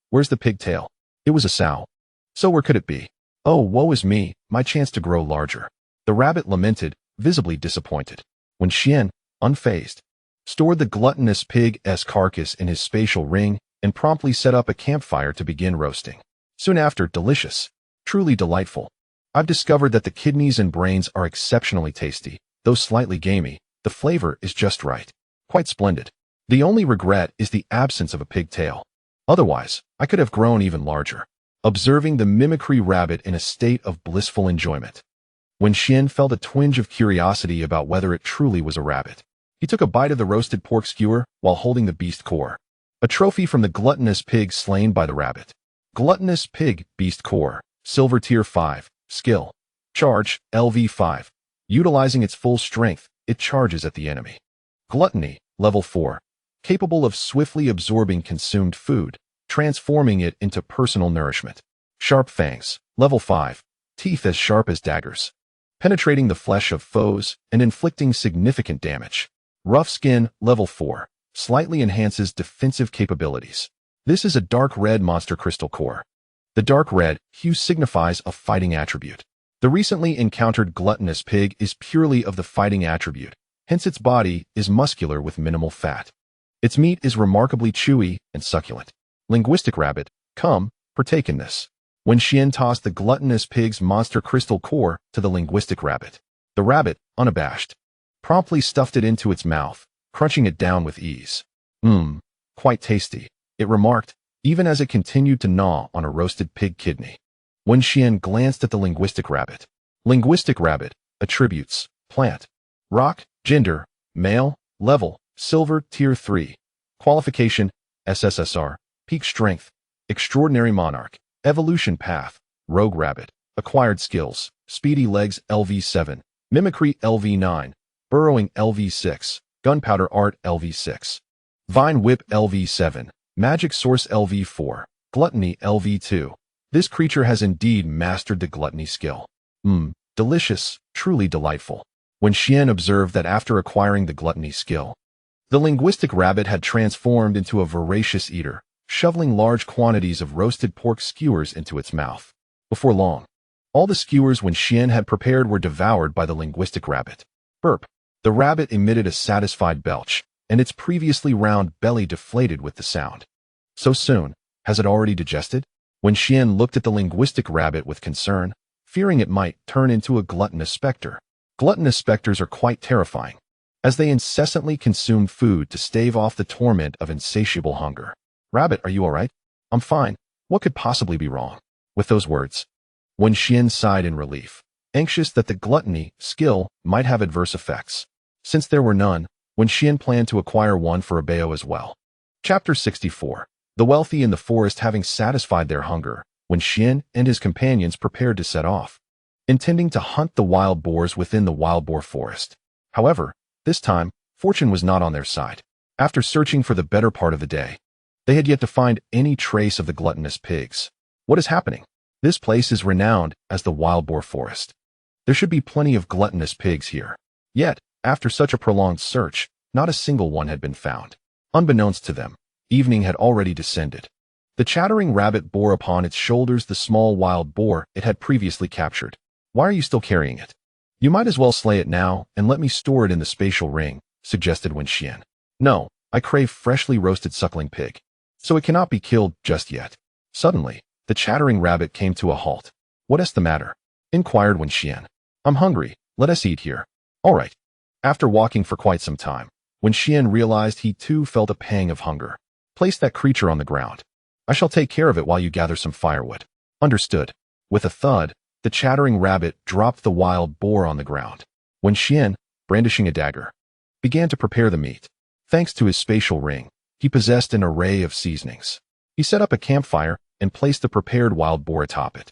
Where's the pig tail? It was a sow. So where could it be? Oh, woe is me, my chance to grow larger. The rabbit lamented, visibly disappointed. Wenxuan, unfazed, stored the gluttonous pig's carcass in his spatial ring and promptly set up a campfire to begin roasting. Soon after, delicious, truly delightful. I've discovered that the kidneys and brains are exceptionally tasty, though slightly gamey. The flavor is just right. Quite splendid. The only regret is the absence of a pig tail. Otherwise, I could have grown even larger. Observing the mimicry rabbit in a state of blissful enjoyment, Wenxuan felt a twinge of curiosity about whether it truly was a rabbit. He took a bite of the roasted pork skewer while holding the beast core, a trophy from the gluttonous pig slain by the rabbit. Gluttonous pig, beast core, silver tier 5, skill, charge, LV 5. Utilizing its full strength, it charges at the enemy. Gluttony, level 4, capable of swiftly absorbing consumed food, transforming it into personal nourishment. Sharp fangs, level 5, teeth as sharp as daggers, penetrating the flesh of foes and inflicting significant damage. Rough skin, level 4, slightly enhances defensive capabilities. This is a dark red monster crystal core. The dark red hue signifies a fighting attribute. The recently encountered gluttonous pig is purely of the fighting attribute, hence its body is muscular with minimal fat. Its meat is remarkably chewy and succulent. Linguistic rabbit, come, partake in this. Wenxuan tossed the gluttonous pig's monster crystal core to the linguistic rabbit. The rabbit, unabashed, promptly stuffed it into its mouth, crunching it down with ease. Quite tasty, it remarked, even as it continued to gnaw on a roasted pig kidney. Wenxuan glanced at the linguistic rabbit. Linguistic rabbit, attributes, plant, rock, gender, male, level, silver, tier 3. Qualification, SSS-R, peak strength, extraordinary monarch, evolution path, rogue rabbit, acquired skills, speedy legs LV 7, mimicry LV 9, burrowing LV 6, gunpowder art LV 6, vine whip LV 7, magic source LV 4, gluttony LV 2, This creature has indeed mastered the gluttony skill. Delicious, truly delightful. Wenxuan observed that after acquiring the gluttony skill, the linguistic rabbit had transformed into a voracious eater, shoveling large quantities of roasted pork skewers into its mouth. Before long, all the skewers Wenxuan had prepared were devoured by the linguistic rabbit. Burp. The rabbit emitted a satisfied belch, and its previously round belly deflated with the sound. So soon, has it already digested? Wenxuan looked at the linguistic rabbit with concern, fearing it might turn into a gluttonous specter. Gluttonous specters are quite terrifying, as they incessantly consume food to stave off the torment of insatiable hunger. Rabbit, are you all right? I'm fine. What could possibly be wrong? With those words, Wenxuan sighed in relief, anxious that the gluttony skill might have adverse effects. Since there were none, Wenxuan planned to acquire one for Abeo as well. Chapter 64. The wealthy in the forest having satisfied their hunger, Wenxuan and his companions prepared to set off, intending to hunt the wild boars within the wild boar forest. However, this time, fortune was not on their side. After searching for the better part of the day, they had yet to find any trace of the gluttonous pigs. What is happening? This place is renowned as the wild boar forest. There should be plenty of gluttonous pigs here. Yet, after such a prolonged search, not a single one had been found. Unbeknownst to them, evening had already descended. The chattering rabbit bore upon its shoulders the small wild boar it had previously captured. Why are you still carrying it? You might as well slay it now and let me store it in the spatial ring, suggested Wenxuan. No, I crave freshly roasted suckling pig, so it cannot be killed just yet. Suddenly, the chattering rabbit came to a halt. What is the matter? Inquired Wenxuan. I'm hungry, let us eat here. All right. After walking for quite some time, Wenxuan realized he too felt a pang of hunger. Place that creature on the ground. I shall take care of it while you gather some firewood. Understood. With a thud, the chattering rabbit dropped the wild boar on the ground. Wenxuan, brandishing a dagger, began to prepare the meat. Thanks to his spatial ring, he possessed an array of seasonings. He set up a campfire and placed the prepared wild boar atop it.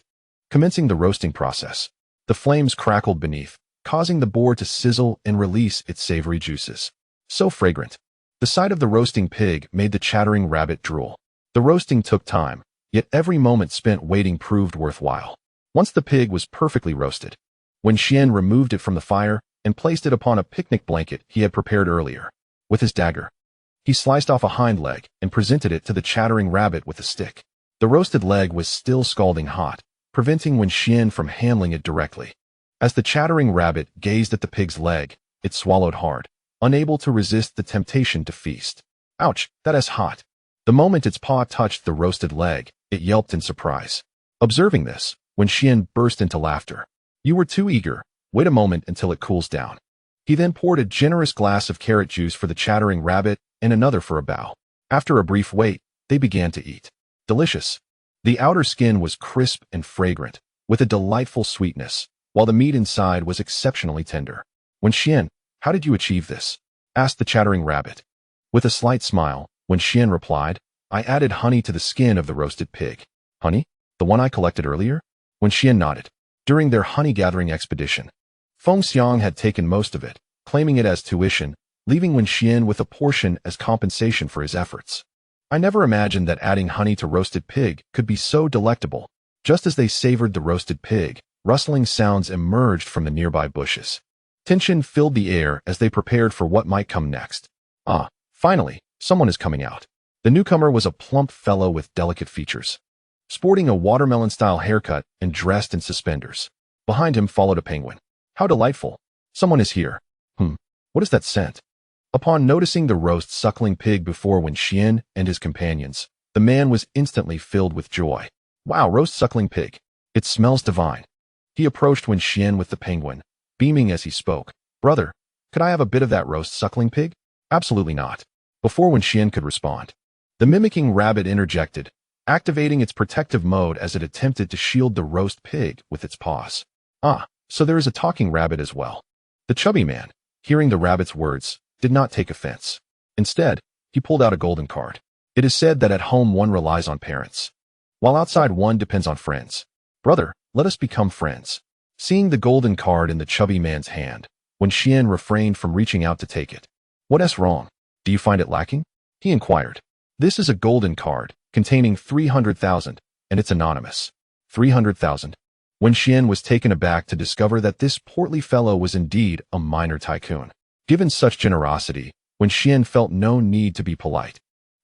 Commencing the roasting process, the flames crackled beneath, causing the boar to sizzle and release its savory juices. So fragrant. The sight of the roasting pig made the chattering rabbit drool. The roasting took time, yet every moment spent waiting proved worthwhile. Once the pig was perfectly roasted, Wenxuan removed it from the fire and placed it upon a picnic blanket he had prepared earlier. With his dagger, he sliced off a hind leg and presented it to the chattering rabbit with a stick. The roasted leg was still scalding hot, preventing Wenxuan from handling it directly. As the chattering rabbit gazed at the pig's leg, it swallowed hard, unable to resist the temptation to feast. Ouch, that is hot. The moment its paw touched the roasted leg, it yelped in surprise. Observing this, Wenxuan burst into laughter. You were too eager. Wait a moment until it cools down. He then poured a generous glass of carrot juice for the chattering rabbit and another for Abeo. After a brief wait, they began to eat. Delicious. The outer skin was crisp and fragrant, with a delightful sweetness, while the meat inside was exceptionally tender. Wenxuan, how did you achieve this? Asked the chattering rabbit. With a slight smile, Wenxuan replied, I added honey to the skin of the roasted pig. Honey? The one I collected earlier? Wenxuan nodded. During their honey-gathering expedition, Feng Xiang had taken most of it, claiming it as tuition, leaving Wenxuan with a portion as compensation for his efforts. I never imagined that adding honey to roasted pig could be so delectable. Just as they savored the roasted pig, rustling sounds emerged from the nearby bushes. Tension filled the air as they prepared for what might come next. Ah, finally, someone is coming out. The newcomer was a plump fellow with delicate features, sporting a watermelon-style haircut and dressed in suspenders. Behind him followed a penguin. How delightful. Someone is here. What is that scent? Upon noticing the roast suckling pig before Wenxuan and his companions, the man was instantly filled with joy. Wow, roast suckling pig. It smells divine. He approached Wenxuan with the penguin, beaming as he spoke. Brother, could I have a bit of that roast suckling pig? Absolutely not. Before Wenxuan could respond, the mimicking rabbit interjected, activating its protective mode as it attempted to shield the roast pig with its paws. Ah, so there is a talking rabbit as well. The chubby man, hearing the rabbit's words, did not take offense. Instead, he pulled out a golden card. It is said that at home one relies on parents, while outside one depends on friends. Brother, let us become friends. Seeing the golden card in the chubby man's hand, Wenxuan refrained from reaching out to take it. What's wrong? Do you find it lacking? He inquired. This is a golden card, containing 300,000, and it's anonymous. 300,000. Wenxian was taken aback to discover that this portly fellow was indeed a minor tycoon. Given such generosity, Wenxian felt no need to be polite.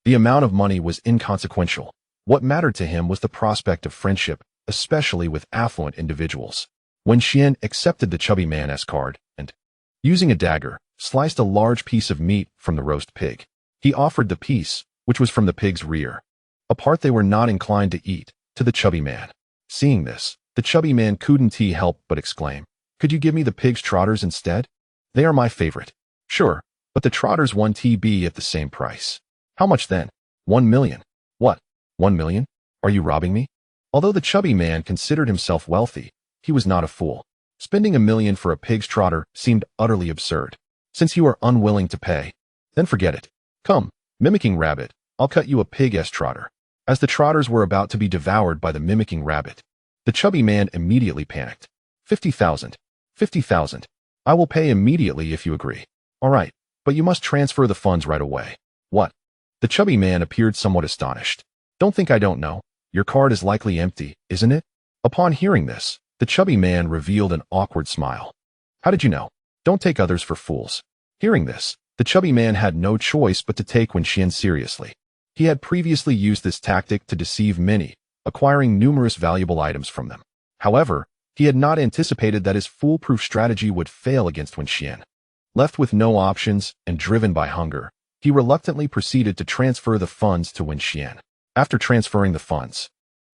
The amount of money was inconsequential. What mattered to him was the prospect of friendship, especially with affluent individuals. Wenxian accepted the chubby man's card and, using a dagger, sliced a large piece of meat from the roast pig. He offered the piece, which was from the pig's rear, a part they were not inclined to eat, to the chubby man. Seeing this, the chubby man couldn't help but exclaim, "Could you give me the pig's trotters instead? They are my favorite." "Sure, but the trotters won't be at the same price." "How much then?" 1 million. "What? 1 million? Are you robbing me?" Although the chubby man considered himself wealthy, he was not a fool. Spending 1 million for a pig's trotter seemed utterly absurd. "Since you are unwilling to pay, then forget it. Come, mimicking rabbit, I'll cut you a pig's trotter." As the trotters were about to be devoured by the mimicking rabbit, the chubby man immediately panicked. 50,000. 50,000. I will pay immediately if you agree. All right, but you must transfer the funds right away. What? The chubby man appeared somewhat astonished. Don't think I don't know. Your card is likely empty, isn't it? Upon hearing this, the chubby man revealed an awkward smile. How did you know? Don't take others for fools. Hearing this, the chubby man had no choice but to take Wenxian seriously. He had previously used this tactic to deceive many, acquiring numerous valuable items from them. However, he had not anticipated that his foolproof strategy would fail against Wenxian. Left with no options and driven by hunger, he reluctantly proceeded to transfer the funds to Wenxian. After transferring the funds,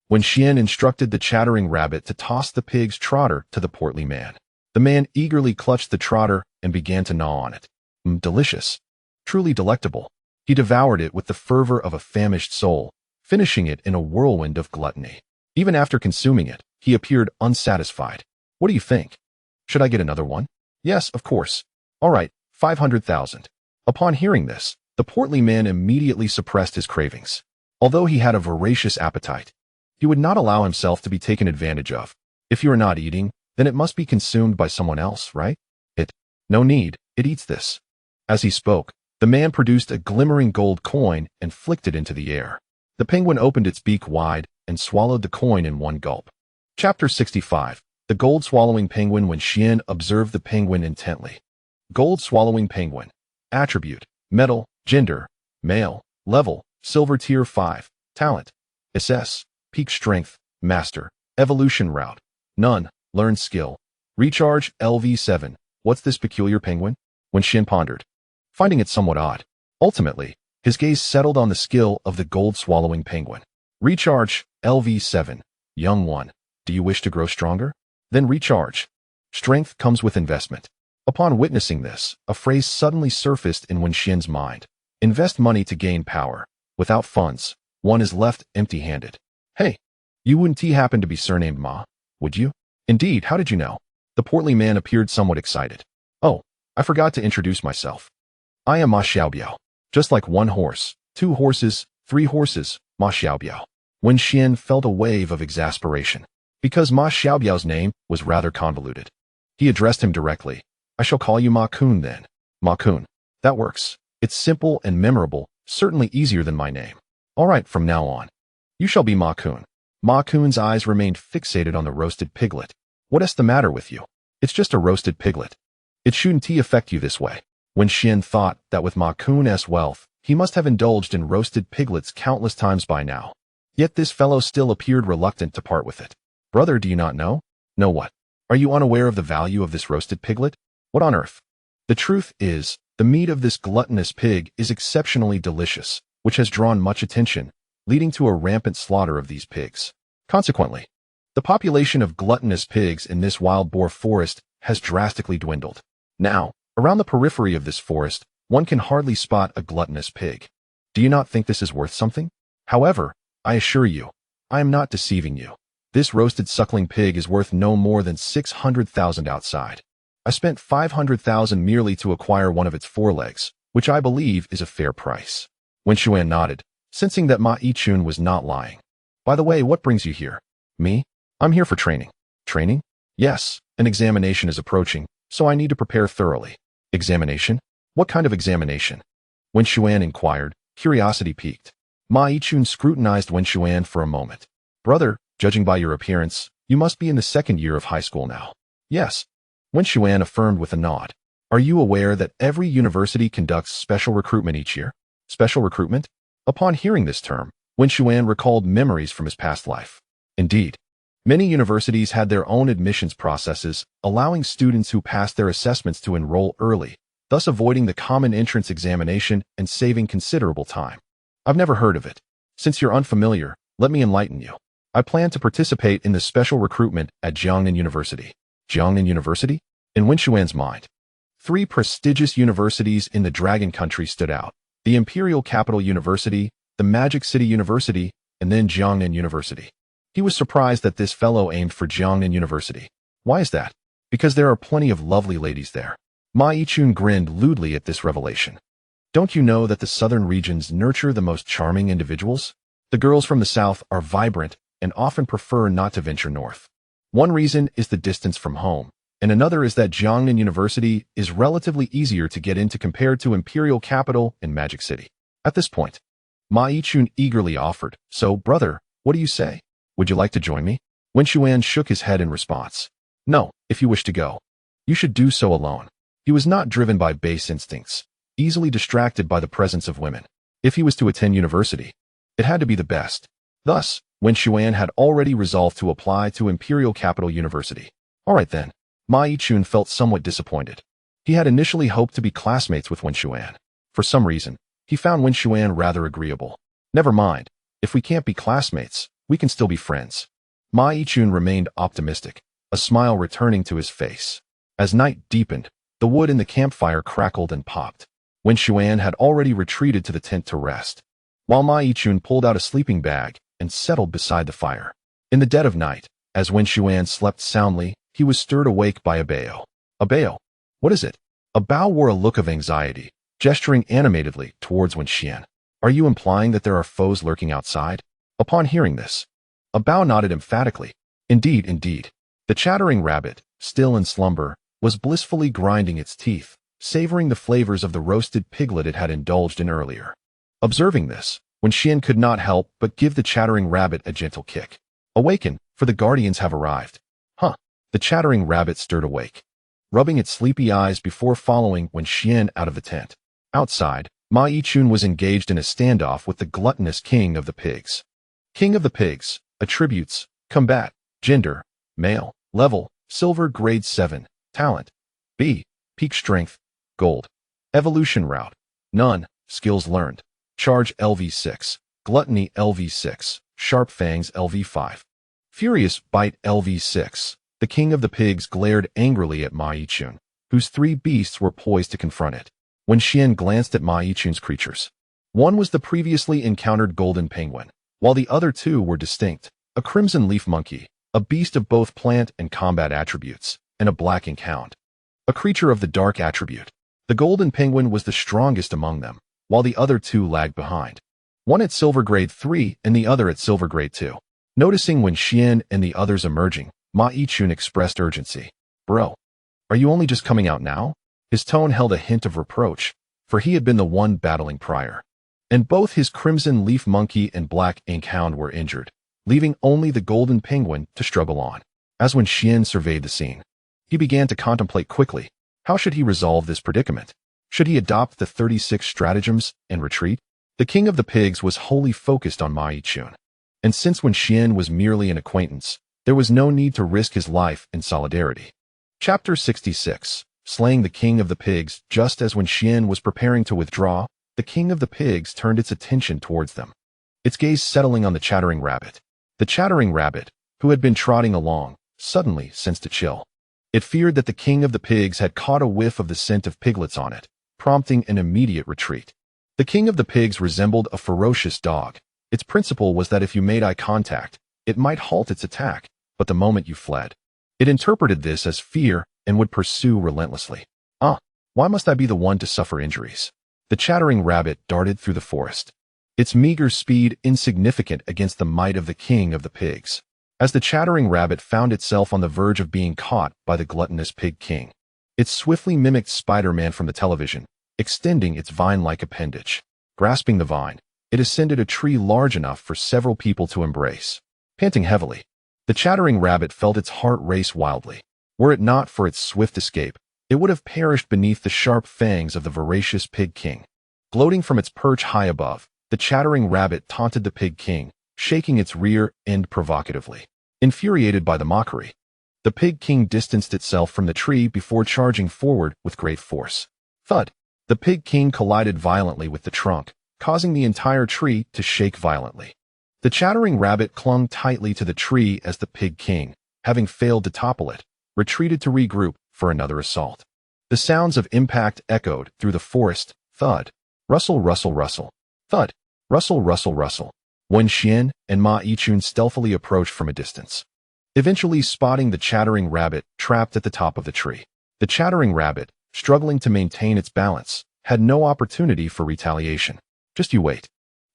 Wenxian instructed the chattering rabbit to toss the pig's trotter to the portly man. The man eagerly clutched the trotter and began to gnaw on it. Delicious. Truly delectable. He devoured it with the fervor of a famished soul, finishing it in a whirlwind of gluttony. Even after consuming it, he appeared unsatisfied. What do you think? Should I get another one? Yes, of course. All right, 500,000. Upon hearing this, the portly man immediately suppressed his cravings. Although he had a voracious appetite, he would not allow himself to be taken advantage of. If you are not eating, then it must be consumed by someone else, right? No need, it eats this. As he spoke, the man produced a glimmering gold coin and flicked it into the air. The penguin opened its beak wide and swallowed the coin in one gulp. Chapter 65. The gold-swallowing penguin. Wenxian observed the penguin intently. Gold-swallowing penguin. Attribute: metal, gender, male, level, silver tier 5, talent, SS, peak strength, master, evolution route, none, learn skill, recharge, LV7. What's this peculiar penguin? Wenxian pondered, finding it somewhat odd. Ultimately, his gaze settled on the skill of the gold-swallowing penguin. Recharge, LV7. Young one, do you wish to grow stronger? Then recharge. Strength comes with investment. Upon witnessing this, a phrase suddenly surfaced in Wenxian's mind. Invest money to gain power. Without funds, one is left empty-handed. Hey, you wouldn't happen to be surnamed Ma, would you? Indeed, how did you know? The portly man appeared somewhat excited. Oh, I forgot to introduce myself. I am Ma Xiaobiao. Just like 1 horse, 2 horses, 3 horses, Ma Xiaobiao. Wenxian felt a wave of exasperation, because Ma Xiaobiao's name was rather convoluted. He addressed him directly. I shall call you Ma Kun then. Ma Kun. That works. It's simple and memorable, certainly easier than my name. All right, from now on, you shall be Ma Kun. Ma Kun's eyes remained fixated on the roasted piglet. What's the matter with you? It's just a roasted piglet. It shouldn't affect you this way. Wenxian thought that with Ma Kun's wealth, he must have indulged in roasted piglets countless times by now. Yet this fellow still appeared reluctant to part with it. Brother, do you not know? Know what? Are you unaware of the value of this roasted piglet? What on earth? The truth is, the meat of this gluttonous pig is exceptionally delicious, which has drawn much attention, leading to a rampant slaughter of these pigs. Consequently, the population of gluttonous pigs in this wild boar forest has drastically dwindled. Now, around the periphery of this forest, one can hardly spot a gluttonous pig. Do you not think this is worth something? However, I assure you, I am not deceiving you. This roasted suckling pig is worth no more than 600,000 outside. I spent 500,000 merely to acquire one of its forelegs, which I believe is a fair price. Wenxuan nodded, sensing that Ma Yichun was not lying. By the way, what brings you here? Me? I'm here for training. Training? Yes, an examination is approaching, so I need to prepare thoroughly. Examination? What kind of examination? Wenxuan inquired, curiosity piqued. Ma Yichun scrutinized Wenxuan for a moment. Brother, Judging by your appearance, you must be in the second year of high school now. Yes. Wenxuan affirmed with a nod. Are you aware that every university conducts special recruitment each year? Special recruitment? Upon hearing this term, Wenxuan recalled memories from his past life. Indeed, many universities had their own admissions processes, allowing students who passed their assessments to enroll early, thus avoiding the common entrance examination and saving considerable time. I've never heard of it. Since you're unfamiliar, let me enlighten you. I plan to participate in the special recruitment at Jiangnan University. Jiangnan University? In Wenxuan's mind, 3 prestigious universities in the Dragon Country stood out: the Imperial Capital University, the Magic City University, and then Jiangnan University. He was surprised that this fellow aimed for Jiangnan University. Why is that? Because there are plenty of lovely ladies there. Ma Yichun grinned lewdly at this revelation. Don't you know that the southern regions nurture the most charming individuals? The girls from the south are vibrant and often prefer not to venture north. One reason is the distance from home, and another is that Jiangnan University is relatively easier to get into compared to Imperial Capital and Magic City. At this point, Ma Yichun eagerly offered, "So, brother, what do you say? Would you like to join me?" Wenxuan shook his head in response. "No, if you wish to go. You should do so alone." He was not driven by base instincts, easily distracted by the presence of women. If he was to attend university, it had to be the best. Thus, Wenxuan had already resolved to apply to Imperial Capital University. All right then. Ma Yichun felt somewhat disappointed. He had initially hoped to be classmates with Wenxuan. For some reason, he found Wenxuan rather agreeable. Never mind. If we can't be classmates, we can still be friends. Ma Yichun remained optimistic, a smile returning to his face. As night deepened, the wood in the campfire crackled and popped. Wenxuan had already retreated to the tent to rest, while Ma Yichun pulled out a sleeping bag and settled beside the fire. In the dead of night, as Wenxuan slept soundly, he was stirred awake by a bao. A bao? What is it? A bao wore a look of anxiety, gesturing animatedly towards Wenxuan. Are you implying that there are foes lurking outside? Upon hearing this, a bao nodded emphatically. Indeed, indeed. The chattering rabbit, still in slumber, was blissfully grinding its teeth, savoring the flavors of the roasted piglet it had indulged in earlier. Observing this, Wenxuan could not help but give the chattering rabbit a gentle kick. Awaken, for the guardians have arrived. Huh. The chattering rabbit stirred awake, rubbing its sleepy eyes before following Wenxuan out of the tent. Outside, Ma Yichun was engaged in a standoff with the gluttonous king of the pigs. King of the pigs, attributes, combat, gender, male, level, silver grade 7, talent, B, peak strength, gold. Evolution route, none, skills learned. Charge LV6, Gluttony LV6, Sharp Fangs LV5. Furious Bite LV6. The king of the pigs glared angrily at Ma Yichun, whose 3 beasts were poised to confront it. Wenxuan glanced at Ma Yichun's creatures. One was the previously encountered golden penguin, while the other 2 were distinct: a crimson leaf monkey, a beast of both plant and combat attributes, and a black ink hound, a creature of the dark attribute. The golden penguin was the strongest among them, while the other 2 lagged behind, one at silver grade 3 and the other at silver grade 2. Noticing Wenxuan and the others emerging, Ma Yichun expressed urgency. Bro, are you only just coming out now? His tone held a hint of reproach, for he had been the one battling prior. And both his crimson leaf monkey and black ink hound were injured, leaving only the golden penguin to struggle on. As Wenxuan surveyed the scene, he began to contemplate quickly. How should he resolve this predicament? Should he adopt the 36 stratagems and retreat? The king of the pigs was wholly focused on Ma Yichun, and since Wenxuan was merely an acquaintance, there was no need to risk his life in solidarity. Chapter 66. Slaying the king of the pigs. Just as Wenxuan was preparing to withdraw, the king of the pigs turned its attention towards them, its gaze settling on the chattering rabbit. The chattering rabbit, who had been trotting along, suddenly sensed a chill. It feared that the king of the pigs had caught a whiff of the scent of piglets on it, prompting an immediate retreat. The king of the pigs resembled a ferocious dog. Its principle was that if you made eye contact, it might halt its attack, but the moment you fled, it interpreted this as fear and would pursue relentlessly. Why must I be the one to suffer injuries? The chattering rabbit darted through the forest, its meager speed insignificant against the might of the king of the pigs. As the chattering rabbit found itself on the verge of being caught by the gluttonous pig king, it swiftly mimicked Spider-Man from the television, extending its vine-like appendage. Grasping the vine, it ascended a tree large enough for several people to embrace. Panting heavily, the chattering rabbit felt its heart race wildly. Were it not for its swift escape, it would have perished beneath the sharp fangs of the voracious Pig King. Gloating from its perch high above, the chattering rabbit taunted the Pig King, shaking its rear end provocatively. Infuriated by the mockery, the Pig King distanced itself from the tree before charging forward with great force. Thud! The Pig King collided violently with the trunk, causing the entire tree to shake violently. The chattering rabbit clung tightly to the tree as the Pig King, having failed to topple it, retreated to regroup for another assault. The sounds of impact echoed through the forest. Thud! Rustle, rustle, rustle. Thud! Rustle, rustle, rustle. Wenxuan and Ma Yichun stealthily approached from a distance, eventually spotting the chattering rabbit trapped at the top of the tree. The chattering rabbit, struggling to maintain its balance, had no opportunity for retaliation. Just you wait.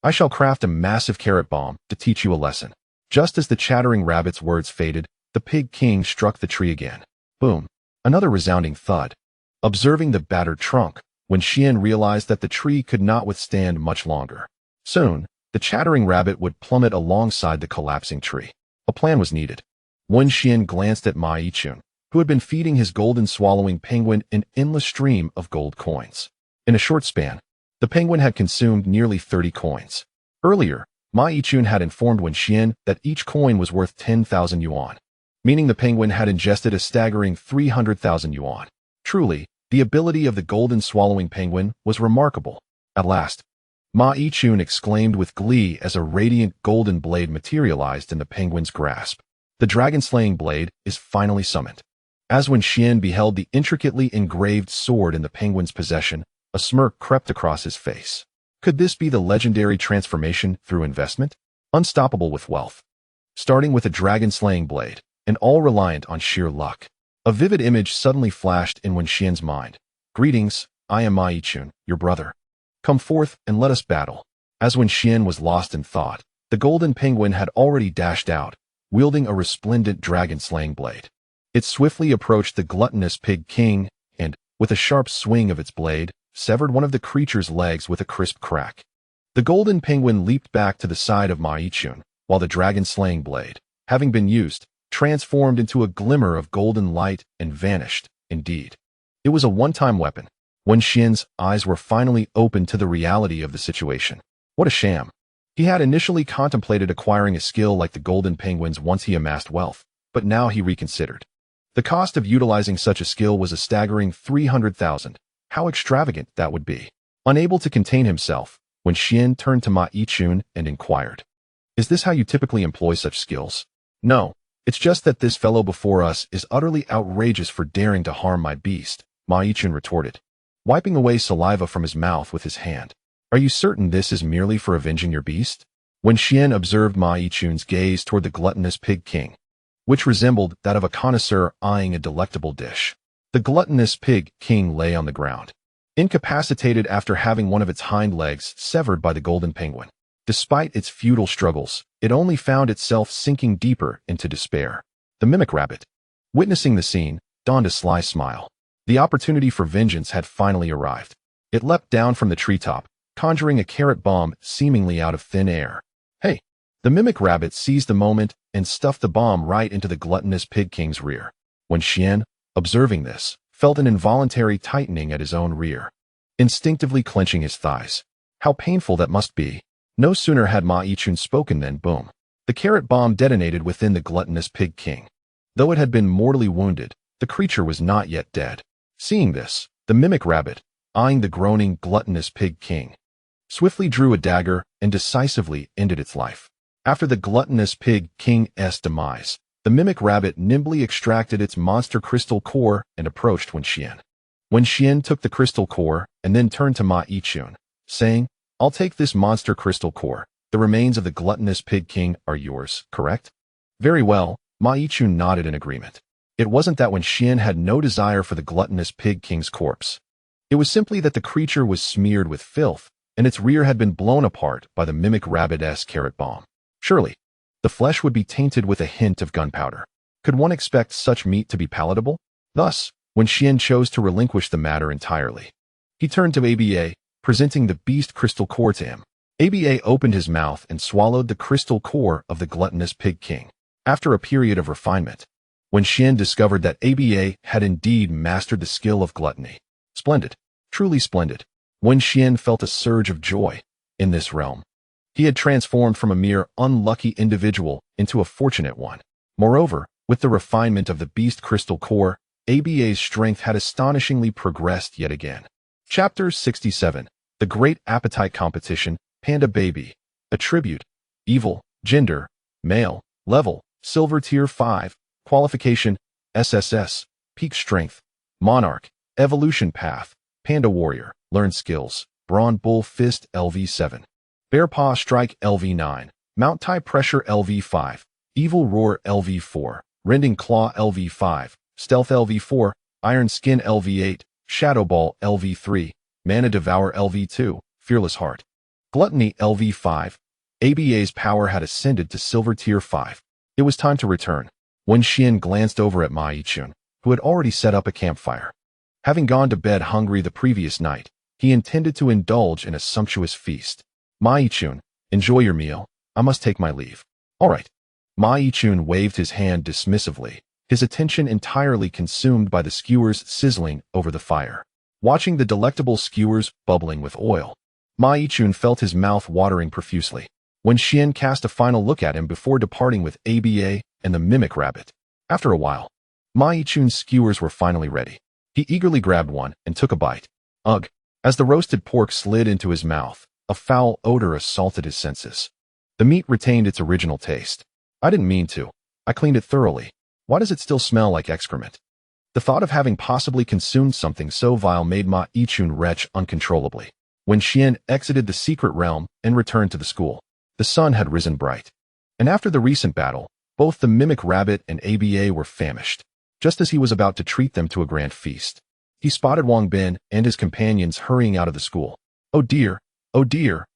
I shall craft a massive carrot bomb to teach you a lesson. Just as the chattering rabbit's words faded, the Pig King struck the tree again. Boom! Another resounding thud. Observing the battered trunk, Wenxuan realized that the tree could not withstand much longer. Soon, the chattering rabbit would plummet alongside the collapsing tree. A plan was needed. Wenxuan glanced at Ma Yichun, who had been feeding his golden swallowing penguin an endless stream of gold coins. In a short span, the penguin had consumed nearly 30 coins. Earlier, Ma Yichun had informed Wenxuan that each coin was worth 10,000 yuan, meaning the penguin had ingested a staggering 300,000 yuan. Truly, the ability of the golden swallowing penguin was remarkable. At last, Ma Yichun exclaimed with glee as a radiant golden blade materialized in the penguin's grasp. The dragon-slaying blade is finally summoned. As Wenxuan beheld the intricately engraved sword in the penguin's possession, a smirk crept across his face. Could this be the legendary transformation through investment? Unstoppable with wealth. Starting with a dragon-slaying blade, and all reliant on sheer luck. A vivid image suddenly flashed in Wenxian's mind. Greetings, I am Ma Yichun, your brother. Come forth and let us battle. As Wenxian was lost in thought, the golden penguin had already dashed out, wielding a resplendent dragon-slaying blade. It swiftly approached the gluttonous Pig King and, with a sharp swing of its blade, severed one of the creature's legs with a crisp crack. The golden penguin leaped back to the side of Ma Yichun, while the dragon-slaying blade, having been used, transformed into a glimmer of golden light and vanished. Indeed, it was a one-time weapon. Wenxian's eyes were finally opened to the reality of the situation. What a sham. He had initially contemplated acquiring a skill like the golden penguin's once he amassed wealth, but now he reconsidered. The cost of utilizing such a skill was a staggering 300,000. How extravagant that would be. Unable to contain himself, Wenxian turned to Ma Yichun and inquired, "Is this how you typically employ such skills?" "No, it's just that this fellow before us is utterly outrageous for daring to harm my beast," Ma Yichun retorted, wiping away saliva from his mouth with his hand. "Are you certain this is merely for avenging your beast?" Wenxian observed Ma Yichun's gaze toward the gluttonous Pig King, which resembled that of a connoisseur eyeing a delectable dish. The gluttonous Pig King lay on the ground, incapacitated after having one of its hind legs severed by the golden penguin. Despite its futile struggles, it only found itself sinking deeper into despair. The mimic rabbit, witnessing the scene, donned a sly smile. The opportunity for vengeance had finally arrived. It leapt down from the treetop, conjuring a carrot bomb seemingly out of thin air. "Hey!" The mimic rabbit seized the moment and stuffed the bomb right into the gluttonous Pig King's rear. Wenxian, observing this, felt an involuntary tightening at his own rear, instinctively clenching his thighs. How painful that must be. No sooner had Ma Yichun spoken than boom. The carrot bomb detonated within the gluttonous Pig King. Though it had been mortally wounded, the creature was not yet dead. Seeing this, the mimic rabbit, eyeing the groaning gluttonous Pig King, swiftly drew a dagger and decisively ended its life. After the gluttonous Pig King's demise, the mimic rabbit nimbly extracted its monster crystal core and approached Wenxian. Wenxian took the crystal core and then turned to Ma Yichun, saying, "I'll take this monster crystal core. The remains of the gluttonous Pig King are yours, correct?" "Very well," Ma Yichun nodded in agreement. It wasn't that Wenxian had no desire for the gluttonous Pig King's corpse. It was simply that the creature was smeared with filth, and its rear had been blown apart by the mimic rabbit's carrot bomb. Surely, the flesh would be tainted with a hint of gunpowder. Could one expect such meat to be palatable? Thus, Wenxian chose to relinquish the matter entirely. He turned to Aba, presenting the beast crystal core to him. ABA opened his mouth and swallowed the crystal core of the gluttonous pig king. After a period of refinement, Wenxian discovered that ABA had indeed mastered the skill of gluttony. Splendid. Truly splendid. Wenxian felt a surge of joy. In this realm, he had transformed from a mere unlucky individual into a fortunate one. Moreover, with the refinement of the beast crystal core, ABA's strength had astonishingly progressed yet again. Chapter 67. The Great Appetite Competition, Panda Baby. Attribute: Evil. Gender: Male. Level: Silver Tier 5. Qualification: SSS. Peak Strength: Monarch. Evolution Path: Panda Warrior. Learned Skills: Brawn Bull Fist LV7. Bear Paw Strike LV9. Mount Tie Pressure LV5. Evil Roar LV4. Rending Claw LV5. Stealth LV4. Iron Skin LV8. Shadow Ball LV3. Mana Devour LV2. Fearless Heart. Gluttony LV5. ABA's power had ascended to Silver Tier 5. It was time to return. Wenxian glanced over at Ma Yichun, who had already set up a campfire. Having gone to bed hungry the previous night, he intended to indulge in a sumptuous feast. Ma Yichun, enjoy your meal. I must take my leave. All right. Ma Yichun waved his hand dismissively, his attention entirely consumed by the skewers sizzling over the fire. Watching the delectable skewers bubbling with oil, Ma Yichun felt his mouth watering profusely. Wenxian cast a final look at him before departing with ABA and the mimic rabbit. After a while, Ma Yichun's skewers were finally ready. He eagerly grabbed one and took a bite. Ugh! As the roasted pork slid into his mouth, a foul odor assaulted his senses. The meat retained its original taste. I didn't mean to. I cleaned it thoroughly. Why does it still smell like excrement? The thought of having possibly consumed something so vile made Ma Yichun retch uncontrollably. Wenxian exited the secret realm and returned to the school. The sun had risen bright. And after the recent battle, both the mimic rabbit and ABA were famished. Just as he was about to treat them to a grand feast, he spotted Wang Bin and his companions hurrying out of the school. Oh dear,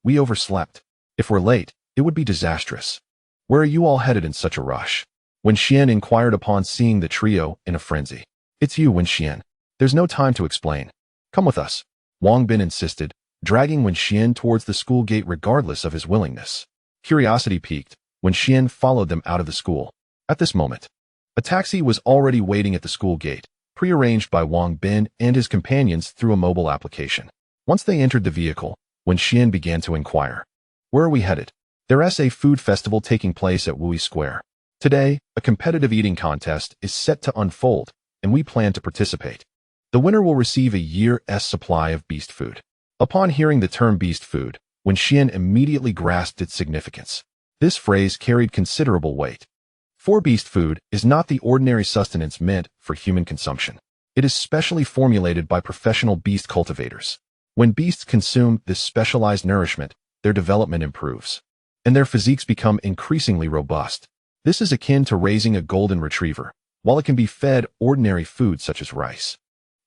we overslept. If we're late, it would be disastrous. Where are you all headed in such a rush? Wenxian inquired upon seeing the trio in a frenzy. It's you, Wenxian. There's no time to explain. Come with us, Wang Bin insisted, dragging Wenxian towards the school gate regardless of his willingness. Curiosity piqued, Wenxian followed them out of the school. At this moment, a taxi was already waiting at the school gate, prearranged by Wang Bin and his companions through a mobile application. Once they entered the vehicle, Wenxian began to inquire. Where are we headed? There's a food festival taking place at Wui Square. Today, a competitive eating contest is set to unfold, and we plan to participate. The winner will receive a year's supply of beast food. Upon hearing the term beast food, Wenxian immediately grasped its significance. This phrase carried considerable weight. For beast food is not the ordinary sustenance meant for human consumption. It is specially formulated by professional beast cultivators. When beasts consume this specialized nourishment, their development improves, and their physiques become increasingly robust. This is akin to raising a golden retriever, while it can be fed ordinary food such as rice.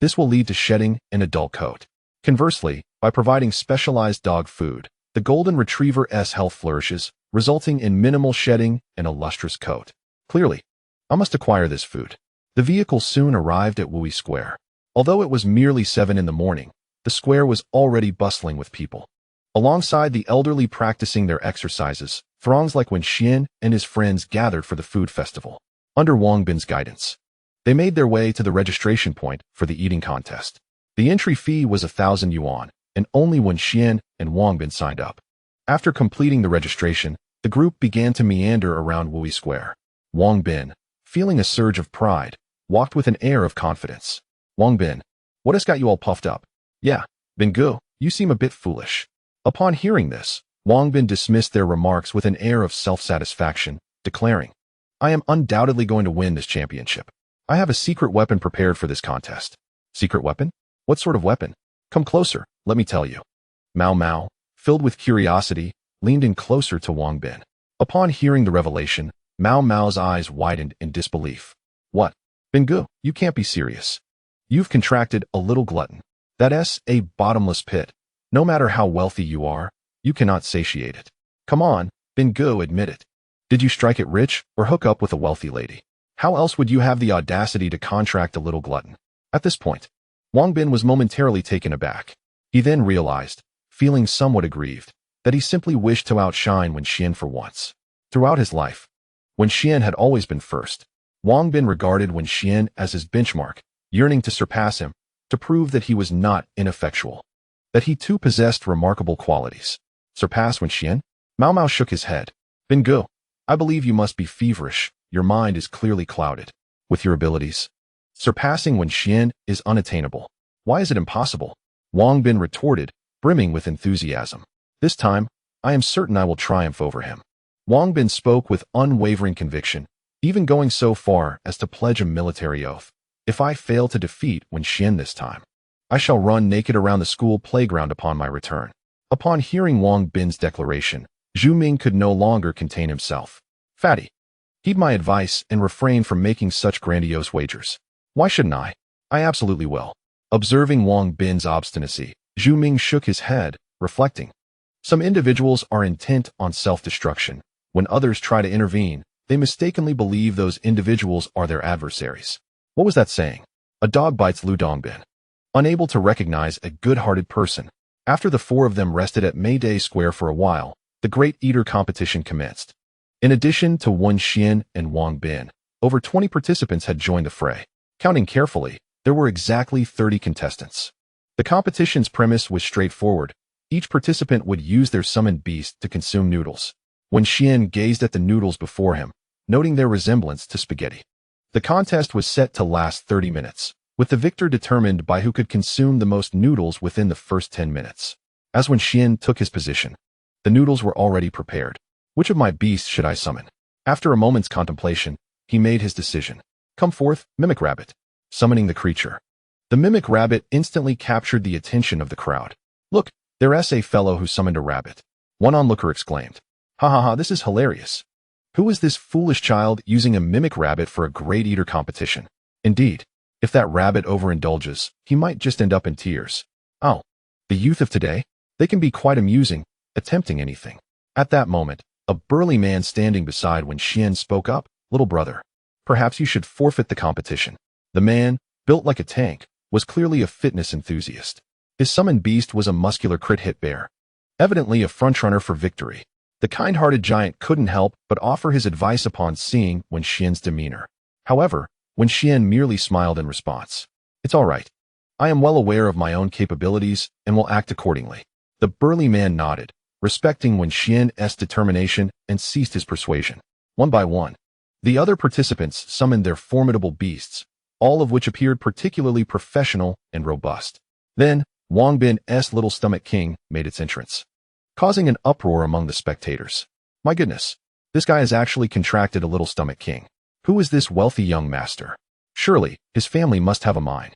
This will lead to shedding an adult coat. Conversely, by providing specialized dog food, the golden retriever's health flourishes, resulting in minimal shedding and a lustrous coat. Clearly, I must acquire this food. The vehicle soon arrived at Wui Square. Although it was merely 7 in the morning, the square was already bustling with people. Alongside the elderly practicing their exercises, throngs like Wenxian and his friends gathered for the food festival. Under Wang Bin's guidance, they made their way to the registration point for the eating contest. The entry fee was 1,000 yuan, and only Wenxian and Wang Bin signed up. After completing the registration, the group began to meander around Wui Square. Wang Bin, feeling a surge of pride, walked with an air of confidence. Wang Bin, what has got you all puffed up? Yeah, Bin Gu, you seem a bit foolish. Upon hearing this, Wang Bin dismissed their remarks with an air of self-satisfaction, declaring, I am undoubtedly going to win this championship. I have a secret weapon prepared for this contest. Secret weapon? What sort of weapon? Come closer, let me tell you. Mao Mao, filled with curiosity, leaned in closer to Wang Bin. Upon hearing the revelation, Mao Mao's eyes widened in disbelief. What? Bin Gu, you can't be serious. You've contracted a little glutton. That's a bottomless pit. No matter how wealthy you are, you cannot satiate it. Come on, Bin Gu, admit it. Did you strike it rich or hook up with a wealthy lady? How else would you have the audacity to contract a little glutton? At this point, Wang Bin was momentarily taken aback. He then realized, feeling somewhat aggrieved, that he simply wished to outshine Wenxian for once. Throughout his life, Wenxian had always been first. Wang Bin regarded Wenxian as his benchmark, yearning to surpass him, to prove that he was not ineffectual, that he too possessed remarkable qualities. Surpass Wenxian? Mao Mao shook his head. Bin Gu, I believe you must be feverish. Your mind is clearly clouded with your abilities. Surpassing Wenxian is unattainable. Why is it impossible? Wang Bin retorted, brimming with enthusiasm. This time, I am certain I will triumph over him. Wang Bin spoke with unwavering conviction, even going so far as to pledge a military oath. If I fail to defeat Wenxian this time, I shall run naked around the school playground upon my return. Upon hearing Wang Bin's declaration, Zhu Ming could no longer contain himself. Fatty, heed my advice and refrain from making such grandiose wagers. Why shouldn't I? I absolutely will. Observing Wang Bin's obstinacy, Zhu Ming shook his head, reflecting. Some individuals are intent on self-destruction. When others try to intervene, they mistakenly believe those individuals are their adversaries. What was that saying? A dog bites Lu Dongbin. Unable to recognize a good-hearted person, after the four of them rested at Mayday Square for a while, the Great Eater competition commenced. In addition to Wenxian and Wang Bin, over 20 participants had joined the fray. Counting carefully, there were exactly 30 contestants. The competition's premise was straightforward. Each participant would use their summoned beast to consume noodles. Wenxian gazed at the noodles before him, noting their resemblance to spaghetti. The contest was set to last 30 minutes, with the victor determined by who could consume the most noodles within the first 10 minutes. As Wenxian took his position, the noodles were already prepared. Which of my beasts should I summon? After a moment's contemplation, he made his decision. Come forth, Mimic Rabbit. Summoning the creature. The Mimic Rabbit instantly captured the attention of the crowd. Look, there's a fellow who summoned a rabbit. One onlooker exclaimed. Ha ha ha, this is hilarious. Who is this foolish child using a Mimic Rabbit for a Great Eater competition? Indeed, if that rabbit overindulges, he might just end up in tears. Oh, the youth of today? They can be quite amusing, attempting anything. At that moment, a burly man standing beside Wenxian spoke up. Little brother, perhaps you should forfeit the competition. The man, built like a tank, was clearly a fitness enthusiast. His summoned beast was a muscular crit-hit bear, evidently a frontrunner for victory. The kind-hearted giant couldn't help but offer his advice upon seeing Wenxian's demeanor. However, Wenxian merely smiled in response. It's all right. I am well aware of my own capabilities and will act accordingly. The burly man nodded, respecting Wenxian's determination, and ceased his persuasion. One by one, the other participants summoned their formidable beasts, all of which appeared particularly professional and robust. Then, Wang Bin's Little Stomach King made its entrance, causing an uproar among the spectators. My goodness, this guy has actually contracted a Little Stomach King. Who is this wealthy young master? Surely, his family must have a mine.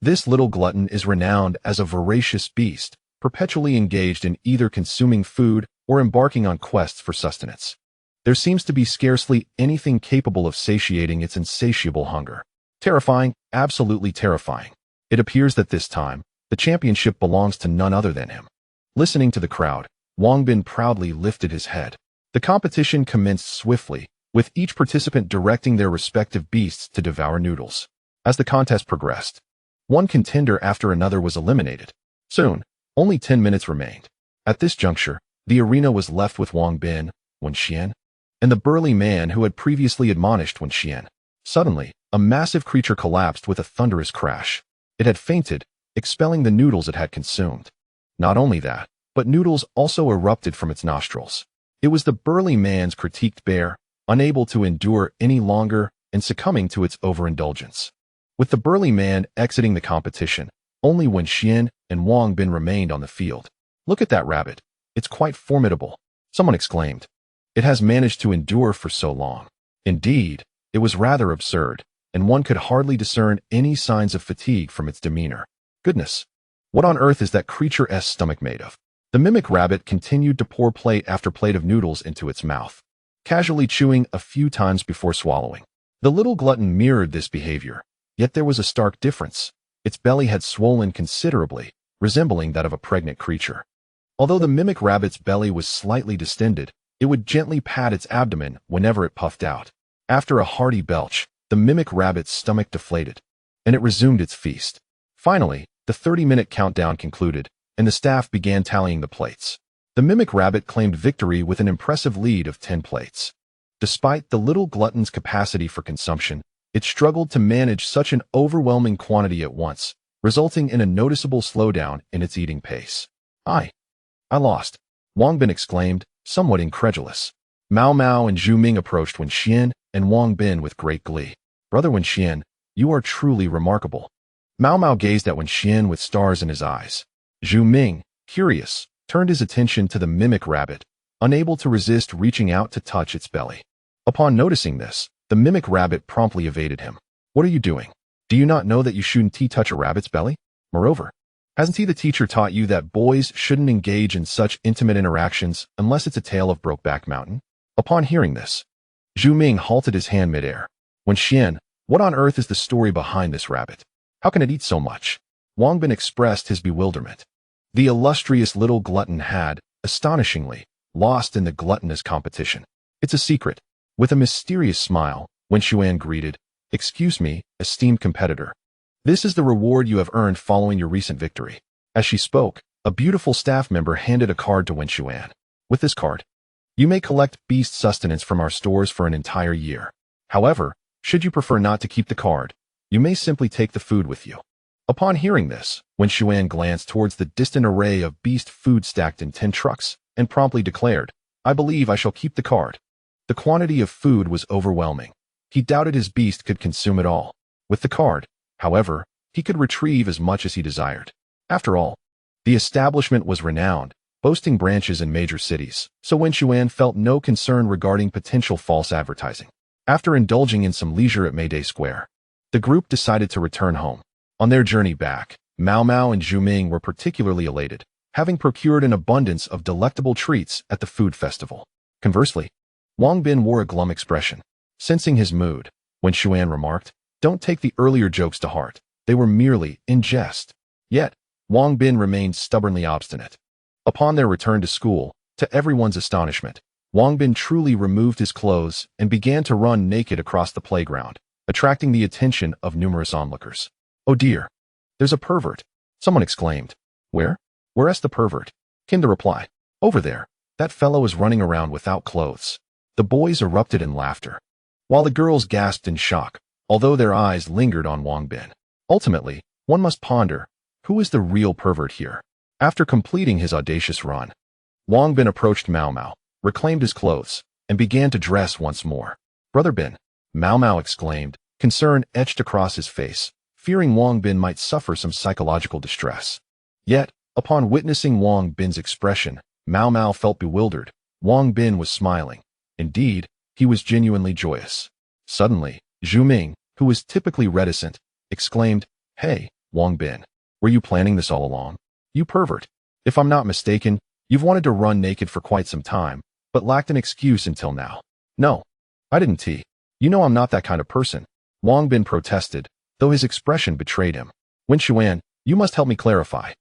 This little glutton is renowned as a voracious beast, perpetually engaged in either consuming food or embarking on quests for sustenance. There seems to be scarcely anything capable of satiating its insatiable hunger. Terrifying, absolutely terrifying. It appears that this time, the championship belongs to none other than him. Listening to the crowd, Wang Bin proudly lifted his head. The competition commenced swiftly, with each participant directing their respective beasts to devour noodles. As the contest progressed, one contender after another was eliminated. Soon, only 10 minutes remained. At this juncture, the arena was left with Wang Bin, Wenxian, and the burly man who had previously admonished Wenxian. Suddenly, a massive creature collapsed with a thunderous crash. It had fainted, expelling the noodles it had consumed. Not only that, but noodles also erupted from its nostrils. It was the burly man's critiqued bear, unable to endure any longer and succumbing to its overindulgence. With the burly man exiting the competition, only Wenxian and Wang Bin remained on the field. Look at that rabbit. It's quite formidable, someone exclaimed. It has managed to endure for so long. Indeed, it was rather absurd, and one could hardly discern any signs of fatigue from its demeanor. Goodness, what on earth is that creature's stomach made of? The mimic rabbit continued to pour plate after plate of noodles into its mouth, casually chewing a few times before swallowing. The little glutton mirrored this behavior, yet there was a stark difference. Its belly had swollen considerably, resembling that of a pregnant creature. Although the mimic rabbit's belly was slightly distended, it would gently pat its abdomen whenever it puffed out. After a hearty belch, the mimic rabbit's stomach deflated, and it resumed its feast. Finally, the 30-minute countdown concluded, and the staff began tallying the plates. The mimic rabbit claimed victory with an impressive lead of 10 plates. Despite the little glutton's capacity for consumption, it struggled to manage such an overwhelming quantity at once, resulting in a noticeable slowdown in its eating pace. I lost, Wang Bin exclaimed, somewhat incredulous. Mao Mao and Zhu Ming approached Wenxian and Wang Bin with great glee. Brother Wenxian, you are truly remarkable. Mao Mao gazed at Wenxian with stars in his eyes. Zhu Ming, curious, turned his attention to the mimic rabbit, unable to resist reaching out to touch its belly. Upon noticing this, the mimic rabbit promptly evaded him. What are you doing? Do you not know that you shouldn't touch a rabbit's belly? Moreover, hasn't the teacher taught you that boys shouldn't engage in such intimate interactions unless it's a tale of Brokeback Mountain? Upon hearing this, Zhu Ming halted his hand midair. Wenxian, what on earth is the story behind this rabbit? How can it eat so much? Wang Bin expressed his bewilderment. The illustrious little glutton had, astonishingly, lost in the gluttonous competition. It's a secret. With a mysterious smile, Wenxuan greeted, Excuse me, esteemed competitor. This is the reward you have earned following your recent victory. As she spoke, a beautiful staff member handed a card to Wenxuan. With this card, you may collect beast sustenance from our stores for an entire year. However, should you prefer not to keep the card, you may simply take the food with you. Upon hearing this, Wenxuan glanced towards the distant array of beast food stacked in 10 trucks and promptly declared, I believe I shall keep the card. The quantity of food was overwhelming. He doubted his beast could consume it all. With the card, however, he could retrieve as much as he desired. After all, the establishment was renowned, boasting branches in major cities, so Wenxuan felt no concern regarding potential false advertising. After indulging in some leisure at Mayday Square, the group decided to return home. On their journey back, Mao Mao and Zhu Ming were particularly elated, having procured an abundance of delectable treats at the food festival. Conversely, Wang Bin wore a glum expression. Sensing his mood, Wenxuan remarked, Don't take the earlier jokes to heart. They were merely in jest. Yet, Wang Bin remained stubbornly obstinate. Upon their return to school, to everyone's astonishment, Wang Bin truly removed his clothes and began to run naked across the playground, attracting the attention of numerous onlookers. Oh dear, there's a pervert, someone exclaimed. Where's the pervert? Came the reply. Over there, that fellow is running around without clothes. The boys erupted in laughter, while the girls gasped in shock, although their eyes lingered on Wang Bin. Ultimately, one must ponder, who is the real pervert here? After completing his audacious run, Wang Bin approached Mao Mao, reclaimed his clothes, and began to dress once more. Brother Bin, Mao Mao exclaimed, concern etched across his face, fearing Wang Bin might suffer some psychological distress. Yet, upon witnessing Wang Bin's expression, Mao Mao felt bewildered. Wang Bin was smiling. Indeed, he was genuinely joyous. Suddenly, Zhu Ming, who was typically reticent, exclaimed, Hey, Wang Bin, were you planning this all along? You pervert. If I'm not mistaken, you've wanted to run naked for quite some time, but lacked an excuse until now. No, I didn't. You know I'm not that kind of person. Wang Bin protested, though his expression betrayed him. Wenxuan, you must help me clarify.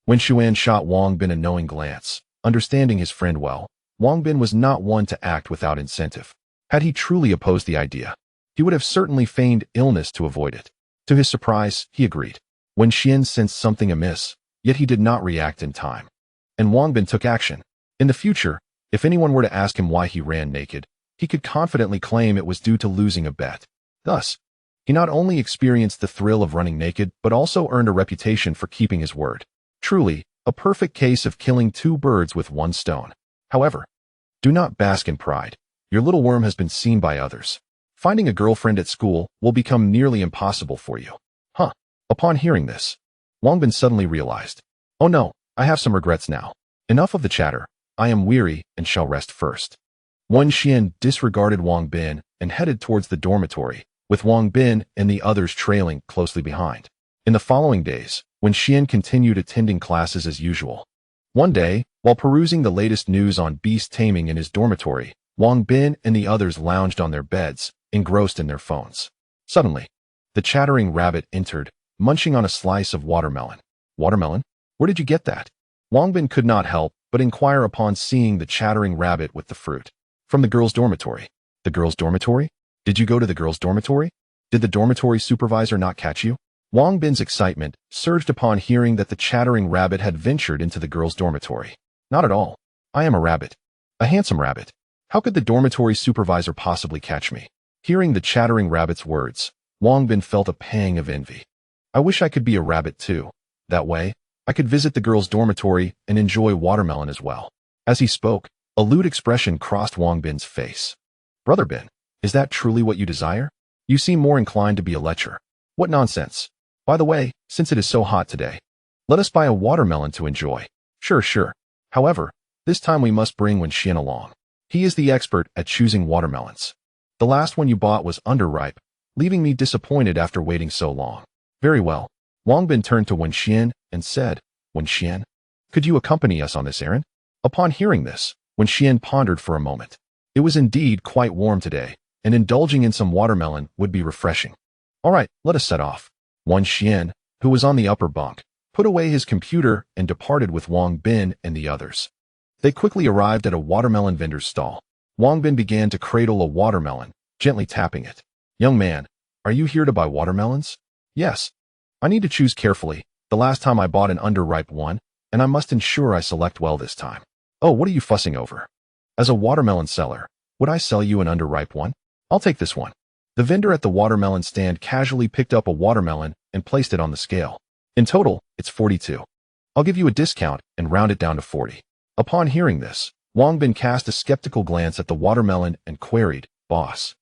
Wenxuan shot Wang Bin a knowing glance. Understanding his friend well, Wang Bin was not one to act without incentive. Had he truly opposed the idea, he would have certainly feigned illness to avoid it. To his surprise, he agreed. Wenxian sensed something amiss, yet he did not react in time. And Wang Bin took action. In the future, if anyone were to ask him why he ran naked, he could confidently claim it was due to losing a bet. Thus, he not only experienced the thrill of running naked, but also earned a reputation for keeping his word. Truly, a perfect case of killing two birds with one stone. However, do not bask in pride. Your little worm has been seen by others. Finding a girlfriend at school will become nearly impossible for you. Upon hearing this, Wang Bin suddenly realized, Oh no, I have some regrets now. Enough of the chatter. I am weary and shall rest first. Wenxian disregarded Wang Bin and headed towards the dormitory, with Wang Bin and the others trailing closely behind. In the following days, Wenxian continued attending classes as usual. One day, while perusing the latest news on beast taming in his dormitory, Wang Bin and the others lounged on their beds, engrossed in their phones. Suddenly, the chattering rabbit entered, munching on a slice of watermelon. Watermelon? Where did you get that? Wang Bin could not help but inquire upon seeing the chattering rabbit with the fruit. From the girls' dormitory. The girls' dormitory? Did you go to the girls' dormitory? Did the dormitory supervisor not catch you? Wang Bin's excitement surged upon hearing that the chattering rabbit had ventured into the girls' dormitory. Not at all. I am a rabbit. A handsome rabbit. How could the dormitory supervisor possibly catch me? Hearing the chattering rabbit's words, Wang Bin felt a pang of envy. I wish I could be a rabbit too. That way, I could visit the girls' dormitory and enjoy watermelon as well. As he spoke, a lewd expression crossed Wang Bin's face. Brother Bin, is that truly what you desire? You seem more inclined to be a lecher. What nonsense. By the way, since it is so hot today, let us buy a watermelon to enjoy. Sure. However, this time we must bring Wenxian along. He is the expert at choosing watermelons. The last one you bought was underripe, leaving me disappointed after waiting so long. Very well. Wang Bin turned to Wenxian and said, Wenxian, could you accompany us on this errand? Upon hearing this, Wenxian pondered for a moment. It was indeed quite warm today, and indulging in some watermelon would be refreshing. All right, let us set off. Wenxian, who was on the upper bunk, put away his computer and departed with Wang Bin and the others. They quickly arrived at a watermelon vendor's stall. Wang Bin began to cradle a watermelon, gently tapping it. Young man, are you here to buy watermelons? Yes. I need to choose carefully. The last time I bought an underripe one, and I must ensure I select well this time. Oh, what are you fussing over? As a watermelon seller, would I sell you an underripe one? I'll take this one. The vendor at the watermelon stand casually picked up a watermelon and placed it on the scale. In total, it's 42. I'll give you a discount and round it down to 40. Upon hearing this, Wang Bin cast a skeptical glance at the watermelon and queried, Boss,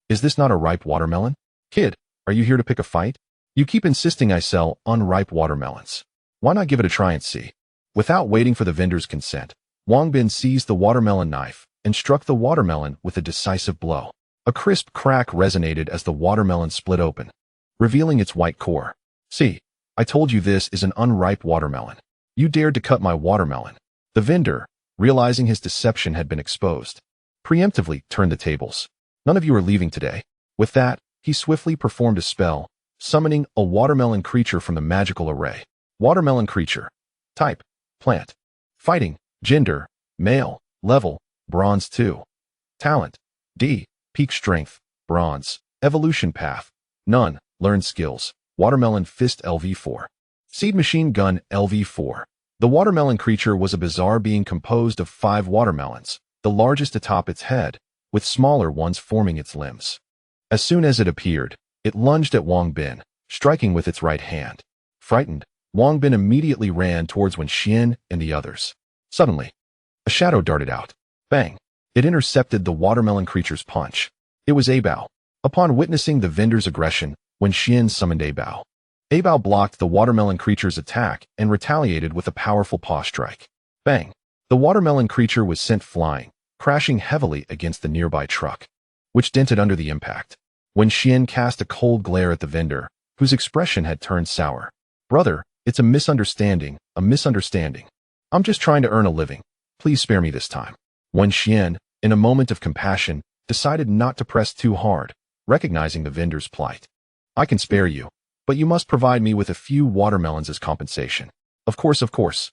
is this not a ripe watermelon? Kid, are you here to pick a fight? You keep insisting I sell unripe watermelons. Why not give it a try and see? Without waiting for the vendor's consent, Wang Bin seized the watermelon knife and struck the watermelon with a decisive blow. A crisp crack resonated as the watermelon split open, revealing its white core. See, I told you this is an unripe watermelon. You dared to cut my watermelon. The vendor, realizing his deception had been exposed, preemptively turned the tables. None of you are leaving today. With that, he swiftly performed a spell, summoning a watermelon creature from the magical array. Watermelon creature. Type, plant. Fighting, gender, male, level, bronze 2. Talent, D, peak strength, bronze. Evolution path, none, learn skills. Watermelon fist LV4. Seed machine gun LV4. The watermelon creature was a bizarre being composed of 5 watermelons, the largest atop its head, with smaller ones forming its limbs. As soon as it appeared, it lunged at Wang Bin, striking with its right hand. Frightened, Wang Bin immediately ran towards Wenxian and the others. Suddenly, a shadow darted out. Bang! It intercepted the watermelon creature's punch. It was Abao. Upon witnessing the vendor's aggression, Wenxian summoned Abao. Abao blocked the watermelon creature's attack and retaliated with a powerful paw strike. Bang! The watermelon creature was sent flying, crashing heavily against the nearby truck, which dented under the impact. Wenxian cast a cold glare at the vendor, whose expression had turned sour. Brother, it's a misunderstanding, a misunderstanding. I'm just trying to earn a living. Please spare me this time. Wenxian, in a moment of compassion, decided not to press too hard, recognizing the vendor's plight. I can spare you, but you must provide me with a few watermelons as compensation. Of course.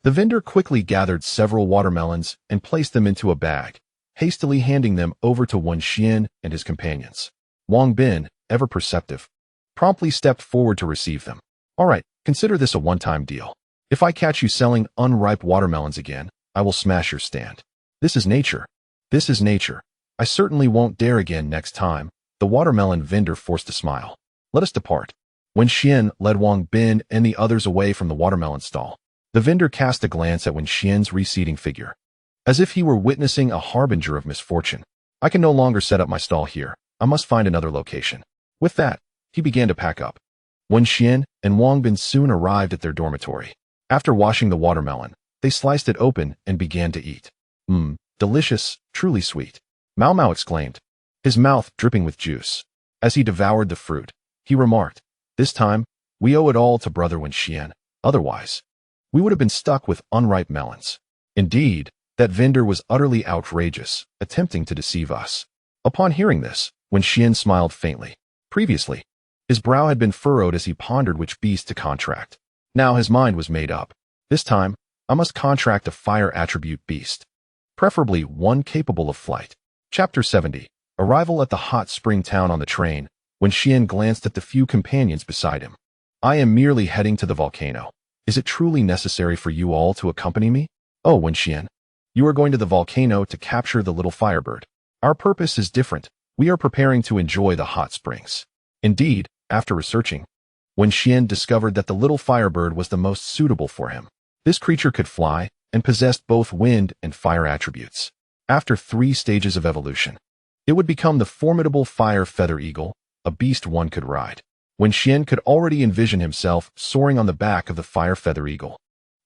The vendor quickly gathered several watermelons and placed them into a bag, hastily handing them over to Wenxian and his companions. Wang Bin, ever perceptive, promptly stepped forward to receive them. All right, consider this a one-time deal. If I catch you selling unripe watermelons again, I will smash your stand. This is nature. This is nature. I certainly won't dare again next time. The watermelon vendor forced a smile. Let us depart. Wenxian led Wang Bin and the others away from the watermelon stall. The vendor cast a glance at Wenxian's receding figure, as if he were witnessing a harbinger of misfortune. I can no longer set up my stall here. I must find another location. With that, he began to pack up. Wenxian and Wang Bin soon arrived at their dormitory. After washing the watermelon, they sliced it open and began to eat. Delicious, truly sweet. Mao Mao exclaimed, his mouth dripping with juice. As he devoured the fruit, he remarked, this time, we owe it all to Brother Wenxian. Otherwise, we would have been stuck with unripe melons. Indeed, that vendor was utterly outrageous, attempting to deceive us. Upon hearing this, Wenxian smiled faintly. Previously, his brow had been furrowed as he pondered which beast to contract. Now his mind was made up. This time, I must contract a fire attribute beast, preferably one capable of flight. Chapter 70. Arrival at the hot spring town on the train. Wenxian glanced at the few companions beside him. I am merely heading to the volcano. Is it truly necessary for you all to accompany me? Oh, Wenxian, You are going to the volcano to capture the little firebird. Our purpose is different. We are preparing to enjoy the hot springs. Indeed, after researching, Wenxian discovered that the little firebird was the most suitable for him. This creature could fly and possessed both wind and fire attributes. After 3 stages of evolution, it would become the formidable fire feather eagle, a beast one could ride. Wenxian could already envision himself soaring on the back of the fire feather eagle.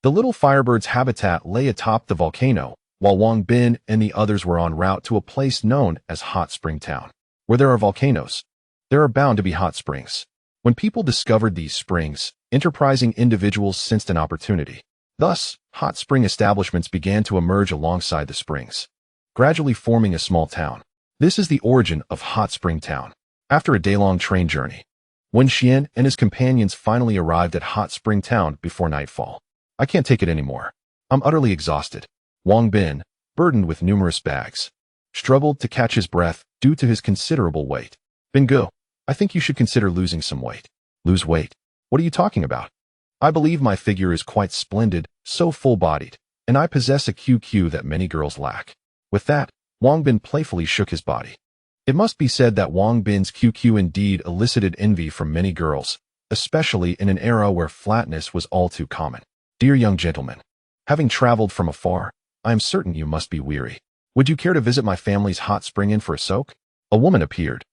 The little firebird's habitat lay atop the volcano, while Wang Bin and the others were en route to a place known as Hot Spring Town. Where there are volcanoes, there are bound to be hot springs. When people discovered these springs, enterprising individuals sensed an opportunity. Thus, hot spring establishments began to emerge alongside the springs, gradually forming a small town. This is the origin of Hot Spring Town. After a day-long train journey, Wenxian and his companions finally arrived at Hot Spring Town before nightfall. I can't take it anymore. I'm utterly exhausted. Wang Bin, burdened with numerous bags, struggled to catch his breath due to his considerable weight. Bingo, I think you should consider losing some weight. Lose weight? What are you talking about? I believe my figure is quite splendid, so full-bodied, and I possess a QQ that many girls lack. With that, Wang Bin playfully shook his body. It must be said that Wang Bin's QQ indeed elicited envy from many girls, especially in an era where flatness was all too common. Dear young gentleman, having traveled from afar, I am certain you must be weary. Would you care to visit my family's hot spring inn for a soak? A woman appeared,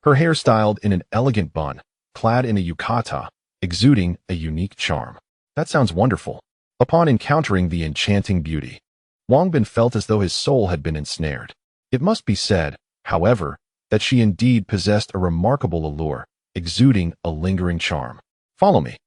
her hair styled in an elegant bun, clad in a yukata, exuding a unique charm. That sounds wonderful. Upon encountering the enchanting beauty, Wang Bin felt as though his soul had been ensnared. It must be said, however, that she indeed possessed a remarkable allure, exuding a lingering charm. Follow me.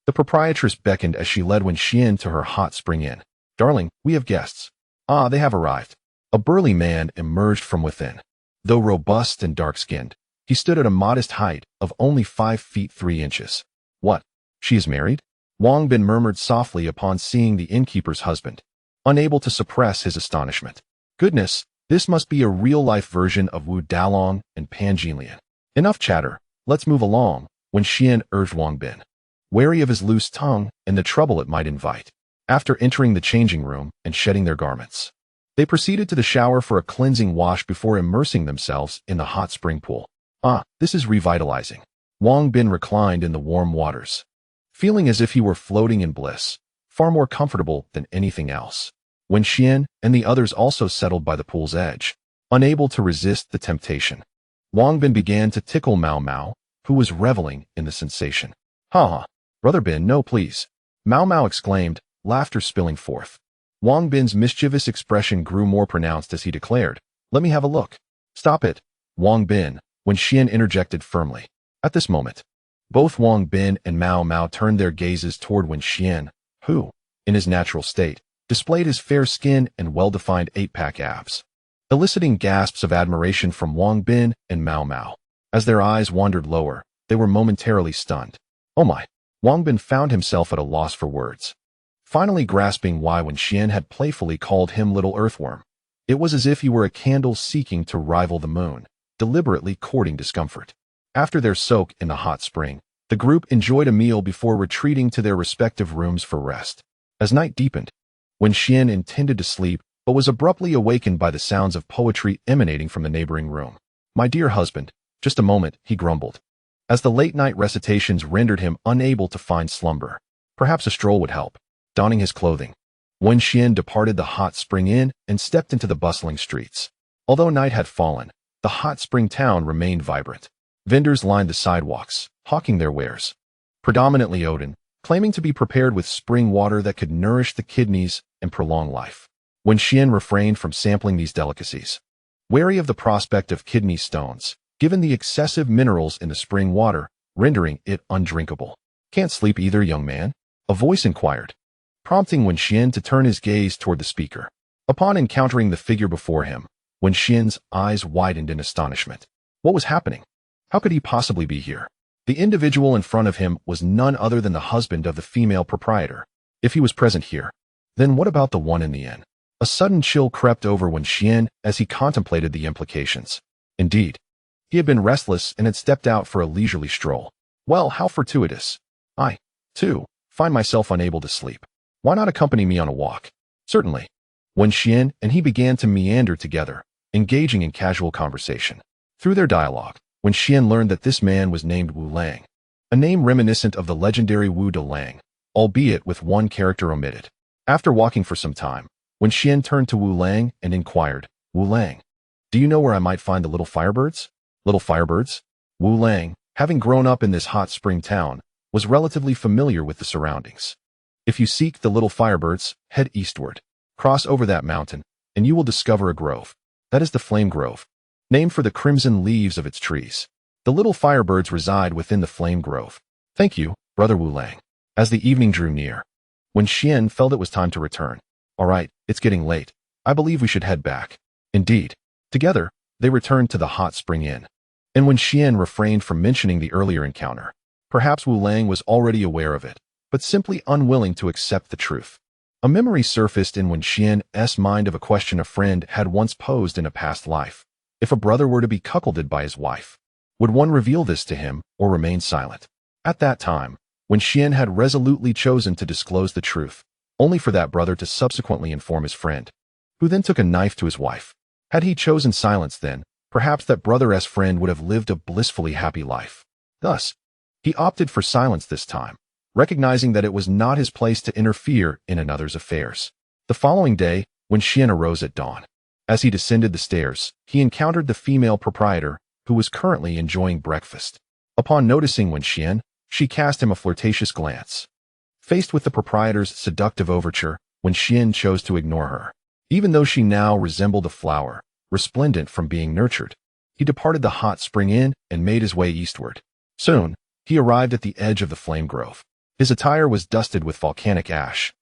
The proprietress beckoned as she led Wenxian to her hot spring inn. Darling, we have guests. Ah, they have arrived. A burly man emerged from within. Though robust and dark-skinned, he stood at a modest height of only 5 feet 3 inches. What? She is married? Wang Bin murmured softly upon seeing the innkeeper's husband, unable to suppress his astonishment. Goodness, this must be a real-life version of Wu Dalong and Pan Jinlian. Enough chatter, let's move along, Wenxian urged Wang Bin, wary of his loose tongue and the trouble it might invite. After entering the changing room and shedding their garments, they proceeded to the shower for a cleansing wash before immersing themselves in the hot spring pool. Ah, this is revitalizing. Wang Bin reclined in the warm waters, feeling as if he were floating in bliss, far more comfortable than anything else. Wenxian and the others also settled by the pool's edge, unable to resist the temptation. Wang Bin began to tickle Mao Mao, who was reveling in the sensation. Ha ha, Brother Bin, no please, Mao Mao exclaimed, laughter spilling forth. Wang Bin's mischievous expression grew more pronounced as he declared, let me have a look. Stop it, Wang Bin, Wenxian interjected firmly. At this moment, both Wang Bin and Mao Mao turned their gazes toward Wenxian, who, in his natural state, displayed his fair skin and well-defined 8-pack abs, eliciting gasps of admiration from Wang Bin and Mao Mao. As their eyes wandered lower, they were momentarily stunned. Oh my! Wang Bin found himself at a loss for words. Finally grasping why Wenxian had playfully called him Little Earthworm, it was as if he were a candle seeking to rival the moon, deliberately courting discomfort. After their soak in the hot spring, the group enjoyed a meal before retreating to their respective rooms for rest. As night deepened, Wenxian intended to sleep but was abruptly awakened by the sounds of poetry emanating from the neighboring room. My dear husband, just a moment, he grumbled, as the late-night recitations rendered him unable to find slumber. Perhaps a stroll would help. Donning his clothing, Wenxian departed the hot spring inn and stepped into the bustling streets. Although night had fallen, the hot spring town remained vibrant. Vendors lined the sidewalks, hawking their wares, predominantly Odin, claiming to be prepared with spring water that could nourish the kidneys and prolong life. Wenxian refrained from sampling these delicacies, wary of the prospect of kidney stones, given the excessive minerals in the spring water, rendering it undrinkable. Can't sleep either, young man? A voice inquired, prompting Wenxian to turn his gaze toward the speaker. Upon encountering the figure before him, Wenxian's eyes widened in astonishment. What was happening? How could he possibly be here? The individual in front of him was none other than the husband of the female proprietor. If he was present here, then what about the one in the inn? A sudden chill crept over Wenxian as he contemplated the implications. Indeed, he had been restless and had stepped out for a leisurely stroll. Well, how fortuitous. I, too, find myself unable to sleep. Why not accompany me on a walk? Certainly. Wenxian and he began to meander together, engaging in casual conversation. Through their dialogue, Wenxian learned that this man was named Wu Lang, a name reminiscent of the legendary Wu De Lang, albeit with one character omitted. After walking for some time, Wenxian turned to Wu Lang and inquired, "Wu Lang, do you know where I might find the little firebirds?" Little firebirds? Wu Lang, having grown up in this hot spring town, was relatively familiar with the surroundings. If you seek the little firebirds, head eastward. Cross over that mountain, and you will discover a grove. That is the Flame Grove, named for the crimson leaves of its trees. The little firebirds reside within the Flame Grove. Thank you, Brother Wu Lang. As the evening drew near, Wenxian felt it was time to return. All right, it's getting late. I believe we should head back. Indeed. Together, they returned to the hot spring inn. And Wenxian refrained from mentioning the earlier encounter. Perhaps Wu Lang was already aware of it, but simply unwilling to accept the truth. A memory surfaced in Wenxian's mind of a question a friend had once posed in a past life. If a brother were to be cuckolded by his wife, would one reveal this to him or remain silent? At that time, Wenxian had resolutely chosen to disclose the truth, only for that brother to subsequently inform his friend, who then took a knife to his wife. Had he chosen silence then, perhaps that brother's friend would have lived a blissfully happy life. Thus, he opted for silence this time, recognizing that it was not his place to interfere in another's affairs. The following day, Wenxian arose at dawn. As he descended the stairs, he encountered the female proprietor, who was currently enjoying breakfast. Upon noticing Wenxian, she cast him a flirtatious glance. Faced with the proprietor's seductive overture, Wenxian chose to ignore her. Even though she now resembled a flower, resplendent from being nurtured, he departed the hot spring inn and made his way eastward. Soon, he arrived at the edge of the Flame Grove. His attire was dusted with volcanic ash,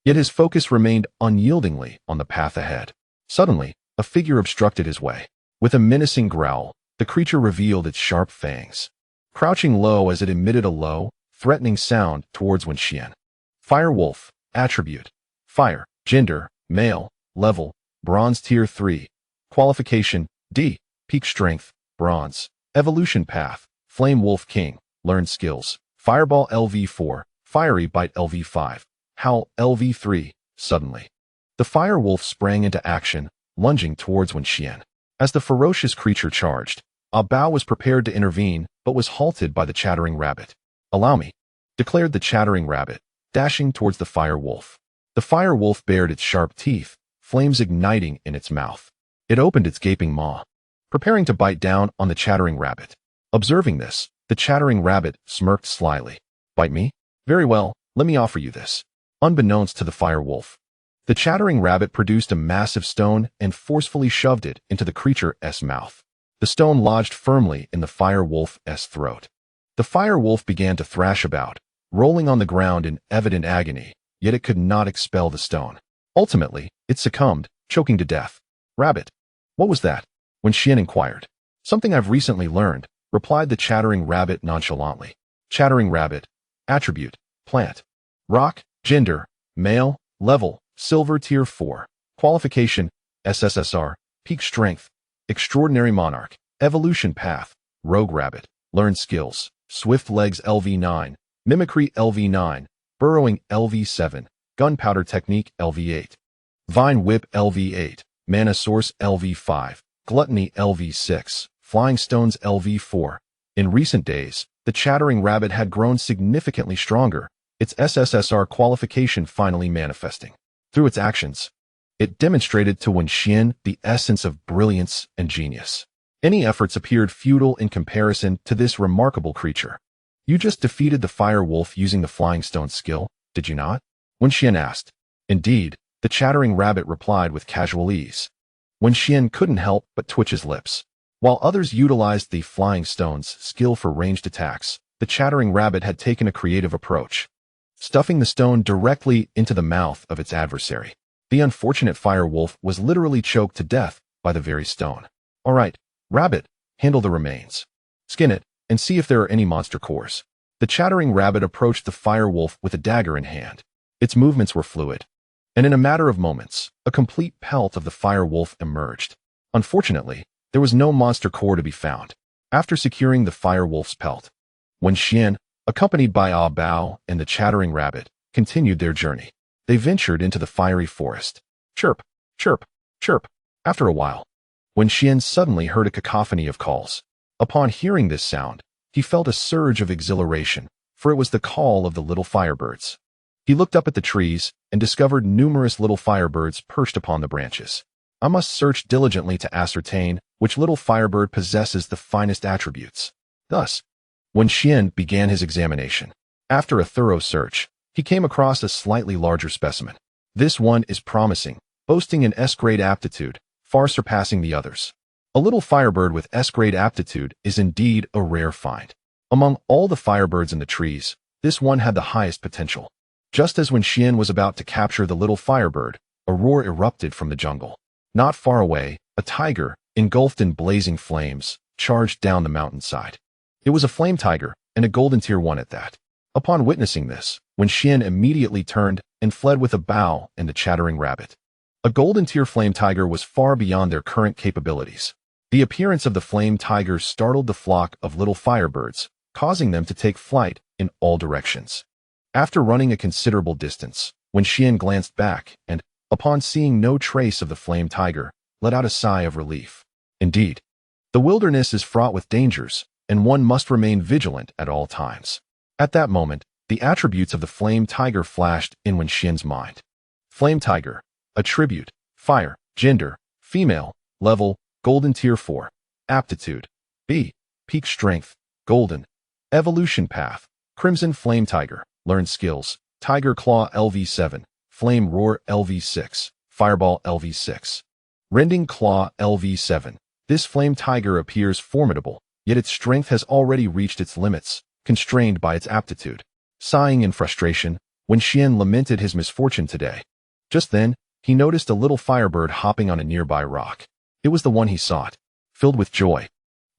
yet his focus remained unyieldingly on the path ahead. Suddenly, a figure obstructed his way. With a menacing growl, the creature revealed its sharp fangs, crouching low as it emitted a low, threatening sound towards Wenxian. Fire Wolf, Attribute, Fire, Gender, Male, Level, Bronze Tier 3, Qualification, D, Peak Strength, Bronze, Evolution Path, Flame Wolf King, Learned Skills, Fireball LV4, Fiery Bite LV5, Howl LV3. Suddenly, the fire wolf sprang into action, lunging towards Wenxian. As the ferocious creature charged, A Bao was prepared to intervene, but was halted by the chattering rabbit. "Allow me," declared the chattering rabbit, dashing towards the fire wolf. The fire wolf bared its sharp teeth, flames igniting in its mouth. It opened its gaping maw, preparing to bite down on the chattering rabbit. Observing this, the chattering rabbit smirked slyly. "Bite me? Very well, let me offer you this." Unbeknownst to the fire wolf, the chattering rabbit produced a massive stone and forcefully shoved it into the creature's mouth. The stone lodged firmly in the fire wolf's throat. The fire wolf began to thrash about, rolling on the ground in evident agony, yet it could not expel the stone. Ultimately, it succumbed, choking to death. "Rabbit, what was that?" Wenxian inquired. "Something I've recently learned," replied the chattering rabbit nonchalantly. Chattering rabbit, Attribute, Plant, Rock, Gender, Male, Level, Silver Tier 4, Qualification, SSS-R, Peak Strength, Extraordinary Monarch, Evolution Path, Rogue Rabbit, Learned Skills, Swift Legs LV9, Mimicry LV9, Burrowing LV7, Gunpowder Technique LV8, Vine Whip LV8, Mana Source LV5, Gluttony LV6, Flying Stones LV4. In recent days, the chattering rabbit had grown significantly stronger, its SSS-R qualification finally manifesting. Through its actions, it demonstrated to Wenxian the essence of brilliance and genius. Any efforts appeared futile in comparison to this remarkable creature. "You just defeated the fire wolf using the Flying Stone skill, did you not?" Wenxian asked. "Indeed," the chattering rabbit replied with casual ease. Wenxian couldn't help but twitch his lips. While others utilized the Flying Stone's skill for ranged attacks, the chattering rabbit had taken a creative approach, stuffing the stone directly into the mouth of its adversary. The unfortunate fire wolf was literally choked to death by the very stone. "All right, rabbit, handle the remains. Skin it, and see if there are any monster cores." The chattering rabbit approached the fire wolf with a dagger in hand. Its movements were fluid, and in a matter of moments, a complete pelt of the fire wolf emerged. Unfortunately, there was no monster core to be found. After securing the fire wolf's pelt, Wenxian, accompanied by A Bao and the chattering rabbit, continued their journey. They ventured into the fiery forest. "Chirp, Chirp, chirp. After a while, Wenxian suddenly heard a cacophony of calls. Upon hearing this sound, he felt a surge of exhilaration, for it was the call of the little firebirds. He looked up at the trees and discovered numerous little firebirds perched upon the branches. I must search diligently to ascertain which little firebird possesses the finest attributes. Thus, Wenxian began his examination. After a thorough search, he came across a slightly larger specimen. This one is promising, boasting an S-grade aptitude, far surpassing the others. A little firebird with S-grade aptitude is indeed a rare find. Among all the firebirds in the trees, this one had the highest potential. Just as Wenxian was about to capture the little firebird, a roar erupted from the jungle. Not far away, a tiger, engulfed in blazing flames, charged down the mountainside. It was a flame tiger, and a golden tier 1 at that. Upon witnessing this, Wenxian immediately turned and fled with a bow and the chattering rabbit. A golden tier flame tiger was far beyond their current capabilities. The appearance of the flame tiger startled the flock of little firebirds, causing them to take flight in all directions. After running a considerable distance, Wenxian glanced back and, upon seeing no trace of the flame tiger, let out a sigh of relief. Indeed, the wilderness is fraught with dangers, and one must remain vigilant at all times. At that moment, the attributes of the flame tiger flashed in Wenxian's mind. Flame tiger, attribute, fire, gender, female, level, golden tier 4, aptitude, B, peak strength, golden, evolution path, crimson flame tiger, learned skills, tiger claw LV7, flame roar LV6, fireball LV6, rending claw LV7. This flame tiger appears formidable, yet its strength has already reached its limits, constrained by its aptitude. Sighing in frustration, Wenxian lamented his misfortune today. Just then, he noticed a little firebird hopping on a nearby rock. It was the one he sought. Filled with joy,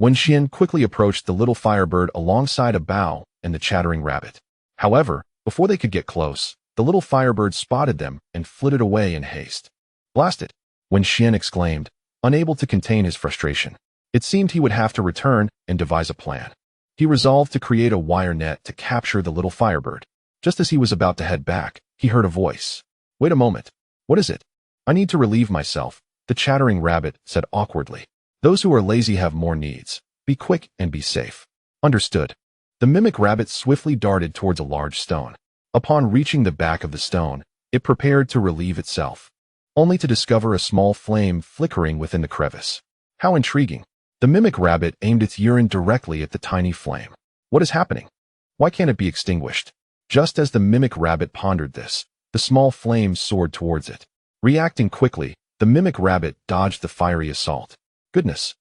Wenxian quickly approached the little firebird alongside a bough and the chattering rabbit. However, before they could get close, the little firebird spotted them and flitted away in haste. Blast it! Wenxian exclaimed, unable to contain his frustration. It seemed he would have to return and devise a plan. He resolved to create a wire net to capture the little firebird. Just as he was about to head back, he heard a voice. Wait a moment. What is it? I need to relieve myself, the chattering rabbit said awkwardly. Those who are lazy have more needs. Be quick and be safe. Understood. The mimic rabbit swiftly darted towards a large stone. Upon reaching the back of the stone, it prepared to relieve itself, only to discover a small flame flickering within the crevice. How intriguing. The mimic rabbit aimed its urine directly at the tiny flame. What is happening? Why can't it be extinguished? Just as the mimic rabbit pondered this, the small flame soared towards it. Reacting quickly, the mimic rabbit dodged the fiery assault. Goodness!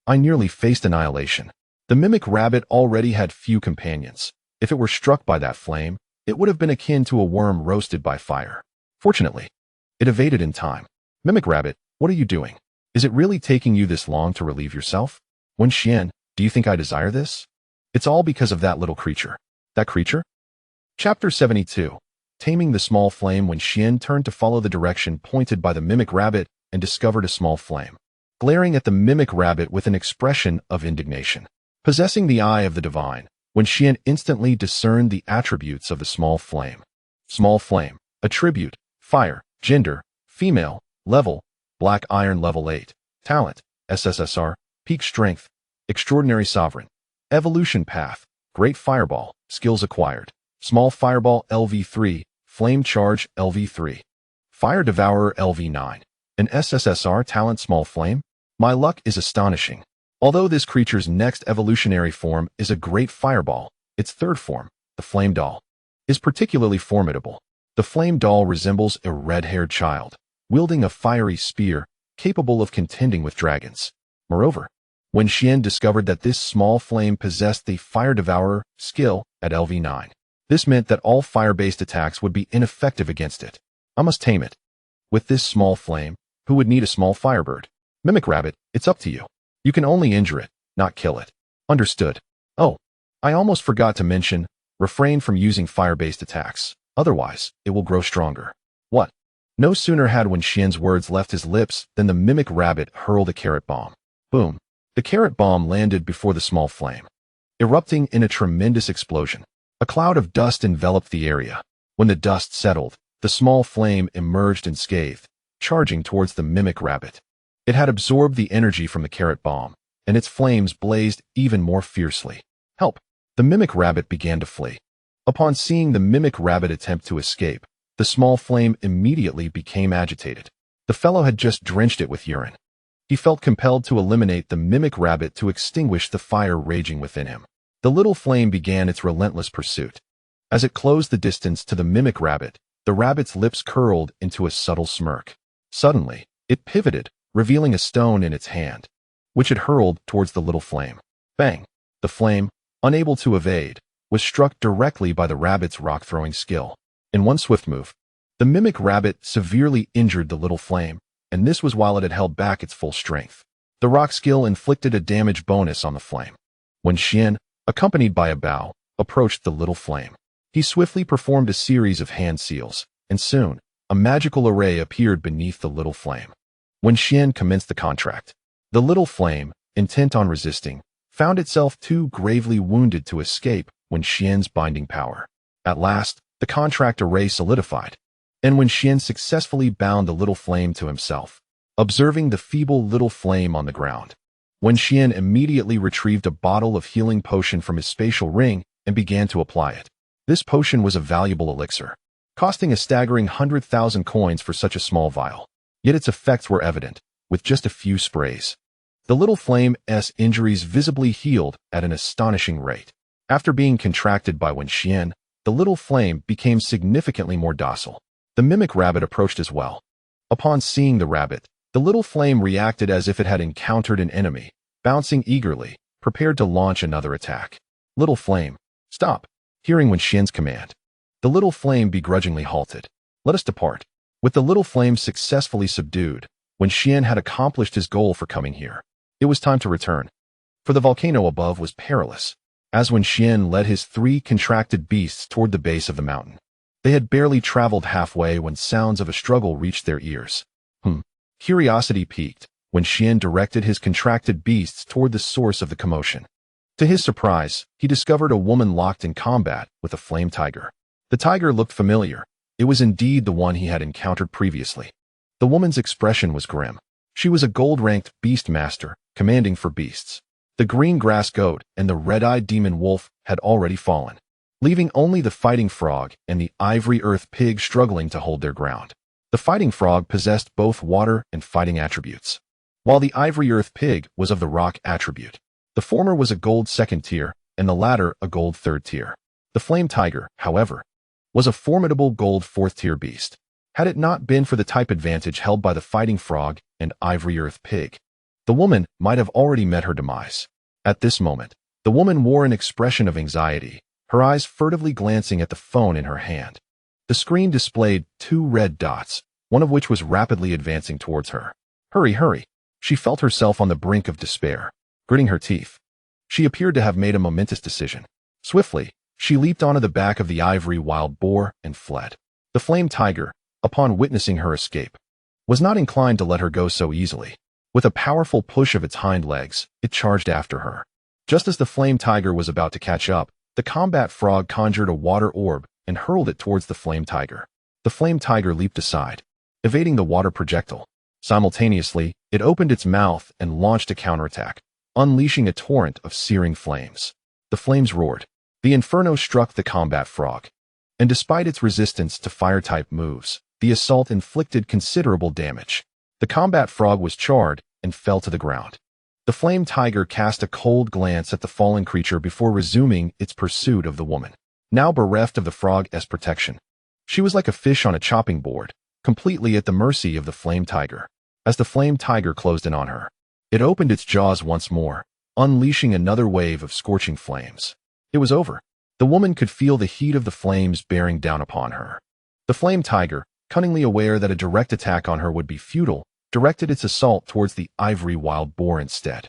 I nearly faced annihilation. The mimic rabbit already had few companions. If it were struck by that flame, it would have been akin to a worm roasted by fire. Fortunately, it evaded in time. Mimic rabbit, what are you doing? Is it really taking you this long to relieve yourself? Wenxian, do you think I desire this? It's all because of that little creature. That creature? Chapter 72. Taming the small flame. Wenxian turned to follow the direction pointed by the mimic rabbit and discovered a small flame, glaring at the mimic rabbit with an expression of indignation. Possessing the eye of the divine, Wenxian instantly discerned the attributes of the small flame. Small flame, attribute, fire, gender, female, level, black iron level 8, talent, SSS-R, peak strength, extraordinary sovereign, evolution path, great fireball, skills acquired, small fireball LV3, flame charge LV3, fire devourer LV9, an SSS-R talent small flame. My luck is astonishing. Although this creature's next evolutionary form is a great fireball, its third form, the flame doll, is particularly formidable. The flame doll resembles a red-haired child, wielding a fiery spear, capable of contending with dragons. Moreover, Wenxian discovered that this small flame possessed the Fire Devourer skill at LV9. This meant that all fire-based attacks would be ineffective against it. I must tame it. With this small flame, who would need a small firebird? Mimic Rabbit, it's up to you. You can only injure it, not kill it. Understood. Oh, I almost forgot to mention, refrain from using fire-based attacks. Otherwise, it will grow stronger. What? No sooner had Wenxian's words left his lips than the Mimic Rabbit hurled a carrot bomb. Boom. The carrot bomb landed before the small flame, erupting in a tremendous explosion. A cloud of dust enveloped the area. When the dust settled, the small flame emerged unscathed, charging towards the mimic rabbit. It had absorbed the energy from the carrot bomb, and its flames blazed even more fiercely. Help! The mimic rabbit began to flee. Upon seeing the mimic rabbit attempt to escape, the small flame immediately became agitated. The fellow had just drenched it with urine. He felt compelled to eliminate the mimic rabbit to extinguish the fire raging within him. The little flame began its relentless pursuit. As it closed the distance to the mimic rabbit, the rabbit's lips curled into a subtle smirk. Suddenly, it pivoted, revealing a stone in its hand, which it hurled towards the little flame. Bang! The flame, unable to evade, was struck directly by the rabbit's rock-throwing skill. In one swift move, the mimic rabbit severely injured the little flame, and this was while it had held back its full strength. The rock skill inflicted a damage bonus on the flame. Wenxuan, accompanied by a bow, approached the little flame. He swiftly performed a series of hand seals, and soon, a magical array appeared beneath the little flame. Wenxuan commenced the contract. The little flame, intent on resisting, found itself too gravely wounded to escape Wenxuan's binding power. At last, the contract array solidified, and Wenxuan successfully bound the little flame to himself. Observing the feeble little flame on the ground, Wenxuan immediately retrieved a bottle of healing potion from his spatial ring and began to apply it. This potion was a valuable elixir, costing a staggering 100,000 coins for such a small vial. Yet its effects were evident, with just a few sprays. The little flame's injuries visibly healed at an astonishing rate. After being contracted by Wenxuan, the little flame became significantly more docile. The mimic rabbit approached as well. Upon seeing the rabbit, the little flame reacted as if it had encountered an enemy, bouncing eagerly, prepared to launch another attack. Little flame, stop! Hearing Wenxuan's command, the little flame begrudgingly halted. Let us depart. With the little flame successfully subdued, Wenxuan had accomplished his goal for coming here. It was time to return. For the volcano above was perilous, as Wenxuan led his 3 contracted beasts toward the base of the mountain. They had barely traveled halfway when sounds of a struggle reached their ears. Curiosity piqued, Wenxuan directed his contracted beasts toward the source of the commotion. To his surprise, he discovered a woman locked in combat with a flame tiger. The tiger looked familiar. It was indeed the one he had encountered previously. The woman's expression was grim. She was a gold-ranked beast master, commanding for beasts. The green grass goat and the red-eyed demon wolf had already fallen, leaving only the fighting frog and the ivory earth pig struggling to hold their ground. The fighting frog possessed both water and fighting attributes, while the ivory earth pig was of the rock attribute. The former was a gold 2nd tier, and the latter a gold 3rd tier. The flame tiger, however, was a formidable gold 4th tier beast. Had it not been for the type advantage held by the fighting frog and ivory earth pig, the woman might have already met her demise. At this moment, the woman wore an expression of anxiety, her eyes furtively glancing at the phone in her hand. The screen displayed 2 red dots, one of which was rapidly advancing towards her. Hurry, hurry! She felt herself on the brink of despair. Gritting her teeth, she appeared to have made a momentous decision. Swiftly, she leaped onto the back of the ivory wild boar and fled. The flame tiger, upon witnessing her escape, was not inclined to let her go so easily. With a powerful push of its hind legs, it charged after her. Just as the flame tiger was about to catch up, the combat frog conjured a water orb and hurled it towards the flame tiger. The flame tiger leaped aside, evading the water projectile. Simultaneously, it opened its mouth and launched a counterattack, unleashing a torrent of searing flames. The flames roared. The inferno struck the combat frog, and despite its resistance to fire-type moves, the assault inflicted considerable damage. The combat frog was charred and fell to the ground. The flame tiger cast a cold glance at the fallen creature before resuming its pursuit of the woman, now bereft of the frog's protection. She was like a fish on a chopping board, completely at the mercy of the flame tiger. As the flame tiger closed in on her, it opened its jaws once more, unleashing another wave of scorching flames. It was over. The woman could feel the heat of the flames bearing down upon her. The flame tiger, cunningly aware that a direct attack on her would be futile, directed its assault towards the ivory wild boar instead.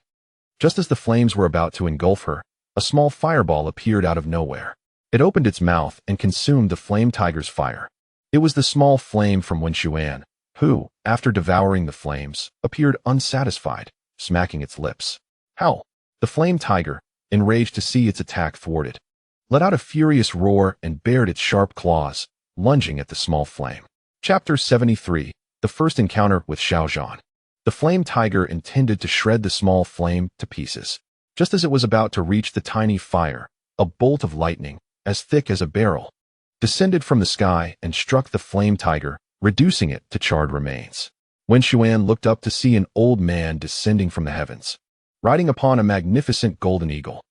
Just as the flames were about to engulf her, a small fireball appeared out of nowhere. It opened its mouth and consumed the flame tiger's fire. It was the small flame from Wenxuan, who, after devouring the flames, appeared unsatisfied, smacking its lips. Howl! The flame tiger, enraged to see its attack thwarted, let out a furious roar and bared its sharp claws, lunging at the small flame. Chapter 73. the first encounter with Xiaozhan. The flame tiger intended to shred the small flame to pieces. Just as it was about to reach the tiny fire, a bolt of lightning, as thick as a barrel, descended from the sky and struck the flame tiger, reducing it to charred remains. Wenxuan looked up to see an old man descending from the heavens, riding upon a magnificent golden eagle.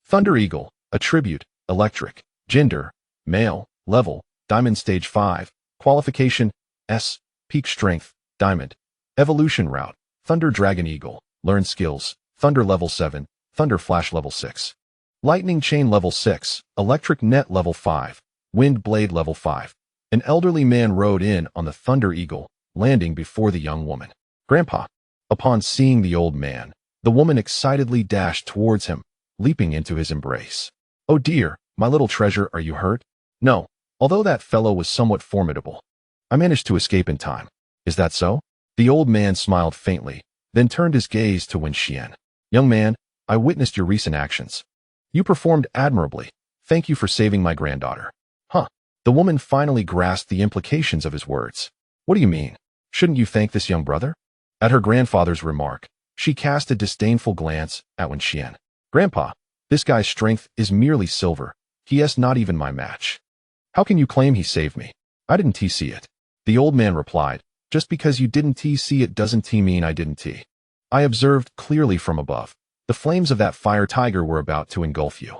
Thunder Eagle, attribute, electric, gender, male, level, diamond stage 5, qualification, S, peak strength, diamond, evolution route, Thunder Dragon Eagle, learn skills, Thunder level 7, Thunder Flash level 6, Lightning Chain level 6, Electric Net level 5, Wind Blade level 5. An elderly man rode in on the Thunder Eagle, landing before the young woman. Grandpa. Upon seeing the old man, the woman excitedly dashed towards him, leaping into his embrace. Oh dear, my little treasure, are you hurt? No, although that fellow was somewhat formidable. I managed to escape in time. Is that so? The old man smiled faintly, then turned his gaze to Wenxian. Young man, I witnessed your recent actions. You performed admirably. Thank you for saving my granddaughter. Huh. The woman finally grasped the implications of his words. What do you mean? Shouldn't you thank this young brother? At her grandfather's remark, she cast a disdainful glance at Wenxian. Grandpa, this guy's strength is merely silver. He is not even my match. How can you claim he saved me? I didn't TC it. The old man replied, just because you didn't TC it doesn't mean I didn't T. I observed clearly from above. The flames of that fire tiger were about to engulf you.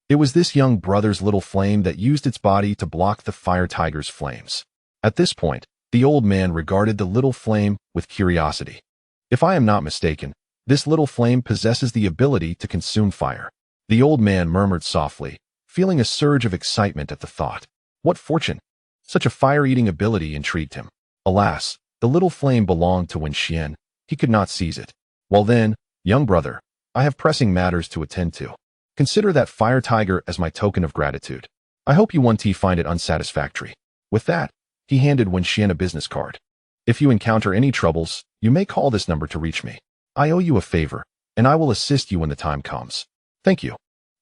It was this young brother's little flame that used its body to block the fire tiger's flames. At this point, the old man regarded the little flame with curiosity. If I am not mistaken, this little flame possesses the ability to consume fire. The old man murmured softly, feeling a surge of excitement at the thought. What fortune! Such a fire-eating ability intrigued him. Alas, the little flame belonged to Wenxian. He could not seize it. Well then, young brother, I have pressing matters to attend to. Consider that fire tiger as my token of gratitude. I hope you won't find it unsatisfactory. With that, he handed Wenxian a business card. If you encounter any troubles, you may call this number to reach me. I owe you a favor, and I will assist you when the time comes. Thank you.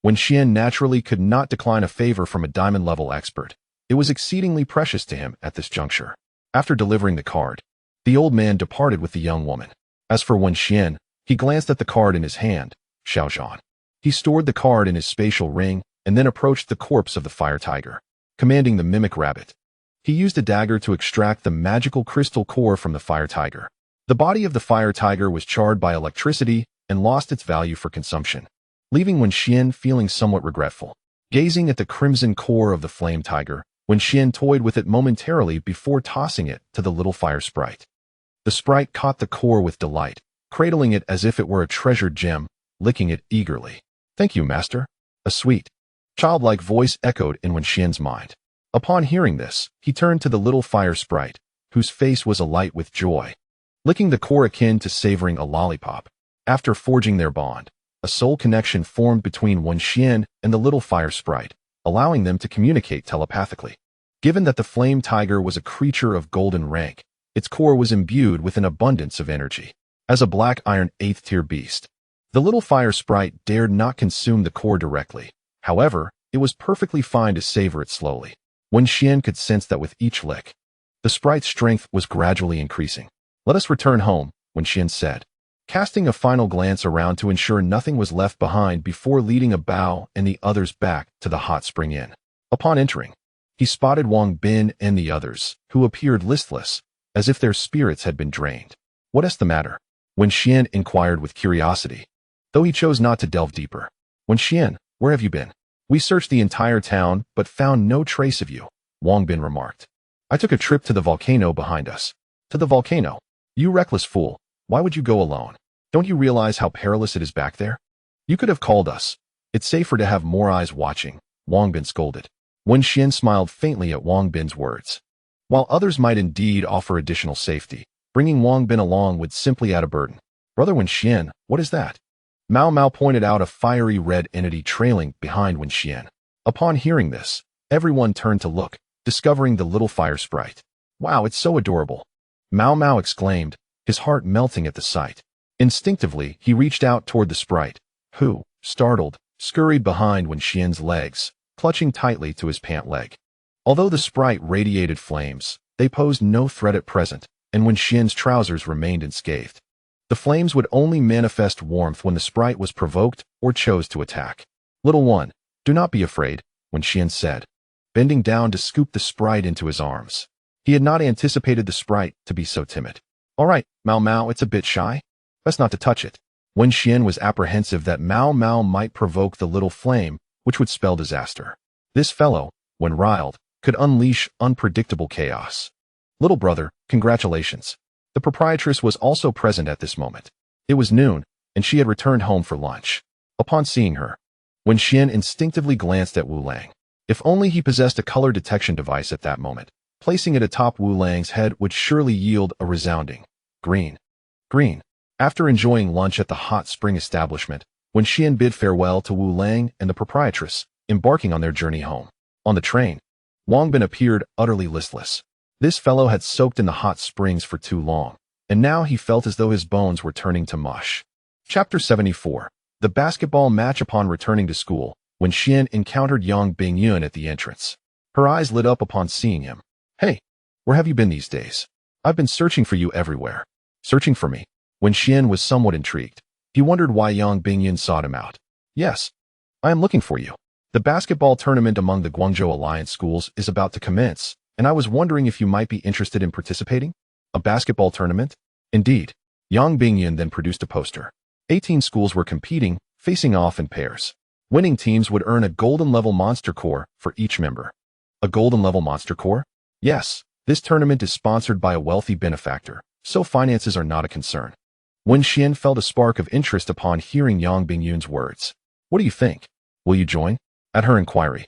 Wenxian naturally could not decline a favor from a diamond-level expert. It was exceedingly precious to him at this juncture. After delivering the card, the old man departed with the young woman. As for Wenxian, he glanced at the card in his hand, Xiaozhan. He stored the card in his spatial ring and then approached the corpse of the fire tiger, commanding the mimic rabbit. He used a dagger to extract the magical crystal core from the fire tiger. The body of the fire tiger was charred by electricity and lost its value for consumption, leaving Wenxian feeling somewhat regretful. Gazing at the crimson core of the flame tiger, Wenxian toyed with it momentarily before tossing it to the little fire sprite. The sprite caught the core with delight, cradling it as if it were a treasured gem, licking it eagerly. Thank you, master. A sweet, childlike voice echoed in Wenxian's mind. Upon hearing this, he turned to the little fire sprite, whose face was alight with joy, licking the core akin to savoring a lollipop. After forging their bond, a soul connection formed between Wenxian and the little fire sprite, allowing them to communicate telepathically. Given that the flame tiger was a creature of golden rank, its core was imbued with an abundance of energy. As a black iron 8th tier beast, the little fire sprite dared not consume the core directly. However, it was perfectly fine to savor it slowly. Wenxian could sense that with each lick, the sprite's strength was gradually increasing. Let us return home, Wenxian said, casting a final glance around to ensure nothing was left behind before leading a Bao and the others back to the hot spring inn. Upon entering, he spotted Wang Bin and the others, who appeared listless, as if their spirits had been drained. What is the matter? Wenxian inquired with curiosity, though he chose not to delve deeper. Wenxian, where have you been? We searched the entire town, but found no trace of you, Wang Bin remarked. I took a trip to the volcano behind us. To the volcano? You reckless fool, why would you go alone? Don't you realize how perilous it is back there? You could have called us. It's safer to have more eyes watching, Wang Bin scolded. Wenxian smiled faintly at Wang Bin's words. While others might indeed offer additional safety, bringing Wang Bin along would simply add a burden. Brother Wenxian, what is that? Mao Mao pointed out a fiery red entity trailing behind Wenxian. Upon hearing this, everyone turned to look, discovering the little fire sprite. Wow, it's so adorable! Mao Mao exclaimed, his heart melting at the sight. Instinctively, he reached out toward the sprite, who, startled, scurried behind Wenxian's legs, clutching tightly to his pant leg. Although the sprite radiated flames, they posed no threat at present, and Wenxian's trousers remained unscathed. The flames would only manifest warmth when the sprite was provoked or chose to attack. "Little one, do not be afraid," Wenxian said, bending down to scoop the sprite into his arms. He had not anticipated the sprite to be so timid. "All right, Mao Mao, it's a bit shy. Best not to touch it." Wenxian was apprehensive that Mao Mao might provoke the little flame, which would spell disaster. This fellow, when riled, could unleash unpredictable chaos. "Little brother, congratulations." The proprietress was also present at this moment. It was noon, and she had returned home for lunch. Upon seeing her, Wenxian instinctively glanced at Wu Lang. If only he possessed a color detection device at that moment. Placing it atop Wu Lang's head would surely yield a resounding green. Green. After enjoying lunch at the hot spring establishment, Wenxian bid farewell to Wu Lang and the proprietress, embarking on their journey home. On the train, Wang Bin appeared utterly listless. This fellow had soaked in the hot springs for too long, and now he felt as though his bones were turning to mush. Chapter 74. The basketball match. Upon returning to school, Wenxian encountered Yang Bingyun at the entrance. Her eyes lit up upon seeing him. "Hey, where have you been these days? I've been searching for you everywhere." "Searching for me?" Wenxian was somewhat intrigued. He wondered why Yang Bingyun sought him out. "Yes, I am looking for you. The basketball tournament among the Guangzhou Alliance schools is about to commence, and I was wondering if you might be interested in participating." "A basketball tournament?" "Indeed." Yang Bingyun then produced a poster. 18 schools were competing, facing off in pairs. Winning teams would earn a golden level monster core for each member. "A golden level monster core?" "Yes, this tournament is sponsored by a wealthy benefactor, so finances are not a concern." Wenxian felt a spark of interest upon hearing Yang Bingyun's words. "What do you think? Will you join?" At her inquiry,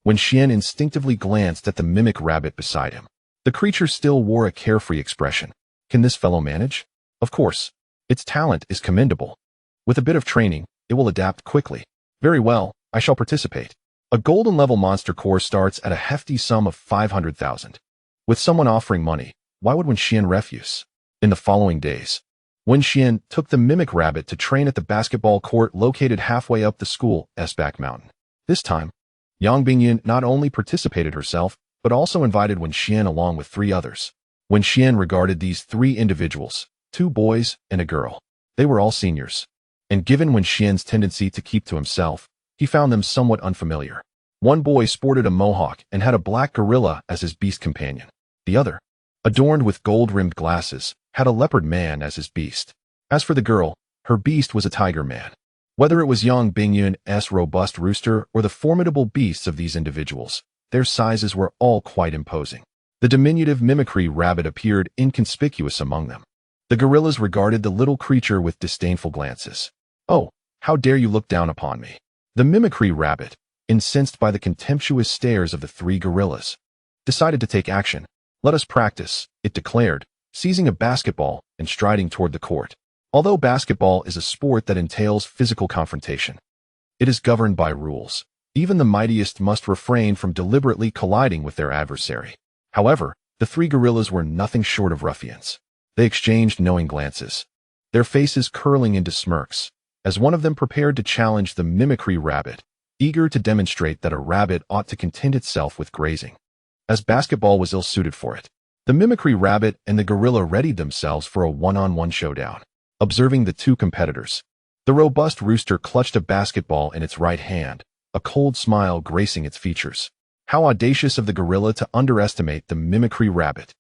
Wenxian instinctively glanced at the mimic rabbit beside him. The creature still wore a carefree expression. Can this fellow manage? Of course. Its talent is commendable. With a bit of training, it will adapt quickly. Very well, I shall participate. A golden level monster core starts at a hefty sum of 500,000. With someone offering money, why would Wenxian refuse? In the following days, Wenxian took the mimic rabbit to train at the basketball court located halfway up the school's back mountain. This time, Yang Bingyun not only participated herself, but also invited Wenxian along with 3 others. Wenxian regarded these 3 individuals, 2 boys and a girl. They were all seniors. And given Wenxian's tendency to keep to himself, he found them somewhat unfamiliar. One boy sported a mohawk and had a black gorilla as his beast companion. The other, adorned with gold-rimmed glasses, had a leopard man as his beast. As for the girl, her beast was a tiger man. Whether it was Yang Bingyun's robust rooster or the formidable beasts of these individuals, their sizes were all quite imposing. The diminutive mimicry rabbit appeared inconspicuous among them. The gorillas regarded the little creature with disdainful glances. "Oh, how dare you look down upon me?" The mimicry rabbit, incensed by the contemptuous stares of the 3 gorillas, decided to take action. "Let us practice," it declared, seizing a basketball and striding toward the court. Although basketball is a sport that entails physical confrontation, it is governed by rules. Even the mightiest must refrain from deliberately colliding with their adversary. However, the 3 gorillas were nothing short of ruffians. They exchanged knowing glances, their faces curling into smirks, as one of them prepared to challenge the mimicry rabbit, eager to demonstrate that a rabbit ought to content itself with grazing, as basketball was ill-suited for it. The mimicry rabbit and the gorilla readied themselves for a one-on-one showdown. Observing the 2 competitors, the robust rooster clutched a basketball in its right hand, a cold smile gracing its features. How audacious of the gorilla to underestimate the mimicry rabbit.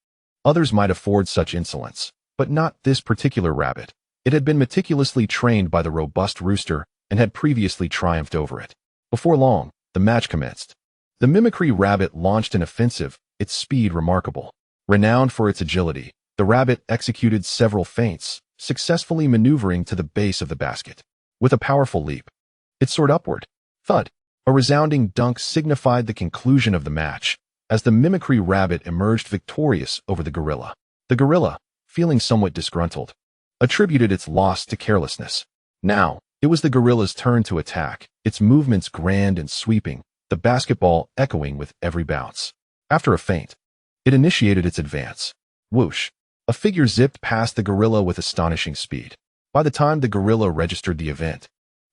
Others might afford such insolence, but not this particular rabbit. It had been meticulously trained by the robust rooster and had previously triumphed over it. Before long, the match commenced. The mimicry rabbit launched an offensive, its speed remarkable. Renowned for its agility, the rabbit executed several feints, successfully maneuvering to the base of the basket. With a powerful leap, it soared upward. Thud! A resounding dunk signified the conclusion of the match, as the mimicry rabbit emerged victorious over the gorilla. The gorilla, feeling somewhat disgruntled, attributed its loss to carelessness. Now, it was the gorilla's turn to attack, its movements grand and sweeping, the basketball echoing with every bounce. After a feint, it initiated its advance. Whoosh! A figure zipped past the gorilla with astonishing speed. By the time the gorilla registered the event,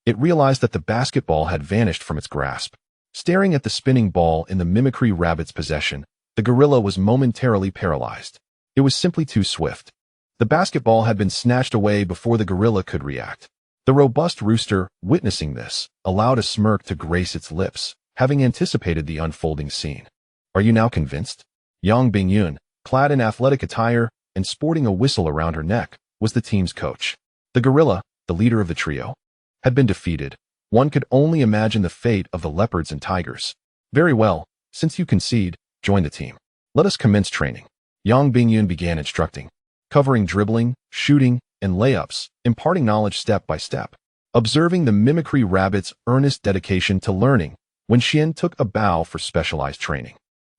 it realized that the basketball had vanished from its grasp. Staring at the spinning ball in the mimicry rabbit's possession, the gorilla was momentarily paralyzed. It was simply too swift. The basketball had been snatched away before the gorilla could react. The robust rooster, witnessing this, allowed a smirk to grace its lips, having anticipated the unfolding scene. Are you now convinced? Yang Bingyun, clad in athletic attire and sporting a whistle around her neck, was the team's coach. The gorilla, the leader of the trio, had been defeated. One could only imagine the fate of the leopards and tigers. Very well, since you concede, join the team. Let us commence training. Yang Bingyun began instructing, covering dribbling, shooting, and layups, imparting knowledge step by step. Observing the mimicry rabbit's earnest dedication to learning, Wenxuan took a bow for specialized training.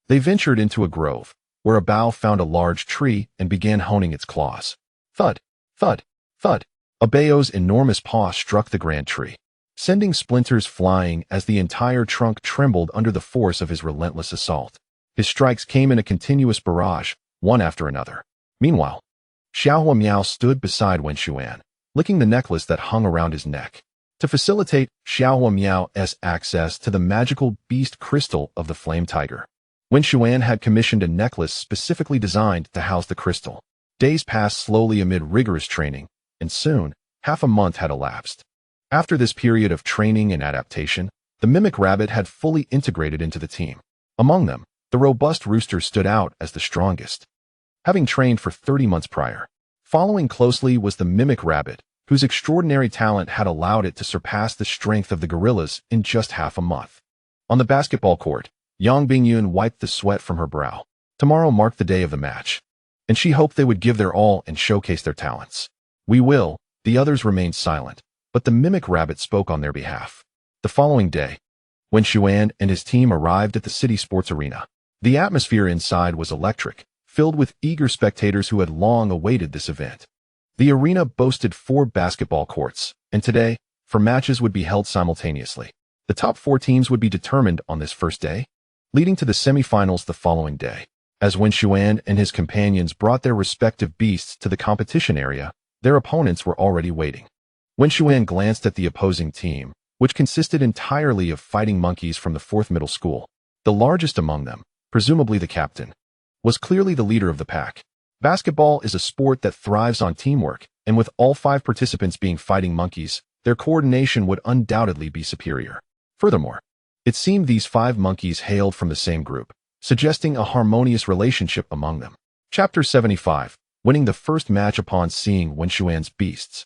They ventured into a grove, where a bough found a large tree and began honing its claws. Thud, thud, thud. A bao's enormous paw struck the grand tree, sending splinters flying as the entire trunk trembled under the force of his relentless assault. His strikes came in a continuous barrage, one after another. Meanwhile, Xiaohua Miao stood beside Wenxuan, licking the necklace that hung around his neck. To facilitate Xiaohua Miao's access to the magical beast crystal of the flame tiger, Wenxuan had commissioned a necklace specifically designed to house the crystal. Days passed slowly amid rigorous training, and soon, half a month had elapsed. After this period of training and adaptation, the mimic rabbit had fully integrated into the team. Among them, the robust rooster stood out as the strongest, having trained for 30 months prior. Following closely was the mimic rabbit, whose extraordinary talent had allowed it to surpass the strength of the gorillas in just half a month. On the basketball court, Yang Bingyun wiped the sweat from her brow. Tomorrow marked the day of the match, and she hoped they would give their all and showcase their talents. We will. The others remained silent, but the mimic rabbit spoke on their behalf. The following day, Wenxuan and his team arrived at the city sports arena. The atmosphere inside was electric, filled with eager spectators who had long awaited this event. The arena boasted 4 basketball courts, and today, 4 matches would be held simultaneously. The top 4 teams would be determined on this first day, leading to the semifinals the following day. As Wenxuan and his companions brought their respective beasts to the competition area, their opponents were already waiting. Wenxuan glanced at the opposing team, which consisted entirely of fighting monkeys from the 4th middle school. The largest among them, presumably the captain, was clearly the leader of the pack. Basketball is a sport that thrives on teamwork, and with all 5 participants being fighting monkeys, their coordination would undoubtedly be superior. Furthermore, it seemed these 5 monkeys hailed from the same group, suggesting a harmonious relationship among them. Chapter 75. Winning the first match upon seeing Wenxuan's beasts.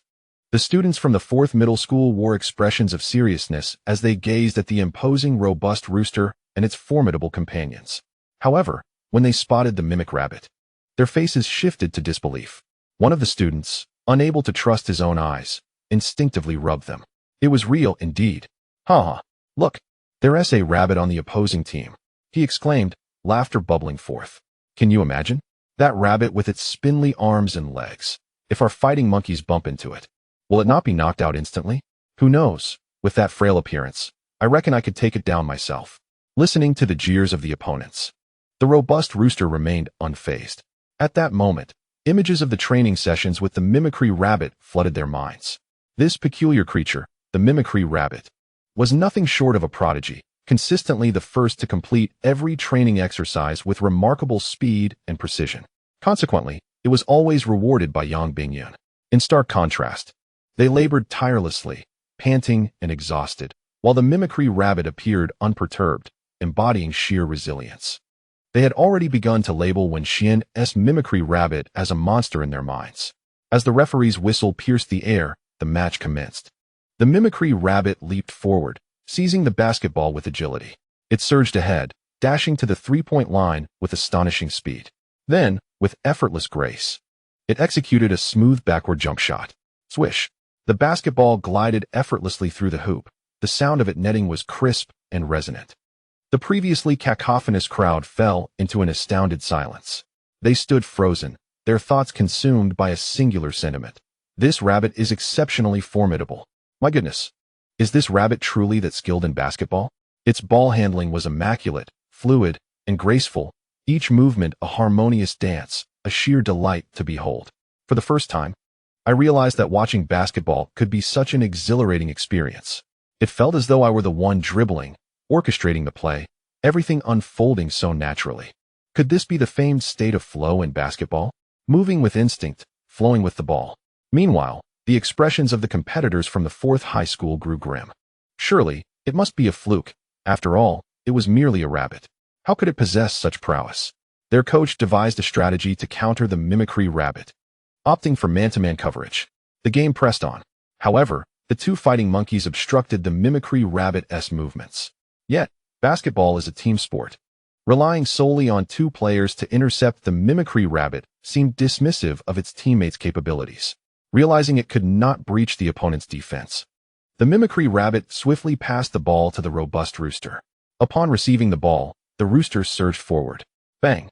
The students from the 4th middle school wore expressions of seriousness as they gazed at the imposing robust rooster and its formidable companions. However, when they spotted the mimic rabbit, their faces shifted to disbelief. One of the students, unable to trust his own eyes, instinctively rubbed them. It was real indeed. Ha! Look, there's a rabbit on the opposing team, he exclaimed, laughter bubbling forth. Can you imagine? That rabbit with its spindly arms and legs. If our fighting monkeys bump into it, will it not be knocked out instantly? Who knows? With that frail appearance, I reckon I could take it down myself. Listening to the jeers of the opponents, the robust rooster remained unfazed. At that moment, images of the training sessions with the mimicry rabbit flooded their minds. This peculiar creature, the mimicry rabbit, was nothing short of a prodigy, consistently the first to complete every training exercise with remarkable speed and precision. Consequently, it was always rewarded by Yang Bingyun. In stark contrast, they labored tirelessly, panting and exhausted, while the mimicry rabbit appeared unperturbed, embodying sheer resilience. They had already begun to label Wenxuan's mimicry rabbit as a monster in their minds. As the referee's whistle pierced the air, the match commenced. The mimicry rabbit leaped forward, seizing the basketball with agility. It surged ahead, dashing to the 3-point line with astonishing speed. Then, with effortless grace, it executed a smooth backward jump shot. Swish! The basketball glided effortlessly through the hoop. The sound of it netting was crisp and resonant. The previously cacophonous crowd fell into an astounded silence. They stood frozen, their thoughts consumed by a singular sentiment. This rabbit is exceptionally formidable. My goodness! Is this rabbit truly that skilled in basketball? Its ball handling was immaculate, fluid, and graceful, each movement a harmonious dance, a sheer delight to behold. For the first time, I realized that watching basketball could be such an exhilarating experience. It felt as though I were the one dribbling, orchestrating the play, everything unfolding so naturally. Could this be the famed state of flow in basketball? moving with instinct, flowing with the ball. Meanwhile, the expressions of the competitors from the 4th high school grew grim. Surely, it must be a fluke. After all, it was merely a rabbit. How could it possess such prowess? Their coach devised a strategy to counter the mimicry rabbit. Opting for man-to-man coverage, the game pressed on. However, the two fighting monkeys obstructed the mimicry rabbit's movements. Yet, basketball is a team sport. Relying solely on 2 players to intercept the mimicry rabbit seemed dismissive of its teammates' capabilities. Realizing it could not breach the opponent's defense, the mimicry rabbit swiftly passed the ball to the robust rooster. Upon receiving the ball, the rooster surged forward. Bang!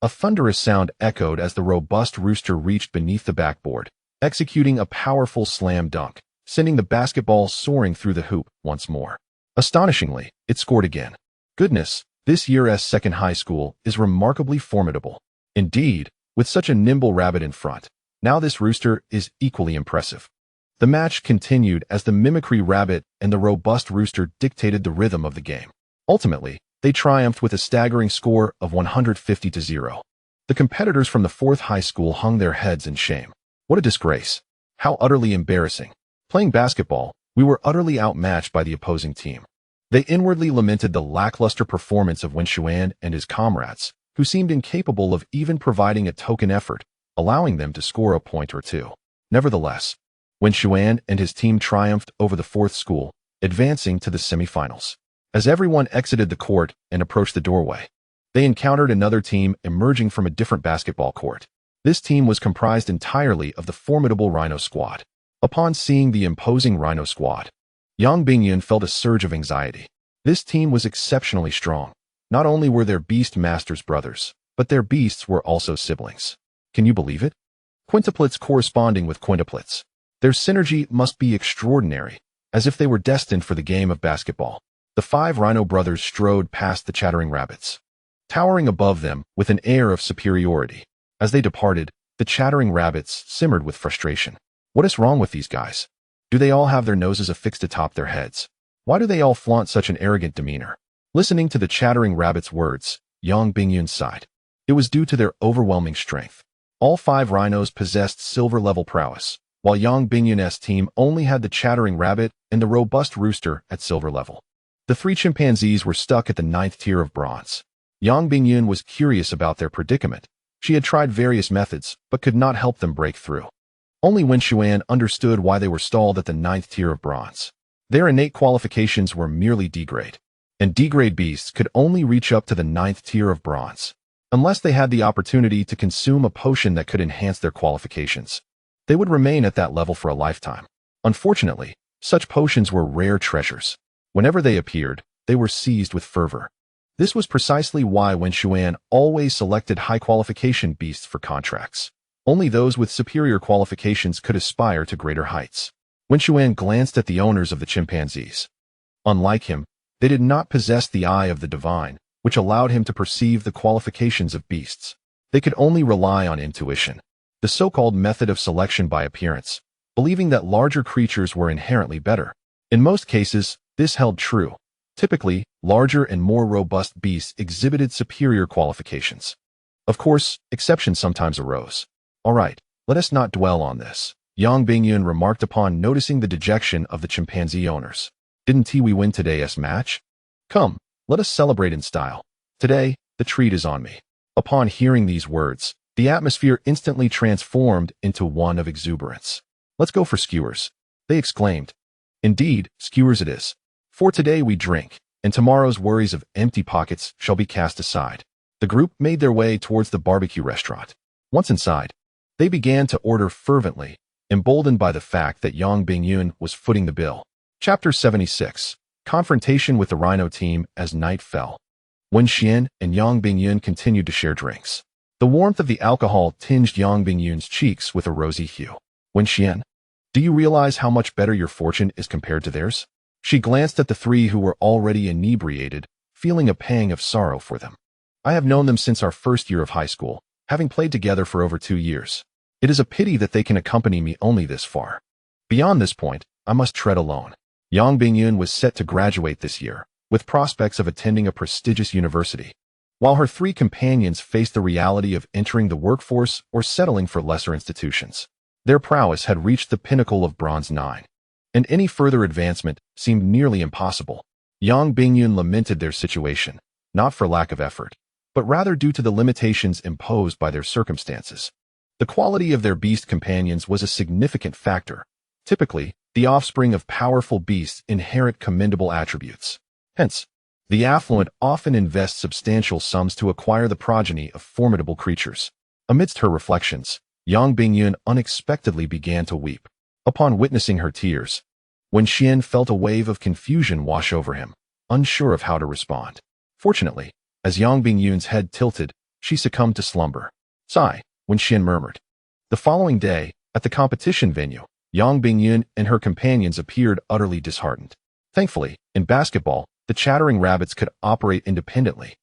A thunderous sound echoed as the robust rooster reached beneath the backboard, executing a powerful slam dunk, sending the basketball soaring through the hoop once more. Astonishingly, it scored again. Goodness, this year's 2nd high school is remarkably formidable. Indeed, with such a nimble rabbit in front, now this rooster is equally impressive. The match continued as the mimicry rabbit and the robust rooster dictated the rhythm of the game. Ultimately, they triumphed with a staggering score of 150-0. The competitors from the 4th high school hung their heads in shame. What a disgrace. How utterly embarrassing. Playing basketball, we were utterly outmatched by the opposing team. They inwardly lamented the lackluster performance of Wenxuan and his comrades, who seemed incapable of even providing a token effort, allowing them to score a point or two. Nevertheless, Wenxuan and his team triumphed over the 4th school, advancing to the semifinals. As everyone exited the court and approached the doorway, they encountered another team emerging from a different basketball court. This team was comprised entirely of the formidable Rhino Squad. Upon seeing the imposing Rhino Squad, Yang Bingyun felt a surge of anxiety. This team was exceptionally strong. Not only were their Beast Masters brothers, but their beasts were also siblings. Can you believe it? Quintuplets corresponding with quintuplets. Their synergy must be extraordinary, as if they were destined for the game of basketball. The 5 Rhino brothers strode past the chattering rabbits, towering above them with an air of superiority. As they departed, the chattering rabbits simmered with frustration. What is wrong with these guys? Do they all have their noses affixed atop their heads? Why do they all flaunt such an arrogant demeanor? Listening to the chattering rabbit's words, Yang Bingyun sighed. It was due to their overwhelming strength. All 5 rhinos possessed silver-level prowess, while Yang Bingyun's team only had the chattering rabbit and the robust rooster at silver level. The 3 chimpanzees were stuck at the 9th tier of bronze. Yang Bingyun was curious about their predicament. She had tried various methods, but could not help them break through. Only Wenxuan understood why they were stalled at the 9th tier of bronze. Their innate qualifications were merely D-grade, and D-grade beasts could only reach up to the 9th tier of bronze, unless they had the opportunity to consume a potion that could enhance their qualifications. They would remain at that level for a lifetime. Unfortunately, such potions were rare treasures. Whenever they appeared, they were seized with fervor. This was precisely why Wenxuan always selected high-qualification beasts for contracts. Only those with superior qualifications could aspire to greater heights. Wenxuan glanced at the owners of the chimpanzees. Unlike him, they did not possess the eye of the divine, which allowed him to perceive the qualifications of beasts. They could only rely on intuition, the so-called method of selection by appearance, believing that larger creatures were inherently better. In most cases, this held true. Typically, larger and more robust beasts exhibited superior qualifications. Of course, exceptions sometimes arose. All right, let us not dwell on this, Yang Bingyun remarked upon noticing the dejection of the chimpanzee owners. Didn't we win today's match? Come, let us celebrate in style. Today, the treat is on me. Upon hearing these words, the atmosphere instantly transformed into one of exuberance. Let's go for skewers, they exclaimed. Indeed, skewers it is. For today we drink, and tomorrow's worries of empty pockets shall be cast aside. The group made their way towards the barbecue restaurant. Once inside, they began to order fervently, emboldened by the fact that Yang Bingyun was footing the bill. Chapter 76. Confrontation with the Rhino team as night fell. Wenxuan and Yang Bingyun continued to share drinks. The warmth of the alcohol tinged Yang Bingyun's cheeks with a rosy hue. Wenxuan, do you realize how much better your fortune is compared to theirs? She glanced at the 3 who were already inebriated, feeling a pang of sorrow for them. I have known them since our first year of high school, having played together for over 2 years. It is a pity that they can accompany me only this far. Beyond this point, I must tread alone. Yang Bingyun was set to graduate this year, with prospects of attending a prestigious university. while her three companions faced the reality of entering the workforce or settling for lesser institutions. Their prowess had reached the pinnacle of Bronze 9, and any further advancement seemed nearly impossible. Yang Bingyun lamented their situation, not for lack of effort, but rather due to the limitations imposed by their circumstances. The quality of their beast companions was a significant factor. Typically, the offspring of powerful beasts inherit commendable attributes. Hence, the affluent often invest substantial sums to acquire the progeny of formidable creatures. Amidst her reflections, Yang Bingyun unexpectedly began to weep. Upon witnessing her tears, Wenxian felt a wave of confusion wash over him, unsure of how to respond. Fortunately, as Yang Bingyun's head tilted, she succumbed to slumber. Sigh, Wenxian murmured. The following day, at the competition venue, Yang Bingyun and her companions appeared utterly disheartened. Thankfully, in basketball, the chattering rabbits could operate independently,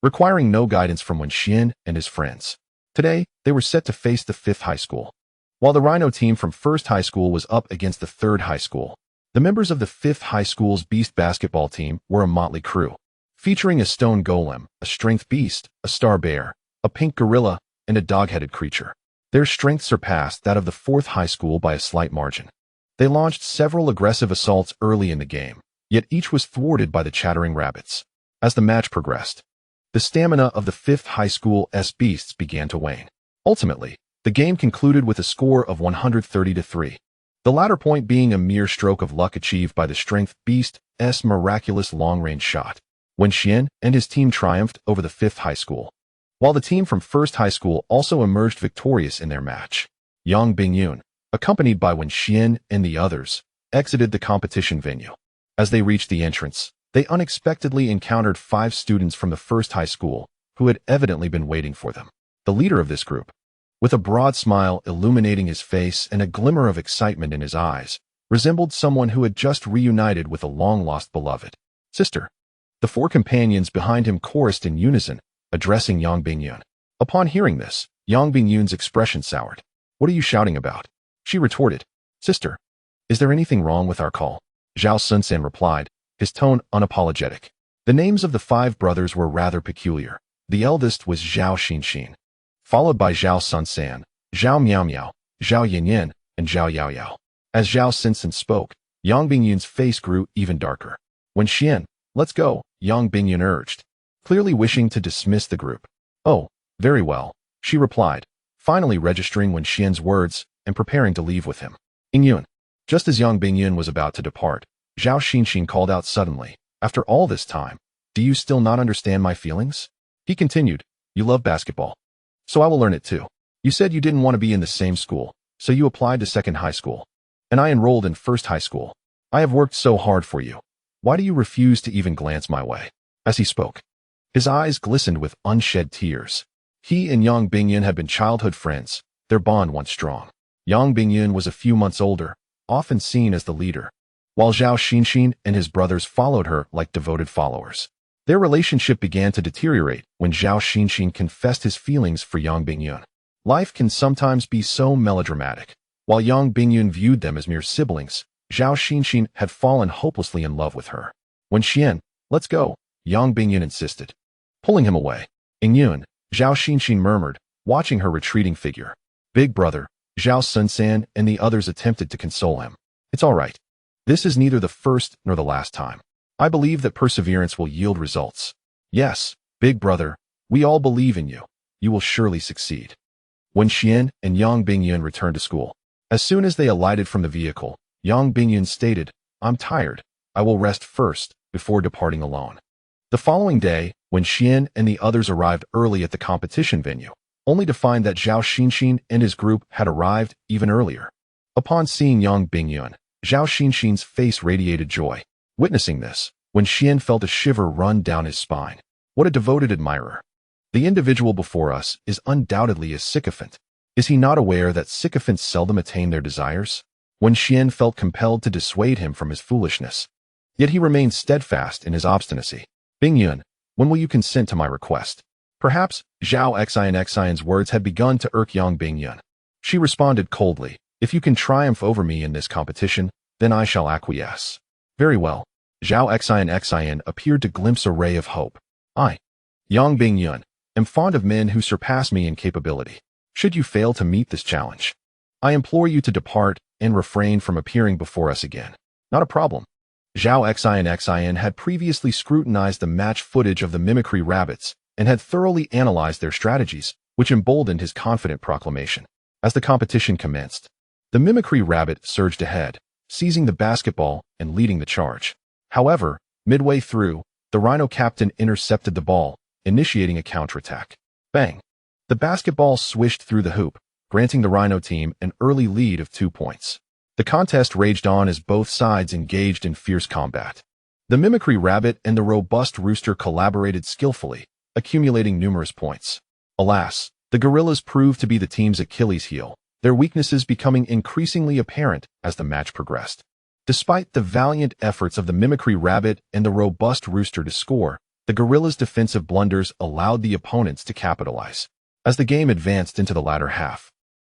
requiring no guidance from Wenxian and his friends. Today, they were set to face the 5th high school. While the Rhino team from 1st high school was up against the 3rd high school, the members of the 5th high school's beast basketball team were a motley crew, featuring a stone golem, a strength beast, a star bear, a pink gorilla, and a dog-headed creature. Their strength surpassed that of the 4th high school by a slight margin. They launched several aggressive assaults early in the game, yet each was thwarted by the chattering rabbits. As the match progressed, the stamina of the 5th high school's beasts began to wane. Ultimately, the game concluded with a score of 130-3. The latter point being a mere stroke of luck achieved by the strength beast's miraculous long-range shot. Wenxian and his team triumphed over the 5th high school, while the team from 1st high school also emerged victorious in their match. Yang Bingyun, accompanied by Wenxian and the others, exited the competition venue. As they reached the entrance, they unexpectedly encountered 5 students from the 1st high school who had evidently been waiting for them. The leader of this group, with a broad smile illuminating his face and a glimmer of excitement in his eyes, resembled someone who had just reunited with a long-lost beloved. Sister. The 4 companions behind him chorused in unison, addressing Yang Bingyun. Upon hearing this, Yang Bingyun's expression soured. What are you shouting about? She retorted. Sister, is there anything wrong with our call? Zhao Sunsan replied, his tone unapologetic. The names of the 5 brothers were rather peculiar. The eldest was Zhao Xinxin, followed by Zhao Sunsan, Zhao Miaomiao, Zhao Yanyan, and Zhao Yaoyao. As Zhao Sunsan spoke, Yang Bingyun's face grew even darker. Wenxian, let's go, Yang Bingyun urged, clearly wishing to dismiss the group. Oh, very well, she replied, finally registering Wenxian's words and preparing to leave with him. Bingyun. Just as Yang Bingyun was about to depart, Zhao Xinxin called out suddenly, after all this time, do you still not understand my feelings? He continued, you love basketball. So I will learn it too. You said you didn't want to be in the same school, so you applied to 2nd high school. And I enrolled in 1st high school. I have worked so hard for you. Why do you refuse to even glance my way? As he spoke, his eyes glistened with unshed tears. He and Yang Bingyun had been childhood friends, their bond once strong. Yang Bingyun was a few months older, often seen as the leader, while Zhao Xinxin and his brothers followed her like devoted followers. Their relationship began to deteriorate when Zhao Xinxin confessed his feelings for Yang Bingyun. Life can sometimes be so melodramatic. While Yang Bingyun viewed them as mere siblings, Zhao Xinxin had fallen hopelessly in love with her. Wenxian, let's go, Yang Bingyun insisted, pulling him away. Bingyun, Zhao Xinxin murmured, watching her retreating figure. Big brother, Zhao Sunsan and the others attempted to console him. It's all right. This is neither the first nor the last time. I believe that perseverance will yield results. Yes, big brother, we all believe in you. You will surely succeed. Wenxian and Yang Bingyun returned to school. As soon as they alighted from the vehicle, Yang Bingyun stated, I'm tired. I will rest first, before departing alone. The following day, Wenxian and the others arrived early at the competition venue, only to find that Zhao Xinxin and his group had arrived even earlier. Upon seeing Yang Bingyun, Zhao Xinxin's face radiated joy. Witnessing this, Wenxian felt a shiver run down his spine. What a devoted admirer. The individual before us is undoubtedly a sycophant. Is he not aware that sycophants seldom attain their desires? Wenxian felt compelled to dissuade him from his foolishness. Yet he remained steadfast in his obstinacy. Bingyun, when will you consent to my request? Perhaps Zhao Xian's words had begun to irk Yang Bingyun. She responded coldly, if you can triumph over me in this competition, then I shall acquiesce. Very well. Zhao Xian appeared to glimpse a ray of hope. Yang Bingyun, am fond of men who surpass me in capability. Should you fail to meet this challenge, I implore you to depart and refrain from appearing before us again. Not a problem. Zhao Xin had previously scrutinized the match footage of the mimicry rabbits and had thoroughly analyzed their strategies, which emboldened his confident proclamation. As the competition commenced, the mimicry rabbit surged ahead, seizing the basketball and leading the charge. However, midway through, the Rhino captain intercepted the ball, initiating a counterattack. Bang! The basketball swished through the hoop, granting the Rhino team an early lead of 2 points. The contest raged on as both sides engaged in fierce combat. The mimicry rabbit and the robust rooster collaborated skillfully, accumulating numerous points. Alas, the gorillas proved to be the team's Achilles heel, their weaknesses becoming increasingly apparent as the match progressed. Despite the valiant efforts of the mimicry rabbit and the robust rooster to score, the gorillas' defensive blunders allowed the opponents to capitalize. As the game advanced into the latter half,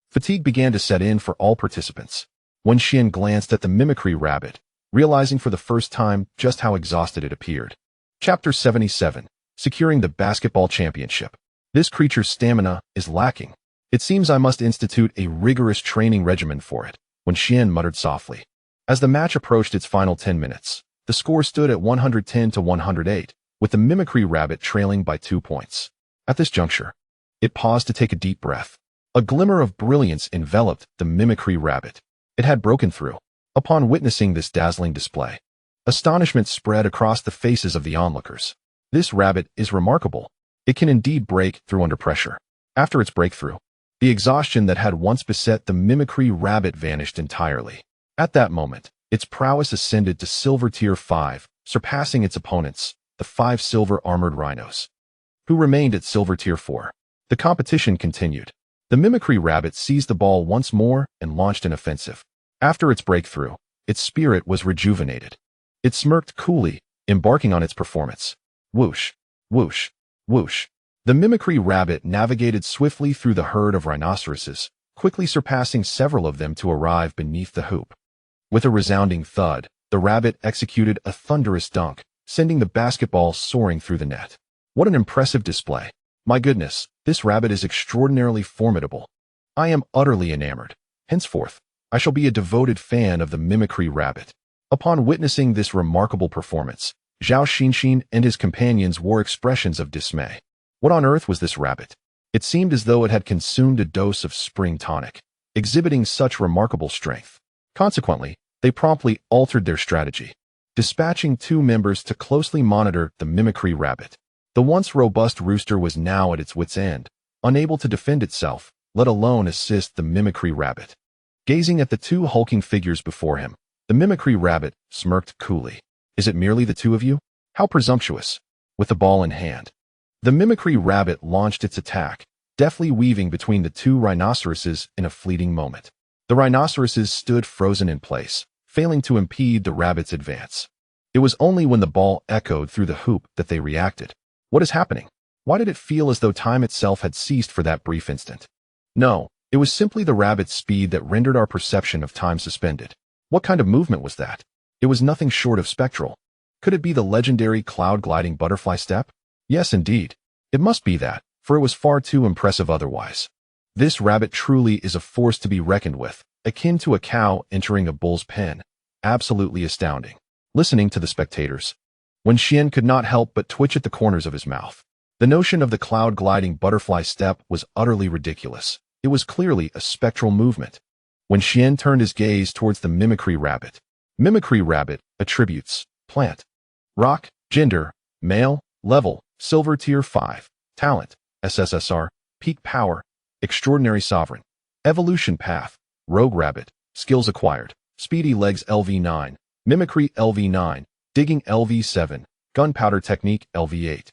fatigue began to set in for all participants. Wenxuan glanced at the mimicry rabbit, realizing for the first time just how exhausted it appeared. Chapter 77. Securing the Basketball Championship. This creature's stamina is lacking. It seems I must institute a rigorous training regimen for it, Wenxuan muttered softly. As the match approached its final 10 minutes, the score stood at 110 to 108, with the mimicry rabbit trailing by 2 points. At this juncture, it paused to take a deep breath. A glimmer of brilliance enveloped the mimicry rabbit. It had broken through. Upon witnessing this dazzling display, astonishment spread across the faces of the onlookers. This rabbit is remarkable. It can indeed break through under pressure. After its breakthrough, the exhaustion that had once beset the mimicry rabbit vanished entirely. At that moment, its prowess ascended to Silver Tier 5, surpassing its opponents, the 5 silver-armored rhinos, who remained at Silver Tier 4. The competition continued. The mimicry rabbit seized the ball once more and launched an offensive. After its breakthrough, its spirit was rejuvenated. It smirked coolly, embarking on its performance. Whoosh, whoosh, whoosh. The mimicry rabbit navigated swiftly through the herd of rhinoceroses, quickly surpassing several of them to arrive beneath the hoop. With a resounding thud, the rabbit executed a thunderous dunk, sending the basketball soaring through the net. What an impressive display. My goodness, this rabbit is extraordinarily formidable. I am utterly enamored. Henceforth, I shall be a devoted fan of the mimicry rabbit. Upon witnessing this remarkable performance, Zhao Xinxin and his companions wore expressions of dismay. What on earth was this rabbit? It seemed as though it had consumed a dose of spring tonic, exhibiting such remarkable strength. Consequently, they promptly altered their strategy, dispatching 2 members to closely monitor the mimicry rabbit. The once robust rooster was now at its wit's end, unable to defend itself, let alone assist the mimicry rabbit. Gazing at the 2 hulking figures before him, the mimicry rabbit smirked coolly. Is it merely the 2 of you? How presumptuous! With the ball in hand, the mimicry rabbit launched its attack, deftly weaving between the 2 rhinoceroses in a fleeting moment. The rhinoceroses stood frozen in place, failing to impede the rabbit's advance. It was only when the ball echoed through the hoop that they reacted. What is happening? Why did it feel as though time itself had ceased for that brief instant? No, it was simply the rabbit's speed that rendered our perception of time suspended. What kind of movement was that? It was nothing short of spectral. Could it be the legendary cloud-gliding butterfly step? Yes, indeed. It must be that, for it was far too impressive otherwise. This rabbit truly is a force to be reckoned with, akin to a cow entering a bull's pen. Absolutely astounding. Listening to the spectators, Wenxuan could not help but twitch at the corners of his mouth. The notion of the cloud-gliding butterfly step was utterly ridiculous. It was clearly a spectral movement. Wenxuan turned his gaze towards the mimicry rabbit. Mimicry rabbit, attributes, plant, rock, gender, male, level, Silver Tier 5, talent, SSS-R, peak power, extraordinary sovereign, evolution path, rogue rabbit, skills acquired, speedy legs LV9, mimicry LV9, digging LV7, gunpowder technique LV8,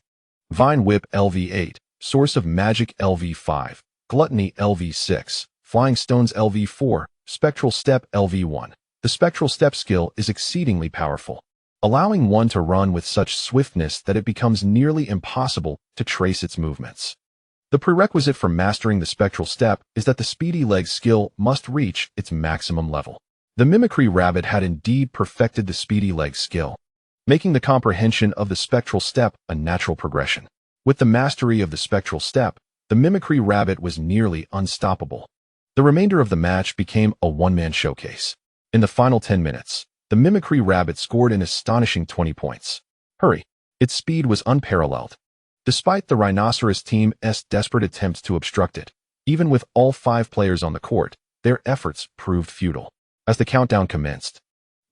vine whip LV8, source of magic LV5, gluttony LV6, flying stones LV4, spectral step LV1. The spectral step skill is exceedingly powerful, allowing one to run with such swiftness that it becomes nearly impossible to trace its movements. The prerequisite for mastering the spectral step is that the speedy leg skill must reach its maximum level. The mimicry rabbit had indeed perfected the speedy leg skill, making the comprehension of the spectral step a natural progression. With the mastery of the spectral step, the mimicry rabbit was nearly unstoppable. The remainder of the match became a one-man showcase. In the final 10 minutes, the mimicry rabbit scored an astonishing 20 points. Hurry! Its speed was unparalleled. Despite the rhinoceros team's desperate attempts to obstruct it, even with all 5 players on the court, their efforts proved futile. As the countdown commenced,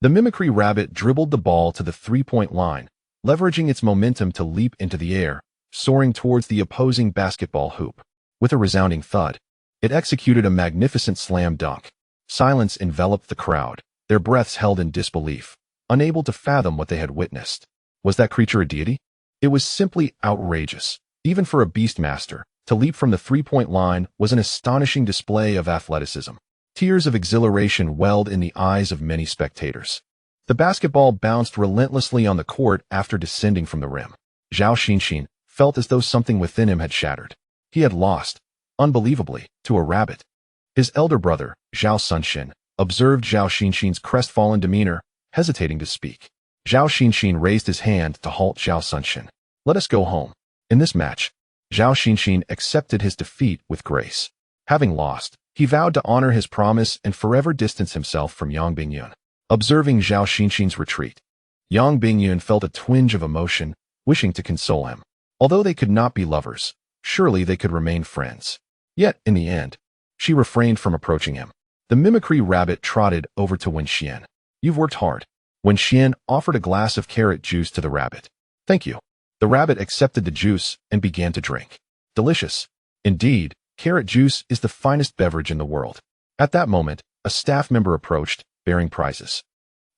the mimicry rabbit dribbled the ball to the 3-point line, leveraging its momentum to leap into the air, soaring towards the opposing basketball hoop. With a resounding thud, it executed a magnificent slam dunk. Silence enveloped the crowd, their breaths held in disbelief, unable to fathom what they had witnessed. Was that creature a deity? It was simply outrageous. Even for a beastmaster, to leap from the 3-point line was an astonishing display of athleticism. Tears of exhilaration welled in the eyes of many spectators. The basketball bounced relentlessly on the court after descending from the rim. Zhao Xinxin felt as though something within him had shattered. He had lost, unbelievably, to a rabbit. His elder brother, Zhao Sunxin, observed Zhao Xinxin's crestfallen demeanor, hesitating to speak. Zhao Xinxin raised his hand to halt Zhao Sunxin. Let us go home. In this match, Zhao Xinxin accepted his defeat with grace. Having lost, he vowed to honor his promise and forever distance himself from Yang Bingyun. Observing Zhao Xinxin's retreat, Yang Bingyun felt a twinge of emotion, wishing to console him. Although they could not be lovers, surely they could remain friends. Yet, in the end, she refrained from approaching him. The mimicry rabbit trotted over to Wenxian. You've worked hard. Wenxian offered a glass of carrot juice to the rabbit. Thank you. The rabbit accepted the juice and began to drink. Delicious. Indeed, carrot juice is the finest beverage in the world. At that moment, a staff member approached, bearing prizes.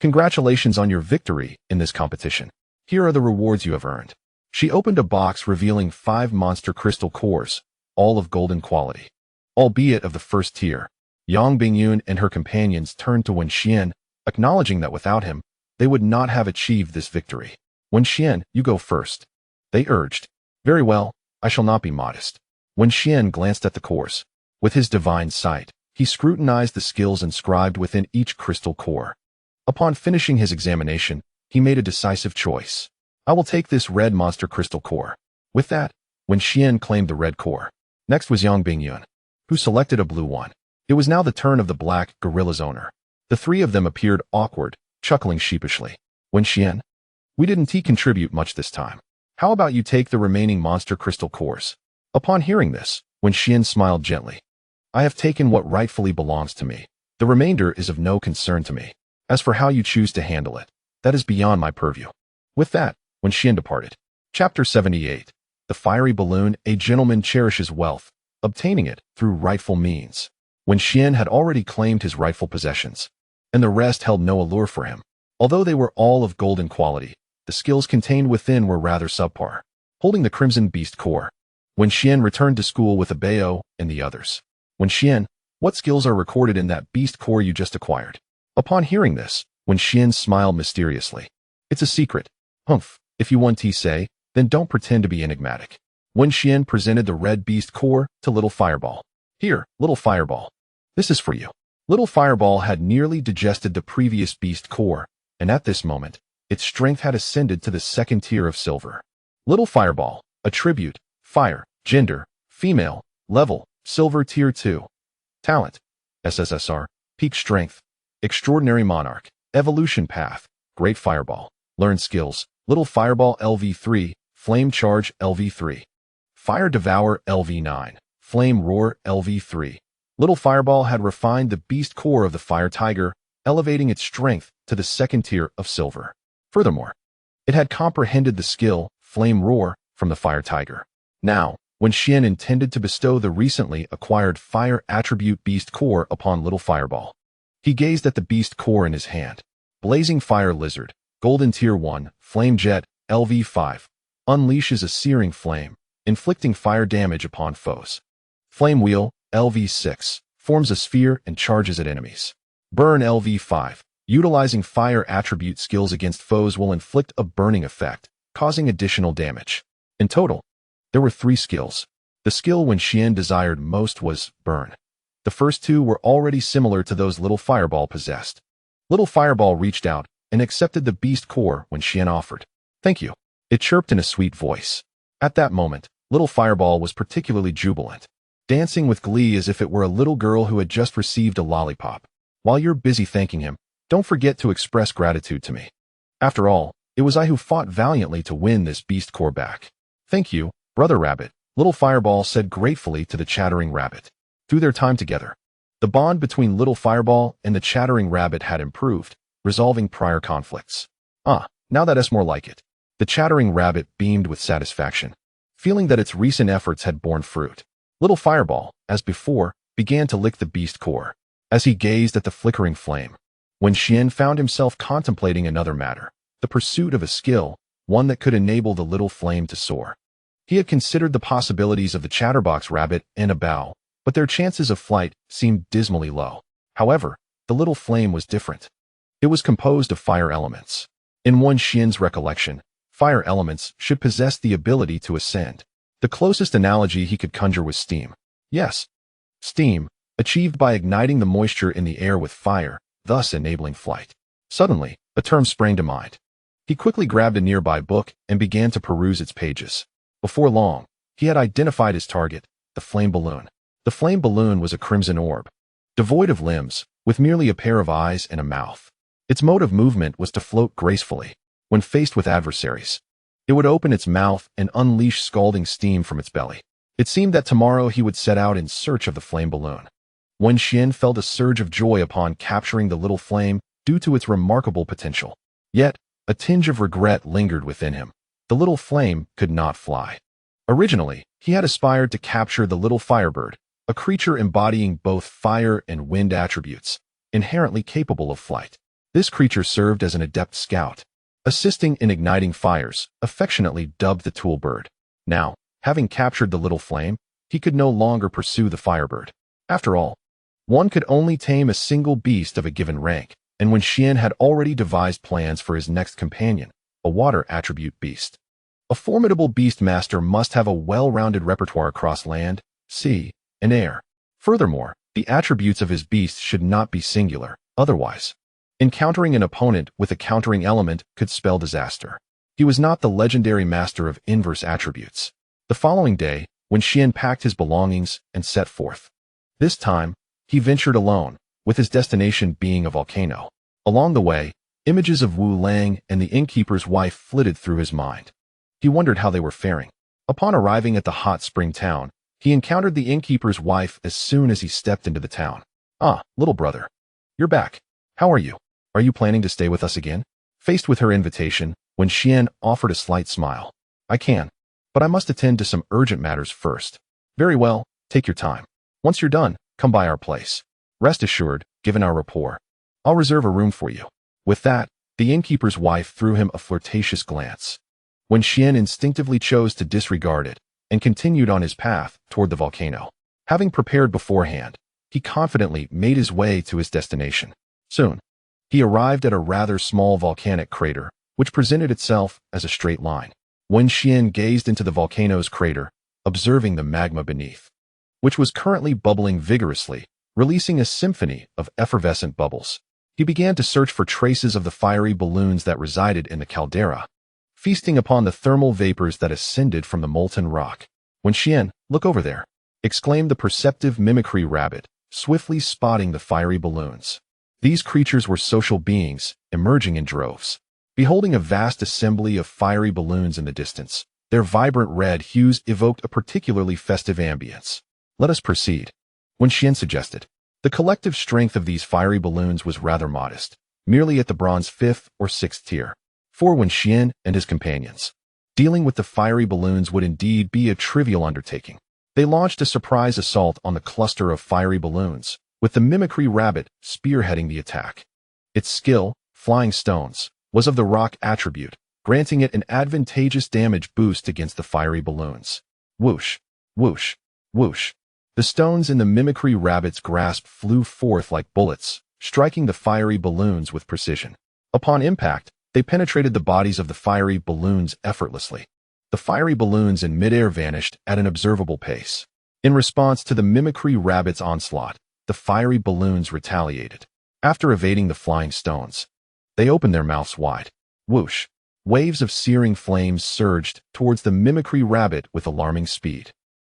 Congratulations on your victory in this competition. Here are the rewards you have earned. She opened a box revealing 5 monster crystal cores, all of golden quality. Albeit of the first tier, Yang Bingyun and her companions turned to Wenxian, acknowledging that without him, they would not have achieved this victory. Wenxian, you go first. They urged. Very well, I shall not be modest. Wenxian glanced at the cores. With his divine sight, he scrutinized the skills inscribed within each crystal core. Upon finishing his examination, he made a decisive choice. I will take this red monster crystal core. With that, Wenxian claimed the red core. Next was Yang Bingyun, who selected a blue one. It was now the turn of the black gorilla's owner. The 3 of them appeared awkward, chuckling sheepishly. Wenxian, we didn't contribute much this time. How about you take the remaining monster crystal cores? Upon hearing this, Wenxian smiled gently. I have taken what rightfully belongs to me. The remainder is of no concern to me. As for how you choose to handle it, that is beyond my purview. With that, Wenxian departed. Chapter 78. The Fiery Balloon. A gentleman cherishes wealth, obtaining it through rightful means. Wenxian had already claimed his rightful possessions, and the rest held no allure for him. Although they were all of golden quality, the skills contained within were rather subpar. Holding the Crimson Beast core, Wenxian returned to school with Abeo and the others. Wenxian, what skills are recorded in that beast core you just acquired? Upon hearing this, Wenxian smiled mysteriously. It's a secret. Humph, if you want to say, then don't pretend to be enigmatic. Wenxian presented the red beast core to Little Fireball. Here, Little Fireball. This is for you. Little Fireball had nearly digested the previous beast core, and at this moment, its strength had ascended to the 2nd tier of silver. Little Fireball, attribute, fire, gender, female, level, silver tier 2. Talent, SSS-R, peak strength, extraordinary monarch, evolution path, great fireball. Learn skills, Little Fireball LV3, flame charge LV3. Fire Devour LV9, flame roar LV3. Little Fireball had refined the beast core of the fire tiger, elevating its strength to the 2nd tier of silver. Furthermore, it had comprehended the skill, Flame Roar, from the fire tiger. Now, Wenxian intended to bestow the recently acquired fire attribute beast core upon Little Fireball. He gazed at the beast core in his hand. Blazing Fire Lizard, Golden Tier 1, Flame Jet, LV5, unleashes a searing flame, inflicting fire damage upon foes. Flame Wheel, LV6, forms a sphere and charges at enemies. Burn LV5, utilizing fire attribute skills against foes will inflict a burning effect, causing additional damage. In total, there were 3 skills. The skill Wenxian desired most was Burn. The first 2 were already similar to those Little Fireball possessed. Little Fireball reached out and accepted the beast core Wenxian offered. Thank you. It chirped in a sweet voice. At that moment, little Fireball was particularly jubilant, dancing with glee as if it were a little girl who had just received a lollipop. While you're busy thanking him, don't forget to express gratitude to me. After all, it was I who fought valiantly to win this beast core back. Thank you, Brother Rabbit, little Fireball said gratefully to the chattering rabbit. Through their time together, the bond between little Fireball and the chattering rabbit had improved, resolving prior conflicts. Now that's more like it. The chattering rabbit beamed with satisfaction, feeling that its recent efforts had borne fruit. Little Fireball, as before, began to lick the beast core. As he gazed at the flickering flame, Wenxuan found himself contemplating another matter, the pursuit of a skill, one that could enable the little flame to soar. He had considered the possibilities of the chatterbox rabbit and a bow, but their chances of flight seemed dismally low. However, the little flame was different. It was composed of fire elements. In Wenxuan's recollection, fire elements should possess the ability to ascend. The closest analogy he could conjure was steam. Yes, steam, achieved by igniting the moisture in the air with fire, thus enabling flight. Suddenly, a term sprang to mind. He quickly grabbed a nearby book and began to peruse its pages. Before long, he had identified his target, the flame balloon. The flame balloon was a crimson orb, devoid of limbs, with merely a pair of eyes and a mouth. Its mode of movement was to float gracefully. When faced with adversaries, it would open its mouth and unleash scalding steam from its belly. It seemed that tomorrow he would set out in search of the flame balloon. Wenxuan felt a surge of joy upon capturing the little flame due to its remarkable potential. Yet, a tinge of regret lingered within him. The little flame could not fly. Originally, he had aspired to capture the little firebird, a creature embodying both fire and wind attributes, inherently capable of flight. This creature served as an adept scout, assisting in igniting fires, affectionately dubbed the tool bird. Now, having captured the little flame, he could no longer pursue the firebird. After all, one could only tame a single beast of a given rank, and Wenxuan had already devised plans for his next companion, a water attribute beast. A formidable beast master must have a well-rounded repertoire across land, sea, and air. Furthermore, the attributes of his beast should not be singular, otherwise, encountering an opponent with a countering element could spell disaster. He was not the legendary master of inverse attributes. The following day, Wenxuan packed his belongings and set forth. This time, he ventured alone, with his destination being a volcano. Along the way, images of Wu Lang and the innkeeper's wife flitted through his mind. He wondered how they were faring. Upon arriving at the hot spring town, he encountered the innkeeper's wife as soon as he stepped into the town. Little brother. You're back. How are you? Are you planning to stay with us again? Faced with her invitation, Wenxuan offered a slight smile. I can, but I must attend to some urgent matters first. Very well, take your time. Once you're done, come by our place. Rest assured, given our rapport, I'll reserve a room for you. With that, the innkeeper's wife threw him a flirtatious glance. Wenxuan instinctively chose to disregard it and continued on his path toward the volcano. Having prepared beforehand, he confidently made his way to his destination. Soon, he arrived at a rather small volcanic crater, which presented itself as a straight line. Wenxuan gazed into the volcano's crater, observing the magma beneath, which was currently bubbling vigorously, releasing a symphony of effervescent bubbles. He began to search for traces of the fiery balloons that resided in the caldera, feasting upon the thermal vapors that ascended from the molten rock. Wenxuan, look over there, exclaimed the perceptive mimicry rabbit, swiftly spotting the fiery balloons. These creatures were social beings, emerging in droves. Beholding a vast assembly of fiery balloons in the distance, their vibrant red hues evoked a particularly festive ambience. Let us proceed, Wenxuan suggested. The collective strength of these fiery balloons was rather modest, merely at the bronze 5th or 6th tier. For Wenxuan and his companions, dealing with the fiery balloons would indeed be a trivial undertaking. They launched a surprise assault on the cluster of fiery balloons, with the mimicry rabbit spearheading the attack. Its skill, flying stones, was of the rock attribute, granting it an advantageous damage boost against the fiery balloons. Whoosh, whoosh, whoosh. The stones in the mimicry rabbit's grasp flew forth like bullets, striking the fiery balloons with precision. Upon impact, they penetrated the bodies of the fiery balloons effortlessly. The fiery balloons in midair vanished at an observable pace. In response to the mimicry rabbit's onslaught, the fiery balloons retaliated. After evading the flying stones, they opened their mouths wide. Whoosh, Waves of searing flames surged towards the mimicry rabbit with alarming speed.